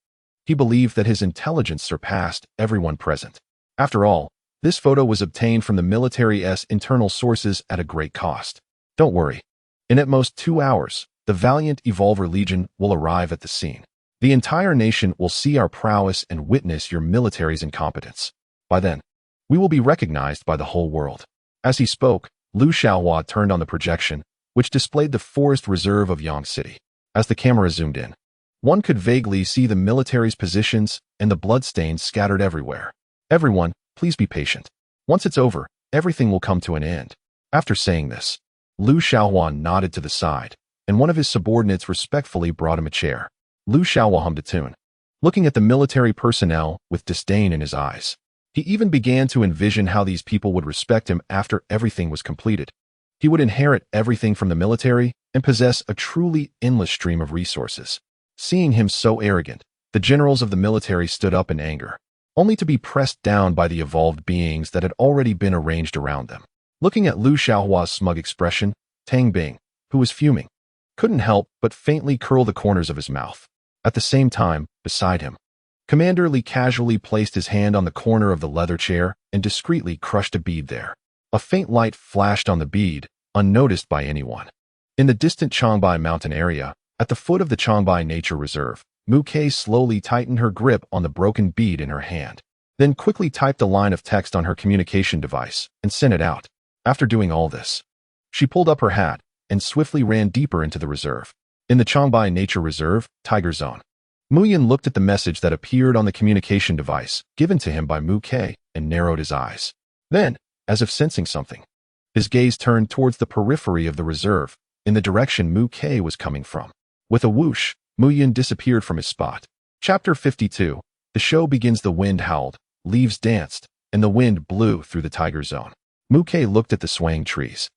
He believed that his intelligence surpassed everyone present. After all, this photo was obtained from the military's internal sources at a great cost. "Don't worry. In at most 2 hours, the valiant Evolver Legion will arrive at the scene. The entire nation will see our prowess and witness your military's incompetence. By then, we will be recognized by the whole world." As he spoke, Lu Shaohua turned on the projection, which displayed the forest reserve of Yang City. As the camera zoomed in, one could vaguely see the military's positions and the bloodstains scattered everywhere. "Everyone, please be patient. Once it's over, everything will come to an end." After saying this, Lu Shaohua nodded to the side, and one of his subordinates respectfully brought him a chair. Lu Shaohua hummed a tune, looking at the military personnel with disdain in his eyes. He even began to envision how these people would respect him after everything was completed. He would inherit everything from the military and possess a truly endless stream of resources. Seeing him so arrogant, the generals of the military stood up in anger, only to be pressed down by the evolved beings that had already been arranged around them. Looking at Lu Shaohua's smug expression, Tang Bing, who was fuming, couldn't help but faintly curl the corners of his mouth. At the same time, beside him, Commander Li casually placed his hand on the corner of the leather chair and discreetly crushed a bead there. A faint light flashed on the bead, unnoticed by anyone. In the distant Changbai mountain area, at the foot of the Changbai Nature Reserve, Mu Ke slowly tightened her grip on the broken bead in her hand, then quickly typed a line of text on her communication device and sent it out. After doing all this, she pulled up her hat and swiftly ran deeper into the reserve. In the Changbai Nature Reserve, Tiger Zone, Mu Yin looked at the message that appeared on the communication device given to him by Mu Ke and narrowed his eyes. Then, as if sensing something, his gaze turned towards the periphery of the reserve, in the direction Mu Ke was coming from. With a whoosh, Mu Yin disappeared from his spot. Chapter 52. The show begins. The wind howled, leaves danced, and the wind blew through the Tiger Zone. Mu Ke looked at the swaying trees,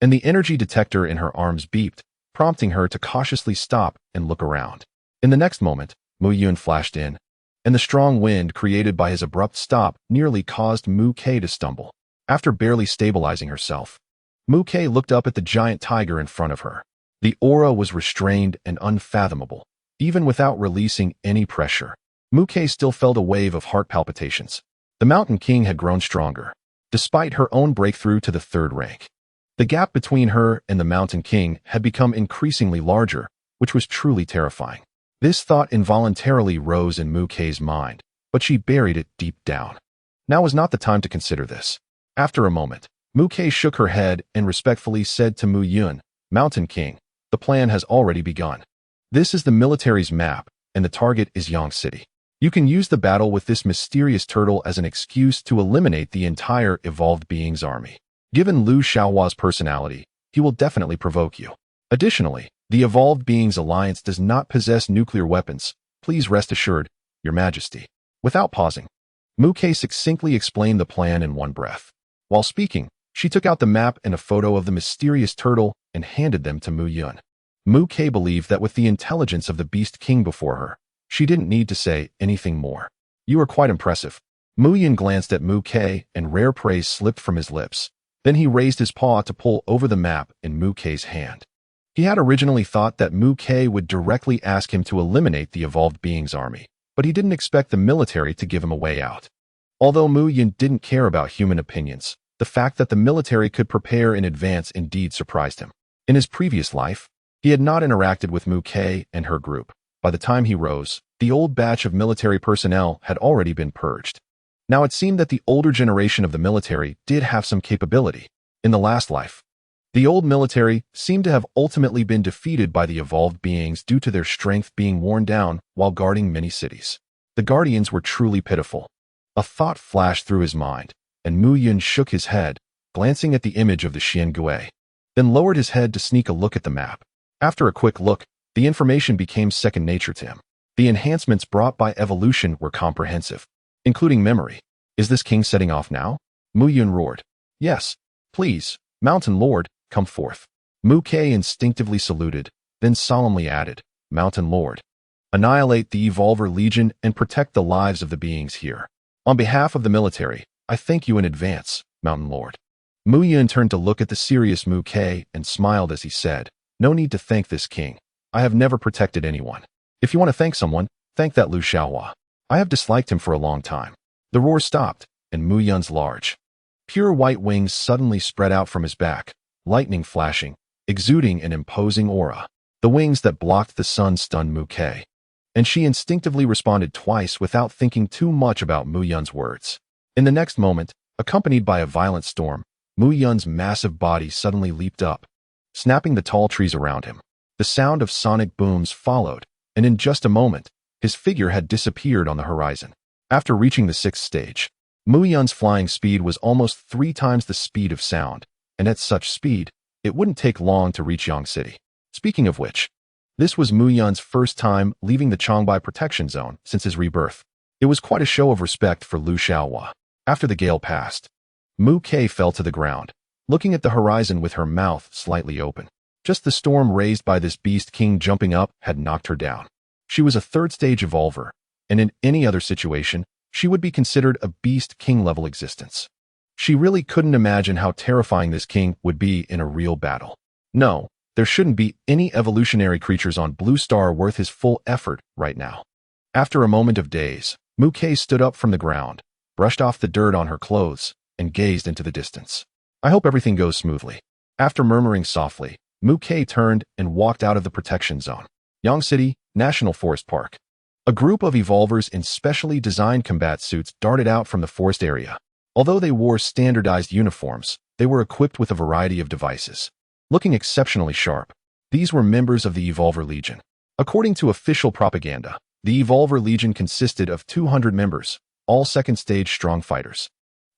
and the energy detector in her arms beeped, prompting her to cautiously stop and look around. In the next moment, Mu Yun flashed in, and the strong wind created by his abrupt stop nearly caused Mu Ke to stumble. After barely stabilizing herself, Mu Ke looked up at the giant tiger in front of her. The aura was restrained and unfathomable. Even without releasing any pressure, Mu Ke still felt a wave of heart palpitations. The Mountain King had grown stronger, despite her own breakthrough to the 3rd rank. The gap between her and the Mountain King had become increasingly larger, which was truly terrifying. This thought involuntarily rose in Mu Ke's mind, but she buried it deep down. Now was not the time to consider this. After a moment, Mu Ke shook her head and respectfully said to Mu Yun, "Mountain King, the plan has already begun. This is the military's map, and the target is Yang City. You can use the battle with this mysterious turtle as an excuse to eliminate the entire evolved being's army. Given Lu Shaohua's personality, he will definitely provoke you. Additionally, the evolved being's alliance does not possess nuclear weapons. Please rest assured, Your Majesty." Without pausing, Mu Ke succinctly explained the plan in one breath. While speaking, she took out the map and a photo of the mysterious turtle and handed them to Mu Yun. Mu Ke believed that with the intelligence of the Beast King before her, she didn't need to say anything more. "You are quite impressive." Mu Yun glanced at Mu Ke and rare praise slipped from his lips. Then he raised his paw to pull over the map in Mu Ke's hand. He had originally thought that Mu Ke would directly ask him to eliminate the evolved being's army, but he didn't expect the military to give him a way out. Although Mu Yun didn't care about human opinions, the fact that the military could prepare in advance indeed surprised him. In his previous life, he had not interacted with Mu Ke and her group. By the time he rose, the old batch of military personnel had already been purged. Now it seemed that the older generation of the military did have some capability. In the last life, the old military seemed to have ultimately been defeated by the evolved beings due to their strength being worn down while guarding many cities. The Guardians were truly pitiful. A thought flashed through his mind, and Mu Yun shook his head, glancing at the image of the Xiangui, then lowered his head to sneak a look at the map. After a quick look, the information became second nature to him. The enhancements brought by evolution were comprehensive, including memory. "Is this king setting off now?" Mu Yun roared. "Yes. Please, Mountain Lord, come forth." Mu Ke instinctively saluted, then solemnly added, "Mountain Lord, annihilate the Evolver Legion and protect the lives of the beings here. On behalf of the military, I thank you in advance, Mountain Lord." Mu Yun turned to look at the serious Mu Ke and smiled as he said, "No need to thank this king. I have never protected anyone. If you want to thank someone, thank that Lu Shaohua. I have disliked him for a long time." The roar stopped, and Mu Yun's large, pure white wings suddenly spread out from his back, lightning flashing, exuding an imposing aura. The wings that blocked the sun stunned Mu Ke, and she instinctively responded twice without thinking too much about Mu Yun's words. In the next moment, accompanied by a violent storm, Mu Yun's massive body suddenly leaped up, snapping the tall trees around him. The sound of sonic booms followed, and in just a moment, his figure had disappeared on the horizon. After reaching the 6th stage, Mu Yun's flying speed was almost 3 times the speed of sound, and at such speed, it wouldn't take long to reach Yang City. Speaking of which, this was Mu Yun's first time leaving the Changbai protection zone since his rebirth. It was quite a show of respect for Lu Shaohua. After the gale passed, Mu Ke fell to the ground, looking at the horizon with her mouth slightly open. Just the storm raised by this Beast King jumping up had knocked her down. She was a 3rd stage evolver, and in any other situation, she would be considered a Beast King level existence. She really couldn't imagine how terrifying this king would be in a real battle. No, there shouldn't be any evolutionary creatures on Blue Star worth his full effort right now. After a moment of daze, Mu Ke stood up from the ground, brushed off the dirt on her clothes, and gazed into the distance. "I hope everything goes smoothly." After murmuring softly, Mu Ke turned and walked out of the protection zone. Yang City, National Forest Park. A group of evolvers in specially designed combat suits darted out from the forest area. Although they wore standardized uniforms, they were equipped with a variety of devices. Looking exceptionally sharp, these were members of the Evolver Legion. According to official propaganda, the Evolver Legion consisted of 200 members, all 2nd stage strong fighters,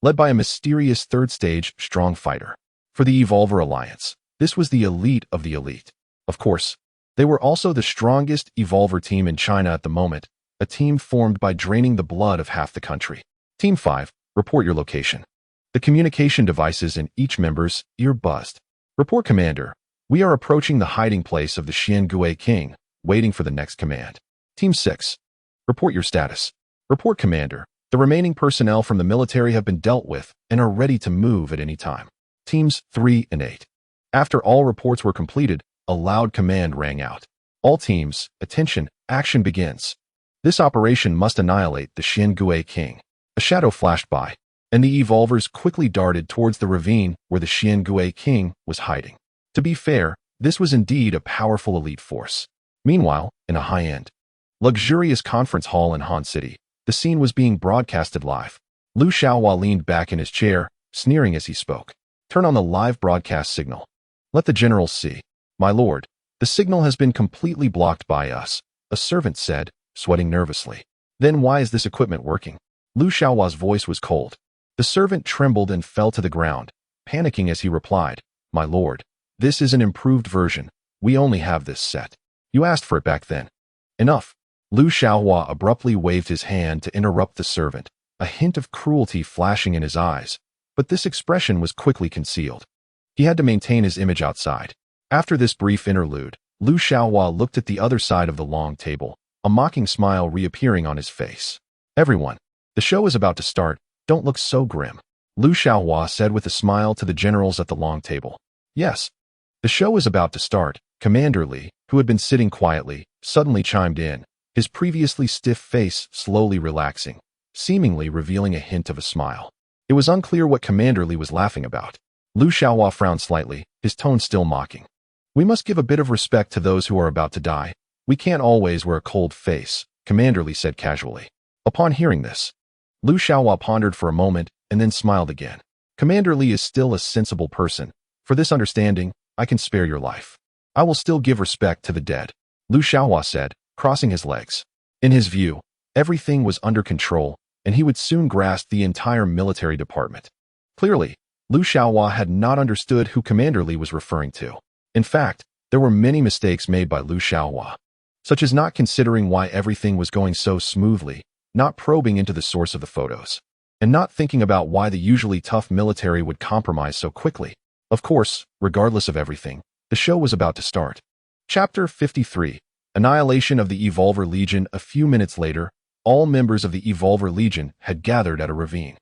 led by a mysterious 3rd stage strong fighter. For the Evolver Alliance, this was the elite of the elite. Of course, they were also the strongest Evolver team in China at the moment, a team formed by draining the blood of half the country. Team 5, report your location. The communication devices in each member's ear buzzed. Report, Commander. We are approaching the hiding place of the Xiangui King, waiting for the next command. Team 6, report your status. Report, Commander. The remaining personnel from the military have been dealt with and are ready to move at any time. Teams 3 and 8. After all reports were completed, a loud command rang out. All teams, attention, action begins. This operation must annihilate the Xiangui King. A shadow flashed by, and the evolvers quickly darted towards the ravine where the Xiangui King was hiding. To be fair, this was indeed a powerful elite force. Meanwhile, in a high-end, luxurious conference hall in Han City, the scene was being broadcasted live. Lu Shaohua leaned back in his chair, sneering as he spoke. Turn on the live broadcast signal. Let the generals see. My lord, the signal has been completely blocked by us, a servant said, sweating nervously. Then why is this equipment working? Lu Shaohua's voice was cold. The servant trembled and fell to the ground, panicking as he replied, My lord, this is an improved version. We only have this set. You asked for it back then. Enough. Lu Shaohua abruptly waved his hand to interrupt the servant, a hint of cruelty flashing in his eyes, but this expression was quickly concealed. He had to maintain his image outside. After this brief interlude, Lu Shaohua looked at the other side of the long table, a mocking smile reappearing on his face. Everyone, the show is about to start. Don't look so grim. Lu Shaohua said with a smile to the generals at the long table. Yes, the show is about to start. Commander Li, who had been sitting quietly, suddenly chimed in, his previously stiff face slowly relaxing, seemingly revealing a hint of a smile. It was unclear what Commander Li was laughing about. Lu Shaohua frowned slightly, his tone still mocking. We must give a bit of respect to those who are about to die. We can't always wear a cold face, Commander Li said casually. Upon hearing this, Lu Shaohua pondered for a moment and then smiled again. Commander Li is still a sensible person. For this understanding, I can spare your life. I will still give respect to the dead, Lu Shaohua said, crossing his legs. In his view, everything was under control, and he would soon grasp the entire military department. Clearly, Lu Shaohua had not understood who Commander Li was referring to. In fact, there were many mistakes made by Lu Shaohua, such as not considering why everything was going so smoothly, not probing into the source of the photos, and not thinking about why the usually tough military would compromise so quickly. Of course, regardless of everything, the show was about to start. Chapter 53. Annihilation of the Evolver Legion. A few minutes later, all members of the Evolver Legion had gathered at a ravine.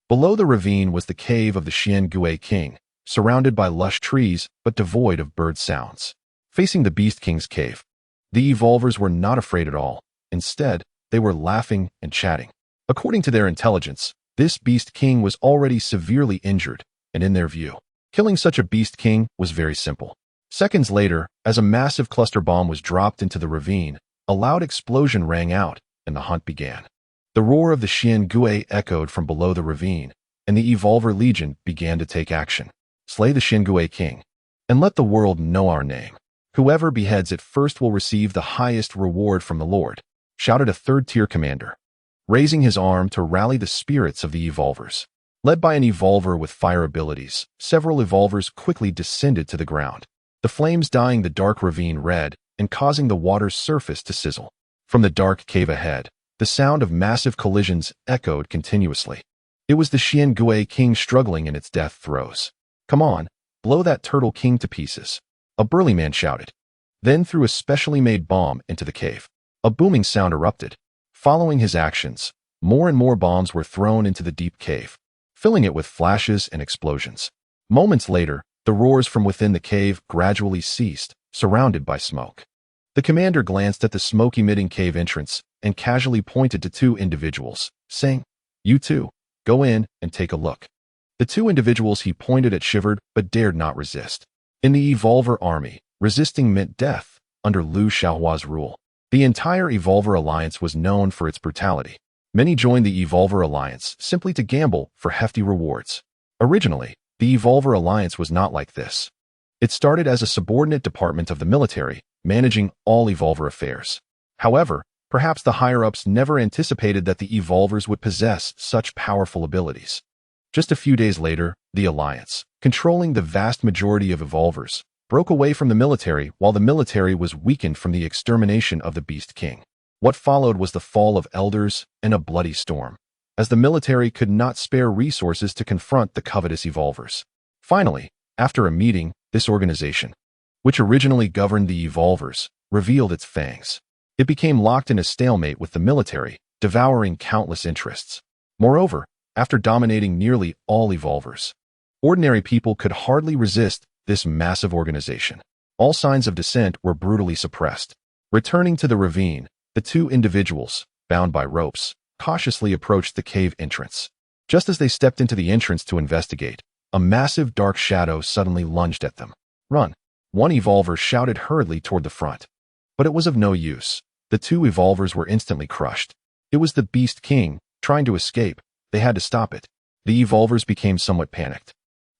Below the ravine was the cave of the Xiangui King, surrounded by lush trees but devoid of bird sounds. Facing the Beast King's cave, the Evolvers were not afraid at all. Instead, they were laughing and chatting. According to their intelligence, this Beast King was already severely injured, and in their view, killing such a Beast King was very simple. Seconds later, as a massive cluster bomb was dropped into the ravine, a loud explosion rang out, and the hunt began. The roar of the Xiangui echoed from below the ravine, and the Evolver Legion began to take action. Slay the Xiangui King, and let the world know our name. Whoever beheads it first will receive the highest reward from the Lord, shouted a third-tier commander, raising his arm to rally the spirits of the Evolvers. Led by an Evolver with fire abilities, several Evolvers quickly descended to the ground, the flames dyeing the dark ravine red and causing the water's surface to sizzle. From the dark cave ahead, the sound of massive collisions echoed continuously. It was the Xiangui King struggling in its death throes. Come on, blow that Turtle King to pieces, a burly man shouted, then threw a specially made bomb into the cave. A booming sound erupted. Following his actions, more and more bombs were thrown into the deep cave, filling it with flashes and explosions. Moments later, the roars from within the cave gradually ceased, surrounded by smoke. The commander glanced at the smoke-emitting cave entrance and casually pointed to two individuals, saying, You two, go in and take a look. The two individuals he pointed at shivered but dared not resist. In the Evolver army, resisting meant death under Lu Shaohua's rule. The entire Evolver Alliance was known for its brutality. Many joined the Evolver Alliance simply to gamble for hefty rewards. Originally, the Evolver Alliance was not like this. It started as a subordinate department of the military, managing all Evolver affairs. However, perhaps the higher-ups never anticipated that the Evolvers would possess such powerful abilities. Just a few days later, the Alliance, controlling the vast majority of Evolvers, broke away from the military while the military was weakened from the extermination of the Beast King. What followed was the fall of elders and a bloody storm, as the military could not spare resources to confront the covetous Evolvers. Finally, after a meeting, this organization, which originally governed the Evolvers, revealed its fangs. It became locked in a stalemate with the military, devouring countless interests. Moreover, after dominating nearly all evolvers, ordinary people could hardly resist this massive organization. All signs of dissent were brutally suppressed. Returning to the ravine, the two individuals, bound by ropes, cautiously approached the cave entrance. Just as they stepped into the entrance to investigate, a massive dark shadow suddenly lunged at them. "Run!" One evolver shouted hurriedly toward the front. But it was of no use. The two evolvers were instantly crushed. It was the Beast King, trying to escape. They had to stop it. The evolvers became somewhat panicked,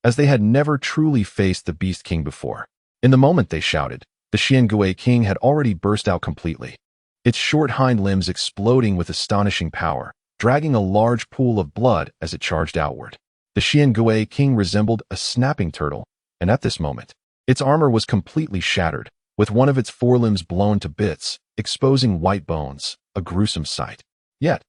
as they had never truly faced the Beast King before. In the moment they shouted, the Xiangui King had already burst out completely, its short hind limbs exploding with astonishing power, dragging a large pool of blood as it charged outward. The Xiangui King resembled a snapping turtle, and at this moment, its armor was completely shattered, with one of its forelimbs blown to bits, exposing white bones, a gruesome sight. Yet,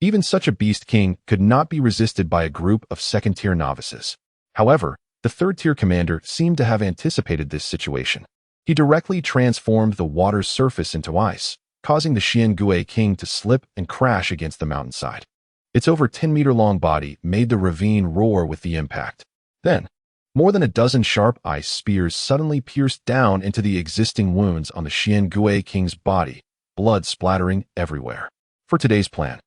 even such a Beast King could not be resisted by a group of second-tier novices. However, the third-tier commander seemed to have anticipated this situation. He directly transformed the water's surface into ice, causing the Xiangui King to slip and crash against the mountainside. Its over 10-meter-long body made the ravine roar with the impact. Then, more than a dozen sharp ice spears suddenly pierced down into the existing wounds on the Xiangui King's body, blood splattering everywhere. For today's plan,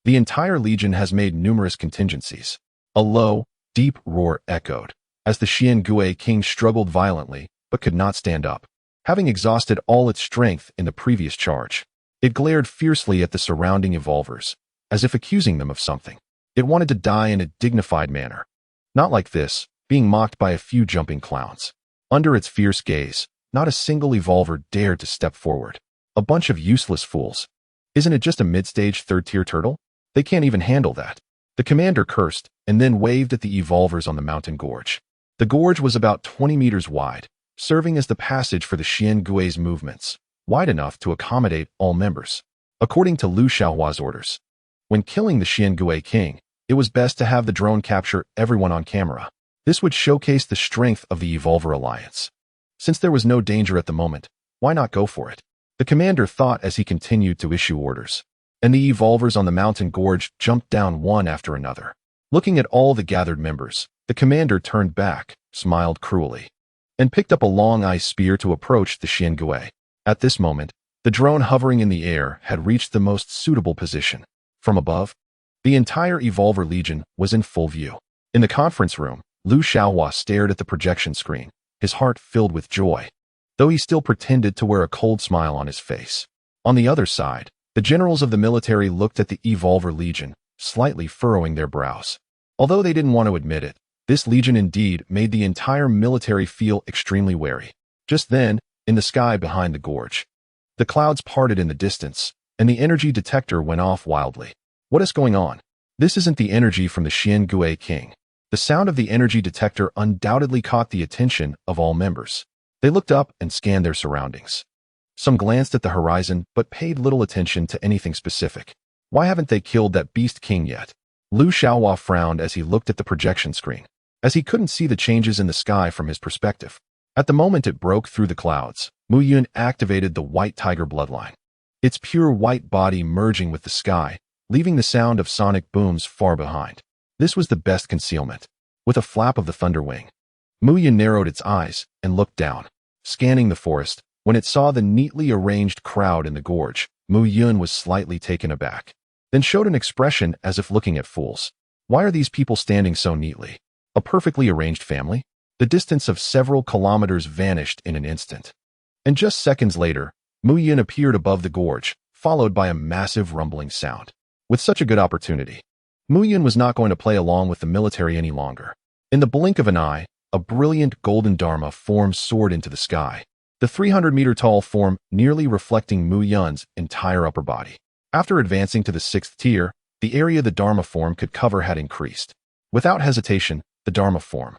the entire legion has made numerous contingencies. A low, deep roar echoed, as the Xiangui King struggled violently, but could not stand up. Having exhausted all its strength in the previous charge, it glared fiercely at the surrounding evolvers, as if accusing them of something. It wanted to die in a dignified manner. Not like this, being mocked by a few jumping clowns. Under its fierce gaze, not a single evolver dared to step forward. A bunch of useless fools. Isn't it just a mid-stage third-tier turtle? They can't even handle that. The commander cursed, and then waved at the evolvers on the mountain gorge. The gorge was about 20 meters wide, serving as the passage for the Xiangui's movements, wide enough to accommodate all members. According to Lu Shaohua's orders, when killing the Xiangui King, it was best to have the drone capture everyone on camera. This would showcase the strength of the Evolver Alliance. Since there was no danger at the moment, why not go for it? The commander thought as he continued to issue orders, and the evolvers on the mountain gorge jumped down one after another. Looking at all the gathered members, the commander turned back, smiled cruelly, and picked up a long ice spear to approach the Xiangui. At this moment, the drone hovering in the air had reached the most suitable position. From above, the entire Evolver Legion was in full view. In the conference room, Lu Shaohua stared at the projection screen, his heart filled with joy, though he still pretended to wear a cold smile on his face. On the other side, the generals of the military looked at the Evolver Legion, slightly furrowing their brows. Although they didn't want to admit it, this legion indeed made the entire military feel extremely wary. Just then, in the sky behind the gorge, the clouds parted in the distance, and the energy detector went off wildly. What is going on? This isn't the energy from the Xiangui King. The sound of the energy detector undoubtedly caught the attention of all members. They looked up and scanned their surroundings. Some glanced at the horizon but paid little attention to anything specific. Why haven't they killed that Beast King yet? Lu Shaohua frowned as he looked at the projection screen, as he couldn't see the changes in the sky from his perspective. At the moment it broke through the clouds, Mu Yun activated the White Tiger bloodline, its pure white body merging with the sky, leaving the sound of sonic booms far behind. This was the best concealment. With a flap of the thunder wing, Mu Yun narrowed its eyes and looked down, scanning the forest. When it saw the neatly arranged crowd in the gorge, Mu Yun was slightly taken aback, then showed an expression as if looking at fools. Why are these people standing so neatly? A perfectly arranged family? The distance of several kilometers vanished in an instant. And just seconds later, Mu Yun appeared above the gorge, followed by a massive rumbling sound. With such a good opportunity, Mu Yun was not going to play along with the military any longer. In the blink of an eye, a brilliant golden Dharma form soared into the sky, the 300-meter-tall form nearly reflecting Mu Yun's entire upper body. After advancing to the 6th tier, the area the Dharma form could cover had increased. Without hesitation, the Dharma form,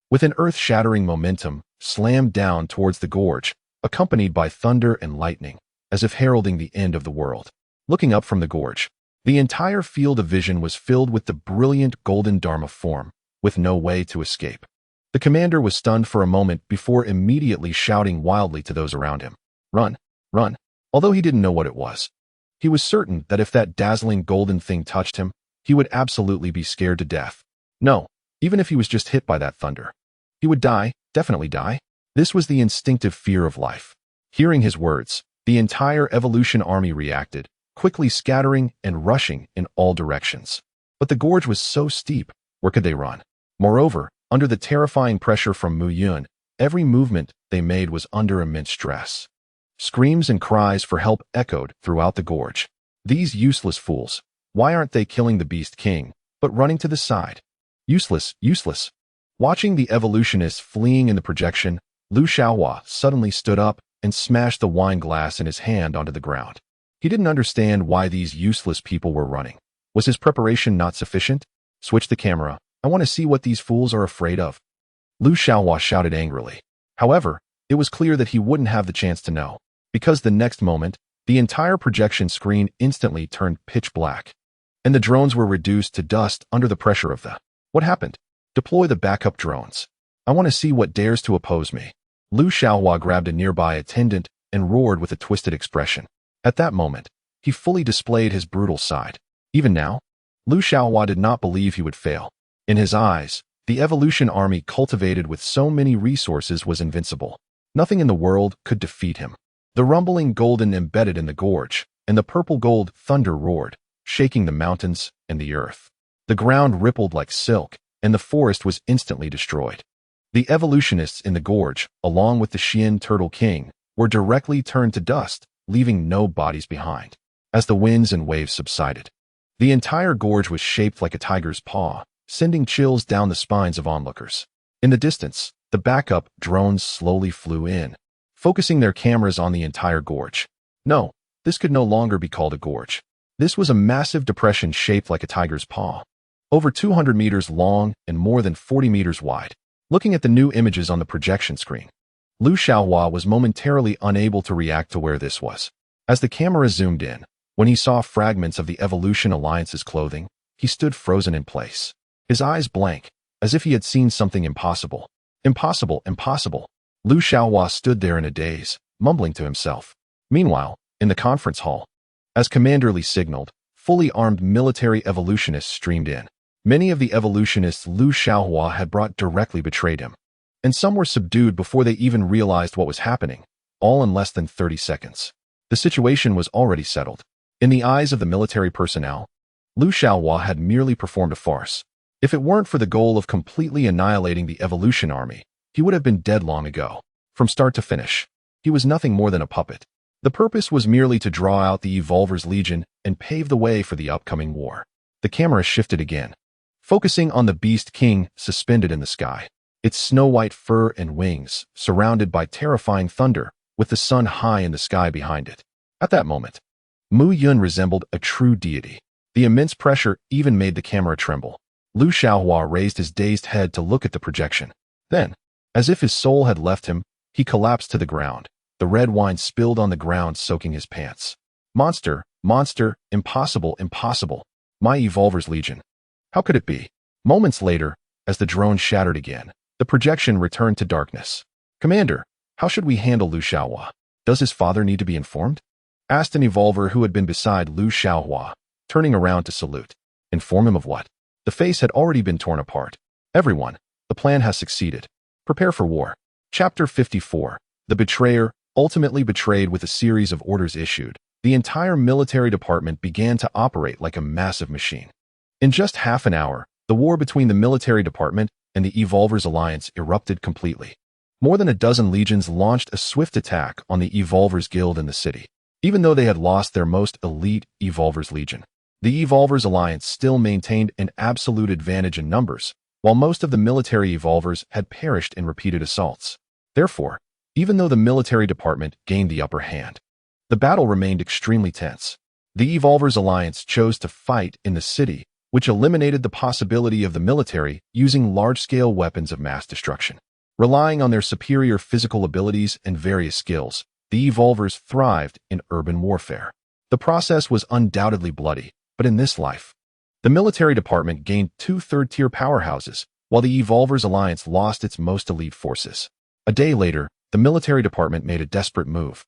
with an earth-shattering momentum, slammed down towards the gorge, accompanied by thunder and lightning, as if heralding the end of the world. Looking up from the gorge, the entire field of vision was filled with the brilliant golden Dharma form, with no way to escape. The commander was stunned for a moment before immediately shouting wildly to those around him, "Run! Run!" Although he didn't know what it was, He was certain that if that dazzling golden thing touched him, he would absolutely be scared to death. No, even if he was just hit by that thunder. He would die, definitely die. This was the instinctive fear of life. Hearing his words, the entire evolution army reacted, quickly scattering and rushing in all directions. But the gorge was so steep, where could they run? Moreover, under the terrifying pressure from Mu Yun, every movement they made was under immense stress. Screams and cries for help echoed throughout the gorge. These useless fools, why aren't they killing the Beast King, but running to the side? Useless, useless. Watching the evolutionists fleeing in the projection, Shaohua suddenly stood up and smashed the wine glass in his hand onto the ground. He didn't understand why these useless people were running. Was his preparation not sufficient? Switch the camera. I want to see what these fools are afraid of. Shaohua shouted angrily. However, it was clear that he wouldn't have the chance to know, because the next moment, the entire projection screen instantly turned pitch black, and the drones were reduced to dust under the pressure of the... What happened? Deploy the backup drones. I want to see what dares to oppose me. Shaohua grabbed a nearby attendant and roared with a twisted expression. At that moment, he fully displayed his brutal side. Even now, Shaohua did not believe he would fail. In his eyes, the evolution army cultivated with so many resources was invincible. Nothing in the world could defeat him. The rumbling golden embedded in the gorge, and the purple gold thunder roared, shaking the mountains and the earth. The ground rippled like silk, and the forest was instantly destroyed. The evolutionists in the gorge, along with the Xian Turtle King, were directly turned to dust, leaving no bodies behind. As the winds and waves subsided, the entire gorge was shaped like a tiger's paw, sending chills down the spines of onlookers. In the distance, the backup drones slowly flew in, focusing their cameras on the entire gorge. No, this could no longer be called a gorge. This was a massive depression shaped like a tiger's paw, over 200 meters long and more than 40 meters wide. Looking at the new images on the projection screen, Shaohua was momentarily unable to react to where this was. As the camera zoomed in, when he saw fragments of the Evolution Alliance's clothing, he stood frozen in place, his eyes blank, as if he had seen something impossible. Impossible, impossible. Shaohua stood there in a daze, mumbling to himself. Meanwhile, in the conference hall, as Commander Li signaled, fully armed military evolutionists streamed in. Many of the evolutionists Shaohua had brought directly betrayed him, and some were subdued before they even realized what was happening, all in less than 30 seconds. The situation was already settled. In the eyes of the military personnel, Shaohua had merely performed a farce. If it weren't for the goal of completely annihilating the evolution army, he would have been dead long ago. From start to finish, he was nothing more than a puppet. The purpose was merely to draw out the Evolver's Legion and pave the way for the upcoming war. The camera shifted again, focusing on the Beast King suspended in the sky, its snow-white fur and wings surrounded by terrifying thunder, with the sun high in the sky behind it. At that moment, Mu Yun resembled a true deity. The immense pressure even made the camera tremble. Shaohua raised his dazed head to look at the projection. Then, as if his soul had left him, he collapsed to the ground. The red wine spilled on the ground, soaking his pants. Monster, monster, impossible, impossible. My Evolver's Legion. How could it be? Moments later, as the drone shattered again, the projection returned to darkness. Commander, how should we handle Shaohua? Does his father need to be informed? Asked an Evolver who had been beside Shaohua, turning around to salute. Inform him of what? The face had already been torn apart. Everyone, the plan has succeeded. Prepare for war. Chapter 54. The Betrayer, ultimately betrayed with a series of orders issued. The entire military department began to operate like a massive machine. In just half an hour, the war between the military department and the Evolver's Alliance erupted completely. More than a dozen legions launched a swift attack on the Evolver's Guild in the city. Even though they had lost their most elite Evolver's Legion, the Evolver's Alliance still maintained an absolute advantage in numbers, while most of the military Evolvers had perished in repeated assaults. Therefore, even though the military department gained the upper hand, the battle remained extremely tense. The Evolver's Alliance chose to fight in the city, which eliminated the possibility of the military using large-scale weapons of mass destruction. Relying on their superior physical abilities and various skills, the Evolvers thrived in urban warfare. The process was undoubtedly bloody, but in this life, the military department gained 2 third-tier powerhouses, while the Evolver's Alliance lost its most elite forces. A day later, the military department made a desperate move.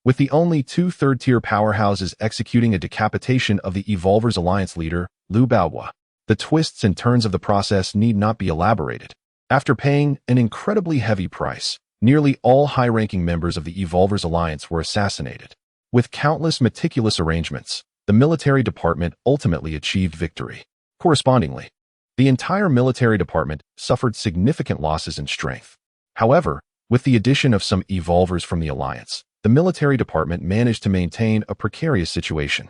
with the only two third-tier powerhouses executing a decapitation of the Evolvers Alliance leader, Lu Baohua. The twists and turns of the process need not be elaborated. After paying an incredibly heavy price, nearly all high-ranking members of the Evolvers Alliance were assassinated. With countless meticulous arrangements, the military department ultimately achieved victory. Correspondingly, the entire military department suffered significant losses in strength. However, with the addition of some evolvers from the Alliance, the military department managed to maintain a precarious situation.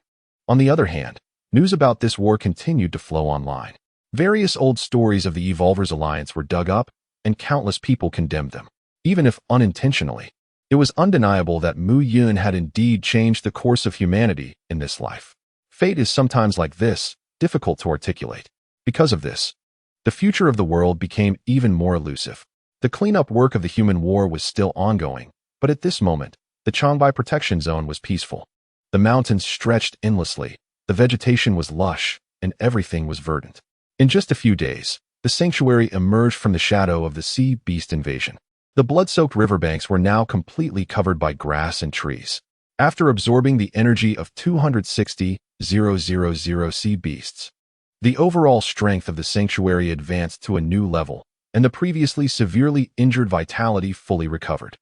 On the other hand, news about this war continued to flow online. Various old stories of the Evolvers Alliance were dug up, and countless people condemned them, even if unintentionally. It was undeniable that Mu Yun had indeed changed the course of humanity in this life. Fate is sometimes like this, difficult to articulate. Because of this, the future of the world became even more elusive. The cleanup work of the human war was still ongoing, but at this moment, the Changbai Protection Zone was peaceful. The mountains stretched endlessly, the vegetation was lush, and everything was verdant. In just a few days, the sanctuary emerged from the shadow of the sea beast invasion. The blood-soaked riverbanks were now completely covered by grass and trees. After absorbing the energy of 260,000 sea beasts, the overall strength of the sanctuary advanced to a new level, and the previously severely injured vitality fully recovered.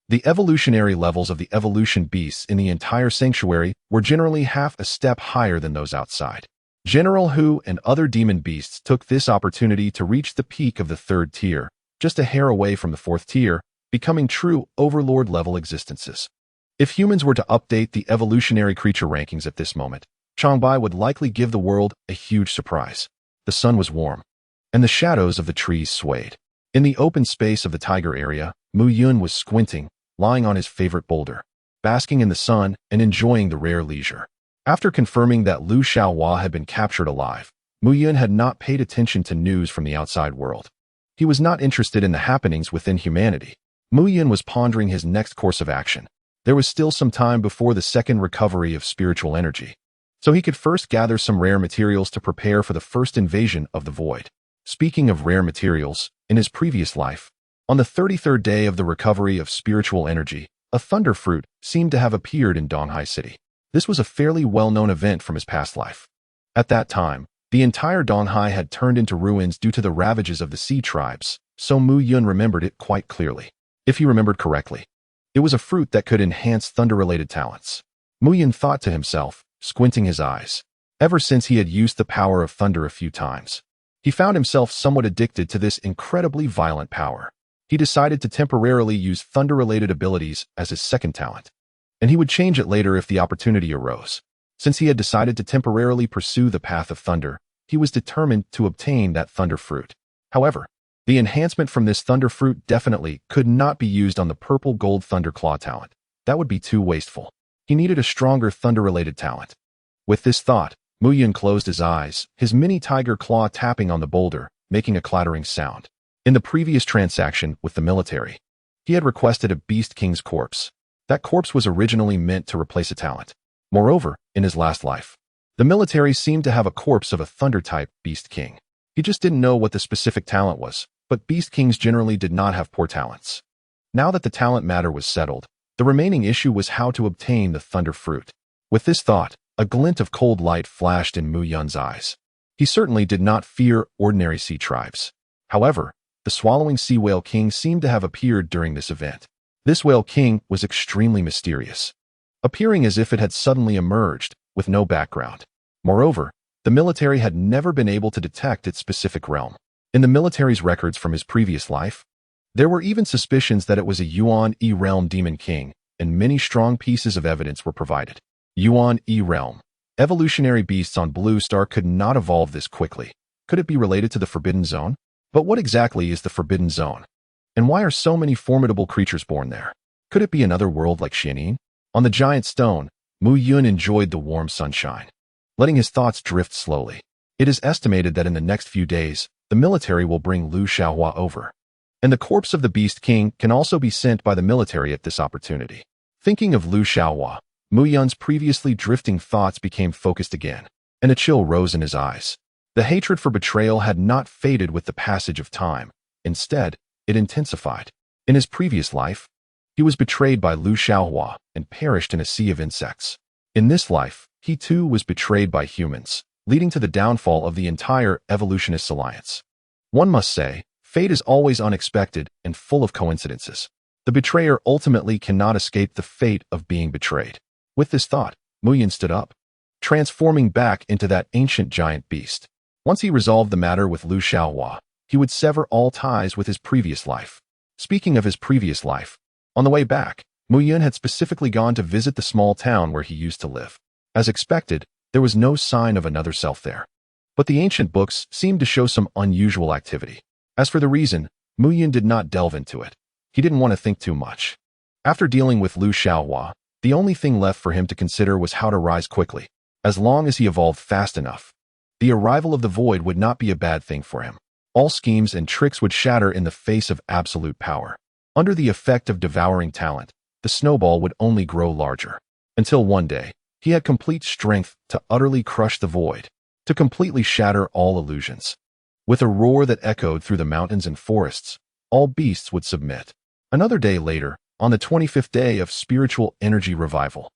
The evolutionary levels of the evolution beasts in the entire sanctuary were generally half a step higher than those outside. General Hu and other demon beasts took this opportunity to reach the peak of the third tier, just a hair away from the fourth tier, becoming true overlord-level existences. If humans were to update the evolutionary creature rankings at this moment, Changbai would likely give the world a huge surprise. The sun was warm, and the shadows of the trees swayed. In the open space of the tiger area, Mu Yun was squinting, lying on his favorite boulder, basking in the sun and enjoying the rare leisure. After confirming that Lu Shaohua had been captured alive, Mu Yun had not paid attention to news from the outside world. He was not interested in the happenings within humanity. Mu Yun was pondering his next course of action. There was still some time before the second recovery of spiritual energy, so he could first gather some rare materials to prepare for the first invasion of the void. Speaking of rare materials, in his previous life, on the 33rd day of the recovery of spiritual energy, a thunder fruit seemed to have appeared in Donghai City. This was a fairly well-known event from his past life. At that time, the entire Donghai had turned into ruins due to the ravages of the sea tribes, so Mu Yun remembered it quite clearly. If he remembered correctly, it was a fruit that could enhance thunder-related talents. Mu Yun thought to himself, squinting his eyes. Ever since he had used the power of thunder a few times, he found himself somewhat addicted to this incredibly violent power. He decided to temporarily use thunder-related abilities as his second talent, and he would change it later if the opportunity arose. Since he had decided to temporarily pursue the path of thunder, he was determined to obtain that thunder fruit. However, the enhancement from this thunder fruit definitely could not be used on the purple gold thunder claw talent. That would be too wasteful. He needed a stronger thunder-related talent. With this thought, Mu Yun closed his eyes, his mini tiger claw tapping on the boulder, making a clattering sound. In the previous transaction with the military, he had requested a Beast King's corpse. That corpse was originally meant to replace a talent. Moreover, in his last life, the military seemed to have a corpse of a thunder-type Beast King. He just didn't know what the specific talent was, but Beast Kings generally did not have poor talents. Now that the talent matter was settled, the remaining issue was how to obtain the thunder fruit. With this thought, a glint of cold light flashed in Mu Yun's eyes. He certainly did not fear ordinary sea tribes. However, the swallowing sea whale king seemed to have appeared during this event. This whale king was extremely mysterious, appearing as if it had suddenly emerged, with no background. Moreover, the military had never been able to detect its specific realm. In the military's records from his previous life, there were even suspicions that it was a Yuan E realm demon king, and many strong pieces of evidence were provided. Yuan E realm. Evolutionary beasts on Blue Star could not evolve this quickly. Could it be related to the Forbidden Zone? But what exactly is the Forbidden Zone? And why are so many formidable creatures born there? Could it be another world like Xianin? On the giant stone, Mu Yun enjoyed the warm sunshine, letting his thoughts drift slowly. It is estimated that in the next few days, the military will bring Lu Shaohua over, and the corpse of the Beast King can also be sent by the military at this opportunity. Thinking of Lu Shaohua, Mu Yun's previously drifting thoughts became focused again, and a chill rose in his eyes. The hatred for betrayal had not faded with the passage of time. Instead, it intensified. In his previous life, He was betrayed by Lu Shaohua and perished in a sea of insects. In this life, he too was betrayed by humans, leading to the downfall of the entire evolutionist alliance. One must say, fate is always unexpected and full of coincidences. The betrayer ultimately cannot escape the fate of being betrayed. With this thought, Mu Yun stood up, transforming back into that ancient giant beast. Once he resolved the matter with Lu Shaohua, he would sever all ties with his previous life. Speaking of his previous life, on the way back, Mu Yun had specifically gone to visit the small town where he used to live. As expected, there was no sign of another self there. But the ancient books seemed to show some unusual activity. As for the reason, Mu Yun did not delve into it. He didn't want to think too much. After dealing with Lu Shaohua, the only thing left for him to consider was how to rise quickly, as long as he evolved fast enough. The arrival of the Void would not be a bad thing for him. All schemes and tricks would shatter in the face of absolute power. Under the effect of Devouring Talent, the snowball would only grow larger. Until one day, he had complete strength to utterly crush the Void, to completely shatter all illusions. With a roar that echoed through the mountains and forests, all beasts would submit. Another day later, on the 25th day of spiritual energy revival,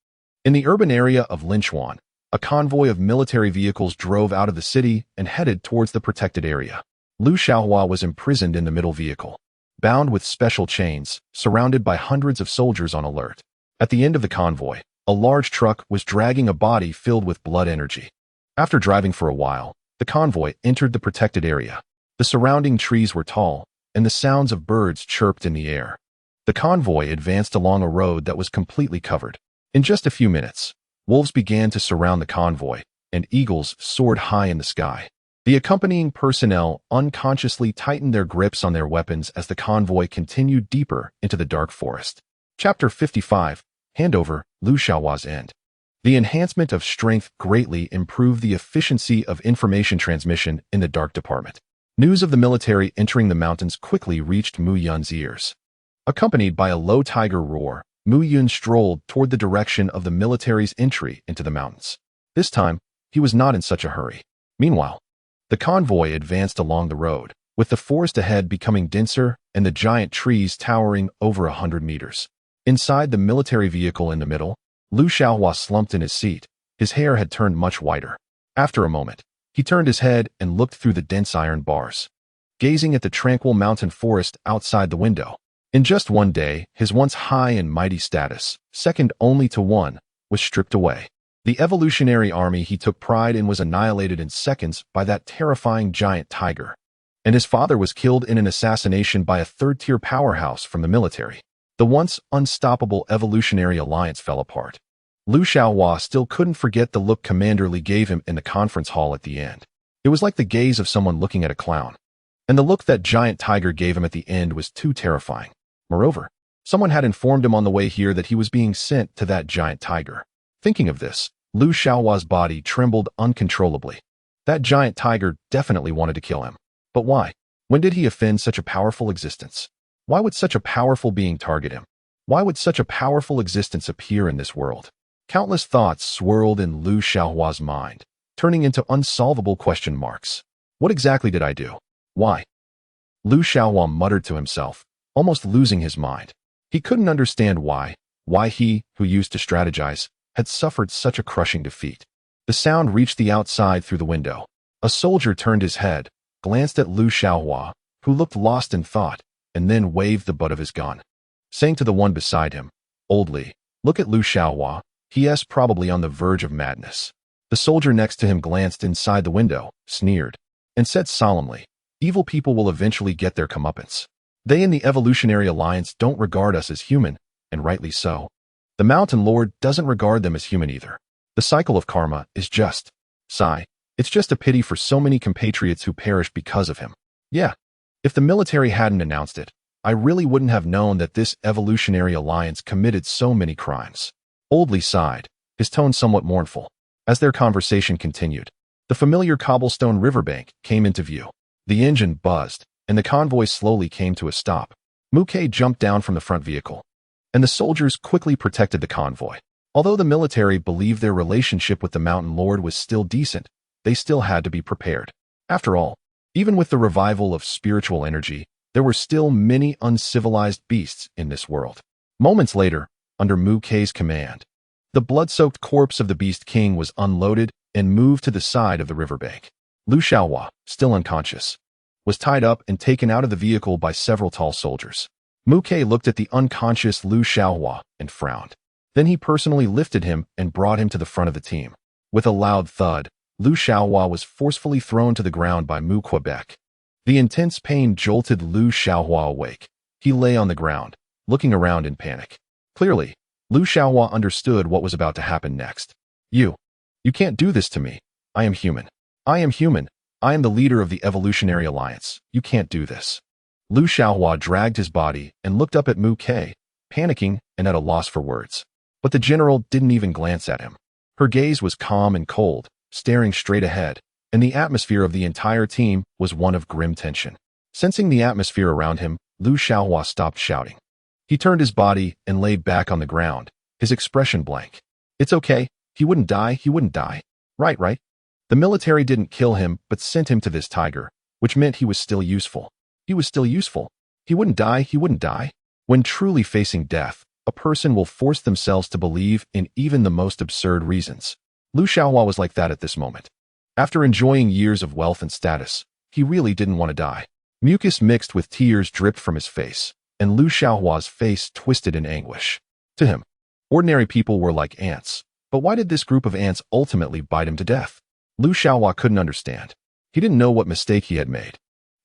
in the urban area of Linchuan, a convoy of military vehicles drove out of the city and headed towards the protected area. Lu Shaohua was imprisoned in the middle vehicle, bound with special chains, surrounded by hundreds of soldiers on alert. At the end of the convoy, a large truck was dragging a body filled with blood energy. After driving for a while, the convoy entered the protected area. The surrounding trees were tall, and the sounds of birds chirped in the air. The convoy advanced along a road that was completely covered. In just a few minutes, wolves began to surround the convoy, and eagles soared high in the sky. The accompanying personnel unconsciously tightened their grips on their weapons as the convoy continued deeper into the dark forest. Chapter 55, Handover, Lu Shaohua's End. The enhancement of strength greatly improved the efficiency of information transmission in the dark department. News of the military entering the mountains quickly reached Mu Yun's ears. Accompanied by a low tiger roar, Mu Yun strolled toward the direction of the military's entry into the mountains. This time, he was not in such a hurry. Meanwhile, the convoy advanced along the road, with the forest ahead becoming denser and the giant trees towering over 100 meters. Inside the military vehicle in the middle, Lu Shaohua slumped in his seat. His hair had turned much whiter. After a moment, he turned his head and looked through the dense iron bars, gazing at the tranquil mountain forest outside the window. In just one day, his once high and mighty status, second only to one, was stripped away. The evolutionary army he took pride in was annihilated in seconds by that terrifying giant tiger. And his father was killed in an assassination by a third-tier powerhouse from the military. The once unstoppable evolutionary alliance fell apart. Lu Shaohua still couldn't forget the look Commander Li gave him in the conference hall at the end. It was like the gaze of someone looking at a clown. And the look that giant tiger gave him at the end was too terrifying. Moreover, someone had informed him on the way here that he was being sent to that giant tiger. Thinking of this, Lu Shaohua's body trembled uncontrollably. That giant tiger definitely wanted to kill him. But why? When did he offend such a powerful existence? Why would such a powerful being target him? Why would such a powerful existence appear in this world? Countless thoughts swirled in Lu Shaohua's mind, turning into unsolvable question marks. What exactly did I do? Why? Lu Shaohua muttered to himself, almost losing his mind. He couldn't understand why he, who used to strategize, had suffered such a crushing defeat. The sound reached the outside through the window. A soldier turned his head, glanced at Lu Shaohua, who looked lost in thought, and then waved the butt of his gun, saying to the one beside him, "Old Li, look at Lu Shaohua, he's probably on the verge of madness." The soldier next to him glanced inside the window, sneered, and said solemnly, "Evil people will eventually get their comeuppance. They in the Evolutionary Alliance don't regard us as human, and rightly so. The Mountain Lord doesn't regard them as human either. The cycle of karma is just. Sigh, it's just a pity for so many compatriots who perished because of him. Yeah. If the military hadn't announced it, I really wouldn't have known that this Evolutionary Alliance committed so many crimes." Old Li sighed, his tone somewhat mournful. As their conversation continued, the familiar cobblestone riverbank came into view. The engine buzzed, and the convoy slowly came to a stop. Mu Ke jumped down from the front vehicle, and the soldiers quickly protected the convoy. Although the military believed their relationship with the Mountain Lord was still decent, they still had to be prepared. After all, even with the revival of spiritual energy, there were still many uncivilized beasts in this world. Moments later, under Mu Kei's command, the blood-soaked corpse of the Beast King was unloaded and moved to the side of the riverbank. Lu Shaohua, still unconscious, was tied up and taken out of the vehicle by several tall soldiers. Mu Kei looked at the unconscious Lu Shaohua and frowned. Then he personally lifted him and brought him to the front of the team. With a loud thud, Lu Shaohua was forcefully thrown to the ground by Mu Quebec. The intense pain jolted Lu Shaohua awake. He lay on the ground, looking around in panic. Clearly, Lu Shaohua understood what was about to happen next. You can't do this to me. I am human. I am human. I am the leader of the Evolutionary Alliance. You can't do this. Lu Shaohua dragged his body and looked up at Mu Kei, panicking and at a loss for words. But the general didn't even glance at him. Her gaze was calm and cold, staring straight ahead, and the atmosphere of the entire team was one of grim tension. Sensing the atmosphere around him, Lu Shaohua stopped shouting. He turned his body and lay back on the ground, his expression blank. It's okay. He wouldn't die. He wouldn't die. Right. The military didn't kill him, but sent him to this tiger, which meant he was still useful. He was still useful. He wouldn't die. He wouldn't die. When truly facing death, a person will force themselves to believe in even the most absurd reasons. Lu Shaohua was like that at this moment. After enjoying years of wealth and status, he really didn't want to die. Mucus mixed with tears dripped from his face, and Lu Shaohua's face twisted in anguish. To him, ordinary people were like ants, but why did this group of ants ultimately bite him to death? Lu Shaohua couldn't understand. He didn't know what mistake he had made.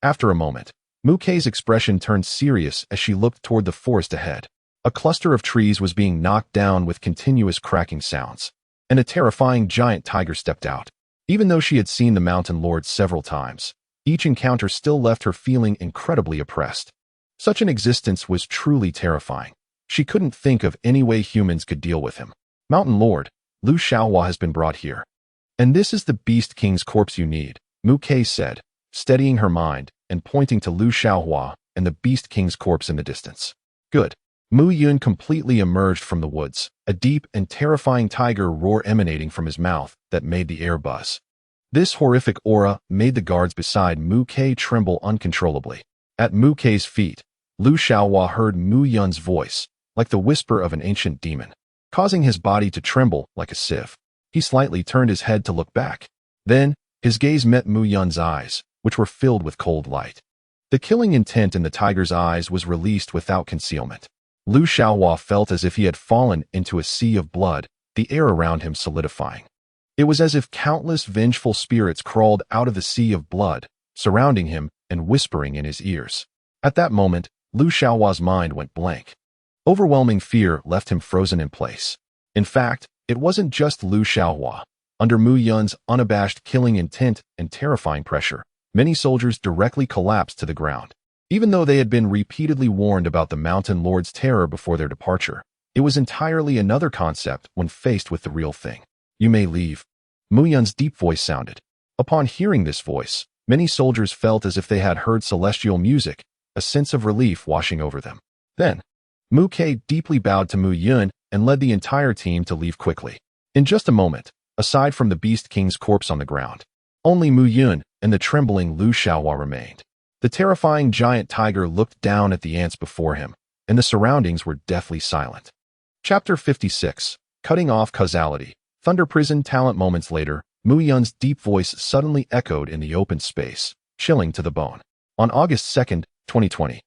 After a moment, Mu Kei's expression turned serious as she looked toward the forest ahead. A cluster of trees was being knocked down with continuous cracking sounds, and a terrifying giant tiger stepped out. Even though she had seen the Mountain Lord several times, each encounter still left her feeling incredibly oppressed. Such an existence was truly terrifying. She couldn't think of any way humans could deal with him. Mountain Lord, Lu Shaohua has been brought here. And this is the Beast King's corpse you need, Mu Kei said, steadying her mind and pointing to Lu Shaohua and the Beast King's corpse in the distance. Good. Mu Yun completely emerged from the woods, a deep and terrifying tiger roar emanating from his mouth that made the air buzz. This horrific aura made the guards beside Mu Kei tremble uncontrollably. At Mu Kei's feet, Lu Shaohua heard Mu Yun's voice, like the whisper of an ancient demon, causing his body to tremble like a sieve. He slightly turned his head to look back. Then, his gaze met Mu Yun's eyes, which were filled with cold light. The killing intent in the tiger's eyes was released without concealment. Lu Shaohua felt as if he had fallen into a sea of blood, the air around him solidifying. It was as if countless vengeful spirits crawled out of the sea of blood, surrounding him and whispering in his ears. At that moment, Lu Shaohua's mind went blank. Overwhelming fear left him frozen in place. In fact, it wasn't just Lu Shaohua. Under Mu Yun's unabashed killing intent and terrifying pressure, many soldiers directly collapsed to the ground. Even though they had been repeatedly warned about the Mountain Lord's terror before their departure, it was entirely another concept when faced with the real thing. You may leave. Mu Yun's deep voice sounded. Upon hearing this voice, many soldiers felt as if they had heard celestial music, a sense of relief washing over them. Then, Mu Kei deeply bowed to Mu Yun and led the entire team to leave quickly. In just a moment, aside from the Beast King's corpse on the ground, only Mu Yun and the trembling Lu Shaohua remained. The terrifying giant tiger looked down at the ants before him, and the surroundings were deathly silent. Chapter 56. Cutting Off Causality. Thunder Prison Talent. Moments later, Mu Yun's deep voice suddenly echoed in the open space, chilling to the bone. On August 2, 2020,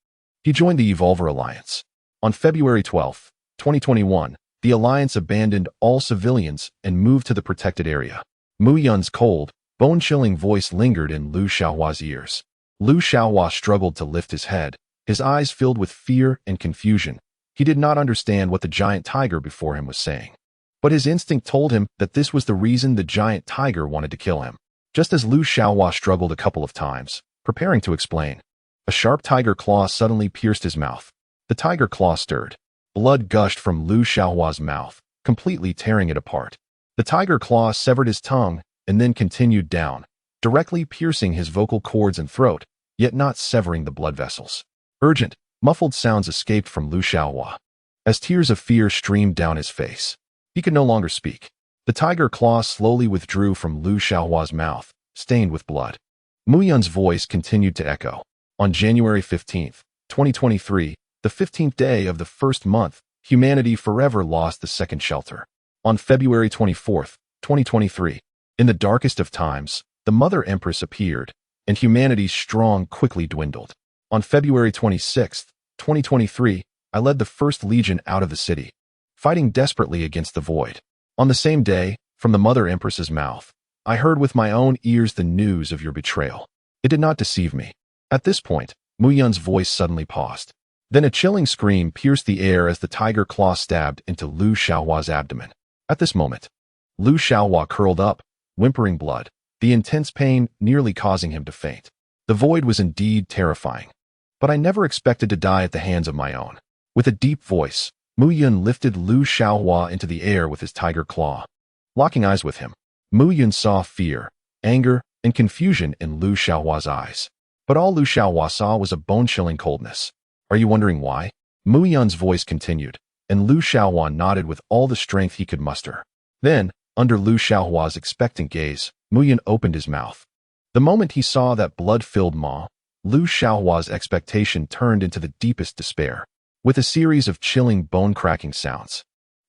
he joined the Evolver Alliance. On February 12, 2021, the Alliance abandoned all civilians and moved to the protected area. Mu Yun's cold, bone-chilling voice lingered in Lu Shaohua's ears. Lu Shaohua struggled to lift his head, his eyes filled with fear and confusion. He did not understand what the giant tiger before him was saying. But his instinct told him that this was the reason the giant tiger wanted to kill him. Just as Lu Shaohua struggled a couple of times, preparing to explain, a sharp tiger claw suddenly pierced his mouth. The tiger claw stirred. Blood gushed from Lu Shaohua's mouth, completely tearing it apart. The tiger claw severed his tongue and then continued down, directly piercing his vocal cords and throat, yet not severing the blood vessels. Urgent, muffled sounds escaped from Lu Shaohua. As tears of fear streamed down his face, he could no longer speak. The tiger claw slowly withdrew from Lu Shaohua's mouth, stained with blood. Mu Yun's voice continued to echo. On January 15, 2023, the 15th day of the first month, humanity forever lost the second shelter. On February 24th, 2023, in the darkest of times, the Mother Empress appeared, and humanity's strong quickly dwindled. On February 26th, 2023, I led the First Legion out of the city, fighting desperately against the Void. On the same day, from the Mother Empress's mouth, I heard with my own ears the news of your betrayal. It did not deceive me. At this point, Mu Yun's voice suddenly paused. Then a chilling scream pierced the air as the tiger claw stabbed into Lu Shaohua's abdomen. At this moment, Lu Shaohua curled up, whimpering blood, the intense pain nearly causing him to faint. The Void was indeed terrifying. But I never expected to die at the hands of my own. With a deep voice, Mu Yun lifted Lu Shaohua into the air with his tiger claw. Locking eyes with him, Mu Yun saw fear, anger, and confusion in Lu Shaohua's eyes. But all Lu Shaohua saw was a bone-chilling coldness. Are you wondering why? Mu Yun's voice continued, and Lu Shaohua nodded with all the strength he could muster. Then, under Lu Shaohua's expectant gaze, Mu Yun opened his mouth. The moment he saw that blood-filled maw, Lu Shaohua's expectation turned into the deepest despair. With a series of chilling bone-cracking sounds,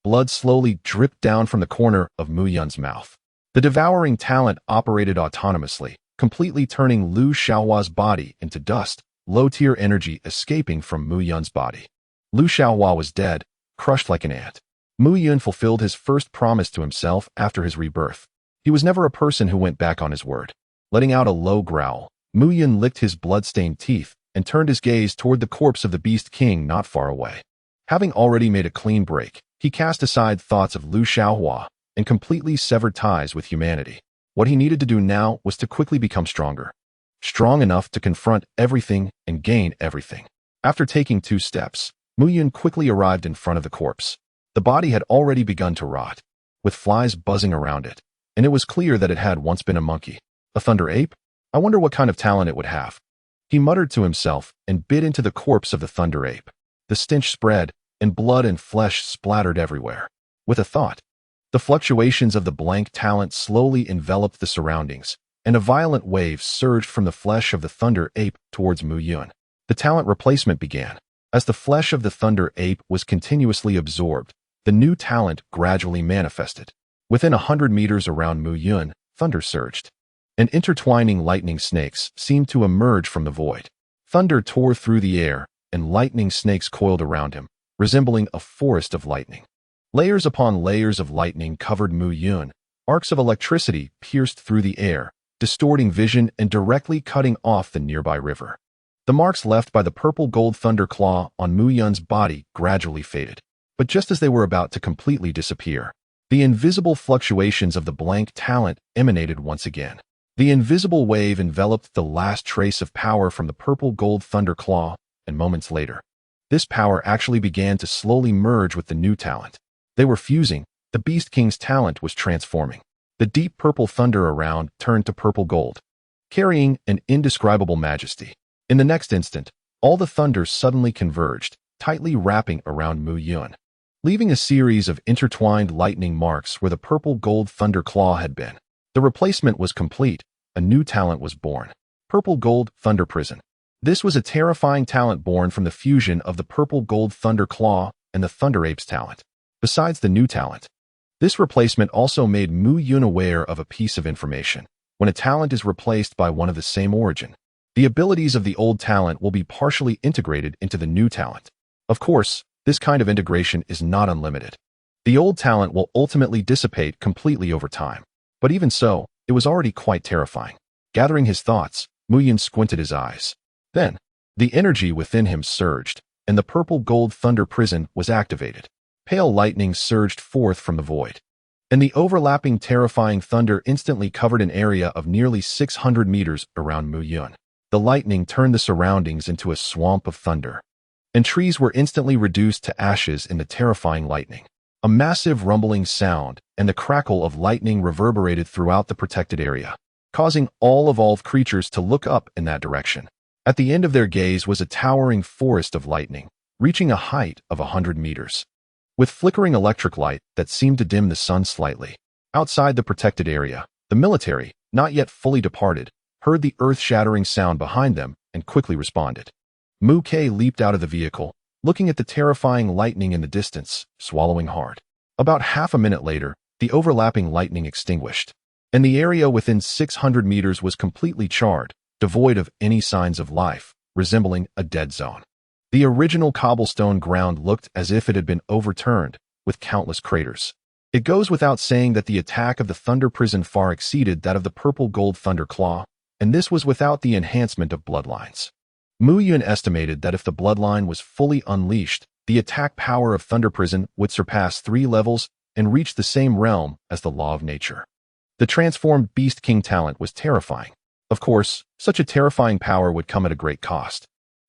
blood slowly dripped down from the corner of Mu Yun's mouth. The Devouring Talent operated autonomously, completely turning Lu Shaohua's body into dust, low-tier energy escaping from Mu Yun's body. Lu Shaohua was dead, crushed like an ant. Mu Yun fulfilled his first promise to himself after his rebirth. He was never a person who went back on his word. Letting out a low growl, Mu Yun licked his blood-stained teeth and turned his gaze toward the corpse of the Beast King not far away. Having already made a clean break, he cast aside thoughts of Lu Shaohua and completely severed ties with humanity. What he needed to do now was to quickly become stronger. Strong enough to confront everything and gain everything. After taking 2 steps, Mu Yun quickly arrived in front of the corpse. The body had already begun to rot, with flies buzzing around it, and it was clear that it had once been a monkey. A thunder ape? I wonder what kind of talent it would have. He muttered to himself and bit into the corpse of the thunder ape. The stench spread, and blood and flesh splattered everywhere. With a thought, the fluctuations of the blank talent slowly enveloped the surroundings, and a violent wave surged from the flesh of the thunder ape towards Mu Yun. The talent replacement began. As the flesh of the thunder ape was continuously absorbed, the new talent gradually manifested. Within 100 meters around Mu Yun, thunder surged, and intertwining lightning snakes seemed to emerge from the void. Thunder tore through the air, and lightning snakes coiled around him, resembling a forest of lightning. Layers upon layers of lightning covered Mu Yun. Arcs of electricity pierced through the air, distorting vision and directly cutting off the nearby river. The marks left by the purple-gold thunder claw on Mu Yun's body gradually faded. But just as they were about to completely disappear, the invisible fluctuations of the blank talent emanated once again. The invisible wave enveloped the last trace of power from the purple-gold thunder claw, and moments later, this power actually began to slowly merge with the new talent. They were fusing. The Beast King's talent was transforming. The deep purple thunder around turned to purple gold, carrying an indescribable majesty. In the next instant, all the thunder suddenly converged, tightly wrapping around Mu Yun, leaving a series of intertwined lightning marks where the purple-gold thunder claw had been. The replacement was complete. A new talent was born. Purple-gold thunder prison. This was a terrifying talent born from the fusion of the purple-gold thunder claw and the thunder ape's talent. Besides the new talent, this replacement also made Mu Yun aware of a piece of information. When a talent is replaced by one of the same origin, the abilities of the old talent will be partially integrated into the new talent. Of course, this kind of integration is not unlimited. The old talent will ultimately dissipate completely over time. But even so, it was already quite terrifying. Gathering his thoughts, Mu Yun squinted his eyes. Then, the energy within him surged, and the purple-gold thunder prison was activated. Pale lightning surged forth from the void, and the overlapping terrifying thunder instantly covered an area of nearly 600 meters around Mu Yun. The lightning turned the surroundings into a swamp of thunder, and trees were instantly reduced to ashes in the terrifying lightning. A massive rumbling sound and the crackle of lightning reverberated throughout the protected area, causing all evolved creatures to look up in that direction. At the end of their gaze was a towering forest of lightning, reaching a height of 100 meters, with flickering electric light that seemed to dim the sun slightly. Outside the protected area, the military, not yet fully departed, heard the earth-shattering sound behind them and quickly responded. Mu Ke leaped out of the vehicle, looking at the terrifying lightning in the distance, swallowing hard. About half a minute later, the overlapping lightning extinguished, and the area within 600 meters was completely charred, devoid of any signs of life, resembling a dead zone. The original cobblestone ground looked as if it had been overturned, with countless craters. It goes without saying that the attack of the Thunder Prison far exceeded that of the Purple Gold Thunder Claw, and this was without the enhancement of bloodlines. Mu Yun estimated that if the bloodline was fully unleashed, the attack power of Thunder Prison would surpass 3 levels and reach the same realm as the law of nature. The transformed Beast King talent was terrifying. Of course, such a terrifying power would come at a great cost.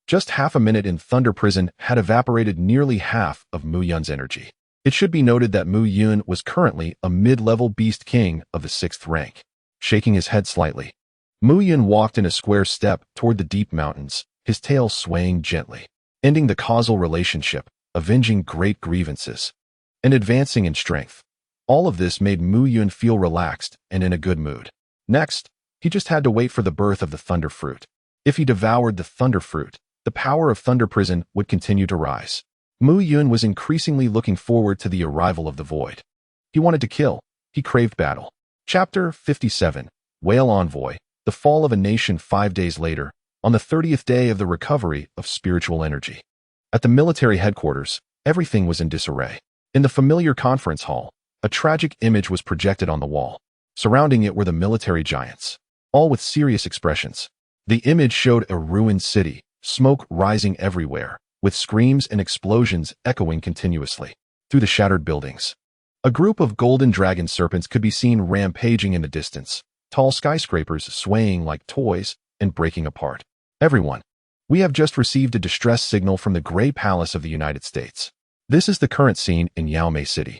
Just half a minute in Thunder Prison had evaporated nearly half of Mu Yun's energy. It should be noted that Mu Yun was currently a mid-level Beast King of the 6th rank. Shaking his head slightly, Mu Yun walked in a square step toward the deep mountains, his tail swaying gently, ending the causal relationship, avenging great grievances, and advancing in strength. All of this made Mu Yun feel relaxed and in a good mood. Next, he just had to wait for the birth of the Thunder Fruit. If he devoured the Thunder Fruit, the power of Thunder Prison would continue to rise. Mu Yun was increasingly looking forward to the arrival of the Void. He wanted to kill. He craved battle. Chapter 57, Whale Envoy, the fall of a nation 5 days later, on the 30th day of the recovery of spiritual energy. At the military headquarters, everything was in disarray. In the familiar conference hall, a tragic image was projected on the wall. Surrounding it were the military giants, all with serious expressions. The image showed a ruined city, smoke rising everywhere, with screams and explosions echoing continuously through the shattered buildings. A group of golden dragon serpents could be seen rampaging in the distance, tall skyscrapers swaying like toys and breaking apart. Everyone, we have just received a distress signal from the Gray Palace of the United States. This is the current scene in Yaomei City.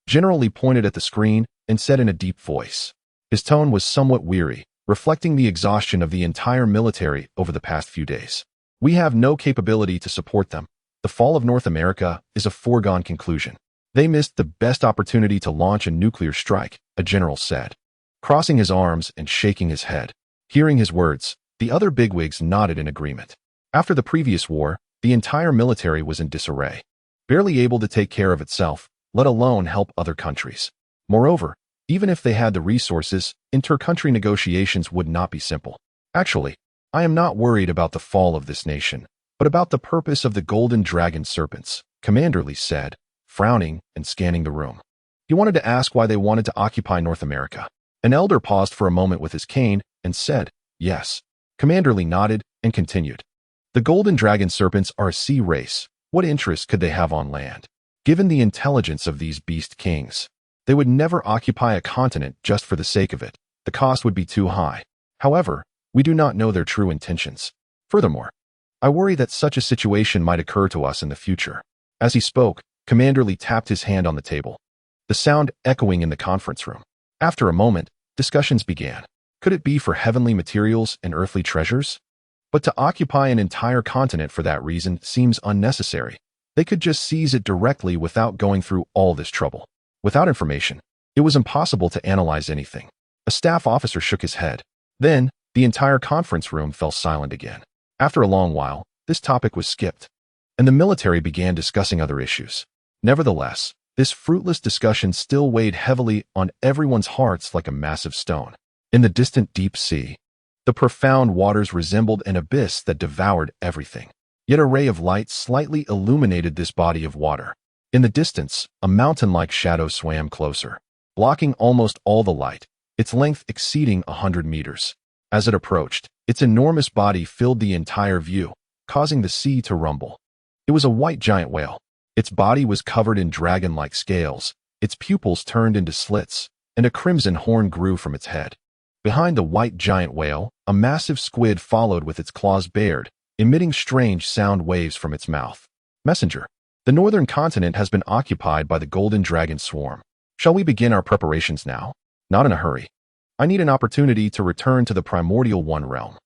General Li pointed at the screen and said in a deep voice. His tone was somewhat weary, reflecting the exhaustion of the entire military over the past few days. We have no capability to support them. The fall of North America is a foregone conclusion. They missed the best opportunity to launch a nuclear strike, a general said, crossing his arms and shaking his head. Hearing his words, the other bigwigs nodded in agreement. After the previous war, the entire military was in disarray, barely able to take care of itself, let alone help other countries. Moreover, even if they had the resources, inter-country negotiations would not be simple. Actually, I am not worried about the fall of this nation, but about the purpose of the Golden Dragon Serpents, Commander Li said, frowning and scanning the room. He wanted to ask why they wanted to occupy North America. An elder paused for a moment with his cane and said, yes. Commander Li nodded and continued. The Golden Dragon Serpents are a sea race. What interest could they have on land? Given the intelligence of these beast kings, they would never occupy a continent just for the sake of it. The cost would be too high. However, we do not know their true intentions. Furthermore, I worry that such a situation might occur to us in the future. As he spoke, Commander Li tapped his hand on the table, the sound echoing in the conference room. After a moment, discussions began. Could it be for heavenly materials and earthly treasures? But to occupy an entire continent for that reason seems unnecessary. They could just seize it directly without going through all this trouble. Without information, it was impossible to analyze anything. A staff officer shook his head. Then, the entire conference room fell silent again. After a long while, this topic was skipped, and the military began discussing other issues. Nevertheless, this fruitless discussion still weighed heavily on everyone's hearts like a massive stone. In the distant deep sea, the profound waters resembled an abyss that devoured everything. Yet a ray of light slightly illuminated this body of water. In the distance, a mountain-like shadow swam closer, blocking almost all the light, its length exceeding 100 meters. As it approached, its enormous body filled the entire view, causing the sea to rumble. It was a white giant whale. Its body was covered in dragon-like scales, its pupils turned into slits, and a crimson horn grew from its head. Behind the white giant whale, a massive squid followed with its claws bared, emitting strange sound waves from its mouth. Messenger, the northern continent has been occupied by the Golden Dragon Swarm. Shall we begin our preparations now? Not in a hurry. I need an opportunity to return to the Primordial One realm.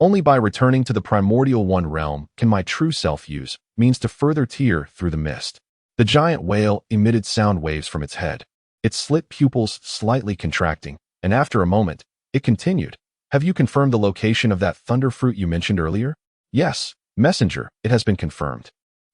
Only by returning to the Primordial One realm can my true self use means to further tear through the mist. The giant whale emitted sound waves from its head, its slit pupils slightly contracting, and after a moment, it continued. Have you confirmed the location of that thunder fruit you mentioned earlier? Yes, Messenger, it has been confirmed.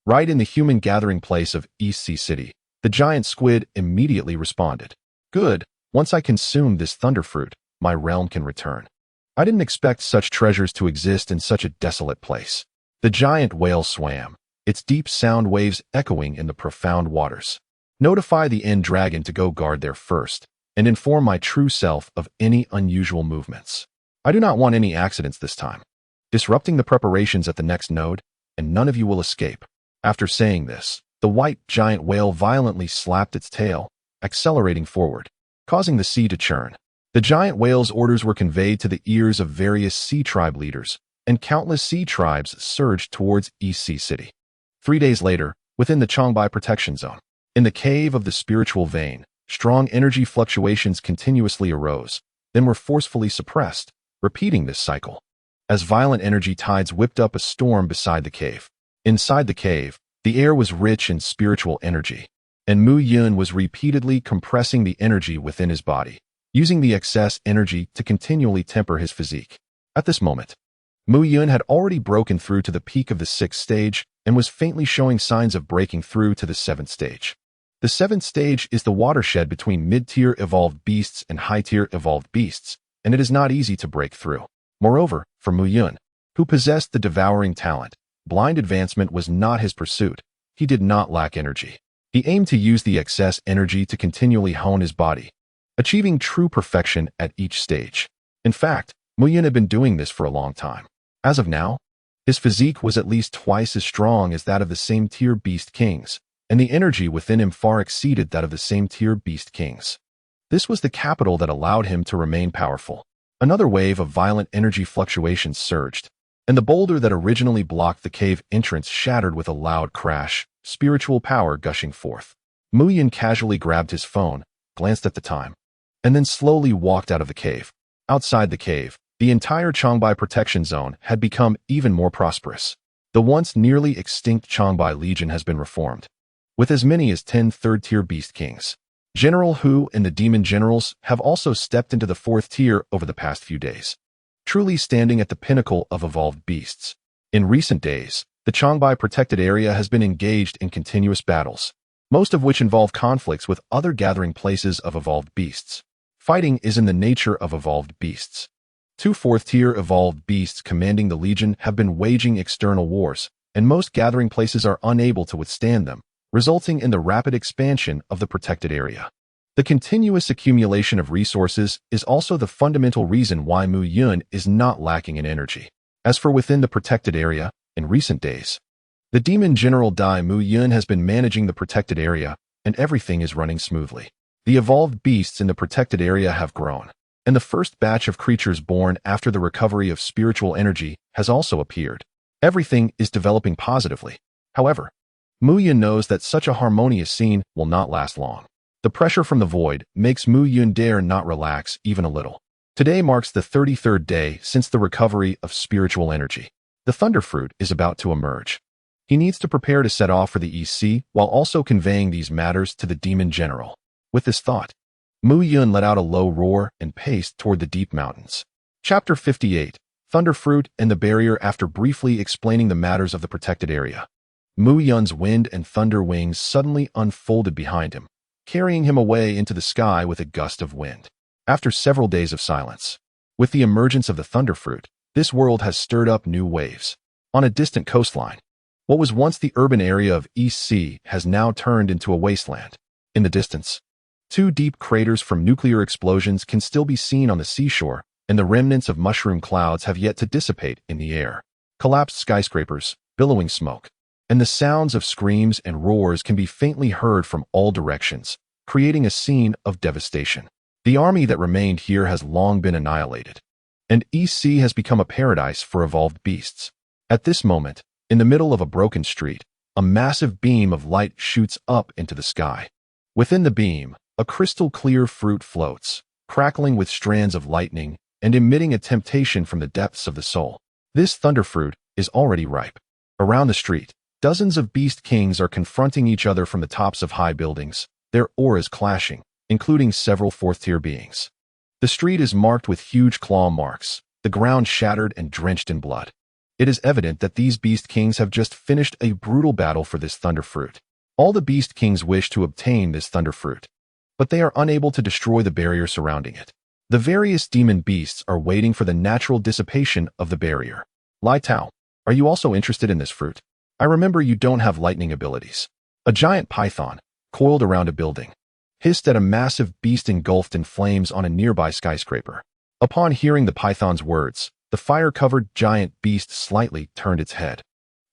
Right in the human gathering place of East Sea City, the giant squid immediately responded. Good, once I consume this thunderfruit, my realm can return. I didn't expect such treasures to exist in such a desolate place. The giant whale swam, its deep sound waves echoing in the profound waters. Notify the end dragon to go guard there first, and inform my true self of any unusual movements. I do not want any accidents this time. Disrupting the preparations at the next node, and none of you will escape. After saying this, the white giant whale violently slapped its tail, accelerating forward, causing the sea to churn. The giant whale's orders were conveyed to the ears of various sea tribe leaders, and countless sea tribes surged towards East Sea City. 3 days later, within the Changbai Protection Zone, in the cave of the spiritual vein, strong energy fluctuations continuously arose, then were forcefully suppressed, repeating this cycle. As violent energy tides whipped up a storm beside the cave. Inside the cave, the air was rich in spiritual energy, and Mu Yun was repeatedly compressing the energy within his body, using the excess energy to continually temper his physique. At this moment, Mu Yun had already broken through to the peak of the 6th stage and was faintly showing signs of breaking through to the 7th stage. The 7th stage is the watershed between mid-tier evolved beasts and high-tier evolved beasts, and it is not easy to break through. Moreover, for Mu Yun, who possessed the Devouring Talent, blind advancement was not his pursuit. He did not lack energy. He aimed to use the excess energy to continually hone his body, achieving true perfection at each stage. In fact, Mu Yun had been doing this for a long time. As of now, his physique was at least twice as strong as that of the same tier beast kings, and the energy within him far exceeded that of the same tier beast kings. This was the capital that allowed him to remain powerful. Another wave of violent energy fluctuations surged, and the boulder that originally blocked the cave entrance shattered with a loud crash, spiritual power gushing forth. Mu Yun casually grabbed his phone, glanced at the time, and then slowly walked out of the cave. Outside the cave, the entire Changbai Protection Zone had become even more prosperous. The once nearly extinct Changbai Legion has been reformed, with as many as 10 third-tier beast kings. General Hu and the demon generals have also stepped into the 4th tier over the past few days, truly standing at the pinnacle of evolved beasts. In recent days, the Changbai protected area has been engaged in continuous battles, most of which involve conflicts with other gathering places of evolved beasts. Fighting is in the nature of evolved beasts. 2 4th-tier evolved beasts commanding the Legion have been waging external wars, and most gathering places are unable to withstand them, resulting in the rapid expansion of the protected area. The continuous accumulation of resources is also the fundamental reason why Mu Yun is not lacking in energy. As for within the protected area, in recent days, the demon general Dai Mu Yun has been managing the protected area, and everything is running smoothly. The evolved beasts in the protected area have grown, and the first batch of creatures born after the recovery of spiritual energy has also appeared. Everything is developing positively. However, Mu Yun knows that such a harmonious scene will not last long. The pressure from the void makes Mu Yun dare not relax even a little. Today marks the 33rd day since the recovery of spiritual energy. The Thunderfruit is about to emerge. He needs to prepare to set off for the East Sea while also conveying these matters to the demon general. With this thought, Mu Yun let out a low roar and paced toward the deep mountains. Chapter 58, Thunderfruit and the Barrier. After briefly explaining the matters of the protected area, Mu Yun's wind and thunder wings suddenly unfolded behind him, carrying him away into the sky with a gust of wind. After several days of silence, with the emergence of the Thunderfruit, this world has stirred up new waves. On a distant coastline, what was once the urban area of East Sea has now turned into a wasteland. In the distance, 2 deep craters from nuclear explosions can still be seen on the seashore, and the remnants of mushroom clouds have yet to dissipate in the air. Collapsed skyscrapers, billowing smoke, and the sounds of screams and roars can be faintly heard from all directions, creating a scene of devastation. The army that remained here has long been annihilated, and East Sea has become a paradise for evolved beasts. At this moment, in the middle of a broken street, a massive beam of light shoots up into the sky. Within the beam, a crystal-clear fruit floats, crackling with strands of lightning and emitting a temptation from the depths of the soul. This thunderfruit is already ripe. Around the street, dozens of beast kings are confronting each other from the tops of high buildings, their auras clashing, including several 4th-tier beings. The street is marked with huge claw marks, the ground shattered and drenched in blood. It is evident that these beast kings have just finished a brutal battle for this thunder fruit. All the beast kings wish to obtain this thunder fruit, but they are unable to destroy the barrier surrounding it. The various demon beasts are waiting for the natural dissipation of the barrier. Lai Tao, are you also interested in this fruit? I remember you don't have lightning abilities. A giant python, coiled around a building, hissed at a massive beast engulfed in flames on a nearby skyscraper. Upon hearing the python's words, the fire-covered giant beast slightly turned its head,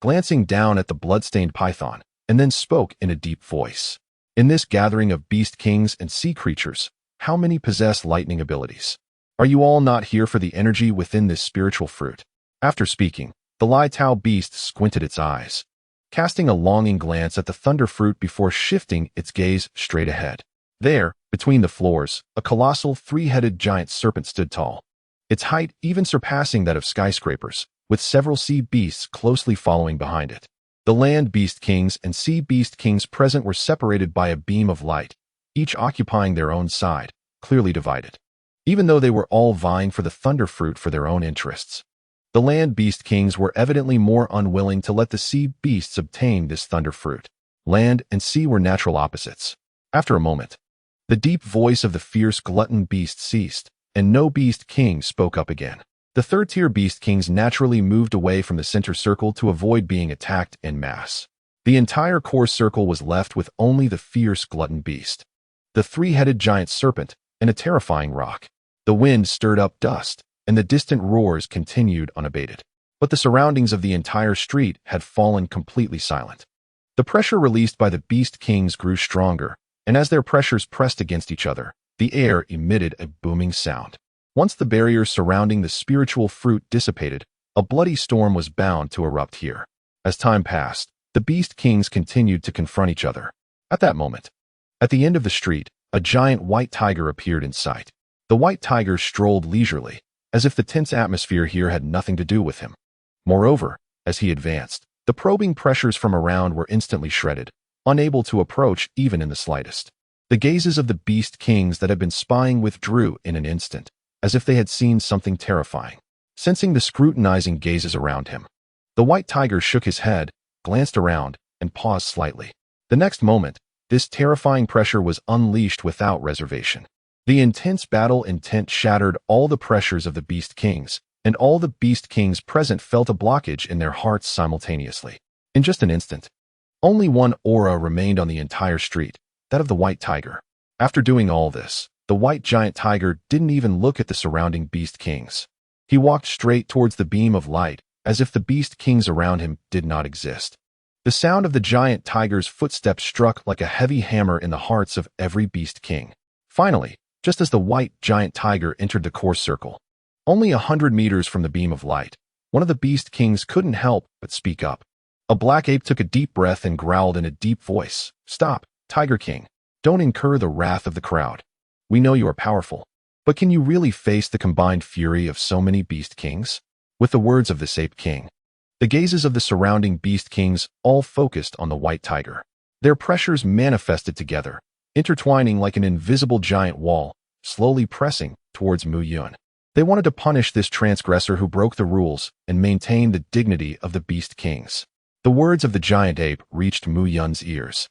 glancing down at the blood-stained python, and then spoke in a deep voice. In this gathering of beast kings and sea creatures, how many possess lightning abilities? Are you all not here for the energy within this spiritual fruit? After speaking, the Lai Tao beast squinted its eyes, casting a longing glance at the thunder fruit before shifting its gaze straight ahead. There, between the floors, a colossal three-headed giant serpent stood tall, its height even surpassing that of skyscrapers, with several sea beasts closely following behind it. The land beast kings and sea beast kings present were separated by a beam of light, each occupying their own side, clearly divided. Even though they were all vying for the thunder fruit for their own interests, the land beast kings were evidently more unwilling to let the sea beasts obtain this thunder fruit. Land and sea were natural opposites. After a moment, the deep voice of the fierce glutton beast ceased, and no beast king spoke up again. The third-tier beast kings naturally moved away from the center circle to avoid being attacked en masse. The entire core circle was left with only the fierce glutton beast, the three-headed giant serpent, and a terrifying rock. The wind stirred up dust, and the distant roars continued unabated. But the surroundings of the entire street had fallen completely silent. The pressure released by the beast kings grew stronger, and as their pressures pressed against each other, the air emitted a booming sound. Once the barrier surrounding the spiritual fruit dissipated, a bloody storm was bound to erupt here. As time passed, the beast kings continued to confront each other. At that moment, at the end of the street, a giant white tiger appeared in sight. The white tiger strolled leisurely, as if the tense atmosphere here had nothing to do with him. Moreover, as he advanced, the probing pressures from around were instantly shredded, unable to approach even in the slightest. The gazes of the beast kings that had been spying withdrew in an instant, as if they had seen something terrifying. Sensing the scrutinizing gazes around him, the white tiger shook his head, glanced around, and paused slightly. The next moment, this terrifying pressure was unleashed without reservation. The intense battle intent shattered all the pressures of the beast kings, and all the beast kings present felt a blockage in their hearts simultaneously. In just an instant, only one aura remained on the entire street, that of the white tiger. After doing all this, the white giant tiger didn't even look at the surrounding beast kings. He walked straight towards the beam of light, as if the beast kings around him did not exist. The sound of the giant tiger's footsteps struck like a heavy hammer in the hearts of every beast king. Finally, just as the white giant tiger entered the core circle, only 100 meters from the beam of light, one of the beast kings couldn't help but speak up. A black ape took a deep breath and growled in a deep voice, "Stop, Tiger King. Don't incur the wrath of the crowd. We know you are powerful, but can you really face the combined fury of so many beast kings?" With the words of this ape king, the gazes of the surrounding beast kings all focused on the white tiger. Their pressures manifested together, intertwining like an invisible giant wall, slowly pressing towards Mu Yun. They wanted to punish this transgressor who broke the rules and maintain the dignity of the beast kings. The words of the giant ape reached Mu Yun's ears,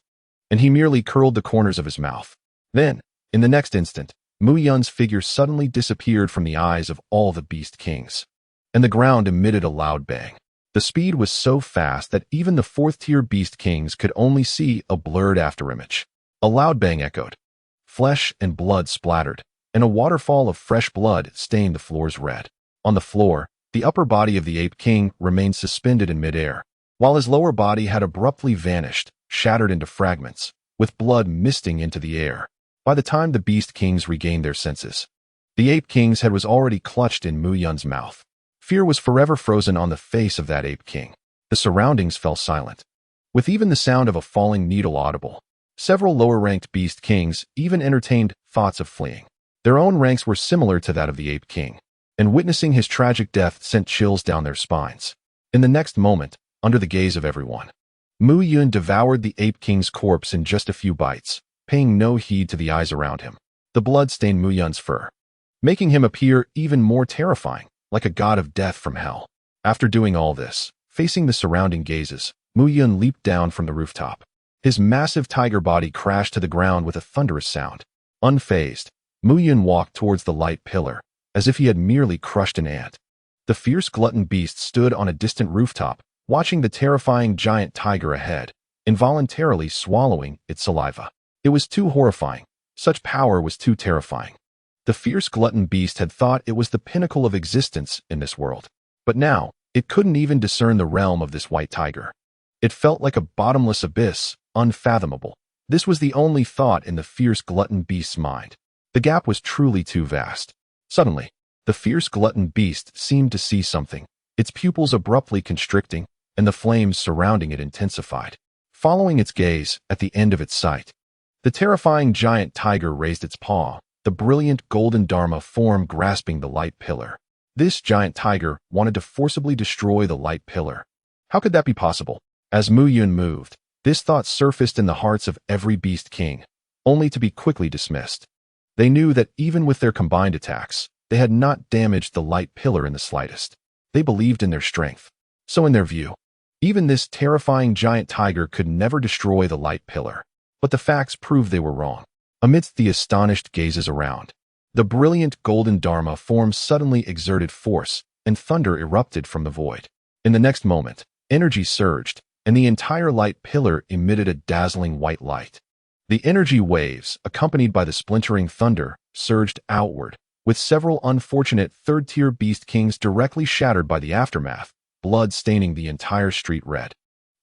and he merely curled the corners of his mouth. Then, in the next instant, Mu Yun's figure suddenly disappeared from the eyes of all the beast kings, and the ground emitted a loud bang. The speed was so fast that even the fourth-tier beast kings could only see a blurred afterimage. A loud bang echoed. Flesh and blood splattered, and a waterfall of fresh blood stained the floors red. On the floor, the upper body of the ape king remained suspended in midair, while his lower body had abruptly vanished, shattered into fragments, with blood misting into the air. By the time the beast kings regained their senses, the ape king's head was already clutched in Mu Yun's mouth. Fear was forever frozen on the face of that ape king. The surroundings fell silent, with even the sound of a falling needle audible. Several lower-ranked beast kings even entertained thoughts of fleeing. Their own ranks were similar to that of the ape king, and witnessing his tragic death sent chills down their spines. In the next moment, under the gaze of everyone, Mu Yun devoured the ape king's corpse in just a few bites, paying no heed to the eyes around him. The blood stained Mu Yun's fur, making him appear even more terrifying, like a god of death from hell. After doing all this, facing the surrounding gazes, Mu Yun leaped down from the rooftop. His massive tiger body crashed to the ground with a thunderous sound. Unfazed, Mu Yun walked towards the light pillar, as if he had merely crushed an ant. The fierce glutton beast stood on a distant rooftop, watching the terrifying giant tiger ahead, involuntarily swallowing its saliva. It was too horrifying. Such power was too terrifying. The fierce glutton beast had thought it was the pinnacle of existence in this world. But now, it couldn't even discern the realm of this white tiger. It felt like a bottomless abyss, unfathomable. This was the only thought in the fierce glutton beast's mind. The gap was truly too vast. Suddenly, the fierce glutton beast seemed to see something, its pupils abruptly constricting, and the flames surrounding it intensified. Following its gaze, at the end of its sight, the terrifying giant tiger raised its paw, the brilliant golden dharma form grasping the light pillar. This giant tiger wanted to forcibly destroy the light pillar. How could that be possible? As Mu Yun moved, this thought surfaced in the hearts of every beast king, only to be quickly dismissed. They knew that even with their combined attacks, they had not damaged the light pillar in the slightest. They believed in their strength. So in their view, even this terrifying giant tiger could never destroy the light pillar. But the facts proved they were wrong. Amidst the astonished gazes around, the brilliant golden dharma form suddenly exerted force, and thunder erupted from the void. In the next moment, energy surged, and the entire light pillar emitted a dazzling white light. The energy waves, accompanied by the splintering thunder, surged outward, with several unfortunate third-tier beast kings directly shattered by the aftermath, blood staining the entire street red.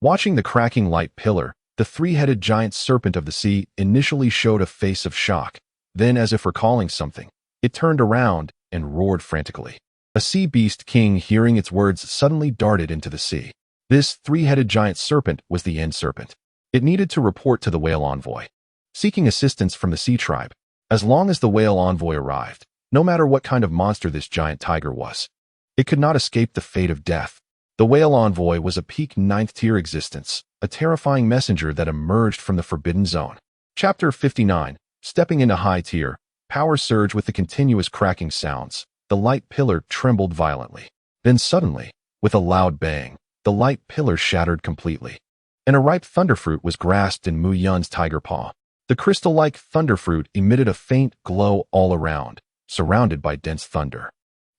Watching the cracking light pillar, the three-headed giant serpent of the sea initially showed a face of shock. Then, as if recalling something, it turned around and roared frantically. A sea beast king, hearing its words, suddenly darted into the sea. This three-headed giant serpent was the end serpent. It needed to report to the whale envoy, seeking assistance from the sea tribe. As long as the whale envoy arrived, no matter what kind of monster this giant tiger was, it could not escape the fate of death. The whale envoy was a peak 9th-tier existence, a terrifying messenger that emerged from the forbidden zone. Chapter 59. Stepping into high tier, power surged with the continuous cracking sounds. The light pillar trembled violently. Then suddenly, with a loud bang, the light pillar shattered completely, and a ripe thunderfruit was grasped in Mu Yun's tiger paw. The crystal-like thunderfruit emitted a faint glow all around, surrounded by dense thunder.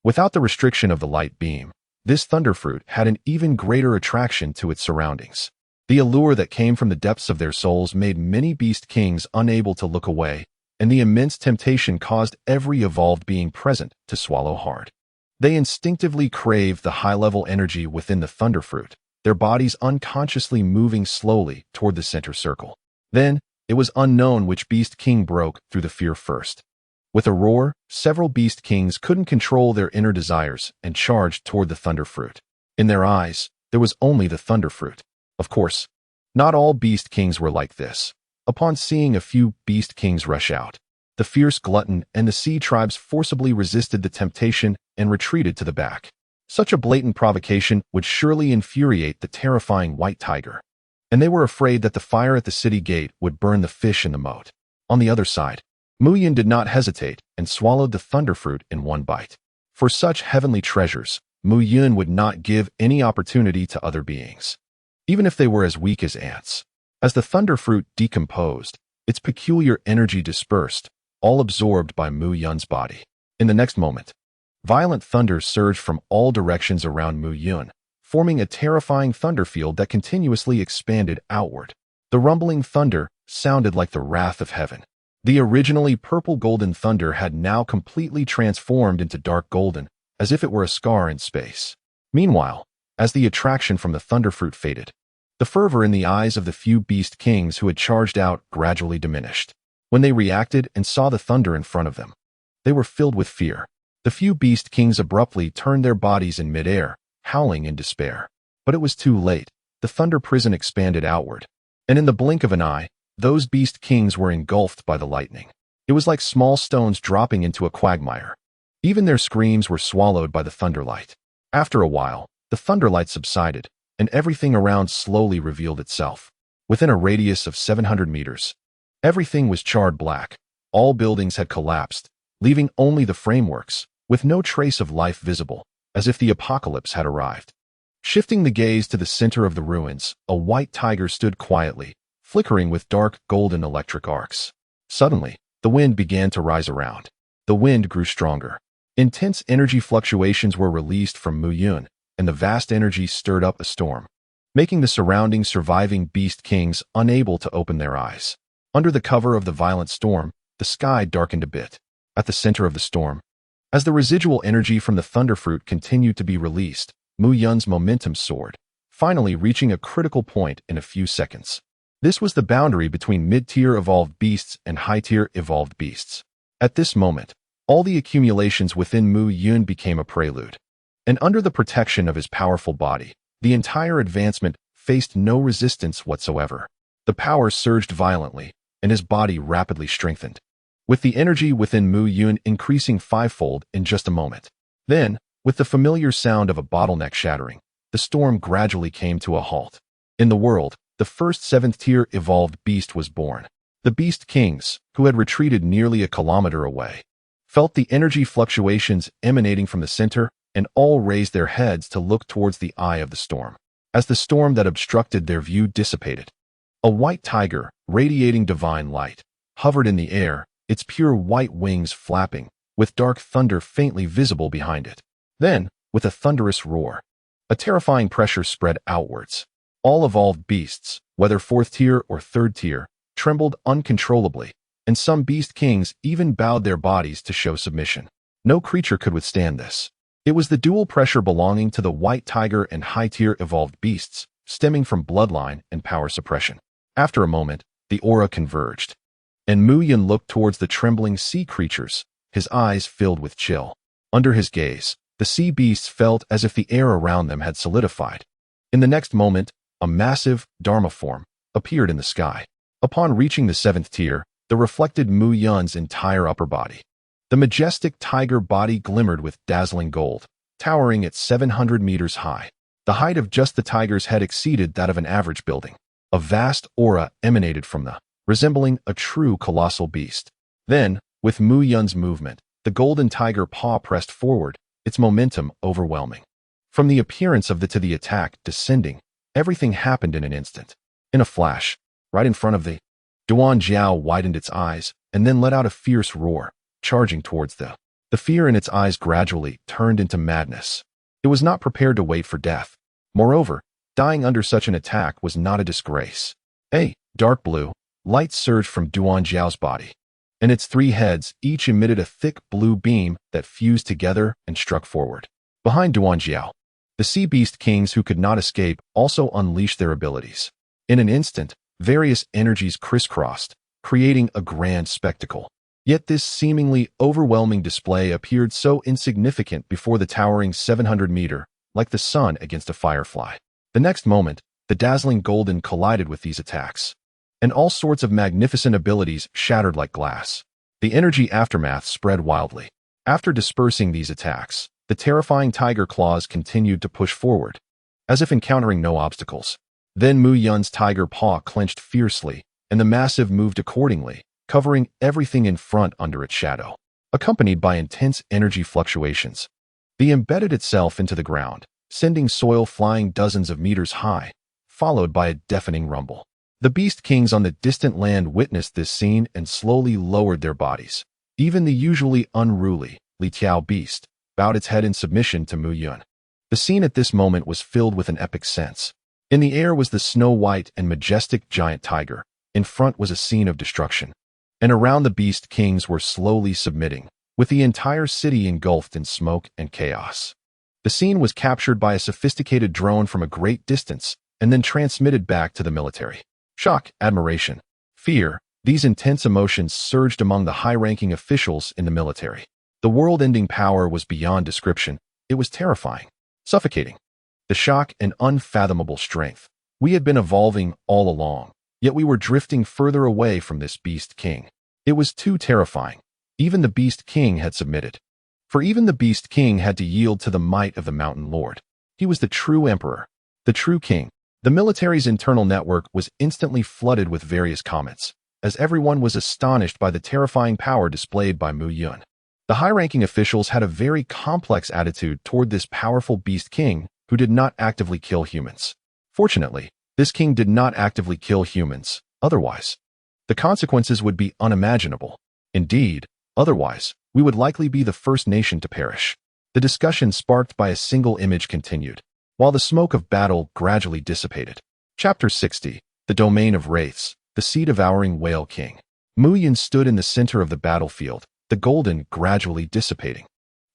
Without the restriction of the light beam, this thunderfruit had an even greater attraction to its surroundings. The allure that came from the depths of their souls made many beast kings unable to look away, and the immense temptation caused every evolved being present to swallow hard. They instinctively craved the high-level energy within the thunderfruit, their bodies unconsciously moving slowly toward the center circle. Then, it was unknown which beast king broke through the fear first. With a roar, several beast kings couldn't control their inner desires and charged toward the thunderfruit. In their eyes, there was only the thunderfruit. Of course, not all beast kings were like this. Upon seeing a few beast kings rush out, the fierce glutton and the sea tribes forcibly resisted the temptation and retreated to the back. Such a blatant provocation would surely infuriate the terrifying white tiger, and they were afraid that the fire at the city gate would burn the fish in the moat. On the other side, Mu Yun did not hesitate and swallowed the thunderfruit in one bite. For such heavenly treasures, Mu Yun would not give any opportunity to other beings, even if they were as weak as ants. As the thunderfruit decomposed, its peculiar energy dispersed, all absorbed by Mu Yun's body. In the next moment, violent thunder surged from all directions around Mu Yun, forming a terrifying thunder field that continuously expanded outward. The rumbling thunder sounded like the wrath of heaven. The originally purple-golden thunder had now completely transformed into dark golden, as if it were a scar in space. Meanwhile, as the attraction from the thunderfruit faded, the fervor in the eyes of the few beast kings who had charged out gradually diminished. When they reacted and saw the thunder in front of them, they were filled with fear. The few beast kings abruptly turned their bodies in midair, howling in despair. But it was too late. The thunder prison expanded outward, and in the blink of an eye, those beast kings were engulfed by the lightning. It was like small stones dropping into a quagmire. Even their screams were swallowed by the thunderlight. After a while, the thunderlight subsided, and everything around slowly revealed itself. Within a radius of 700 meters, everything was charred black. All buildings had collapsed, leaving only the frameworks, with no trace of life visible. as if the apocalypse had arrived. Shifting the gaze to the center of the ruins, a white tiger stood quietly, flickering with dark golden electric arcs. Suddenly, the wind began to rise around. The wind grew stronger. Intense energy fluctuations were released from Mu Yun, and the vast energy stirred up a storm, making the surrounding surviving beast kings unable to open their eyes. Under the cover of the violent storm, the sky darkened a bit. At the center of the storm, as the residual energy from the thunderfruit continued to be released, Mu Yun's momentum soared, finally reaching a critical point in a few seconds. This was the boundary between mid-tier evolved beasts and high-tier evolved beasts. At this moment, all the accumulations within Mu Yun became a prelude. And under the protection of his powerful body, the entire advancement faced no resistance whatsoever. The power surged violently, and his body rapidly strengthened, with the energy within Mu Yun increasing fivefold in just a moment. Then, with the familiar sound of a bottleneck shattering, the storm gradually came to a halt. In the world, the first 7th-tier evolved beast was born. The Beast Kings, who had retreated nearly a kilometer away, felt the energy fluctuations emanating from the center and all raised their heads to look towards the eye of the storm. As the storm that obstructed their view dissipated, a white tiger, radiating divine light, hovered in the air, its pure white wings flapping, with dark thunder faintly visible behind it. Then, with a thunderous roar, a terrifying pressure spread outwards. All evolved beasts, whether 4th tier or 3rd tier, trembled uncontrollably, and some beast kings even bowed their bodies to show submission. No creature could withstand this. It was the dual pressure belonging to the white tiger and high-tier evolved beasts, stemming from bloodline and power suppression. After a moment, the aura converged, and Mu Yun looked towards the trembling sea creatures, his eyes filled with chill. Under his gaze, the sea beasts felt as if the air around them had solidified. In the next moment, a massive Dharma form appeared in the sky. Upon reaching the 7th tier, the reflected Mu Yun's entire upper body. The majestic tiger body glimmered with dazzling gold, towering at 700 meters high. The height of just the tiger's head exceeded that of an average building. A vast aura emanated from resembling a true colossal beast. Then, with Mu Yun's movement, the golden tiger paw pressed forward, its momentum overwhelming. From the appearance of to the attack descending, everything happened in an instant. In a flash, right in front of the Duan Jiao widened its eyes and then let out a fierce roar, charging towards the fear in its eyes gradually turned into madness. It was not prepared to wait for death. Moreover, dying under such an attack was not a disgrace. A dark blue light surged from Duan Jiao's body, and its 3 heads each emitted a thick blue beam that fused together and struck forward. Behind Duan Jiao, the sea beast kings who could not escape also unleashed their abilities. In an instant, various energies crisscrossed, creating a grand spectacle. Yet this seemingly overwhelming display appeared so insignificant before the towering 700-meter, like the sun against a firefly. The next moment, the dazzling golden collided with these attacks, and all sorts of magnificent abilities shattered like glass. The energy aftermath spread wildly. After dispersing these attacks, the terrifying tiger claws continued to push forward, as if encountering no obstacles. Then Mu Yun's tiger paw clenched fiercely, and the massive moved accordingly, covering everything in front under its shadow. Accompanied by intense energy fluctuations, the embedded itself into the ground, sending soil flying dozens of meters high, followed by a deafening rumble. The beast kings on the distant land witnessed this scene and slowly lowered their bodies. Even the usually unruly Li Tiao beast bowed its head in submission to Mu Yun. The scene at this moment was filled with an epic sense. In the air was the snow-white and majestic giant tiger. In front was a scene of destruction. And around the beast kings were slowly submitting, with the entire city engulfed in smoke and chaos. The scene was captured by a sophisticated drone from a great distance and then transmitted back to the military. Shock, admiration, fear, these intense emotions surged among the high-ranking officials in the military. The world-ending power was beyond description. It was terrifying, suffocating. The shock and unfathomable strength. We had been evolving all along, yet we were drifting further away from this Beast King. It was too terrifying. Even the Beast King had submitted. For even the Beast King had to yield to the might of the Mountain Lord. He was the true emperor, the true king. The military's internal network was instantly flooded with various comments, as everyone was astonished by the terrifying power displayed by Mu Yun. The high-ranking officials had a very complex attitude toward this powerful beast king who did not actively kill humans. Fortunately, this king did not actively kill humans. Otherwise, the consequences would be unimaginable. Indeed, otherwise, we would likely be the first nation to perish. The discussion sparked by a single image continued, while the smoke of battle gradually dissipated. Chapter 60, The Domain of Wraiths, the Sea-Devouring Whale King. Mu Yun stood in the center of the battlefield, the golden gradually dissipating.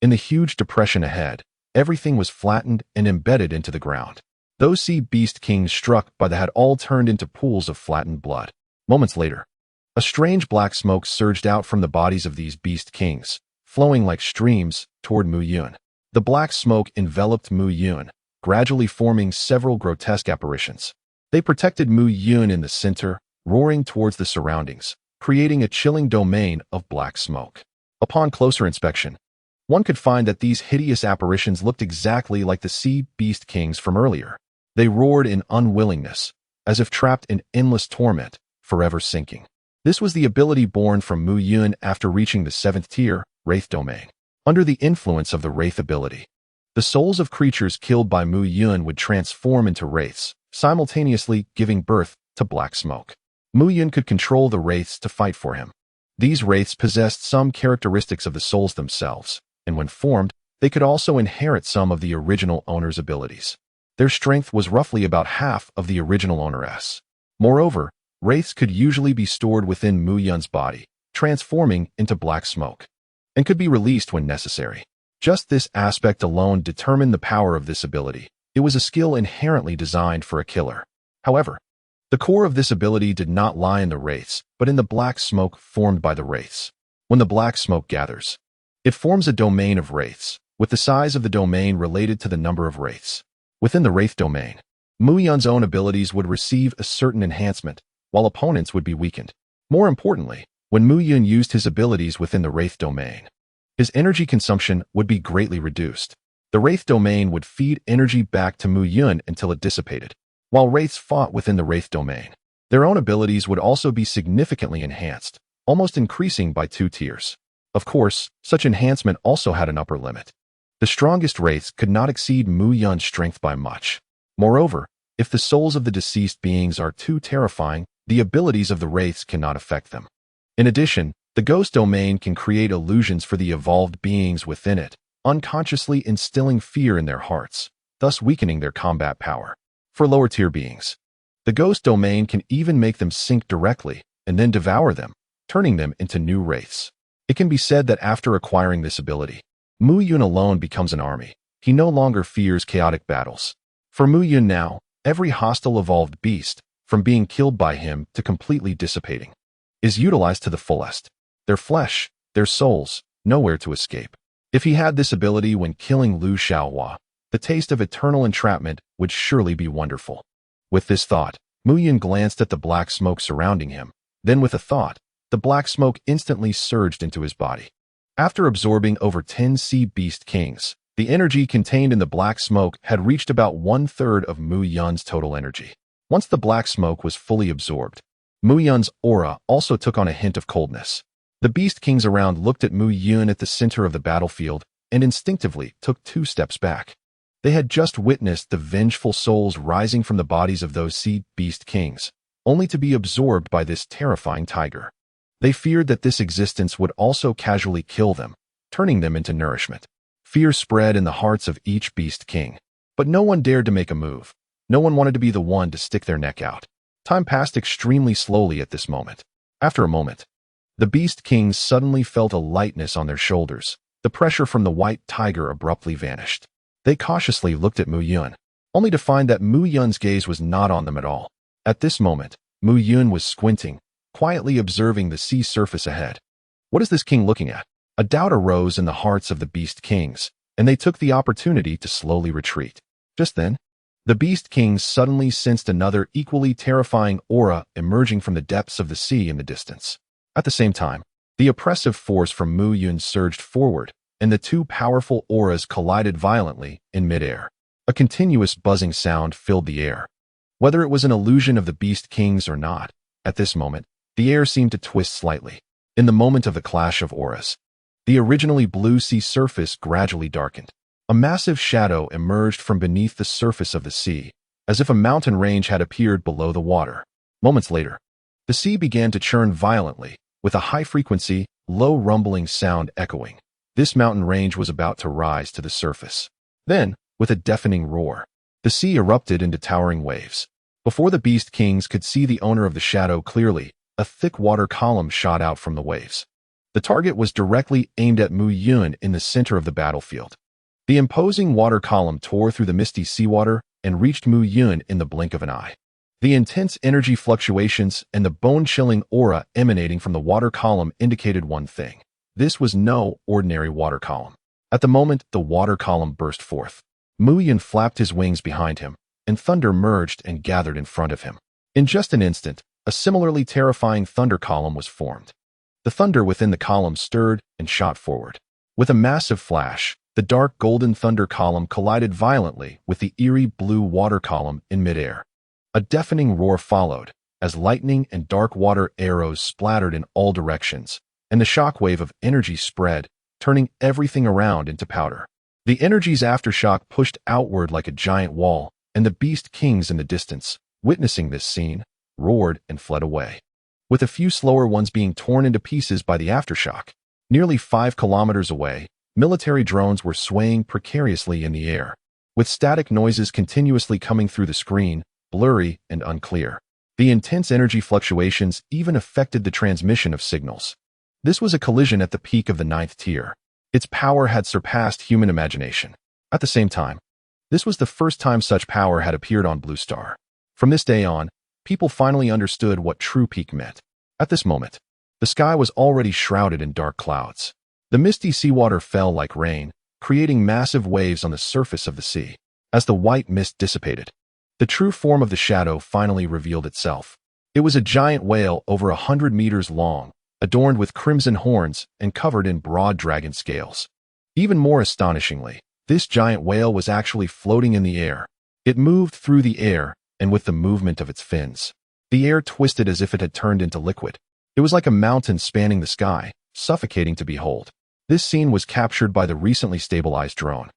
In the huge depression ahead, everything was flattened and embedded into the ground. Those sea beast kings struck by the had all turned into pools of flattened blood. Moments later, a strange black smoke surged out from the bodies of these beast kings, flowing like streams toward Mu Yun. The black smoke enveloped Mu Yun, gradually forming several grotesque apparitions. They protected Mu Yun in the center, roaring towards the surroundings, creating a chilling domain of black smoke. Upon closer inspection, one could find that these hideous apparitions looked exactly like the sea beast kings from earlier. They roared in unwillingness, as if trapped in endless torment, forever sinking. This was the ability born from Mu Yun after reaching the 7th tier, Wraith Domain. Under the influence of the Wraith ability, the souls of creatures killed by Mu Yun would transform into wraiths, simultaneously giving birth to black smoke. Mu Yun could control the wraiths to fight for him. These wraiths possessed some characteristics of the souls themselves, and when formed, they could also inherit some of the original owner's abilities. Their strength was roughly about half of the original owner's. Moreover, wraiths could usually be stored within Mu Yun's body, transforming into black smoke, and could be released when necessary. Just this aspect alone determined the power of this ability. It was a skill inherently designed for a killer. However, the core of this ability did not lie in the wraiths, but in the black smoke formed by the wraiths. When the black smoke gathers, it forms a domain of wraiths, with the size of the domain related to the number of wraiths. Within the wraith domain, Mu Yun's own abilities would receive a certain enhancement, while opponents would be weakened. More importantly, when Mu Yun used his abilities within the wraith domain, his energy consumption would be greatly reduced. The wraith domain would feed energy back to Mu Yun until it dissipated. While wraiths fought within the wraith domain, their own abilities would also be significantly enhanced, almost increasing by 2 tiers. Of course, such enhancement also had an upper limit. The strongest wraiths could not exceed Mu Yun's strength by much. Moreover, if the souls of the deceased beings are too terrifying, the abilities of the wraiths cannot affect them. In addition, the ghost domain can create illusions for the evolved beings within it, unconsciously instilling fear in their hearts, thus weakening their combat power. For lower-tier beings, the ghost domain can even make them sink directly and then devour them, turning them into new wraiths. It can be said that after acquiring this ability, Mu Yun alone becomes an army. He no longer fears chaotic battles. For Mu Yun now, every hostile evolved beast, from being killed by him to completely dissipating, is utilized to the fullest. Their flesh, their souls, nowhere to escape. If he had this ability when killing Lu Shaohua, the taste of eternal entrapment would surely be wonderful. With this thought, Mu Yun glanced at the black smoke surrounding him. Then with a thought, the black smoke instantly surged into his body. After absorbing over 10 sea beast kings, the energy contained in the black smoke had reached about 1/3 of Mu Yun's total energy. Once the black smoke was fully absorbed, Mu Yun's aura also took on a hint of coldness. The beast kings around looked at Mu Yun at the center of the battlefield and instinctively took 2 steps back. They had just witnessed the vengeful souls rising from the bodies of those sea beast kings, only to be absorbed by this terrifying tiger. They feared that this existence would also casually kill them, turning them into nourishment. Fear spread in the hearts of each beast king, but no one dared to make a move. No one wanted to be the one to stick their neck out. Time passed extremely slowly at this moment. After a moment, the beast kings suddenly felt a lightness on their shoulders. The pressure from the white tiger abruptly vanished. They cautiously looked at Mu Yun, only to find that Mu Yun's gaze was not on them at all. At this moment, Mu Yun was squinting, quietly observing the sea surface ahead. What is this king looking at? A doubt arose in the hearts of the beast kings, and they took the opportunity to slowly retreat. Just then, the beast kings suddenly sensed another equally terrifying aura emerging from the depths of the sea in the distance. At the same time, the oppressive force from Mu Yun surged forward, and the 2 powerful auras collided violently in midair. A continuous buzzing sound filled the air. Whether it was an illusion of the beast kings or not, at this moment, the air seemed to twist slightly. In the moment of the clash of auras, The originally blue sea surface gradually darkened. A massive shadow emerged from beneath the surface of the sea, as if a mountain range had appeared below the water. Moments later, the sea began to churn violently, with a high-frequency, low rumbling sound echoing. This mountain range was about to rise to the surface. Then, with a deafening roar, the sea erupted into towering waves. Before the Beast Kings could see the owner of the shadow clearly, a thick water column shot out from the waves. The target was directly aimed at Mu Yun in the center of the battlefield. The imposing water column tore through the misty seawater and reached Mu Yun in the blink of an eye. The intense energy fluctuations and the bone-chilling aura emanating from the water column indicated one thing. This was no ordinary water column. At the moment the water column burst forth, Mu Yun flapped his wings behind him, and thunder merged and gathered in front of him. In just an instant, a similarly terrifying thunder column was formed. The thunder within the column stirred and shot forward. With a massive flash, the dark golden thunder column collided violently with the eerie blue water column in midair. A deafening roar followed, as lightning and dark water arrows splattered in all directions, and the shockwave of energy spread, turning everything around into powder. The energy's aftershock pushed outward like a giant wall, and the Beast Kings in the distance, witnessing this scene, roared and fled away, with a few slower ones being torn into pieces by the aftershock. Nearly 5 kilometers away, military drones were swaying precariously in the air, with static noises continuously coming through the screen, blurry and unclear. The intense energy fluctuations even affected the transmission of signals. This was a collision at the peak of the 9th tier. Its power had surpassed human imagination. At the same time, this was the first time such power had appeared on Blue Star. From this day on, people finally understood what true peak meant. At this moment, the sky was already shrouded in dark clouds. The misty seawater fell like rain, creating massive waves on the surface of the sea. As the white mist dissipated, the true form of the shadow finally revealed itself. It was a giant whale over 100 meters long, adorned with crimson horns and covered in broad dragon scales. Even more astonishingly, this giant whale was actually floating in the air. It moved through the air, and with the movement of its fins, the air twisted as if it had turned into liquid. It was like a mountain spanning the sky, suffocating to behold. This scene was captured by the recently stabilized drone,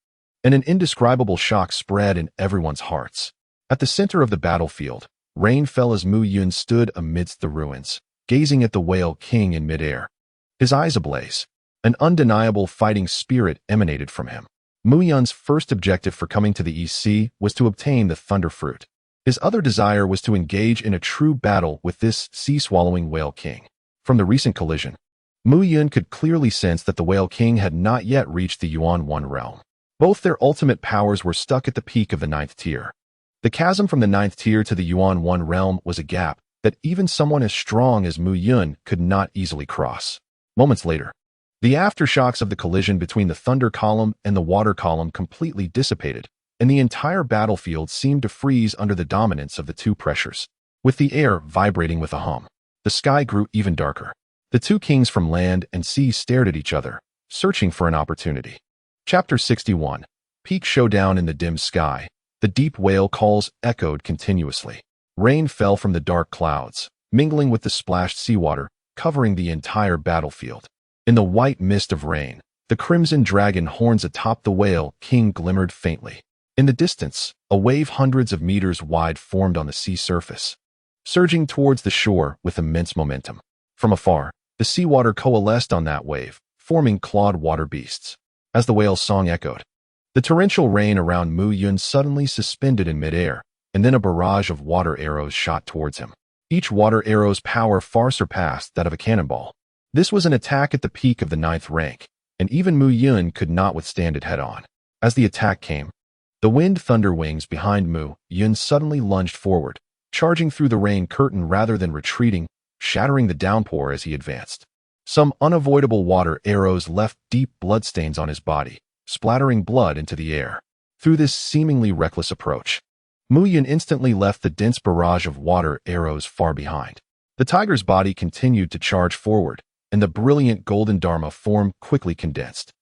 and an indescribable shock spread in everyone's hearts. At the center of the battlefield, rain fell as Mu Yun stood amidst the ruins, gazing at the Whale King in midair. His eyes ablaze. An undeniable fighting spirit emanated from him. Mu Yun's first objective for coming to the East Sea was to obtain the Thunder Fruit. His other desire was to engage in a true battle with this sea-swallowing Whale King. From the recent collision, Mu Yun could clearly sense that the Whale King had not yet reached the Yuan 1 realm. Both their ultimate powers were stuck at the peak of the 9th tier. The chasm from the 9th tier to the Yuan 1 realm was a gap that even someone as strong as Mu Yun could not easily cross. Moments later, the aftershocks of the collision between the thunder column and the water column completely dissipated, and the entire battlefield seemed to freeze under the dominance of the two pressures. With the air vibrating with a hum, the sky grew even darker. The two kings from land and sea stared at each other, searching for an opportunity. Chapter 61. Peak Showdown in the dim sky. The deep whale calls echoed continuously. Rain fell from the dark clouds, mingling with the splashed seawater, covering the entire battlefield. In the white mist of rain, the crimson dragon horns atop the Whale King glimmered faintly. In the distance, a wave hundreds of meters wide formed on the sea surface, surging towards the shore with immense momentum. From afar, the seawater coalesced on that wave, forming clawed water beasts. As the whale's song echoed, the torrential rain around Mu Yun suddenly suspended in midair, and then a barrage of water arrows shot towards him. Each water arrow's power far surpassed that of a cannonball. This was an attack at the peak of the 9th rank, and even Mu Yun could not withstand it head-on. As the attack came, the wind thunder wings behind Mu Yun suddenly lunged forward, charging through the rain curtain rather than retreating, shattering the downpour as he advanced. Some unavoidable water arrows left deep bloodstains on his body, splattering blood into the air. Through this seemingly reckless approach, Mu Yun instantly left the dense barrage of water arrows far behind. The tiger's body continued to charge forward, and the brilliant golden Dharma form quickly condensed.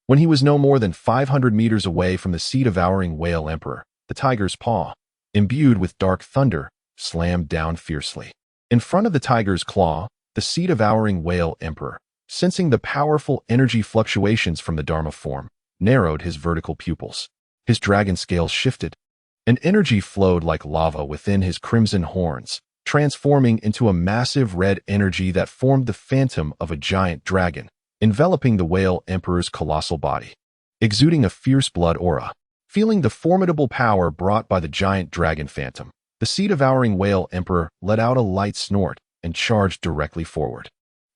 When he was no more than 500 meters away from the sea-devouring whale emperor, the tiger's paw, imbued with dark thunder, slammed down fiercely. In front of the tiger's claw, the sea-devouring whale emperor, sensing the powerful energy fluctuations from the Dharma form, narrowed his vertical pupils. His dragon scales shifted, and energy flowed like lava within his crimson horns, transforming into a massive red energy that formed the phantom of a giant dragon, enveloping the Whale Emperor's colossal body. Exuding a fierce blood aura, feeling the formidable power brought by the giant dragon phantom, the sea-devouring Whale Emperor let out a light snort and charged directly forward.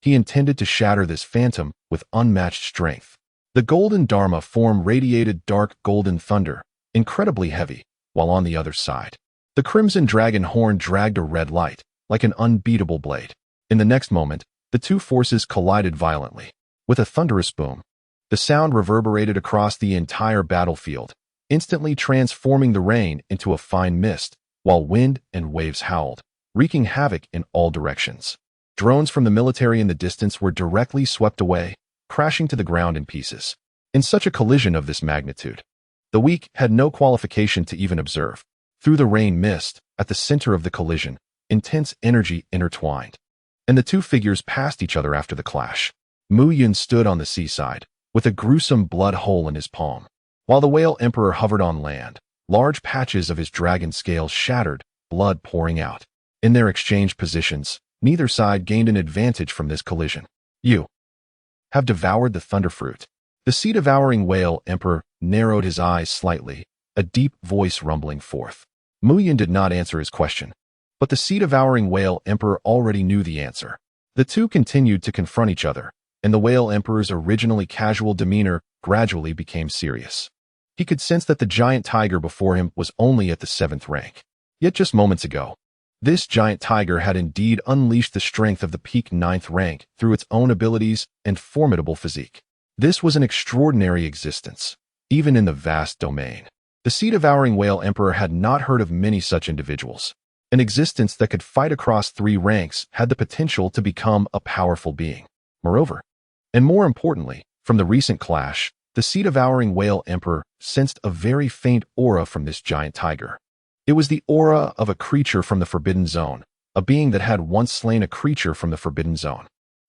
He intended to shatter this phantom with unmatched strength. The golden Dharma form radiated dark golden thunder, incredibly heavy, while on the other side, the crimson dragon horn dragged a red light, like an unbeatable blade. In the next moment, the two forces collided violently. With a thunderous boom, the sound reverberated across the entire battlefield, instantly transforming the rain into a fine mist, while wind and waves howled, wreaking havoc in all directions. Drones from the military in the distance were directly swept away, crashing to the ground in pieces. In such a collision of this magnitude, the weak had no qualification to even observe. Through the rain mist, at the center of the collision, intense energy intertwined, and the two figures passed each other after the clash. Mu Yun stood on the seaside, with a gruesome blood hole in his palm, while the Whale Emperor hovered on land. Large patches of his dragon scales shattered, blood pouring out. In their exchanged positions, neither side gained an advantage from this collision. You have devoured the thunderfruit. The sea-devouring Whale Emperor narrowed his eyes slightly, a deep voice rumbling forth. Mu Yun did not answer his question, but the sea-devouring Whale Emperor already knew the answer. The two continued to confront each other, and the Whale Emperor's originally casual demeanor gradually became serious. He could sense that the giant tiger before him was only at the 7th rank. Yet just moments ago, this giant tiger had indeed unleashed the strength of the peak 9th rank through its own abilities and formidable physique. This was an extraordinary existence, even in the vast domain. The sea-devouring Whale Emperor had not heard of many such individuals. An existence that could fight across 3 ranks had the potential to become a powerful being. Moreover, and more importantly, from the recent clash, the sea-devouring Whale Emperor sensed a very faint aura from this giant tiger. It was the aura of a creature from the Forbidden Zone, a being that had once slain a creature from the Forbidden Zone.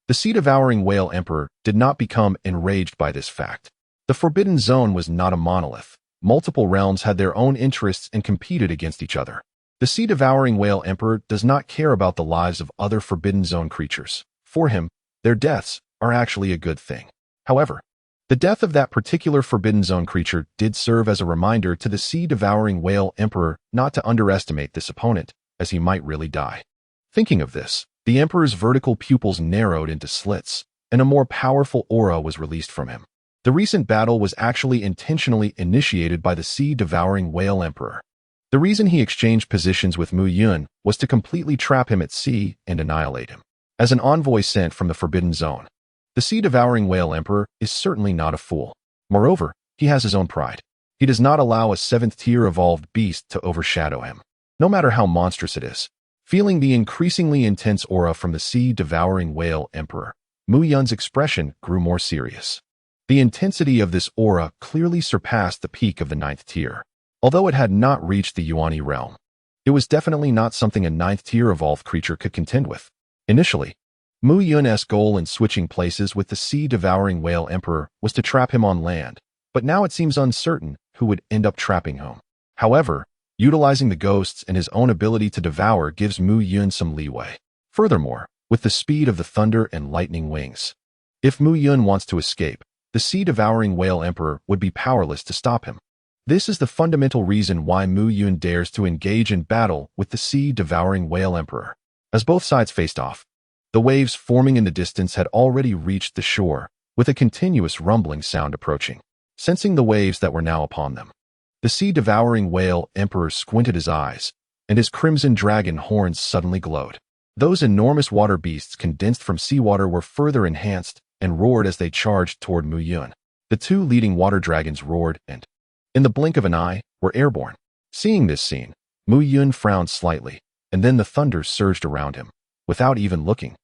The sea-devouring Whale Emperor did not become enraged by this fact. The Forbidden Zone was not a monolith. Multiple realms had their own interests and competed against each other. The sea-devouring Whale Emperor does not care about the lives of other Forbidden Zone creatures. For him, their deaths are actually a good thing. However, the death of that particular Forbidden Zone creature did serve as a reminder to the sea-devouring Whale Emperor not to underestimate this opponent, as he might really die. Thinking of this, the Emperor's vertical pupils narrowed into slits, and a more powerful aura was released from him. The recent battle was actually intentionally initiated by the sea-devouring Whale Emperor. The reason he exchanged positions with Mu Yun was to completely trap him at sea and annihilate him. As an envoy sent from the Forbidden Zone, the sea-devouring Whale Emperor is certainly not a fool. Moreover, he has his own pride. He does not allow a 7th-tier evolved beast to overshadow him, no matter how monstrous it is. Feeling the increasingly intense aura from the sea-devouring Whale Emperor, Mu Yun's expression grew more serious. The intensity of this aura clearly surpassed the peak of the 9th tier. Although it had not reached the Yuani realm, it was definitely not something a 9th-tier evolved creature could contend with. Initially, Mu Yun's goal in switching places with the sea-devouring Whale Emperor was to trap him on land, but now it seems uncertain who would end up trapping him. However, utilizing the ghosts and his own ability to devour gives Mu Yun some leeway. Furthermore, with the speed of the thunder and lightning wings, if Mu Yun wants to escape, the sea-devouring Whale Emperor would be powerless to stop him. This is the fundamental reason why Mu Yun dares to engage in battle with the sea-devouring Whale Emperor. As both sides faced off, the waves forming in the distance had already reached the shore, with a continuous rumbling sound approaching. Sensing the waves that were now upon them, the sea-devouring Whale Emperor squinted his eyes, and his crimson dragon horns suddenly glowed. Those enormous water beasts condensed from seawater were further enhanced and roared as they charged toward Mu Yun. The 2 leading water dragons roared and, in the blink of an eye, were airborne. Seeing this scene, Mu Yun frowned slightly, and then the thunder surged around him. Without even looking,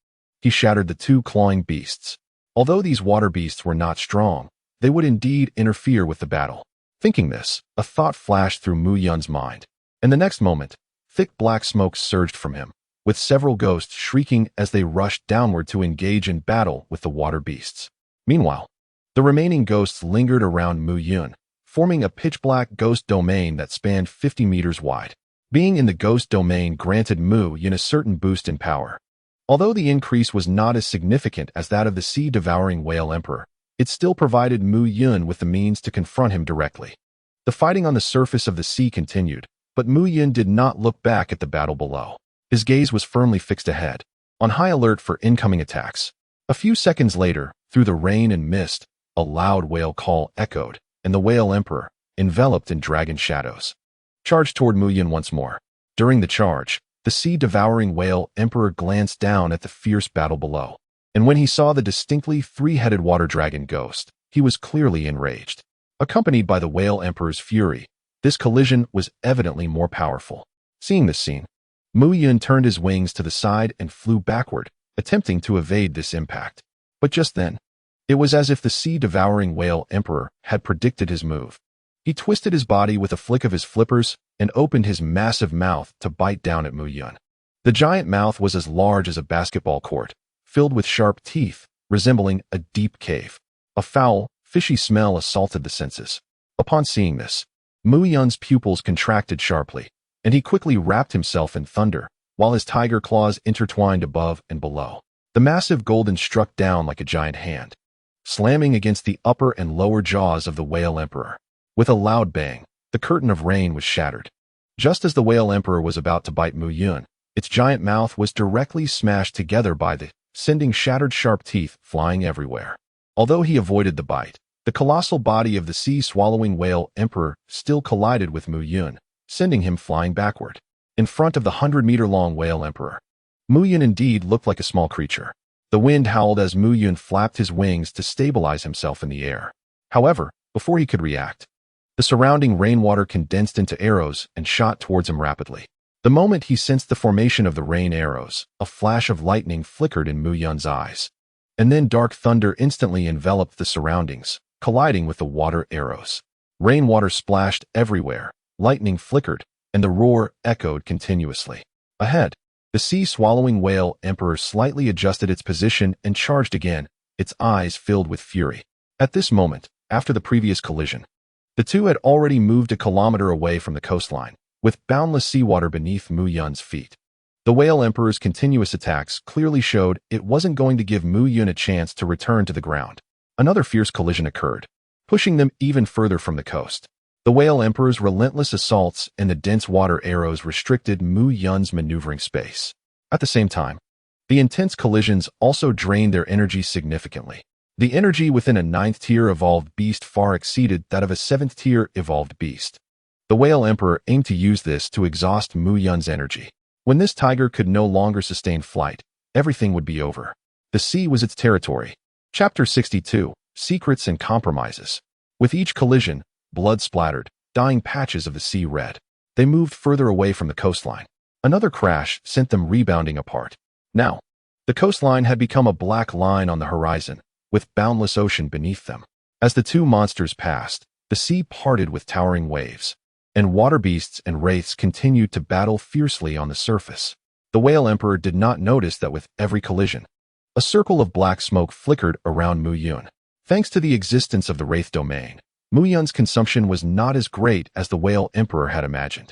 he shattered the 2 clawing beasts. Although these water beasts were not strong, they would indeed interfere with the battle. Thinking this, a thought flashed through Mu Yun's mind, and the next moment, thick black smoke surged from him, with several ghosts shrieking as they rushed downward to engage in battle with the water beasts. Meanwhile, the remaining ghosts lingered around Mu Yun, forming a pitch-black ghost domain that spanned 50 meters wide. Being in the ghost domain granted Mu Yun a certain boost in power. Although the increase was not as significant as that of the sea-devouring whale emperor, it still provided Mu Yun with the means to confront him directly. The fighting on the surface of the sea continued, but Mu Yun did not look back at the battle below. His gaze was firmly fixed ahead, on high alert for incoming attacks. A few seconds later, through the rain and mist, a loud whale call echoed, and the whale emperor, enveloped in dragon shadows, charged toward Mu Yun once more. During the charge, the sea-devouring whale emperor glanced down at the fierce battle below, and when he saw the distinctly three-headed water dragon ghost, he was clearly enraged. Accompanied by the whale emperor's fury, this collision was evidently more powerful. Seeing this scene, Mu Yun turned his wings to the side and flew backward, attempting to evade this impact. But just then, it was as if the sea-devouring whale emperor had predicted his move. He twisted his body with a flick of his flippers and opened his massive mouth to bite down at Mu Yun. The giant mouth was as large as a basketball court, filled with sharp teeth, resembling a deep cave. A foul, fishy smell assaulted the senses. Upon seeing this, Mu Yun's pupils contracted sharply, and he quickly wrapped himself in thunder, while his tiger claws intertwined above and below. The massive golden struck down like a giant hand, slamming against the upper and lower jaws of the whale emperor. With a loud bang, the curtain of rain was shattered. Just as the whale emperor was about to bite Mu Yun, its giant mouth was directly smashed together by the, sending shattered sharp teeth flying everywhere. Although he avoided the bite, the colossal body of the sea-swallowing whale emperor still collided with Mu Yun, sending him flying backward. In front of the 100-meter-long whale emperor, Mu Yun indeed looked like a small creature. The wind howled as Mu Yun flapped his wings to stabilize himself in the air. However, before he could react, the surrounding rainwater condensed into arrows and shot towards him rapidly. The moment he sensed the formation of the rain arrows, a flash of lightning flickered in Mu Yun's eyes. And then dark thunder instantly enveloped the surroundings, colliding with the water arrows. Rainwater splashed everywhere, lightning flickered, and the roar echoed continuously. Ahead, the sea-swallowing whale emperor slightly adjusted its position and charged again, its eyes filled with fury. At this moment, after the previous collision, the two had already moved a kilometer away from the coastline, with boundless seawater beneath Mu Yun's feet. The whale emperor's continuous attacks clearly showed it wasn't going to give Mu Yun a chance to return to the ground. Another fierce collision occurred, pushing them even further from the coast. The whale emperor's relentless assaults and the dense water arrows restricted Mu Yun's maneuvering space. At the same time, the intense collisions also drained their energy significantly. The energy within a 9th-tier evolved beast far exceeded that of a 7th-tier evolved beast. The whale emperor aimed to use this to exhaust Mu Yun's energy. When this tiger could no longer sustain flight, everything would be over. The sea was its territory. Chapter 62, Secrets and Compromises. With each collision, blood splattered, dyeing patches of the sea red. They moved further away from the coastline. Another crash sent them rebounding apart. Now, the coastline had become a black line on the horizon, with boundless ocean beneath them. As the two monsters passed, the sea parted with towering waves, and water beasts and wraiths continued to battle fiercely on the surface. The whale emperor did not notice that with every collision, a circle of black smoke flickered around Mu Yun. Thanks to the existence of the wraith domain, Mu Yun's consumption was not as great as the whale emperor had imagined.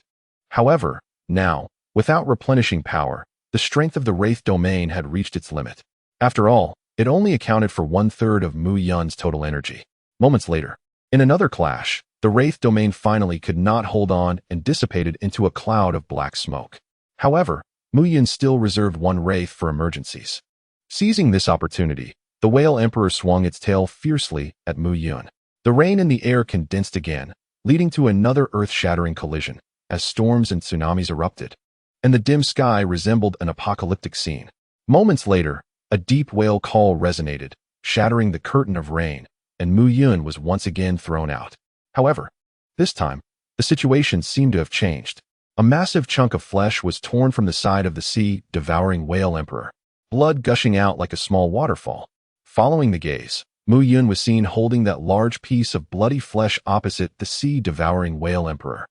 However, now, without replenishing power, the strength of the wraith domain had reached its limit. After all, it only accounted for 1/3 of Mu Yun's total energy. Moments later, in another clash, the wraith domain finally could not hold on and dissipated into a cloud of black smoke. However, Mu Yun still reserved one wraith for emergencies. Seizing this opportunity, the whale emperor swung its tail fiercely at Mu Yun. The rain in the air condensed again, leading to another earth-shattering collision, as storms and tsunamis erupted, and the dim sky resembled an apocalyptic scene. Moments later, a deep whale call resonated, shattering the curtain of rain, and Mu Yun was once again thrown out. However, this time, the situation seemed to have changed. A massive chunk of flesh was torn from the side of the sea-devouring whale emperor, blood gushing out like a small waterfall. Following the gaze, Mu Yun was seen holding that large piece of bloody flesh opposite the sea-devouring whale emperor,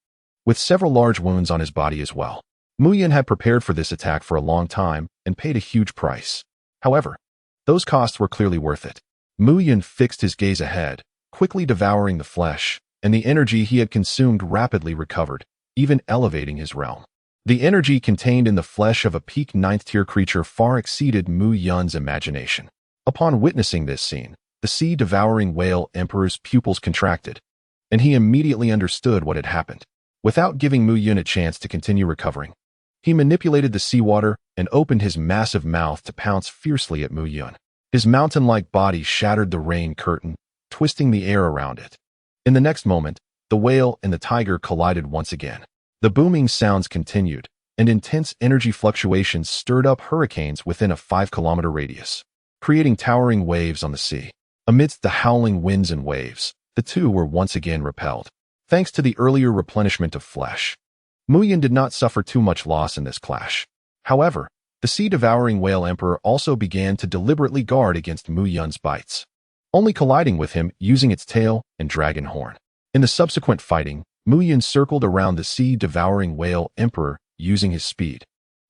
with several large wounds on his body as well. Mu Yun had prepared for this attack for a long time and paid a huge price. However, those costs were clearly worth it. Mu Yun fixed his gaze ahead, quickly devouring the flesh, and the energy he had consumed rapidly recovered, even elevating his realm. The energy contained in the flesh of a peak 9th-tier creature far exceeded Mu Yun's imagination. Upon witnessing this scene, the sea-devouring whale emperor's pupils contracted, and he immediately understood what had happened. Without giving Mu Yun a chance to continue recovering, he manipulated the seawater and opened his massive mouth to pounce fiercely at Mu Yun. His mountain-like body shattered the rain curtain, twisting the air around it. In the next moment, the whale and the tiger collided once again. The booming sounds continued, and intense energy fluctuations stirred up hurricanes within a 5-kilometer radius, creating towering waves on the sea. Amidst the howling winds and waves, the two were once again repelled. Thanks to the earlier replenishment of flesh, Mu Yun did not suffer too much loss in this clash. However, the sea-devouring whale emperor also began to deliberately guard against Mu Yun's bites, only colliding with him using its tail and dragon horn. In the subsequent fighting, Mu Yun circled around the sea-devouring whale emperor using his speed.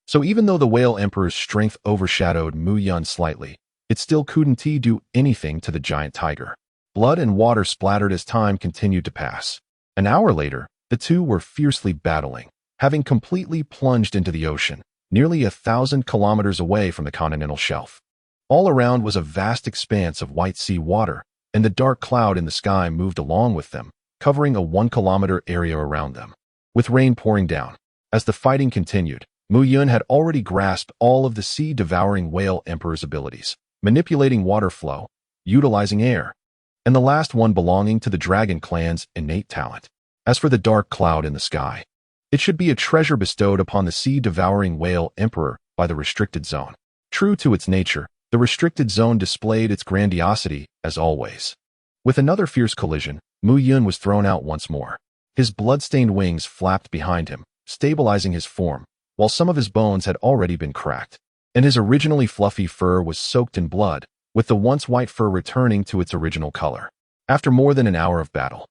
So even though the whale emperor's strength overshadowed Mu Yun slightly, it still couldn't do anything to the giant tiger. Blood and water splattered as time continued to pass. An hour later, the two were fiercely battling, having completely plunged into the ocean, nearly 1,000 kilometers away from the continental shelf. All around was a vast expanse of white sea water, and the dark cloud in the sky moved along with them, covering a 1-kilometer area around them. With rain pouring down, as the fighting continued, Mu Yun had already grasped all of the sea-devouring whale emperor's abilities, manipulating water flow, utilizing air, and the last one belonging to the dragon clan's innate talent. As for the dark cloud in the sky, it should be a treasure bestowed upon the sea-devouring whale emperor by the restricted zone. True to its nature, the restricted zone displayed its grandiosity as always. With another fierce collision, Mu Yun was thrown out once more. His blood-stained wings flapped behind him, stabilizing his form, while some of his bones had already been cracked, and his originally fluffy fur was soaked in blood, with the once white fur returning to its original color. After more than an hour of battle,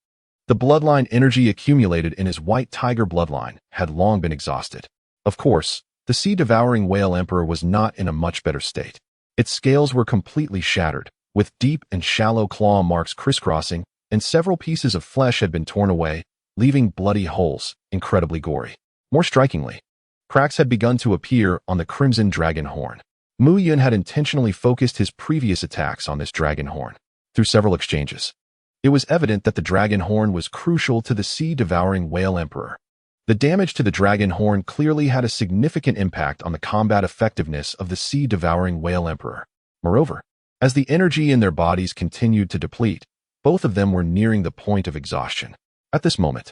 the bloodline energy accumulated in his white tiger bloodline had long been exhausted. Of course, the sea-devouring whale emperor was not in a much better state. Its scales were completely shattered, with deep and shallow claw marks crisscrossing, and several pieces of flesh had been torn away, leaving bloody holes, incredibly gory. More strikingly, cracks had begun to appear on the crimson dragon horn. Mu Yun had intentionally focused his previous attacks on this dragon horn. Through several exchanges, it was evident that the dragon horn was crucial to the sea-devouring whale emperor. The damage to the dragon horn clearly had a significant impact on the combat effectiveness of the sea-devouring whale emperor. Moreover, as the energy in their bodies continued to deplete, both of them were nearing the point of exhaustion. At this moment,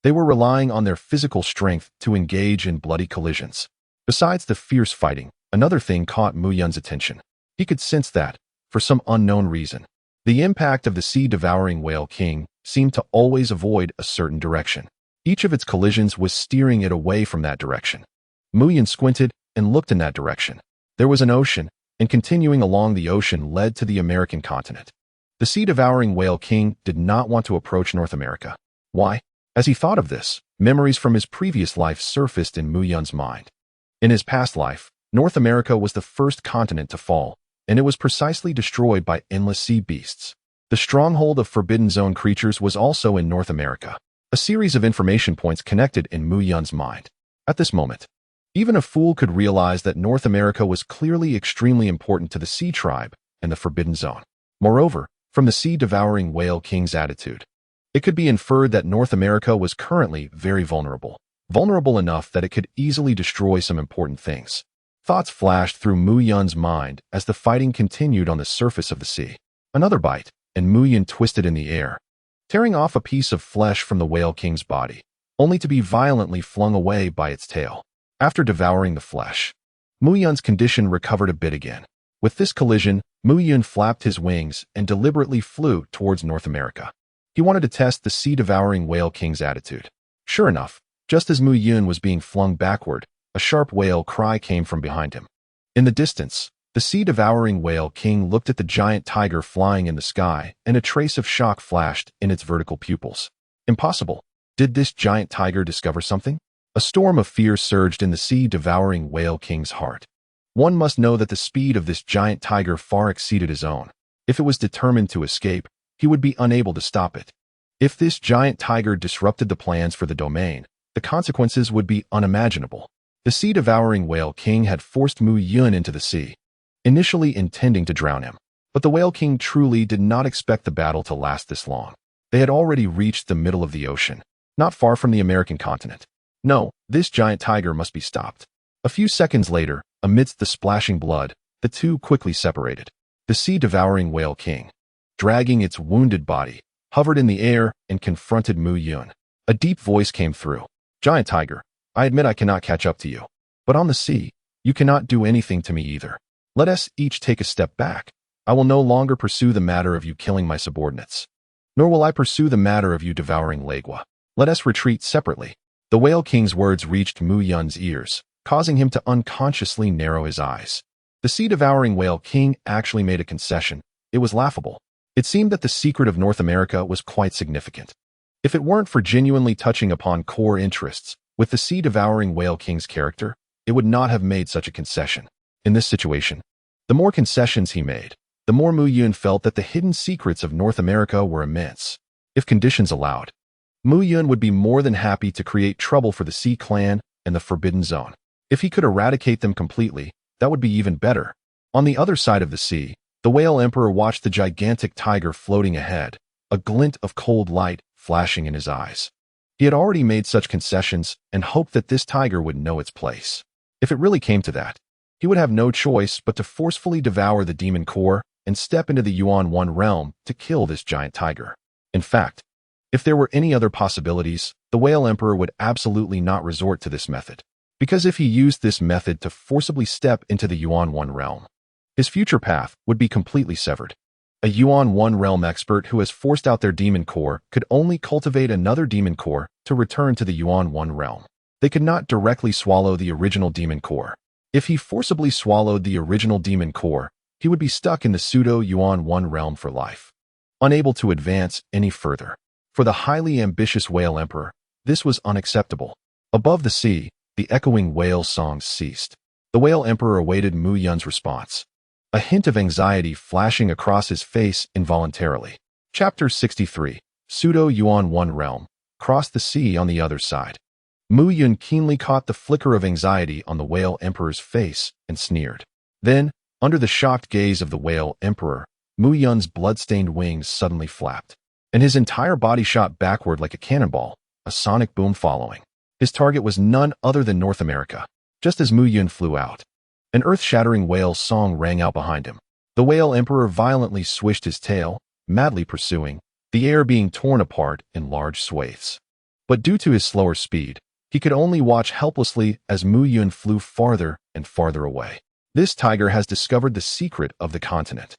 they were relying on their physical strength to engage in bloody collisions. Besides the fierce fighting, another thing caught Mu Yun's attention. He could sense that, for some unknown reason, the impact of the sea-devouring whale king seemed to always avoid a certain direction. Each of its collisions was steering it away from that direction. Mu Yun squinted and looked in that direction. There was an ocean, and continuing along the ocean led to the American continent. The sea-devouring whale king did not want to approach North America. Why? As he thought of this, memories from his previous life surfaced in Mu Yun's mind. In his past life, North America was the first continent to fall, and it was precisely destroyed by endless sea beasts. The stronghold of Forbidden Zone creatures was also in North America. A series of information points connected in Mu Yun's mind. At this moment, even a fool could realize that North America was clearly extremely important to the Sea Tribe and the Forbidden Zone. Moreover, from the sea-devouring whale king's attitude, it could be inferred that North America was currently very vulnerable enough that it could easily destroy some important things. Thoughts flashed through Mu Yun's mind as the fighting continued on the surface of the sea. Another bite, and Mu Yun twisted in the air, tearing off a piece of flesh from the whale king's body, only to be violently flung away by its tail. After devouring the flesh, Mu Yun's condition recovered a bit again. With this collision, Mu Yun flapped his wings and deliberately flew towards North America. He wanted to test the sea-devouring whale king's attitude. Sure enough, just as Mu Yun was being flung backward, a sharp whale cry came from behind him. In the distance, the sea-devouring whale king looked at the giant tiger flying in the sky, and a trace of shock flashed in its vertical pupils. Impossible. Did this giant tiger discover something? A storm of fear surged in the sea-devouring whale king's heart. One must know that the speed of this giant tiger far exceeded his own. If it was determined to escape, he would be unable to stop it. If this giant tiger disrupted the plans for the domain, the consequences would be unimaginable. The sea-devouring whale king had forced Mu Yun into the sea, initially intending to drown him. But the whale king truly did not expect the battle to last this long. They had already reached the middle of the ocean, not far from the American continent. No, this giant tiger must be stopped. A few seconds later, amidst the splashing blood, the two quickly separated. The sea-devouring whale king, dragging its wounded body, hovered in the air and confronted Mu Yun. A deep voice came through. "Giant tiger, I admit I cannot catch up to you. But on the sea, you cannot do anything to me either. Let us each take a step back. I will no longer pursue the matter of you killing my subordinates. Nor will I pursue the matter of you devouring Legua. Let us retreat separately." The whale king's words reached Mu Yun's ears, causing him to unconsciously narrow his eyes. The sea-devouring whale king actually made a concession. It was laughable. It seemed that the secret of North America was quite significant. If it weren't for genuinely touching upon core interests with the sea-devouring whale king's character, it would not have made such a concession. In this situation, the more concessions he made, the more Mu Yun felt that the hidden secrets of North America were immense. If conditions allowed, Mu Yun would be more than happy to create trouble for the Sea Clan and the Forbidden Zone. If he could eradicate them completely, that would be even better. On the other side of the sea, the Whale Emperor watched the gigantic tiger floating ahead, a glint of cold light flashing in his eyes. He had already made such concessions and hoped that this tiger would know its place. If it really came to that, he would have no choice but to forcefully devour the demon core and step into the Yuan 1 realm to kill this giant tiger. In fact, if there were any other possibilities, the Whale Emperor would absolutely not resort to this method. Because if he used this method to forcibly step into the Yuan 1 realm, his future path would be completely severed. A Yuan 1 realm expert who has forced out their demon core could only cultivate another demon core to return to the Yuan 1 realm. They could not directly swallow the original demon core. If he forcibly swallowed the original demon core, he would be stuck in the pseudo-Yuan 1 realm for life, unable to advance any further. For the highly ambitious Whale Emperor, this was unacceptable. Above the sea, the echoing whale songs ceased. The Whale Emperor awaited Mu Yun's response, a hint of anxiety flashing across his face involuntarily. Chapter 63, Pseudo-Yuan 1 Realm, Cross the Sea on the Other Side. Mu Yun keenly caught the flicker of anxiety on the Whale Emperor's face and sneered. Then, under the shocked gaze of the Whale Emperor, Mu Yun's blood-stained wings suddenly flapped, and his entire body shot backward like a cannonball, a sonic boom following. His target was none other than North America. Just as Mu Yun flew out, an earth-shattering whale song rang out behind him. The Whale Emperor violently swished his tail, madly pursuing, the air being torn apart in large swathes. But due to his slower speed, he could only watch helplessly as Mu Yun flew farther and farther away. This tiger has discovered the secret of the continent.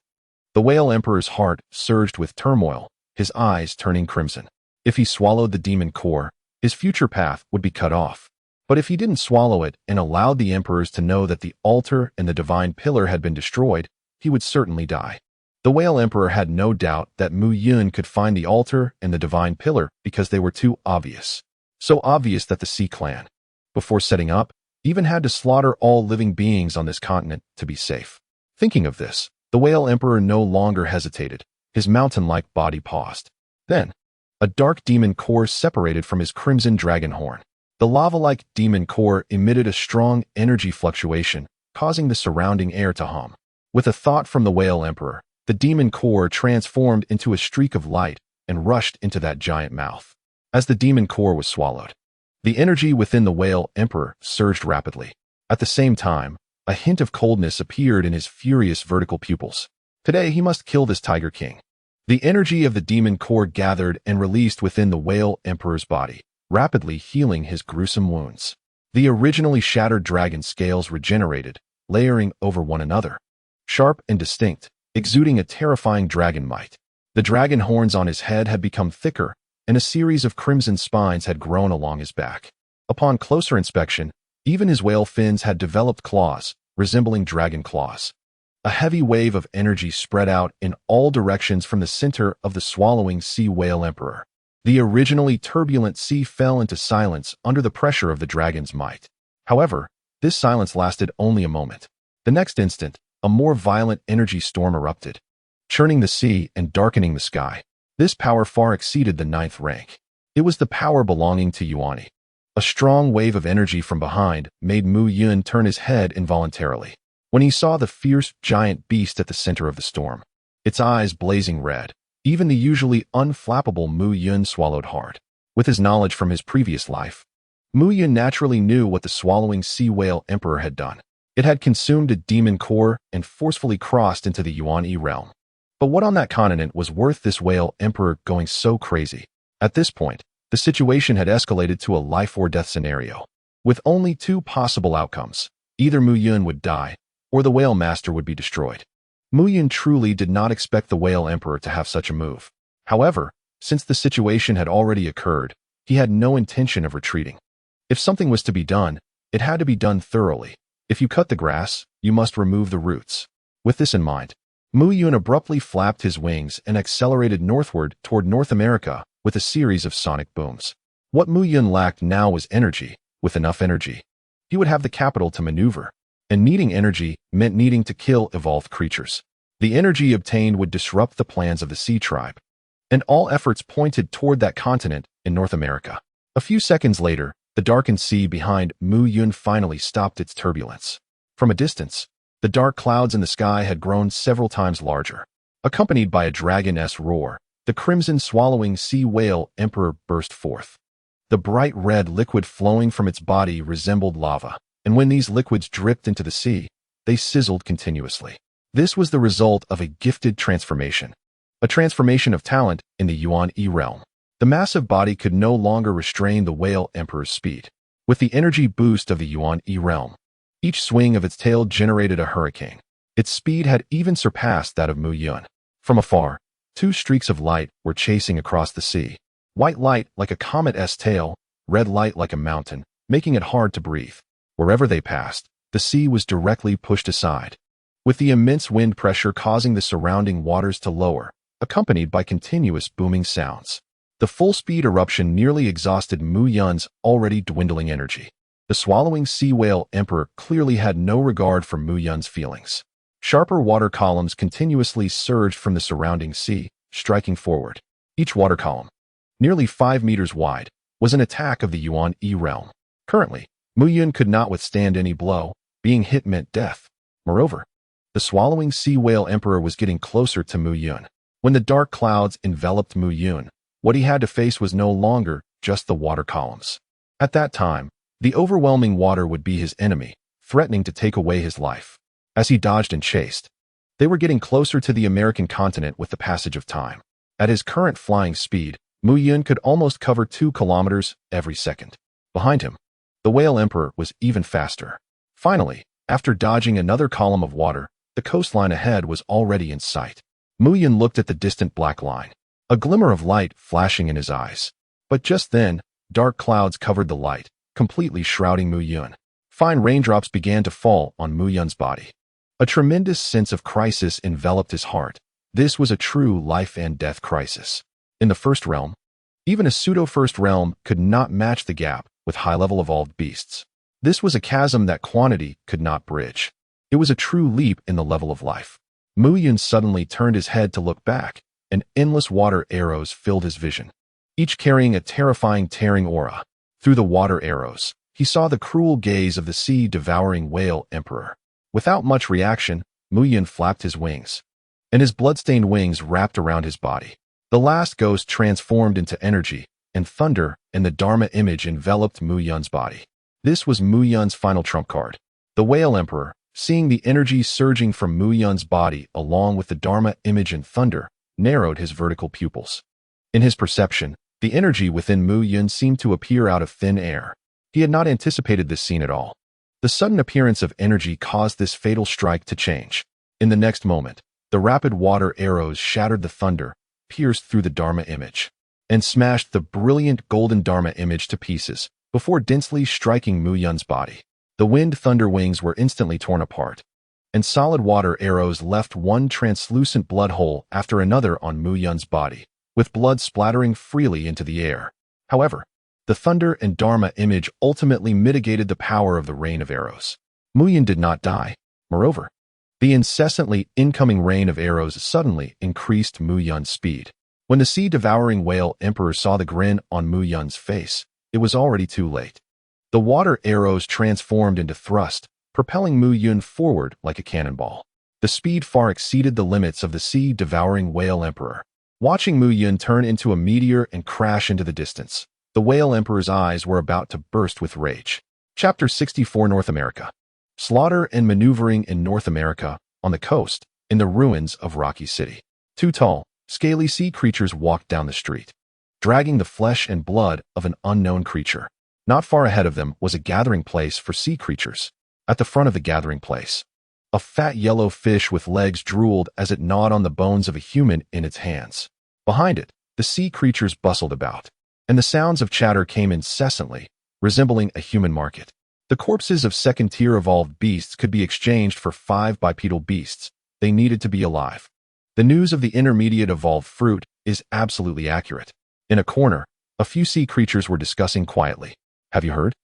The Whale Emperor's heart surged with turmoil, his eyes turning crimson. If he swallowed the demon core, his future path would be cut off. But if he didn't swallow it and allowed the emperors to know that the altar and the divine pillar had been destroyed, he would certainly die. The Whale Emperor had no doubt that Mu Yun could find the altar and the divine pillar because they were too obvious. So obvious that the Sea Clan, before setting up, even had to slaughter all living beings on this continent to be safe. Thinking of this, the Whale Emperor no longer hesitated. His mountain-like body paused. Then, a dark demon core separated from his crimson dragon horn. The lava-like demon core emitted a strong energy fluctuation, causing the surrounding air to hum. With a thought from the Whale Emperor, the demon core transformed into a streak of light and rushed into that giant mouth. As the demon core was swallowed, the energy within the Whale Emperor surged rapidly. At the same time, a hint of coldness appeared in his furious vertical pupils. Today he must kill this Tiger King. The energy of the demon core gathered and released within the Whale Emperor's body, rapidly healing his gruesome wounds. The originally shattered dragon scales regenerated, layering over one another, sharp and distinct, exuding a terrifying dragon might. The dragon horns on his head had become thicker, and a series of crimson spines had grown along his back. Upon closer inspection, even his whale fins had developed claws, resembling dragon claws. A heavy wave of energy spread out in all directions from the center of the swallowing sea whale emperor. The originally turbulent sea fell into silence under the pressure of the dragon's might. However, this silence lasted only a moment. The next instant, a more violent energy storm erupted, churning the sea and darkening the sky. This power far exceeded the 9th rank. It was the power belonging to Yuani. A strong wave of energy from behind made Mu Yun turn his head involuntarily when he saw the fierce giant beast at the center of the storm, its eyes blazing red. Even the usually unflappable Mu Yun swallowed hard. With his knowledge from his previous life, Mu Yun naturally knew what the swallowing sea whale emperor had done. It had consumed a demon core and forcefully crossed into the Yuan-E realm. But what on that continent was worth this whale emperor going so crazy? At this point, the situation had escalated to a life-or-death scenario, with only two possible outcomes. Either Mu Yun would die, or the whale master would be destroyed. Mu Yun truly did not expect the whale emperor to have such a move. However, since the situation had already occurred, he had no intention of retreating. If something was to be done, it had to be done thoroughly. If you cut the grass, you must remove the roots. With this in mind, Mu Yun abruptly flapped his wings and accelerated northward toward North America with a series of sonic booms. What Mu Yun lacked now was energy. With enough energy, he would have the capital to maneuver. And needing energy meant needing to kill evolved creatures. The energy obtained would disrupt the plans of the Sea Tribe, and all efforts pointed toward that continent in North America. A few seconds later, the darkened sea behind Mu Yun finally stopped its turbulence. From a distance, the dark clouds in the sky had grown several times larger. Accompanied by a dragon-esque roar, the crimson swallowing sea whale emperor burst forth. The bright red liquid flowing from its body resembled lava, and when these liquids dripped into the sea, they sizzled continuously. This was the result of a gifted transformation, a transformation of talent in the Yuan-E realm. The massive body could no longer restrain the whale emperor's speed. With the energy boost of the Yuan-E realm, each swing of its tail generated a hurricane. Its speed had even surpassed that of Mu Yun. From afar, two streaks of light were chasing across the sea. White light like a comet's tail, red light like a mountain, making it hard to breathe. Wherever they passed, the sea was directly pushed aside, with the immense wind pressure causing the surrounding waters to lower, accompanied by continuous booming sounds. The full-speed eruption nearly exhausted Mu Yun's already dwindling energy. The swallowing sea whale emperor clearly had no regard for Mu Yun's feelings. Sharper water columns continuously surged from the surrounding sea, striking forward. Each water column, nearly 5 meters wide, was an attack of the Yuan-E realm. Currently, Mu Yun could not withstand any blow. Being hit meant death. Moreover, the swallowing sea whale emperor was getting closer to Mu Yun. When the dark clouds enveloped Mu Yun, what he had to face was no longer just the water columns. At that time, the overwhelming water would be his enemy, threatening to take away his life. As he dodged and chased, they were getting closer to the American continent with the passage of time. At his current flying speed, Mu Yun could almost cover 2 kilometers every second. Behind him, the whale emperor was even faster. Finally, after dodging another column of water, the coastline ahead was already in sight. Mu Yun looked at the distant black line, a glimmer of light flashing in his eyes. But just then, dark clouds covered the light, completely shrouding Mu Yun. Fine raindrops began to fall on Mu Yun's body. A tremendous sense of crisis enveloped his heart. This was a true life and death crisis. In the first realm, even a pseudo-first realm could not match the gap with high-level evolved beasts. This was a chasm that quantity could not bridge. It was a true leap in the level of life. Mu Yun suddenly turned his head to look back, and endless water arrows filled his vision, each carrying a terrifying tearing aura. Through the water arrows, he saw the cruel gaze of the sea-devouring whale emperor. Without much reaction, Mu Yun flapped his wings, and his blood-stained wings wrapped around his body. The last ghost transformed into energy, and thunder and the Dharma image enveloped Mu Yun's body. This was Mu Yun's final trump card. The whale emperor, seeing the energy surging from Mu Yun's body along with the Dharma image and thunder, narrowed his vertical pupils. In his perception, the energy within Mu Yun seemed to appear out of thin air. He had not anticipated this scene at all. The sudden appearance of energy caused this fatal strike to change. In the next moment, the rapid water arrows shattered the thunder, pierced through the Dharma image, and smashed the brilliant golden Dharma image to pieces before densely striking Mu Yun's body. The wind thunder wings were instantly torn apart, and solid water arrows left one translucent blood hole after another on Mu Yun's body, with blood splattering freely into the air. However, the thunder and Dharma image ultimately mitigated the power of the rain of arrows. Muyin did not die. Moreover, the incessantly incoming rain of arrows suddenly increased Mu Yun's speed. When the sea-devouring whale emperor saw the grin on Mu Yun's face, it was already too late. The water arrows transformed into thrust, propelling Mu Yun forward like a cannonball. The speed far exceeded the limits of the sea-devouring whale emperor. Watching Mu Yun turn into a meteor and crash into the distance, the whale emperor's eyes were about to burst with rage. Chapter 64 North America. Slaughter and maneuvering in North America, on the coast, in the ruins of Rocky City. Two tall, scaly sea creatures walked down the street, dragging the flesh and blood of an unknown creature. Not far ahead of them was a gathering place for sea creatures. At the front of the gathering place, a fat yellow fish with legs drooled as it gnawed on the bones of a human in its hands. Behind it, the sea creatures bustled about, and the sounds of chatter came incessantly, resembling a human market. The corpses of second-tier evolved beasts could be exchanged for 5 bipedal beasts. They needed to be alive. The news of the intermediate evolved fruit is absolutely accurate. In a corner, a few sea creatures were discussing quietly. Have you heard?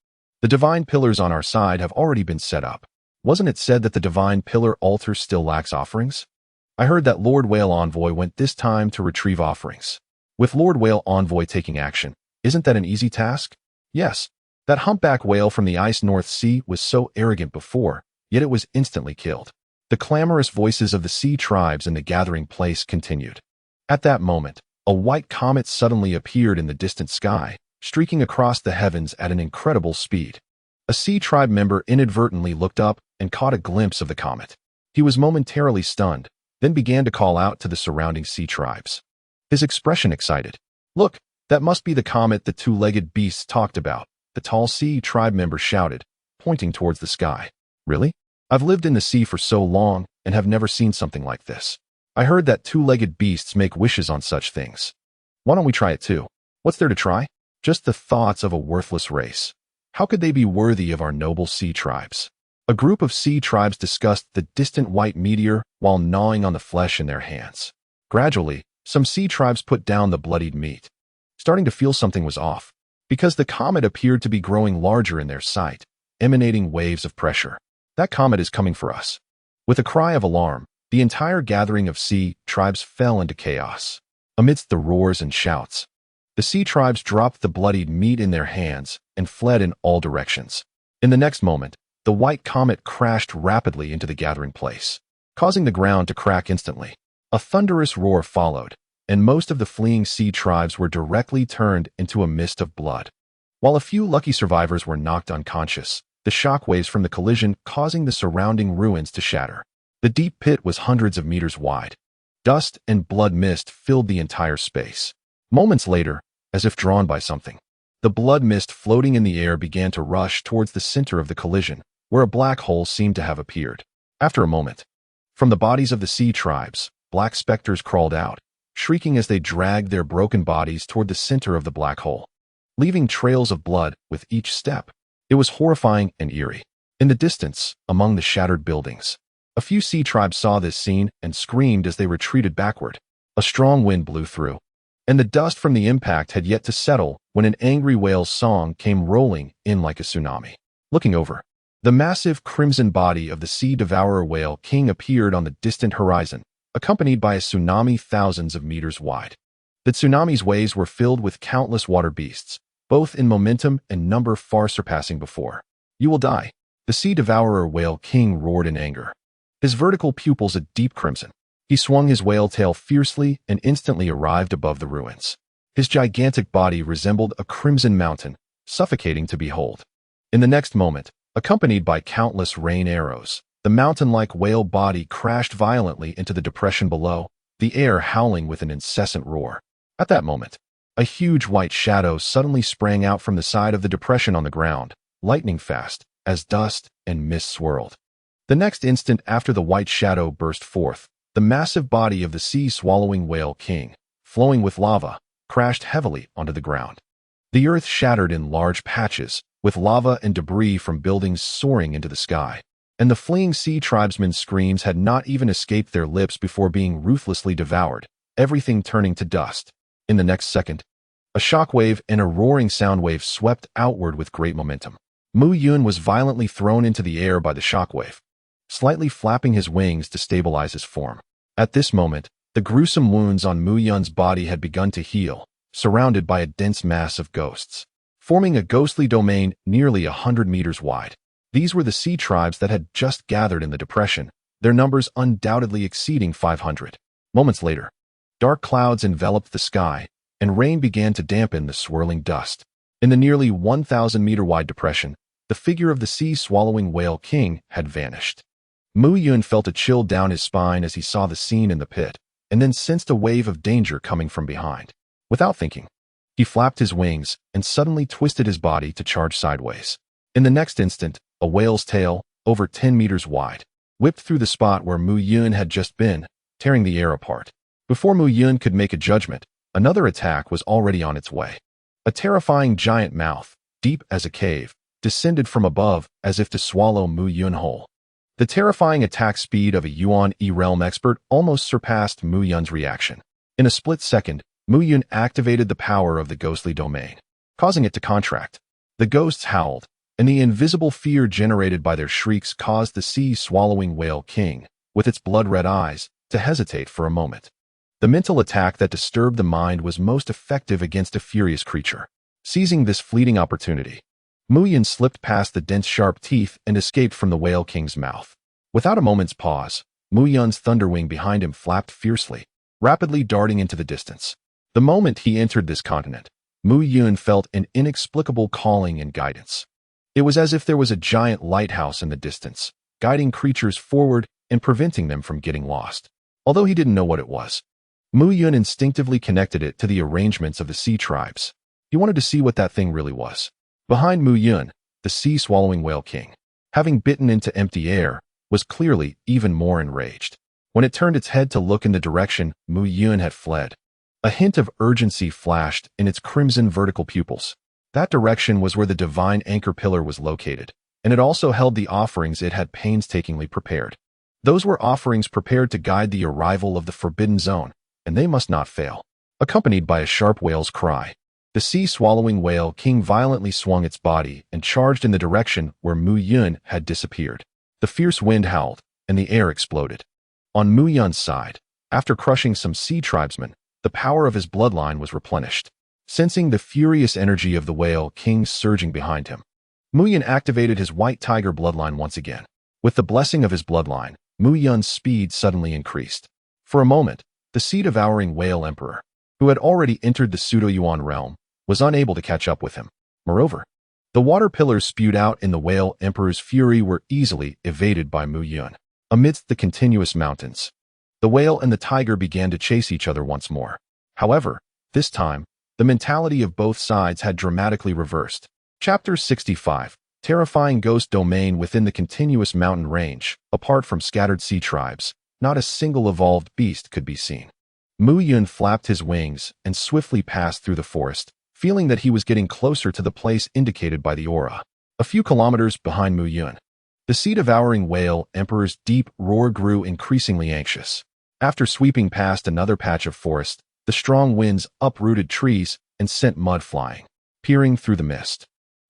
The divine pillars on our side have already been set up. Wasn't it said that the divine pillar altar still lacks offerings? I heard that Lord Whale Envoy went this time to retrieve offerings. With Lord Whale Envoy taking action, isn't that an easy task? Yes. That humpback whale from the ice North Sea was so arrogant before, yet it was instantly killed. The clamorous voices of the sea tribes in the gathering place continued. At that moment, a white comet suddenly appeared in the distant sky, streaking across the heavens at an incredible speed. A sea tribe member inadvertently looked up and caught a glimpse of the comet. He was momentarily stunned, then began to call out to the surrounding sea tribes. His expression excited. Look, that must be the comet the two-legged beasts talked about, the tall sea tribe member shouted, pointing towards the sky. Really? I've lived in the sea for so long and have never seen something like this. I heard that two-legged beasts make wishes on such things. Why don't we try it too? What's there to try? Just the thoughts of a worthless race. How could they be worthy of our noble sea tribes? A group of sea tribes discussed the distant white meteor while gnawing on the flesh in their hands. Gradually, some sea tribes put down the bloodied meat, starting to feel something was off, because the comet appeared to be growing larger in their sight, emanating waves of pressure. That comet is coming for us. With a cry of alarm, the entire gathering of sea tribes fell into chaos. Amidst the roars and shouts, the sea tribes dropped the bloodied meat in their hands and fled in all directions. In the next moment, the white comet crashed rapidly into the gathering place, causing the ground to crack instantly. A thunderous roar followed, and most of the fleeing sea tribes were directly turned into a mist of blood. While a few lucky survivors were knocked unconscious, the shockwaves from the collision causing the surrounding ruins to shatter. The deep pit was hundreds of meters wide. Dust and blood mist filled the entire space. Moments later, as if drawn by something, the blood mist floating in the air began to rush towards the center of the collision, where a black hole seemed to have appeared. After a moment, from the bodies of the sea tribes, black specters crawled out, shrieking as they dragged their broken bodies toward the center of the black hole, leaving trails of blood with each step. It was horrifying and eerie. In the distance, among the shattered buildings, a few sea tribes saw this scene and screamed as they retreated backward. A strong wind blew through, and the dust from the impact had yet to settle when an angry whale's song came rolling in like a tsunami. Looking over, the massive crimson body of the sea devourer whale king appeared on the distant horizon, accompanied by a tsunami thousands of meters wide. The tsunami's waves were filled with countless water beasts, both in momentum and number far surpassing before. You will die, the sea devourer whale king roared in anger, his vertical pupils a deep crimson. He swung his whale tail fiercely and instantly arrived above the ruins. His gigantic body resembled a crimson mountain, suffocating to behold. In the next moment, accompanied by countless rain arrows, the mountain-like whale body crashed violently into the depression below, the air howling with an incessant roar. At that moment, a huge white shadow suddenly sprang out from the side of the depression on the ground, lightning fast, as dust and mist swirled. The next instant after the white shadow burst forth, the massive body of the sea-swallowing whale king, flowing with lava, crashed heavily onto the ground. The earth shattered in large patches, with lava and debris from buildings soaring into the sky. And the fleeing sea tribesmen's screams had not even escaped their lips before being ruthlessly devoured, everything turning to dust. In the next second, a shockwave and a roaring sound wave swept outward with great momentum. Mu Yun was violently thrown into the air by the shockwave, slightly flapping his wings to stabilize his form. At this moment, the gruesome wounds on Mu Yun's body had begun to heal, surrounded by a dense mass of ghosts, forming a ghostly domain nearly 100 meters wide. These were the sea tribes that had just gathered in the depression, their numbers undoubtedly exceeding 500. Moments later, dark clouds enveloped the sky, and rain began to dampen the swirling dust. In the nearly 1,000-meter-wide depression, the figure of the sea-swallowing whale king had vanished. Mu Yun felt a chill down his spine as he saw the scene in the pit, and then sensed a wave of danger coming from behind. Without thinking, he flapped his wings and suddenly twisted his body to charge sideways. In the next instant, a whale's tail, over 10 meters wide, whipped through the spot where Mu Yun had just been, tearing the air apart. Before Mu Yun could make a judgment, another attack was already on its way. A terrifying giant mouth, deep as a cave, descended from above as if to swallow Mu Yun whole. The terrifying attack speed of a Yuan E-Realm expert almost surpassed Mu Yun's reaction. In a split second, Mu Yun activated the power of the ghostly domain, causing it to contract. The ghosts howled, and the invisible fear generated by their shrieks caused the sea-swallowing whale king, with its blood-red eyes, to hesitate for a moment. The mental attack that disturbed the mind was most effective against a furious creature. Seizing this fleeting opportunity, Mu Yun slipped past the dense sharp teeth and escaped from the whale king's mouth. Without a moment's pause, Mu Yun's thunderwing behind him flapped fiercely, rapidly darting into the distance. The moment he entered this continent, Mu Yun felt an inexplicable calling and guidance. It was as if there was a giant lighthouse in the distance, guiding creatures forward and preventing them from getting lost. Although he didn't know what it was, Mu Yun instinctively connected it to the arrangements of the sea tribes. He wanted to see what that thing really was. Behind Mu Yun, the sea-swallowing whale king, having bitten into empty air, was clearly even more enraged. When it turned its head to look in the direction Mu Yun had fled, a hint of urgency flashed in its crimson vertical pupils. That direction was where the divine anchor pillar was located, and it also held the offerings it had painstakingly prepared. Those were offerings prepared to guide the arrival of the Forbidden Zone, and they must not fail. Accompanied by a sharp whale's cry, the sea-swallowing whale king violently swung its body and charged in the direction where Mu Yun had disappeared. The fierce wind howled, and the air exploded. On Mu Yun's side, after crushing some sea tribesmen, the power of his bloodline was replenished. Sensing the furious energy of the whale king surging behind him, Mu Yun activated his white tiger bloodline once again. With the blessing of his bloodline, Mu Yun's speed suddenly increased. For a moment, the sea-devouring whale emperor, who had already entered the pseudo-Yuan realm, was unable to catch up with him. Moreover, the water pillars spewed out in the whale emperor's fury were easily evaded by Mu Yun. Amidst the continuous mountains, the whale and the tiger began to chase each other once more. However, this time, the mentality of both sides had dramatically reversed. Chapter 65. Terrifying ghost domain within the continuous mountain range. Apart from scattered sea tribes, not a single evolved beast could be seen. Mu Yun flapped his wings and swiftly passed through the forest, feeling that he was getting closer to the place indicated by the aura. A few kilometers behind Mu Yun, the sea-devouring whale emperor's deep roar grew increasingly anxious. After sweeping past another patch of forest, the strong winds uprooted trees and sent mud flying. Peering through the mist,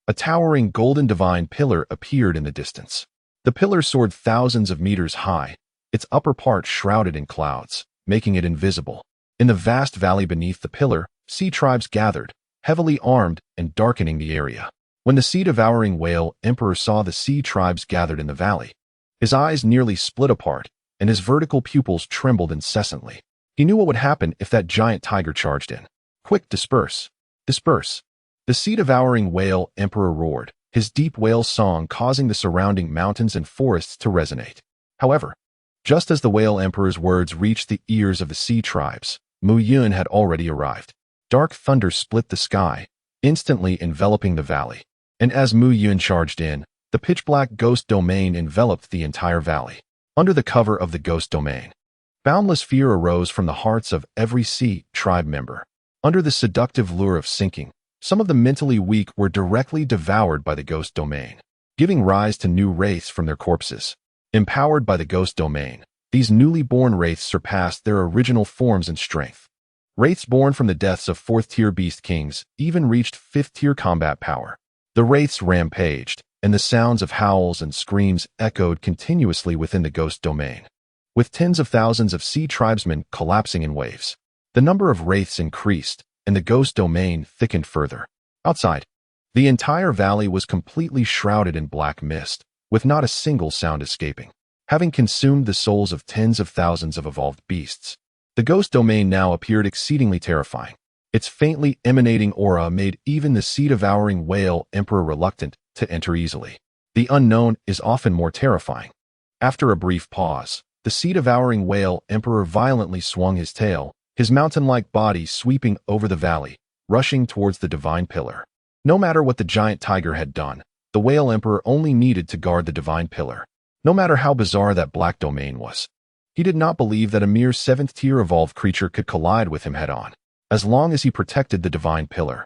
a towering golden divine pillar appeared in the distance. The pillar soared thousands of meters high, its upper part shrouded in clouds, making it invisible. In the vast valley beneath the pillar, sea tribes gathered, heavily armed and darkening the area. When the sea-devouring whale emperor saw the sea tribes gathered in the valley, his eyes nearly split apart, and his vertical pupils trembled incessantly. He knew what would happen if that giant tiger charged in. Quick, disperse! Disperse! The sea-devouring whale emperor roared, his deep whale song causing the surrounding mountains and forests to resonate. However, just as the whale emperor's words reached the ears of the sea tribes, Mu Yun had already arrived. Dark thunder split the sky, instantly enveloping the valley. And as Mu Yun charged in, the pitch-black ghost domain enveloped the entire valley. Under the cover of the ghost domain, boundless fear arose from the hearts of every sea tribe member. Under the seductive lure of sinking, some of the mentally weak were directly devoured by the ghost domain, giving rise to new wraiths from their corpses. Empowered by the ghost domain, these newly born wraiths surpassed their original forms in strength. Wraiths born from the deaths of 4th-tier beast kings even reached 5th-tier combat power. The wraiths rampaged, and the sounds of howls and screams echoed continuously within the ghost domain, with tens of thousands of sea tribesmen collapsing in waves. The number of wraiths increased, and the ghost domain thickened further. Outside, the entire valley was completely shrouded in black mist, with not a single sound escaping. Having consumed the souls of tens of thousands of evolved beasts, the ghost domain now appeared exceedingly terrifying. Its faintly emanating aura made even the sea-devouring whale emperor reluctant to enter easily. The unknown is often more terrifying. After a brief pause, the sea-devouring whale emperor violently swung his tail, his mountain-like body sweeping over the valley, rushing towards the divine pillar. No matter what the giant tiger had done, the whale emperor only needed to guard the divine pillar. No matter how bizarre that black domain was, he did not believe that a mere 7th-tier evolved creature could collide with him head-on. As long as he protected the divine pillar,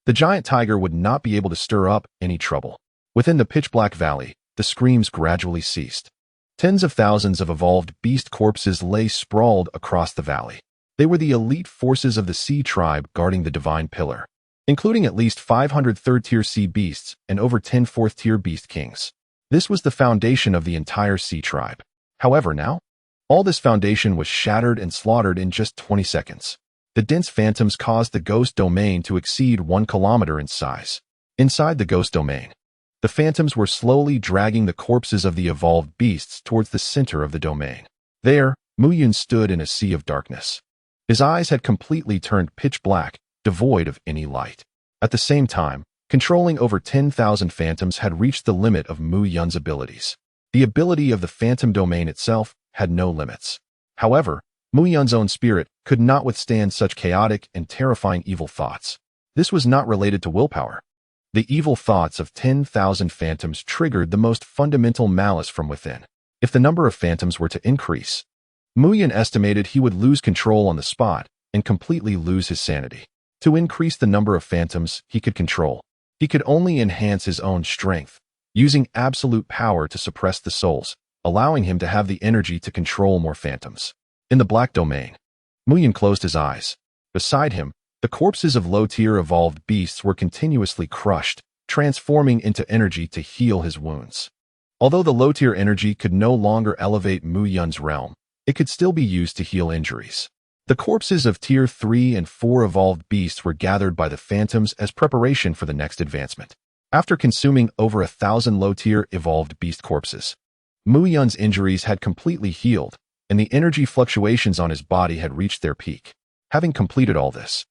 the giant tiger would not be able to stir up any trouble. Within the pitch-black valley, the screams gradually ceased. Tens of thousands of evolved beast corpses lay sprawled across the valley. They were the elite forces of the sea tribe guarding the divine pillar, including at least 500 3rd-tier sea beasts and over 10 4th-tier beast kings. This was the foundation of the entire sea tribe. However, now, all this foundation was shattered and slaughtered in just 20 seconds. The dense phantoms caused the ghost domain to exceed 1 kilometer in size. Inside the ghost domain, the phantoms were slowly dragging the corpses of the evolved beasts towards the center of the domain. There, Muyun stood in a sea of darkness. His eyes had completely turned pitch black, devoid of any light. At the same time, controlling over 10,000 phantoms had reached the limit of Muyun's abilities. The ability of the phantom domain itself had no limits. However, Muyun's own spirit could not withstand such chaotic and terrifying evil thoughts. This was not related to willpower. The evil thoughts of 10,000 phantoms triggered the most fundamental malice from within. If the number of phantoms were to increase, Muyun estimated he would lose control on the spot and completely lose his sanity. To increase the number of phantoms he could control, he could only enhance his own strength, using absolute power to suppress the souls, allowing him to have the energy to control more phantoms. In the black domain, Muyun closed his eyes. Beside him, the corpses of low-tier evolved beasts were continuously crushed, transforming into energy to heal his wounds. Although the low-tier energy could no longer elevate Muyun's realm, it could still be used to heal injuries. The corpses of Tier 3 and 4 evolved beasts were gathered by the phantoms as preparation for the next advancement. After consuming over 1,000 low-tier evolved beast corpses, Muyun's injuries had completely healed, and the energy fluctuations on his body had reached their peak. Having completed all this,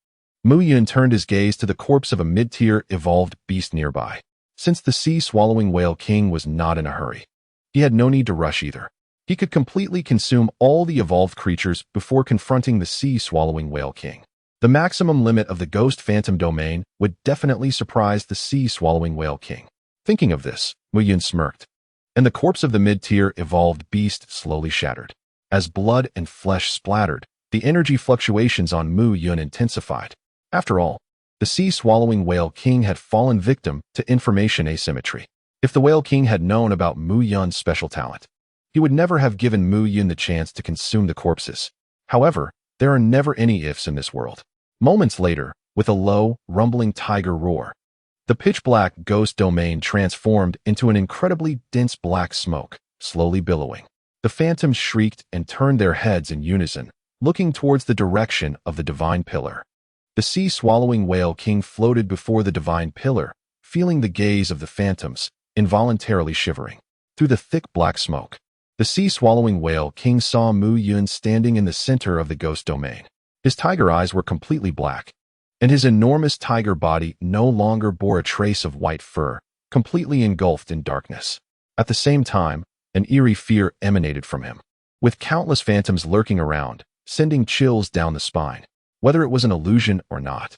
Muyun turned his gaze to the corpse of a mid-tier evolved beast nearby. Since the sea-swallowing whale king was not in a hurry, he had no need to rush either. He could completely consume all the evolved creatures before confronting the sea-swallowing whale king. The maximum limit of the ghost phantom domain would definitely surprise the sea-swallowing whale king. Thinking of this, Muyun smirked, and the corpse of the mid-tier evolved beast slowly shattered. As blood and flesh splattered, the energy fluctuations on Muyun intensified. After all, the sea-swallowing whale king had fallen victim to information asymmetry. If the whale king had known about Muyun's special talent, he would never have given Muyun the chance to consume the corpses. However, there are never any ifs in this world. Moments later, with a low, rumbling tiger roar, the pitch-black ghost domain transformed into an incredibly dense black smoke, slowly billowing. The phantoms shrieked and turned their heads in unison, looking towards the direction of the divine pillar. The sea-swallowing whale king floated before the divine pillar, feeling the gaze of the phantoms, involuntarily shivering. Through the thick black smoke, the sea-swallowing whale king saw Muyun standing in the center of the ghost domain. His tiger eyes were completely black, and his enormous tiger body no longer bore a trace of white fur, completely engulfed in darkness. At the same time, an eerie fear emanated from him, with countless phantoms lurking around, sending chills down the spine. Whether it was an illusion or not,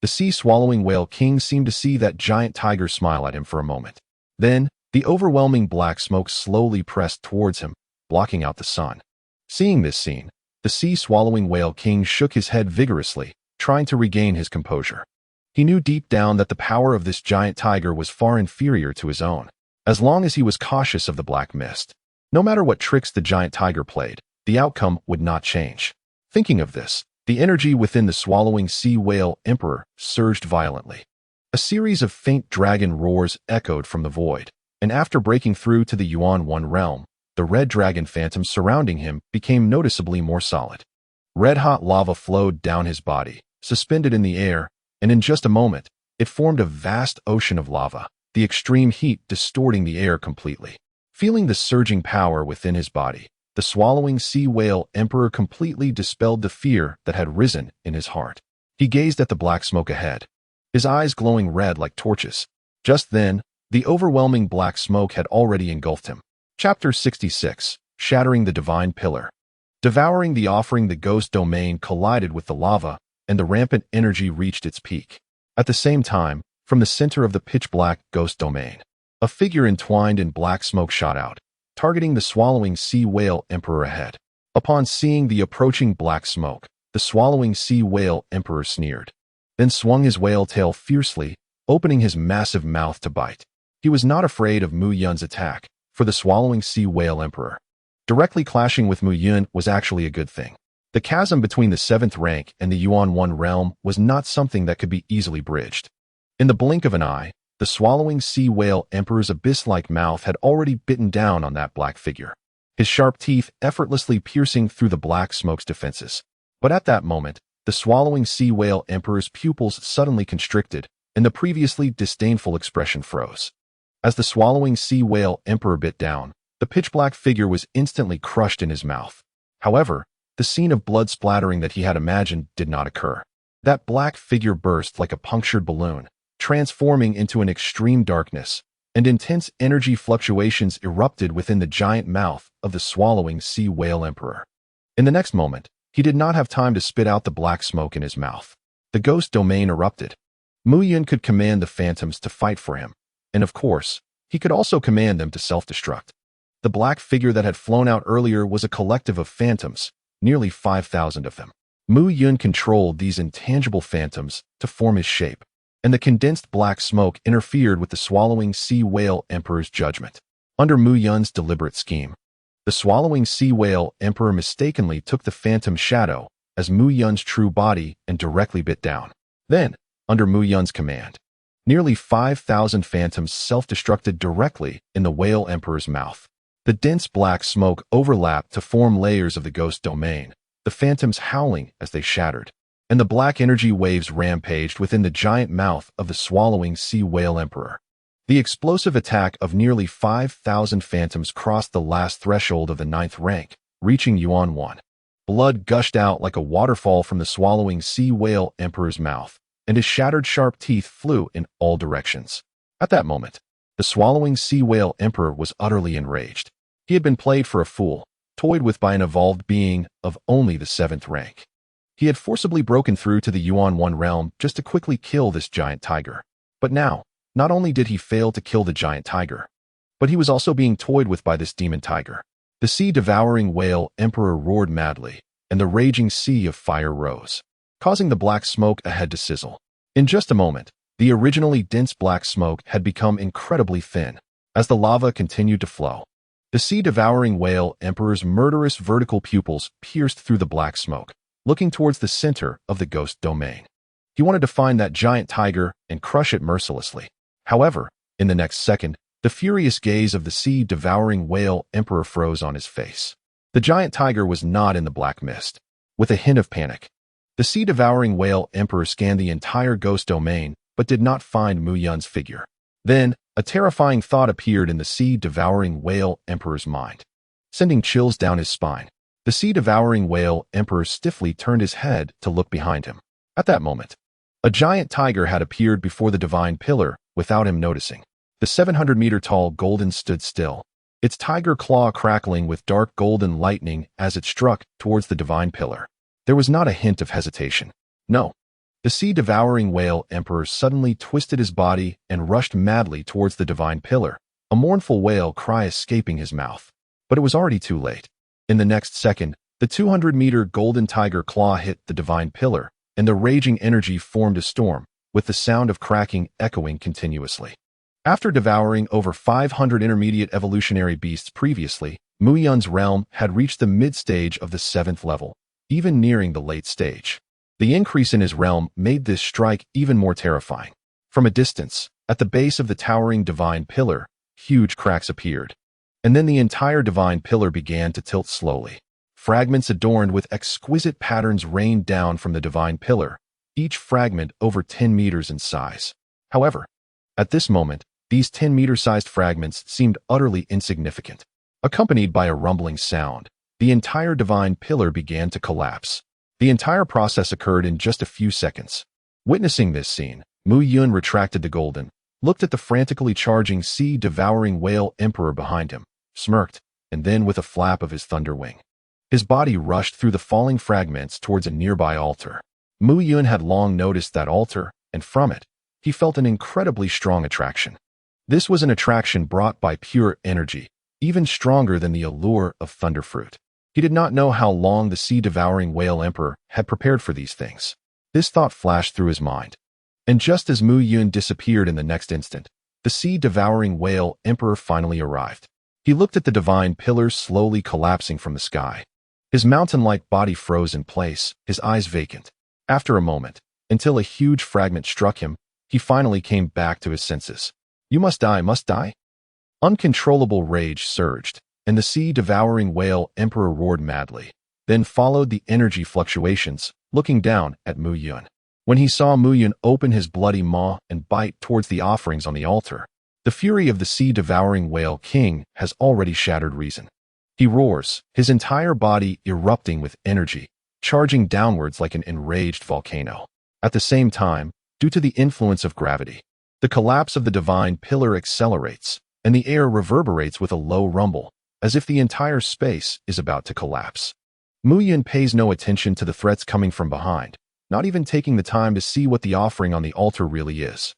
the sea-swallowing whale king seemed to see that giant tiger smile at him for a moment. Then, the overwhelming black smoke slowly pressed towards him, blocking out the sun. Seeing this scene, the sea-swallowing whale king shook his head vigorously, trying to regain his composure. He knew deep down that the power of this giant tiger was far inferior to his own. As long as he was cautious of the black mist, no matter what tricks the giant tiger played, the outcome would not change. Thinking of this, The energy within the swallowing sea whale emperor surged violently. A series of faint dragon roars echoed from the void, and after breaking through to the Yuan 1 realm, the red dragon phantoms surrounding him became noticeably more solid. Red-hot lava flowed down his body, suspended in the air, and in just a moment, it formed a vast ocean of lava, the extreme heat distorting the air completely. Feeling the surging power within his body, the swallowing sea whale emperor completely dispelled the fear that had risen in his heart. He gazed at the black smoke ahead, his eyes glowing red like torches. Just then, the overwhelming black smoke had already engulfed him. Chapter 66, Shattering the Divine Pillar. Devouring the offering, the ghost domain collided with the lava, and the rampant energy reached its peak. At the same time, from the center of the pitch-black ghost domain, a figure entwined in black smoke shot out, targeting the swallowing sea whale emperor ahead. Upon seeing the approaching black smoke, the swallowing sea whale emperor sneered, then swung his whale tail fiercely, opening his massive mouth to bite. He was not afraid of Mu Yun's attack, for the swallowing sea whale emperor. Directly clashing with Mu Yun was actually a good thing. The chasm between the 7th rank and the Yuan 1 realm was not something that could be easily bridged. In the blink of an eye, the swallowing sea whale emperor's abyss-like mouth had already bitten down on that black figure, his sharp teeth effortlessly piercing through the black smoke's defenses. But at that moment, the swallowing sea whale emperor's pupils suddenly constricted, and the previously disdainful expression froze. As the swallowing sea whale emperor bit down, the pitch-black figure was instantly crushed in his mouth. However, the scene of blood splattering that he had imagined did not occur. That black figure burst like a punctured balloon, transforming into an extreme darkness, and intense energy fluctuations erupted within the giant mouth of the swallowing sea whale emperor. In the next moment, he did not have time to spit out the black smoke in his mouth. The ghost domain erupted. Mu Yun could command the phantoms to fight for him, and of course, he could also command them to self-destruct. The black figure that had flown out earlier was a collective of phantoms, nearly 5,000 of them. Mu Yun controlled these intangible phantoms to form his shape, and the condensed black smoke interfered with the swallowing sea whale emperor's judgment. Under Mu Yun's deliberate scheme, the swallowing sea whale emperor mistakenly took the phantom shadow as Mu Yun's true body and directly bit down. Then, under Mu Yun's command, nearly 5,000 phantoms self-destructed directly in the whale emperor's mouth. The dense black smoke overlapped to form layers of the ghost domain, the phantoms howling as they shattered, and the black energy waves rampaged within the giant mouth of the swallowing sea whale emperor. The explosive attack of nearly 5,000 phantoms crossed the last threshold of the 9th rank, reaching Yuan 1. Blood gushed out like a waterfall from the swallowing sea whale emperor's mouth, and his shattered sharp teeth flew in all directions. At that moment, the swallowing sea whale emperor was utterly enraged. He had been played for a fool, toyed with by an evolved being of only the 7th rank. He had forcibly broken through to the Yuan 1 realm just to quickly kill this giant tiger. But now, not only did he fail to kill the giant tiger, but he was also being toyed with by this demon tiger. The sea-devouring whale emperor roared madly, and the raging sea of fire rose, causing the black smoke ahead to sizzle. In just a moment, the originally dense black smoke had become incredibly thin as the lava continued to flow. The sea-devouring whale emperor's murderous vertical pupils pierced through the black smoke, looking towards the center of the ghost domain. He wanted to find that giant tiger and crush it mercilessly. However, in the next second, the furious gaze of the sea-devouring whale emperor froze on his face. The giant tiger was not in the black mist. With a hint of panic, the sea-devouring whale emperor scanned the entire ghost domain but did not find Mu Yun's figure. Then, a terrifying thought appeared in the sea-devouring whale emperor's mind, sending chills down his spine. The sea-devouring whale emperor stiffly turned his head to look behind him. At that moment, a giant tiger had appeared before the divine pillar without him noticing. The 700-meter-tall golden stood still, its tiger claw crackling with dark golden lightning as it struck towards the divine pillar. There was not a hint of hesitation. No. The sea-devouring whale emperor suddenly twisted his body and rushed madly towards the divine pillar, a mournful wail cry escaping his mouth. But it was already too late. In the next second, the 200-meter golden tiger claw hit the divine pillar, and the raging energy formed a storm, with the sound of cracking echoing continuously. After devouring over 500 intermediate evolutionary beasts previously, Mu Yun's realm had reached the mid-stage of the 7th level. even nearing the late stage. The increase in his realm made this strike even more terrifying. From a distance, at the base of the towering divine pillar, huge cracks appeared. And then the entire divine pillar began to tilt slowly. Fragments adorned with exquisite patterns rained down from the divine pillar, each fragment over 10 meters in size. However, at this moment, these 10-meter-sized fragments seemed utterly insignificant. Accompanied by a rumbling sound, the entire divine pillar began to collapse. The entire process occurred in just a few seconds. Witnessing this scene, Mu Yun retracted the golden, looked at the frantically charging sea-devouring whale emperor behind him, smirked, and then with a flap of his thunder wing, his body rushed through the falling fragments towards a nearby altar. Mu Yun had long noticed that altar, and from it, he felt an incredibly strong attraction. This was an attraction brought by pure energy, even stronger than the allure of thunderfruit. He did not know how long the sea-devouring whale emperor had prepared for these things. This thought flashed through his mind. And just as Mu Yun disappeared in the next instant, the sea-devouring whale emperor finally arrived. He looked at the divine pillars slowly collapsing from the sky. His mountain-like body froze in place, his eyes vacant. After a moment, until a huge fragment struck him, he finally came back to his senses. "You must die, must die?" Uncontrollable rage surged, and the sea-devouring whale emperor roared madly. Then followed the energy fluctuations, looking down at Mu Yun. When he saw Mu Yun open his bloody maw and bite towards the offerings on the altar, the fury of the sea-devouring whale king has already shattered reason. He roars, his entire body erupting with energy, charging downwards like an enraged volcano. At the same time, due to the influence of gravity, the collapse of the divine pillar accelerates, and the air reverberates with a low rumble, as if the entire space is about to collapse. Mu Yun pays no attention to the threats coming from behind, not even taking the time to see what the offering on the altar really is.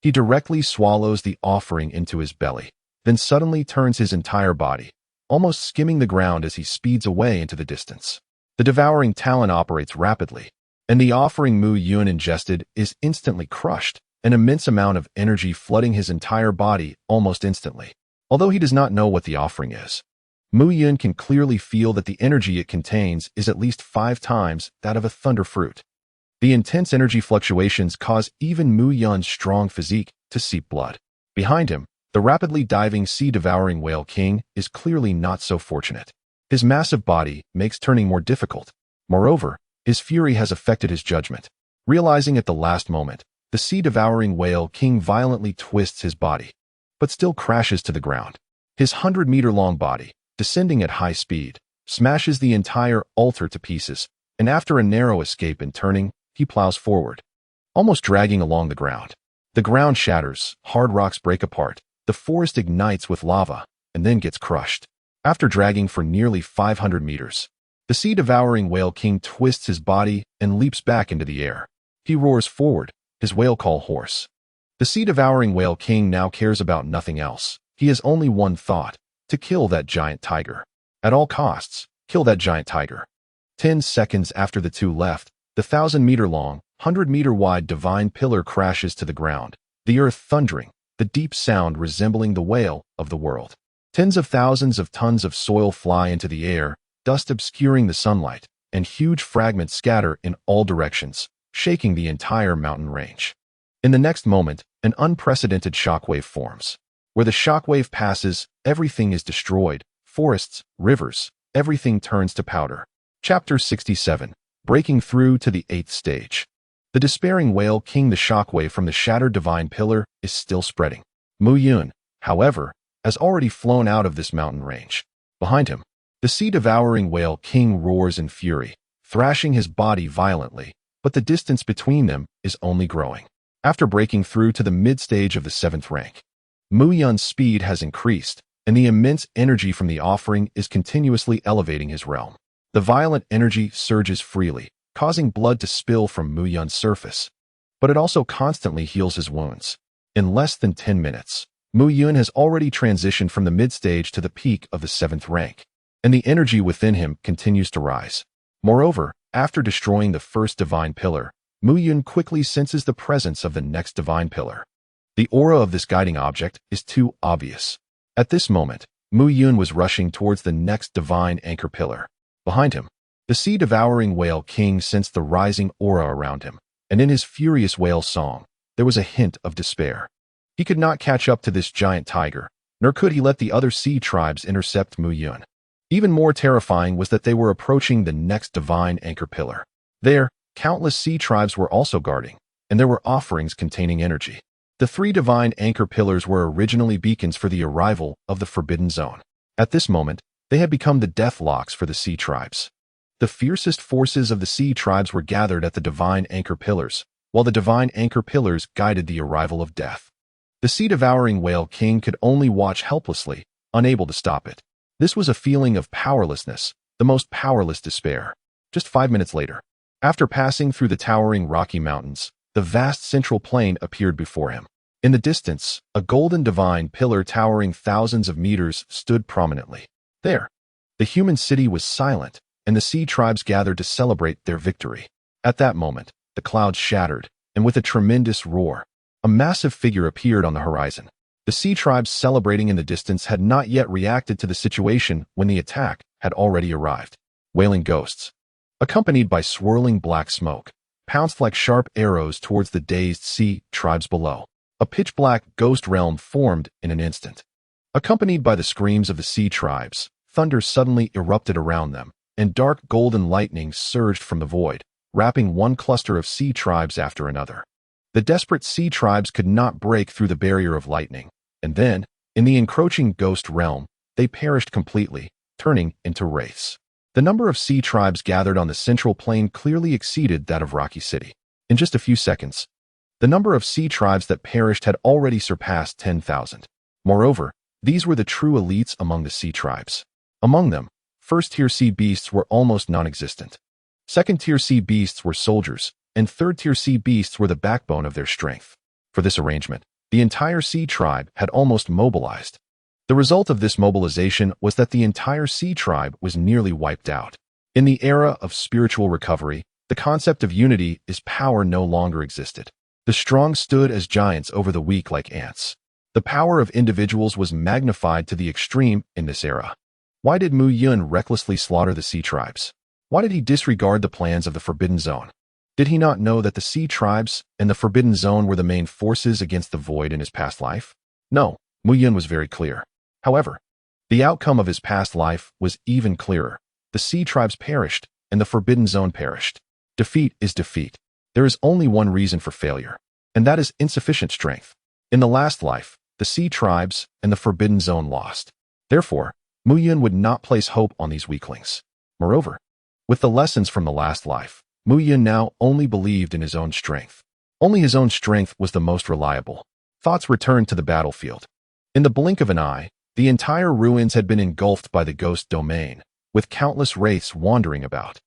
He directly swallows the offering into his belly, then suddenly turns his entire body, almost skimming the ground as he speeds away into the distance. The Devouring Talent operates rapidly, and the offering Mu Yun ingested is instantly crushed, an immense amount of energy flooding his entire body almost instantly. Although he does not know what the offering is, Mu Yun can clearly feel that the energy it contains is at least 5 times that of a thunder fruit. The intense energy fluctuations cause even Mu Yun's strong physique to seep blood. Behind him, the rapidly diving sea-devouring whale king is clearly not so fortunate. His massive body makes turning more difficult. Moreover, his fury has affected his judgment. Realizing at the last moment, the sea-devouring whale king violently twists his body, but still crashes to the ground. His 100-meter-long body, descending at high speed, smashes the entire altar to pieces, and after a narrow escape and turning, he plows forward, almost dragging along the ground. The ground shatters, hard rocks break apart, the forest ignites with lava, and then gets crushed. After dragging for nearly 500 meters, the sea-devouring whale king twists his body and leaps back into the air. He roars forward, his whale call hoarse. The sea-devouring whale king now cares about nothing else. He has only one thought: to kill that giant tiger. At all costs, kill that giant tiger. 10 seconds after the two left, the 1,000-meter-long, 100-meter-wide divine pillar crashes to the ground, the earth thundering, the deep sound resembling the wail of the world. Tens of thousands of tons of soil fly into the air, dust obscuring the sunlight, and huge fragments scatter in all directions, shaking the entire mountain range. In the next moment, an unprecedented shockwave forms. Where the shockwave passes, everything is destroyed: forests, rivers, everything turns to powder. Chapter 67. Breaking through to the 8th stage. The despairing whale king. The shockwave from the shattered divine pillar is still spreading. Mu Yun, however, has already flown out of this mountain range. Behind him, the sea-devouring whale king roars in fury, thrashing his body violently, but the distance between them is only growing. After breaking through to the mid-stage of the 7th rank, Mu Yun's speed has increased, and the immense energy from the offering is continuously elevating his realm. The violent energy surges freely, causing blood to spill from Mu Yun's surface, but it also constantly heals his wounds. In less than 10 minutes, Mu Yun has already transitioned from the mid-stage to the peak of the 7th rank, and the energy within him continues to rise. Moreover, after destroying the first divine pillar, Mu Yun quickly senses the presence of the next divine pillar. The aura of this guiding object is too obvious. At this moment, Mu Yun was rushing towards the next divine anchor pillar. Behind him, The sea-devouring whale king sensed the rising aura around him, and in his furious whale song, there was a hint of despair. He could not catch up to this giant tiger, nor could he let the other sea tribes intercept Mu Yun. Even more terrifying was that they were approaching the next divine anchor pillar. There, countless sea tribes were also guarding, and there were offerings containing energy. The 3 divine anchor pillars were originally beacons for the arrival of the Forbidden Zone. At this moment, they had become the death locks for the sea tribes. The fiercest forces of the sea tribes were gathered at the divine anchor pillars, while the divine anchor pillars guided the arrival of death. The sea-devouring whale king could only watch helplessly, unable to stop it. This was a feeling of powerlessness, the most powerless despair. Just 5 minutes later, after passing through the towering Rocky Mountains, the vast central plain appeared before him. In the distance, a golden divine pillar towering thousands of meters stood prominently. There, the human city was silent, and the sea tribes gathered to celebrate their victory. At that moment, the clouds shattered, and with a tremendous roar, a massive figure appeared on the horizon. The sea tribes celebrating in the distance had not yet reacted to the situation when the attack had already arrived. Wailing ghosts, accompanied by swirling black smoke, pounced like sharp arrows towards the dazed sea tribes below. A pitch-black ghost realm formed in an instant. Accompanied by the screams of the sea tribes, thunder suddenly erupted around them, and dark golden lightning surged from the void, wrapping one cluster of sea tribes after another. The desperate sea tribes could not break through the barrier of lightning, and then, in the encroaching ghost realm, they perished completely, turning into wraiths. The number of sea tribes gathered on the central plain clearly exceeded that of Rocky City. In just a few seconds, the number of sea tribes that perished had already surpassed 10,000. Moreover, these were the true elites among the sea tribes. Among them, first-tier sea beasts were almost non-existent. Second-tier sea beasts were soldiers, and third-tier sea beasts were the backbone of their strength. For this arrangement, the entire sea tribe had almost mobilized. The result of this mobilization was that the entire sea tribe was nearly wiped out. In the era of spiritual recovery, the concept of unity is power no longer existed. The strong stood as giants over the weak like ants. The power of individuals was magnified to the extreme in this era. Why did Mu Yun recklessly slaughter the sea tribes? Why did he disregard the plans of the Forbidden Zone? Did he not know that the sea tribes and the Forbidden Zone were the main forces against the Void in his past life? No, Mu Yun was very clear. However, the outcome of his past life was even clearer. The sea tribes perished, and the Forbidden Zone perished. Defeat is defeat. There is only one reason for failure, and that is insufficient strength. In the last life, the sea tribes and the Forbidden Zone lost. Therefore, Mu Yun would not place hope on these weaklings. Moreover, with the lessons from the last life, Mu Yun now only believed in his own strength. Only his own strength was the most reliable. Thoughts returned to the battlefield. In the blink of an eye, the entire ruins had been engulfed by the ghost domain, with countless wraiths wandering about.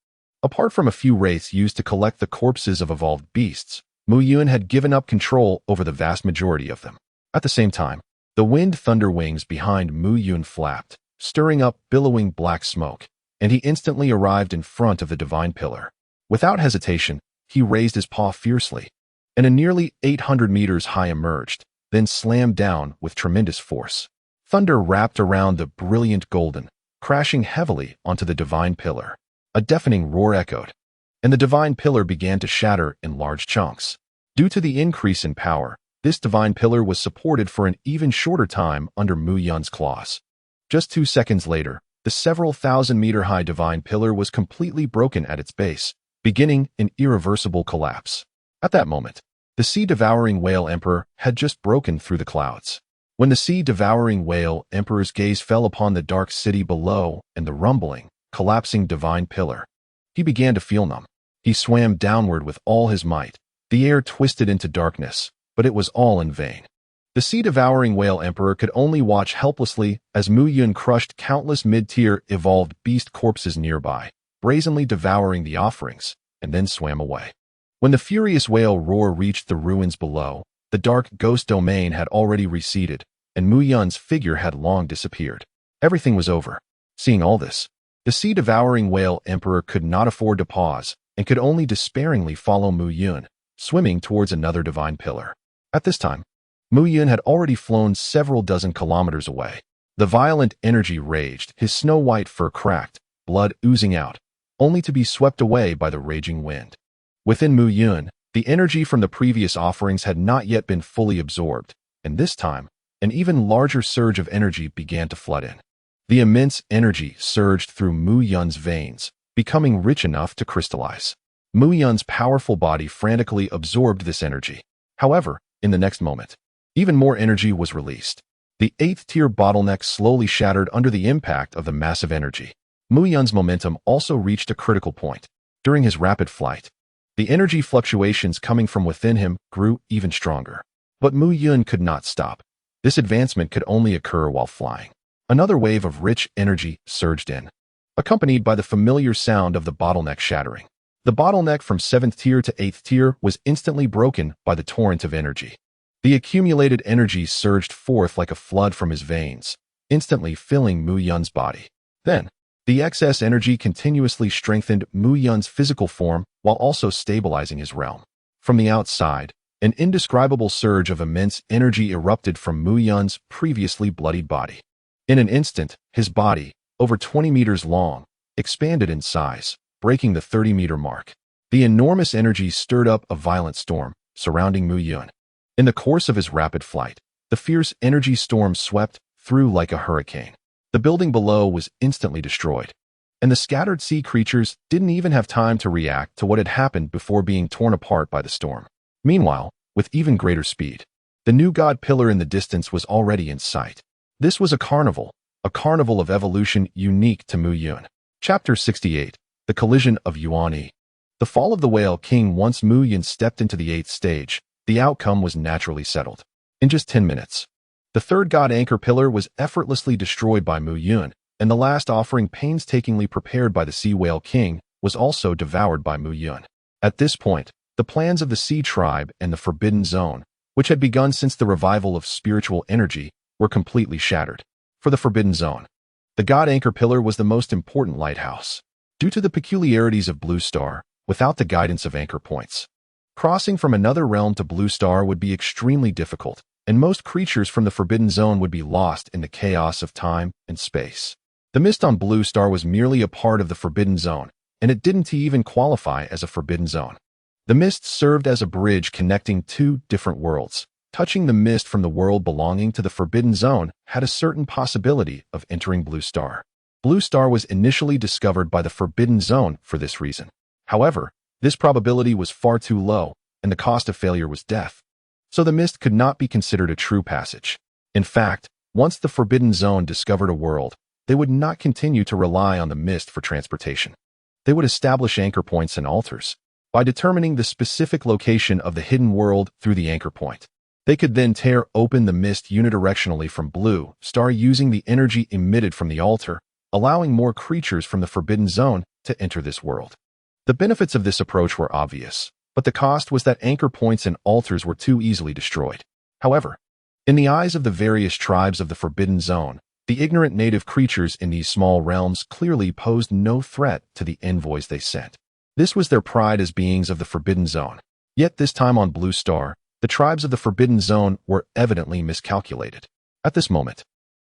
Apart from a few wraiths used to collect the corpses of evolved beasts, Mu Yun had given up control over the vast majority of them. At the same time, the wind thunder wings behind Mu Yun flapped, stirring up billowing black smoke, and he instantly arrived in front of the divine pillar. Without hesitation, he raised his paw fiercely, and a nearly 800 meters high emerged, then slammed down with tremendous force. Thunder wrapped around the brilliant golden, crashing heavily onto the divine pillar. A deafening roar echoed, and the divine pillar began to shatter in large chunks. Due to the increase in power, this divine pillar was supported for an even shorter time under Mu Yun's claws. Just 2 seconds later, the several thousand-meter-high divine pillar was completely broken at its base, beginning an irreversible collapse. At that moment, the sea-devouring whale emperor had just broken through the clouds. When the sea-devouring whale emperor's gaze fell upon the dark city below and the rumbling, collapsing divine pillar, he began to feel numb. He swam downward with all his might. The air twisted into darkness, but it was all in vain. The sea-devouring whale emperor could only watch helplessly as Mu Yun crushed countless mid-tier evolved beast corpses nearby, brazenly devouring the offerings, and then swam away. When the furious whale roar reached the ruins below, the dark ghost domain had already receded, and Mu Yun's figure had long disappeared. Everything was over. Seeing all this, the sea-devouring whale emperor could not afford to pause and could only despairingly follow Mu Yun, swimming towards another divine pillar. At this time, Mu Yun had already flown several dozen kilometers away. The violent energy raged, his snow-white fur cracked, blood oozing out, only to be swept away by the raging wind. Within Mu Yun, the energy from the previous offerings had not yet been fully absorbed, and this time, an even larger surge of energy began to flood in. The immense energy surged through Mu Yun's veins, becoming rich enough to crystallize. Mu Yun's powerful body frantically absorbed this energy. However, in the next moment, even more energy was released. The 8th tier bottleneck slowly shattered under the impact of the massive energy. Mu Yun's momentum also reached a critical point. During his rapid flight, the energy fluctuations coming from within him grew even stronger. But Mu Yun could not stop. This advancement could only occur while flying. Another wave of rich energy surged in, accompanied by the familiar sound of the bottleneck shattering. The bottleneck from 7th tier to 8th tier was instantly broken by the torrent of energy. The accumulated energy surged forth like a flood from his veins, instantly filling Mu Yun's body. Then, the excess energy continuously strengthened Mu Yun's physical form while also stabilizing his realm. From the outside, an indescribable surge of immense energy erupted from Mu Yun's previously bloodied body. In an instant, his body, over 20 meters long, expanded in size, breaking the 30-meter mark. The enormous energy stirred up a violent storm surrounding Mu Yun. In the course of his rapid flight, the fierce energy storm swept through like a hurricane. The building below was instantly destroyed, and the scattered sea creatures didn't even have time to react to what had happened before being torn apart by the storm. Meanwhile, with even greater speed, the new god pillar in the distance was already in sight. This was a carnival of evolution unique to Mu Yun. Chapter 68, The Collision of Yuan-Yi. The fall of the Whale King. Once Mu Yun stepped into the 8th stage, the outcome was naturally settled. In just 10 minutes, the third god anchor pillar was effortlessly destroyed by Mu Yun, and the last offering painstakingly prepared by the Sea Whale King was also devoured by Mu Yun. At this point, the plans of the Sea Tribe and the Forbidden Zone, which had begun since the revival of spiritual energy, were completely shattered. For the Forbidden Zone, the god anchor pillar was the most important lighthouse. Due to the peculiarities of Blue Star, without the guidance of anchor points, crossing from another realm to Blue Star would be extremely difficult, and most creatures from the Forbidden Zone would be lost in the chaos of time and space. The mist on Blue Star was merely a part of the Forbidden Zone, and it didn't even qualify as a Forbidden Zone. The mist served as a bridge connecting two different worlds. Touching the mist from the world belonging to the Forbidden Zone had a certain possibility of entering Blue Star. Blue Star was initially discovered by the Forbidden Zone for this reason. However, this probability was far too low, and the cost of failure was death. So the mist could not be considered a true passage. In fact, once the Forbidden Zone discovered a world, they would not continue to rely on the mist for transportation. They would establish anchor points and altars. By determining the specific location of the hidden world through the anchor point, they could then tear open the mist unidirectionally from Blue Star using the energy emitted from the altar, allowing more creatures from the Forbidden Zone to enter this world. The benefits of this approach were obvious, but the cost was that anchor points and altars were too easily destroyed. However, in the eyes of the various tribes of the Forbidden Zone, the ignorant native creatures in these small realms clearly posed no threat to the envoys they sent. This was their pride as beings of the Forbidden Zone. Yet this time on Blue Star, the tribes of the Forbidden Zone were evidently miscalculated. At this moment,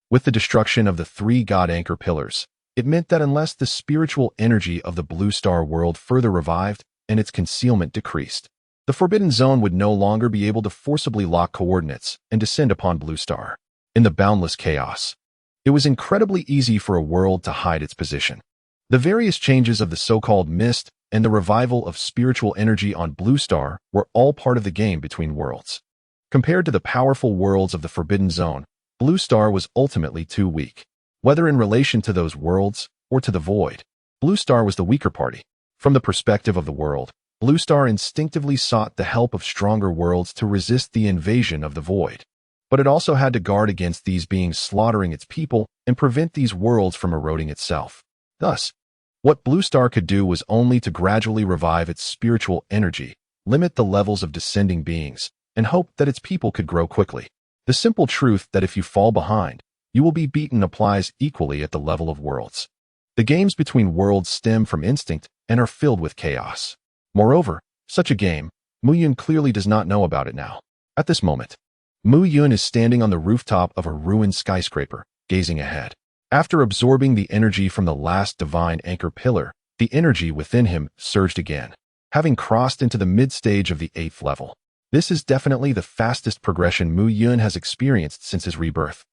with the destruction of the 3 god anchor pillars, it meant that unless the spiritual energy of the Blue Star world further revived and its concealment decreased, the Forbidden Zone would no longer be able to forcibly lock coordinates and descend upon Blue Star. In the boundless chaos, it was incredibly easy for a world to hide its position. The various changes of the so-called mist and the revival of spiritual energy on Blue Star were all part of the game between worlds. Compared to the powerful worlds of the Forbidden Zone, Blue Star was ultimately too weak. Whether in relation to those worlds or to the Void, Blue Star was the weaker party. From the perspective of the world, Blue Star instinctively sought the help of stronger worlds to resist the invasion of the Void. But it also had to guard against these beings slaughtering its people and prevent these worlds from eroding itself. Thus, what Blue Star could do was only to gradually revive its spiritual energy, limit the levels of descending beings, and hope that its people could grow quickly. The simple truth that if you fall behind, you will be beaten applies equally at the level of worlds. The games between worlds stem from instinct and are filled with chaos. Moreover, such a game, Mu Yun clearly does not know about it now. At this moment, Mu Yun is standing on the rooftop of a ruined skyscraper, gazing ahead. After absorbing the energy from the last divine anchor pillar, The energy within him surged again, having crossed into the mid-stage of the 8th level. This is definitely the fastest progression Mu Yun has experienced since his rebirth.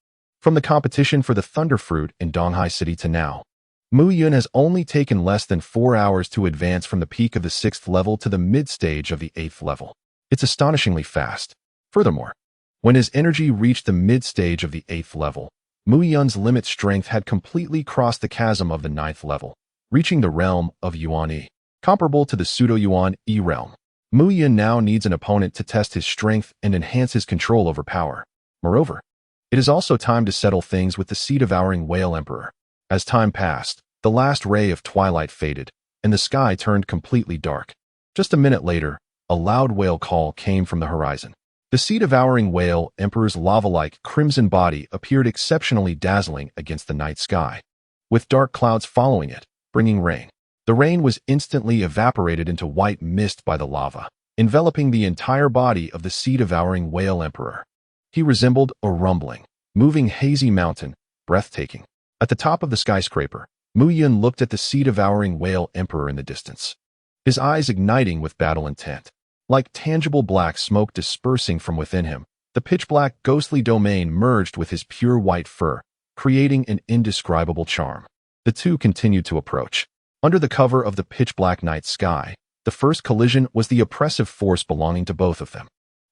From the competition for the Thunder Fruit in Donghai City to now, Mu Yun has only taken less than 4 hours to advance from the peak of the 6th level to the mid-stage of the 8th level. It's astonishingly fast. Furthermore, when his energy reached the mid-stage of the 8th level, Mu Yun's limit strength had completely crossed the chasm of the 9th level, reaching the realm of Yuan E, comparable to the pseudo-Yuan E realm. Mu Yun now needs an opponent to test his strength and enhance his control over power. Moreover, it is also time to settle things with the sea-devouring whale emperor. As time passed, the last ray of twilight faded, and the sky turned completely dark. Just a minute later, a loud whale call came from the horizon. The sea-devouring whale emperor's lava-like crimson body appeared exceptionally dazzling against the night sky, with dark clouds following it, bringing rain. The rain was instantly evaporated into white mist by the lava, enveloping the entire body of the sea-devouring whale emperor. He resembled a rumbling, moving hazy mountain, breathtaking. At the top of the skyscraper, Mu Yun looked at the sea-devouring whale emperor in the distance, his eyes igniting with battle intent. Like tangible black smoke dispersing from within him, the pitch-black ghostly domain merged with his pure white fur, creating an indescribable charm. The two continued to approach. Under the cover of the pitch-black night sky, the first collision was the oppressive force belonging to both of them.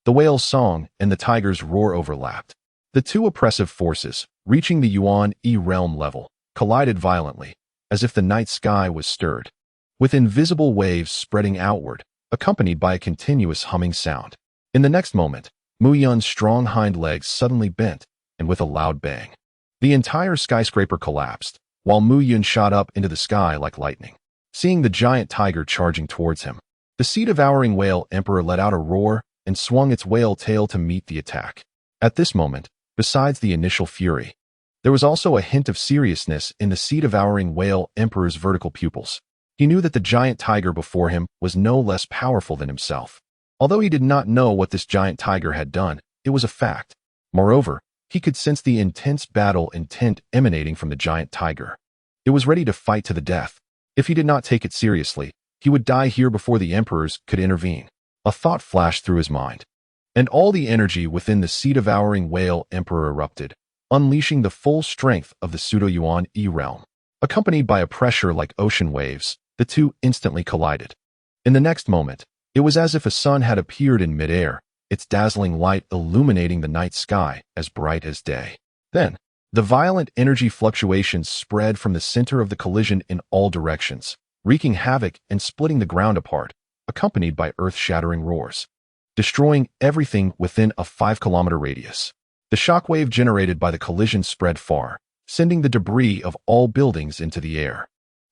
The whale's song and the tiger's roar overlapped. The two oppressive forces, reaching the Yuan E realm level, collided violently, as if the night sky was stirred, with invisible waves spreading outward, accompanied by a continuous humming sound. In the next moment, Mu Yun's strong hind legs suddenly bent, and with a loud bang, the entire skyscraper collapsed, while Mu Yun shot up into the sky like lightning. Seeing the giant tiger charging towards him, the sea-devouring whale emperor let out a roar and swung its whale tail to meet the attack. At this moment, besides the initial fury, there was also a hint of seriousness in the sea-devouring whale emperor's vertical pupils. He knew that the giant tiger before him was no less powerful than himself. Although he did not know what this giant tiger had done, it was a fact. Moreover, he could sense the intense battle intent emanating from the giant tiger. It was ready to fight to the death. If he did not take it seriously, he would die here before the emperors could intervene. A thought flashed through his mind, and all the energy within the sea-devouring whale emperor erupted, unleashing the full strength of the pseudo-Yuan E realm. Accompanied by a pressure like ocean waves, the two instantly collided. In the next moment, it was as if a sun had appeared in midair, its dazzling light illuminating the night sky as bright as day. Then, the violent energy fluctuations spread from the center of the collision in all directions, wreaking havoc and splitting the ground apart, accompanied by earth-shattering roars, destroying everything within a 5-kilometer radius. The shockwave generated by the collision spread far, sending the debris of all buildings into the air.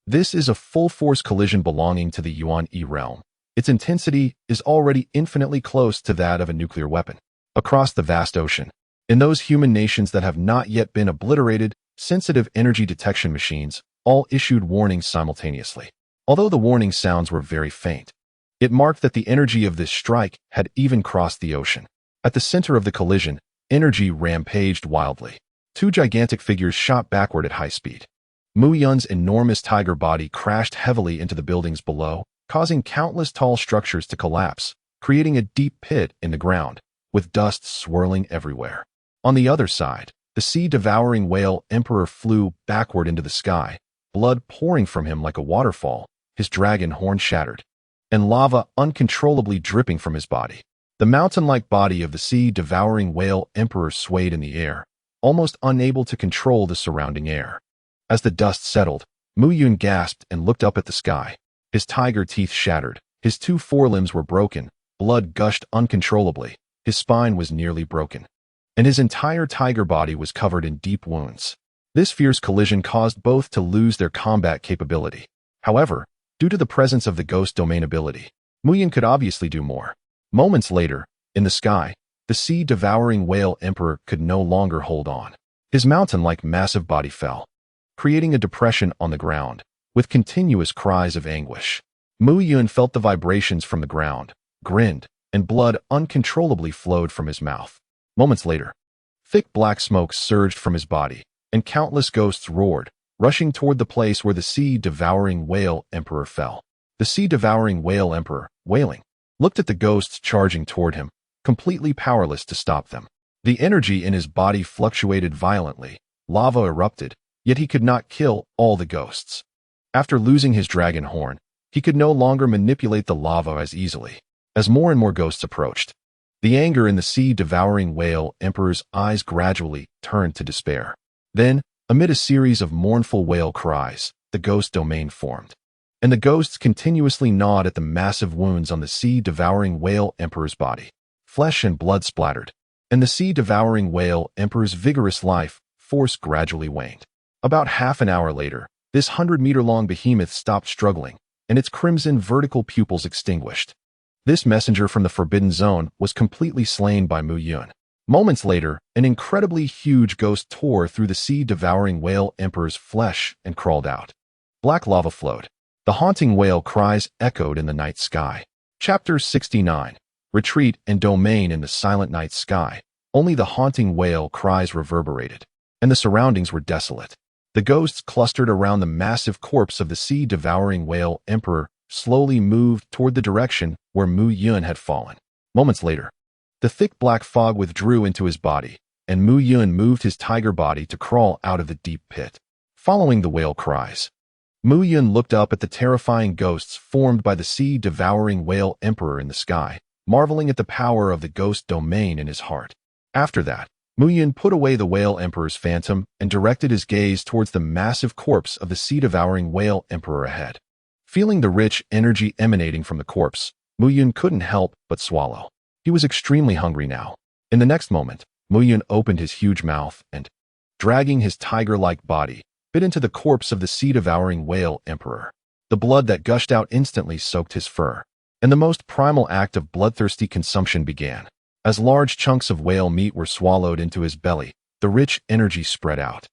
This is a full-force collision belonging to the Yuan E realm. Its intensity is already infinitely close to that of a nuclear weapon. Across the vast ocean, in those human nations that have not yet been obliterated, sensitive energy detection machines all issued warnings simultaneously. Although the warning sounds were very faint, it marked that the energy of this strike had even crossed the ocean. At the center of the collision, energy rampaged wildly. Two gigantic figures shot backward at high speed. Mu Yun's enormous tiger body crashed heavily into the buildings below, causing countless tall structures to collapse, creating a deep pit in the ground, with dust swirling everywhere. On the other side, the sea-devouring whale emperor flew backward into the sky, blood pouring from him like a waterfall, his dragon horn shattered, and lava uncontrollably dripping from his body. The mountain-like body of the sea-devouring whale emperor swayed in the air, almost unable to control the surrounding air. As the dust settled, Mu Yun gasped and looked up at the sky. His tiger teeth shattered, his 2 forelimbs were broken, blood gushed uncontrollably, his spine was nearly broken, and his entire tiger body was covered in deep wounds. This fierce collision caused both to lose their combat capability. However, due to the presence of the ghost domain ability, Mu Yun could obviously do more. Moments later, in the sky, the sea-devouring whale emperor could no longer hold on. His mountain-like massive body fell, creating a depression on the ground, with continuous cries of anguish. Mu Yun felt the vibrations from the ground, grinned, and blood uncontrollably flowed from his mouth. Moments later, thick black smoke surged from his body, and countless ghosts roared, rushing toward the place where the sea-devouring whale emperor fell. The sea-devouring whale emperor, wailing, looked at the ghosts charging toward him, completely powerless to stop them. The energy in his body fluctuated violently, lava erupted, yet he could not kill all the ghosts. After losing his dragon horn, he could no longer manipulate the lava as easily. As more and more ghosts approached, the anger in the sea-devouring whale emperor's eyes gradually turned to despair. Then, amid a series of mournful wail cries, the ghost domain formed. And the ghosts continuously gnawed at the massive wounds on the sea-devouring whale emperor's body. Flesh and blood splattered, and the sea-devouring whale emperor's vigorous life force gradually waned. About half an hour later, this 100-meter-long behemoth stopped struggling, and its crimson vertical pupils extinguished. This messenger from the Forbidden Zone was completely slain by Mu Yun. Moments later, an incredibly huge ghost tore through the sea-devouring whale emperor's flesh and crawled out. Black lava flowed. The haunting whale cries echoed in the night sky. Chapter 69. Retreat and domain in the silent night sky. Only the haunting whale cries reverberated, and the surroundings were desolate. The ghosts clustered around the massive corpse of the sea-devouring whale emperor slowly moved toward the direction where Mu Yun had fallen. Moments later, the thick black fog withdrew into his body, and Mu Yun moved his tiger body to crawl out of the deep pit. Following the whale cries, Mu Yun looked up at the terrifying ghosts formed by the sea-devouring whale emperor in the sky, marveling at the power of the ghost domain in his heart. After that, Mu Yun put away the whale emperor's phantom and directed his gaze towards the massive corpse of the sea-devouring whale emperor ahead. Feeling the rich energy emanating from the corpse, Mu Yun couldn't help but swallow. He was extremely hungry now. In the next moment, Mu Yun opened his huge mouth and, dragging his tiger-like body, bit into the corpse of the sea-devouring whale emperor. The blood that gushed out instantly soaked his fur, and the most primal act of bloodthirsty consumption began. As large chunks of whale meat were swallowed into his belly, the rich energy spread out,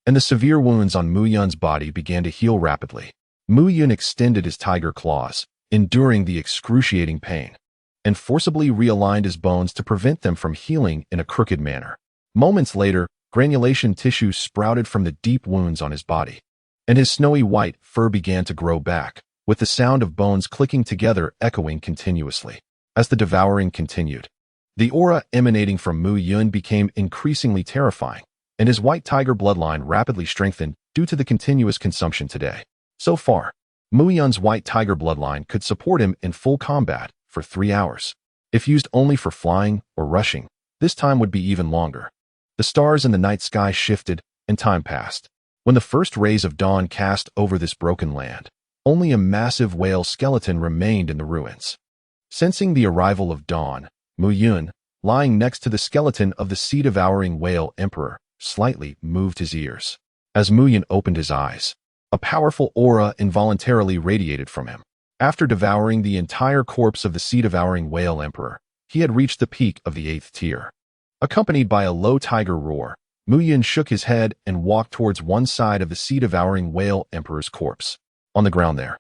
and the severe wounds on Mu Yun's body began to heal rapidly. Mu Yun extended his tiger claws, enduring the excruciating pain, and forcibly realigned his bones to prevent them from healing in a crooked manner. Moments later, granulation tissue sprouted from the deep wounds on his body, and his snowy white fur began to grow back, with the sound of bones clicking together echoing continuously. As the devouring continued, the aura emanating from Mu Yun became increasingly terrifying, and his white tiger bloodline rapidly strengthened due to the continuous consumption today. So far, Mu Yun's white tiger bloodline could support him in full combat for 3 hours. If used only for flying or rushing, this time would be even longer. The stars in the night sky shifted, and time passed. When the first rays of dawn cast over this broken land, only a massive whale skeleton remained in the ruins. Sensing the arrival of dawn, Mu Yun, lying next to the skeleton of the sea-devouring whale emperor, slightly moved his ears. As Mu Yun opened his eyes, a powerful aura involuntarily radiated from him. After devouring the entire corpse of the sea-devouring whale emperor, he had reached the peak of the 8th tier. Accompanied by a low tiger roar, Mu Yun shook his head and walked towards one side of the sea-devouring whale emperor's corpse. On the ground there,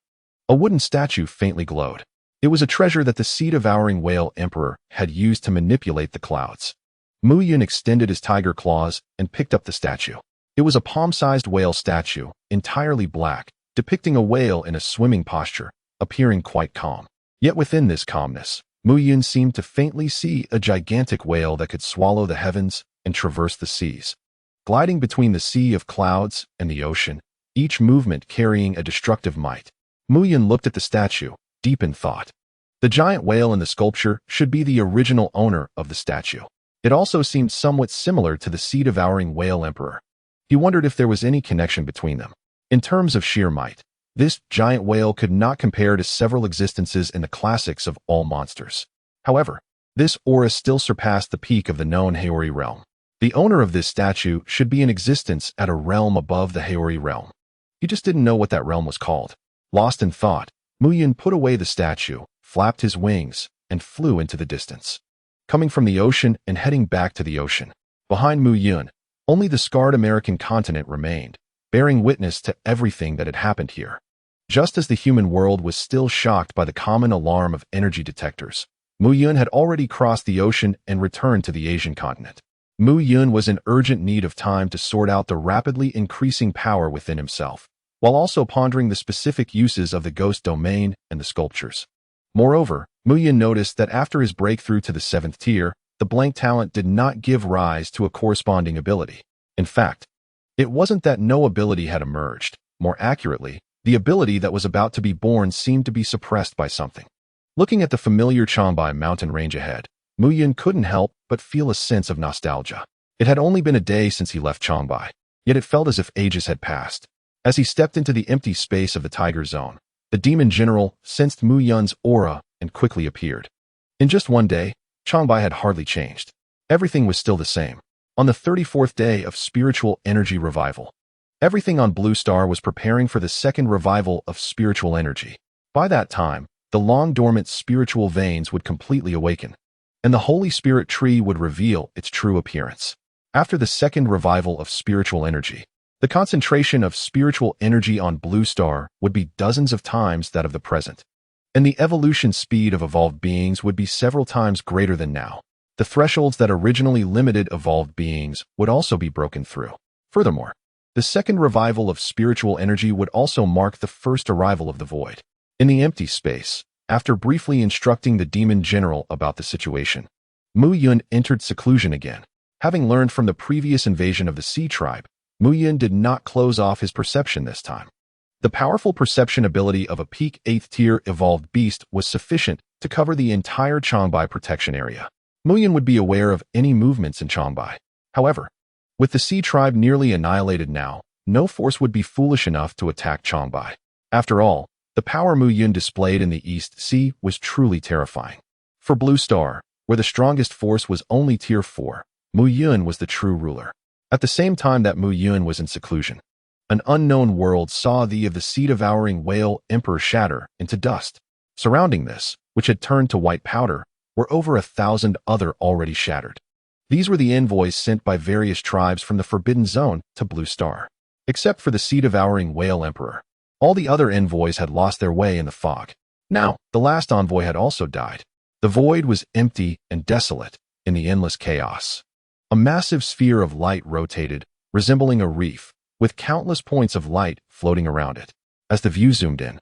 a wooden statue faintly glowed. It was a treasure that the sea-devouring whale emperor had used to manipulate the clouds. Mu Yun extended his tiger claws and picked up the statue. It was a palm-sized whale statue, entirely black, depicting a whale in a swimming posture, appearing quite calm. Yet within this calmness, Mu Yun seemed to faintly see a gigantic whale that could swallow the heavens and traverse the seas. Gliding between the sea of clouds and the ocean, each movement carrying a destructive might. Mu Yun looked at the statue, deep in thought. The giant whale in the sculpture should be the original owner of the statue. It also seemed somewhat similar to the sea-devouring whale emperor. He wondered if there was any connection between them. In terms of sheer might, this giant whale could not compare to several existences in the classics of all monsters. However, this aura still surpassed the peak of the known Haori realm. The owner of this statue should be in existence at a realm above the Haori realm. He just didn't know what that realm was called. Lost in thought, Mu Yun put away the statue, flapped his wings, and flew into the distance. Coming from the ocean and heading back to the ocean. Behind Mu Yun, only the scarred American continent remained, bearing witness to everything that had happened here. Just as the human world was still shocked by the common alarm of energy detectors, Mu Yun had already crossed the ocean and returned to the Asian continent. Mu Yun was in urgent need of time to sort out the rapidly increasing power within himself, while also pondering the specific uses of the ghost domain and the sculptures. Moreover, Mu Yun noticed that after his breakthrough to the 7th tier, the blank talent did not give rise to a corresponding ability. In fact, it wasn't that no ability had emerged. More accurately, the ability that was about to be born seemed to be suppressed by something. Looking at the familiar Changbai mountain range ahead, Mu Yun couldn't help but feel a sense of nostalgia. It had only been a day since he left Changbai, yet it felt as if ages had passed. As he stepped into the empty space of the Tiger Zone, the demon general sensed Mu Yun's aura and quickly appeared. In just one day, Changbai had hardly changed. Everything was still the same. On the 34th day of spiritual energy revival, everything on Blue Star was preparing for the second revival of spiritual energy. By that time, the long-dormant spiritual veins would completely awaken, and the Holy Spirit tree would reveal its true appearance. After the second revival of spiritual energy, the concentration of spiritual energy on Blue Star would be dozens of times that of the present, and the evolution speed of evolved beings would be several times greater than now. The thresholds that originally limited evolved beings would also be broken through. Furthermore, the second revival of spiritual energy would also mark the first arrival of the void. In the empty space, after briefly instructing the demon general about the situation, Mu Yun entered seclusion again. Having learned from the previous invasion of the Sea Tribe, Mu Yun did not close off his perception this time. The powerful perception ability of a peak 8th tier evolved beast was sufficient to cover the entire Changbai protection area. Mu Yun would be aware of any movements in Changbai. However, with the Sea Tribe nearly annihilated now, no force would be foolish enough to attack Changbai. After all, the power Mu Yun displayed in the East Sea was truly terrifying. For Blue Star, where the strongest force was only Tier 4, Mu Yun was the true ruler. At the same time that Mu Yun was in seclusion, an unknown world saw the of the sea-devouring whale Emperor shatter into dust. Surrounding this, which had turned to white powder, were over 1,000 other already shattered. These were the envoys sent by various tribes from the Forbidden Zone to Blue Star. Except for the sea-devouring whale Emperor, all the other envoys had lost their way in the fog. Now, the last envoy had also died. The void was empty and desolate in the endless chaos. A massive sphere of light rotated, resembling a reef, with countless points of light floating around it. As the view zoomed in,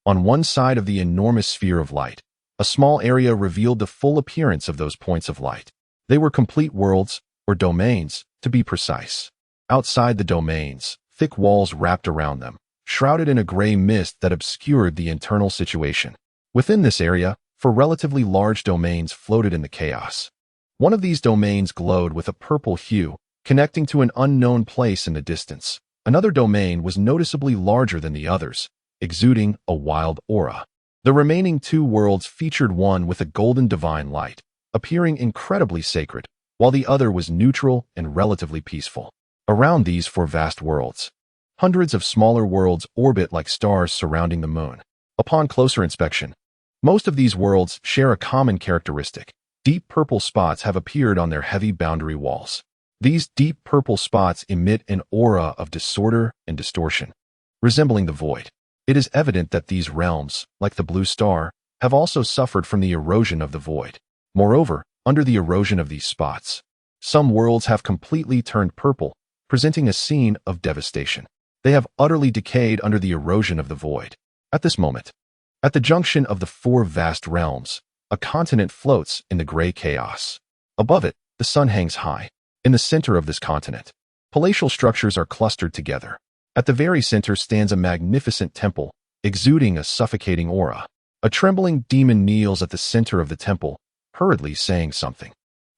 on one side of the enormous sphere of light, a small area revealed the full appearance of those points of light. They were complete worlds, or domains, to be precise. Outside the domains, thick walls wrapped around them, shrouded in a gray mist that obscured the internal situation. Within this area, four relatively large domains floated in the chaos. One of these domains glowed with a purple hue, connecting to an unknown place in the distance. Another domain was noticeably larger than the others, exuding a wild aura. The remaining two worlds featured one with a golden divine light, appearing incredibly sacred, while the other was neutral and relatively peaceful. Around these four vast worlds, hundreds of smaller worlds orbit like stars surrounding the moon. Upon closer inspection, most of these worlds share a common characteristic. Deep purple spots have appeared on their heavy boundary walls. These deep purple spots emit an aura of disorder and distortion, resembling the void. It is evident that these realms, like the Blue Star, have also suffered from the erosion of the void. Moreover, under the erosion of these spots, some worlds have completely turned purple, presenting a scene of devastation. They have utterly decayed under the erosion of the void. At this moment, at the junction of the four vast realms, a continent floats in the gray chaos. Above it, the sun hangs high. In the center of this continent, palatial structures are clustered together. At the very center stands a magnificent temple, exuding a suffocating aura. A trembling demon kneels at the center of the temple, hurriedly saying something.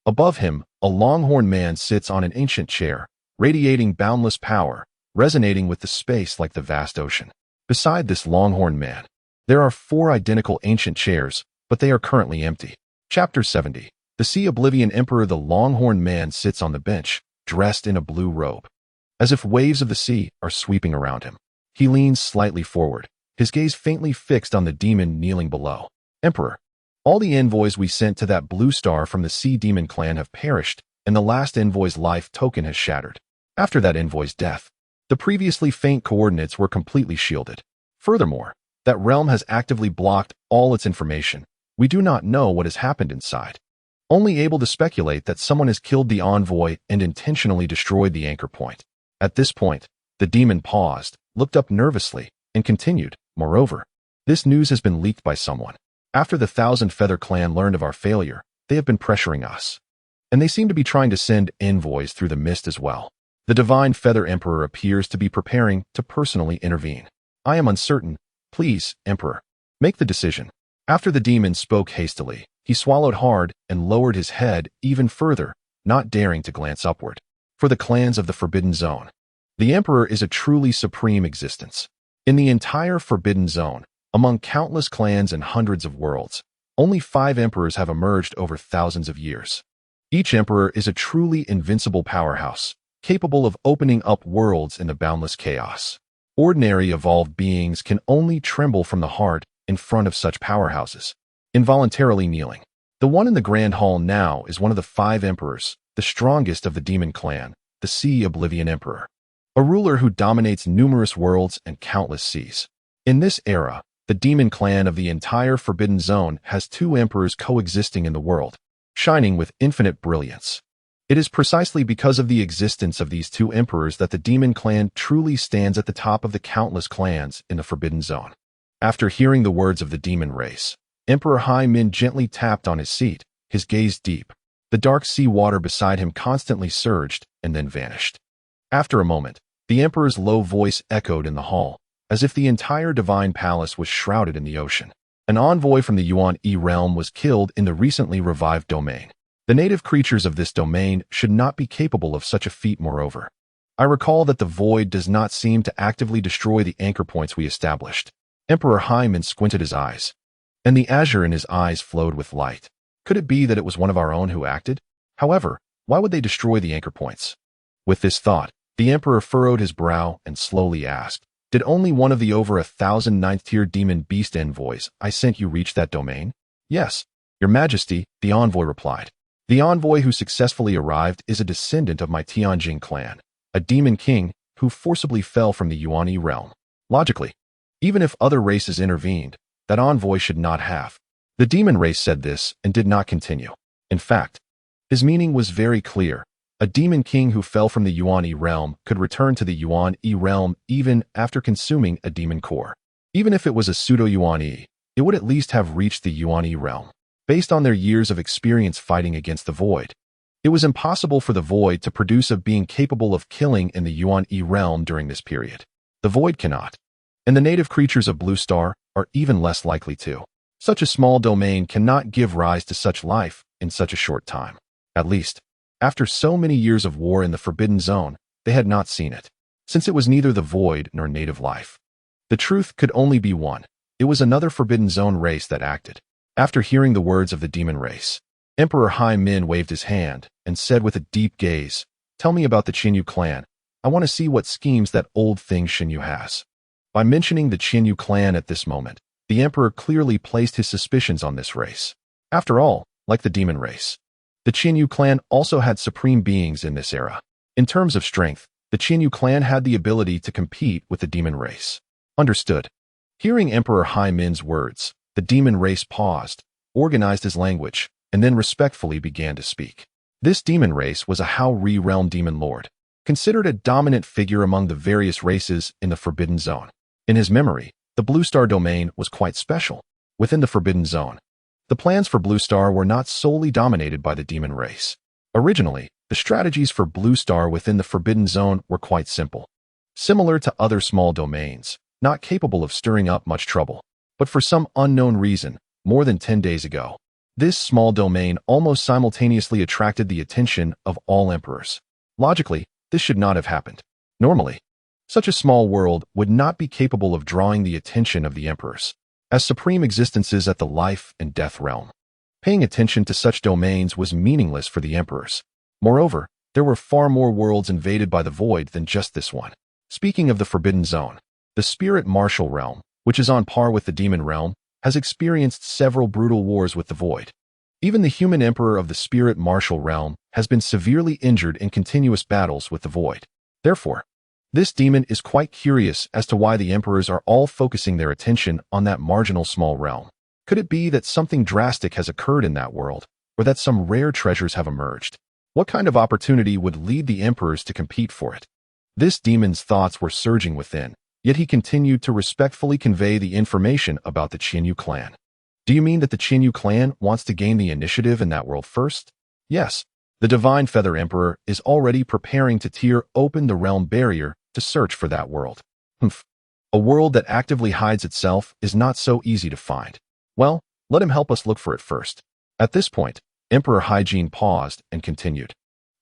Above him, a longhorn man sits on an ancient chair, radiating boundless power, resonating with the space like the vast ocean. Beside this longhorn man, there are four identical ancient chairs, but they are currently empty. Chapter 70. The Sea Oblivion Emperor. The longhorn man sits on the bench, dressed in a blue robe. As if waves of the sea are sweeping around him. He leans slightly forward, his gaze faintly fixed on the demon kneeling below. Emperor, all the envoys we sent to that Blue Star from the Sea Demon clan have perished, and the last envoy's life token has shattered. After that envoy's death, the previously faint coordinates were completely shielded. Furthermore, that realm has actively blocked all its information. We do not know what has happened inside. only able to speculate that someone has killed the envoy and intentionally destroyed the anchor point. At this point, the demon paused, looked up nervously, and continued, "Moreover, this news has been leaked by someone. After the Thousand Feather clan learned of our failure, they have been pressuring us. And they seem to be trying to send envoys through the mist as well. The Divine Feather Emperor appears to be preparing to personally intervene. I am uncertain. Please, Emperor, make the decision." After the demon spoke hastily, he swallowed hard and lowered his head even further, not daring to glance upward. For the clans of the Forbidden Zone, the Emperor is a truly supreme existence. In the entire Forbidden Zone, among countless clans and hundreds of worlds, only 5 emperors have emerged over thousands of years. Each emperor is a truly invincible powerhouse, capable of opening up worlds in the boundless chaos. Ordinary evolved beings can only tremble from the heart in front of such powerhouses, involuntarily kneeling. The one in the Grand Hall now is one of the 5 emperors, the strongest of the demon clan, the Sea Oblivion Emperor, a ruler who dominates numerous worlds and countless seas. In this era, the demon clan of the entire Forbidden Zone has 2 emperors coexisting in the world, shining with infinite brilliance. It is precisely because of the existence of these 2 emperors that the demon clan truly stands at the top of the countless clans in the Forbidden Zone. After hearing the words of the demon race, Emperor Hai Min gently tapped on his seat, his gaze deep. The dark sea water beside him constantly surged and then vanished. After a moment, the emperor's low voice echoed in the hall, as if the entire divine palace was shrouded in the ocean. An envoy from the Yuan E realm was killed in the recently revived domain. The native creatures of this domain should not be capable of such a feat. Moreover, I recall that the void does not seem to actively destroy the anchor points we established. Emperor Hai Min squinted his eyes, and the azure in his eyes flowed with light. Could it be that it was one of our own who acted? However, why would they destroy the anchor points? With this thought, the emperor furrowed his brow and slowly asked, "Did only one of the over 1,000 ninth-tier demon beast envoys I sent you reach that domain?" "Yes, Your Majesty," the envoy replied. "The envoy who successfully arrived is a descendant of my Tianjin clan, a demon king who forcibly fell from the Yuan realm. Logically, even if other races intervened, that envoy should not have." The demon race said this and did not continue. In fact, his meaning was very clear. A demon king who fell from the Yuan realm could return to the Yuan realm even after consuming a demon core. Even if it was a pseudo-Yuan, it would at least have reached the Yuan realm. Based on their years of experience fighting against the void, it was impossible for the void to produce a being capable of killing in the Yuan realm during this period. The void cannot, and the native creatures of Blue Star are even less likely to. Such a small domain cannot give rise to such life in such a short time. At least, after so many years of war in the Forbidden Zone, they had not seen it, since it was neither the void nor native life. The truth could only be one. It was another Forbidden Zone race that acted. After hearing the words of the demon race, Emperor Hai Min waved his hand and said with a deep gaze, "Tell me about the Qinyu clan. I want to see what schemes that old thing Xinyu has." By mentioning the Qinyu clan at this moment, the emperor clearly placed his suspicions on this race. After all, like the demon race, the Qinyu clan also had supreme beings in this era. In terms of strength, the Qinyu clan had the ability to compete with the demon race. Understood. Hearing Emperor Hai Min's words, the demon race paused, organized his language, and then respectfully began to speak. This demon race was a Hao Ri realm demon lord, considered a dominant figure among the various races in the Forbidden Zone. In his memory, the Blue Star domain was quite special. Within the Forbidden Zone, the plans for Blue Star were not solely dominated by the demon race. Originally, the strategies for Blue Star within the Forbidden Zone were quite simple. Similar to other small domains, not capable of stirring up much trouble. But for some unknown reason, more than 10 days ago, this small domain almost simultaneously attracted the attention of all emperors. Logically, this should not have happened. Normally, such a small world would not be capable of drawing the attention of the emperors, as supreme existences at the life and death realm. Paying attention to such domains was meaningless for the emperors. Moreover, there were far more worlds invaded by the void than just this one. Speaking of the Forbidden Zone, the Spirit Martial Realm, which is on par with the Demon Realm, has experienced several brutal wars with the void. Even the human emperor of the Spirit Martial Realm has been severely injured in continuous battles with the void. Therefore, this demon is quite curious as to why the emperors are all focusing their attention on that marginal small realm. Could it be that something drastic has occurred in that world, or that some rare treasures have emerged. What kind of opportunity would lead the emperors to compete for it? This demon's thoughts were surging within, yet he continued to respectfully convey the information about the Qinyu clan. Do you mean that the Qinyu clan wants to gain the initiative in that world first? Yes. The Divine Feather Emperor is already preparing to tear open the realm barrier to search for that world. Humph. A world that actively hides itself is not so easy to find. Well, let him help us look for it first. At this point, Emperor Hygiene paused and continued.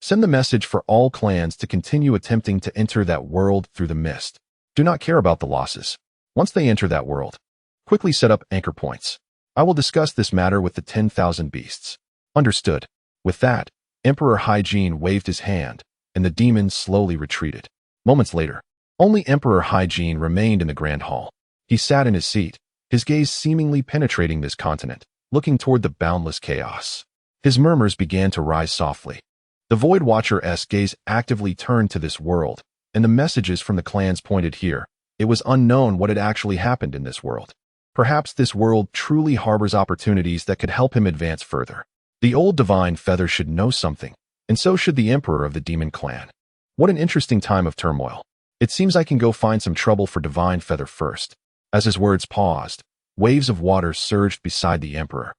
Send the message for all clans to continue attempting to enter that world through the mist. Do not care about the losses. Once they enter that world, quickly set up anchor points. I will discuss this matter with the 10,000 beasts. Understood. With that, Emperor Hygiene waved his hand, and the demons slowly retreated. Moments later, only Emperor Hygiene remained in the Grand Hall. He sat in his seat, his gaze seemingly penetrating this continent, looking toward the boundless chaos. His murmurs began to rise softly. The Void Watcher's gaze actively turned to this world, and the messages from the clans pointed here. It was unknown what had actually happened in this world. Perhaps this world truly harbors opportunities that could help him advance further. The old Divine Feather should know something, and so should the Emperor of the Demon Clan. What an interesting time of turmoil. It seems I can go find some trouble for Divine Feather first. As his words paused, waves of water surged beside the Emperor,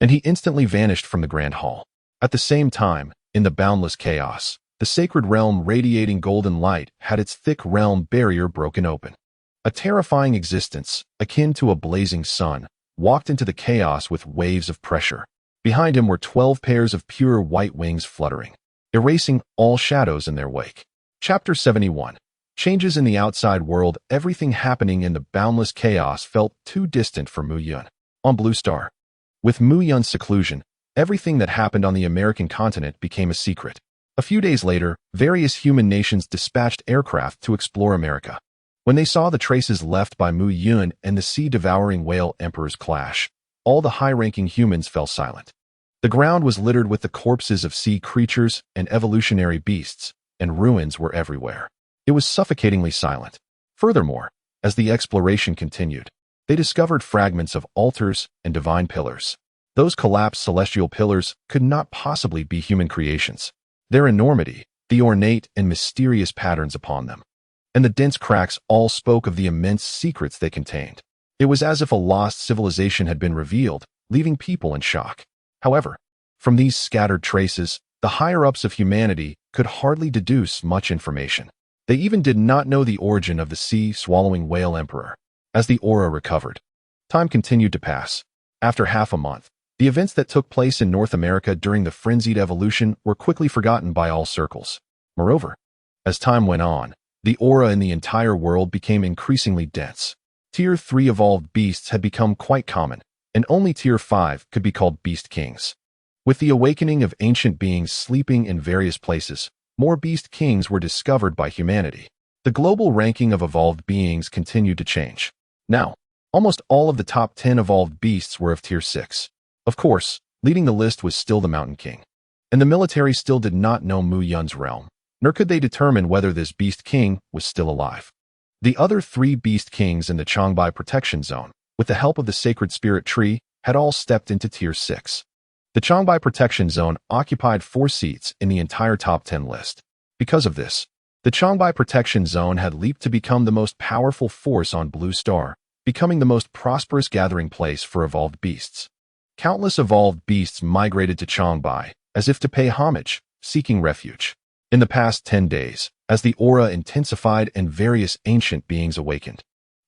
and he instantly vanished from the Grand Hall. At the same time, in the boundless chaos, the sacred realm radiating golden light had its thick realm barrier broken open. A terrifying existence, akin to a blazing sun, walked into the chaos with waves of pressure. Behind him were 12 pairs of pure white wings fluttering, erasing all shadows in their wake. Chapter 71. Changes in the outside world. Everything happening in the boundless chaos felt too distant for Mu Yun. On Blue Star. With Mu Yun's seclusion, everything that happened on the American continent became a secret. A few days later, various human nations dispatched aircraft to explore America. When they saw the traces left by Mu Yun and the sea-devouring whale emperors clash, all the high-ranking humans fell silent. The ground was littered with the corpses of sea creatures and evolutionary beasts, and ruins were everywhere. It was suffocatingly silent. Furthermore, as the exploration continued, they discovered fragments of altars and divine pillars. Those collapsed celestial pillars could not possibly be human creations. Their enormity, the ornate and mysterious patterns upon them, and the dense cracks all spoke of the immense secrets they contained. It was as if a lost civilization had been revealed, leaving people in shock. However, from these scattered traces, the higher-ups of humanity could hardly deduce much information. They even did not know the origin of the sea-swallowing whale emperor. As the aura recovered, time continued to pass. After half a month, the events that took place in North America during the frenzied evolution were quickly forgotten by all circles. Moreover, as time went on, the aura in the entire world became increasingly dense. Tier 3 evolved beasts had become quite common, and only Tier 5 could be called Beast Kings. With the awakening of ancient beings sleeping in various places, more Beast Kings were discovered by humanity. The global ranking of evolved beings continued to change. Now, almost all of the top 10 evolved beasts were of Tier 6. Of course, leading the list was still the Mountain King. And the military still did not know Mu Yun's realm, nor could they determine whether this Beast King was still alive. The other 3 Beast Kings in the Changbai Protection Zone, with the help of the Sacred Spirit Tree, had all stepped into Tier 6. The Changbai Protection Zone occupied 4 seats in the entire top 10 list. Because of this, the Changbai Protection Zone had leaped to become the most powerful force on Blue Star, becoming the most prosperous gathering place for evolved beasts. Countless evolved beasts migrated to Changbai, as if to pay homage, seeking refuge. In the past 10 days, as the aura intensified and various ancient beings awakened,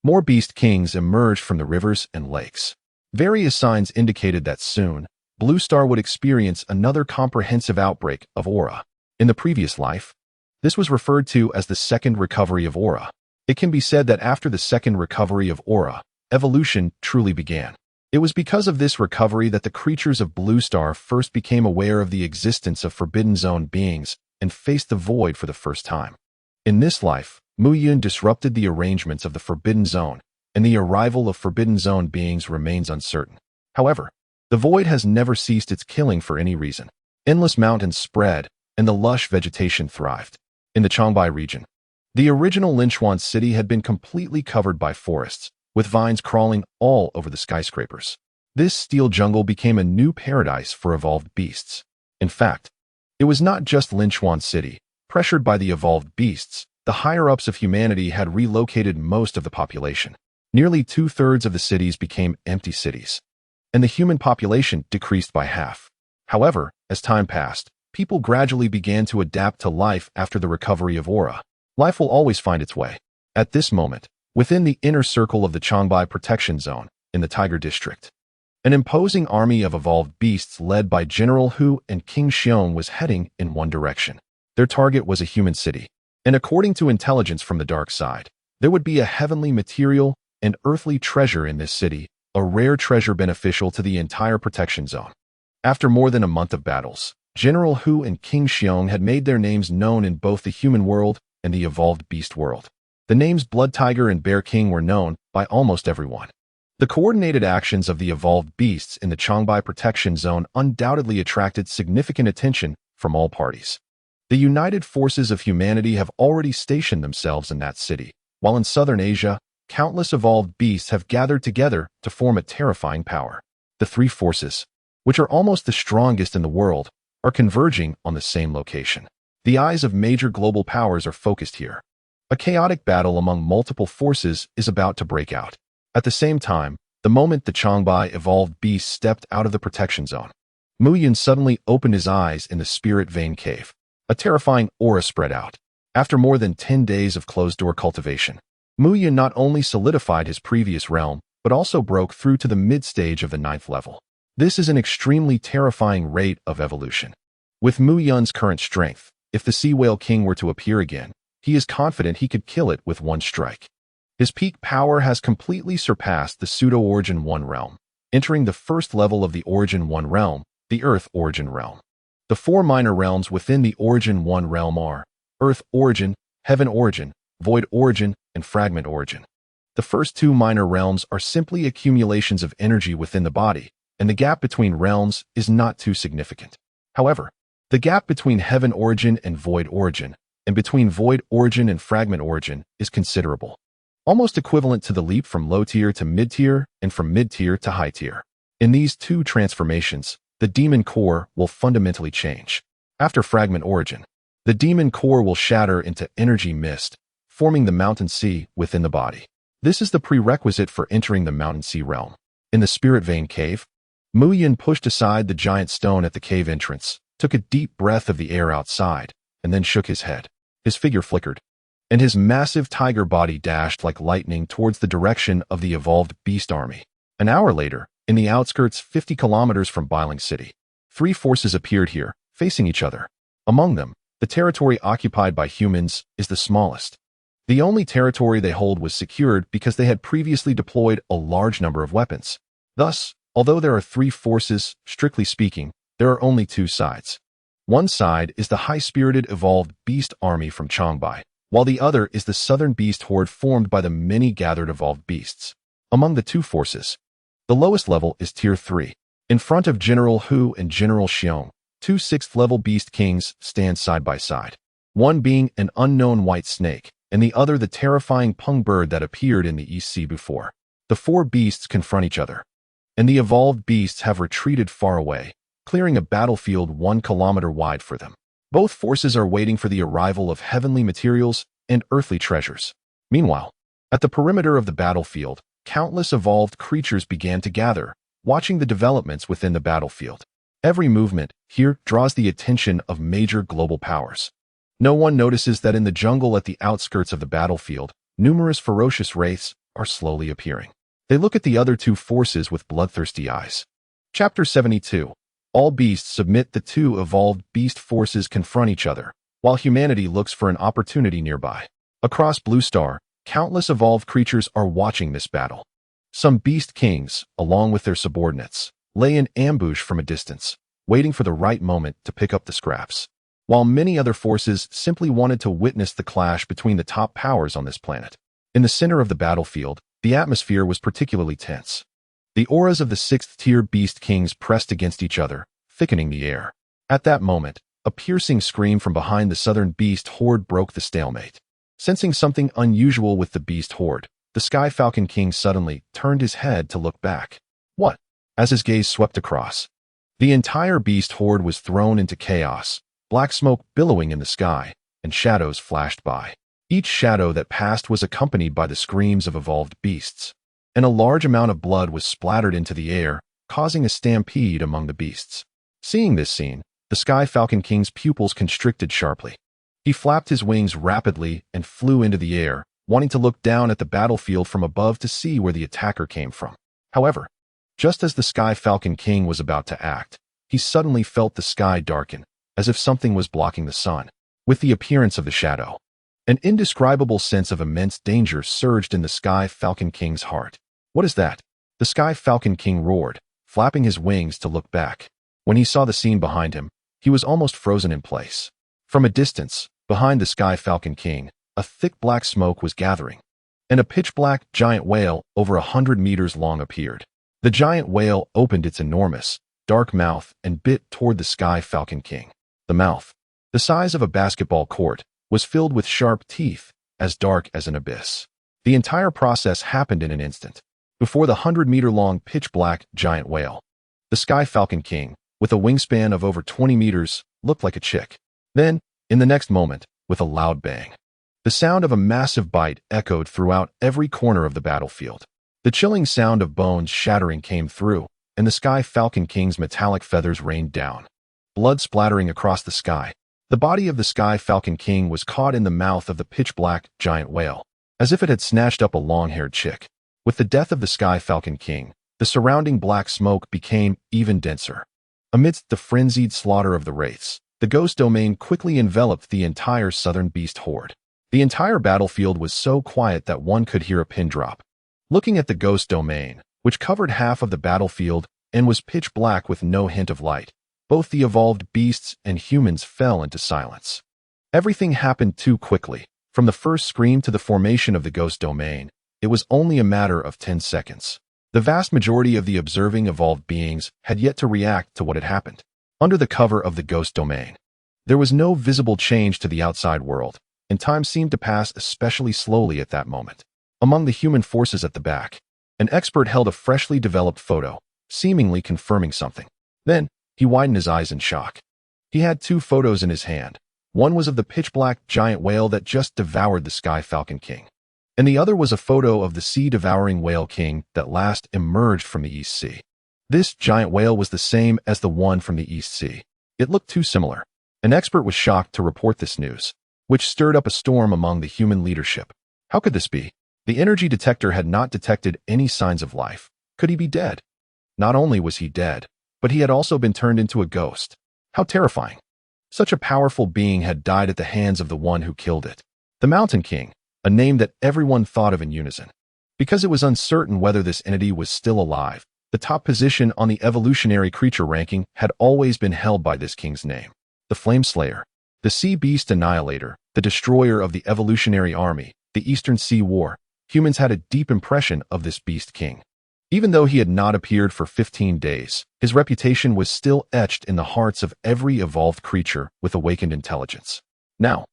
more Beast Kings emerged from the rivers and lakes. Various signs indicated that soon, Blue Star would experience another comprehensive outbreak of aura. In the previous life, this was referred to as the second recovery of aura. It can be said that after the second recovery of aura, evolution truly began. It was because of this recovery that the creatures of Blue Star first became aware of the existence of Forbidden Zone beings and faced the void for the first time. In this life, Mu Yun disrupted the arrangements of the Forbidden Zone, and the arrival of Forbidden Zone beings remains uncertain. However, the void has never ceased its killing for any reason. Endless mountains spread, and the lush vegetation thrived. In the Changbai region, the original Linchuan city had been completely covered by forests, with vines crawling all over the skyscrapers. This steel jungle became a new paradise for evolved beasts. In fact, it was not just Linchuan City. Pressured by the evolved beasts, the higher-ups of humanity had relocated most of the population. Nearly two-thirds of the cities became empty cities, and the human population decreased by half. However, as time passed, people gradually began to adapt to life after the recovery of Aura. Life will always find its way. At this moment, within the inner circle of the Changbai Protection Zone, in the Tiger District, an imposing army of evolved beasts led by General Hu and King Xiong was heading in one direction. Their target was a human city, and according to intelligence from the dark side, there would be a heavenly material and earthly treasure in this city, a rare treasure beneficial to the entire protection zone. After more than a month of battles, General Hu and King Xiong had made their names known in both the human world and the evolved beast world. The names Blood Tiger and Bear King were known by almost everyone. The coordinated actions of the evolved beasts in the Changbai Protection Zone undoubtedly attracted significant attention from all parties. The united forces of humanity have already stationed themselves in that city, while in southern Asia, countless evolved beasts have gathered together to form a terrifying power. The three forces, which are almost the strongest in the world, are converging on the same location. The eyes of major global powers are focused here. A chaotic battle among multiple forces is about to break out. At the same time, the moment the Changbai evolved beast stepped out of the protection zone, Mu Yun suddenly opened his eyes in the spirit vein cave. A terrifying aura spread out. After more than 10 days of closed-door cultivation, Mu Yun not only solidified his previous realm, but also broke through to the mid-stage of the 9th level. This is an extremely terrifying rate of evolution. With Mu Yun's current strength, if the Sea Whale King were to appear again, he is confident he could kill it with one strike. His peak power has completely surpassed the Pseudo-Origin 1 realm, entering the first level of the Origin 1 realm, the Earth Origin realm. The four minor realms within the Origin 1 realm are Earth Origin, Heaven Origin, Void Origin, and Fragment Origin. The first two minor realms are simply accumulations of energy within the body, and the gap between realms is not too significant. However, the gap between Heaven Origin and Void Origin, and between Void Origin and Fragment Origin, is considerable, almost equivalent to the leap from low tier to mid tier and from mid tier to high tier. In these two transformations, the demon core will fundamentally change. After Fragment Origin, the demon core will shatter into energy mist, forming the Mountain Sea within the body. This is the prerequisite for entering the Mountain Sea realm. In the Spirit Vein Cave, Mu Yun pushed aside the giant stone at the cave entrance, took a deep breath of the air outside, and then shook his head. His figure flickered, and his massive tiger body dashed like lightning towards the direction of the evolved beast army. An hour later, in the outskirts 50 kilometers from Bailing City, three forces appeared here, facing each other. Among them, the territory occupied by humans is the smallest. The only territory they hold was secured because they had previously deployed a large number of weapons. Thus, although there are three forces, strictly speaking, there are only two sides. One side is the high-spirited evolved beast army from Changbai, while the other is the southern beast horde formed by the many gathered evolved beasts. Among the two forces, the lowest level is Tier 3. In front of General Hu and General Xiong, two 6th-level beast kings stand side by side, one being an unknown white snake, and the other the terrifying pung bird that appeared in the East Sea before. The four beasts confront each other, and the evolved beasts have retreated far away, clearing a battlefield 1 kilometer wide for them. Both forces are waiting for the arrival of heavenly materials and earthly treasures. Meanwhile, at the perimeter of the battlefield, countless evolved creatures began to gather, watching the developments within the battlefield. Every movement here draws the attention of major global powers. No one notices that in the jungle at the outskirts of the battlefield, numerous ferocious wraiths are slowly appearing. They look at the other two forces with bloodthirsty eyes. Chapter 72. All beasts submit. The two evolved beast forces confront each other, while humanity looks for an opportunity nearby. Across Blue Star, countless evolved creatures are watching this battle. Some beast kings, along with their subordinates, lay in ambush from a distance, waiting for the right moment to pick up the scraps, while many other forces simply wanted to witness the clash between the top powers on this planet. In the center of the battlefield, the atmosphere was particularly tense. The auras of the 6th-tier beast kings pressed against each other, thickening the air. At that moment, a piercing scream from behind the southern beast horde broke the stalemate. Sensing something unusual with the beast horde, the Sky Falcon King suddenly turned his head to look back. What? As his gaze swept across, the entire beast horde was thrown into chaos, black smoke billowing in the sky, and shadows flashed by. Each shadow that passed was accompanied by the screams of evolved beasts, and a large amount of blood was splattered into the air, causing a stampede among the beasts. Seeing this scene, the Sky Falcon King's pupils constricted sharply. He flapped his wings rapidly and flew into the air, wanting to look down at the battlefield from above to see where the attacker came from. However, just as the Sky Falcon King was about to act, he suddenly felt the sky darken, as if something was blocking the sun. With the appearance of the shadow, an indescribable sense of immense danger surged in the Sky Falcon King's heart. "What is that?" The Sky Falcon King roared, flapping his wings to look back. When he saw the scene behind him, he was almost frozen in place. From a distance, behind the Sky Falcon King, a thick black smoke was gathering, and a pitch-black giant whale over 100 meters long appeared. The giant whale opened its enormous, dark mouth and bit toward the Sky Falcon King. The mouth, the size of a basketball court, was filled with sharp teeth, as dark as an abyss. The entire process happened in an instant. Before the 100-meter-long pitch-black giant whale, the Sky Falcon King, with a wingspan of over 20 meters, looked like a chick. Then, in the next moment, with a loud bang, the sound of a massive bite echoed throughout every corner of the battlefield. The chilling sound of bones shattering came through, and the Sky Falcon King's metallic feathers rained down, blood splattering across the sky. The body of the Sky Falcon King was caught in the mouth of the pitch-black giant whale, as if it had snatched up a long-haired chick. With the death of the Sky Falcon King, the surrounding black smoke became even denser. Amidst the frenzied slaughter of the wraiths, the ghost domain quickly enveloped the entire southern beast horde. The entire battlefield was so quiet that one could hear a pin drop. Looking at the ghost domain, which covered half of the battlefield and was pitch black with no hint of light, both the evolved beasts and humans fell into silence. Everything happened too quickly. From the first scream to the formation of the ghost domain, it was only a matter of 10 seconds. The vast majority of the observing evolved beings had yet to react to what had happened. Under the cover of the ghost domain, there was no visible change to the outside world, and time seemed to pass especially slowly at that moment. Among the human forces at the back, an expert held a freshly developed photo, seemingly confirming something. Then, he widened his eyes in shock. He had two photos in his hand. One was of the pitch-black giant whale that just devoured the Sky Falcon King, and the other was a photo of the sea-devouring whale king that last emerged from the East Sea. This giant whale was the same as the one from the East Sea. It looked too similar. An expert was shocked to report this news, which stirred up a storm among the human leadership. How could this be? The energy detector had not detected any signs of life. Could he be dead? Not only was he dead, but he had also been turned into a ghost. How terrifying. Such a powerful being had died at the hands of the one who killed it. The Mountain King, a name that everyone thought of in unison. Because it was uncertain whether this entity was still alive, the top position on the evolutionary creature ranking had always been held by this king's name. The Flame Slayer, the Sea Beast Annihilator, the destroyer of the evolutionary army, the Eastern Sea War. Humans had a deep impression of this beast king. Even though he had not appeared for 15 days, his reputation was still etched in the hearts of every evolved creature with awakened intelligence. Now,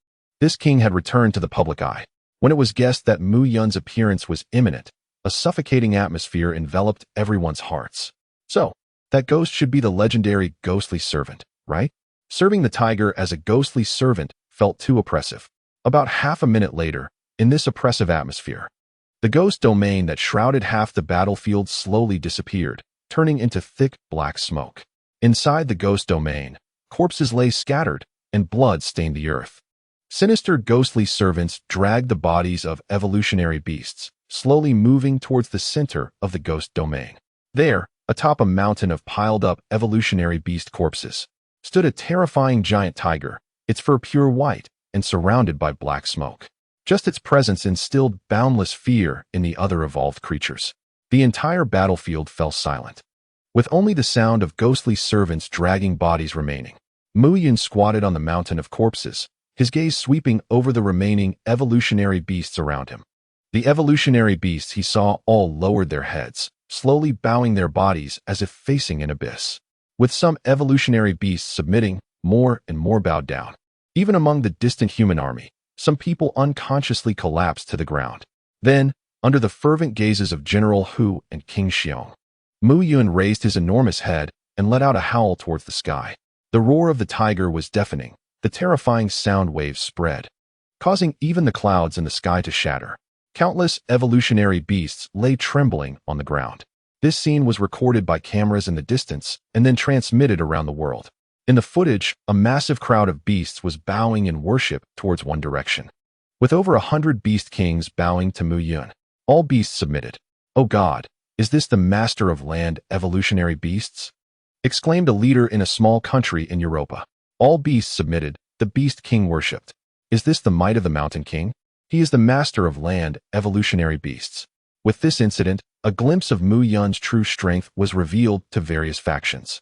this king had returned to the public eye. When it was guessed that Mu Yun's appearance was imminent, a suffocating atmosphere enveloped everyone's hearts. So, that ghost should be the legendary ghostly servant, right? Serving the tiger as a ghostly servant felt too oppressive. About half a minute later, in this oppressive atmosphere, the ghost domain that shrouded half the battlefield slowly disappeared, turning into thick black smoke. Inside the ghost domain, corpses lay scattered, and blood stained the earth. Sinister ghostly servants dragged the bodies of evolutionary beasts, slowly moving towards the center of the ghost domain. There, atop a mountain of piled-up evolutionary beast corpses, stood a terrifying giant tiger, its fur pure white and surrounded by black smoke. Just its presence instilled boundless fear in the other evolved creatures. The entire battlefield fell silent, with only the sound of ghostly servants dragging bodies remaining. Mu Yun squatted on the mountain of corpses, his gaze sweeping over the remaining evolutionary beasts around him. The evolutionary beasts he saw all lowered their heads, slowly bowing their bodies as if facing an abyss. With some evolutionary beasts submitting, more and more bowed down. Even among the distant human army, some people unconsciously collapsed to the ground. Then, under the fervent gazes of General Hu and King Xiong, Mu Yun raised his enormous head and let out a howl towards the sky. The roar of the tiger was deafening. The terrifying sound waves spread, causing even the clouds in the sky to shatter. Countless evolutionary beasts lay trembling on the ground. This scene was recorded by cameras in the distance and then transmitted around the world. In the footage, a massive crowd of beasts was bowing in worship towards one direction, with over 100 beast kings bowing to Mu Yun. All beasts submitted. "Oh God, is this the master of land evolutionary beasts?" exclaimed a leader in a small country in Europa. All beasts submitted. The beast king worshipped. "Is this the might of the mountain king? He is the master of land evolutionary beasts." With this incident, a glimpse of Mu Yun's true strength was revealed to various factions.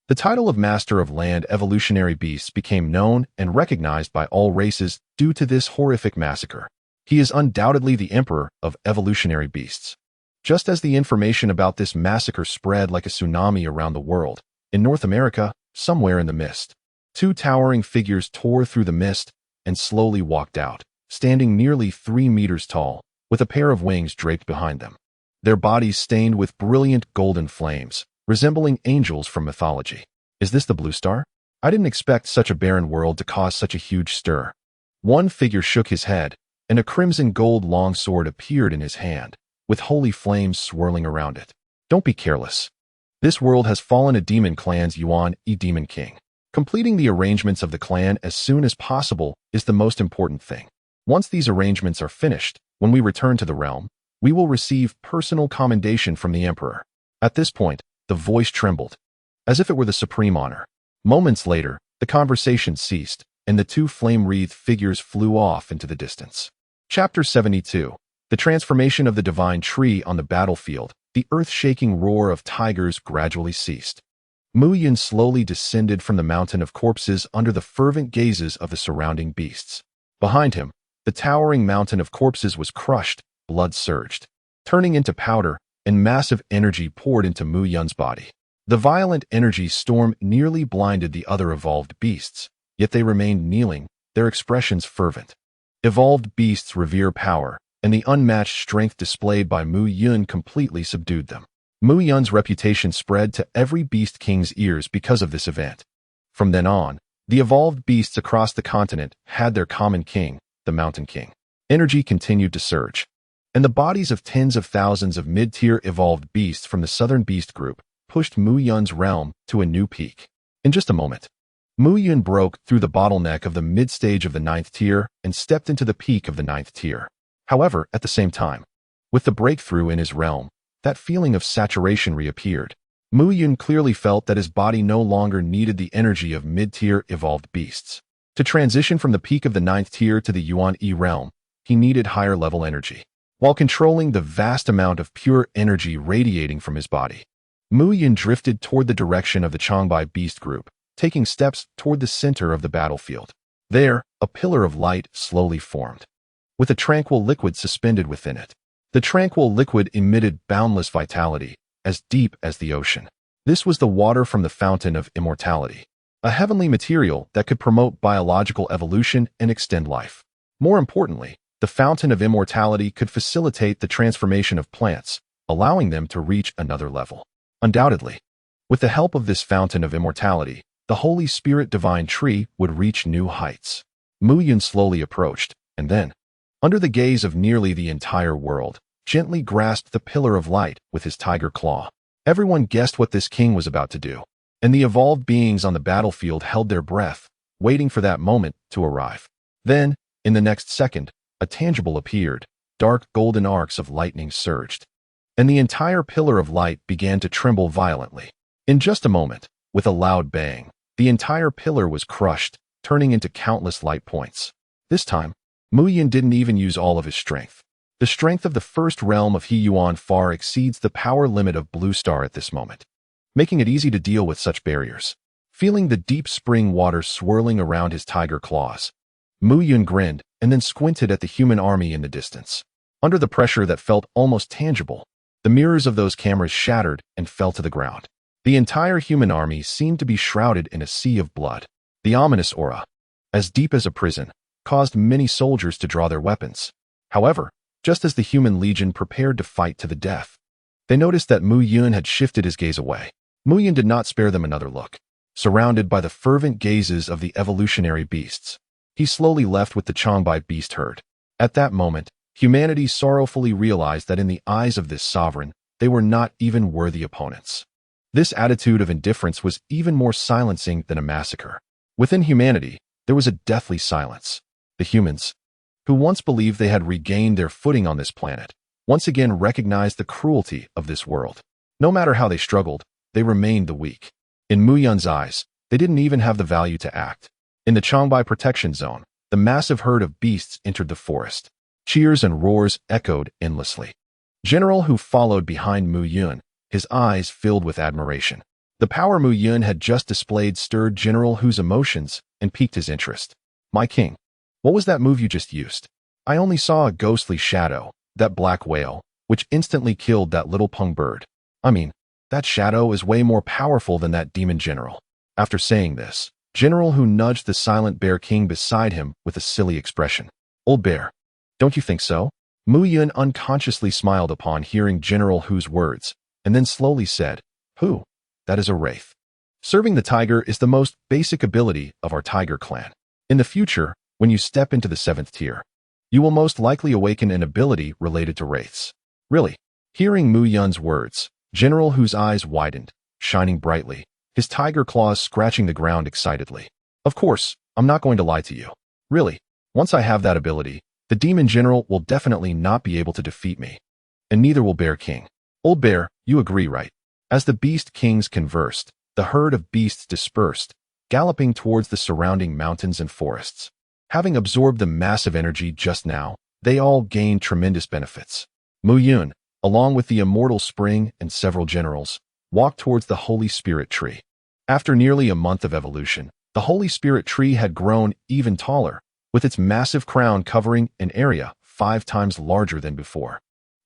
The title of Master of Land Evolutionary Beasts became known and recognized by all races due to this horrific massacre. He is undoubtedly the Emperor of Evolutionary Beasts. Just as the information about this massacre spread like a tsunami around the world, in North America, somewhere in the mist, two towering figures tore through the mist and slowly walked out, standing nearly 3 meters tall, with a pair of wings draped behind them. Their bodies stained with brilliant golden flames, resembling angels from mythology. "Is this the Blue Star? I didn't expect such a barren world to cause such a huge stir." One figure shook his head, and a crimson gold longsword appeared in his hand, with holy flames swirling around it. "Don't be careless. This world has fallen a demon clan's Yuan Demon King. Completing the arrangements of the clan as soon as possible is the most important thing. Once these arrangements are finished, when we return to the realm, we will receive personal commendation from the Emperor." At this point, the voice trembled, as if it were the supreme honor. Moments later, the conversation ceased, and the two flame-wreathed figures flew off into the distance. Chapter 72. The transformation of the divine tree on the battlefield. The earth-shaking roar of tigers gradually ceased. Mu Yun slowly descended from the mountain of corpses under the fervent gazes of the surrounding beasts. Behind him, the towering mountain of corpses was crushed, blood surged, turning into powder, and massive energy poured into Mu Yun's body. The violent energy storm nearly blinded the other evolved beasts, yet they remained kneeling, their expressions fervent. Evolved beasts revere power, and the unmatched strength displayed by Mu Yun completely subdued them. Mu Yun's reputation spread to every beast king's ears because of this event. From then on, the evolved beasts across the continent had their common king, the Mountain King. Energy continued to surge, and the bodies of tens of thousands of mid-tier evolved beasts from the southern beast group pushed Mu Yun's realm to a new peak. In just a moment, Mu Yun broke through the bottleneck of the mid-stage of the 9th tier and stepped into the peak of the 9th tier. However, at the same time, with the breakthrough in his realm, that feeling of saturation reappeared. Mu Yun clearly felt that his body no longer needed the energy of mid-tier evolved beasts. To transition from the peak of the 9th tier to the Yuan E realm, he needed higher-level energy. While controlling the vast amount of pure energy radiating from his body, Mu Yun drifted toward the direction of the Changbai beast group, taking steps toward the center of the battlefield. There, a pillar of light slowly formed, with a tranquil liquid suspended within it. The tranquil liquid emitted boundless vitality, as deep as the ocean. This was the water from the fountain of immortality, a heavenly material that could promote biological evolution and extend life. More importantly, the fountain of immortality could facilitate the transformation of plants, allowing them to reach another level. Undoubtedly, with the help of this fountain of immortality, the Holy Spirit divine tree would reach new heights. Mu Yun slowly approached, and then, under the gaze of nearly the entire world, gently grasped the pillar of light with his tiger claw. Everyone guessed what this king was about to do, and the evolved beings on the battlefield held their breath, waiting for that moment to arrive. Then, in the next second, a tangible appeared, dark golden arcs of lightning surged, and the entire pillar of light began to tremble violently. In just a moment, with a loud bang, the entire pillar was crushed, turning into countless light points. This time, Mu Yun didn't even use all of his strength. The strength of the first realm of He Yuan far exceeds the power limit of Blue Star at this moment, making it easy to deal with such barriers. Feeling the deep spring water swirling around his tiger claws, Mu Yun grinned and then squinted at the human army in the distance. Under the pressure that felt almost tangible, the mirrors of those cameras shattered and fell to the ground. The entire human army seemed to be shrouded in a sea of blood. The ominous aura, as deep as a prison, caused many soldiers to draw their weapons. However, just as the human legion prepared to fight to the death, They noticed that Mu Yun had shifted his gaze away. Mu Yun did not spare them another look. Surrounded by the fervent gazes of the evolutionary beasts, he slowly left with the Changbai beast herd. At that moment, humanity sorrowfully realized that in the eyes of this sovereign, they were not even worthy opponents. This attitude of indifference was even more silencing than a massacre. Within humanity, there was a deathly silence. The humans, who once believed they had regained their footing on this planet, once again recognized the cruelty of this world. No matter how they struggled, they remained the weak. In Mu Yun's eyes, they didn't even have the value to act. In the Changbai protection zone, the massive herd of beasts entered the forest. Cheers and roars echoed endlessly. General Hu followed behind Mu Yun, his eyes filled with admiration. The power Mu Yun had just displayed stirred General Hu's emotions and piqued his interest. My king, what was that move you just used? I only saw a ghostly shadow, that black whale, which instantly killed that little pung bird. I mean, that shadow is way more powerful than that demon general. After saying this, General Hu nudged the silent bear king beside him with a silly expression. Old bear, don't you think so? Mu Yun unconsciously smiled upon hearing General Hu's words, and then slowly said, Hu, that is a wraith. Serving the tiger is the most basic ability of our tiger clan. In the future, when you step into the 7th tier, you will most likely awaken an ability related to wraiths. Really? Hearing Mu Yun's words, General Hu's eyes widened, shining brightly, his tiger claws scratching the ground excitedly. Of course, I'm not going to lie to you. Really, once I have that ability, the demon general will definitely not be able to defeat me. And neither will Bear King. Old Bear, you agree, right? As the beast kings conversed, the herd of beasts dispersed, galloping towards the surrounding mountains and forests. Having absorbed the massive energy just now, they all gained tremendous benefits. Mu Yun, along with the immortal spring and several generals, walked towards the Holy Spirit tree. After nearly a month of evolution, the Holy Spirit tree had grown even taller, with its massive crown covering an area 5 times larger than before.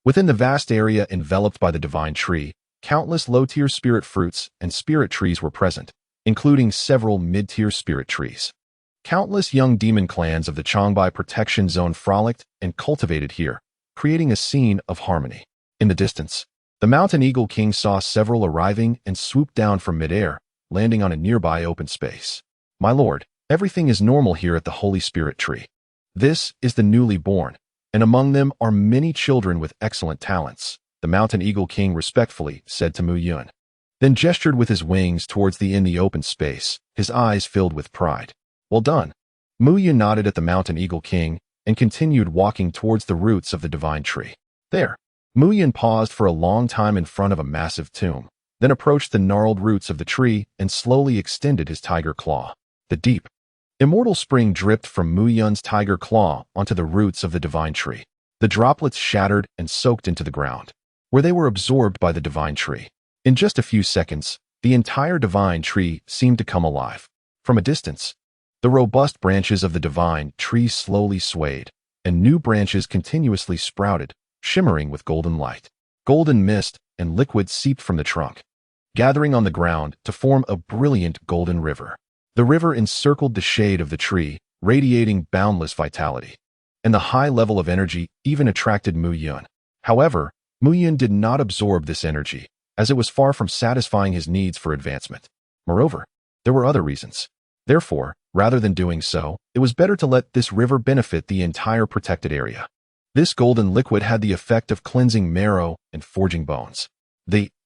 Within the vast area enveloped by the divine tree, countless low-tier spirit fruits and spirit trees were present, including several mid-tier spirit trees. Countless young demon clans of the Changbai protection zone frolicked and cultivated here, creating a scene of harmony. In the distance, the Mountain Eagle King saw several arriving and swooped down from midair, landing on a nearby open space. My lord, everything is normal here at the Holy Spirit tree. This is the newly born, and among them are many children with excellent talents, the Mountain Eagle King respectfully said to Mu Yun. Then gestured with his wings towards the open space, his eyes filled with pride. Well done. Mu Yun nodded at the Mountain Eagle King and continued walking towards the roots of the divine tree. There, Mu Yun paused for a long time in front of a massive tomb, then approached the gnarled roots of the tree and slowly extended his tiger claw. The deep, immortal spring dripped from Mu Yun's tiger claw onto the roots of the divine tree. The droplets shattered and soaked into the ground, where they were absorbed by the divine tree. In just a few seconds, the entire divine tree seemed to come alive. From a distance, the robust branches of the divine tree slowly swayed, and new branches continuously sprouted, shimmering with golden light. Golden mist and liquid seeped from the trunk, gathering on the ground to form a brilliant golden river. The river encircled the shade of the tree, radiating boundless vitality. And the high level of energy even attracted Mu Yun. However, Mu Yun did not absorb this energy, as it was far from satisfying his needs for advancement. Moreover, there were other reasons. Therefore, rather than doing so, it was better to let this river benefit the entire protected area. This golden liquid had the effect of cleansing marrow and forging bones.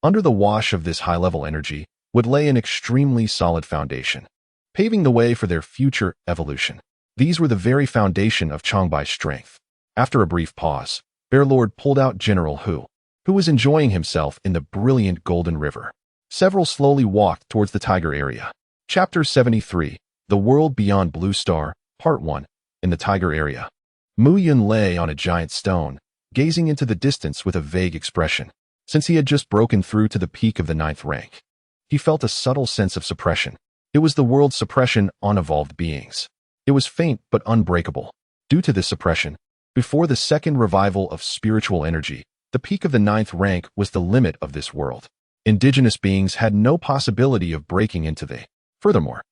Under the wash of this high-level energy, would lay an extremely solid foundation, paving the way for their future evolution. These were the very foundation of Changbai's strength. After a brief pause, Bear Lord pulled out General Hu, who was enjoying himself in the brilliant golden river. Several slowly walked towards the tiger area. Chapter 73, The World Beyond Blue Star, Part 1, in the tiger area. Mu Yun lay on a giant stone, gazing into the distance with a vague expression. Since he had just broken through to the peak of the 9th rank, he felt a subtle sense of suppression. It was the world's suppression on evolved beings. It was faint but unbreakable. Due to this suppression, before the second revival of spiritual energy, the peak of the 9th rank was the limit of this world. Indigenous beings had no possibility of breaking into the. Furthermore,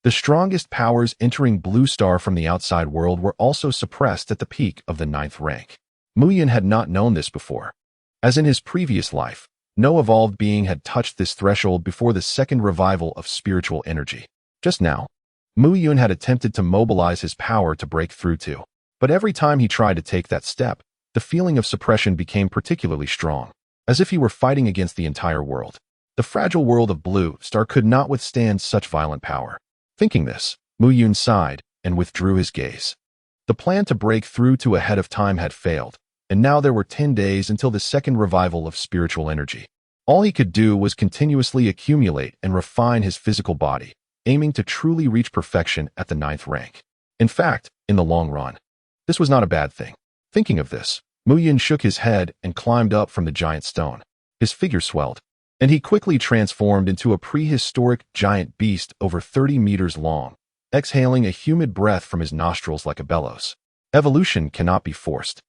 the strongest powers entering Blue Star from the outside world were also suppressed at the peak of the 9th rank. Mu Yun had not known this before. As in his previous life, No evolved being had touched this threshold before the second revival of spiritual energy. Just now, Mu Yun had attempted to mobilize his power to break through to. But every time he tried to take that step, the feeling of suppression became particularly strong, as if he were fighting against the entire world. The fragile world of Blue Star could not withstand such violent power. Thinking this, Mu Yun sighed and withdrew his gaze. The plan to break through to ahead of time had failed, and now there were 10 days until the second revival of spiritual energy. All he could do was continuously accumulate and refine his physical body, aiming to truly reach perfection at the 9th rank. In fact, in the long run, this was not a bad thing. Thinking of this, Mu Yun shook his head and climbed up from the giant stone. His figure swelled, and he quickly transformed into a prehistoric giant beast over 30 meters long, exhaling a humid breath from his nostrils like a bellows. Evolution cannot be forced.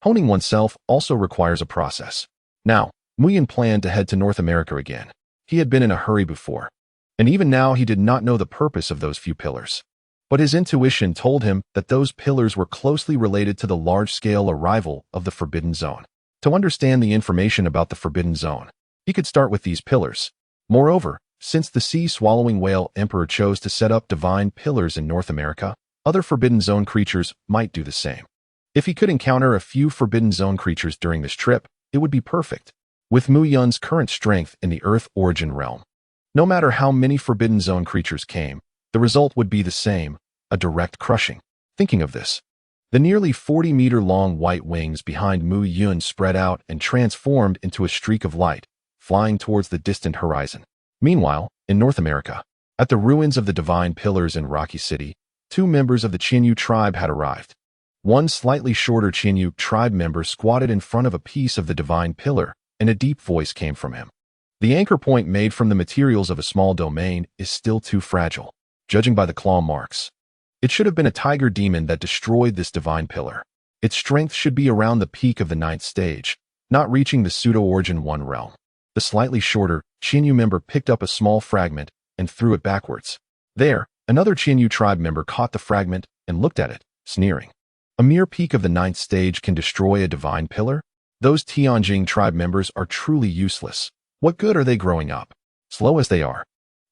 Honing oneself also requires a process. Now, Mu Yun planned to head to North America again. He had been in a hurry before, and even now he did not know the purpose of those few pillars. But his intuition told him that those pillars were closely related to the large-scale arrival of the Forbidden Zone. To understand the information about the Forbidden Zone, he could start with these pillars. Moreover, since the sea-swallowing whale emperor chose to set up divine pillars in North America, other Forbidden Zone creatures might do the same. If he could encounter a few Forbidden Zone creatures during this trip, it would be perfect. With Mu Yun's current strength in the Earth Origin realm, no matter how many Forbidden Zone creatures came, the result would be the same, a direct crushing. Thinking of this, the nearly 40-meter-long white wings behind Mu Yun spread out and transformed into a streak of light, flying towards the distant horizon. Meanwhile, in North America, at the ruins of the Divine Pillars in Rocky City, 2 members of the Chinyu tribe had arrived. One slightly shorter Chinyu tribe member squatted in front of a piece of the Divine Pillar, and a deep voice came from him. The anchor point made from the materials of a small domain is still too fragile, judging by the claw marks. It should have been a tiger demon that destroyed this divine pillar. Its strength should be around the peak of the 9th stage, not reaching the pseudo-origin 1 realm. The slightly shorter Chinyu member picked up a small fragment and threw it backwards. There, another Chinyu tribe member caught the fragment and looked at it, sneering. A mere peak of the 9th stage can destroy a divine pillar? Those Tianjing tribe members are truly useless. What good are they growing up? Slow as they are.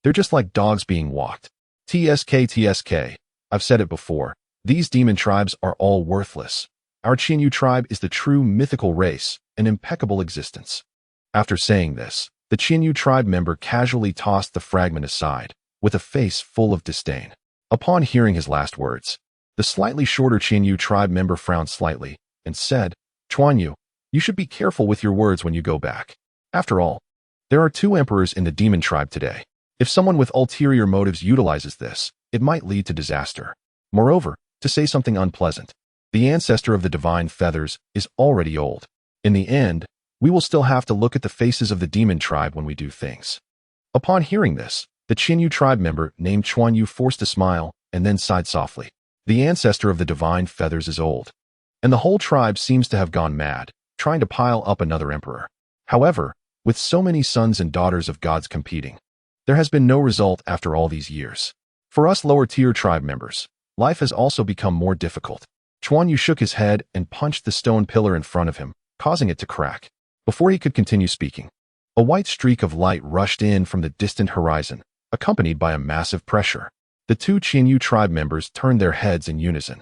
They're just like dogs being walked. TSK. I've said it before. These demon tribes are all worthless. Our Chinyu tribe is the true mythical race, an impeccable existence. After saying this, the Chinyu tribe member casually tossed the fragment aside, with a face full of disdain. Upon hearing his last words, the slightly shorter Chinyu tribe member frowned slightly and said, Chuanyu, you should be careful with your words when you go back. After all, there are 2 emperors in the demon tribe today. If someone with ulterior motives utilizes this, it might lead to disaster. Moreover, to say something unpleasant, the ancestor of the divine feathers is already old. In the end, we will still have to look at the faces of the demon tribe when we do things. Upon hearing this, the Chinyu tribe member named Chuanyu forced a smile and then sighed softly. The ancestor of the divine feathers is old, and the whole tribe seems to have gone mad, trying to pile up another emperor. However, with so many sons and daughters of gods competing, there has been no result after all these years. For us lower-tier tribe members, life has also become more difficult. Chuanyu shook his head and punched the stone pillar in front of him, causing it to crack. Before he could continue speaking, a white streak of light rushed in from the distant horizon, accompanied by a massive pressure. The 2 Chinyu tribe members turned their heads in unison,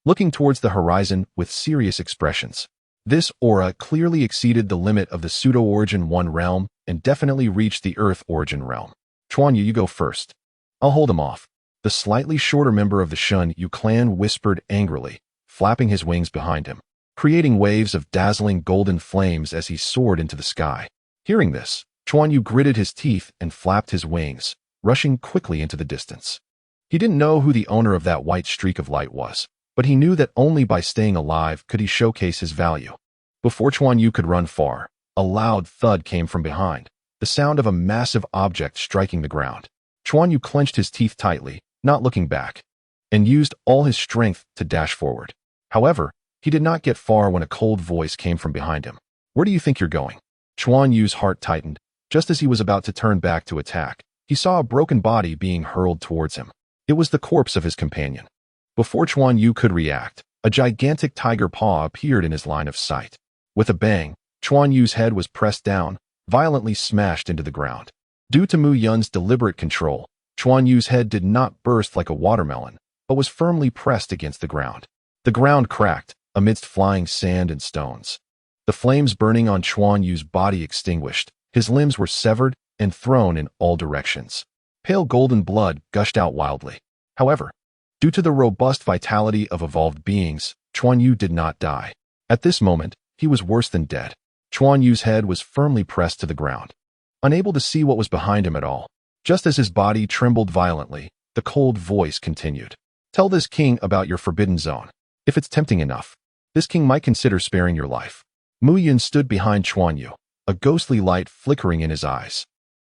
looking towards the horizon with serious expressions. This aura clearly exceeded the limit of the pseudo-origin 1 realm and definitely reached the Earth origin realm. Chuanyu, you go first. I'll hold him off. The slightly shorter member of the Shun Yu clan whispered angrily, flapping his wings behind him, creating waves of dazzling golden flames as he soared into the sky. Hearing this, Chuanyu gritted his teeth and flapped his wings, rushing quickly into the distance. He didn't know who the owner of that white streak of light was, but he knew that only by staying alive could he showcase his value. Before Chuanyu could run far, a loud thud came from behind, the sound of a massive object striking the ground. Chuanyu clenched his teeth tightly, not looking back, and used all his strength to dash forward. However, he did not get far when a cold voice came from behind him. Where do you think you're going? Chuanyu's heart tightened. Just as he was about to turn back to attack, he saw a broken body being hurled towards him. It was the corpse of his companion. Before Chuanyu could react, a gigantic tiger paw appeared in his line of sight. With a bang, Chuanyu's head was pressed down, violently smashed into the ground. Due to Mu Yun's deliberate control, Chuan Yu's head did not burst like a watermelon, but was firmly pressed against the ground. The ground cracked, amidst flying sand and stones. The flames burning on Chuan Yu's body extinguished, his limbs were severed and thrown in all directions. Pale golden blood gushed out wildly. However, due to the robust vitality of evolved beings, Chuan Yu did not die. At this moment, he was worse than dead. Chuan Yu's head was firmly pressed to the ground. Unable to see what was behind him at all, just as his body trembled violently, the cold voice continued. Tell this king about your forbidden zone. If it's tempting enough, this king might consider sparing your life. Mu Yun stood behind Chuan Yu, a ghostly light flickering in his eyes.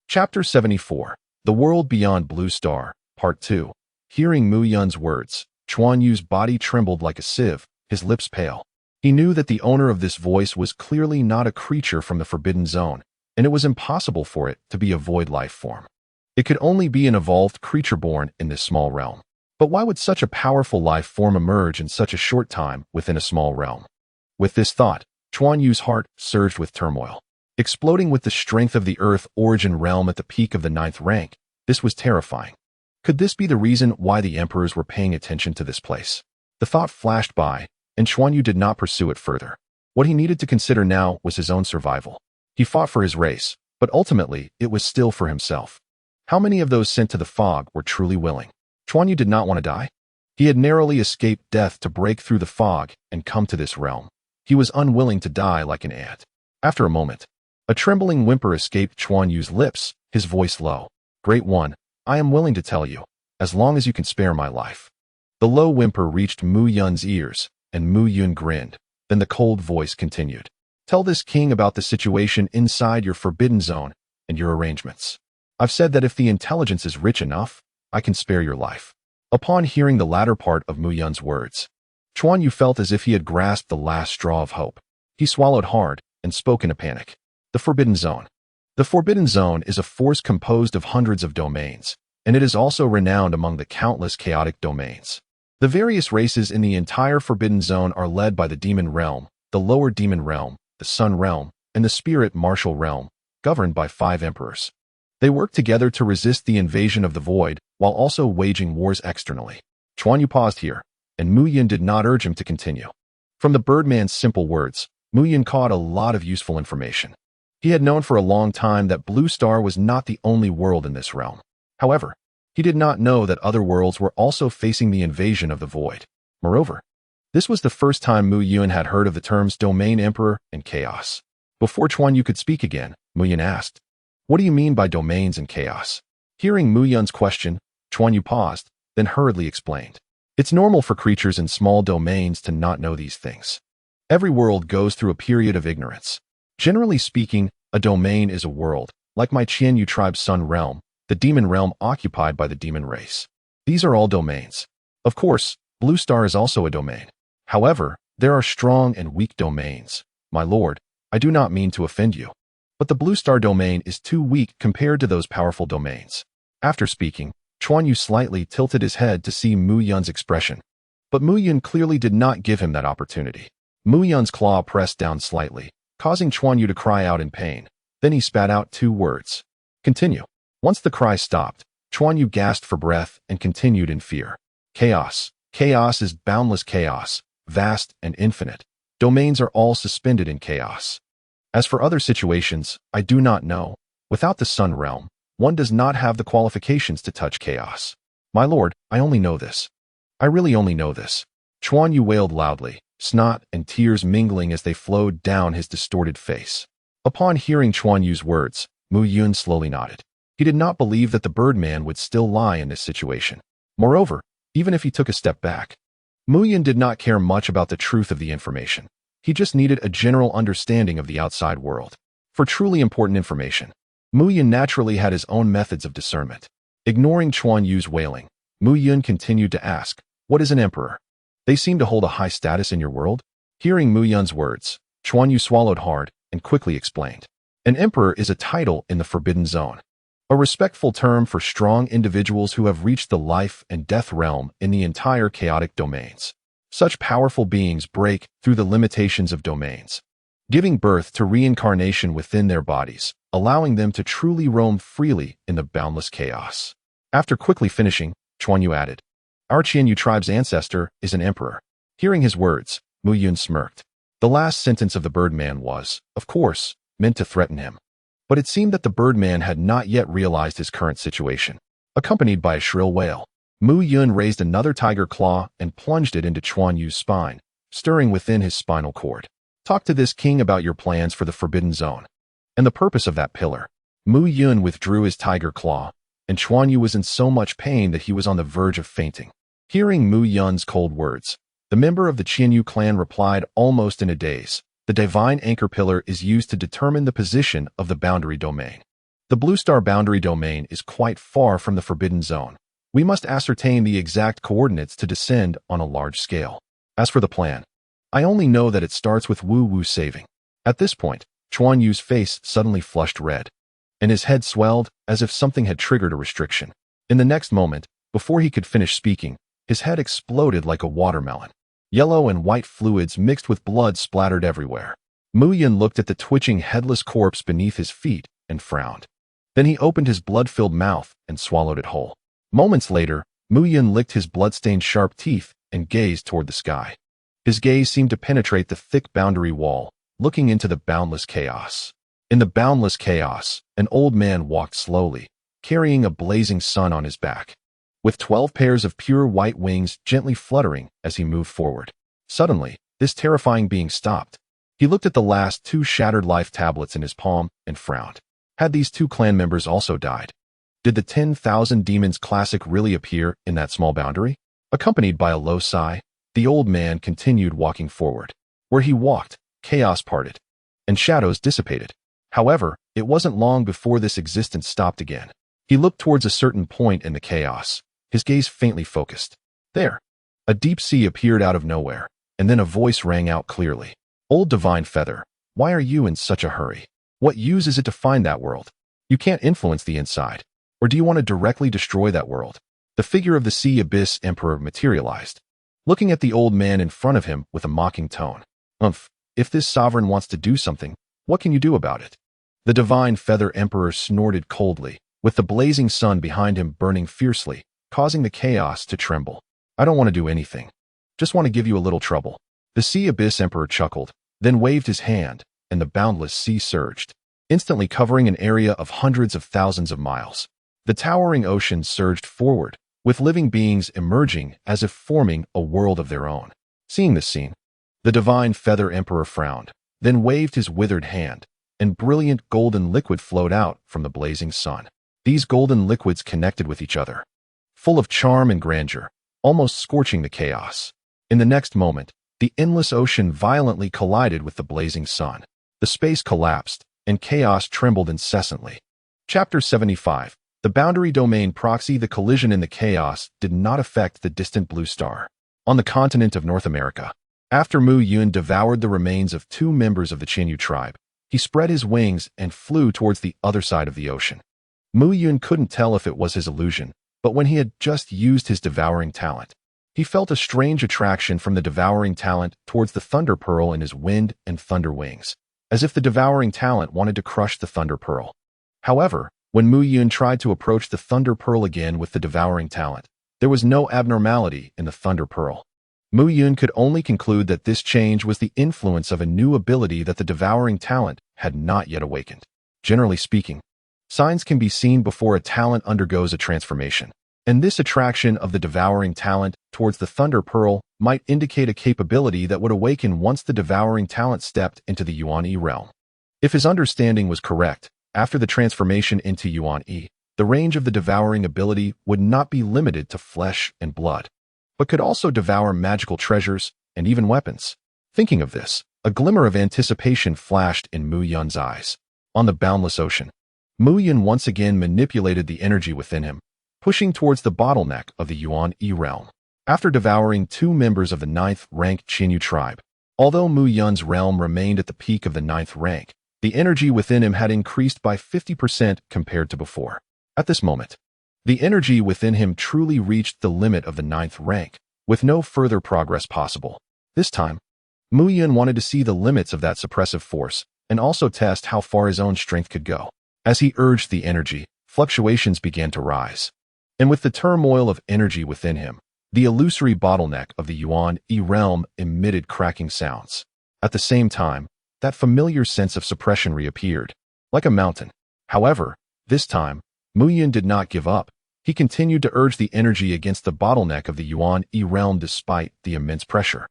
Chapter 74. The World Beyond Blue Star, Part 2. Hearing Mu Yun's words, Chuan Yu's body trembled like a sieve, his lips pale. He knew that the owner of this voice was clearly not a creature from the Forbidden Zone, and it was impossible for it to be a void life form. It could only be an evolved creature born in this small realm. But why would such a powerful life form emerge in such a short time within a small realm? With this thought, Chuan Yu's heart surged with turmoil. Exploding with the strength of the Earth origin realm at the peak of the 9th rank, this was terrifying. Could this be the reason why the emperors were paying attention to this place? The thought flashed by, and Chuan Yu did not pursue it further. What he needed to consider now was his own survival. He fought for his race, but ultimately it was still for himself. How many of those sent to the fog were truly willing? Chuan Yu did not want to die. He had narrowly escaped death to break through the fog and come to this realm. He was unwilling to die like an ant. After a moment, a trembling whimper escaped Chuan Yu's lips, his voice low. Great One, I am willing to tell you, as long as you can spare my life. The low whimper reached Mu Yun's ears, and Mu Yun grinned. Then the cold voice continued. Tell this king about the situation inside your forbidden zone and your arrangements. I've said that if the intelligence is rich enough, I can spare your life. Upon hearing the latter part of Mu Yun's words, Chuan Yu felt as if he had grasped the last straw of hope. He swallowed hard and spoke in a panic. The Forbidden Zone. The Forbidden Zone is a force composed of hundreds of domains, and it is also renowned among the countless chaotic domains. The various races in the entire Forbidden Zone are led by the Demon Realm, the Lower Demon Realm, the Sun Realm, and the Spirit Martial Realm, governed by 5 emperors. They work together to resist the invasion of the Void, while also waging wars externally. Chuan Yu paused here, and Mu Yun did not urge him to continue. From the Birdman's simple words, Mu Yun caught a lot of useful information. He had known for a long time that Blue Star was not the only world in this realm. However, he did not know that other worlds were also facing the invasion of the Void. Moreover, this was the first time Mu Yun had heard of the terms Domain Emperor and Chaos. Before Chuan Yu could speak again, Mu Yun asked, What do you mean by domains and chaos? Hearing Mu Yun's question, Chuan Yu paused, then hurriedly explained. It's normal for creatures in small domains to not know these things. Every world goes through a period of ignorance. Generally speaking, a domain is a world, like my Qianyu tribe's Sun Realm, the demon realm occupied by the demon race. These are all domains. Of course, Blue Star is also a domain. However, there are strong and weak domains. My lord, I do not mean to offend you, but the Blue Star domain is too weak compared to those powerful domains. After speaking, Chuan Yu slightly tilted his head to see Mu Yun's expression. But Mu Yun clearly did not give him that opportunity. Mu Yun's claw pressed down slightly, causing Chuan Yu to cry out in pain. Then he spat out 2 words. Continue. Once the cry stopped, Chuan Yu gasped for breath and continued in fear. Chaos. Chaos is boundless chaos, vast and infinite. Domains are all suspended in chaos. As for other situations, I do not know. Without the Sun Realm, one does not have the qualifications to touch chaos. My lord, I only know this. I really only know this. Chuan Yu wailed loudly, snot and tears mingling as they flowed down his distorted face. Upon hearing Chuan Yu's words, Mu Yun slowly nodded. He did not believe that the Birdman would still lie in this situation. Moreover, even if he took a step back, Mu Yun did not care much about the truth of the information. He just needed a general understanding of the outside world. For truly important information, Mu Yun naturally had his own methods of discernment. Ignoring Chuan Yu's wailing, Mu Yun continued to ask, What is an emperor? They seem to hold a high status in your world? Hearing Mu Yun's words, Chuan Yu swallowed hard and quickly explained. An emperor is a title in the Forbidden Zone, a respectful term for strong individuals who have reached the life and death realm in the entire chaotic domains. Such powerful beings break through the limitations of domains. giving birth to reincarnation within their bodies, allowing them to truly roam freely in the boundless chaos. After quickly finishing, Chuanyu added, "Our Qianyu tribe's ancestor is an emperor." Hearing his words, Mu Yun smirked. The last sentence of the Birdman was, of course, meant to threaten him. But it seemed that the Birdman had not yet realized his current situation. Accompanied by a shrill wail, Mu Yun raised another tiger claw and plunged it into Chuanyu's spine, stirring within his spinal cord. "Talk to this king about your plans for the Forbidden Zone and the purpose of that pillar." Mu Yun withdrew his tiger claw, and Chuanyu was in so much pain that he was on the verge of fainting. Hearing Mu Yun's cold words, the member of the Qianyu clan replied almost in a daze. "The divine anchor pillar is used to determine the position of the boundary domain. The Blue Star boundary domain is quite far from the Forbidden Zone. We must ascertain the exact coordinates to descend on a large scale. As for the plan, I only know that it starts with Wu Wu saving." At this point, Chuanyu's face suddenly flushed red, and his head swelled as if something had triggered a restriction. In the next moment, before he could finish speaking, his head exploded like a watermelon. Yellow and white fluids mixed with blood splattered everywhere. Mu Yun looked at the twitching headless corpse beneath his feet and frowned. Then he opened his blood-filled mouth and swallowed it whole. Moments later, Mu Yun licked his blood-stained sharp teeth and gazed toward the sky. His gaze seemed to penetrate the thick boundary wall, looking into the boundless chaos. In the boundless chaos, an old man walked slowly, carrying a blazing sun on his back, with 12 pairs of pure white wings gently fluttering as he moved forward. Suddenly, this terrifying being stopped. He looked at the last 2 shattered life tablets in his palm and frowned. Had these 2 clan members also died? Did the 10,000 Demons Classic really appear in that small boundary? Accompanied by a low sigh, the old man continued walking forward. Where he walked, chaos parted, and shadows dissipated. However, it wasn't long before this existence stopped again. He looked towards a certain point in the chaos, his gaze faintly focused. There, a deep sea appeared out of nowhere, and then a voice rang out clearly. "Old Divine Feather, why are you in such a hurry? What use is it to find that world? You can't influence the inside. Or do you want to directly destroy that world?" The figure of the Sea Abyss Emperor materialized, looking at the old man in front of him with a mocking tone. If this sovereign wants to do something, what can you do about it?" The Divine Feather Emperor snorted coldly, with the blazing sun behind him burning fiercely, causing the chaos to tremble. "I don't want to do anything. Just want to give you a little trouble." The Sea Abyss Emperor chuckled, then waved his hand, and the boundless sea surged, instantly covering an area of hundreds of thousands of miles. The towering ocean surged forward, with living beings emerging as if forming a world of their own. Seeing this scene, the Divine Feather Emperor frowned, then waved his withered hand, and brilliant golden liquid flowed out from the blazing sun. These golden liquids connected with each other, full of charm and grandeur, almost scorching the chaos. In the next moment, the endless ocean violently collided with the blazing sun. The space collapsed, and chaos trembled incessantly. Chapter 75. The Boundary Domain Proxy. The collision in the chaos did not affect the distant blue star. On the continent of North America, after Mu Yun devoured the remains of 2 members of the Qianyu tribe, he spread his wings and flew towards the other side of the ocean. Mu Yun couldn't tell if it was his illusion, but when he had just used his Devouring Talent, he felt a strange attraction from the Devouring Talent towards the Thunder Pearl in his wind and thunder wings, as if the Devouring Talent wanted to crush the Thunder Pearl. However, when Mu Yun tried to approach the Thunder Pearl again with the Devouring Talent, there was no abnormality in the Thunder Pearl. Mu Yun could only conclude that this change was the influence of a new ability that the Devouring Talent had not yet awakened. Generally speaking, signs can be seen before a talent undergoes a transformation, and this attraction of the Devouring Talent towards the Thunder Pearl might indicate a capability that would awaken once the Devouring Talent stepped into the Yuan Yi realm. If his understanding was correct, after the transformation into Yuan Yi, the range of the devouring ability would not be limited to flesh and blood, but could also devour magical treasures and even weapons. Thinking of this, a glimmer of anticipation flashed in Mu Yun's eyes. On the boundless ocean, Mu Yun once again manipulated the energy within him, pushing towards the bottleneck of the Yuan Yi realm. After devouring 2 members of the 9th-ranked Qianyu tribe, although Mu Yun's realm remained at the peak of the 9th rank, the energy within him had increased by 50% compared to before. At this moment, the energy within him truly reached the limit of the 9th rank, with no further progress possible. This time, Mu Yun wanted to see the limits of that suppressive force, and also test how far his own strength could go. As he urged the energy, fluctuations began to rise. And with the turmoil of energy within him, the illusory bottleneck of the Yuan E realm emitted cracking sounds. At the same time, that familiar sense of suppression reappeared, like a mountain. However, this time, Mu Yun did not give up. He continued to urge the energy against the bottleneck of the Yuan E realm despite the immense pressure.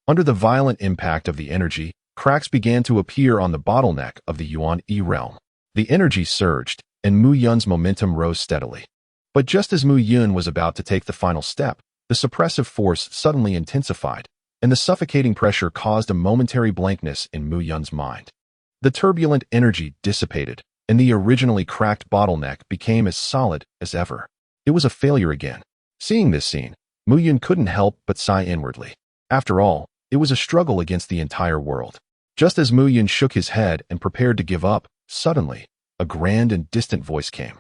Under the violent impact of the energy, cracks began to appear on the bottleneck of the Yuan E realm. The energy surged, and Mu Yun's momentum rose steadily. But just as Mu Yun was about to take the final step, the suppressive force suddenly intensified, and the suffocating pressure caused a momentary blankness in Mu Yun's mind. The turbulent energy dissipated, and the originally cracked bottleneck became as solid as ever. It was a failure again. Seeing this scene, Mu Yun couldn't help but sigh inwardly. After all, it was a struggle against the entire world. Just as Mu Yun shook his head and prepared to give up, suddenly, a grand and distant voice came.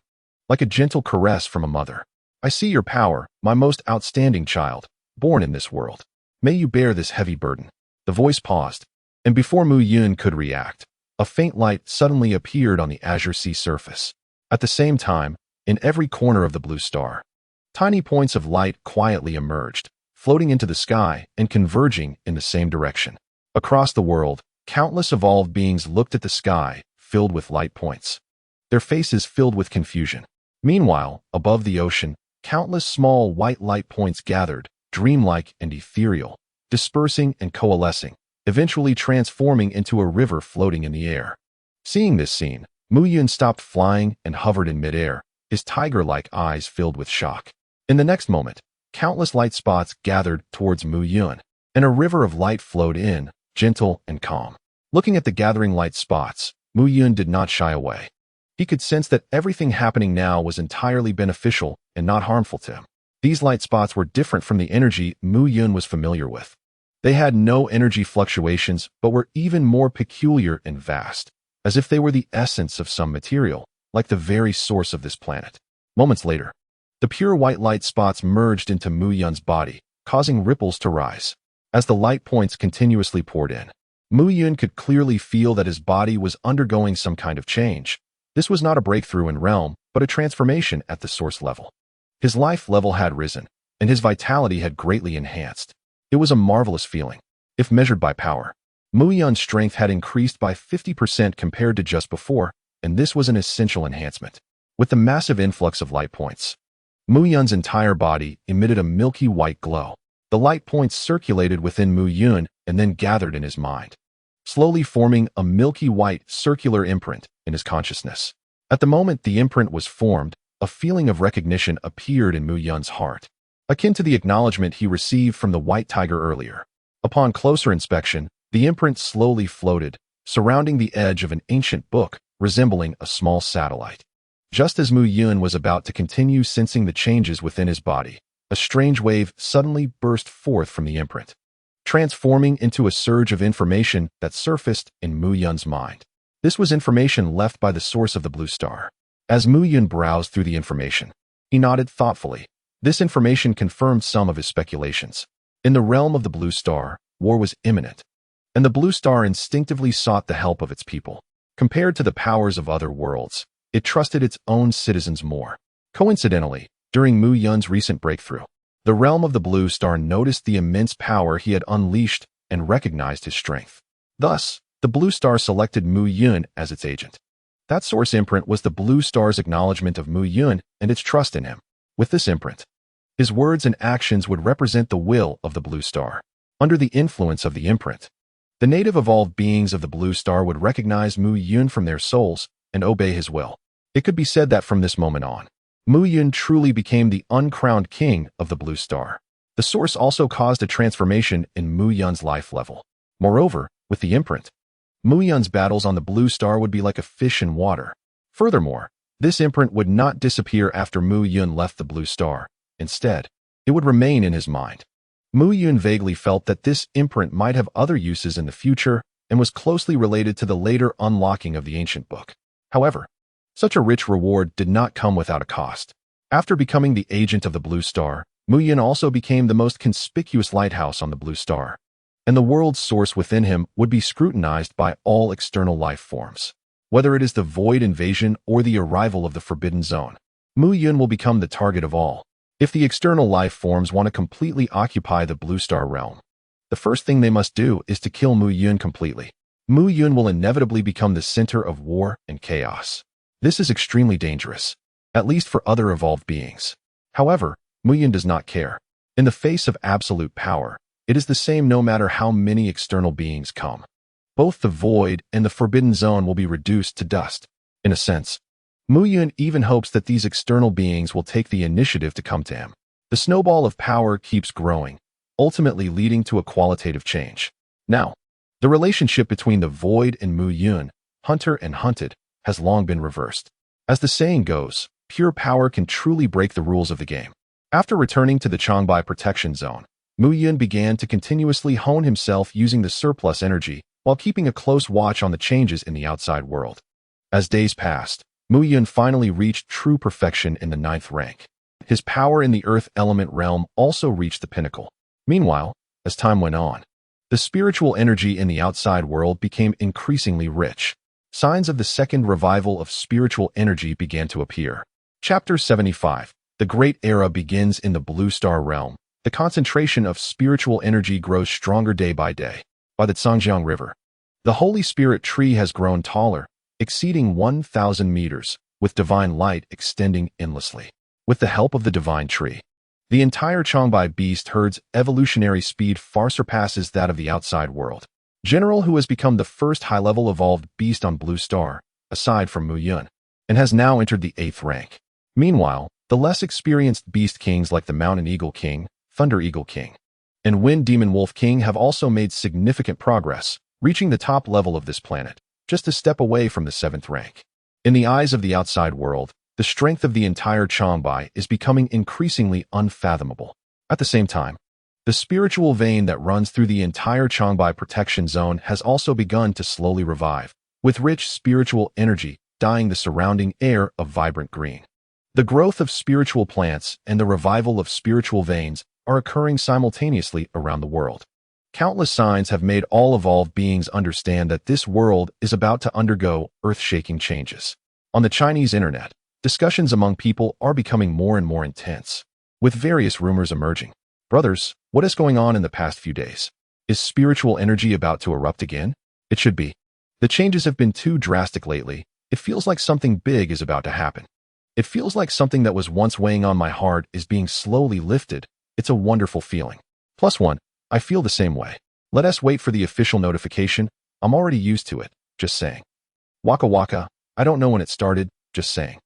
Like a gentle caress from a mother. I see your power, my most outstanding child, born in this world. May you bear this heavy burden. The voice paused, and before Mu Yun could react, a faint light suddenly appeared on the azure sea surface. At the same time, in every corner of the blue star, tiny points of light quietly emerged, floating into the sky and converging in the same direction. Across the world, countless evolved beings looked at the sky, filled with light points, their faces filled with confusion. Meanwhile, above the ocean, countless small white light points gathered, dreamlike and ethereal, dispersing and coalescing, eventually transforming into a river floating in the air. Seeing this scene, Mu Yun stopped flying and hovered in midair, his tiger-like eyes filled with shock. In the next moment, countless light spots gathered towards Mu Yun, and a river of light flowed in, gentle and calm. Looking at the gathering light spots, Mu Yun did not shy away. He could sense that everything happening now was entirely beneficial and not harmful to him. These light spots were different from the energy Mu Yun was familiar with. They had no energy fluctuations, but were even more peculiar and vast, as if they were the essence of some material, like the very source of this planet. Moments later, the pure white light spots merged into Mu Yun's body, causing ripples to rise. As the light points continuously poured in, Mu Yun could clearly feel that his body was undergoing some kind of change. This was not a breakthrough in realm, but a transformation at the source level. His life level had risen, and his vitality had greatly enhanced. It was a marvelous feeling. If measured by power, Mu Yun's strength had increased by 50% compared to just before, and this was an essential enhancement. With the massive influx of light points, Mu Yun's entire body emitted a milky white glow. The light points circulated within Mu Yun and then gathered in his mind, slowly forming a milky white circular imprint in his consciousness. At the moment the imprint was formed, a feeling of recognition appeared in Mu Yun's heart, akin to the acknowledgement he received from the white tiger earlier. Upon closer inspection, the imprint slowly floated, surrounding the edge of an ancient book, resembling a small satellite. Just as Mu Yun was about to continue sensing the changes within his body, a strange wave suddenly burst forth from the imprint, transforming into a surge of information that surfaced in Mu Yun's mind. This was information left by the source of the blue star. As Mu Yun browsed through the information, he nodded thoughtfully. This information confirmed some of his speculations. In the realm of the blue star, war was imminent, and the blue star instinctively sought the help of its people. Compared to the powers of other worlds, it trusted its own citizens more. Coincidentally, during Mu Yun's recent breakthrough, the realm of the blue star noticed the immense power he had unleashed and recognized his strength. Thus, the blue star selected Mu Yun as its agent. That source imprint was the blue star's acknowledgement of Mu Yun and its trust in him. With this imprint, his words and actions would represent the will of the blue star. Under the influence of the imprint, the native evolved beings of the blue star would recognize Mu Yun from their souls and obey his will. It could be said that from this moment on, Mu Yun truly became the uncrowned king of the blue star. The source also caused a transformation in Mu Yun's life level. Moreover, with the imprint, Mu Yun's battles on the blue star would be like a fish in water. Furthermore, this imprint would not disappear after Mu Yun left the blue star. Instead, it would remain in his mind. Mu Yun vaguely felt that this imprint might have other uses in the future and was closely related to the later unlocking of the ancient book. However, such a rich reward did not come without a cost. After becoming the agent of the blue star, Mu Yun also became the most conspicuous lighthouse on the blue star. and the world's source within him would be scrutinized by all external life forms. Whether it is the Void invasion or the arrival of the Forbidden Zone, Mu Yun will become the target of all. If the external life forms want to completely occupy the Blue Star realm, the first thing they must do is to kill Mu Yun completely. Mu Yun will inevitably become the center of war and chaos. This is extremely dangerous, at least for other evolved beings. However, Mu Yun does not care. In the face of absolute power, it is the same no matter how many external beings come. Both the Void and the Forbidden Zone will be reduced to dust. In a sense, Mu Yun even hopes that these external beings will take the initiative to come to him. The snowball of power keeps growing, ultimately leading to a qualitative change. Now, the relationship between the Void and Mu Yun, hunter and hunted, has long been reversed. As the saying goes, pure power can truly break the rules of the game. After returning to the Changbai Protection Zone, Mu Yun began to continuously hone himself using the surplus energy while keeping a close watch on the changes in the outside world. As days passed, Mu Yun finally reached true perfection in the 9th rank. His power in the earth element realm also reached the pinnacle. Meanwhile, as time went on, the spiritual energy in the outside world became increasingly rich. Signs of the second revival of spiritual energy began to appear. Chapter 75. The Great Era begins in the Blue Star realm. The concentration of spiritual energy grows stronger day by day. By the Zhangjiang River, the Holy Spirit tree has grown taller, exceeding 1,000 meters, with divine light extending endlessly. With the help of the divine tree, the entire Changbai beast herd's evolutionary speed far surpasses that of the outside world. General, who has become the first high-level evolved beast on Blue Star, aside from Mu Yun, and has now entered the 8th rank. Meanwhile, the less experienced beast kings like the Mountain Eagle King, Thunder Eagle King, and Wind Demon Wolf King have also made significant progress, reaching the top level of this planet, just a step away from the 7th rank. In the eyes of the outside world, the strength of the entire Changbai is becoming increasingly unfathomable. At the same time, the spiritual vein that runs through the entire Changbai Protection Zone has also begun to slowly revive, with rich spiritual energy dyeing the surrounding air of vibrant green. The growth of spiritual plants and the revival of spiritual veins are occurring simultaneously around the world. Countless signs have made all evolved beings understand that this world is about to undergo earth-shaking changes. On the Chinese internet, discussions among people are becoming more and more intense, with various rumors emerging. Brothers, what is going on in the past few days? Is spiritual energy about to erupt again? It should be. The changes have been too drastic lately. It feels like something big is about to happen. It feels like something that was once weighing on my heart is being slowly lifted. It's a wonderful feeling. +1, I feel the same way. Let us wait for the official notification. I'm already used to it, just saying. Waka waka, I don't know when it started, just saying.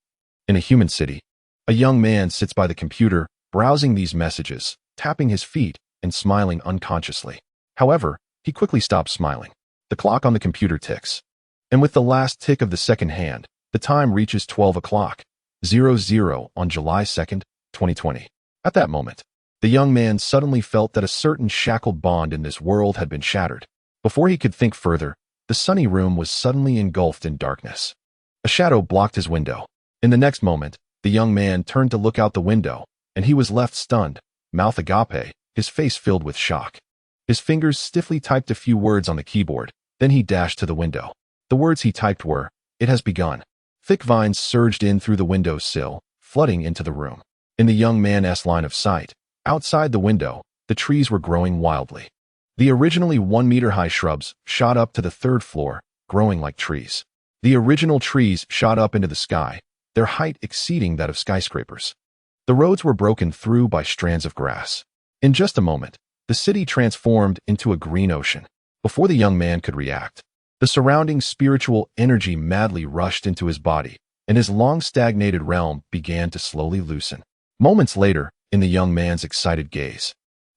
In a human city, a young man sits by the computer, browsing these messages, tapping his feet, and smiling unconsciously. However, he quickly stops smiling. The clock on the computer ticks. And with the last tick of the second hand, the time reaches 12 o'clock, 00 on July 2nd, 2020. At that moment, the young man suddenly felt that a certain shackled bond in this world had been shattered. Before he could think further, the sunny room was suddenly engulfed in darkness. A shadow blocked his window. In the next moment, the young man turned to look out the window, and he was left stunned, mouth agape, his face filled with shock. His fingers stiffly typed a few words on the keyboard, then he dashed to the window. The words he typed were, "It has begun." Thick vines surged in through the window sill, flooding into the room. In the young man's line of sight, outside the window, the trees were growing wildly. The originally 1-meter-high shrubs shot up to the 3rd floor, growing like trees. The original trees shot up into the sky, their height exceeding that of skyscrapers. The roads were broken through by strands of grass. In just a moment, the city transformed into a green ocean. Before the young man could react, the surrounding spiritual energy madly rushed into his body, and his long-stagnated realm began to slowly loosen. Moments later, in the young man's excited gaze,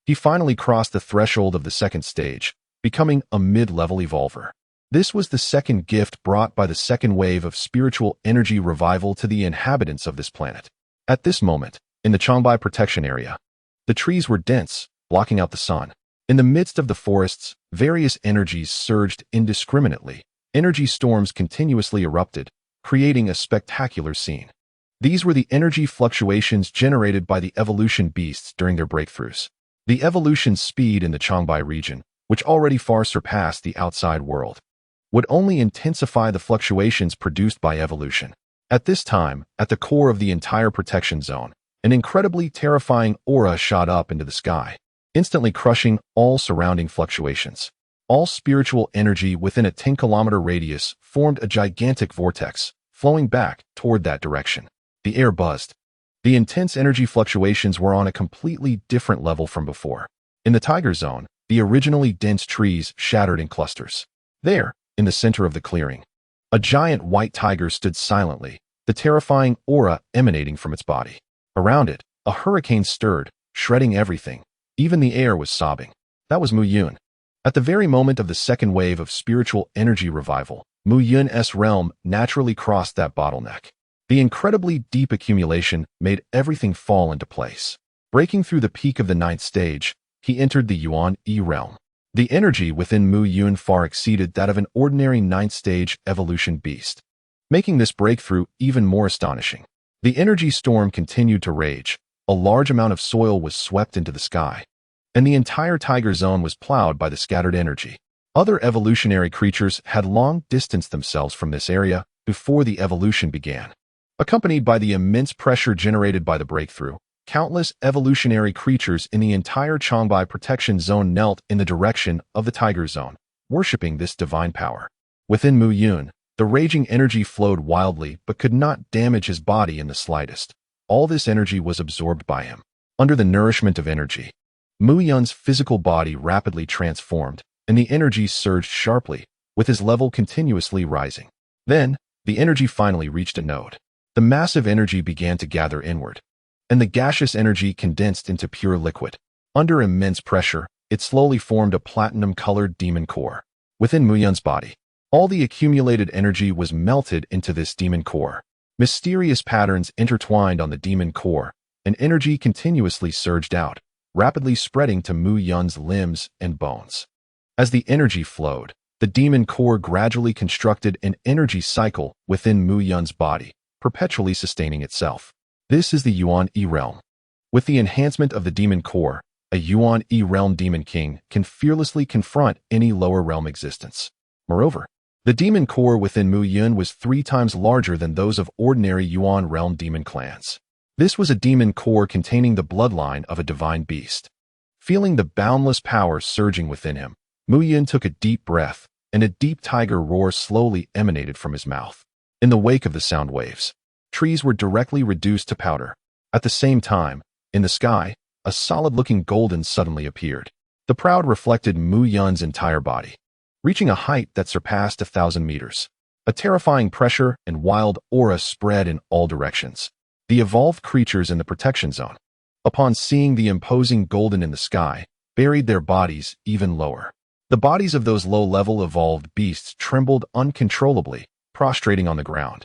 he finally crossed the threshold of the 2nd stage, becoming a mid-level evolver. This was the second gift brought by the second wave of spiritual energy revival to the inhabitants of this planet. At this moment, in the Changbai protection area, the trees were dense, blocking out the sun. In the midst of the forests, various energies surged indiscriminately. Energy storms continuously erupted, creating a spectacular scene. These were the energy fluctuations generated by the evolution beasts during their breakthroughs. The evolution speed in the Changbai region which already far surpassed the outside world, would only intensify the fluctuations produced by evolution. At this time, at the core of the entire protection zone, an incredibly terrifying aura shot up into the sky, instantly crushing all surrounding fluctuations. All spiritual energy within a 10-kilometer radius formed a gigantic vortex, flowing back toward that direction. The air buzzed. The intense energy fluctuations were on a completely different level from before. In the Tiger Zone, the originally dense trees shattered in clusters. There, in the center of the clearing, a giant white tiger stood silently, the terrifying aura emanating from its body. Around it, a hurricane stirred, shredding everything. Even the air was sobbing. That was Mu Yun. At the very moment of the second wave of spiritual energy revival, Mu Yun's realm naturally crossed that bottleneck. The incredibly deep accumulation made everything fall into place. Breaking through the peak of the 9th stage, he entered the Yuan E realm. The energy within Mu Yun far exceeded that of an ordinary 9th stage evolution beast, making this breakthrough even more astonishing. The energy storm continued to rage. A large amount of soil was swept into the sky, and the entire Tiger Zone was plowed by the scattered energy. Other evolutionary creatures had long distanced themselves from this area before the evolution began. Accompanied by the immense pressure generated by the breakthrough, countless evolutionary creatures in the entire Changbai protection zone knelt in the direction of the Tiger Zone, worshipping this divine power. Within Mu Yun, the raging energy flowed wildly but could not damage his body in the slightest. All this energy was absorbed by him. Under the nourishment of energy, Mu Yun's physical body rapidly transformed, and the energy surged sharply, with his level continuously rising. Then, the energy finally reached a node. The massive energy began to gather inward, and the gaseous energy condensed into pure liquid. Under immense pressure, it slowly formed a platinum-colored demon core. Within Mu Yun's body, all the accumulated energy was melted into this demon core. Mysterious patterns intertwined on the demon core, and energy continuously surged out, rapidly spreading to Mu Yun's limbs and bones. As the energy flowed, the demon core gradually constructed an energy cycle within Mu Yun's body, perpetually sustaining itself. This is the Yuan E realm. With the enhancement of the demon core, a Yuan E realm demon king can fearlessly confront any lower realm existence. Moreover, the demon core within Mu Yun was 3 times larger than those of ordinary Yuan realm demon clans. This was a demon core containing the bloodline of a divine beast. Feeling the boundless power surging within him, Mu Yun took a deep breath, and a deep tiger roar slowly emanated from his mouth. In the wake of the sound waves, trees were directly reduced to powder. At the same time, in the sky, a solid-looking golden suddenly appeared. The proud reflected Mu Yun's entire body, reaching a height that surpassed 1,000 meters. A terrifying pressure and wild aura spread in all directions. The evolved creatures in the protection zone, upon seeing the imposing golden in the sky, buried their bodies even lower. The bodies of those low-level evolved beasts trembled uncontrollably, prostrating on the ground,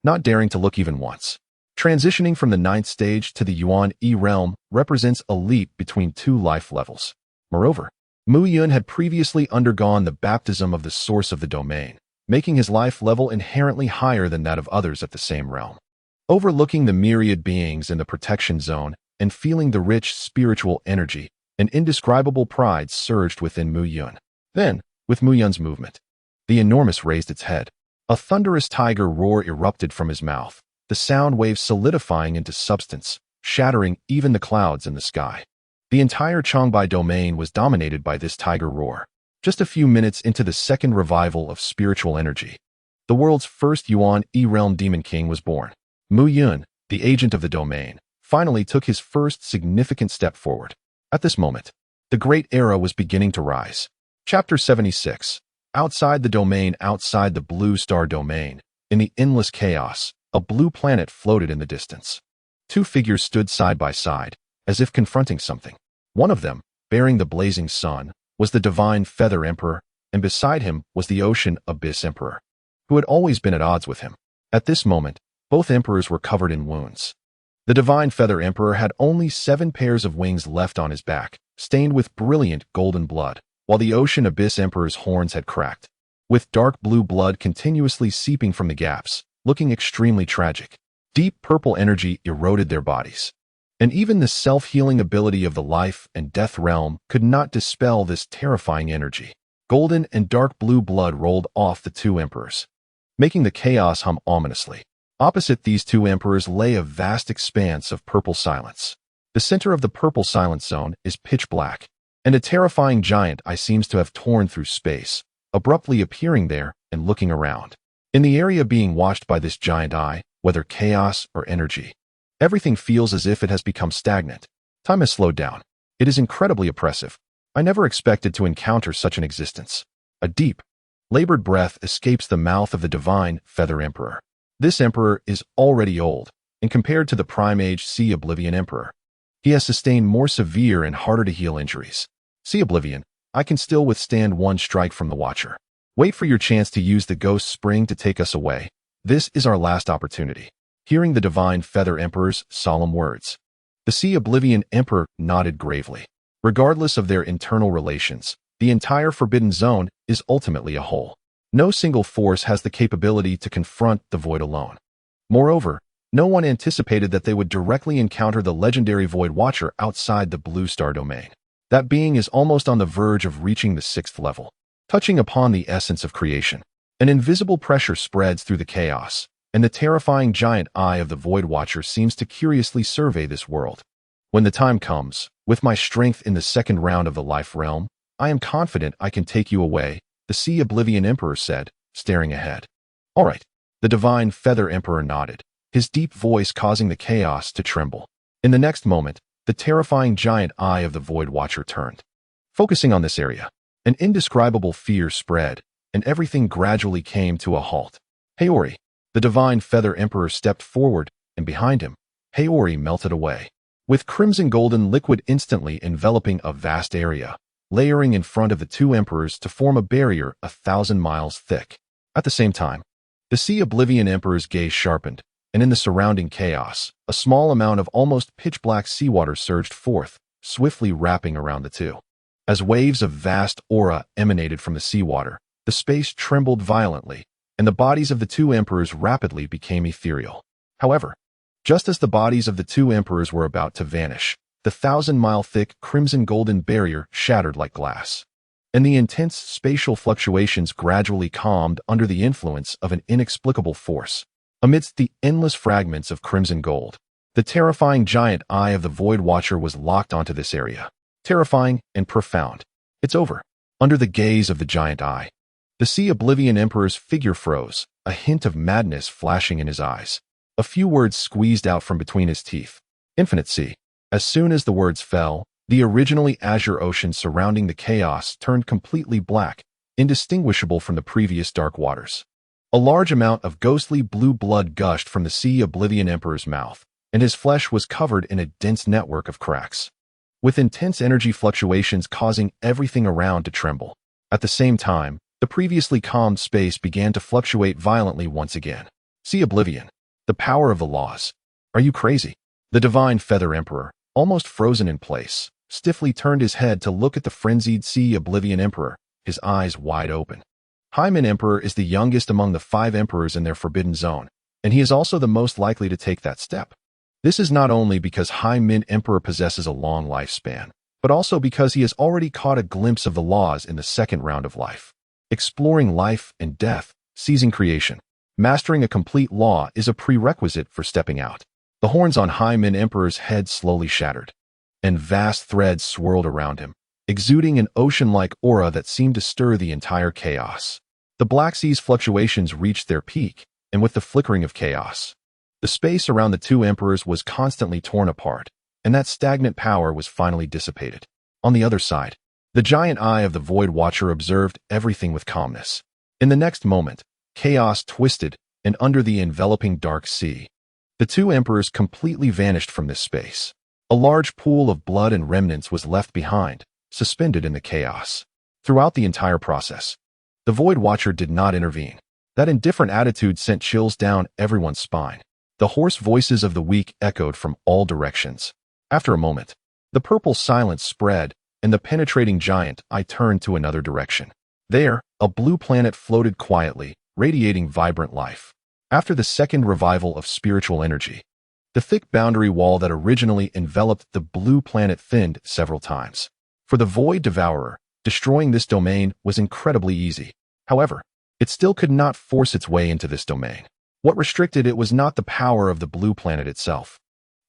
not daring to look even once. Transitioning from the 9th stage to the Yuan E realm represents a leap between 2 life levels. Moreover, Mu Yun had previously undergone the baptism of the source of the domain, making his life level inherently higher than that of others at the same realm. Overlooking the myriad beings in the protection zone and feeling the rich spiritual energy, an indescribable pride surged within Mu Yun. Then, with Mu Yun's movement, the enormous raised its head. A thunderous tiger roar erupted from his mouth, the sound waves solidifying into substance, shattering even the clouds in the sky. The entire Changbai domain was dominated by this tiger roar. Just a few minutes into the second revival of spiritual energy, the world's first Yuan E realm demon king was born. Mu Yun, the agent of the domain, finally took his first significant step forward. At this moment, the great era was beginning to rise. Chapter 76. Outside the domain, outside the blue star domain, in the endless chaos, a blue planet floated in the distance. 2 figures stood side by side, as if confronting something. One of them, bearing the blazing sun, was the divine Feather Emperor, and beside him was the Ocean Abyss Emperor, who had always been at odds with him. At this moment, both emperors were covered in wounds. The divine Feather Emperor had only 7 pairs of wings left on his back, stained with brilliant golden blood, while the Ocean Abyss Emperor's horns had cracked, with dark blue blood continuously seeping from the gaps, looking extremely tragic. Deep purple energy eroded their bodies. And even the self-healing ability of the life and death realm could not dispel this terrifying energy. Golden and dark blue blood rolled off the two emperors, making the chaos hum ominously. Opposite these two emperors lay a vast expanse of purple silence. The center of the purple silence zone is pitch black, and a terrifying giant eye seems to have torn through space, abruptly appearing there and looking around. In the area being watched by this giant eye, whether chaos or energy, everything feels as if it has become stagnant. Time has slowed down. It is incredibly oppressive. I never expected to encounter such an existence. A deep, labored breath escapes the mouth of the divine Feather Emperor. This emperor is already old, and compared to the Prime Age Sea Oblivion Emperor, he has sustained more severe and harder to heal injuries. Sea Oblivion, I can still withstand one strike from the Watcher. Wait for your chance to use the Ghost Spring to take us away. This is our last opportunity. Hearing the divine Feather Emperor's solemn words, the Sea Oblivion Emperor nodded gravely. Regardless of their internal relations, the entire Forbidden Zone is ultimately a whole. No single force has the capability to confront the Void alone. Moreover, no one anticipated that they would directly encounter the legendary Void Watcher outside the Blue Star domain. That being is almost on the verge of reaching the 6th level. Touching upon the essence of creation, an invisible pressure spreads through the chaos, and the terrifying giant eye of the Void Watcher seems to curiously survey this world. When the time comes, with my strength in the second round of the life realm, I am confident I can take you away, the Sea Oblivion Emperor said, staring ahead. All right. The divine Feather Emperor nodded, his deep voice causing the chaos to tremble. In the next moment, the terrifying giant eye of the Void Watcher turned. Focusing on this area, an indescribable fear spread, and everything gradually came to a halt. Haori, the divine Feather Emperor stepped forward, and behind him, Haori melted away, with crimson golden liquid instantly enveloping a vast area, layering in front of the two emperors to form a barrier 1,000 miles thick. At the same time, the Sea Oblivion Emperor's gaze sharpened, and in the surrounding chaos, a small amount of almost pitch-black seawater surged forth, swiftly wrapping around the two. As waves of vast aura emanated from the seawater, the space trembled violently, and the bodies of the two emperors rapidly became ethereal. However, just as the bodies of the two emperors were about to vanish, the 1,000-mile-thick crimson-golden barrier shattered like glass, and the intense spatial fluctuations gradually calmed under the influence of an inexplicable force. Amidst the endless fragments of crimson gold, the terrifying giant eye of the Void Watcher was locked onto this area. Terrifying and profound. It's over. Under the gaze of the giant eye, the Sea Oblivion Emperor's figure froze, a hint of madness flashing in his eyes. A few words squeezed out from between his teeth. Infinite Sea. As soon as the words fell, the originally azure ocean surrounding the chaos turned completely black, indistinguishable from the previous dark waters. A large amount of ghostly blue blood gushed from the Sea Oblivion Emperor's mouth, and his flesh was covered in a dense network of cracks, with intense energy fluctuations causing everything around to tremble. At the same time, the previously calmed space began to fluctuate violently once again. Sea Oblivion. The power of the laws. Are you crazy? The divine Feather Emperor, almost frozen in place, stiffly turned his head to look at the frenzied Sea Oblivion Emperor, his eyes wide open. Hyman Emperor is the youngest among the 5 emperors in their Forbidden Zone, and he is also the most likely to take that step. This is not only because Hyman Emperor possesses a long lifespan, but also because he has already caught a glimpse of the laws in the second round of life. Exploring life and death, seizing creation, mastering a complete law is a prerequisite for stepping out. The horns on Hyman Emperor's head slowly shattered, and vast threads swirled around him, exuding an ocean-like aura that seemed to stir the entire chaos. The Black Sea's fluctuations reached their peak, and with the flickering of chaos, the space around the two emperors was constantly torn apart, and that stagnant power was finally dissipated. On the other side, the giant eye of the Void Watcher observed everything with calmness. In the next moment, chaos twisted, and under the enveloping dark sea, the two emperors completely vanished from this space. A large pool of blood and remnants was left behind, suspended in the chaos. Throughout the entire process, the Void Watcher did not intervene. That indifferent attitude sent chills down everyone's spine. The hoarse voices of the weak echoed from all directions. After a moment, the purple silence spread, and the penetrating giant eye turned to another direction. There, a blue planet floated quietly, radiating vibrant life. After the second revival of spiritual energy, The thick boundary wall that originally enveloped the blue planet thinned several times. For the Void Devourer, destroying this domain was incredibly easy. However, it still could not force its way into this domain. What restricted it was not the power of the blue planet itself.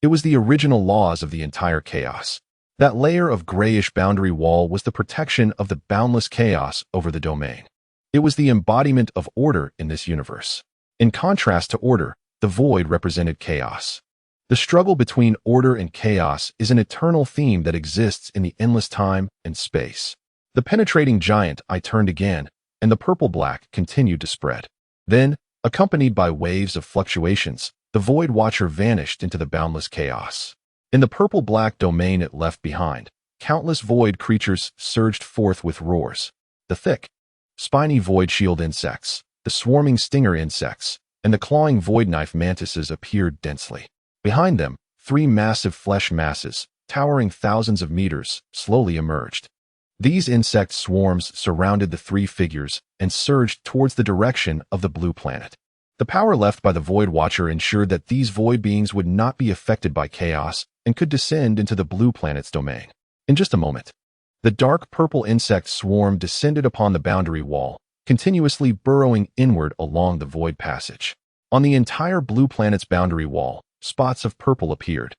It was the original laws of the entire chaos. That layer of grayish boundary wall was the protection of the boundless chaos over the domain. It was the embodiment of order in this universe. In contrast to order, the void represented chaos. The struggle between order and chaos is an eternal theme that exists in the endless time and space. The penetrating giant eye turned again, and the purple-black continued to spread. Then, accompanied by waves of fluctuations, the Void Watcher vanished into the boundless chaos. In the purple-black domain it left behind, countless void creatures surged forth with roars. The thick, spiny void shield insects, the swarming stinger insects, and the clawing void knife mantises appeared densely. Behind them, three massive flesh masses, towering thousands of meters, slowly emerged. These insect swarms surrounded the three figures and surged towards the direction of the blue planet. The power left by the Void Watcher ensured that these void beings would not be affected by chaos and could descend into the blue planet's domain. In just a moment, the dark purple insect swarm descended upon the boundary wall, continuously burrowing inward along the void passage. On the entire blue planet's boundary wall, spots of purple appeared,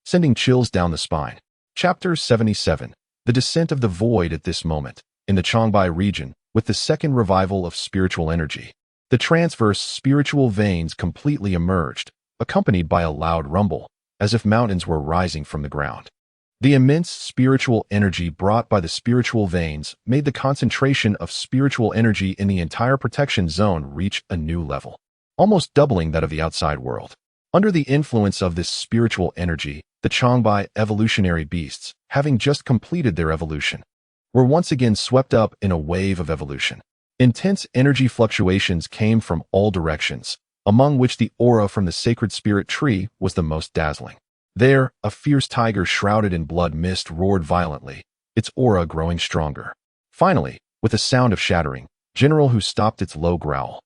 sending chills down the spine. Chapter 77. The Descent of the Void. At this moment, in the Changbai region, with the second revival of spiritual energy, the transverse spiritual veins completely emerged, accompanied by a loud rumble, as if mountains were rising from the ground. The immense spiritual energy brought by the spiritual veins made the concentration of spiritual energy in the entire protection zone reach a new level, almost doubling that of the outside world. Under the influence of this spiritual energy, the Changbai evolutionary beasts, having just completed their evolution, were once again swept up in a wave of evolution. Intense energy fluctuations came from all directions, among which the aura from the sacred spirit tree was the most dazzling. There, a fierce tiger shrouded in blood mist roared violently, its aura growing stronger. Finally, with a sound of shattering, General Hu stopped its low growl,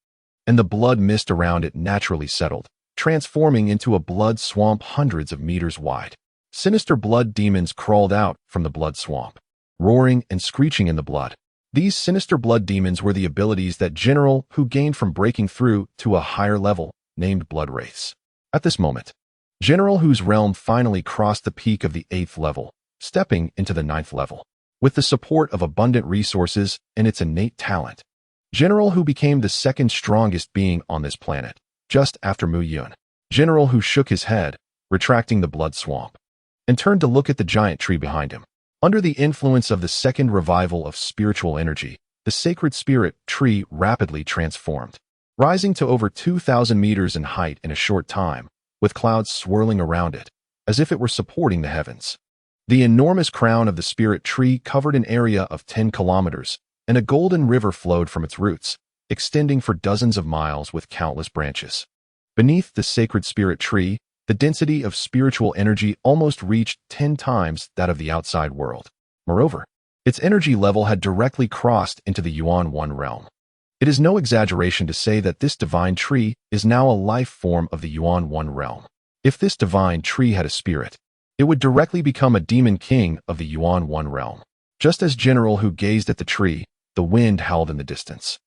and the blood mist around it naturally settled, transforming into a blood swamp hundreds of meters wide. Sinister blood demons crawled out from the blood swamp, roaring and screeching in the blood. These sinister blood demons were the abilities that General Hu gained from breaking through to a higher level, named Blood Wraiths. At this moment, General Hu's realm finally crossed the peak of the 8th level, stepping into the 9th level. With the support of abundant resources and its innate talent, General Hu became the second strongest being on this planet, just after Mu Yun. General Hu shook his head, retracting the blood swamp, and turned to look at the giant tree behind him. Under the influence of the second revival of spiritual energy, the sacred spirit tree rapidly transformed, rising to over 2,000 meters in height in a short time, with clouds swirling around it, as if it were supporting the heavens. The enormous crown of the spirit tree covered an area of 10 kilometers, and a golden river flowed from its roots, extending for dozens of miles with countless branches. Beneath the sacred spirit tree, the density of spiritual energy almost reached 10 times that of the outside world. Moreover, its energy level had directly crossed into the Yuan 1 realm. It is no exaggeration to say that this divine tree is now a life form of the Yuan 1 realm. If this divine tree had a spirit, it would directly become a demon king of the Yuan 1 realm. Just as General Hu gazed at the tree, the wind howled in the distance,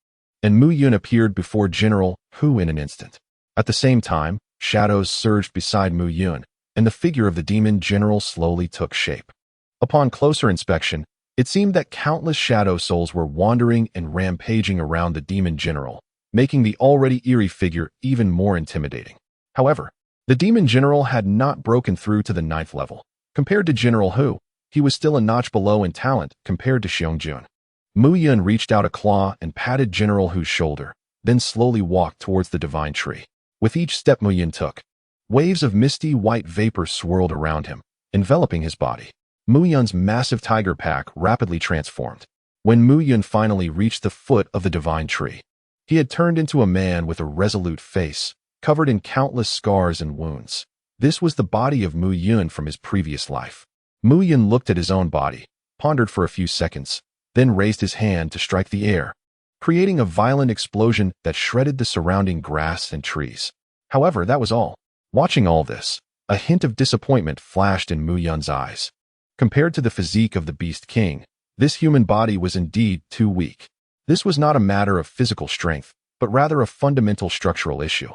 and Mu Yun appeared before General Hu in an instant. At the same time, shadows surged beside Mu Yun, and the figure of the demon general slowly took shape. Upon closer inspection, it seemed that countless shadow souls were wandering and rampaging around the demon general, making the already eerie figure even more intimidating. However, the demon general had not broken through to the 9th level. Compared to General Hu, he was still a notch below in talent compared to Xiong. Mu Yun reached out a claw and patted General Hu's shoulder, then slowly walked towards the divine tree. With each step Mu Yun took, waves of misty white vapor swirled around him, enveloping his body. Mu Yun's massive tiger pack rapidly transformed. When Mu Yun finally reached the foot of the divine tree, he had turned into a man with a resolute face, covered in countless scars and wounds. This was the body of Mu Yun from his previous life. Mu Yun looked at his own body, pondered for a few seconds, then raised his hand to strike the air, creating a violent explosion that shredded the surrounding grass and trees. However, that was all. Watching all this, A hint of disappointment flashed in Mu Yun's eyes. Compared to the physique of the Beast King, this human body was indeed too weak. This was not a matter of physical strength, but rather a fundamental structural issue.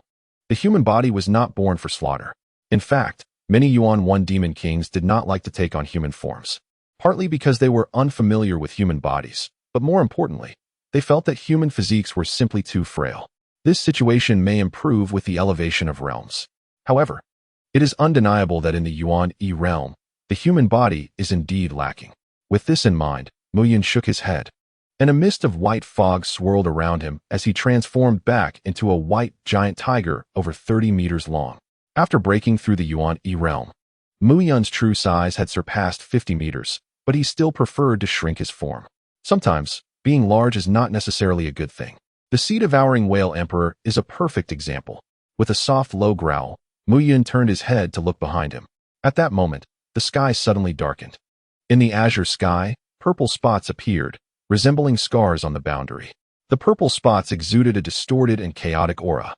The human body was not born for slaughter. In fact, many Yuan 1 demon kings did not like to take on human forms, partly because they were unfamiliar with human bodies, but more importantly, they felt that human physiques were simply too frail. This situation may improve with the elevation of realms. However, it is undeniable that in the Yuan E realm, the human body is indeed lacking. With this in mind, Mu Yun shook his head, and a mist of white fog swirled around him as he transformed back into a white giant tiger over 30 meters long. After breaking through the Yuan E realm, Mu Yun's true size had surpassed 50 meters, but he still preferred to shrink his form. Sometimes, being large is not necessarily a good thing. The sea-devouring whale emperor is a perfect example. With a soft low growl, Mu Yun turned his head to look behind him. At that moment, the sky suddenly darkened. In the azure sky, purple spots appeared, resembling scars on the boundary. The purple spots exuded a distorted and chaotic aura,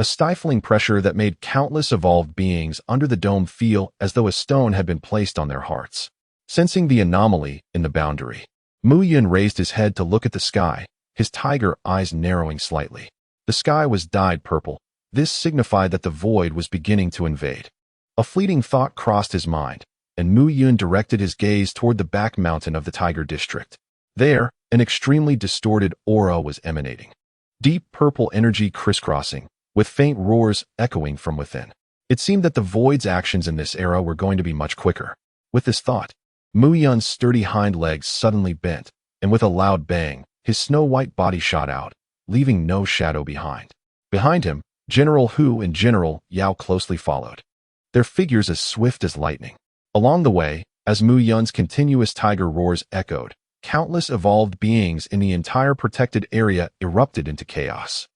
a stifling pressure that made countless evolved beings under the dome feel as though a stone had been placed on their hearts. Sensing the anomaly in the boundary, Mu Yun raised his head to look at the sky, his tiger eyes narrowing slightly. The sky was dyed purple. This signified that the void was beginning to invade. A fleeting thought crossed his mind, and Mu Yun directed his gaze toward the back mountain of the Tiger District. There, an extremely distorted aura was emanating. Deep purple energy crisscrossing, with faint roars echoing from within. It seemed that the void's actions in this era were going to be much quicker. With this thought, Mu Yun's sturdy hind legs suddenly bent, and with a loud bang, his snow-white body shot out, leaving no shadow behind. Behind him, General Hu and General Yao closely followed, their figures as swift as lightning. Along the way, as Mu Yun's continuous tiger roars echoed, countless evolved beings in the entire protected area erupted into chaos.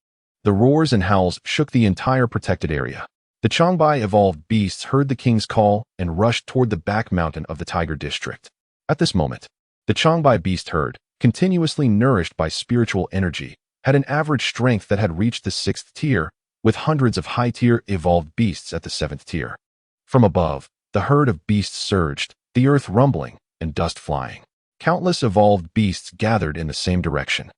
The roars and howls shook the entire protected area. The Changbai evolved beasts heard the king's call and rushed toward the back mountain of the Tiger District. At this moment, the Changbai beast herd, continuously nourished by spiritual energy, had an average strength that had reached the 6th tier, with hundreds of high-tier evolved beasts at the 7th tier. From above, the herd of beasts surged, the earth rumbling and dust flying. Countless evolved beasts gathered in the same direction.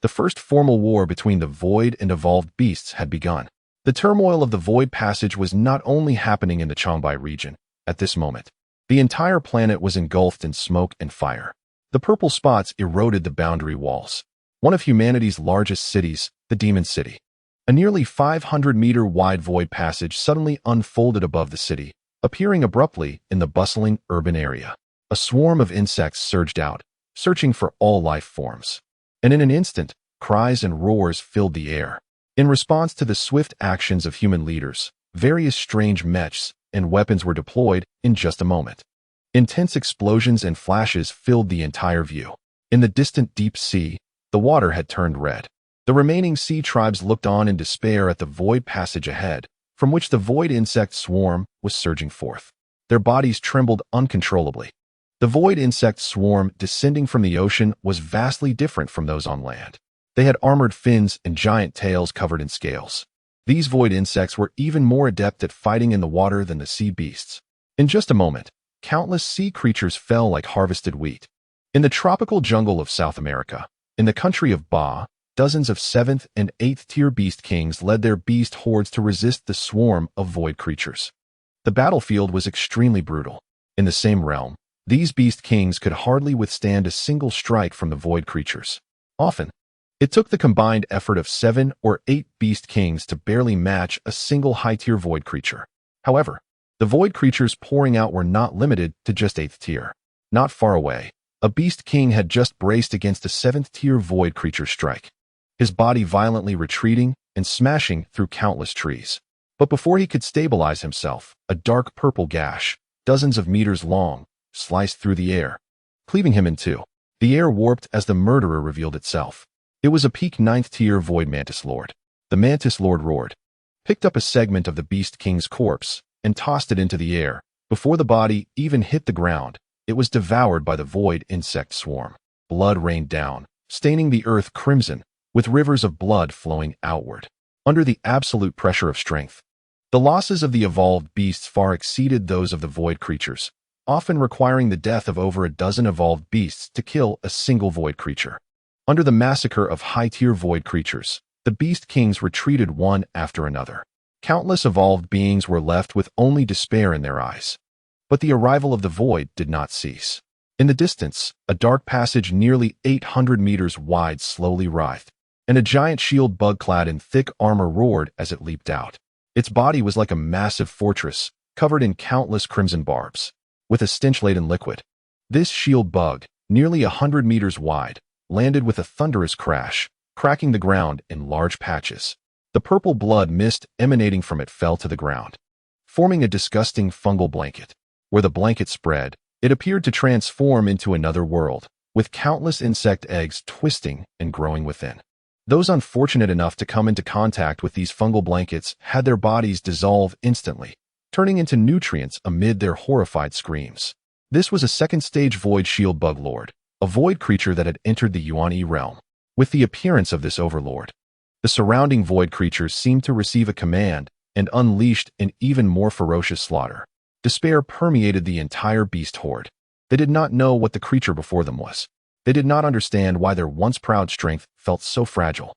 The first formal war between the Void and evolved beasts had begun. The turmoil of the Void Passage was not only happening in the Changbai region. At this moment, the entire planet was engulfed in smoke and fire. The purple spots eroded the boundary walls. One of humanity's largest cities, the Demon City. A nearly 500-meter wide void passage suddenly unfolded above the city, appearing abruptly in the bustling urban area. A swarm of insects surged out, searching for all life forms. And in an instant, cries and roars filled the air. In response to the swift actions of human leaders, various strange mechs and weapons were deployed in just a moment. Intense explosions and flashes filled the entire view. In the distant deep sea, the water had turned red. The remaining sea tribes looked on in despair at the void passage ahead, from which the void insect swarm was surging forth. Their bodies trembled uncontrollably. The void insect swarm descending from the ocean was vastly different from those on land. They had armored fins and giant tails covered in scales. These void insects were even more adept at fighting in the water than the sea beasts. In just a moment, countless sea creatures fell like harvested wheat. In the tropical jungle of South America, in the country of Ba, dozens of 7th and 8th tier beast kings led their beast hordes to resist the swarm of void creatures. The battlefield was extremely brutal. In the same realm, these beast kings could hardly withstand a single strike from the void creatures. Often, it took the combined effort of 7 or 8 beast kings to barely match a single high-tier void creature. However, the void creatures pouring out were not limited to just 8th tier. Not far away, a beast king had just braced against a 7th tier void creature strike, his body violently retreating and smashing through countless trees. But before he could stabilize himself, a dark purple gash, dozens of meters long, sliced through the air, cleaving him in two. The air warped as the murderer revealed itself. It was a peak 9th tier void mantis lord. The mantis lord roared, picked up a segment of the beast king's corpse, and tossed it into the air. Before the body even hit the ground, it was devoured by the void insect swarm. Blood rained down, staining the earth crimson, with rivers of blood flowing outward. Under the absolute pressure of strength, The losses of the evolved beasts far exceeded those of the void creatures, often requiring the death of over a dozen evolved beasts to kill a single void creature. Under the massacre of high-tier void creatures, the beast kings retreated one after another. Countless evolved beings were left with only despair in their eyes. But the arrival of the void did not cease. In the distance, a dark passage nearly 800 meters wide slowly writhed, and a giant shield bug clad in thick armor roared as it leaped out. Its body was like a massive fortress, covered in countless crimson barbs, with a stench-laden liquid. This shield bug, nearly 100 meters wide, landed with a thunderous crash, cracking the ground in large patches. The purple blood mist emanating from it fell to the ground, forming a disgusting fungal blanket. Where the blanket spread, it appeared to transform into another world, with countless insect eggs twisting and growing within. Those unfortunate enough to come into contact with these fungal blankets had their bodies dissolve instantly, turning into nutrients amid their horrified screams. This was a second-stage void shield bug lord, a void creature that had entered the Yuan realm. With the appearance of this overlord, the surrounding void creatures seemed to receive a command and unleashed an even more ferocious slaughter. Despair permeated the entire beast horde. They did not know what the creature before them was. They did not understand why their once proud strength felt so fragile.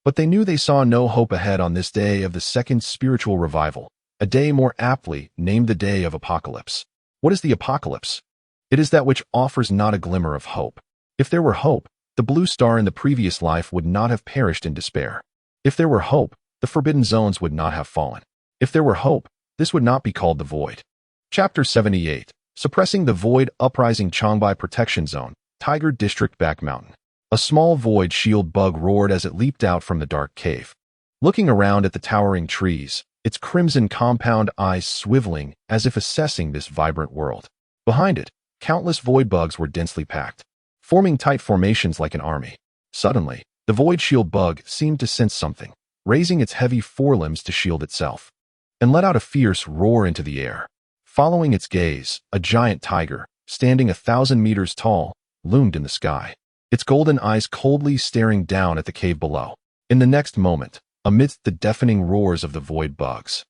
But they knew they saw no hope ahead on this day of the second spiritual revival, a day more aptly named the Day of Apocalypse. What is the apocalypse? It is that which offers not a glimmer of hope. If there were hope, the blue star in the previous life would not have perished in despair. If there were hope, the forbidden zones would not have fallen. If there were hope, this would not be called the void. Chapter 78. Suppressing the Void Uprising Changbai Protection Zone, Tiger District Back Mountain. A small void shield bug roared as it leaped out from the dark cave. Looking around at the towering trees, its crimson compound eyes swiveling as if assessing this vibrant world. Behind it, countless void bugs were densely packed, forming tight formations like an army. Suddenly, the void shield bug seemed to sense something, raising its heavy forelimbs to shield itself, and let out a fierce roar into the air. Following its gaze, a giant tiger, standing 1,000 meters tall, loomed in the sky, its golden eyes coldly staring down at the cave below. In the next moment, amidst the deafening roars of the void bugs,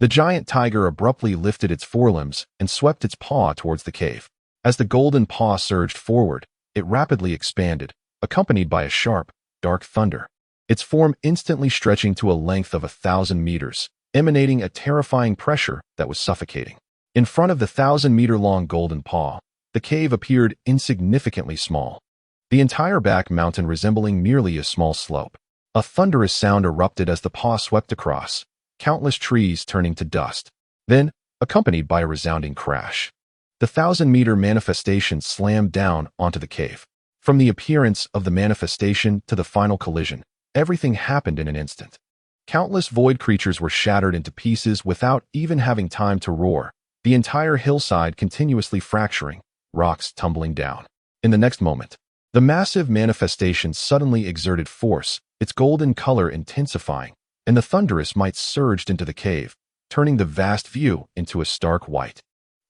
the giant tiger abruptly lifted its forelimbs and swept its paw towards the cave. As the golden paw surged forward, it rapidly expanded, accompanied by a sharp, dark thunder, its form instantly stretching to a length of 1,000 meters, emanating a terrifying pressure that was suffocating. In front of the 1,000-meter-long golden paw, the cave appeared insignificantly small, the entire back mountain resembling merely a small slope. A thunderous sound erupted as the paw swept across, countless trees turning to dust. Then, accompanied by a resounding crash, the 1,000-meter manifestation slammed down onto the cave. From the appearance of the manifestation to the final collision, everything happened in an instant. Countless void creatures were shattered into pieces without even having time to roar, the entire hillside continuously fracturing, rocks tumbling down. In the next moment, the massive manifestation suddenly exerted force, its golden color intensifying, and the thunderous might surged into the cave, turning the vast view into a stark white.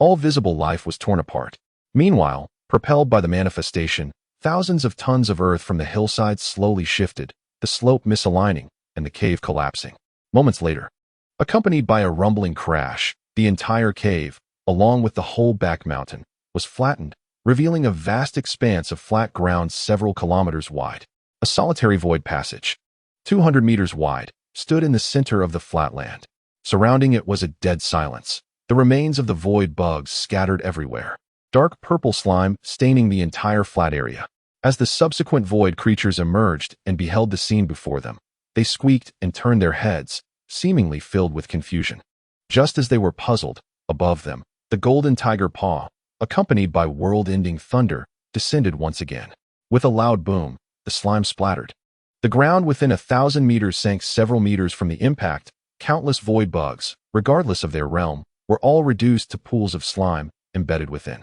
All visible life was torn apart. Meanwhile, propelled by the manifestation, thousands of tons of earth from the hillside slowly shifted, the slope misaligning, and the cave collapsing. Moments later, accompanied by a rumbling crash, the entire cave, along with the whole back mountain, was flattened, revealing a vast expanse of flat ground several kilometers wide. A solitary void passage, 200 meters wide, stood in the center of the flat land. Surrounding it was a dead silence, the remains of the void bugs scattered everywhere, dark purple slime staining the entire flat area. As the subsequent void creatures emerged and beheld the scene before them, they squeaked and turned their heads, seemingly filled with confusion. Just as they were puzzled, above them, the golden tiger paw, accompanied by world-ending thunder, descended once again. With a loud boom, the slime splattered. The ground within 1,000 meters sank several meters from the impact. Countless void bugs, regardless of their realm, were all reduced to pools of slime embedded within.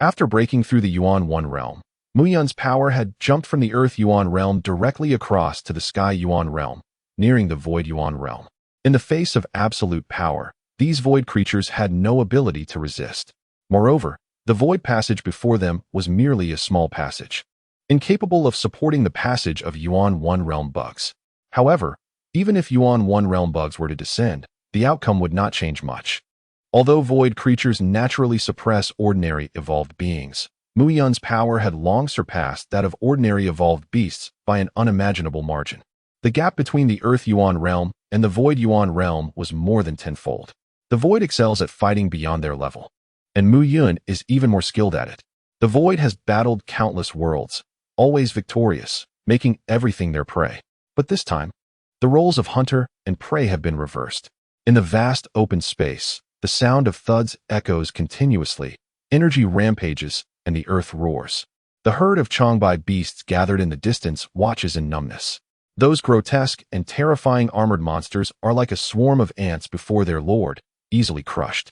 After breaking through the Yuan 1 realm, Muyun's power had jumped from the Earth Yuan realm directly across to the Sky Yuan realm, nearing the Void Yuan realm. In the face of absolute power, these void creatures had no ability to resist. Moreover, the void passage before them was merely a small passage, incapable of supporting the passage of Yuan 1 realm bugs. However, even if Yuan 1 realm bugs were to descend, the outcome would not change much. Although void creatures naturally suppress ordinary evolved beings, Mu Yun's power had long surpassed that of ordinary evolved beasts by an unimaginable margin. The gap between the Earth Yuan realm and the Void Yuan realm was more than tenfold. The Void excels at fighting beyond their level, and Mu Yun is even more skilled at it. The Void has battled countless worlds, always victorious, making everything their prey. But this time, the roles of hunter and prey have been reversed. In the vast open space, the sound of thuds echoes continuously, energy rampages, and the earth roars. The herd of Changbai beasts gathered in the distance watches in numbness. Those grotesque and terrifying armored monsters are like a swarm of ants before their lord, easily crushed.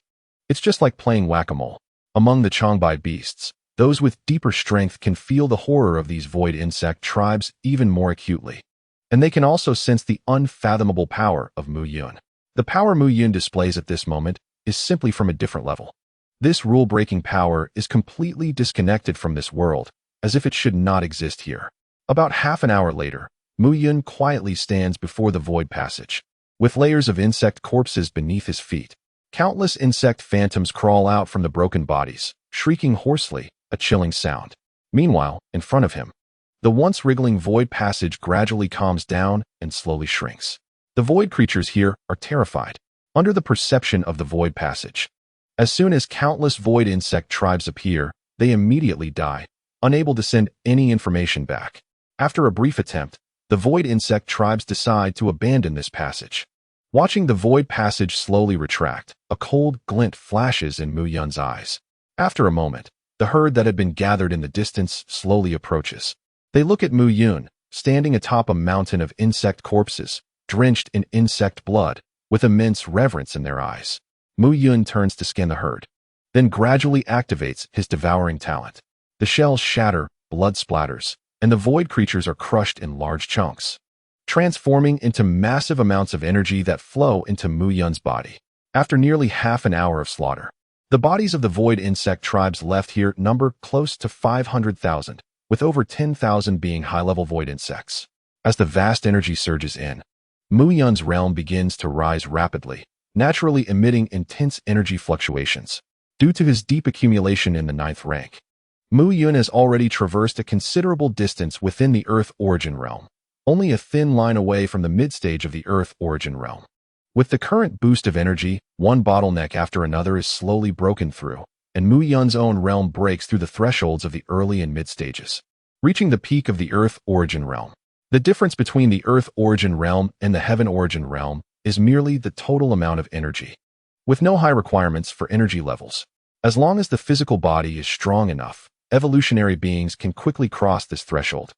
It's just like playing whack-a-mole. Among the Changbai beasts, those with deeper strength can feel the horror of these void insect tribes even more acutely. And they can also sense the unfathomable power of Mu Yun. The power Mu Yun displays at this moment is simply from a different level. This rule-breaking power is completely disconnected from this world, as if it should not exist here. About half an hour later, Mu Yun quietly stands before the void passage. With layers of insect corpses beneath his feet, countless insect phantoms crawl out from the broken bodies, shrieking hoarsely, a chilling sound. Meanwhile, in front of him, the once wriggling void passage gradually calms down and slowly shrinks. The void creatures here are terrified, under the perception of the void passage. As soon as countless void insect tribes appear, they immediately die, unable to send any information back. After a brief attempt, the void insect tribes decide to abandon this passage. Watching the void passage slowly retract, a cold glint flashes in Mu Yun's eyes. After a moment, the herd that had been gathered in the distance slowly approaches. They look at Mu Yun, standing atop a mountain of insect corpses, drenched in insect blood, with immense reverence in their eyes. Mu Yun turns to scan the herd, then gradually activates his Devouring Talent. The shells shatter, blood splatters, and the void creatures are crushed in large chunks, transforming into massive amounts of energy that flow into Mu Yun's body. After nearly half an hour of slaughter, the bodies of the void insect tribes left here number close to 500,000, with over 10,000 being high-level void insects. As the vast energy surges in, Mu Yun's realm begins to rise rapidly, naturally emitting intense energy fluctuations. Due to his deep accumulation in the 9th rank, Mu Yun has already traversed a considerable distance within the Earth Origin realm, only a thin line away from the mid-stage of the Earth Origin realm. With the current boost of energy, one bottleneck after another is slowly broken through, and Mu Yun's own realm breaks through the thresholds of the early and mid-stages, reaching the peak of the Earth Origin realm. The difference between the Earth Origin realm and the Heaven Origin realm is merely the total amount of energy, with no high requirements for energy levels. As long as the physical body is strong enough, evolutionary beings can quickly cross this threshold.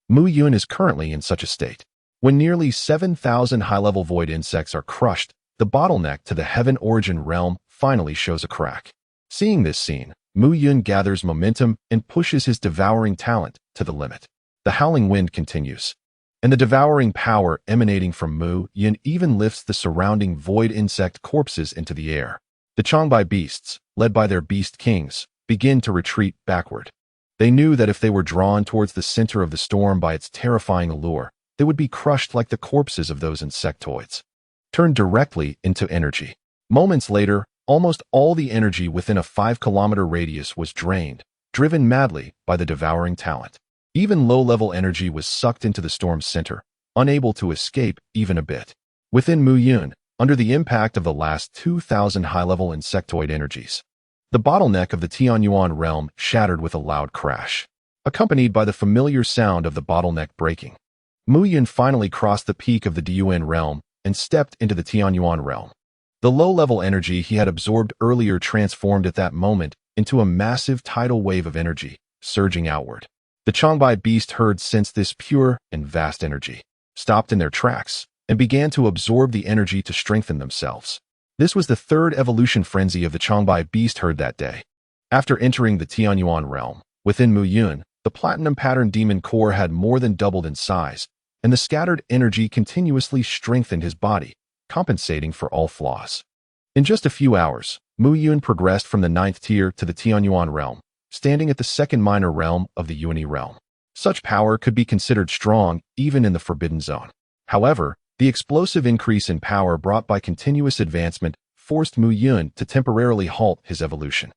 Mu Yun is currently in such a state. When nearly 7,000 high-level void insects are crushed, the bottleneck to the Heaven Origin realm finally shows a crack. Seeing this scene, Mu Yun gathers momentum and pushes his Devouring Talent to the limit. The howling wind continues, and the devouring power emanating from Mu Yun even lifts the surrounding void insect corpses into the air. The Changbai beasts, led by their beast kings, begin to retreat backward. They knew that if they were drawn towards the center of the storm by its terrifying allure, they would be crushed like the corpses of those insectoids, turned directly into energy. Moments later, almost all the energy within a 5-kilometer radius was drained, driven madly by the Devouring Talent. Even low-level energy was sucked into the storm's center, unable to escape even a bit. Within Mu Yun, under the impact of the last 2,000 high-level insectoid energies, the bottleneck of the Tianyuan realm shattered with a loud crash, accompanied by the familiar sound of the bottleneck breaking. Mu Yun finally crossed the peak of the Diyuan realm and stepped into the Tianyuan realm. The low-level energy he had absorbed earlier transformed at that moment into a massive tidal wave of energy, surging outward. The Changbai beast herd sensed this pure and vast energy, stopped in their tracks, and began to absorb the energy to strengthen themselves. This was the third evolution frenzy of the Changbai beast herd that day. After entering the Tianyuan realm, within Mu Yun, the platinum pattern demon core had more than doubled in size, and the scattered energy continuously strengthened his body, compensating for all flaws. In just a few hours, Mu Yun progressed from the 9th tier to the Tianyuan realm, standing at the 2nd minor realm of the Yuani realm. Such power could be considered strong even in the Forbidden Zone. However, The explosive increase in power brought by continuous advancement forced Mu Yun to temporarily halt his evolution.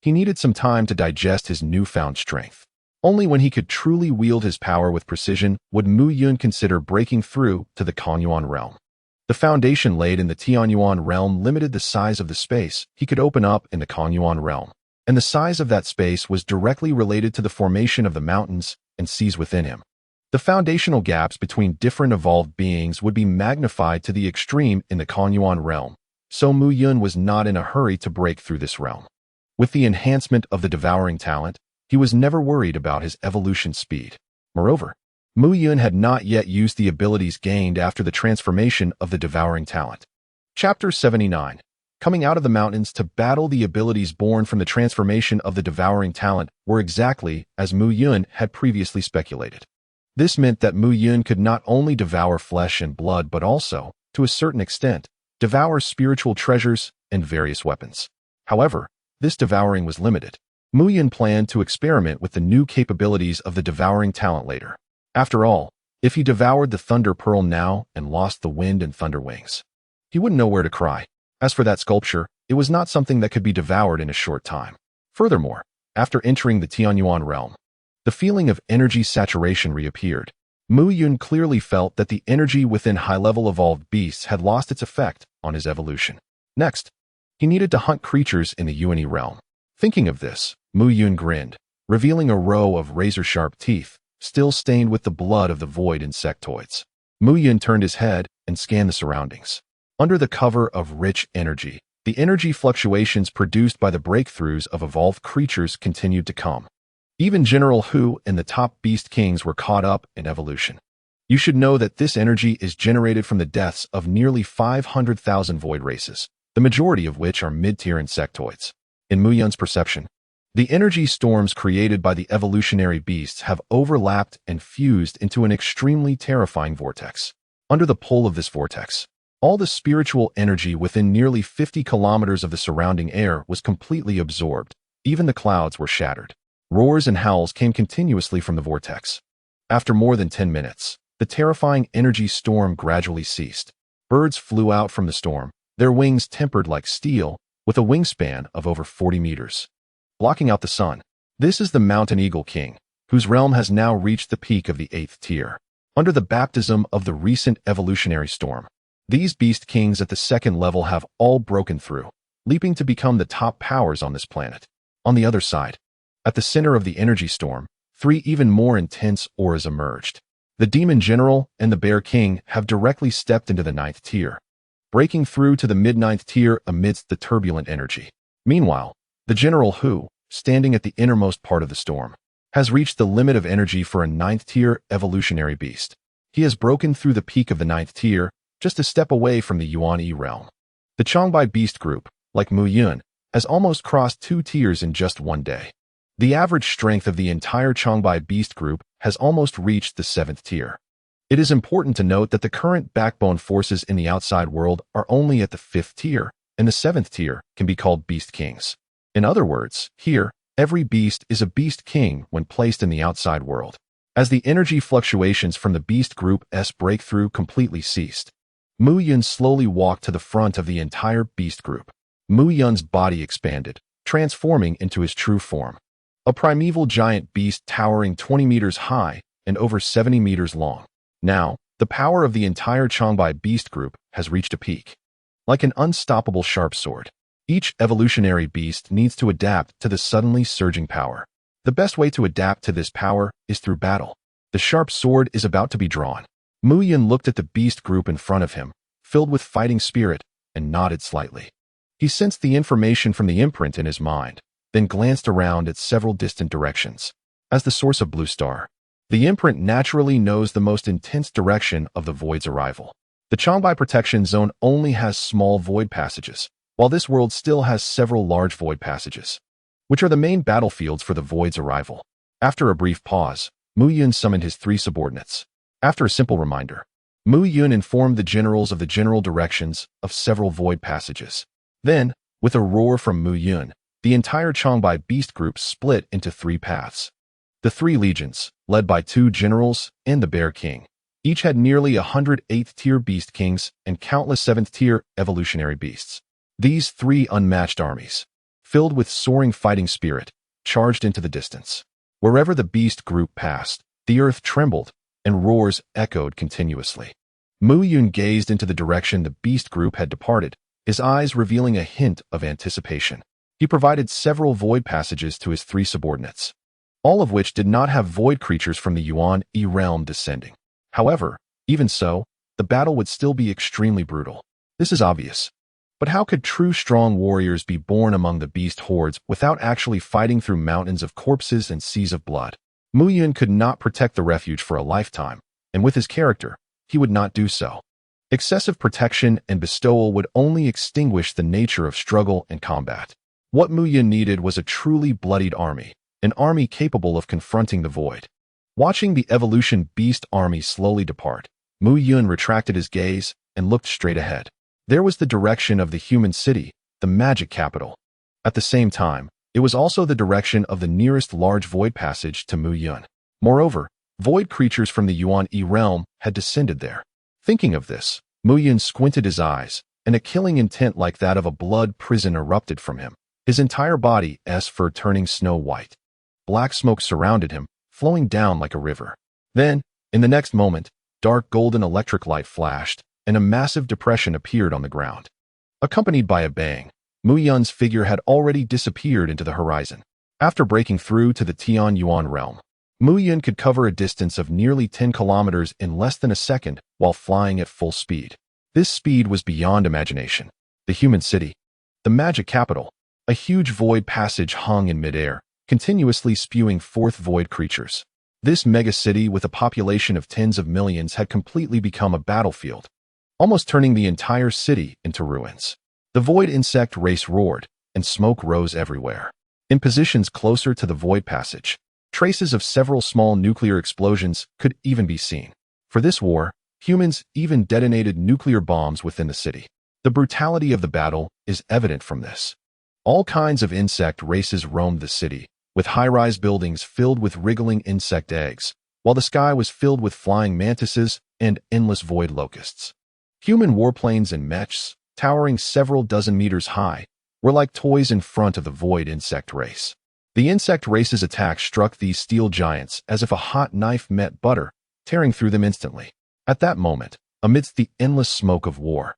He needed some time to digest his newfound strength. Only when he could truly wield his power with precision would Mu Yun consider breaking through to the Kanyuan realm. The foundation laid in the Tianyuan realm limited the size of the space he could open up in the Kanyuan realm, and the size of that space was directly related to the formation of the mountains and seas within him. The foundational gaps between different evolved beings would be magnified to the extreme in the Kanyuan realm, so Mu Yun was not in a hurry to break through this realm. With the enhancement of the Devouring Talent, he was never worried about his evolution speed. Moreover, Mu Yun had not yet used the abilities gained after the transformation of the Devouring Talent. Chapter 79. Coming out of the mountains to battle. The abilities born from the transformation of the Devouring Talent were exactly as Mu Yun had previously speculated. This meant that Mu Yun could not only devour flesh and blood but also, to a certain extent, devour spiritual treasures and various weapons. However, this devouring was limited. Mu Yun planned to experiment with the new capabilities of the Devouring Talent later. After all, if he devoured the Thunder Pearl now and lost the Wind and Thunder Wings, he wouldn't know where to cry. As for that sculpture, it was not something that could be devoured in a short time. Furthermore, after entering the Tianyuan realm, the feeling of energy saturation reappeared. Mu Yun clearly felt that the energy within high-level evolved beasts had lost its effect on his evolution. Next, he needed to hunt creatures in the Yuan realm. Thinking of this, Mu Yun grinned, revealing a row of razor-sharp teeth, still stained with the blood of the Void Insectoids. Mu Yun turned his head and scanned the surroundings. Under the cover of rich energy, the energy fluctuations produced by the breakthroughs of evolved creatures continued to come. Even General Hu and the top beast kings were caught up in evolution. You should know that this energy is generated from the deaths of nearly 500,000 void races, the majority of which are mid-tier insectoids. In Mu Yun's perception, the energy storms created by the evolutionary beasts have overlapped and fused into an extremely terrifying vortex. Under the pull of this vortex, all the spiritual energy within nearly 50 kilometers of the surrounding air was completely absorbed. Even the clouds were shattered. Roars and howls came continuously from the vortex. After more than 10 minutes, the terrifying energy storm gradually ceased. Birds flew out from the storm, their wings tempered like steel, with a wingspan of over 40 meters, blocking out the sun. This is the Mountain Eagle King, whose realm has now reached the peak of the 8th tier. Under the baptism of the recent evolutionary storm, these beast kings at the 2nd level have all broken through, leaping to become the top powers on this planet. On the other side, at the center of the energy storm, 3 even more intense auras emerged. The Demon General and the Bear King have directly stepped into the 9th tier, breaking through to the mid-9th tier amidst the turbulent energy. Meanwhile, the General Hu, standing at the innermost part of the storm, has reached the limit of energy for a 9th tier evolutionary beast. He has broken through the peak of the 9th tier, just a step away from the Yuan Yi realm. The Changbai beast group, like Mu Yun, has almost crossed 2 tiers in just one day. The average strength of the entire Changbai beast group has almost reached the 7th tier. It is important to note that the current backbone forces in the outside world are only at the 5th tier, and the 7th tier can be called beast kings. In other words, here, every beast is a beast king when placed in the outside world. As the energy fluctuations from the beast group's breakthrough completely ceased, Mu Yun slowly walked to the front of the entire beast group. Mu Yun's body expanded, transforming into his true form. A primeval giant beast towering 20 meters high and over 70 meters long. Now, the power of the entire Changbai beast group has reached a peak. Like an unstoppable sharp sword, each evolutionary beast needs to adapt to the suddenly surging power. The best way to adapt to this power is through battle. The sharp sword is about to be drawn. Mu Yun looked at the beast group in front of him, filled with fighting spirit, and nodded slightly. He sensed the information from the imprint in his mind, then glanced around at several distant directions. As the source of Blue Star, the imprint naturally knows the most intense direction of the Void's arrival. The Changbai Protection Zone only has small void passages, while this world still has several large void passages, which are the main battlefields for the Void's arrival. After a brief pause, Mu Yun summoned his 3 subordinates. After a simple reminder, Mu Yun informed the generals of the general directions of several void passages. Then, with a roar from Mu Yun, the entire Changbai beast group split into 3 paths. The 3 legions, led by 2 generals and the Bear King, Each had nearly 100 8th-tier beast kings and countless 7th-tier evolutionary beasts. These three unmatched armies, filled with soaring fighting spirit, charged into the distance. Wherever the beast group passed, the earth trembled, and roars echoed continuously. Mu Yun gazed into the direction the beast group had departed, his eyes revealing a hint of anticipation. He provided several void passages to his three subordinates, all of which did not have void creatures from the Yuan E realm descending. However, even so, the battle would still be extremely brutal. This is obvious. But how could true strong warriors be born among the beast hordes without actually fighting through mountains of corpses and seas of blood? Mu Yun could not protect the refuge for a lifetime, and with his character, he would not do so. Excessive protection and bestowal would only extinguish the nature of struggle and combat. What Mu Yun needed was a truly bloodied army, an army capable of confronting the void. Watching the evolution beast army slowly depart, Mu Yun retracted his gaze and looked straight ahead. There was the direction of the human city, the magic capital. At the same time, it was also the direction of the nearest large void passage to Mu Yun. Moreover, void creatures from the Yuan E realm had descended there. Thinking of this, Mu Yun squinted his eyes, and a killing intent like that of a blood prison erupted from him, his entire body's fur turning snow white. Black smoke surrounded him, flowing down like a river. Then, in the next moment, dark golden electric light flashed, and a massive depression appeared on the ground. Accompanied by a bang, Mu Yun's figure had already disappeared into the horizon. After breaking through to the Tian Yuan realm, Mu Yun could cover a distance of nearly 10 kilometers in less than a second while flying at full speed. This speed was beyond imagination. The human city, the magic capital, a huge void passage hung in midair, continuously spewing forth void creatures. This mega-city with a population of tens of millions had completely become a battlefield, almost turning the entire city into ruins. The void insect race roared, and smoke rose everywhere. In positions closer to the void passage, traces of several small nuclear explosions could even be seen. For this war, humans even detonated nuclear bombs within the city. The brutality of the battle is evident from this. All kinds of insect races roamed the city, with high-rise buildings filled with wriggling insect eggs, while the sky was filled with flying mantises and endless void locusts. Human warplanes and mechs, towering several dozen meters high, were like toys in front of the void insect race. The insect race's attack struck these steel giants as if a hot knife met butter, tearing through them instantly. At that moment, amidst the endless smoke of war,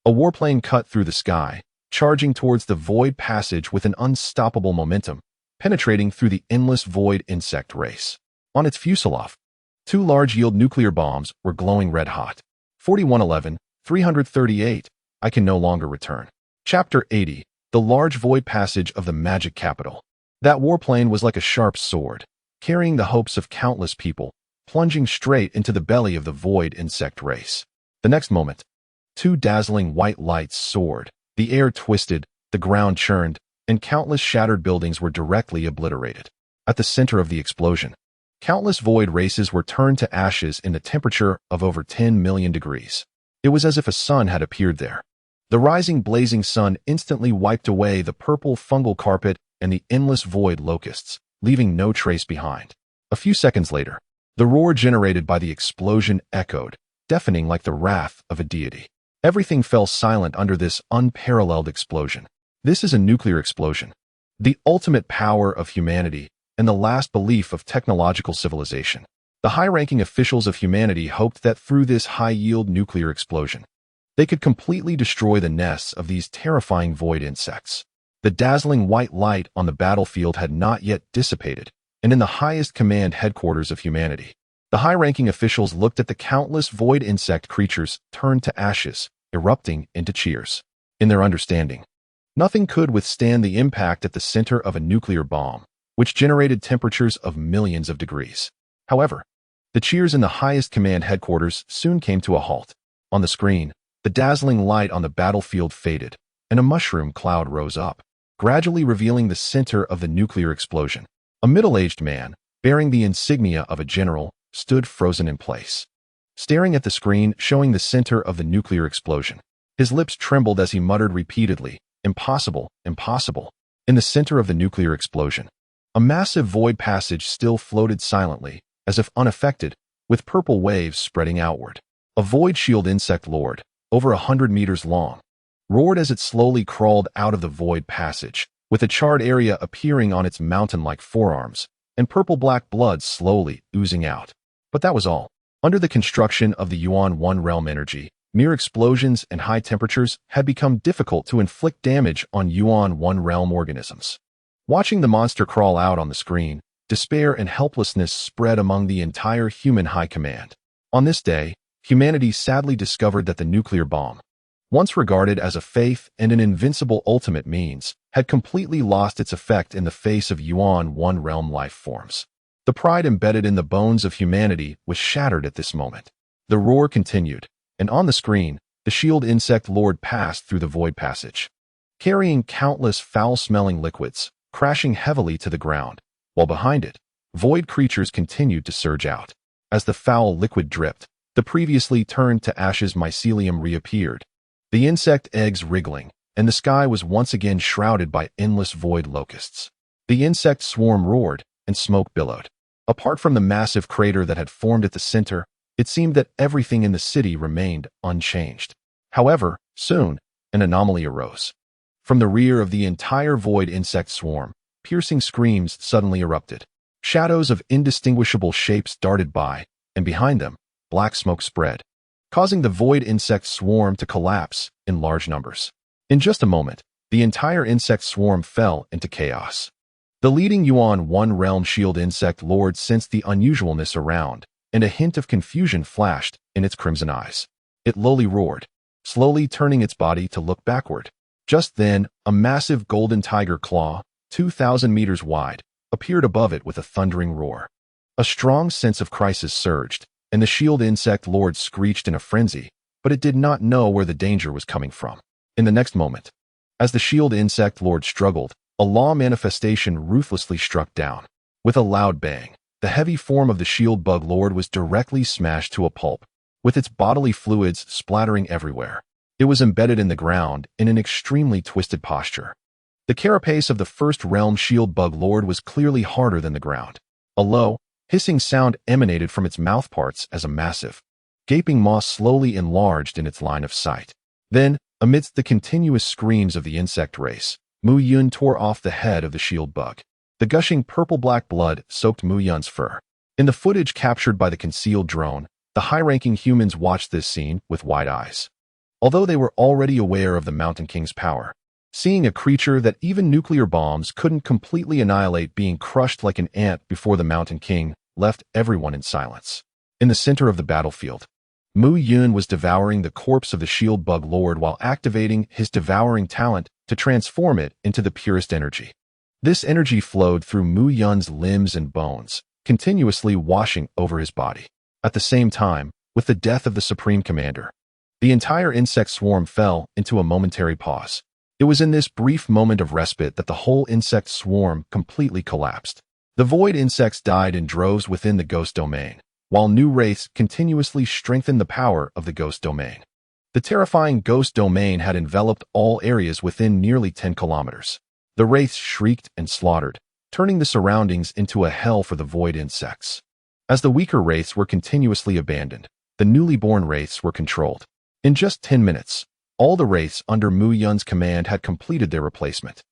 a warplane cut through the sky, charging towards the void passage with an unstoppable momentum, penetrating through the endless void insect race. On its fuselage, two large-yield nuclear bombs were glowing red-hot. 4111, 338, I can no longer return. Chapter 80, The Large Void Passage of the Magic Capital. That warplane was like a sharp sword, carrying the hopes of countless people, plunging straight into the belly of the void insect race. The next moment, two dazzling white lights soared, the air twisted, the ground churned, and countless shattered buildings were directly obliterated. At the center of the explosion, countless void races were turned to ashes in a temperature of over 10 million degrees. It was as if a sun had appeared there. The rising blazing sun instantly wiped away the purple fungal carpet and the endless void locusts, leaving no trace behind. A few seconds later, the roar generated by the explosion echoed, deafening like the wrath of a deity. Everything fell silent under this unparalleled explosion. This is a nuclear explosion, the ultimate power of humanity and the last belief of technological civilization. The high-ranking officials of humanity hoped that through this high-yield nuclear explosion, they could completely destroy the nests of these terrifying void insects. The dazzling white light on the battlefield had not yet dissipated, and in the highest command headquarters of humanity, the high-ranking officials looked at the countless void insect creatures turned to ashes, erupting into cheers. In their understanding, nothing could withstand the impact at the center of a nuclear bomb, which generated temperatures of millions of degrees. However, the cheers in the highest command headquarters soon came to a halt. On the screen, the dazzling light on the battlefield faded, and a mushroom cloud rose up, gradually revealing the center of the nuclear explosion. A middle-aged man, bearing the insignia of a general, stood frozen in place, staring at the screen showing the center of the nuclear explosion. His lips trembled as he muttered repeatedly, "Impossible, impossible." In the center of the nuclear explosion, a massive void passage still floated silently, as if unaffected, with purple waves spreading outward. A void shield insect lord, over 100 meters long, roared as it slowly crawled out of the void passage, with a charred area appearing on its mountain-like forearms, and purple-black blood slowly oozing out. But that was all. Under the construction of the Yuan One Realm energy, mere explosions and high temperatures had become difficult to inflict damage on Yuan One Realm organisms. Watching the monster crawl out on the screen, despair and helplessness spread among the entire human high command. On this day, humanity sadly discovered that the nuclear bomb, once regarded as a faith and an invincible ultimate means, had completely lost its effect in the face of Yuan One Realm life forms. The pride embedded in the bones of humanity was shattered at this moment. The roar continued, and on the screen, the shield insect lord passed through the void passage, carrying countless foul-smelling liquids, crashing heavily to the ground, while behind it, void creatures continued to surge out. As the foul liquid dripped, the previously turned to ashes mycelium reappeared, the insect eggs wriggling, and the sky was once again shrouded by endless void locusts. The insect swarm roared, and smoke billowed. Apart from the massive crater that had formed at the center, it seemed that everything in the city remained unchanged. However, soon, an anomaly arose. From the rear of the entire void insect swarm, piercing screams suddenly erupted. Shadows of indistinguishable shapes darted by, and behind them, black smoke spread, causing the void insect swarm to collapse in large numbers. In just a moment, the entire insect swarm fell into chaos. The leading Yuan One Realm shield insect lord sensed the unusualness around, and a hint of confusion flashed in its crimson eyes. It lowly roared, slowly turning its body to look backward. Just then, a massive golden tiger claw, 2,000 meters wide, appeared above it with a thundering roar. A strong sense of crisis surged, and the shield insect lord screeched in a frenzy, but it did not know where the danger was coming from. In the next moment, as the shield insect lord struggled, a law manifestation ruthlessly struck down. With a loud bang, the heavy form of the shield bug lord was directly smashed to a pulp, with its bodily fluids splattering everywhere. It was embedded in the ground in an extremely twisted posture. The carapace of the first realm shield bug lord was clearly harder than the ground. A low, hissing sound emanated from its mouthparts as a massive, gaping maw slowly enlarged in its line of sight. Then, amidst the continuous screams of the insect race, Mu Yun tore off the head of the shield bug. The gushing purple-black blood soaked Mu Yun's fur. In the footage captured by the concealed drone, the high-ranking humans watched this scene with wide eyes. Although they were already aware of the Mountain King's power, seeing a creature that even nuclear bombs couldn't completely annihilate being crushed like an ant before the Mountain King left everyone in silence. In the center of the battlefield, Mu Yun was devouring the corpse of the shield bug lord while activating his Devouring Talent to transform it into the purest energy. This energy flowed through Mu Yun's limbs and bones, continuously washing over his body. At the same time, with the death of the Supreme Commander, the entire insect swarm fell into a momentary pause. It was in this brief moment of respite that the whole insect swarm completely collapsed. The void insects died in droves within the ghost domain, while new wraiths continuously strengthened the power of the ghost domain. The terrifying ghost domain had enveloped all areas within nearly 10 kilometers. The wraiths shrieked and slaughtered, turning the surroundings into a hell for the void insects. As the weaker wraiths were continuously abandoned, the newly born wraiths were controlled. In just 10 minutes, all the wraiths under Mu Yun's command had completed their replacement.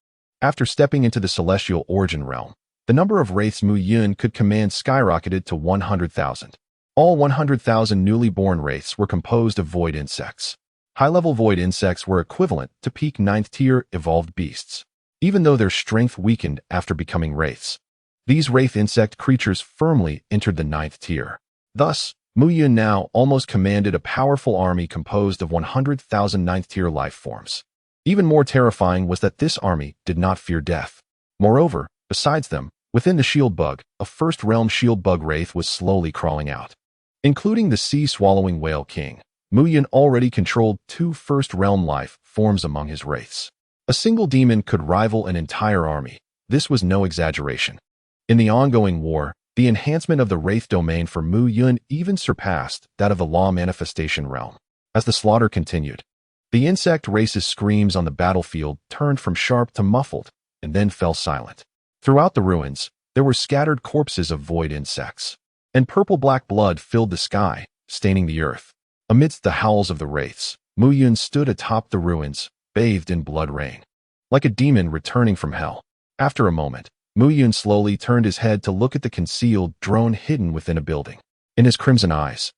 After stepping into the celestial origin realm, the number of wraiths Mu Yun could command skyrocketed to 100,000. All 100,000 newly born wraiths were composed of void insects. High-level void insects were equivalent to peak 9th-tier evolved beasts, even though their strength weakened after becoming wraiths. These wraith insect creatures firmly entered the 9th tier. Thus, Mu Yun now almost commanded a powerful army composed of 100,000 9th-tier life forms. Even more terrifying was that this army did not fear death. Moreover, besides them, within the shield bug, a first-realm shield bug wraith was slowly crawling out. Including the sea-swallowing whale king, Mu Yun already controlled 2 first-realm life forms among his wraiths. A single demon could rival an entire army. This was no exaggeration. In the ongoing war, the enhancement of the wraith domain for Mu Yun even surpassed that of the law manifestation realm. As the slaughter continued, the insect race's screams on the battlefield turned from sharp to muffled, and then fell silent. Throughout the ruins, there were scattered corpses of void insects. and purple-black blood filled the sky, staining the earth. Amidst the howls of the wraiths, Mu Yun stood atop the ruins, bathed in blood rain. Like a demon returning from hell. After a moment, Mu Yun slowly turned his head to look at the concealed drone hidden within a building. In his crimson eyes,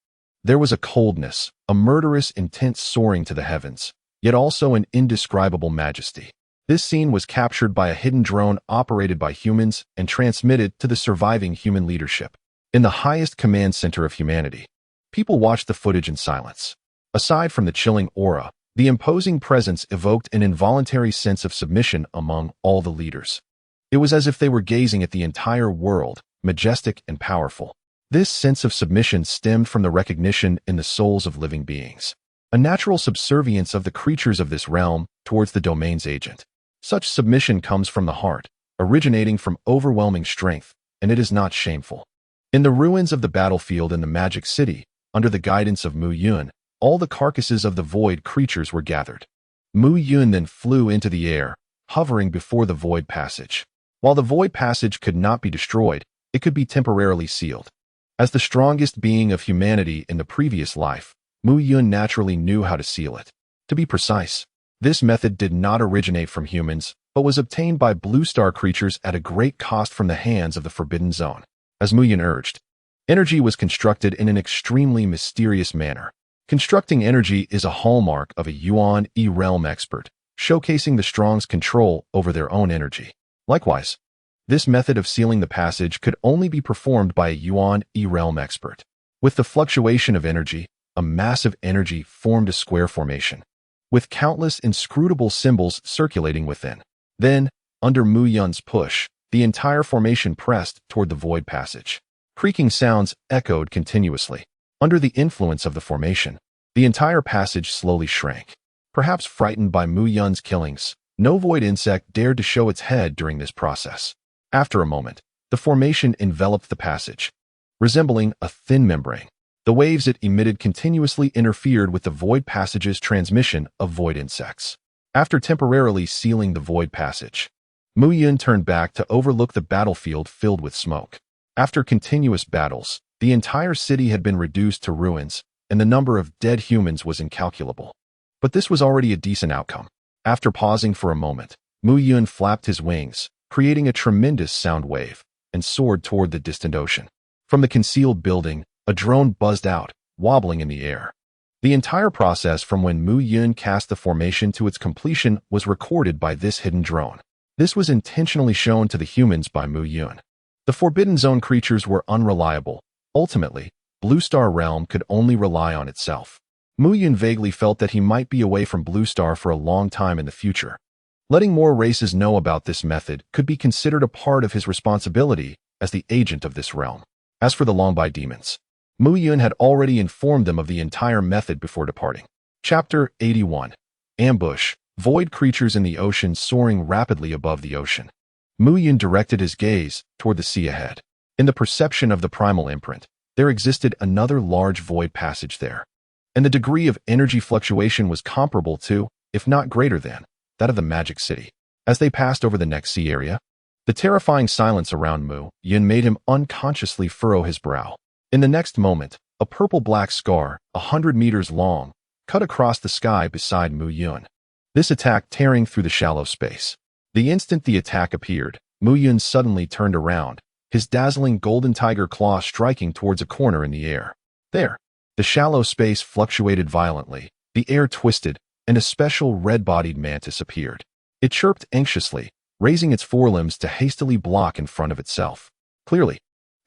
there was a coldness, a murderous intent soaring to the heavens, yet also an indescribable majesty. This scene was captured by a hidden drone operated by humans and transmitted to the surviving human leadership. In the highest command center of humanity, people watched the footage in silence. Aside from the chilling aura, the imposing presence evoked an involuntary sense of submission among all the leaders. It was as if they were gazing at the entire world, majestic and powerful. This sense of submission stemmed from the recognition in the souls of living beings, a natural subservience of the creatures of this realm towards the domain's agent. Such submission comes from the heart, originating from overwhelming strength, and it is not shameful. In the ruins of the battlefield in the Magic City, under the guidance of Mu Yun, all the carcasses of the void creatures were gathered. Mu Yun then flew into the air, hovering before the void passage. While the void passage could not be destroyed, it could be temporarily sealed. As the strongest being of humanity in the previous life, Mu Yun naturally knew how to seal it. To be precise, this method did not originate from humans, but was obtained by blue star creatures at a great cost from the hands of the Forbidden Zone. As Mu Yun urged, energy was constructed in an extremely mysterious manner. Constructing energy is a hallmark of a Yuan E realm expert, showcasing the strong's control over their own energy. Likewise, this method of sealing the passage could only be performed by a Yuan E realm expert. With the fluctuation of energy, a massive energy formed a square formation, with countless inscrutable symbols circulating within. Then, under Mu Yun's push, the entire formation pressed toward the void passage. Creaking sounds echoed continuously. Under the influence of the formation, the entire passage slowly shrank. Perhaps frightened by Mu Yun's killings, no void insect dared to show its head during this process. After a moment, the formation enveloped the passage, resembling a thin membrane. The waves it emitted continuously interfered with the void passage's transmission of void insects. After temporarily sealing the void passage, Mu Yun turned back to overlook the battlefield filled with smoke. After continuous battles, the entire city had been reduced to ruins, and the number of dead humans was incalculable. But this was already a decent outcome. After pausing for a moment, Mu Yun flapped his wings, creating a tremendous sound wave, and soared toward the distant ocean. From the concealed building, a drone buzzed out, wobbling in the air. The entire process from when Mu Yun cast the formation to its completion was recorded by this hidden drone. This was intentionally shown to the humans by Mu Yun. The Forbidden Zone creatures were unreliable. Ultimately, Blue Star Realm could only rely on itself. Mu Yun vaguely felt that he might be away from Blue Star for a long time in the future. Letting more races know about this method could be considered a part of his responsibility as the agent of this realm. As for the Longbai demons, Mu Yun had already informed them of the entire method before departing. Chapter 81. Ambush. Void creatures in the ocean soaring rapidly above the ocean. Mu Yun directed his gaze toward the sea ahead. In the perception of the primal imprint, there existed another large void passage there, and the degree of energy fluctuation was comparable to, if not greater than, that of the Magic City. As they passed over the next sea area, the terrifying silence around Mu Yun made him unconsciously furrow his brow. In the next moment, a purple-black scar, 100 meters long, cut across the sky beside Mu Yun. This attack tearing through the shallow space. The instant the attack appeared, Mu Yun suddenly turned around, his dazzling golden tiger claw striking towards a corner in the air. There, the shallow space fluctuated violently, the air twisted, and a special red-bodied mantis appeared. It chirped anxiously, raising its forelimbs to hastily block in front of itself. Clearly,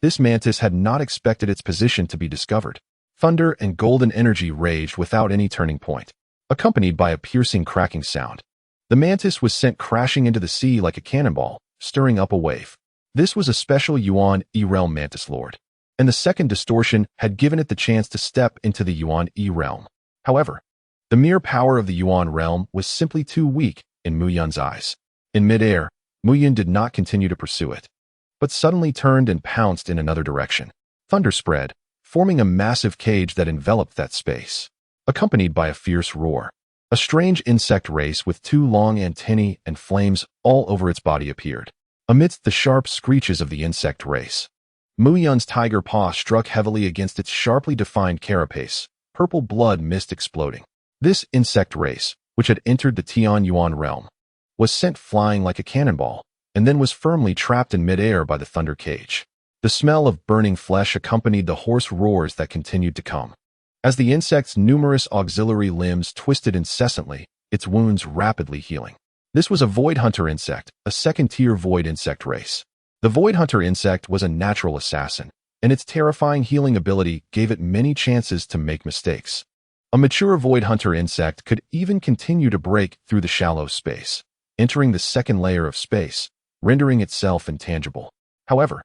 this mantis had not expected its position to be discovered. Thunder and golden energy raged without any turning point, accompanied by a piercing cracking sound. The mantis was sent crashing into the sea like a cannonball, stirring up a wave. This was a special Yuan E realm mantis lord, and the second distortion had given it the chance to step into the Yuan E realm. However, the mere power of the Yuan realm was simply too weak in Mu Yun's eyes. In midair, Mu Yun did not continue to pursue it, but suddenly turned and pounced in another direction. Thunder spread, forming a massive cage that enveloped that space, accompanied by a fierce roar. A strange insect race with 2 long antennae and flames all over its body appeared. Amidst the sharp screeches of the insect race, Mu Yun's tiger paw struck heavily against its sharply defined carapace, purple blood mist exploding. This insect race, which had entered the Tianyuan realm, was sent flying like a cannonball, and then was firmly trapped in midair by the thunder cage. The smell of burning flesh accompanied the hoarse roars that continued to come. As the insect's numerous auxiliary limbs twisted incessantly, its wounds rapidly healing. This was a Void Hunter insect, a second-tier Void Insect race. The Void Hunter insect was a natural assassin, and its terrifying healing ability gave it many chances to make mistakes. A mature Void Hunter insect could even continue to break through the shallow space, entering the second layer of space, rendering itself intangible. However,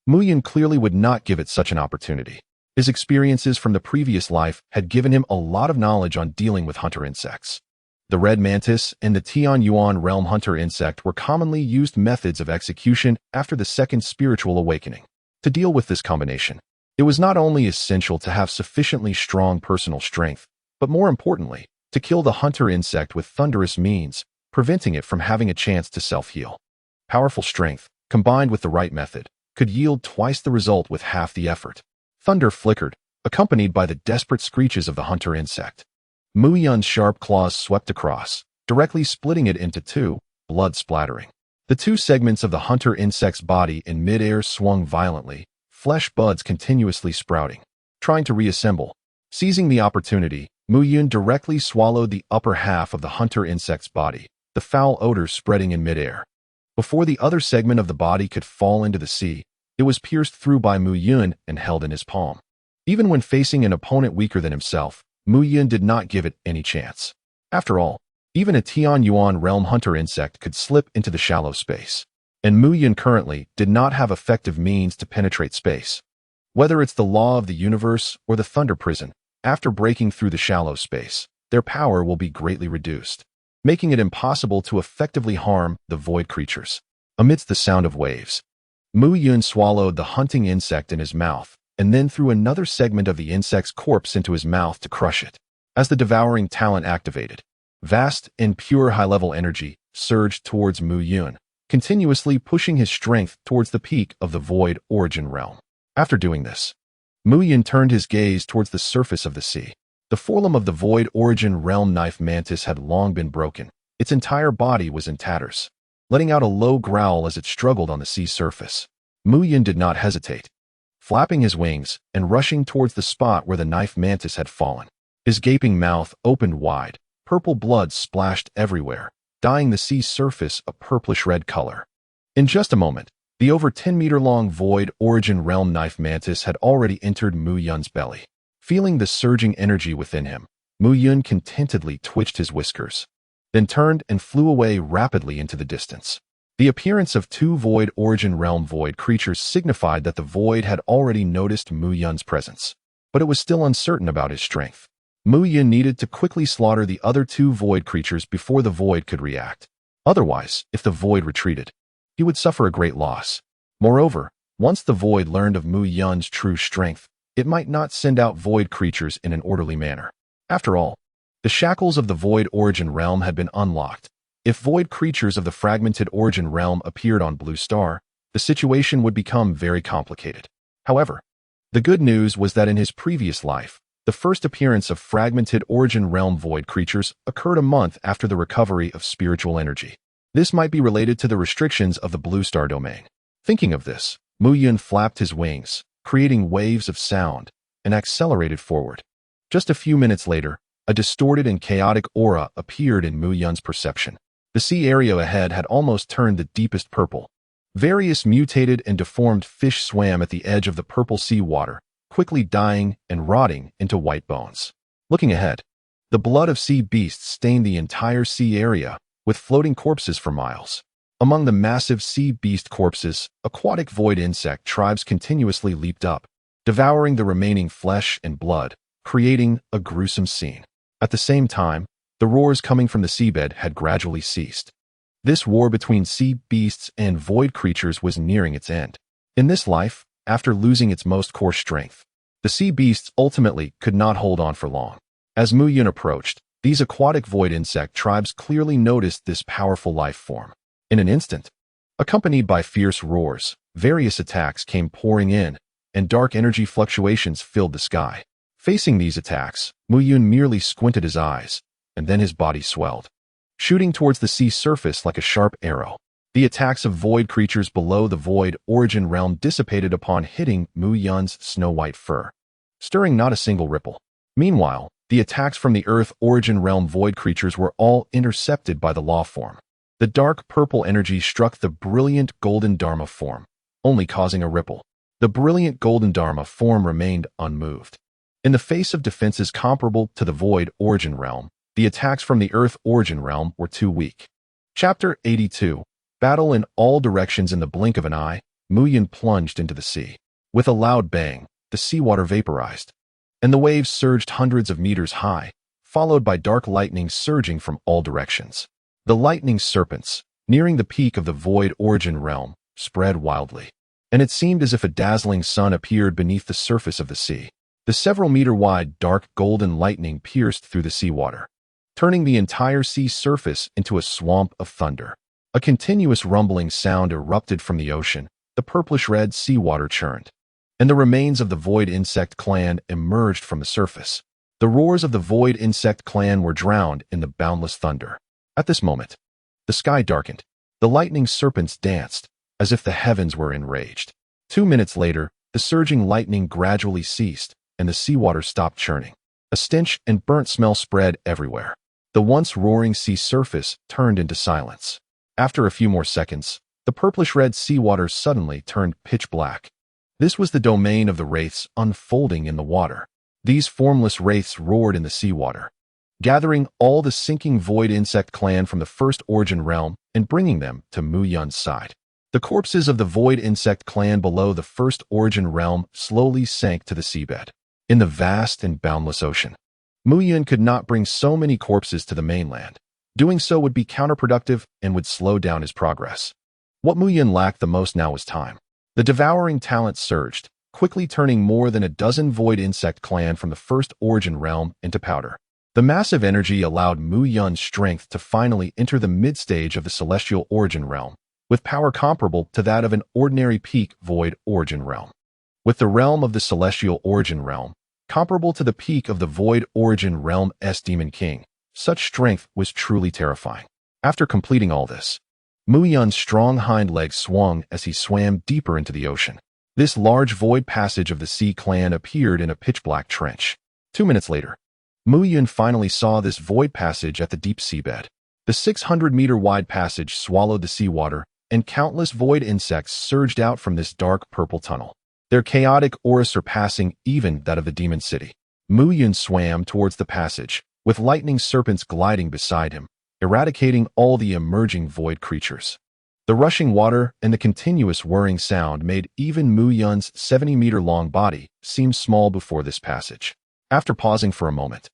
Mu Yun clearly would not give it such an opportunity. His experiences from the previous life had given him a lot of knowledge on dealing with hunter insects. The red mantis and the Tianyuan realm hunter insect were commonly used methods of execution after the second spiritual awakening. To deal with this combination, it was not only essential to have sufficiently strong personal strength, but more importantly, to kill the hunter insect with thunderous means, preventing it from having a chance to self-heal. Powerful strength, combined with the right method, could yield twice the result with half the effort. Thunder flickered, accompanied by the desperate screeches of the hunter insect. Mu Yun's sharp claws swept across, directly splitting it into two, blood splattering. The two segments of the hunter insect's body in midair swung violently, flesh buds continuously sprouting. Trying to reassemble. Seizing the opportunity, Mu Yun directly swallowed the upper half of the hunter insect's body, the foul odor spreading in midair. Before the other segment of the body could fall into the sea, it was pierced through by Mu Yun and held in his palm. Even when facing an opponent weaker than himself, Mu Yun did not give it any chance. After all, even a Tianyuan realm hunter insect could slip into the shallow space. And Mu Yun currently did not have effective means to penetrate space. Whether it's the law of the universe or the thunder prison, after breaking through the shallow space, their power will be greatly reduced, making it impossible to effectively harm the void creatures. Amidst the sound of waves, Mu Yun swallowed the hunting insect in his mouth, and then threw another segment of the insect's corpse into his mouth to crush it. As the Devouring Talent activated, vast and pure high-level energy surged towards Mu Yun, continuously pushing his strength towards the peak of the Void Origin realm. After doing this, Mu Yun turned his gaze towards the surface of the sea. The forelumb of the Void Origin realm knife mantis had long been broken. Its entire body was in tatters, letting out a low growl as it struggled on the sea surface. Mu Yun did not hesitate, flapping his wings and rushing towards the spot where the knife mantis had fallen. His gaping mouth opened wide, purple blood splashed everywhere, dyeing the sea surface a purplish-red color. In just a moment, the over 10-meter-long Void Origin realm knife mantis had already entered Mu Yun's belly. Feeling the surging energy within him, Mu Yun contentedly twitched his whiskers, then turned and flew away rapidly into the distance. The appearance of two Void Origin realm void creatures signified that the Void had already noticed Mu Yun's presence, but it was still uncertain about his strength. Mu Yun needed to quickly slaughter the other two Void creatures before the Void could react. Otherwise, if the Void retreated, he would suffer a great loss. Moreover, once the Void learned of Mu Yun's true strength, it might not send out Void creatures in an orderly manner. After all, the shackles of the Void Origin realm had been unlocked. If Void creatures of the fragmented Origin realm appeared on Blue Star, the situation would become very complicated. However, the good news was that in his previous life, the first appearance of fragmented Origin realm Void creatures occurred a month after the recovery of spiritual energy. This might be related to the restrictions of the Blue Star domain. Thinking of this, Mu Yun flapped his wings, creating waves of sound, and accelerated forward. Just a few minutes later, a distorted and chaotic aura appeared in Mu Yun's perception. The sea area ahead had almost turned the deepest purple. Various mutated and deformed fish swam at the edge of the purple sea water, quickly dying and rotting into white bones. Looking ahead, the blood of sea beasts stained the entire sea area, with floating corpses for miles. Among the massive sea beast corpses, aquatic void insect tribes continuously leaped up, devouring the remaining flesh and blood, creating a gruesome scene. At the same time, the roars coming from the seabed had gradually ceased. This war between sea beasts and void creatures was nearing its end. In this life, after losing its most core strength, the sea beasts ultimately could not hold on for long. As Mu Yun approached, these aquatic void insect tribes clearly noticed this powerful life form. In an instant, Accompanied by fierce roars, various attacks came pouring in, and dark energy fluctuations filled the sky. Facing these attacks, Mu Yun merely squinted his eyes, and then his body swelled, shooting towards the sea surface like a sharp arrow. The attacks of void creatures below the void origin realm dissipated upon hitting Mu Yun's snow-white fur, stirring not a single ripple. Meanwhile, the attacks from the earth origin realm void creatures were all intercepted by the law form. The dark purple energy struck the brilliant golden Dharma form, only causing a ripple. The brilliant golden Dharma form remained unmoved. In the face of defenses comparable to the void origin realm, the attacks from the earth origin realm were too weak. Chapter 82. Battle in all directions. In the blink of an eye, Mu Yun plunged into the sea. With a loud bang, the seawater vaporized, and the waves surged hundreds of meters high, followed by dark lightning surging from all directions. The lightning serpents, nearing the peak of the void origin realm, spread wildly, and it seemed as if a dazzling sun appeared beneath the surface of the sea. The several-meter-wide dark golden lightning pierced through the seawater, turning the entire sea surface into a swamp of thunder. A continuous rumbling sound erupted from the ocean. The purplish-red seawater churned, and the remains of the Void Insect clan emerged from the surface. The roars of the Void Insect clan were drowned in the boundless thunder. At this moment, the sky darkened. The lightning serpents danced, as if the heavens were enraged. 2 minutes later, the surging lightning gradually ceased, and the seawater stopped churning. A stench and burnt smell spread everywhere. The once roaring sea surface turned into silence. After a few more seconds, the purplish-red seawater suddenly turned pitch black. This was the domain of the wraiths unfolding in the water. These formless wraiths roared in the seawater, gathering all the sinking Void Insect clan from the first origin realm and bringing them to Mu Yun's side. The corpses of the Void Insect clan below the first origin realm slowly sank to the seabed. In the vast and boundless ocean, Mu Yun could not bring so many corpses to the mainland. Doing so would be counterproductive and would slow down his progress. What Mu Yun lacked the most now was time. The Devouring Talent surged, quickly turning more than a dozen Void Insect clan from the first origin realm into powder. The massive energy allowed Mu Yun's strength to finally enter the mid-stage of the celestial origin realm, with power comparable to that of an ordinary peak void origin realm. With the realm of the celestial origin realm, comparable to the peak of the void origin realm's Demon King, such strength was truly terrifying. After completing all this, Mu Yun's strong hind legs swung as he swam deeper into the ocean. This large void passage of the Sea Clan appeared in a pitch-black trench. 2 minutes later, Mu Yun finally saw this void passage at the deep seabed. The 600-meter-wide passage swallowed the seawater, and countless void insects surged out from this dark purple tunnel, their chaotic aura surpassing even that of the Demon City. Mu Yun swam towards the passage, with lightning serpents gliding beside him, eradicating all the emerging void creatures. The rushing water and the continuous whirring sound made even Mu Yun's 70-meter-long body seem small before this passage. After pausing for a moment,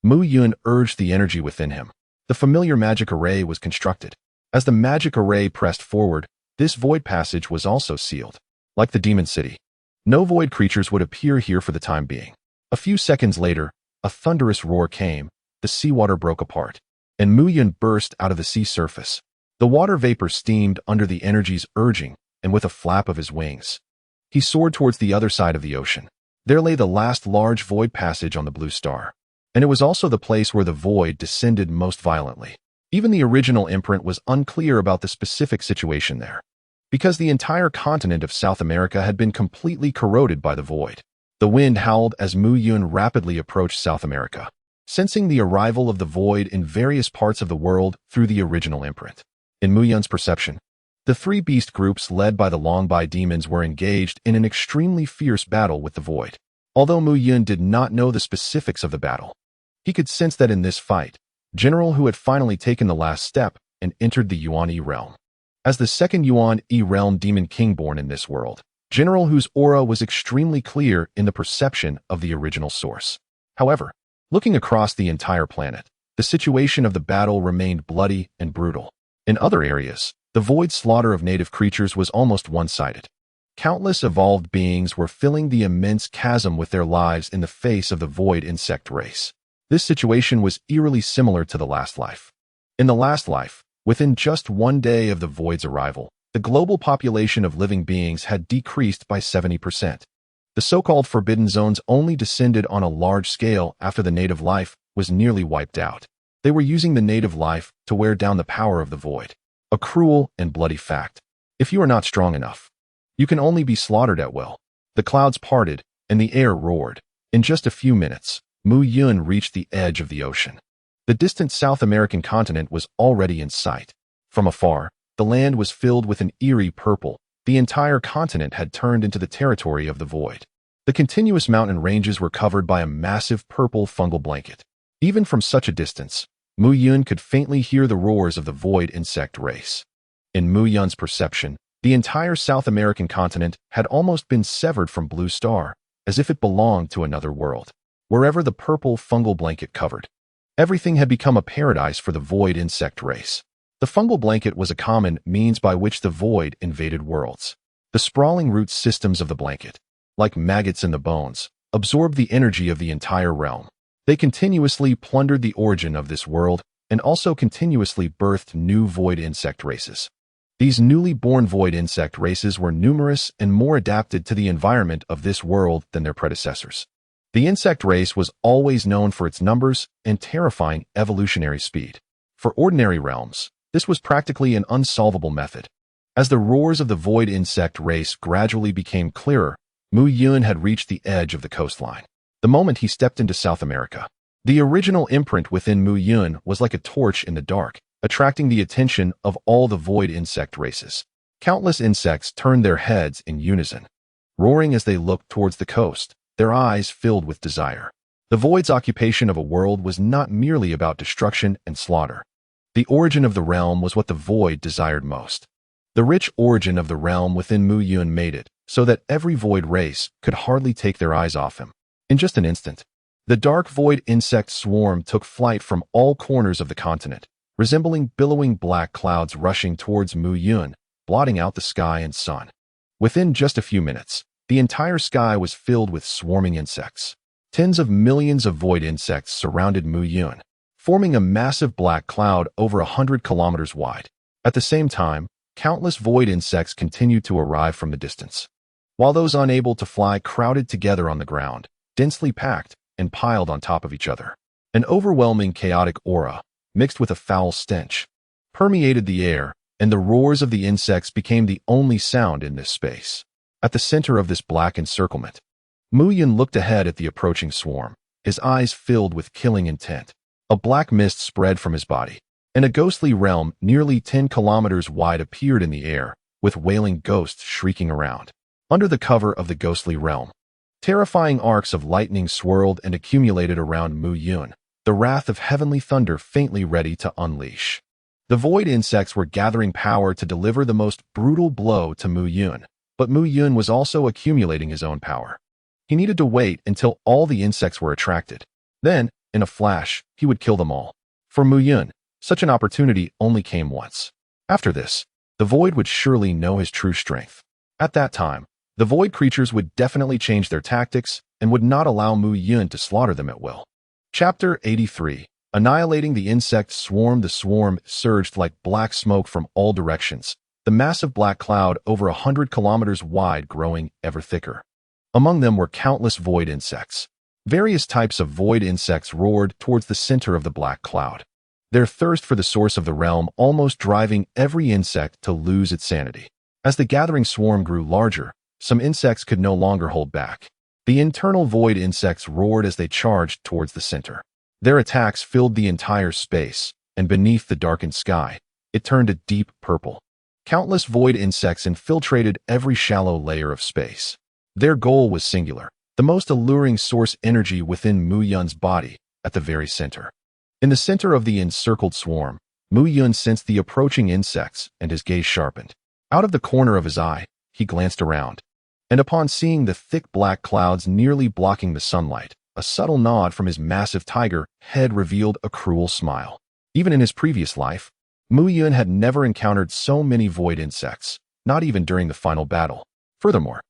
Mu Yun urged the energy within him. The familiar magic array was constructed. As the magic array pressed forward, this void passage was also sealed. Like the Demon City, no void creatures would appear here for the time being. A few seconds later, a thunderous roar came. The seawater broke apart, and Mu Yun burst out of the sea surface. The water vapor steamed under the energy's urging, and with a flap of his wings, he soared towards the other side of the ocean. There lay the last large void passage on the blue star, and it was also the place where the void descended most violently. Even the original imprint was unclear about the specific situation there, because the entire continent of South America had been completely corroded by the void. The wind howled as Mu Yun rapidly approached South America, sensing the arrival of the void in various parts of the world through the original imprint. In Mu Yun's perception, the three beast groups led by the Longbai demons were engaged in an extremely fierce battle with the void. Although Mu Yun did not know the specifics of the battle, he could sense that in this fight, General Hu had finally taken the last step and entered the Yuan E realm. As the second Yuan E realm demon king born in this world, General Hu's aura was extremely clear in the perception of the original source. However, looking across the entire planet, the situation of the battle remained bloody and brutal. In other areas, the void slaughter of native creatures was almost one-sided. Countless evolved beings were filling the immense chasm with their lives in the face of the void insect race. This situation was eerily similar to the last life. In the last life, within just 1 day of the void's arrival, the global population of living beings had decreased by 70%. The so-called forbidden zones only descended on a large scale after the native life was nearly wiped out. They were using the native life to wear down the power of the void. A cruel and bloody fact. If you are not strong enough, you can only be slaughtered at will. The clouds parted, and the air roared. In just a few minutes, Mu Yun reached the edge of the ocean. The distant South American continent was already in sight. From afar, the land was filled with an eerie purple. The entire continent had turned into the territory of the void. The continuous mountain ranges were covered by a massive purple fungal blanket. Even from such a distance, Mu Yun could faintly hear the roars of the void insect race. In Mu Yun's perception, the entire South American continent had almost been severed from Blue Star, as if it belonged to another world. Wherever the purple fungal blanket covered, everything had become a paradise for the void insect race. The fungal blanket was a common means by which the void invaded worlds. The sprawling root systems of the blanket, like maggots in the bones, absorbed the energy of the entire realm. They continuously plundered the origin of this world and also continuously birthed new void insect races. These newly born void insect races were numerous and more adapted to the environment of this world than their predecessors. The insect race was always known for its numbers and terrifying evolutionary speed. For ordinary realms, this was practically an unsolvable method. As the roars of the void insect race gradually became clearer, Mu Yun had reached the edge of the coastline. The moment he stepped into South America, the original imprint within Mu Yun was like a torch in the dark, attracting the attention of all the void insect races. Countless insects turned their heads in unison, roaring as they looked towards the coast, their eyes filled with desire. The void's occupation of a world was not merely about destruction and slaughter. The origin of the realm was what the void desired most. The rich origin of the realm within Mu Yun made it so that every void race could hardly take their eyes off him. In just an instant, the dark void insect swarm took flight from all corners of the continent, resembling billowing black clouds rushing towards Mu Yun, blotting out the sky and sun. Within just a few minutes, the entire sky was filled with swarming insects. Tens of millions of void insects surrounded Mu Yun, forming a massive black cloud over 100 kilometers wide. At the same time, countless void insects continued to arrive from the distance, while those unable to fly crowded together on the ground, densely packed and piled on top of each other. An overwhelming chaotic aura, mixed with a foul stench, permeated the air, and the roars of the insects became the only sound in this space. At the center of this black encirclement, Mu Yun looked ahead at the approaching swarm, his eyes filled with killing intent. A black mist spread from his body, and a ghostly realm nearly 10 kilometers wide appeared in the air, with wailing ghosts shrieking around. Under the cover of the ghostly realm, terrifying arcs of lightning swirled and accumulated around Mu Yun, the wrath of heavenly thunder faintly ready to unleash. The void insects were gathering power to deliver the most brutal blow to Mu Yun, but Mu Yun was also accumulating his own power. He needed to wait until all the insects were attracted. Then, in a flash, he would kill them all. For Mu Yun, such an opportunity only came once. After this, the void would surely know his true strength. At that time, the void creatures would definitely change their tactics and would not allow Mu Yun to slaughter them at will. Chapter 83. Annihilating the insect swarm. The swarm surged like black smoke from all directions, the massive black cloud over 100 kilometers wide growing ever thicker. Among them were countless void insects. Various types of void insects roared towards the center of the black cloud, their thirst for the source of the realm almost driving every insect to lose its sanity. As the gathering swarm grew larger, some insects could no longer hold back. The internal void insects roared as they charged towards the center. Their attacks filled the entire space, and beneath the darkened sky, it turned a deep purple. Countless void insects infiltrated every shallow layer of space. Their goal was singular: the most alluring source energy within Mu Yun's body, at the very center. In the center of the encircled swarm, Mu Yun sensed the approaching insects, and his gaze sharpened. Out of the corner of his eye, he glanced around, and upon seeing the thick black clouds nearly blocking the sunlight, a subtle nod from his massive tiger head revealed a cruel smile. Even in his previous life, Mu Yun had never encountered so many void insects, not even during the final battle. Furthermore,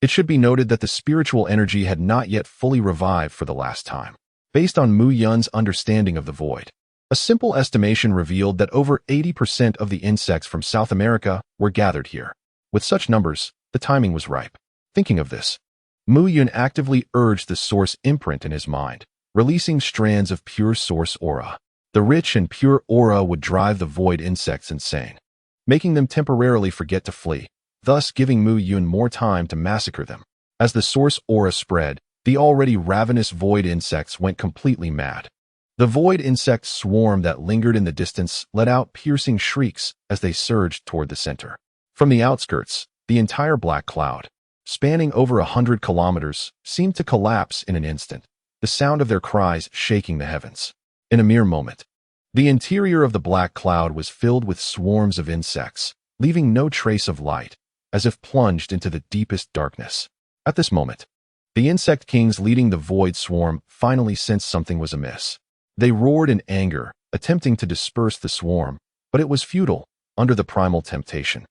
it should be noted that the spiritual energy had not yet fully revived for the last time. Based on Mu Yun's understanding of the void, A simple estimation revealed that over 80% of the insects from South America were gathered here. With such numbers, the timing was ripe. Thinking of this, Mu Yun actively urged the source imprint in his mind, releasing strands of pure source aura. The rich and pure aura would drive the void insects insane, making them temporarily forget to flee, thus giving Mu Yun more time to massacre them. As the source aura spread, the already ravenous void insects went completely mad. The void insect swarm that lingered in the distance let out piercing shrieks as they surged toward the center. From the outskirts, the entire black cloud, spanning over 100 kilometers, seemed to collapse in an instant, the sound of their cries shaking the heavens. In a mere moment, the interior of the black cloud was filled with swarms of insects, leaving no trace of light, as if plunged into the deepest darkness. At this moment, the insect kings leading the void swarm finally sensed something was amiss. They roared in anger, attempting to disperse the swarm, but it was futile, under the primal temptation.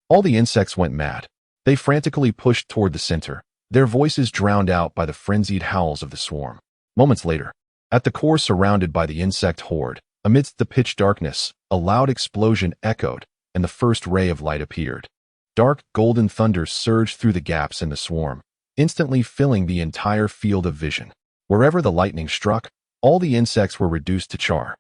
All the insects went mad. They frantically pushed toward the center, their voices drowned out by the frenzied howls of the swarm. Moments later, at the core surrounded by the insect horde, amidst the pitch darkness, a loud explosion echoed, and the first ray of light appeared. Dark golden thunder surged through the gaps in the swarm, instantly filling the entire field of vision. Wherever the lightning struck, all the insects were reduced to char,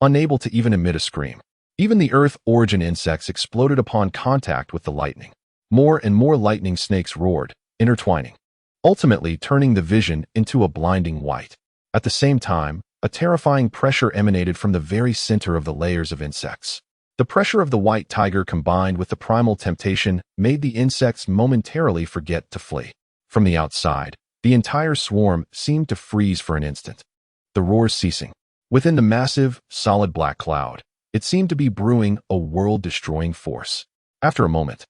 unable to even emit a scream. Even the Earth origin insects exploded upon contact with the lightning. More and more lightning snakes roared, intertwining, ultimately turning the vision into a blinding white. At the same time, a terrifying pressure emanated from the very center of the layers of insects. The pressure of the white tiger combined with the primal temptation made the insects momentarily forget to flee. From the outside, the entire swarm seemed to freeze for an instant, the roars ceasing. Within the massive, solid black cloud, it seemed to be brewing a world-destroying force. After a moment,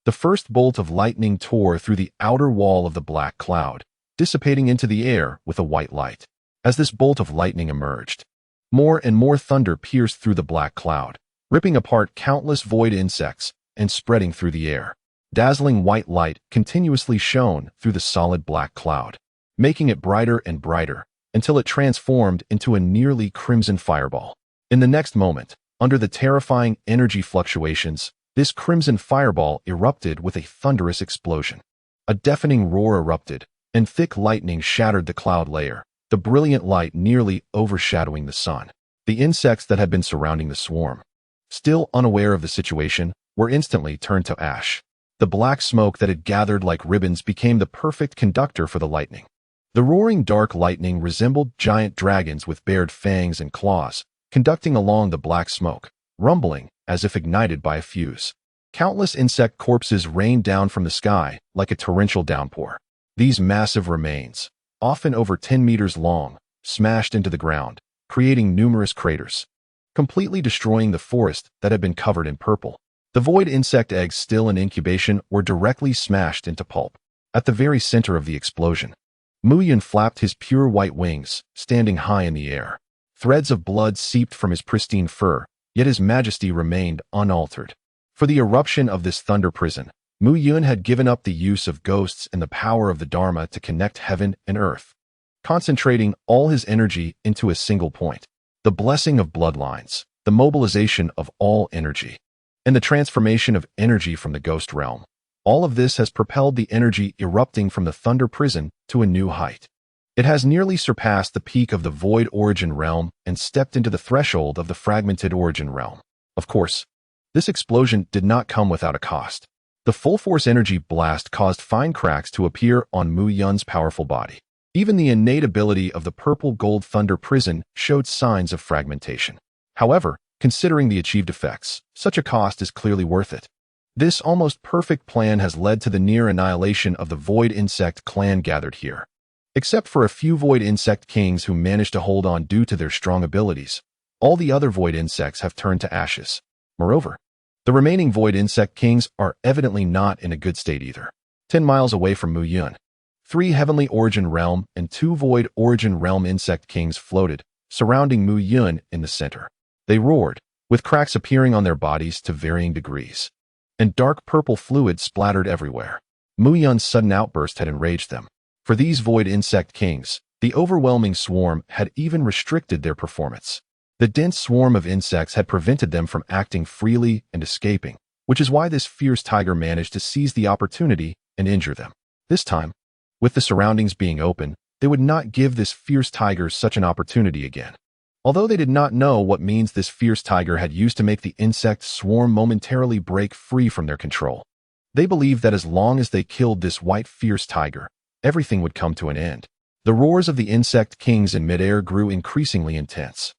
the first bolt of lightning tore through the outer wall of the black cloud, dissipating into the air with a white light. As this bolt of lightning emerged, more and more thunder pierced through the black cloud, ripping apart countless void insects and spreading through the air. Dazzling white light continuously shone through the solid black cloud, making it brighter and brighter, until it transformed into a nearly crimson fireball. In the next moment, under the terrifying energy fluctuations, this crimson fireball erupted with a thunderous explosion. A deafening roar erupted, and thick lightning shattered the cloud layer, the brilliant light nearly overshadowing the sun. The insects that had been surrounding the swarm, still unaware of the situation, were instantly turned to ash. The black smoke that had gathered like ribbons became the perfect conductor for the lightning. The roaring dark lightning resembled giant dragons with bared fangs and claws, conducting along the black smoke, rumbling as if ignited by a fuse. Countless insect corpses rained down from the sky like a torrential downpour. These massive remains, often over 10 meters long, smashed into the ground, creating numerous craters, completely destroying the forest that had been covered in purple. The void insect eggs still in incubation were directly smashed into pulp. At the very center of the explosion, Mu Yun flapped his pure white wings, standing high in the air. Threads of blood seeped from his pristine fur, yet his majesty remained unaltered. For the eruption of this thunder prison, Mu Yun had given up the use of ghosts and the power of the Dharma to connect heaven and earth, concentrating all his energy into a single point. The blessing of bloodlines, the mobilization of all energy, and the transformation of energy from the ghost realm. All of this has propelled the energy erupting from the thunder prison to a new height. It has nearly surpassed the peak of the void origin realm and stepped into the threshold of the fragmented origin realm. Of course, this explosion did not come without a cost. The full-force energy blast caused fine cracks to appear on Mu Yun's powerful body. Even the innate ability of the purple-gold thunder prison showed signs of fragmentation. However, considering the achieved effects, such a cost is clearly worth it. This almost perfect plan has led to the near annihilation of the Void Insect clan gathered here. Except for a few Void Insect kings who managed to hold on due to their strong abilities, all the other Void Insects have turned to ashes. Moreover, the remaining Void Insect kings are evidently not in a good state either. 10 miles away from Mu Yun, 3 Heavenly Origin Realm and 2 Void Origin Realm Insect kings floated, surrounding Mu Yun in the center. They roared, with cracks appearing on their bodies to varying degrees, and dark purple fluid splattered everywhere. Mu Yun's sudden outburst had enraged them. For these Void Insect kings, the overwhelming swarm had even restricted their performance. The dense swarm of insects had prevented them from acting freely and escaping, which is why this fierce tiger managed to seize the opportunity and injure them. This time, with the surroundings being open, they would not give this fierce tiger such an opportunity again. Although they did not know what means this fierce tiger had used to make the insect swarm momentarily break free from their control, they believed that as long as they killed this white fierce tiger, everything would come to an end. The roars of the insect kings in midair grew increasingly intense.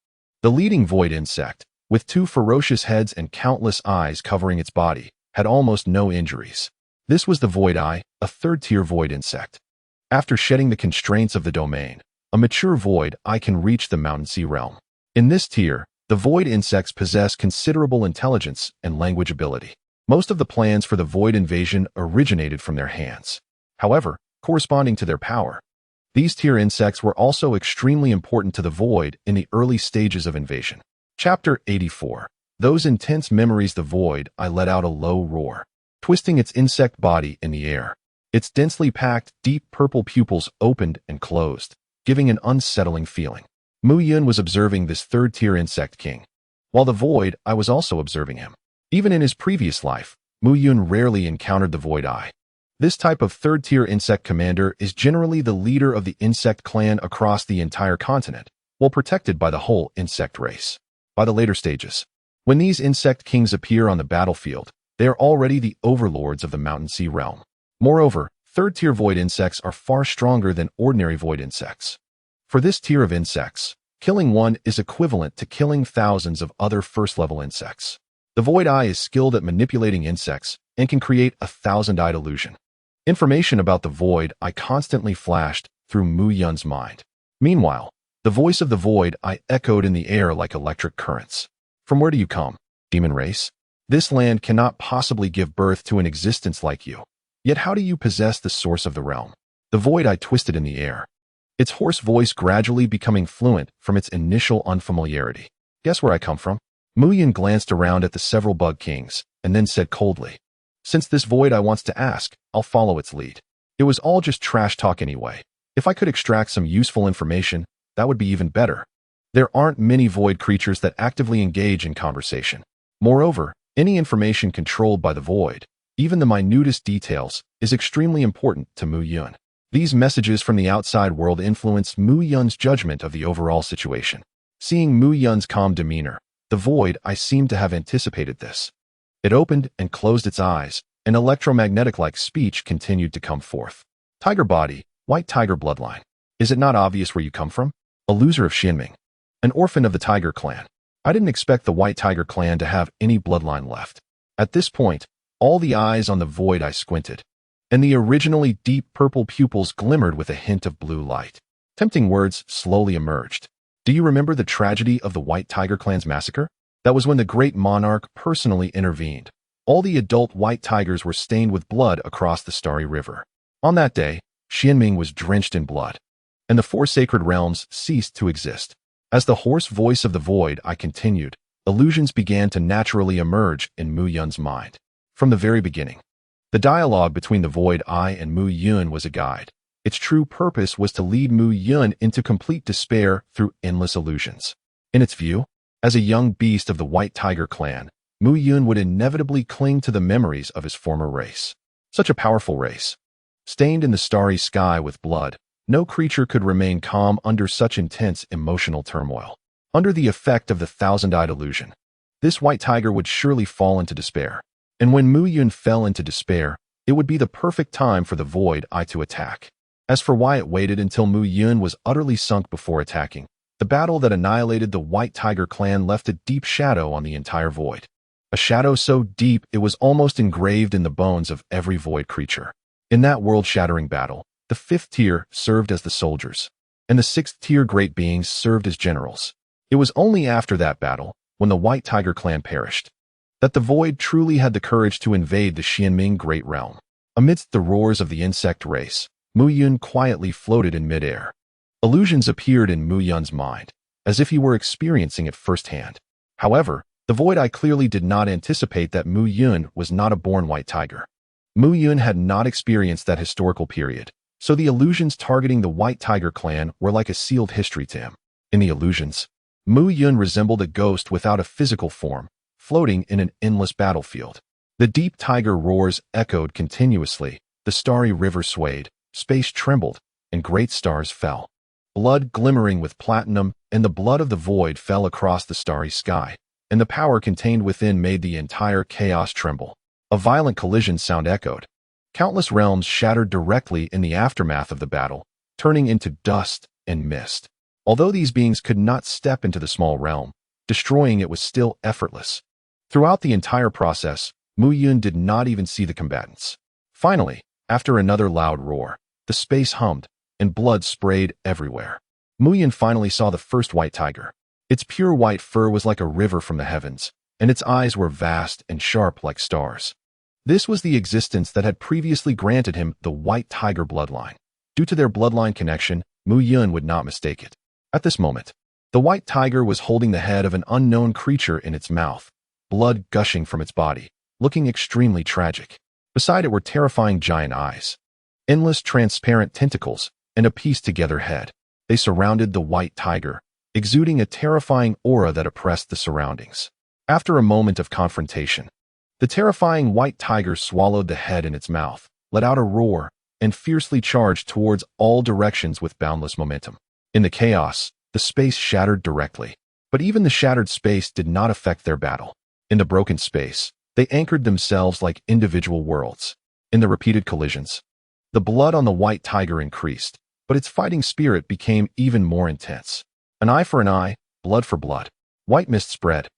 The leading void insect, with 2 ferocious heads and countless eyes covering its body, had almost no injuries. This was the Void Eye, a 3rd-tier void insect. After shedding the constraints of the domain, a mature Void Eye can reach the Mountain Sea realm. In this tier, the void insects possess considerable intelligence and language ability. Most of the plans for the void invasion originated from their hands. However, corresponding to their power, these tier insects were also extremely important to the void in the early stages of invasion. Chapter 84. Those intense memories. The Void Eye let out a low roar, twisting its insect body in the air. Its densely packed, deep purple pupils opened and closed, giving an unsettling feeling. Mu Yun was observing this 3rd-tier insect king, while the Void Eye was also observing him. Even in his previous life, Mu Yun rarely encountered the Void Eye. This type of 3rd-tier insect commander is generally the leader of the insect clan across the entire continent, while protected by the whole insect race. By the later stages, when these insect kings appear on the battlefield, they are already the overlords of the Mountain Sea realm. Moreover, 3rd-tier void insects are far stronger than ordinary void insects. For this tier of insects, killing one is equivalent to killing thousands of other 1st-level insects. The Void Eye is skilled at manipulating insects and can create a 1,000-eyed illusion. Information about the Void Eye constantly flashed through Mu Yun's mind. Meanwhile, the voice of the Void Eye echoed in the air like electric currents. From where do you come, demon race? This land cannot possibly give birth to an existence like you. Yet how do you possess the source of the realm? The Void Eye twisted in the air, its hoarse voice gradually becoming fluent from its initial unfamiliarity. Guess where I come from? Mu Yun glanced around at the several bug kings and then said coldly, "Since this Void Eye wants to ask, I'll follow its lead." It was all just trash talk anyway. If I could extract some useful information, that would be even better. There aren't many void creatures that actively engage in conversation. Moreover, any information controlled by the void, even the minutest details, is extremely important to Mu Yun. These messages from the outside world influenced Mu Yun's judgment of the overall situation. Seeing Mu Yun's calm demeanor, the Void Eye seemed to have anticipated this. It opened and closed its eyes, and electromagnetic-like speech continued to come forth. Tiger body, white tiger bloodline. Is it not obvious where you come from? A loser of Xianming, an orphan of the Tiger clan. I didn't expect the White Tiger clan to have any bloodline left. At this point, all the eyes on the Void Eye squinted, and the originally deep purple pupils glimmered with a hint of blue light. Tempting words slowly emerged. Do you remember the tragedy of the White Tiger clan's massacre? That was when the great monarch personally intervened. All the adult white tigers were stained with blood across the Starry River. On that day, Xianming was drenched in blood, and the 4 sacred realms ceased to exist. As the hoarse voice of the Void Eye continued, illusions began to naturally emerge in Mu Yun's mind. From the very beginning, the dialogue between the Void Eye and Mu Yun was a guide. Its true purpose was to lead Mu Yun into complete despair through endless illusions. In its view, as a young beast of the White Tiger clan, Mu Yun would inevitably cling to the memories of his former race. Such a powerful race. Stained in the starry sky with blood, no creature could remain calm under such intense emotional turmoil. Under the effect of the 1,000-eyed illusion, this white tiger would surely fall into despair. And when Mu Yun fell into despair, it would be the perfect time for the Void Eye to attack. As for why it waited until Mu Yun was utterly sunk before attacking, the battle that annihilated the White Tiger clan left a deep shadow on the entire void. A shadow so deep it was almost engraved in the bones of every void creature. In that world-shattering battle, the 5th tier served as the soldiers, and the 6th tier great beings served as generals. It was only after that battle, when the White Tiger clan perished, that the void truly had the courage to invade the Xianming Great Realm. Amidst the roars of the insect race, Mu Yun quietly floated in midair. Illusions appeared in Mu Yun's mind, as if he were experiencing it firsthand. However, the Void Eye clearly did not anticipate that Mu Yun was not a born white tiger. Mu Yun had not experienced that historical period, so the illusions targeting the White Tiger clan were like a sealed history to him. In the illusions, Mu Yun resembled a ghost without a physical form, floating in an endless battlefield. The deep tiger roars echoed continuously, the starry river swayed, space trembled, and great stars fell. Blood glimmering with platinum and the blood of the void fell across the starry sky, and the power contained within made the entire chaos tremble. A violent collision sound echoed. Countless realms shattered directly in the aftermath of the battle, turning into dust and mist. Although these beings could not step into the small realm, destroying it was still effortless. Throughout the entire process, Mu Yun did not even see the combatants. Finally, after another loud roar, the space hummed, and blood sprayed everywhere. Mu Yun finally saw the first white tiger. Its pure white fur was like a river from the heavens, and its eyes were vast and sharp like stars. This was the existence that had previously granted him the white tiger bloodline. Due to their bloodline connection, Mu Yun would not mistake it. At this moment, the white tiger was holding the head of an unknown creature in its mouth, blood gushing from its body, looking extremely tragic. Beside it were terrifying giant eyes, endless transparent tentacles, and a pieced-together head. They surrounded the white tiger, exuding a terrifying aura that oppressed the surroundings. After a moment of confrontation, the terrifying white tiger swallowed the head in its mouth, let out a roar, and fiercely charged towards all directions with boundless momentum. In the chaos, the space shattered directly. But even the shattered space did not affect their battle. In the broken space, they anchored themselves like individual worlds. In the repeated collisions, the blood on the white tiger increased, but its fighting spirit became even more intense. An eye for an eye, blood for blood. White mist spread.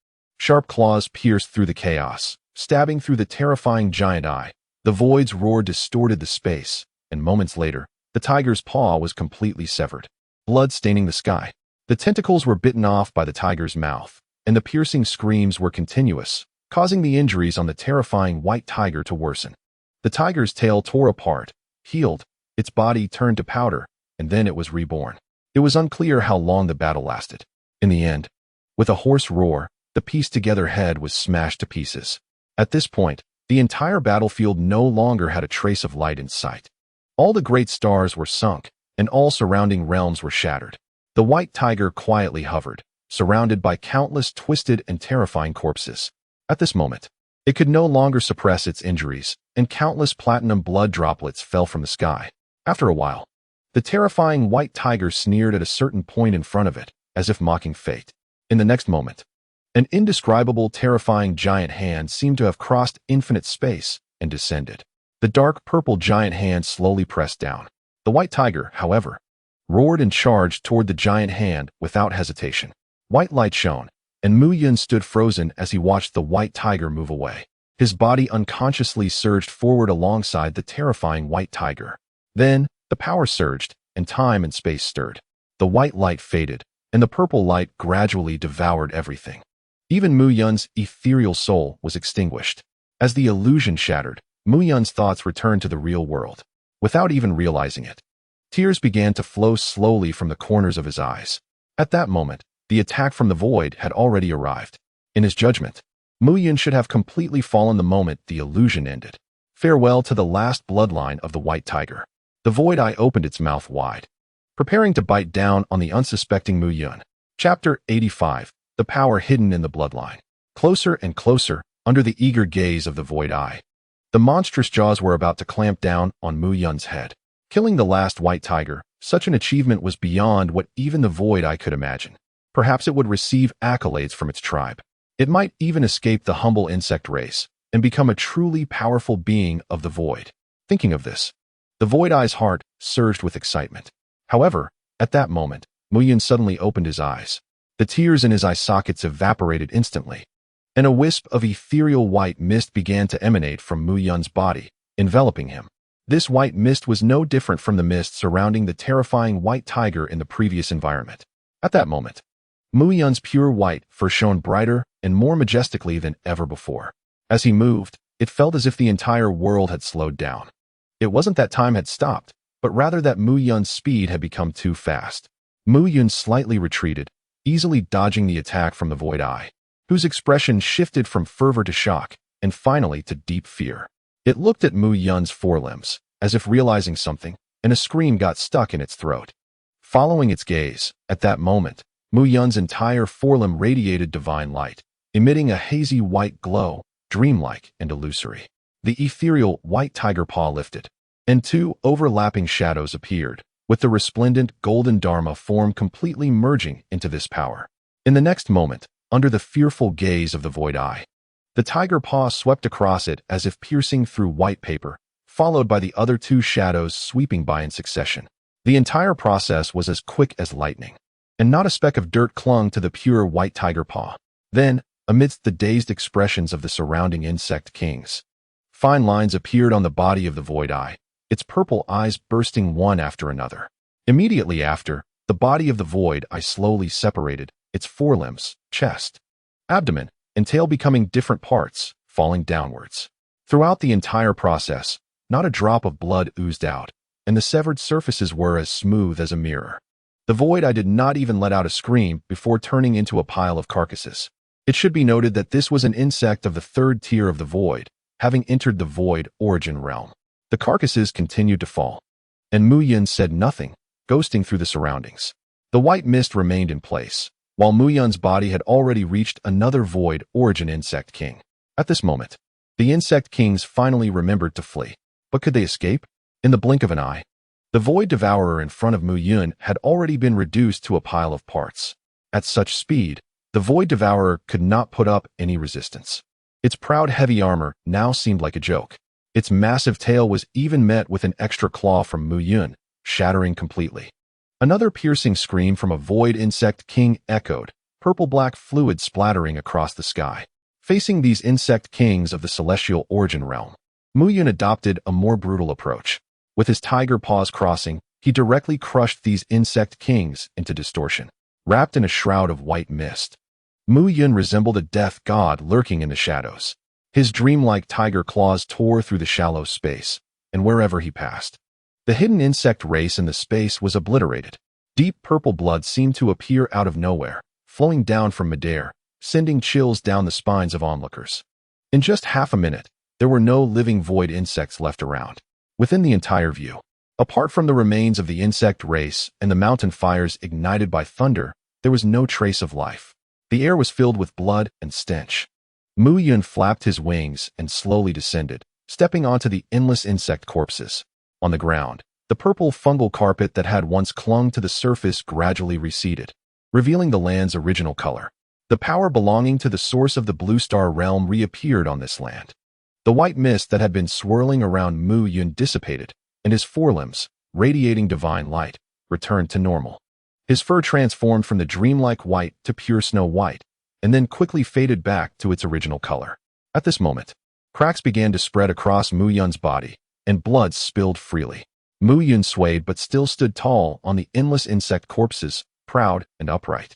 Sharp claws pierced through the chaos, stabbing through the terrifying giant eye. The void's roar distorted the space, and moments later, the tiger's paw was completely severed, blood staining the sky. The tentacles were bitten off by the tiger's mouth, and the piercing screams were continuous, causing the injuries on the terrifying white tiger to worsen. The tiger's tail tore apart, healed, its body turned to powder, and then it was reborn. It was unclear how long the battle lasted. In the end, with a hoarse roar, the pieced-together head was smashed to pieces. At this point, the entire battlefield no longer had a trace of light in sight. All the great stars were sunk, and all surrounding realms were shattered. The white tiger quietly hovered, surrounded by countless twisted and terrifying corpses. At this moment, it could no longer suppress its injuries, and countless platinum blood droplets fell from the sky. After a while, the terrifying white tiger sneered at a certain point in front of it, as if mocking fate. In the next moment, an indescribable, terrifying giant hand seemed to have crossed infinite space and descended. The dark purple giant hand slowly pressed down. The white tiger, however, roared and charged toward the giant hand without hesitation. White light shone, and Mu Yun stood frozen as he watched the white tiger move away. His body unconsciously surged forward alongside the terrifying white tiger. Then, the power surged, and time and space stirred. The white light faded, and the purple light gradually devoured everything. Even Mu Yun's ethereal soul was extinguished. As the illusion shattered, Mu Yun's thoughts returned to the real world. Without even realizing it, tears began to flow slowly from the corners of his eyes. At that moment, the attack from the void had already arrived. In his judgment, Mu Yun should have completely fallen the moment the illusion ended. Farewell to the last bloodline of the white tiger. The void eye opened its mouth wide, preparing to bite down on the unsuspecting Mu Yun. Chapter 85. The power hidden in the bloodline. Closer and closer, under the eager gaze of the void eye, the monstrous jaws were about to clamp down on Mu Yun's head. Killing the last white tiger, such an achievement was beyond what even the void eye could imagine. Perhaps it would receive accolades from its tribe. It might even escape the humble insect race and become a truly powerful being of the void. Thinking of this, the void eye's heart surged with excitement. However, at that moment, Mu Yun suddenly opened his eyes. The tears in his eye sockets evaporated instantly, and a wisp of ethereal white mist began to emanate from Mu Yun's body, enveloping him. This white mist was no different from the mist surrounding the terrifying white tiger in the previous environment. At that moment, Mu Yun's pure white fur shone brighter and more majestically than ever before. As he moved, it felt as if the entire world had slowed down. It wasn't that time had stopped, but rather that Mu Yun's speed had become too fast. Mu Yun slightly retreated, easily dodging the attack from the void eye, whose expression shifted from fervor to shock, and finally to deep fear. It looked at Mu Yun's forelimbs, as if realizing something, and a scream got stuck in its throat. Following its gaze, at that moment, Mu Yun's entire forelimb radiated divine light, emitting a hazy white glow, dreamlike and illusory. The ethereal white tiger paw lifted, and two overlapping shadows appeared, with the resplendent golden Dharma form completely merging into this power. In the next moment, under the fearful gaze of the void eye, the tiger paw swept across it as if piercing through white paper, followed by the other two shadows sweeping by in succession. The entire process was as quick as lightning, and not a speck of dirt clung to the pure white tiger paw. Then, amidst the dazed expressions of the surrounding insect kings, fine lines appeared on the body of the void eye, its purple eyes bursting one after another. Immediately after, the body of the void eye slowly separated, its forelimbs, chest, abdomen, and tail becoming different parts, falling downwards. Throughout the entire process, not a drop of blood oozed out, and the severed surfaces were as smooth as a mirror. The void eye did not even let out a scream before turning into a pile of carcasses. It should be noted that this was an insect of the third tier of the void, having entered the void origin realm. The carcasses continued to fall, and Mu Yun said nothing, ghosting through the surroundings. The white mist remained in place, while Mu Yun's body had already reached another void origin insect king. At this moment, the insect kings finally remembered to flee. But could they escape? In the blink of an eye, the void devourer in front of Mu Yun had already been reduced to a pile of parts. At such speed, the void devourer could not put up any resistance. Its proud heavy armor now seemed like a joke. Its massive tail was even met with an extra claw from Mu Yun, shattering completely. Another piercing scream from a void insect king echoed, purple-black fluid splattering across the sky. Facing these insect kings of the celestial origin realm, Mu Yun adopted a more brutal approach. With his tiger paws crossing, he directly crushed these insect kings into distortion. Wrapped in a shroud of white mist, Mu Yun resembled a death god lurking in the shadows. His dreamlike tiger claws tore through the shallow space, and wherever he passed, the hidden insect race in the space was obliterated. Deep purple blood seemed to appear out of nowhere, flowing down from midair, sending chills down the spines of onlookers. In just half a minute, there were no living void insects left around. Within the entire view, apart from the remains of the insect race and the mountain fires ignited by thunder, there was no trace of life. The air was filled with blood and stench. Mu Yun flapped his wings and slowly descended, stepping onto the endless insect corpses. On the ground, the purple fungal carpet that had once clung to the surface gradually receded, revealing the land's original color. The power belonging to the source of the Blue Star realm reappeared on this land. The white mist that had been swirling around Mu Yun dissipated, and his forelimbs, radiating divine light, returned to normal. His fur transformed from the dreamlike white to pure snow white, and then quickly faded back to its original color. At this moment, cracks began to spread across Mu Yun's body, and blood spilled freely. Mu Yun swayed but still stood tall on the endless insect corpses, proud and upright.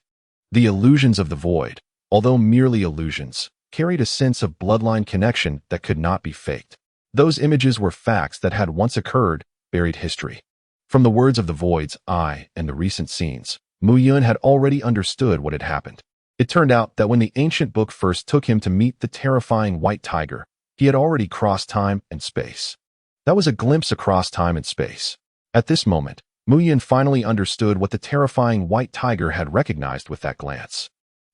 The illusions of the void, although merely illusions, carried a sense of bloodline connection that could not be faked. Those images were facts that had once occurred, buried history. From the words of the void's eye and the recent scenes, Mu Yun had already understood what had happened. It turned out that when the ancient book first took him to meet the terrifying white tiger, he had already crossed time and space. That was a glimpse across time and space. At this moment, Mu Yun finally understood what the terrifying white tiger had recognized with that glance.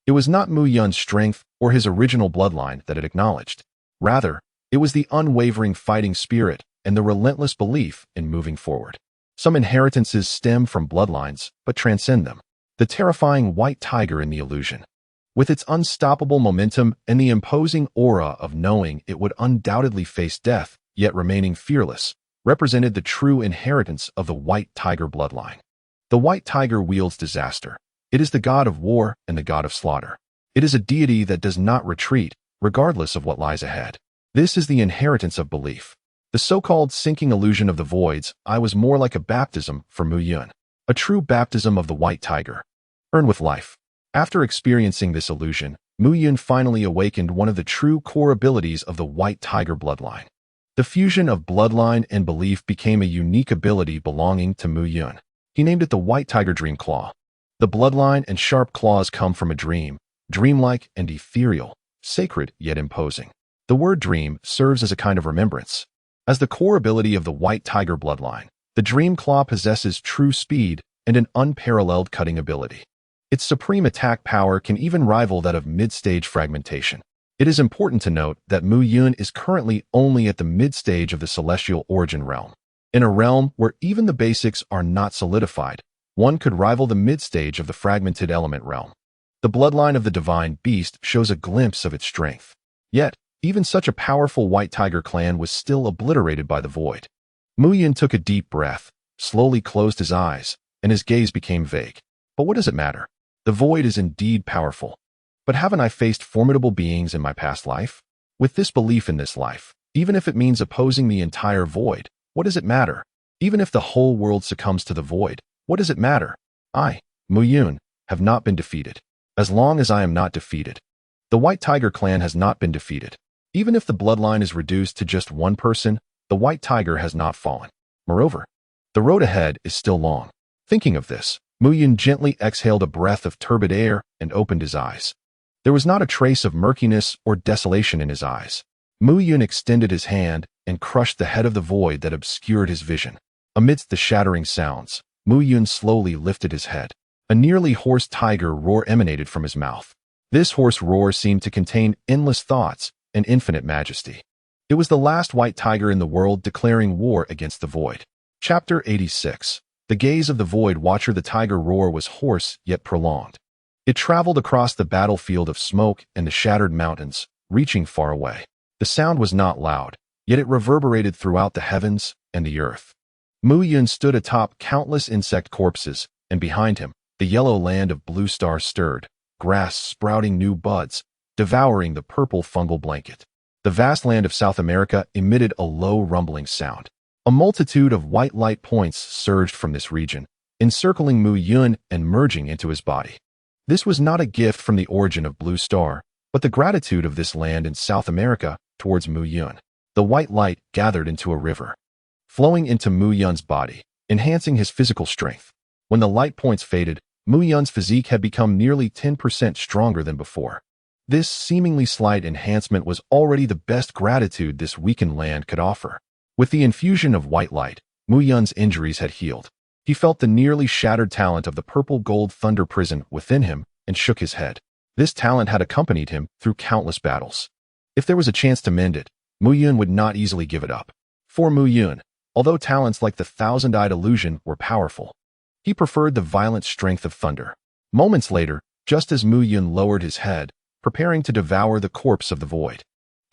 It was not Mu Yun's strength or his original bloodline that it acknowledged. Rather, it was the unwavering fighting spirit and the relentless belief in moving forward. Some inheritances stem from bloodlines, but transcend them. The terrifying white tiger in the illusion, with its unstoppable momentum and the imposing aura of knowing it would undoubtedly face death, yet remaining fearless, represented the true inheritance of the white tiger bloodline. The white tiger wields disaster. It is the god of war and the god of slaughter. It is a deity that does not retreat, regardless of what lies ahead. This is the inheritance of belief. The so-called sinking illusion of the void's eye was more like a baptism for Mu Yun, a true baptism of the white tiger, earned with life. After experiencing this illusion, Mu Yun finally awakened one of the true core abilities of the white tiger bloodline. The fusion of bloodline and belief became a unique ability belonging to Mu Yun. He named it the White Tiger Dream Claw. The bloodline and sharp claws come from a dream, dreamlike and ethereal, sacred yet imposing. The word dream serves as a kind of remembrance. As the core ability of the White Tiger bloodline, the Dream Claw possesses true speed and an unparalleled cutting ability. Its supreme attack power can even rival that of mid-stage fragmentation. It is important to note that Mu Yun is currently only at the mid-stage of the celestial origin realm. In a realm where even the basics are not solidified, one could rival the mid-stage of the fragmented element realm. The bloodline of the divine beast shows a glimpse of its strength. Yet, even such a powerful white tiger clan was still obliterated by the void. Mu Yun took a deep breath, slowly closed his eyes, and his gaze became vague. But what does it matter? The void is indeed powerful. But haven't I faced formidable beings in my past life? With this belief in this life, even if it means opposing the entire void, what does it matter? Even if the whole world succumbs to the void, what does it matter? I, Mu Yun, have not been defeated. As long as I am not defeated. The White Tiger clan has not been defeated. Even if the bloodline is reduced to just one person, the White Tiger has not fallen. Moreover, the road ahead is still long. Thinking of this, Mu Yun gently exhaled a breath of turbid air and opened his eyes. There was not a trace of murkiness or desolation in his eyes. Mu Yun extended his hand and crushed the head of the void that obscured his vision. Amidst the shattering sounds, Mu Yun slowly lifted his head. A nearly hoarse tiger roar emanated from his mouth. This hoarse roar seemed to contain endless thoughts and infinite majesty. It was the last white tiger in the world declaring war against the void. Chapter 86. The gaze of the void watcher. The tiger roar was hoarse yet prolonged. It traveled across the battlefield of smoke and the shattered mountains, reaching far away. The sound was not loud, yet it reverberated throughout the heavens and the earth. Mu Yun stood atop countless insect corpses, and behind him, the yellow land of Blue Star stirred, grass sprouting new buds, devouring the purple fungal blanket. The vast land of South America emitted a low rumbling sound. A multitude of white light points surged from this region, encircling Mu Yun and merging into his body. This was not a gift from the origin of Blue Star, but the gratitude of this land in South America towards Mu Yun. The white light gathered into a river, flowing into Mu Yun's body, enhancing his physical strength. When the light points faded, Mu Yun's physique had become nearly 10% stronger than before. This seemingly slight enhancement was already the best gratitude this weakened land could offer. With the infusion of white light, Mu Yun's injuries had healed. He felt the nearly shattered talent of the purple gold thunder prison within him and shook his head. This talent had accompanied him through countless battles. If there was a chance to mend it, Mu Yun would not easily give it up. For Mu Yun, although talents like the thousand-eyed illusion were powerful, he preferred the violent strength of thunder. Moments later, just as Mu Yun lowered his head, preparing to devour the corpse of the void,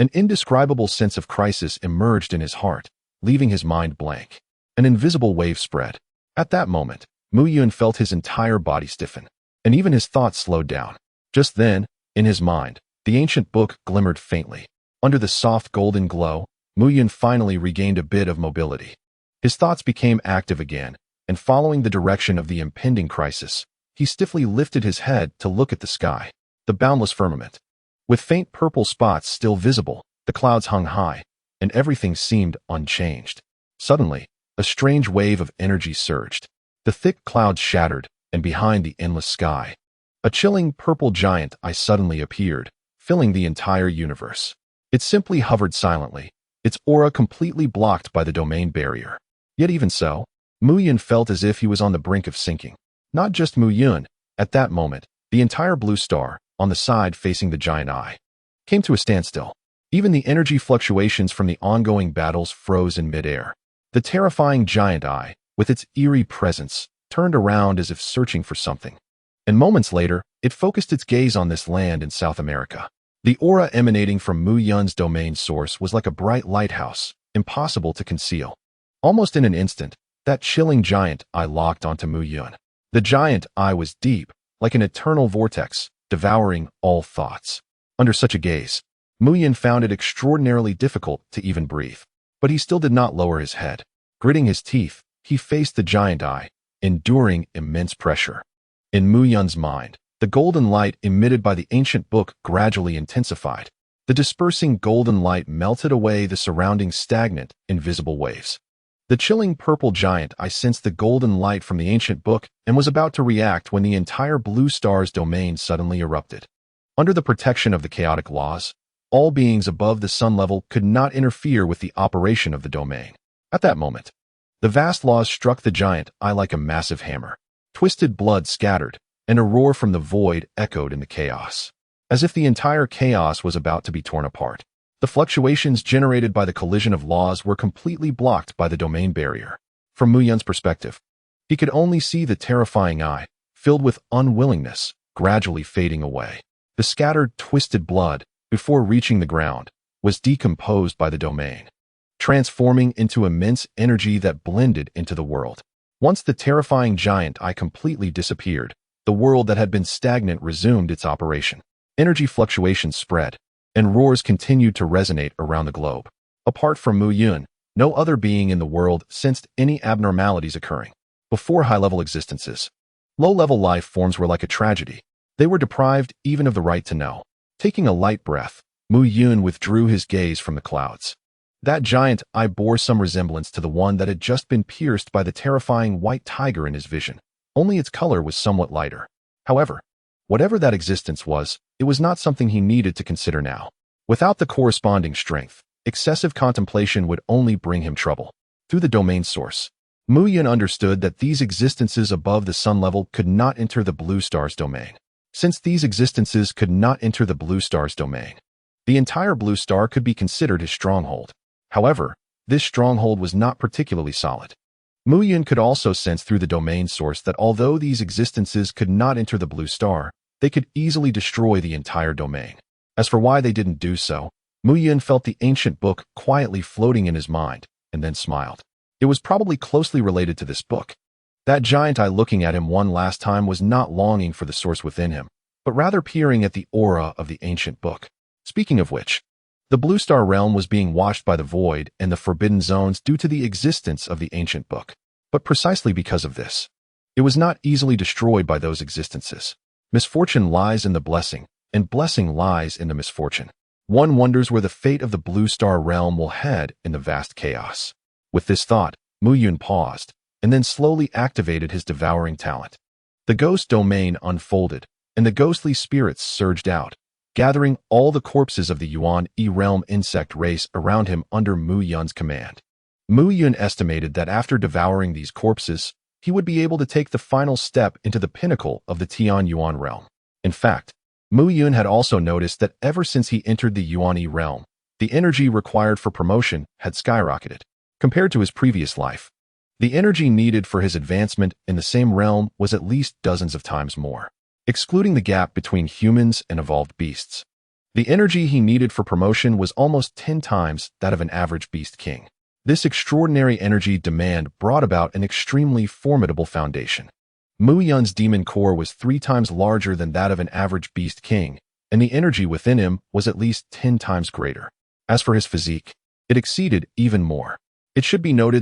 an indescribable sense of crisis emerged in his heart, leaving his mind blank. An invisible wave spread. At that moment, Mu Yun felt his entire body stiffen, and even his thoughts slowed down. Just then, in his mind, the ancient book glimmered faintly. Under the soft golden glow, Mu Yun finally regained a bit of mobility. His thoughts became active again, and following the direction of the impending crisis, he stiffly lifted his head to look at the sky, the boundless firmament. With faint purple spots still visible, the clouds hung high, and everything seemed unchanged. Suddenly, a strange wave of energy surged. The thick clouds shattered, and behind the endless sky, a chilling purple giant eye suddenly appeared, filling the entire universe. It simply hovered silently, its aura completely blocked by the domain barrier. Yet even so, Mu Yun felt as if he was on the brink of sinking. Not just Mu Yun, at that moment, the entire Blue Star, on the side facing the giant eye, came to a standstill. Even the energy fluctuations from the ongoing battles froze in midair. The terrifying giant eye, with its eerie presence, turned around as if searching for something. And moments later, it focused its gaze on this land in South America. The aura emanating from Mu Yun's domain source was like a bright lighthouse, impossible to conceal. Almost in an instant, that chilling giant eye locked onto Mu Yun. The giant eye was deep, like an eternal vortex, devouring all thoughts. Under such a gaze, Mu Yun found it extraordinarily difficult to even breathe. But he still did not lower his head. Gritting his teeth, he faced the giant eye, enduring immense pressure. In Mu Yun's mind, the golden light emitted by the ancient book gradually intensified. The dispersing golden light melted away the surrounding stagnant, invisible waves. The chilling purple giant eye sensed the golden light from the ancient book and was about to react when the entire Blue Star's domain suddenly erupted. Under the protection of the chaotic laws, all beings above the sun level could not interfere with the operation of the domain. At that moment, the vast laws struck the giant eye like a massive hammer. Twisted blood scattered, and a roar from the void echoed in the chaos, as if the entire chaos was about to be torn apart. The fluctuations generated by the collision of laws were completely blocked by the domain barrier. From Mu Yun's perspective, he could only see the terrifying eye, filled with unwillingness, gradually fading away. The scattered, twisted blood, before reaching the ground, was decomposed by the domain, transforming into immense energy that blended into the world. Once the terrifying giant eye completely disappeared, the world that had been stagnant resumed its operation. Energy fluctuations spread, and roars continued to resonate around the globe. Apart from Mu Yun, no other being in the world sensed any abnormalities occurring. Before high-level existences, low-level life forms were like a tragedy. They were deprived even of the right to know. Taking a light breath, Mu Yun withdrew his gaze from the clouds. That giant eye bore some resemblance to the one that had just been pierced by the terrifying white tiger in his vision. Only its color was somewhat lighter. However, whatever that existence was, it was not something he needed to consider now. Without the corresponding strength, excessive contemplation would only bring him trouble. Through the domain source, Mu Yun understood that these existences above the sun level could not enter the blue star's domain. Since these existences could not enter the blue star's domain, the entire blue star could be considered his stronghold. However, this stronghold was not particularly solid. Mu Yun could also sense through the domain source that although these existences could not enter the blue star, they could easily destroy the entire domain. As for why they didn't do so, Mu Yun felt the ancient book quietly floating in his mind, and then smiled. It was probably closely related to this book. That giant eye looking at him one last time was not longing for the source within him, but rather peering at the aura of the ancient book. Speaking of which, the Blue Star realm was being washed by the void and the forbidden zones due to the existence of the ancient book. But precisely because of this, it was not easily destroyed by those existences. Misfortune lies in the blessing, and blessing lies in the misfortune. One wonders where the fate of the Blue Star realm will head in the vast chaos. With this thought, Mu Yun paused, and then slowly activated his Devouring Talent. The ghost domain unfolded, and the ghostly spirits surged out, gathering all the corpses of the Yuan E realm insect race around him under Mu Yun's command. Mu Yun estimated that after devouring these corpses, he would be able to take the final step into the pinnacle of the Tian Yuan realm. In fact, Mu Yun had also noticed that ever since he entered the Yuan E realm, the energy required for promotion had skyrocketed. Compared to his previous life, the energy needed for his advancement in the same realm was at least dozens of times more. Excluding the gap between humans and evolved beasts, the energy he needed for promotion was almost 10 times that of an average beast king. This extraordinary energy demand brought about an extremely formidable foundation. Mu Yun's demon core was 3 times larger than that of an average beast king, and the energy within him was at least 10 times greater. As for his physique, it exceeded even more. It should be noted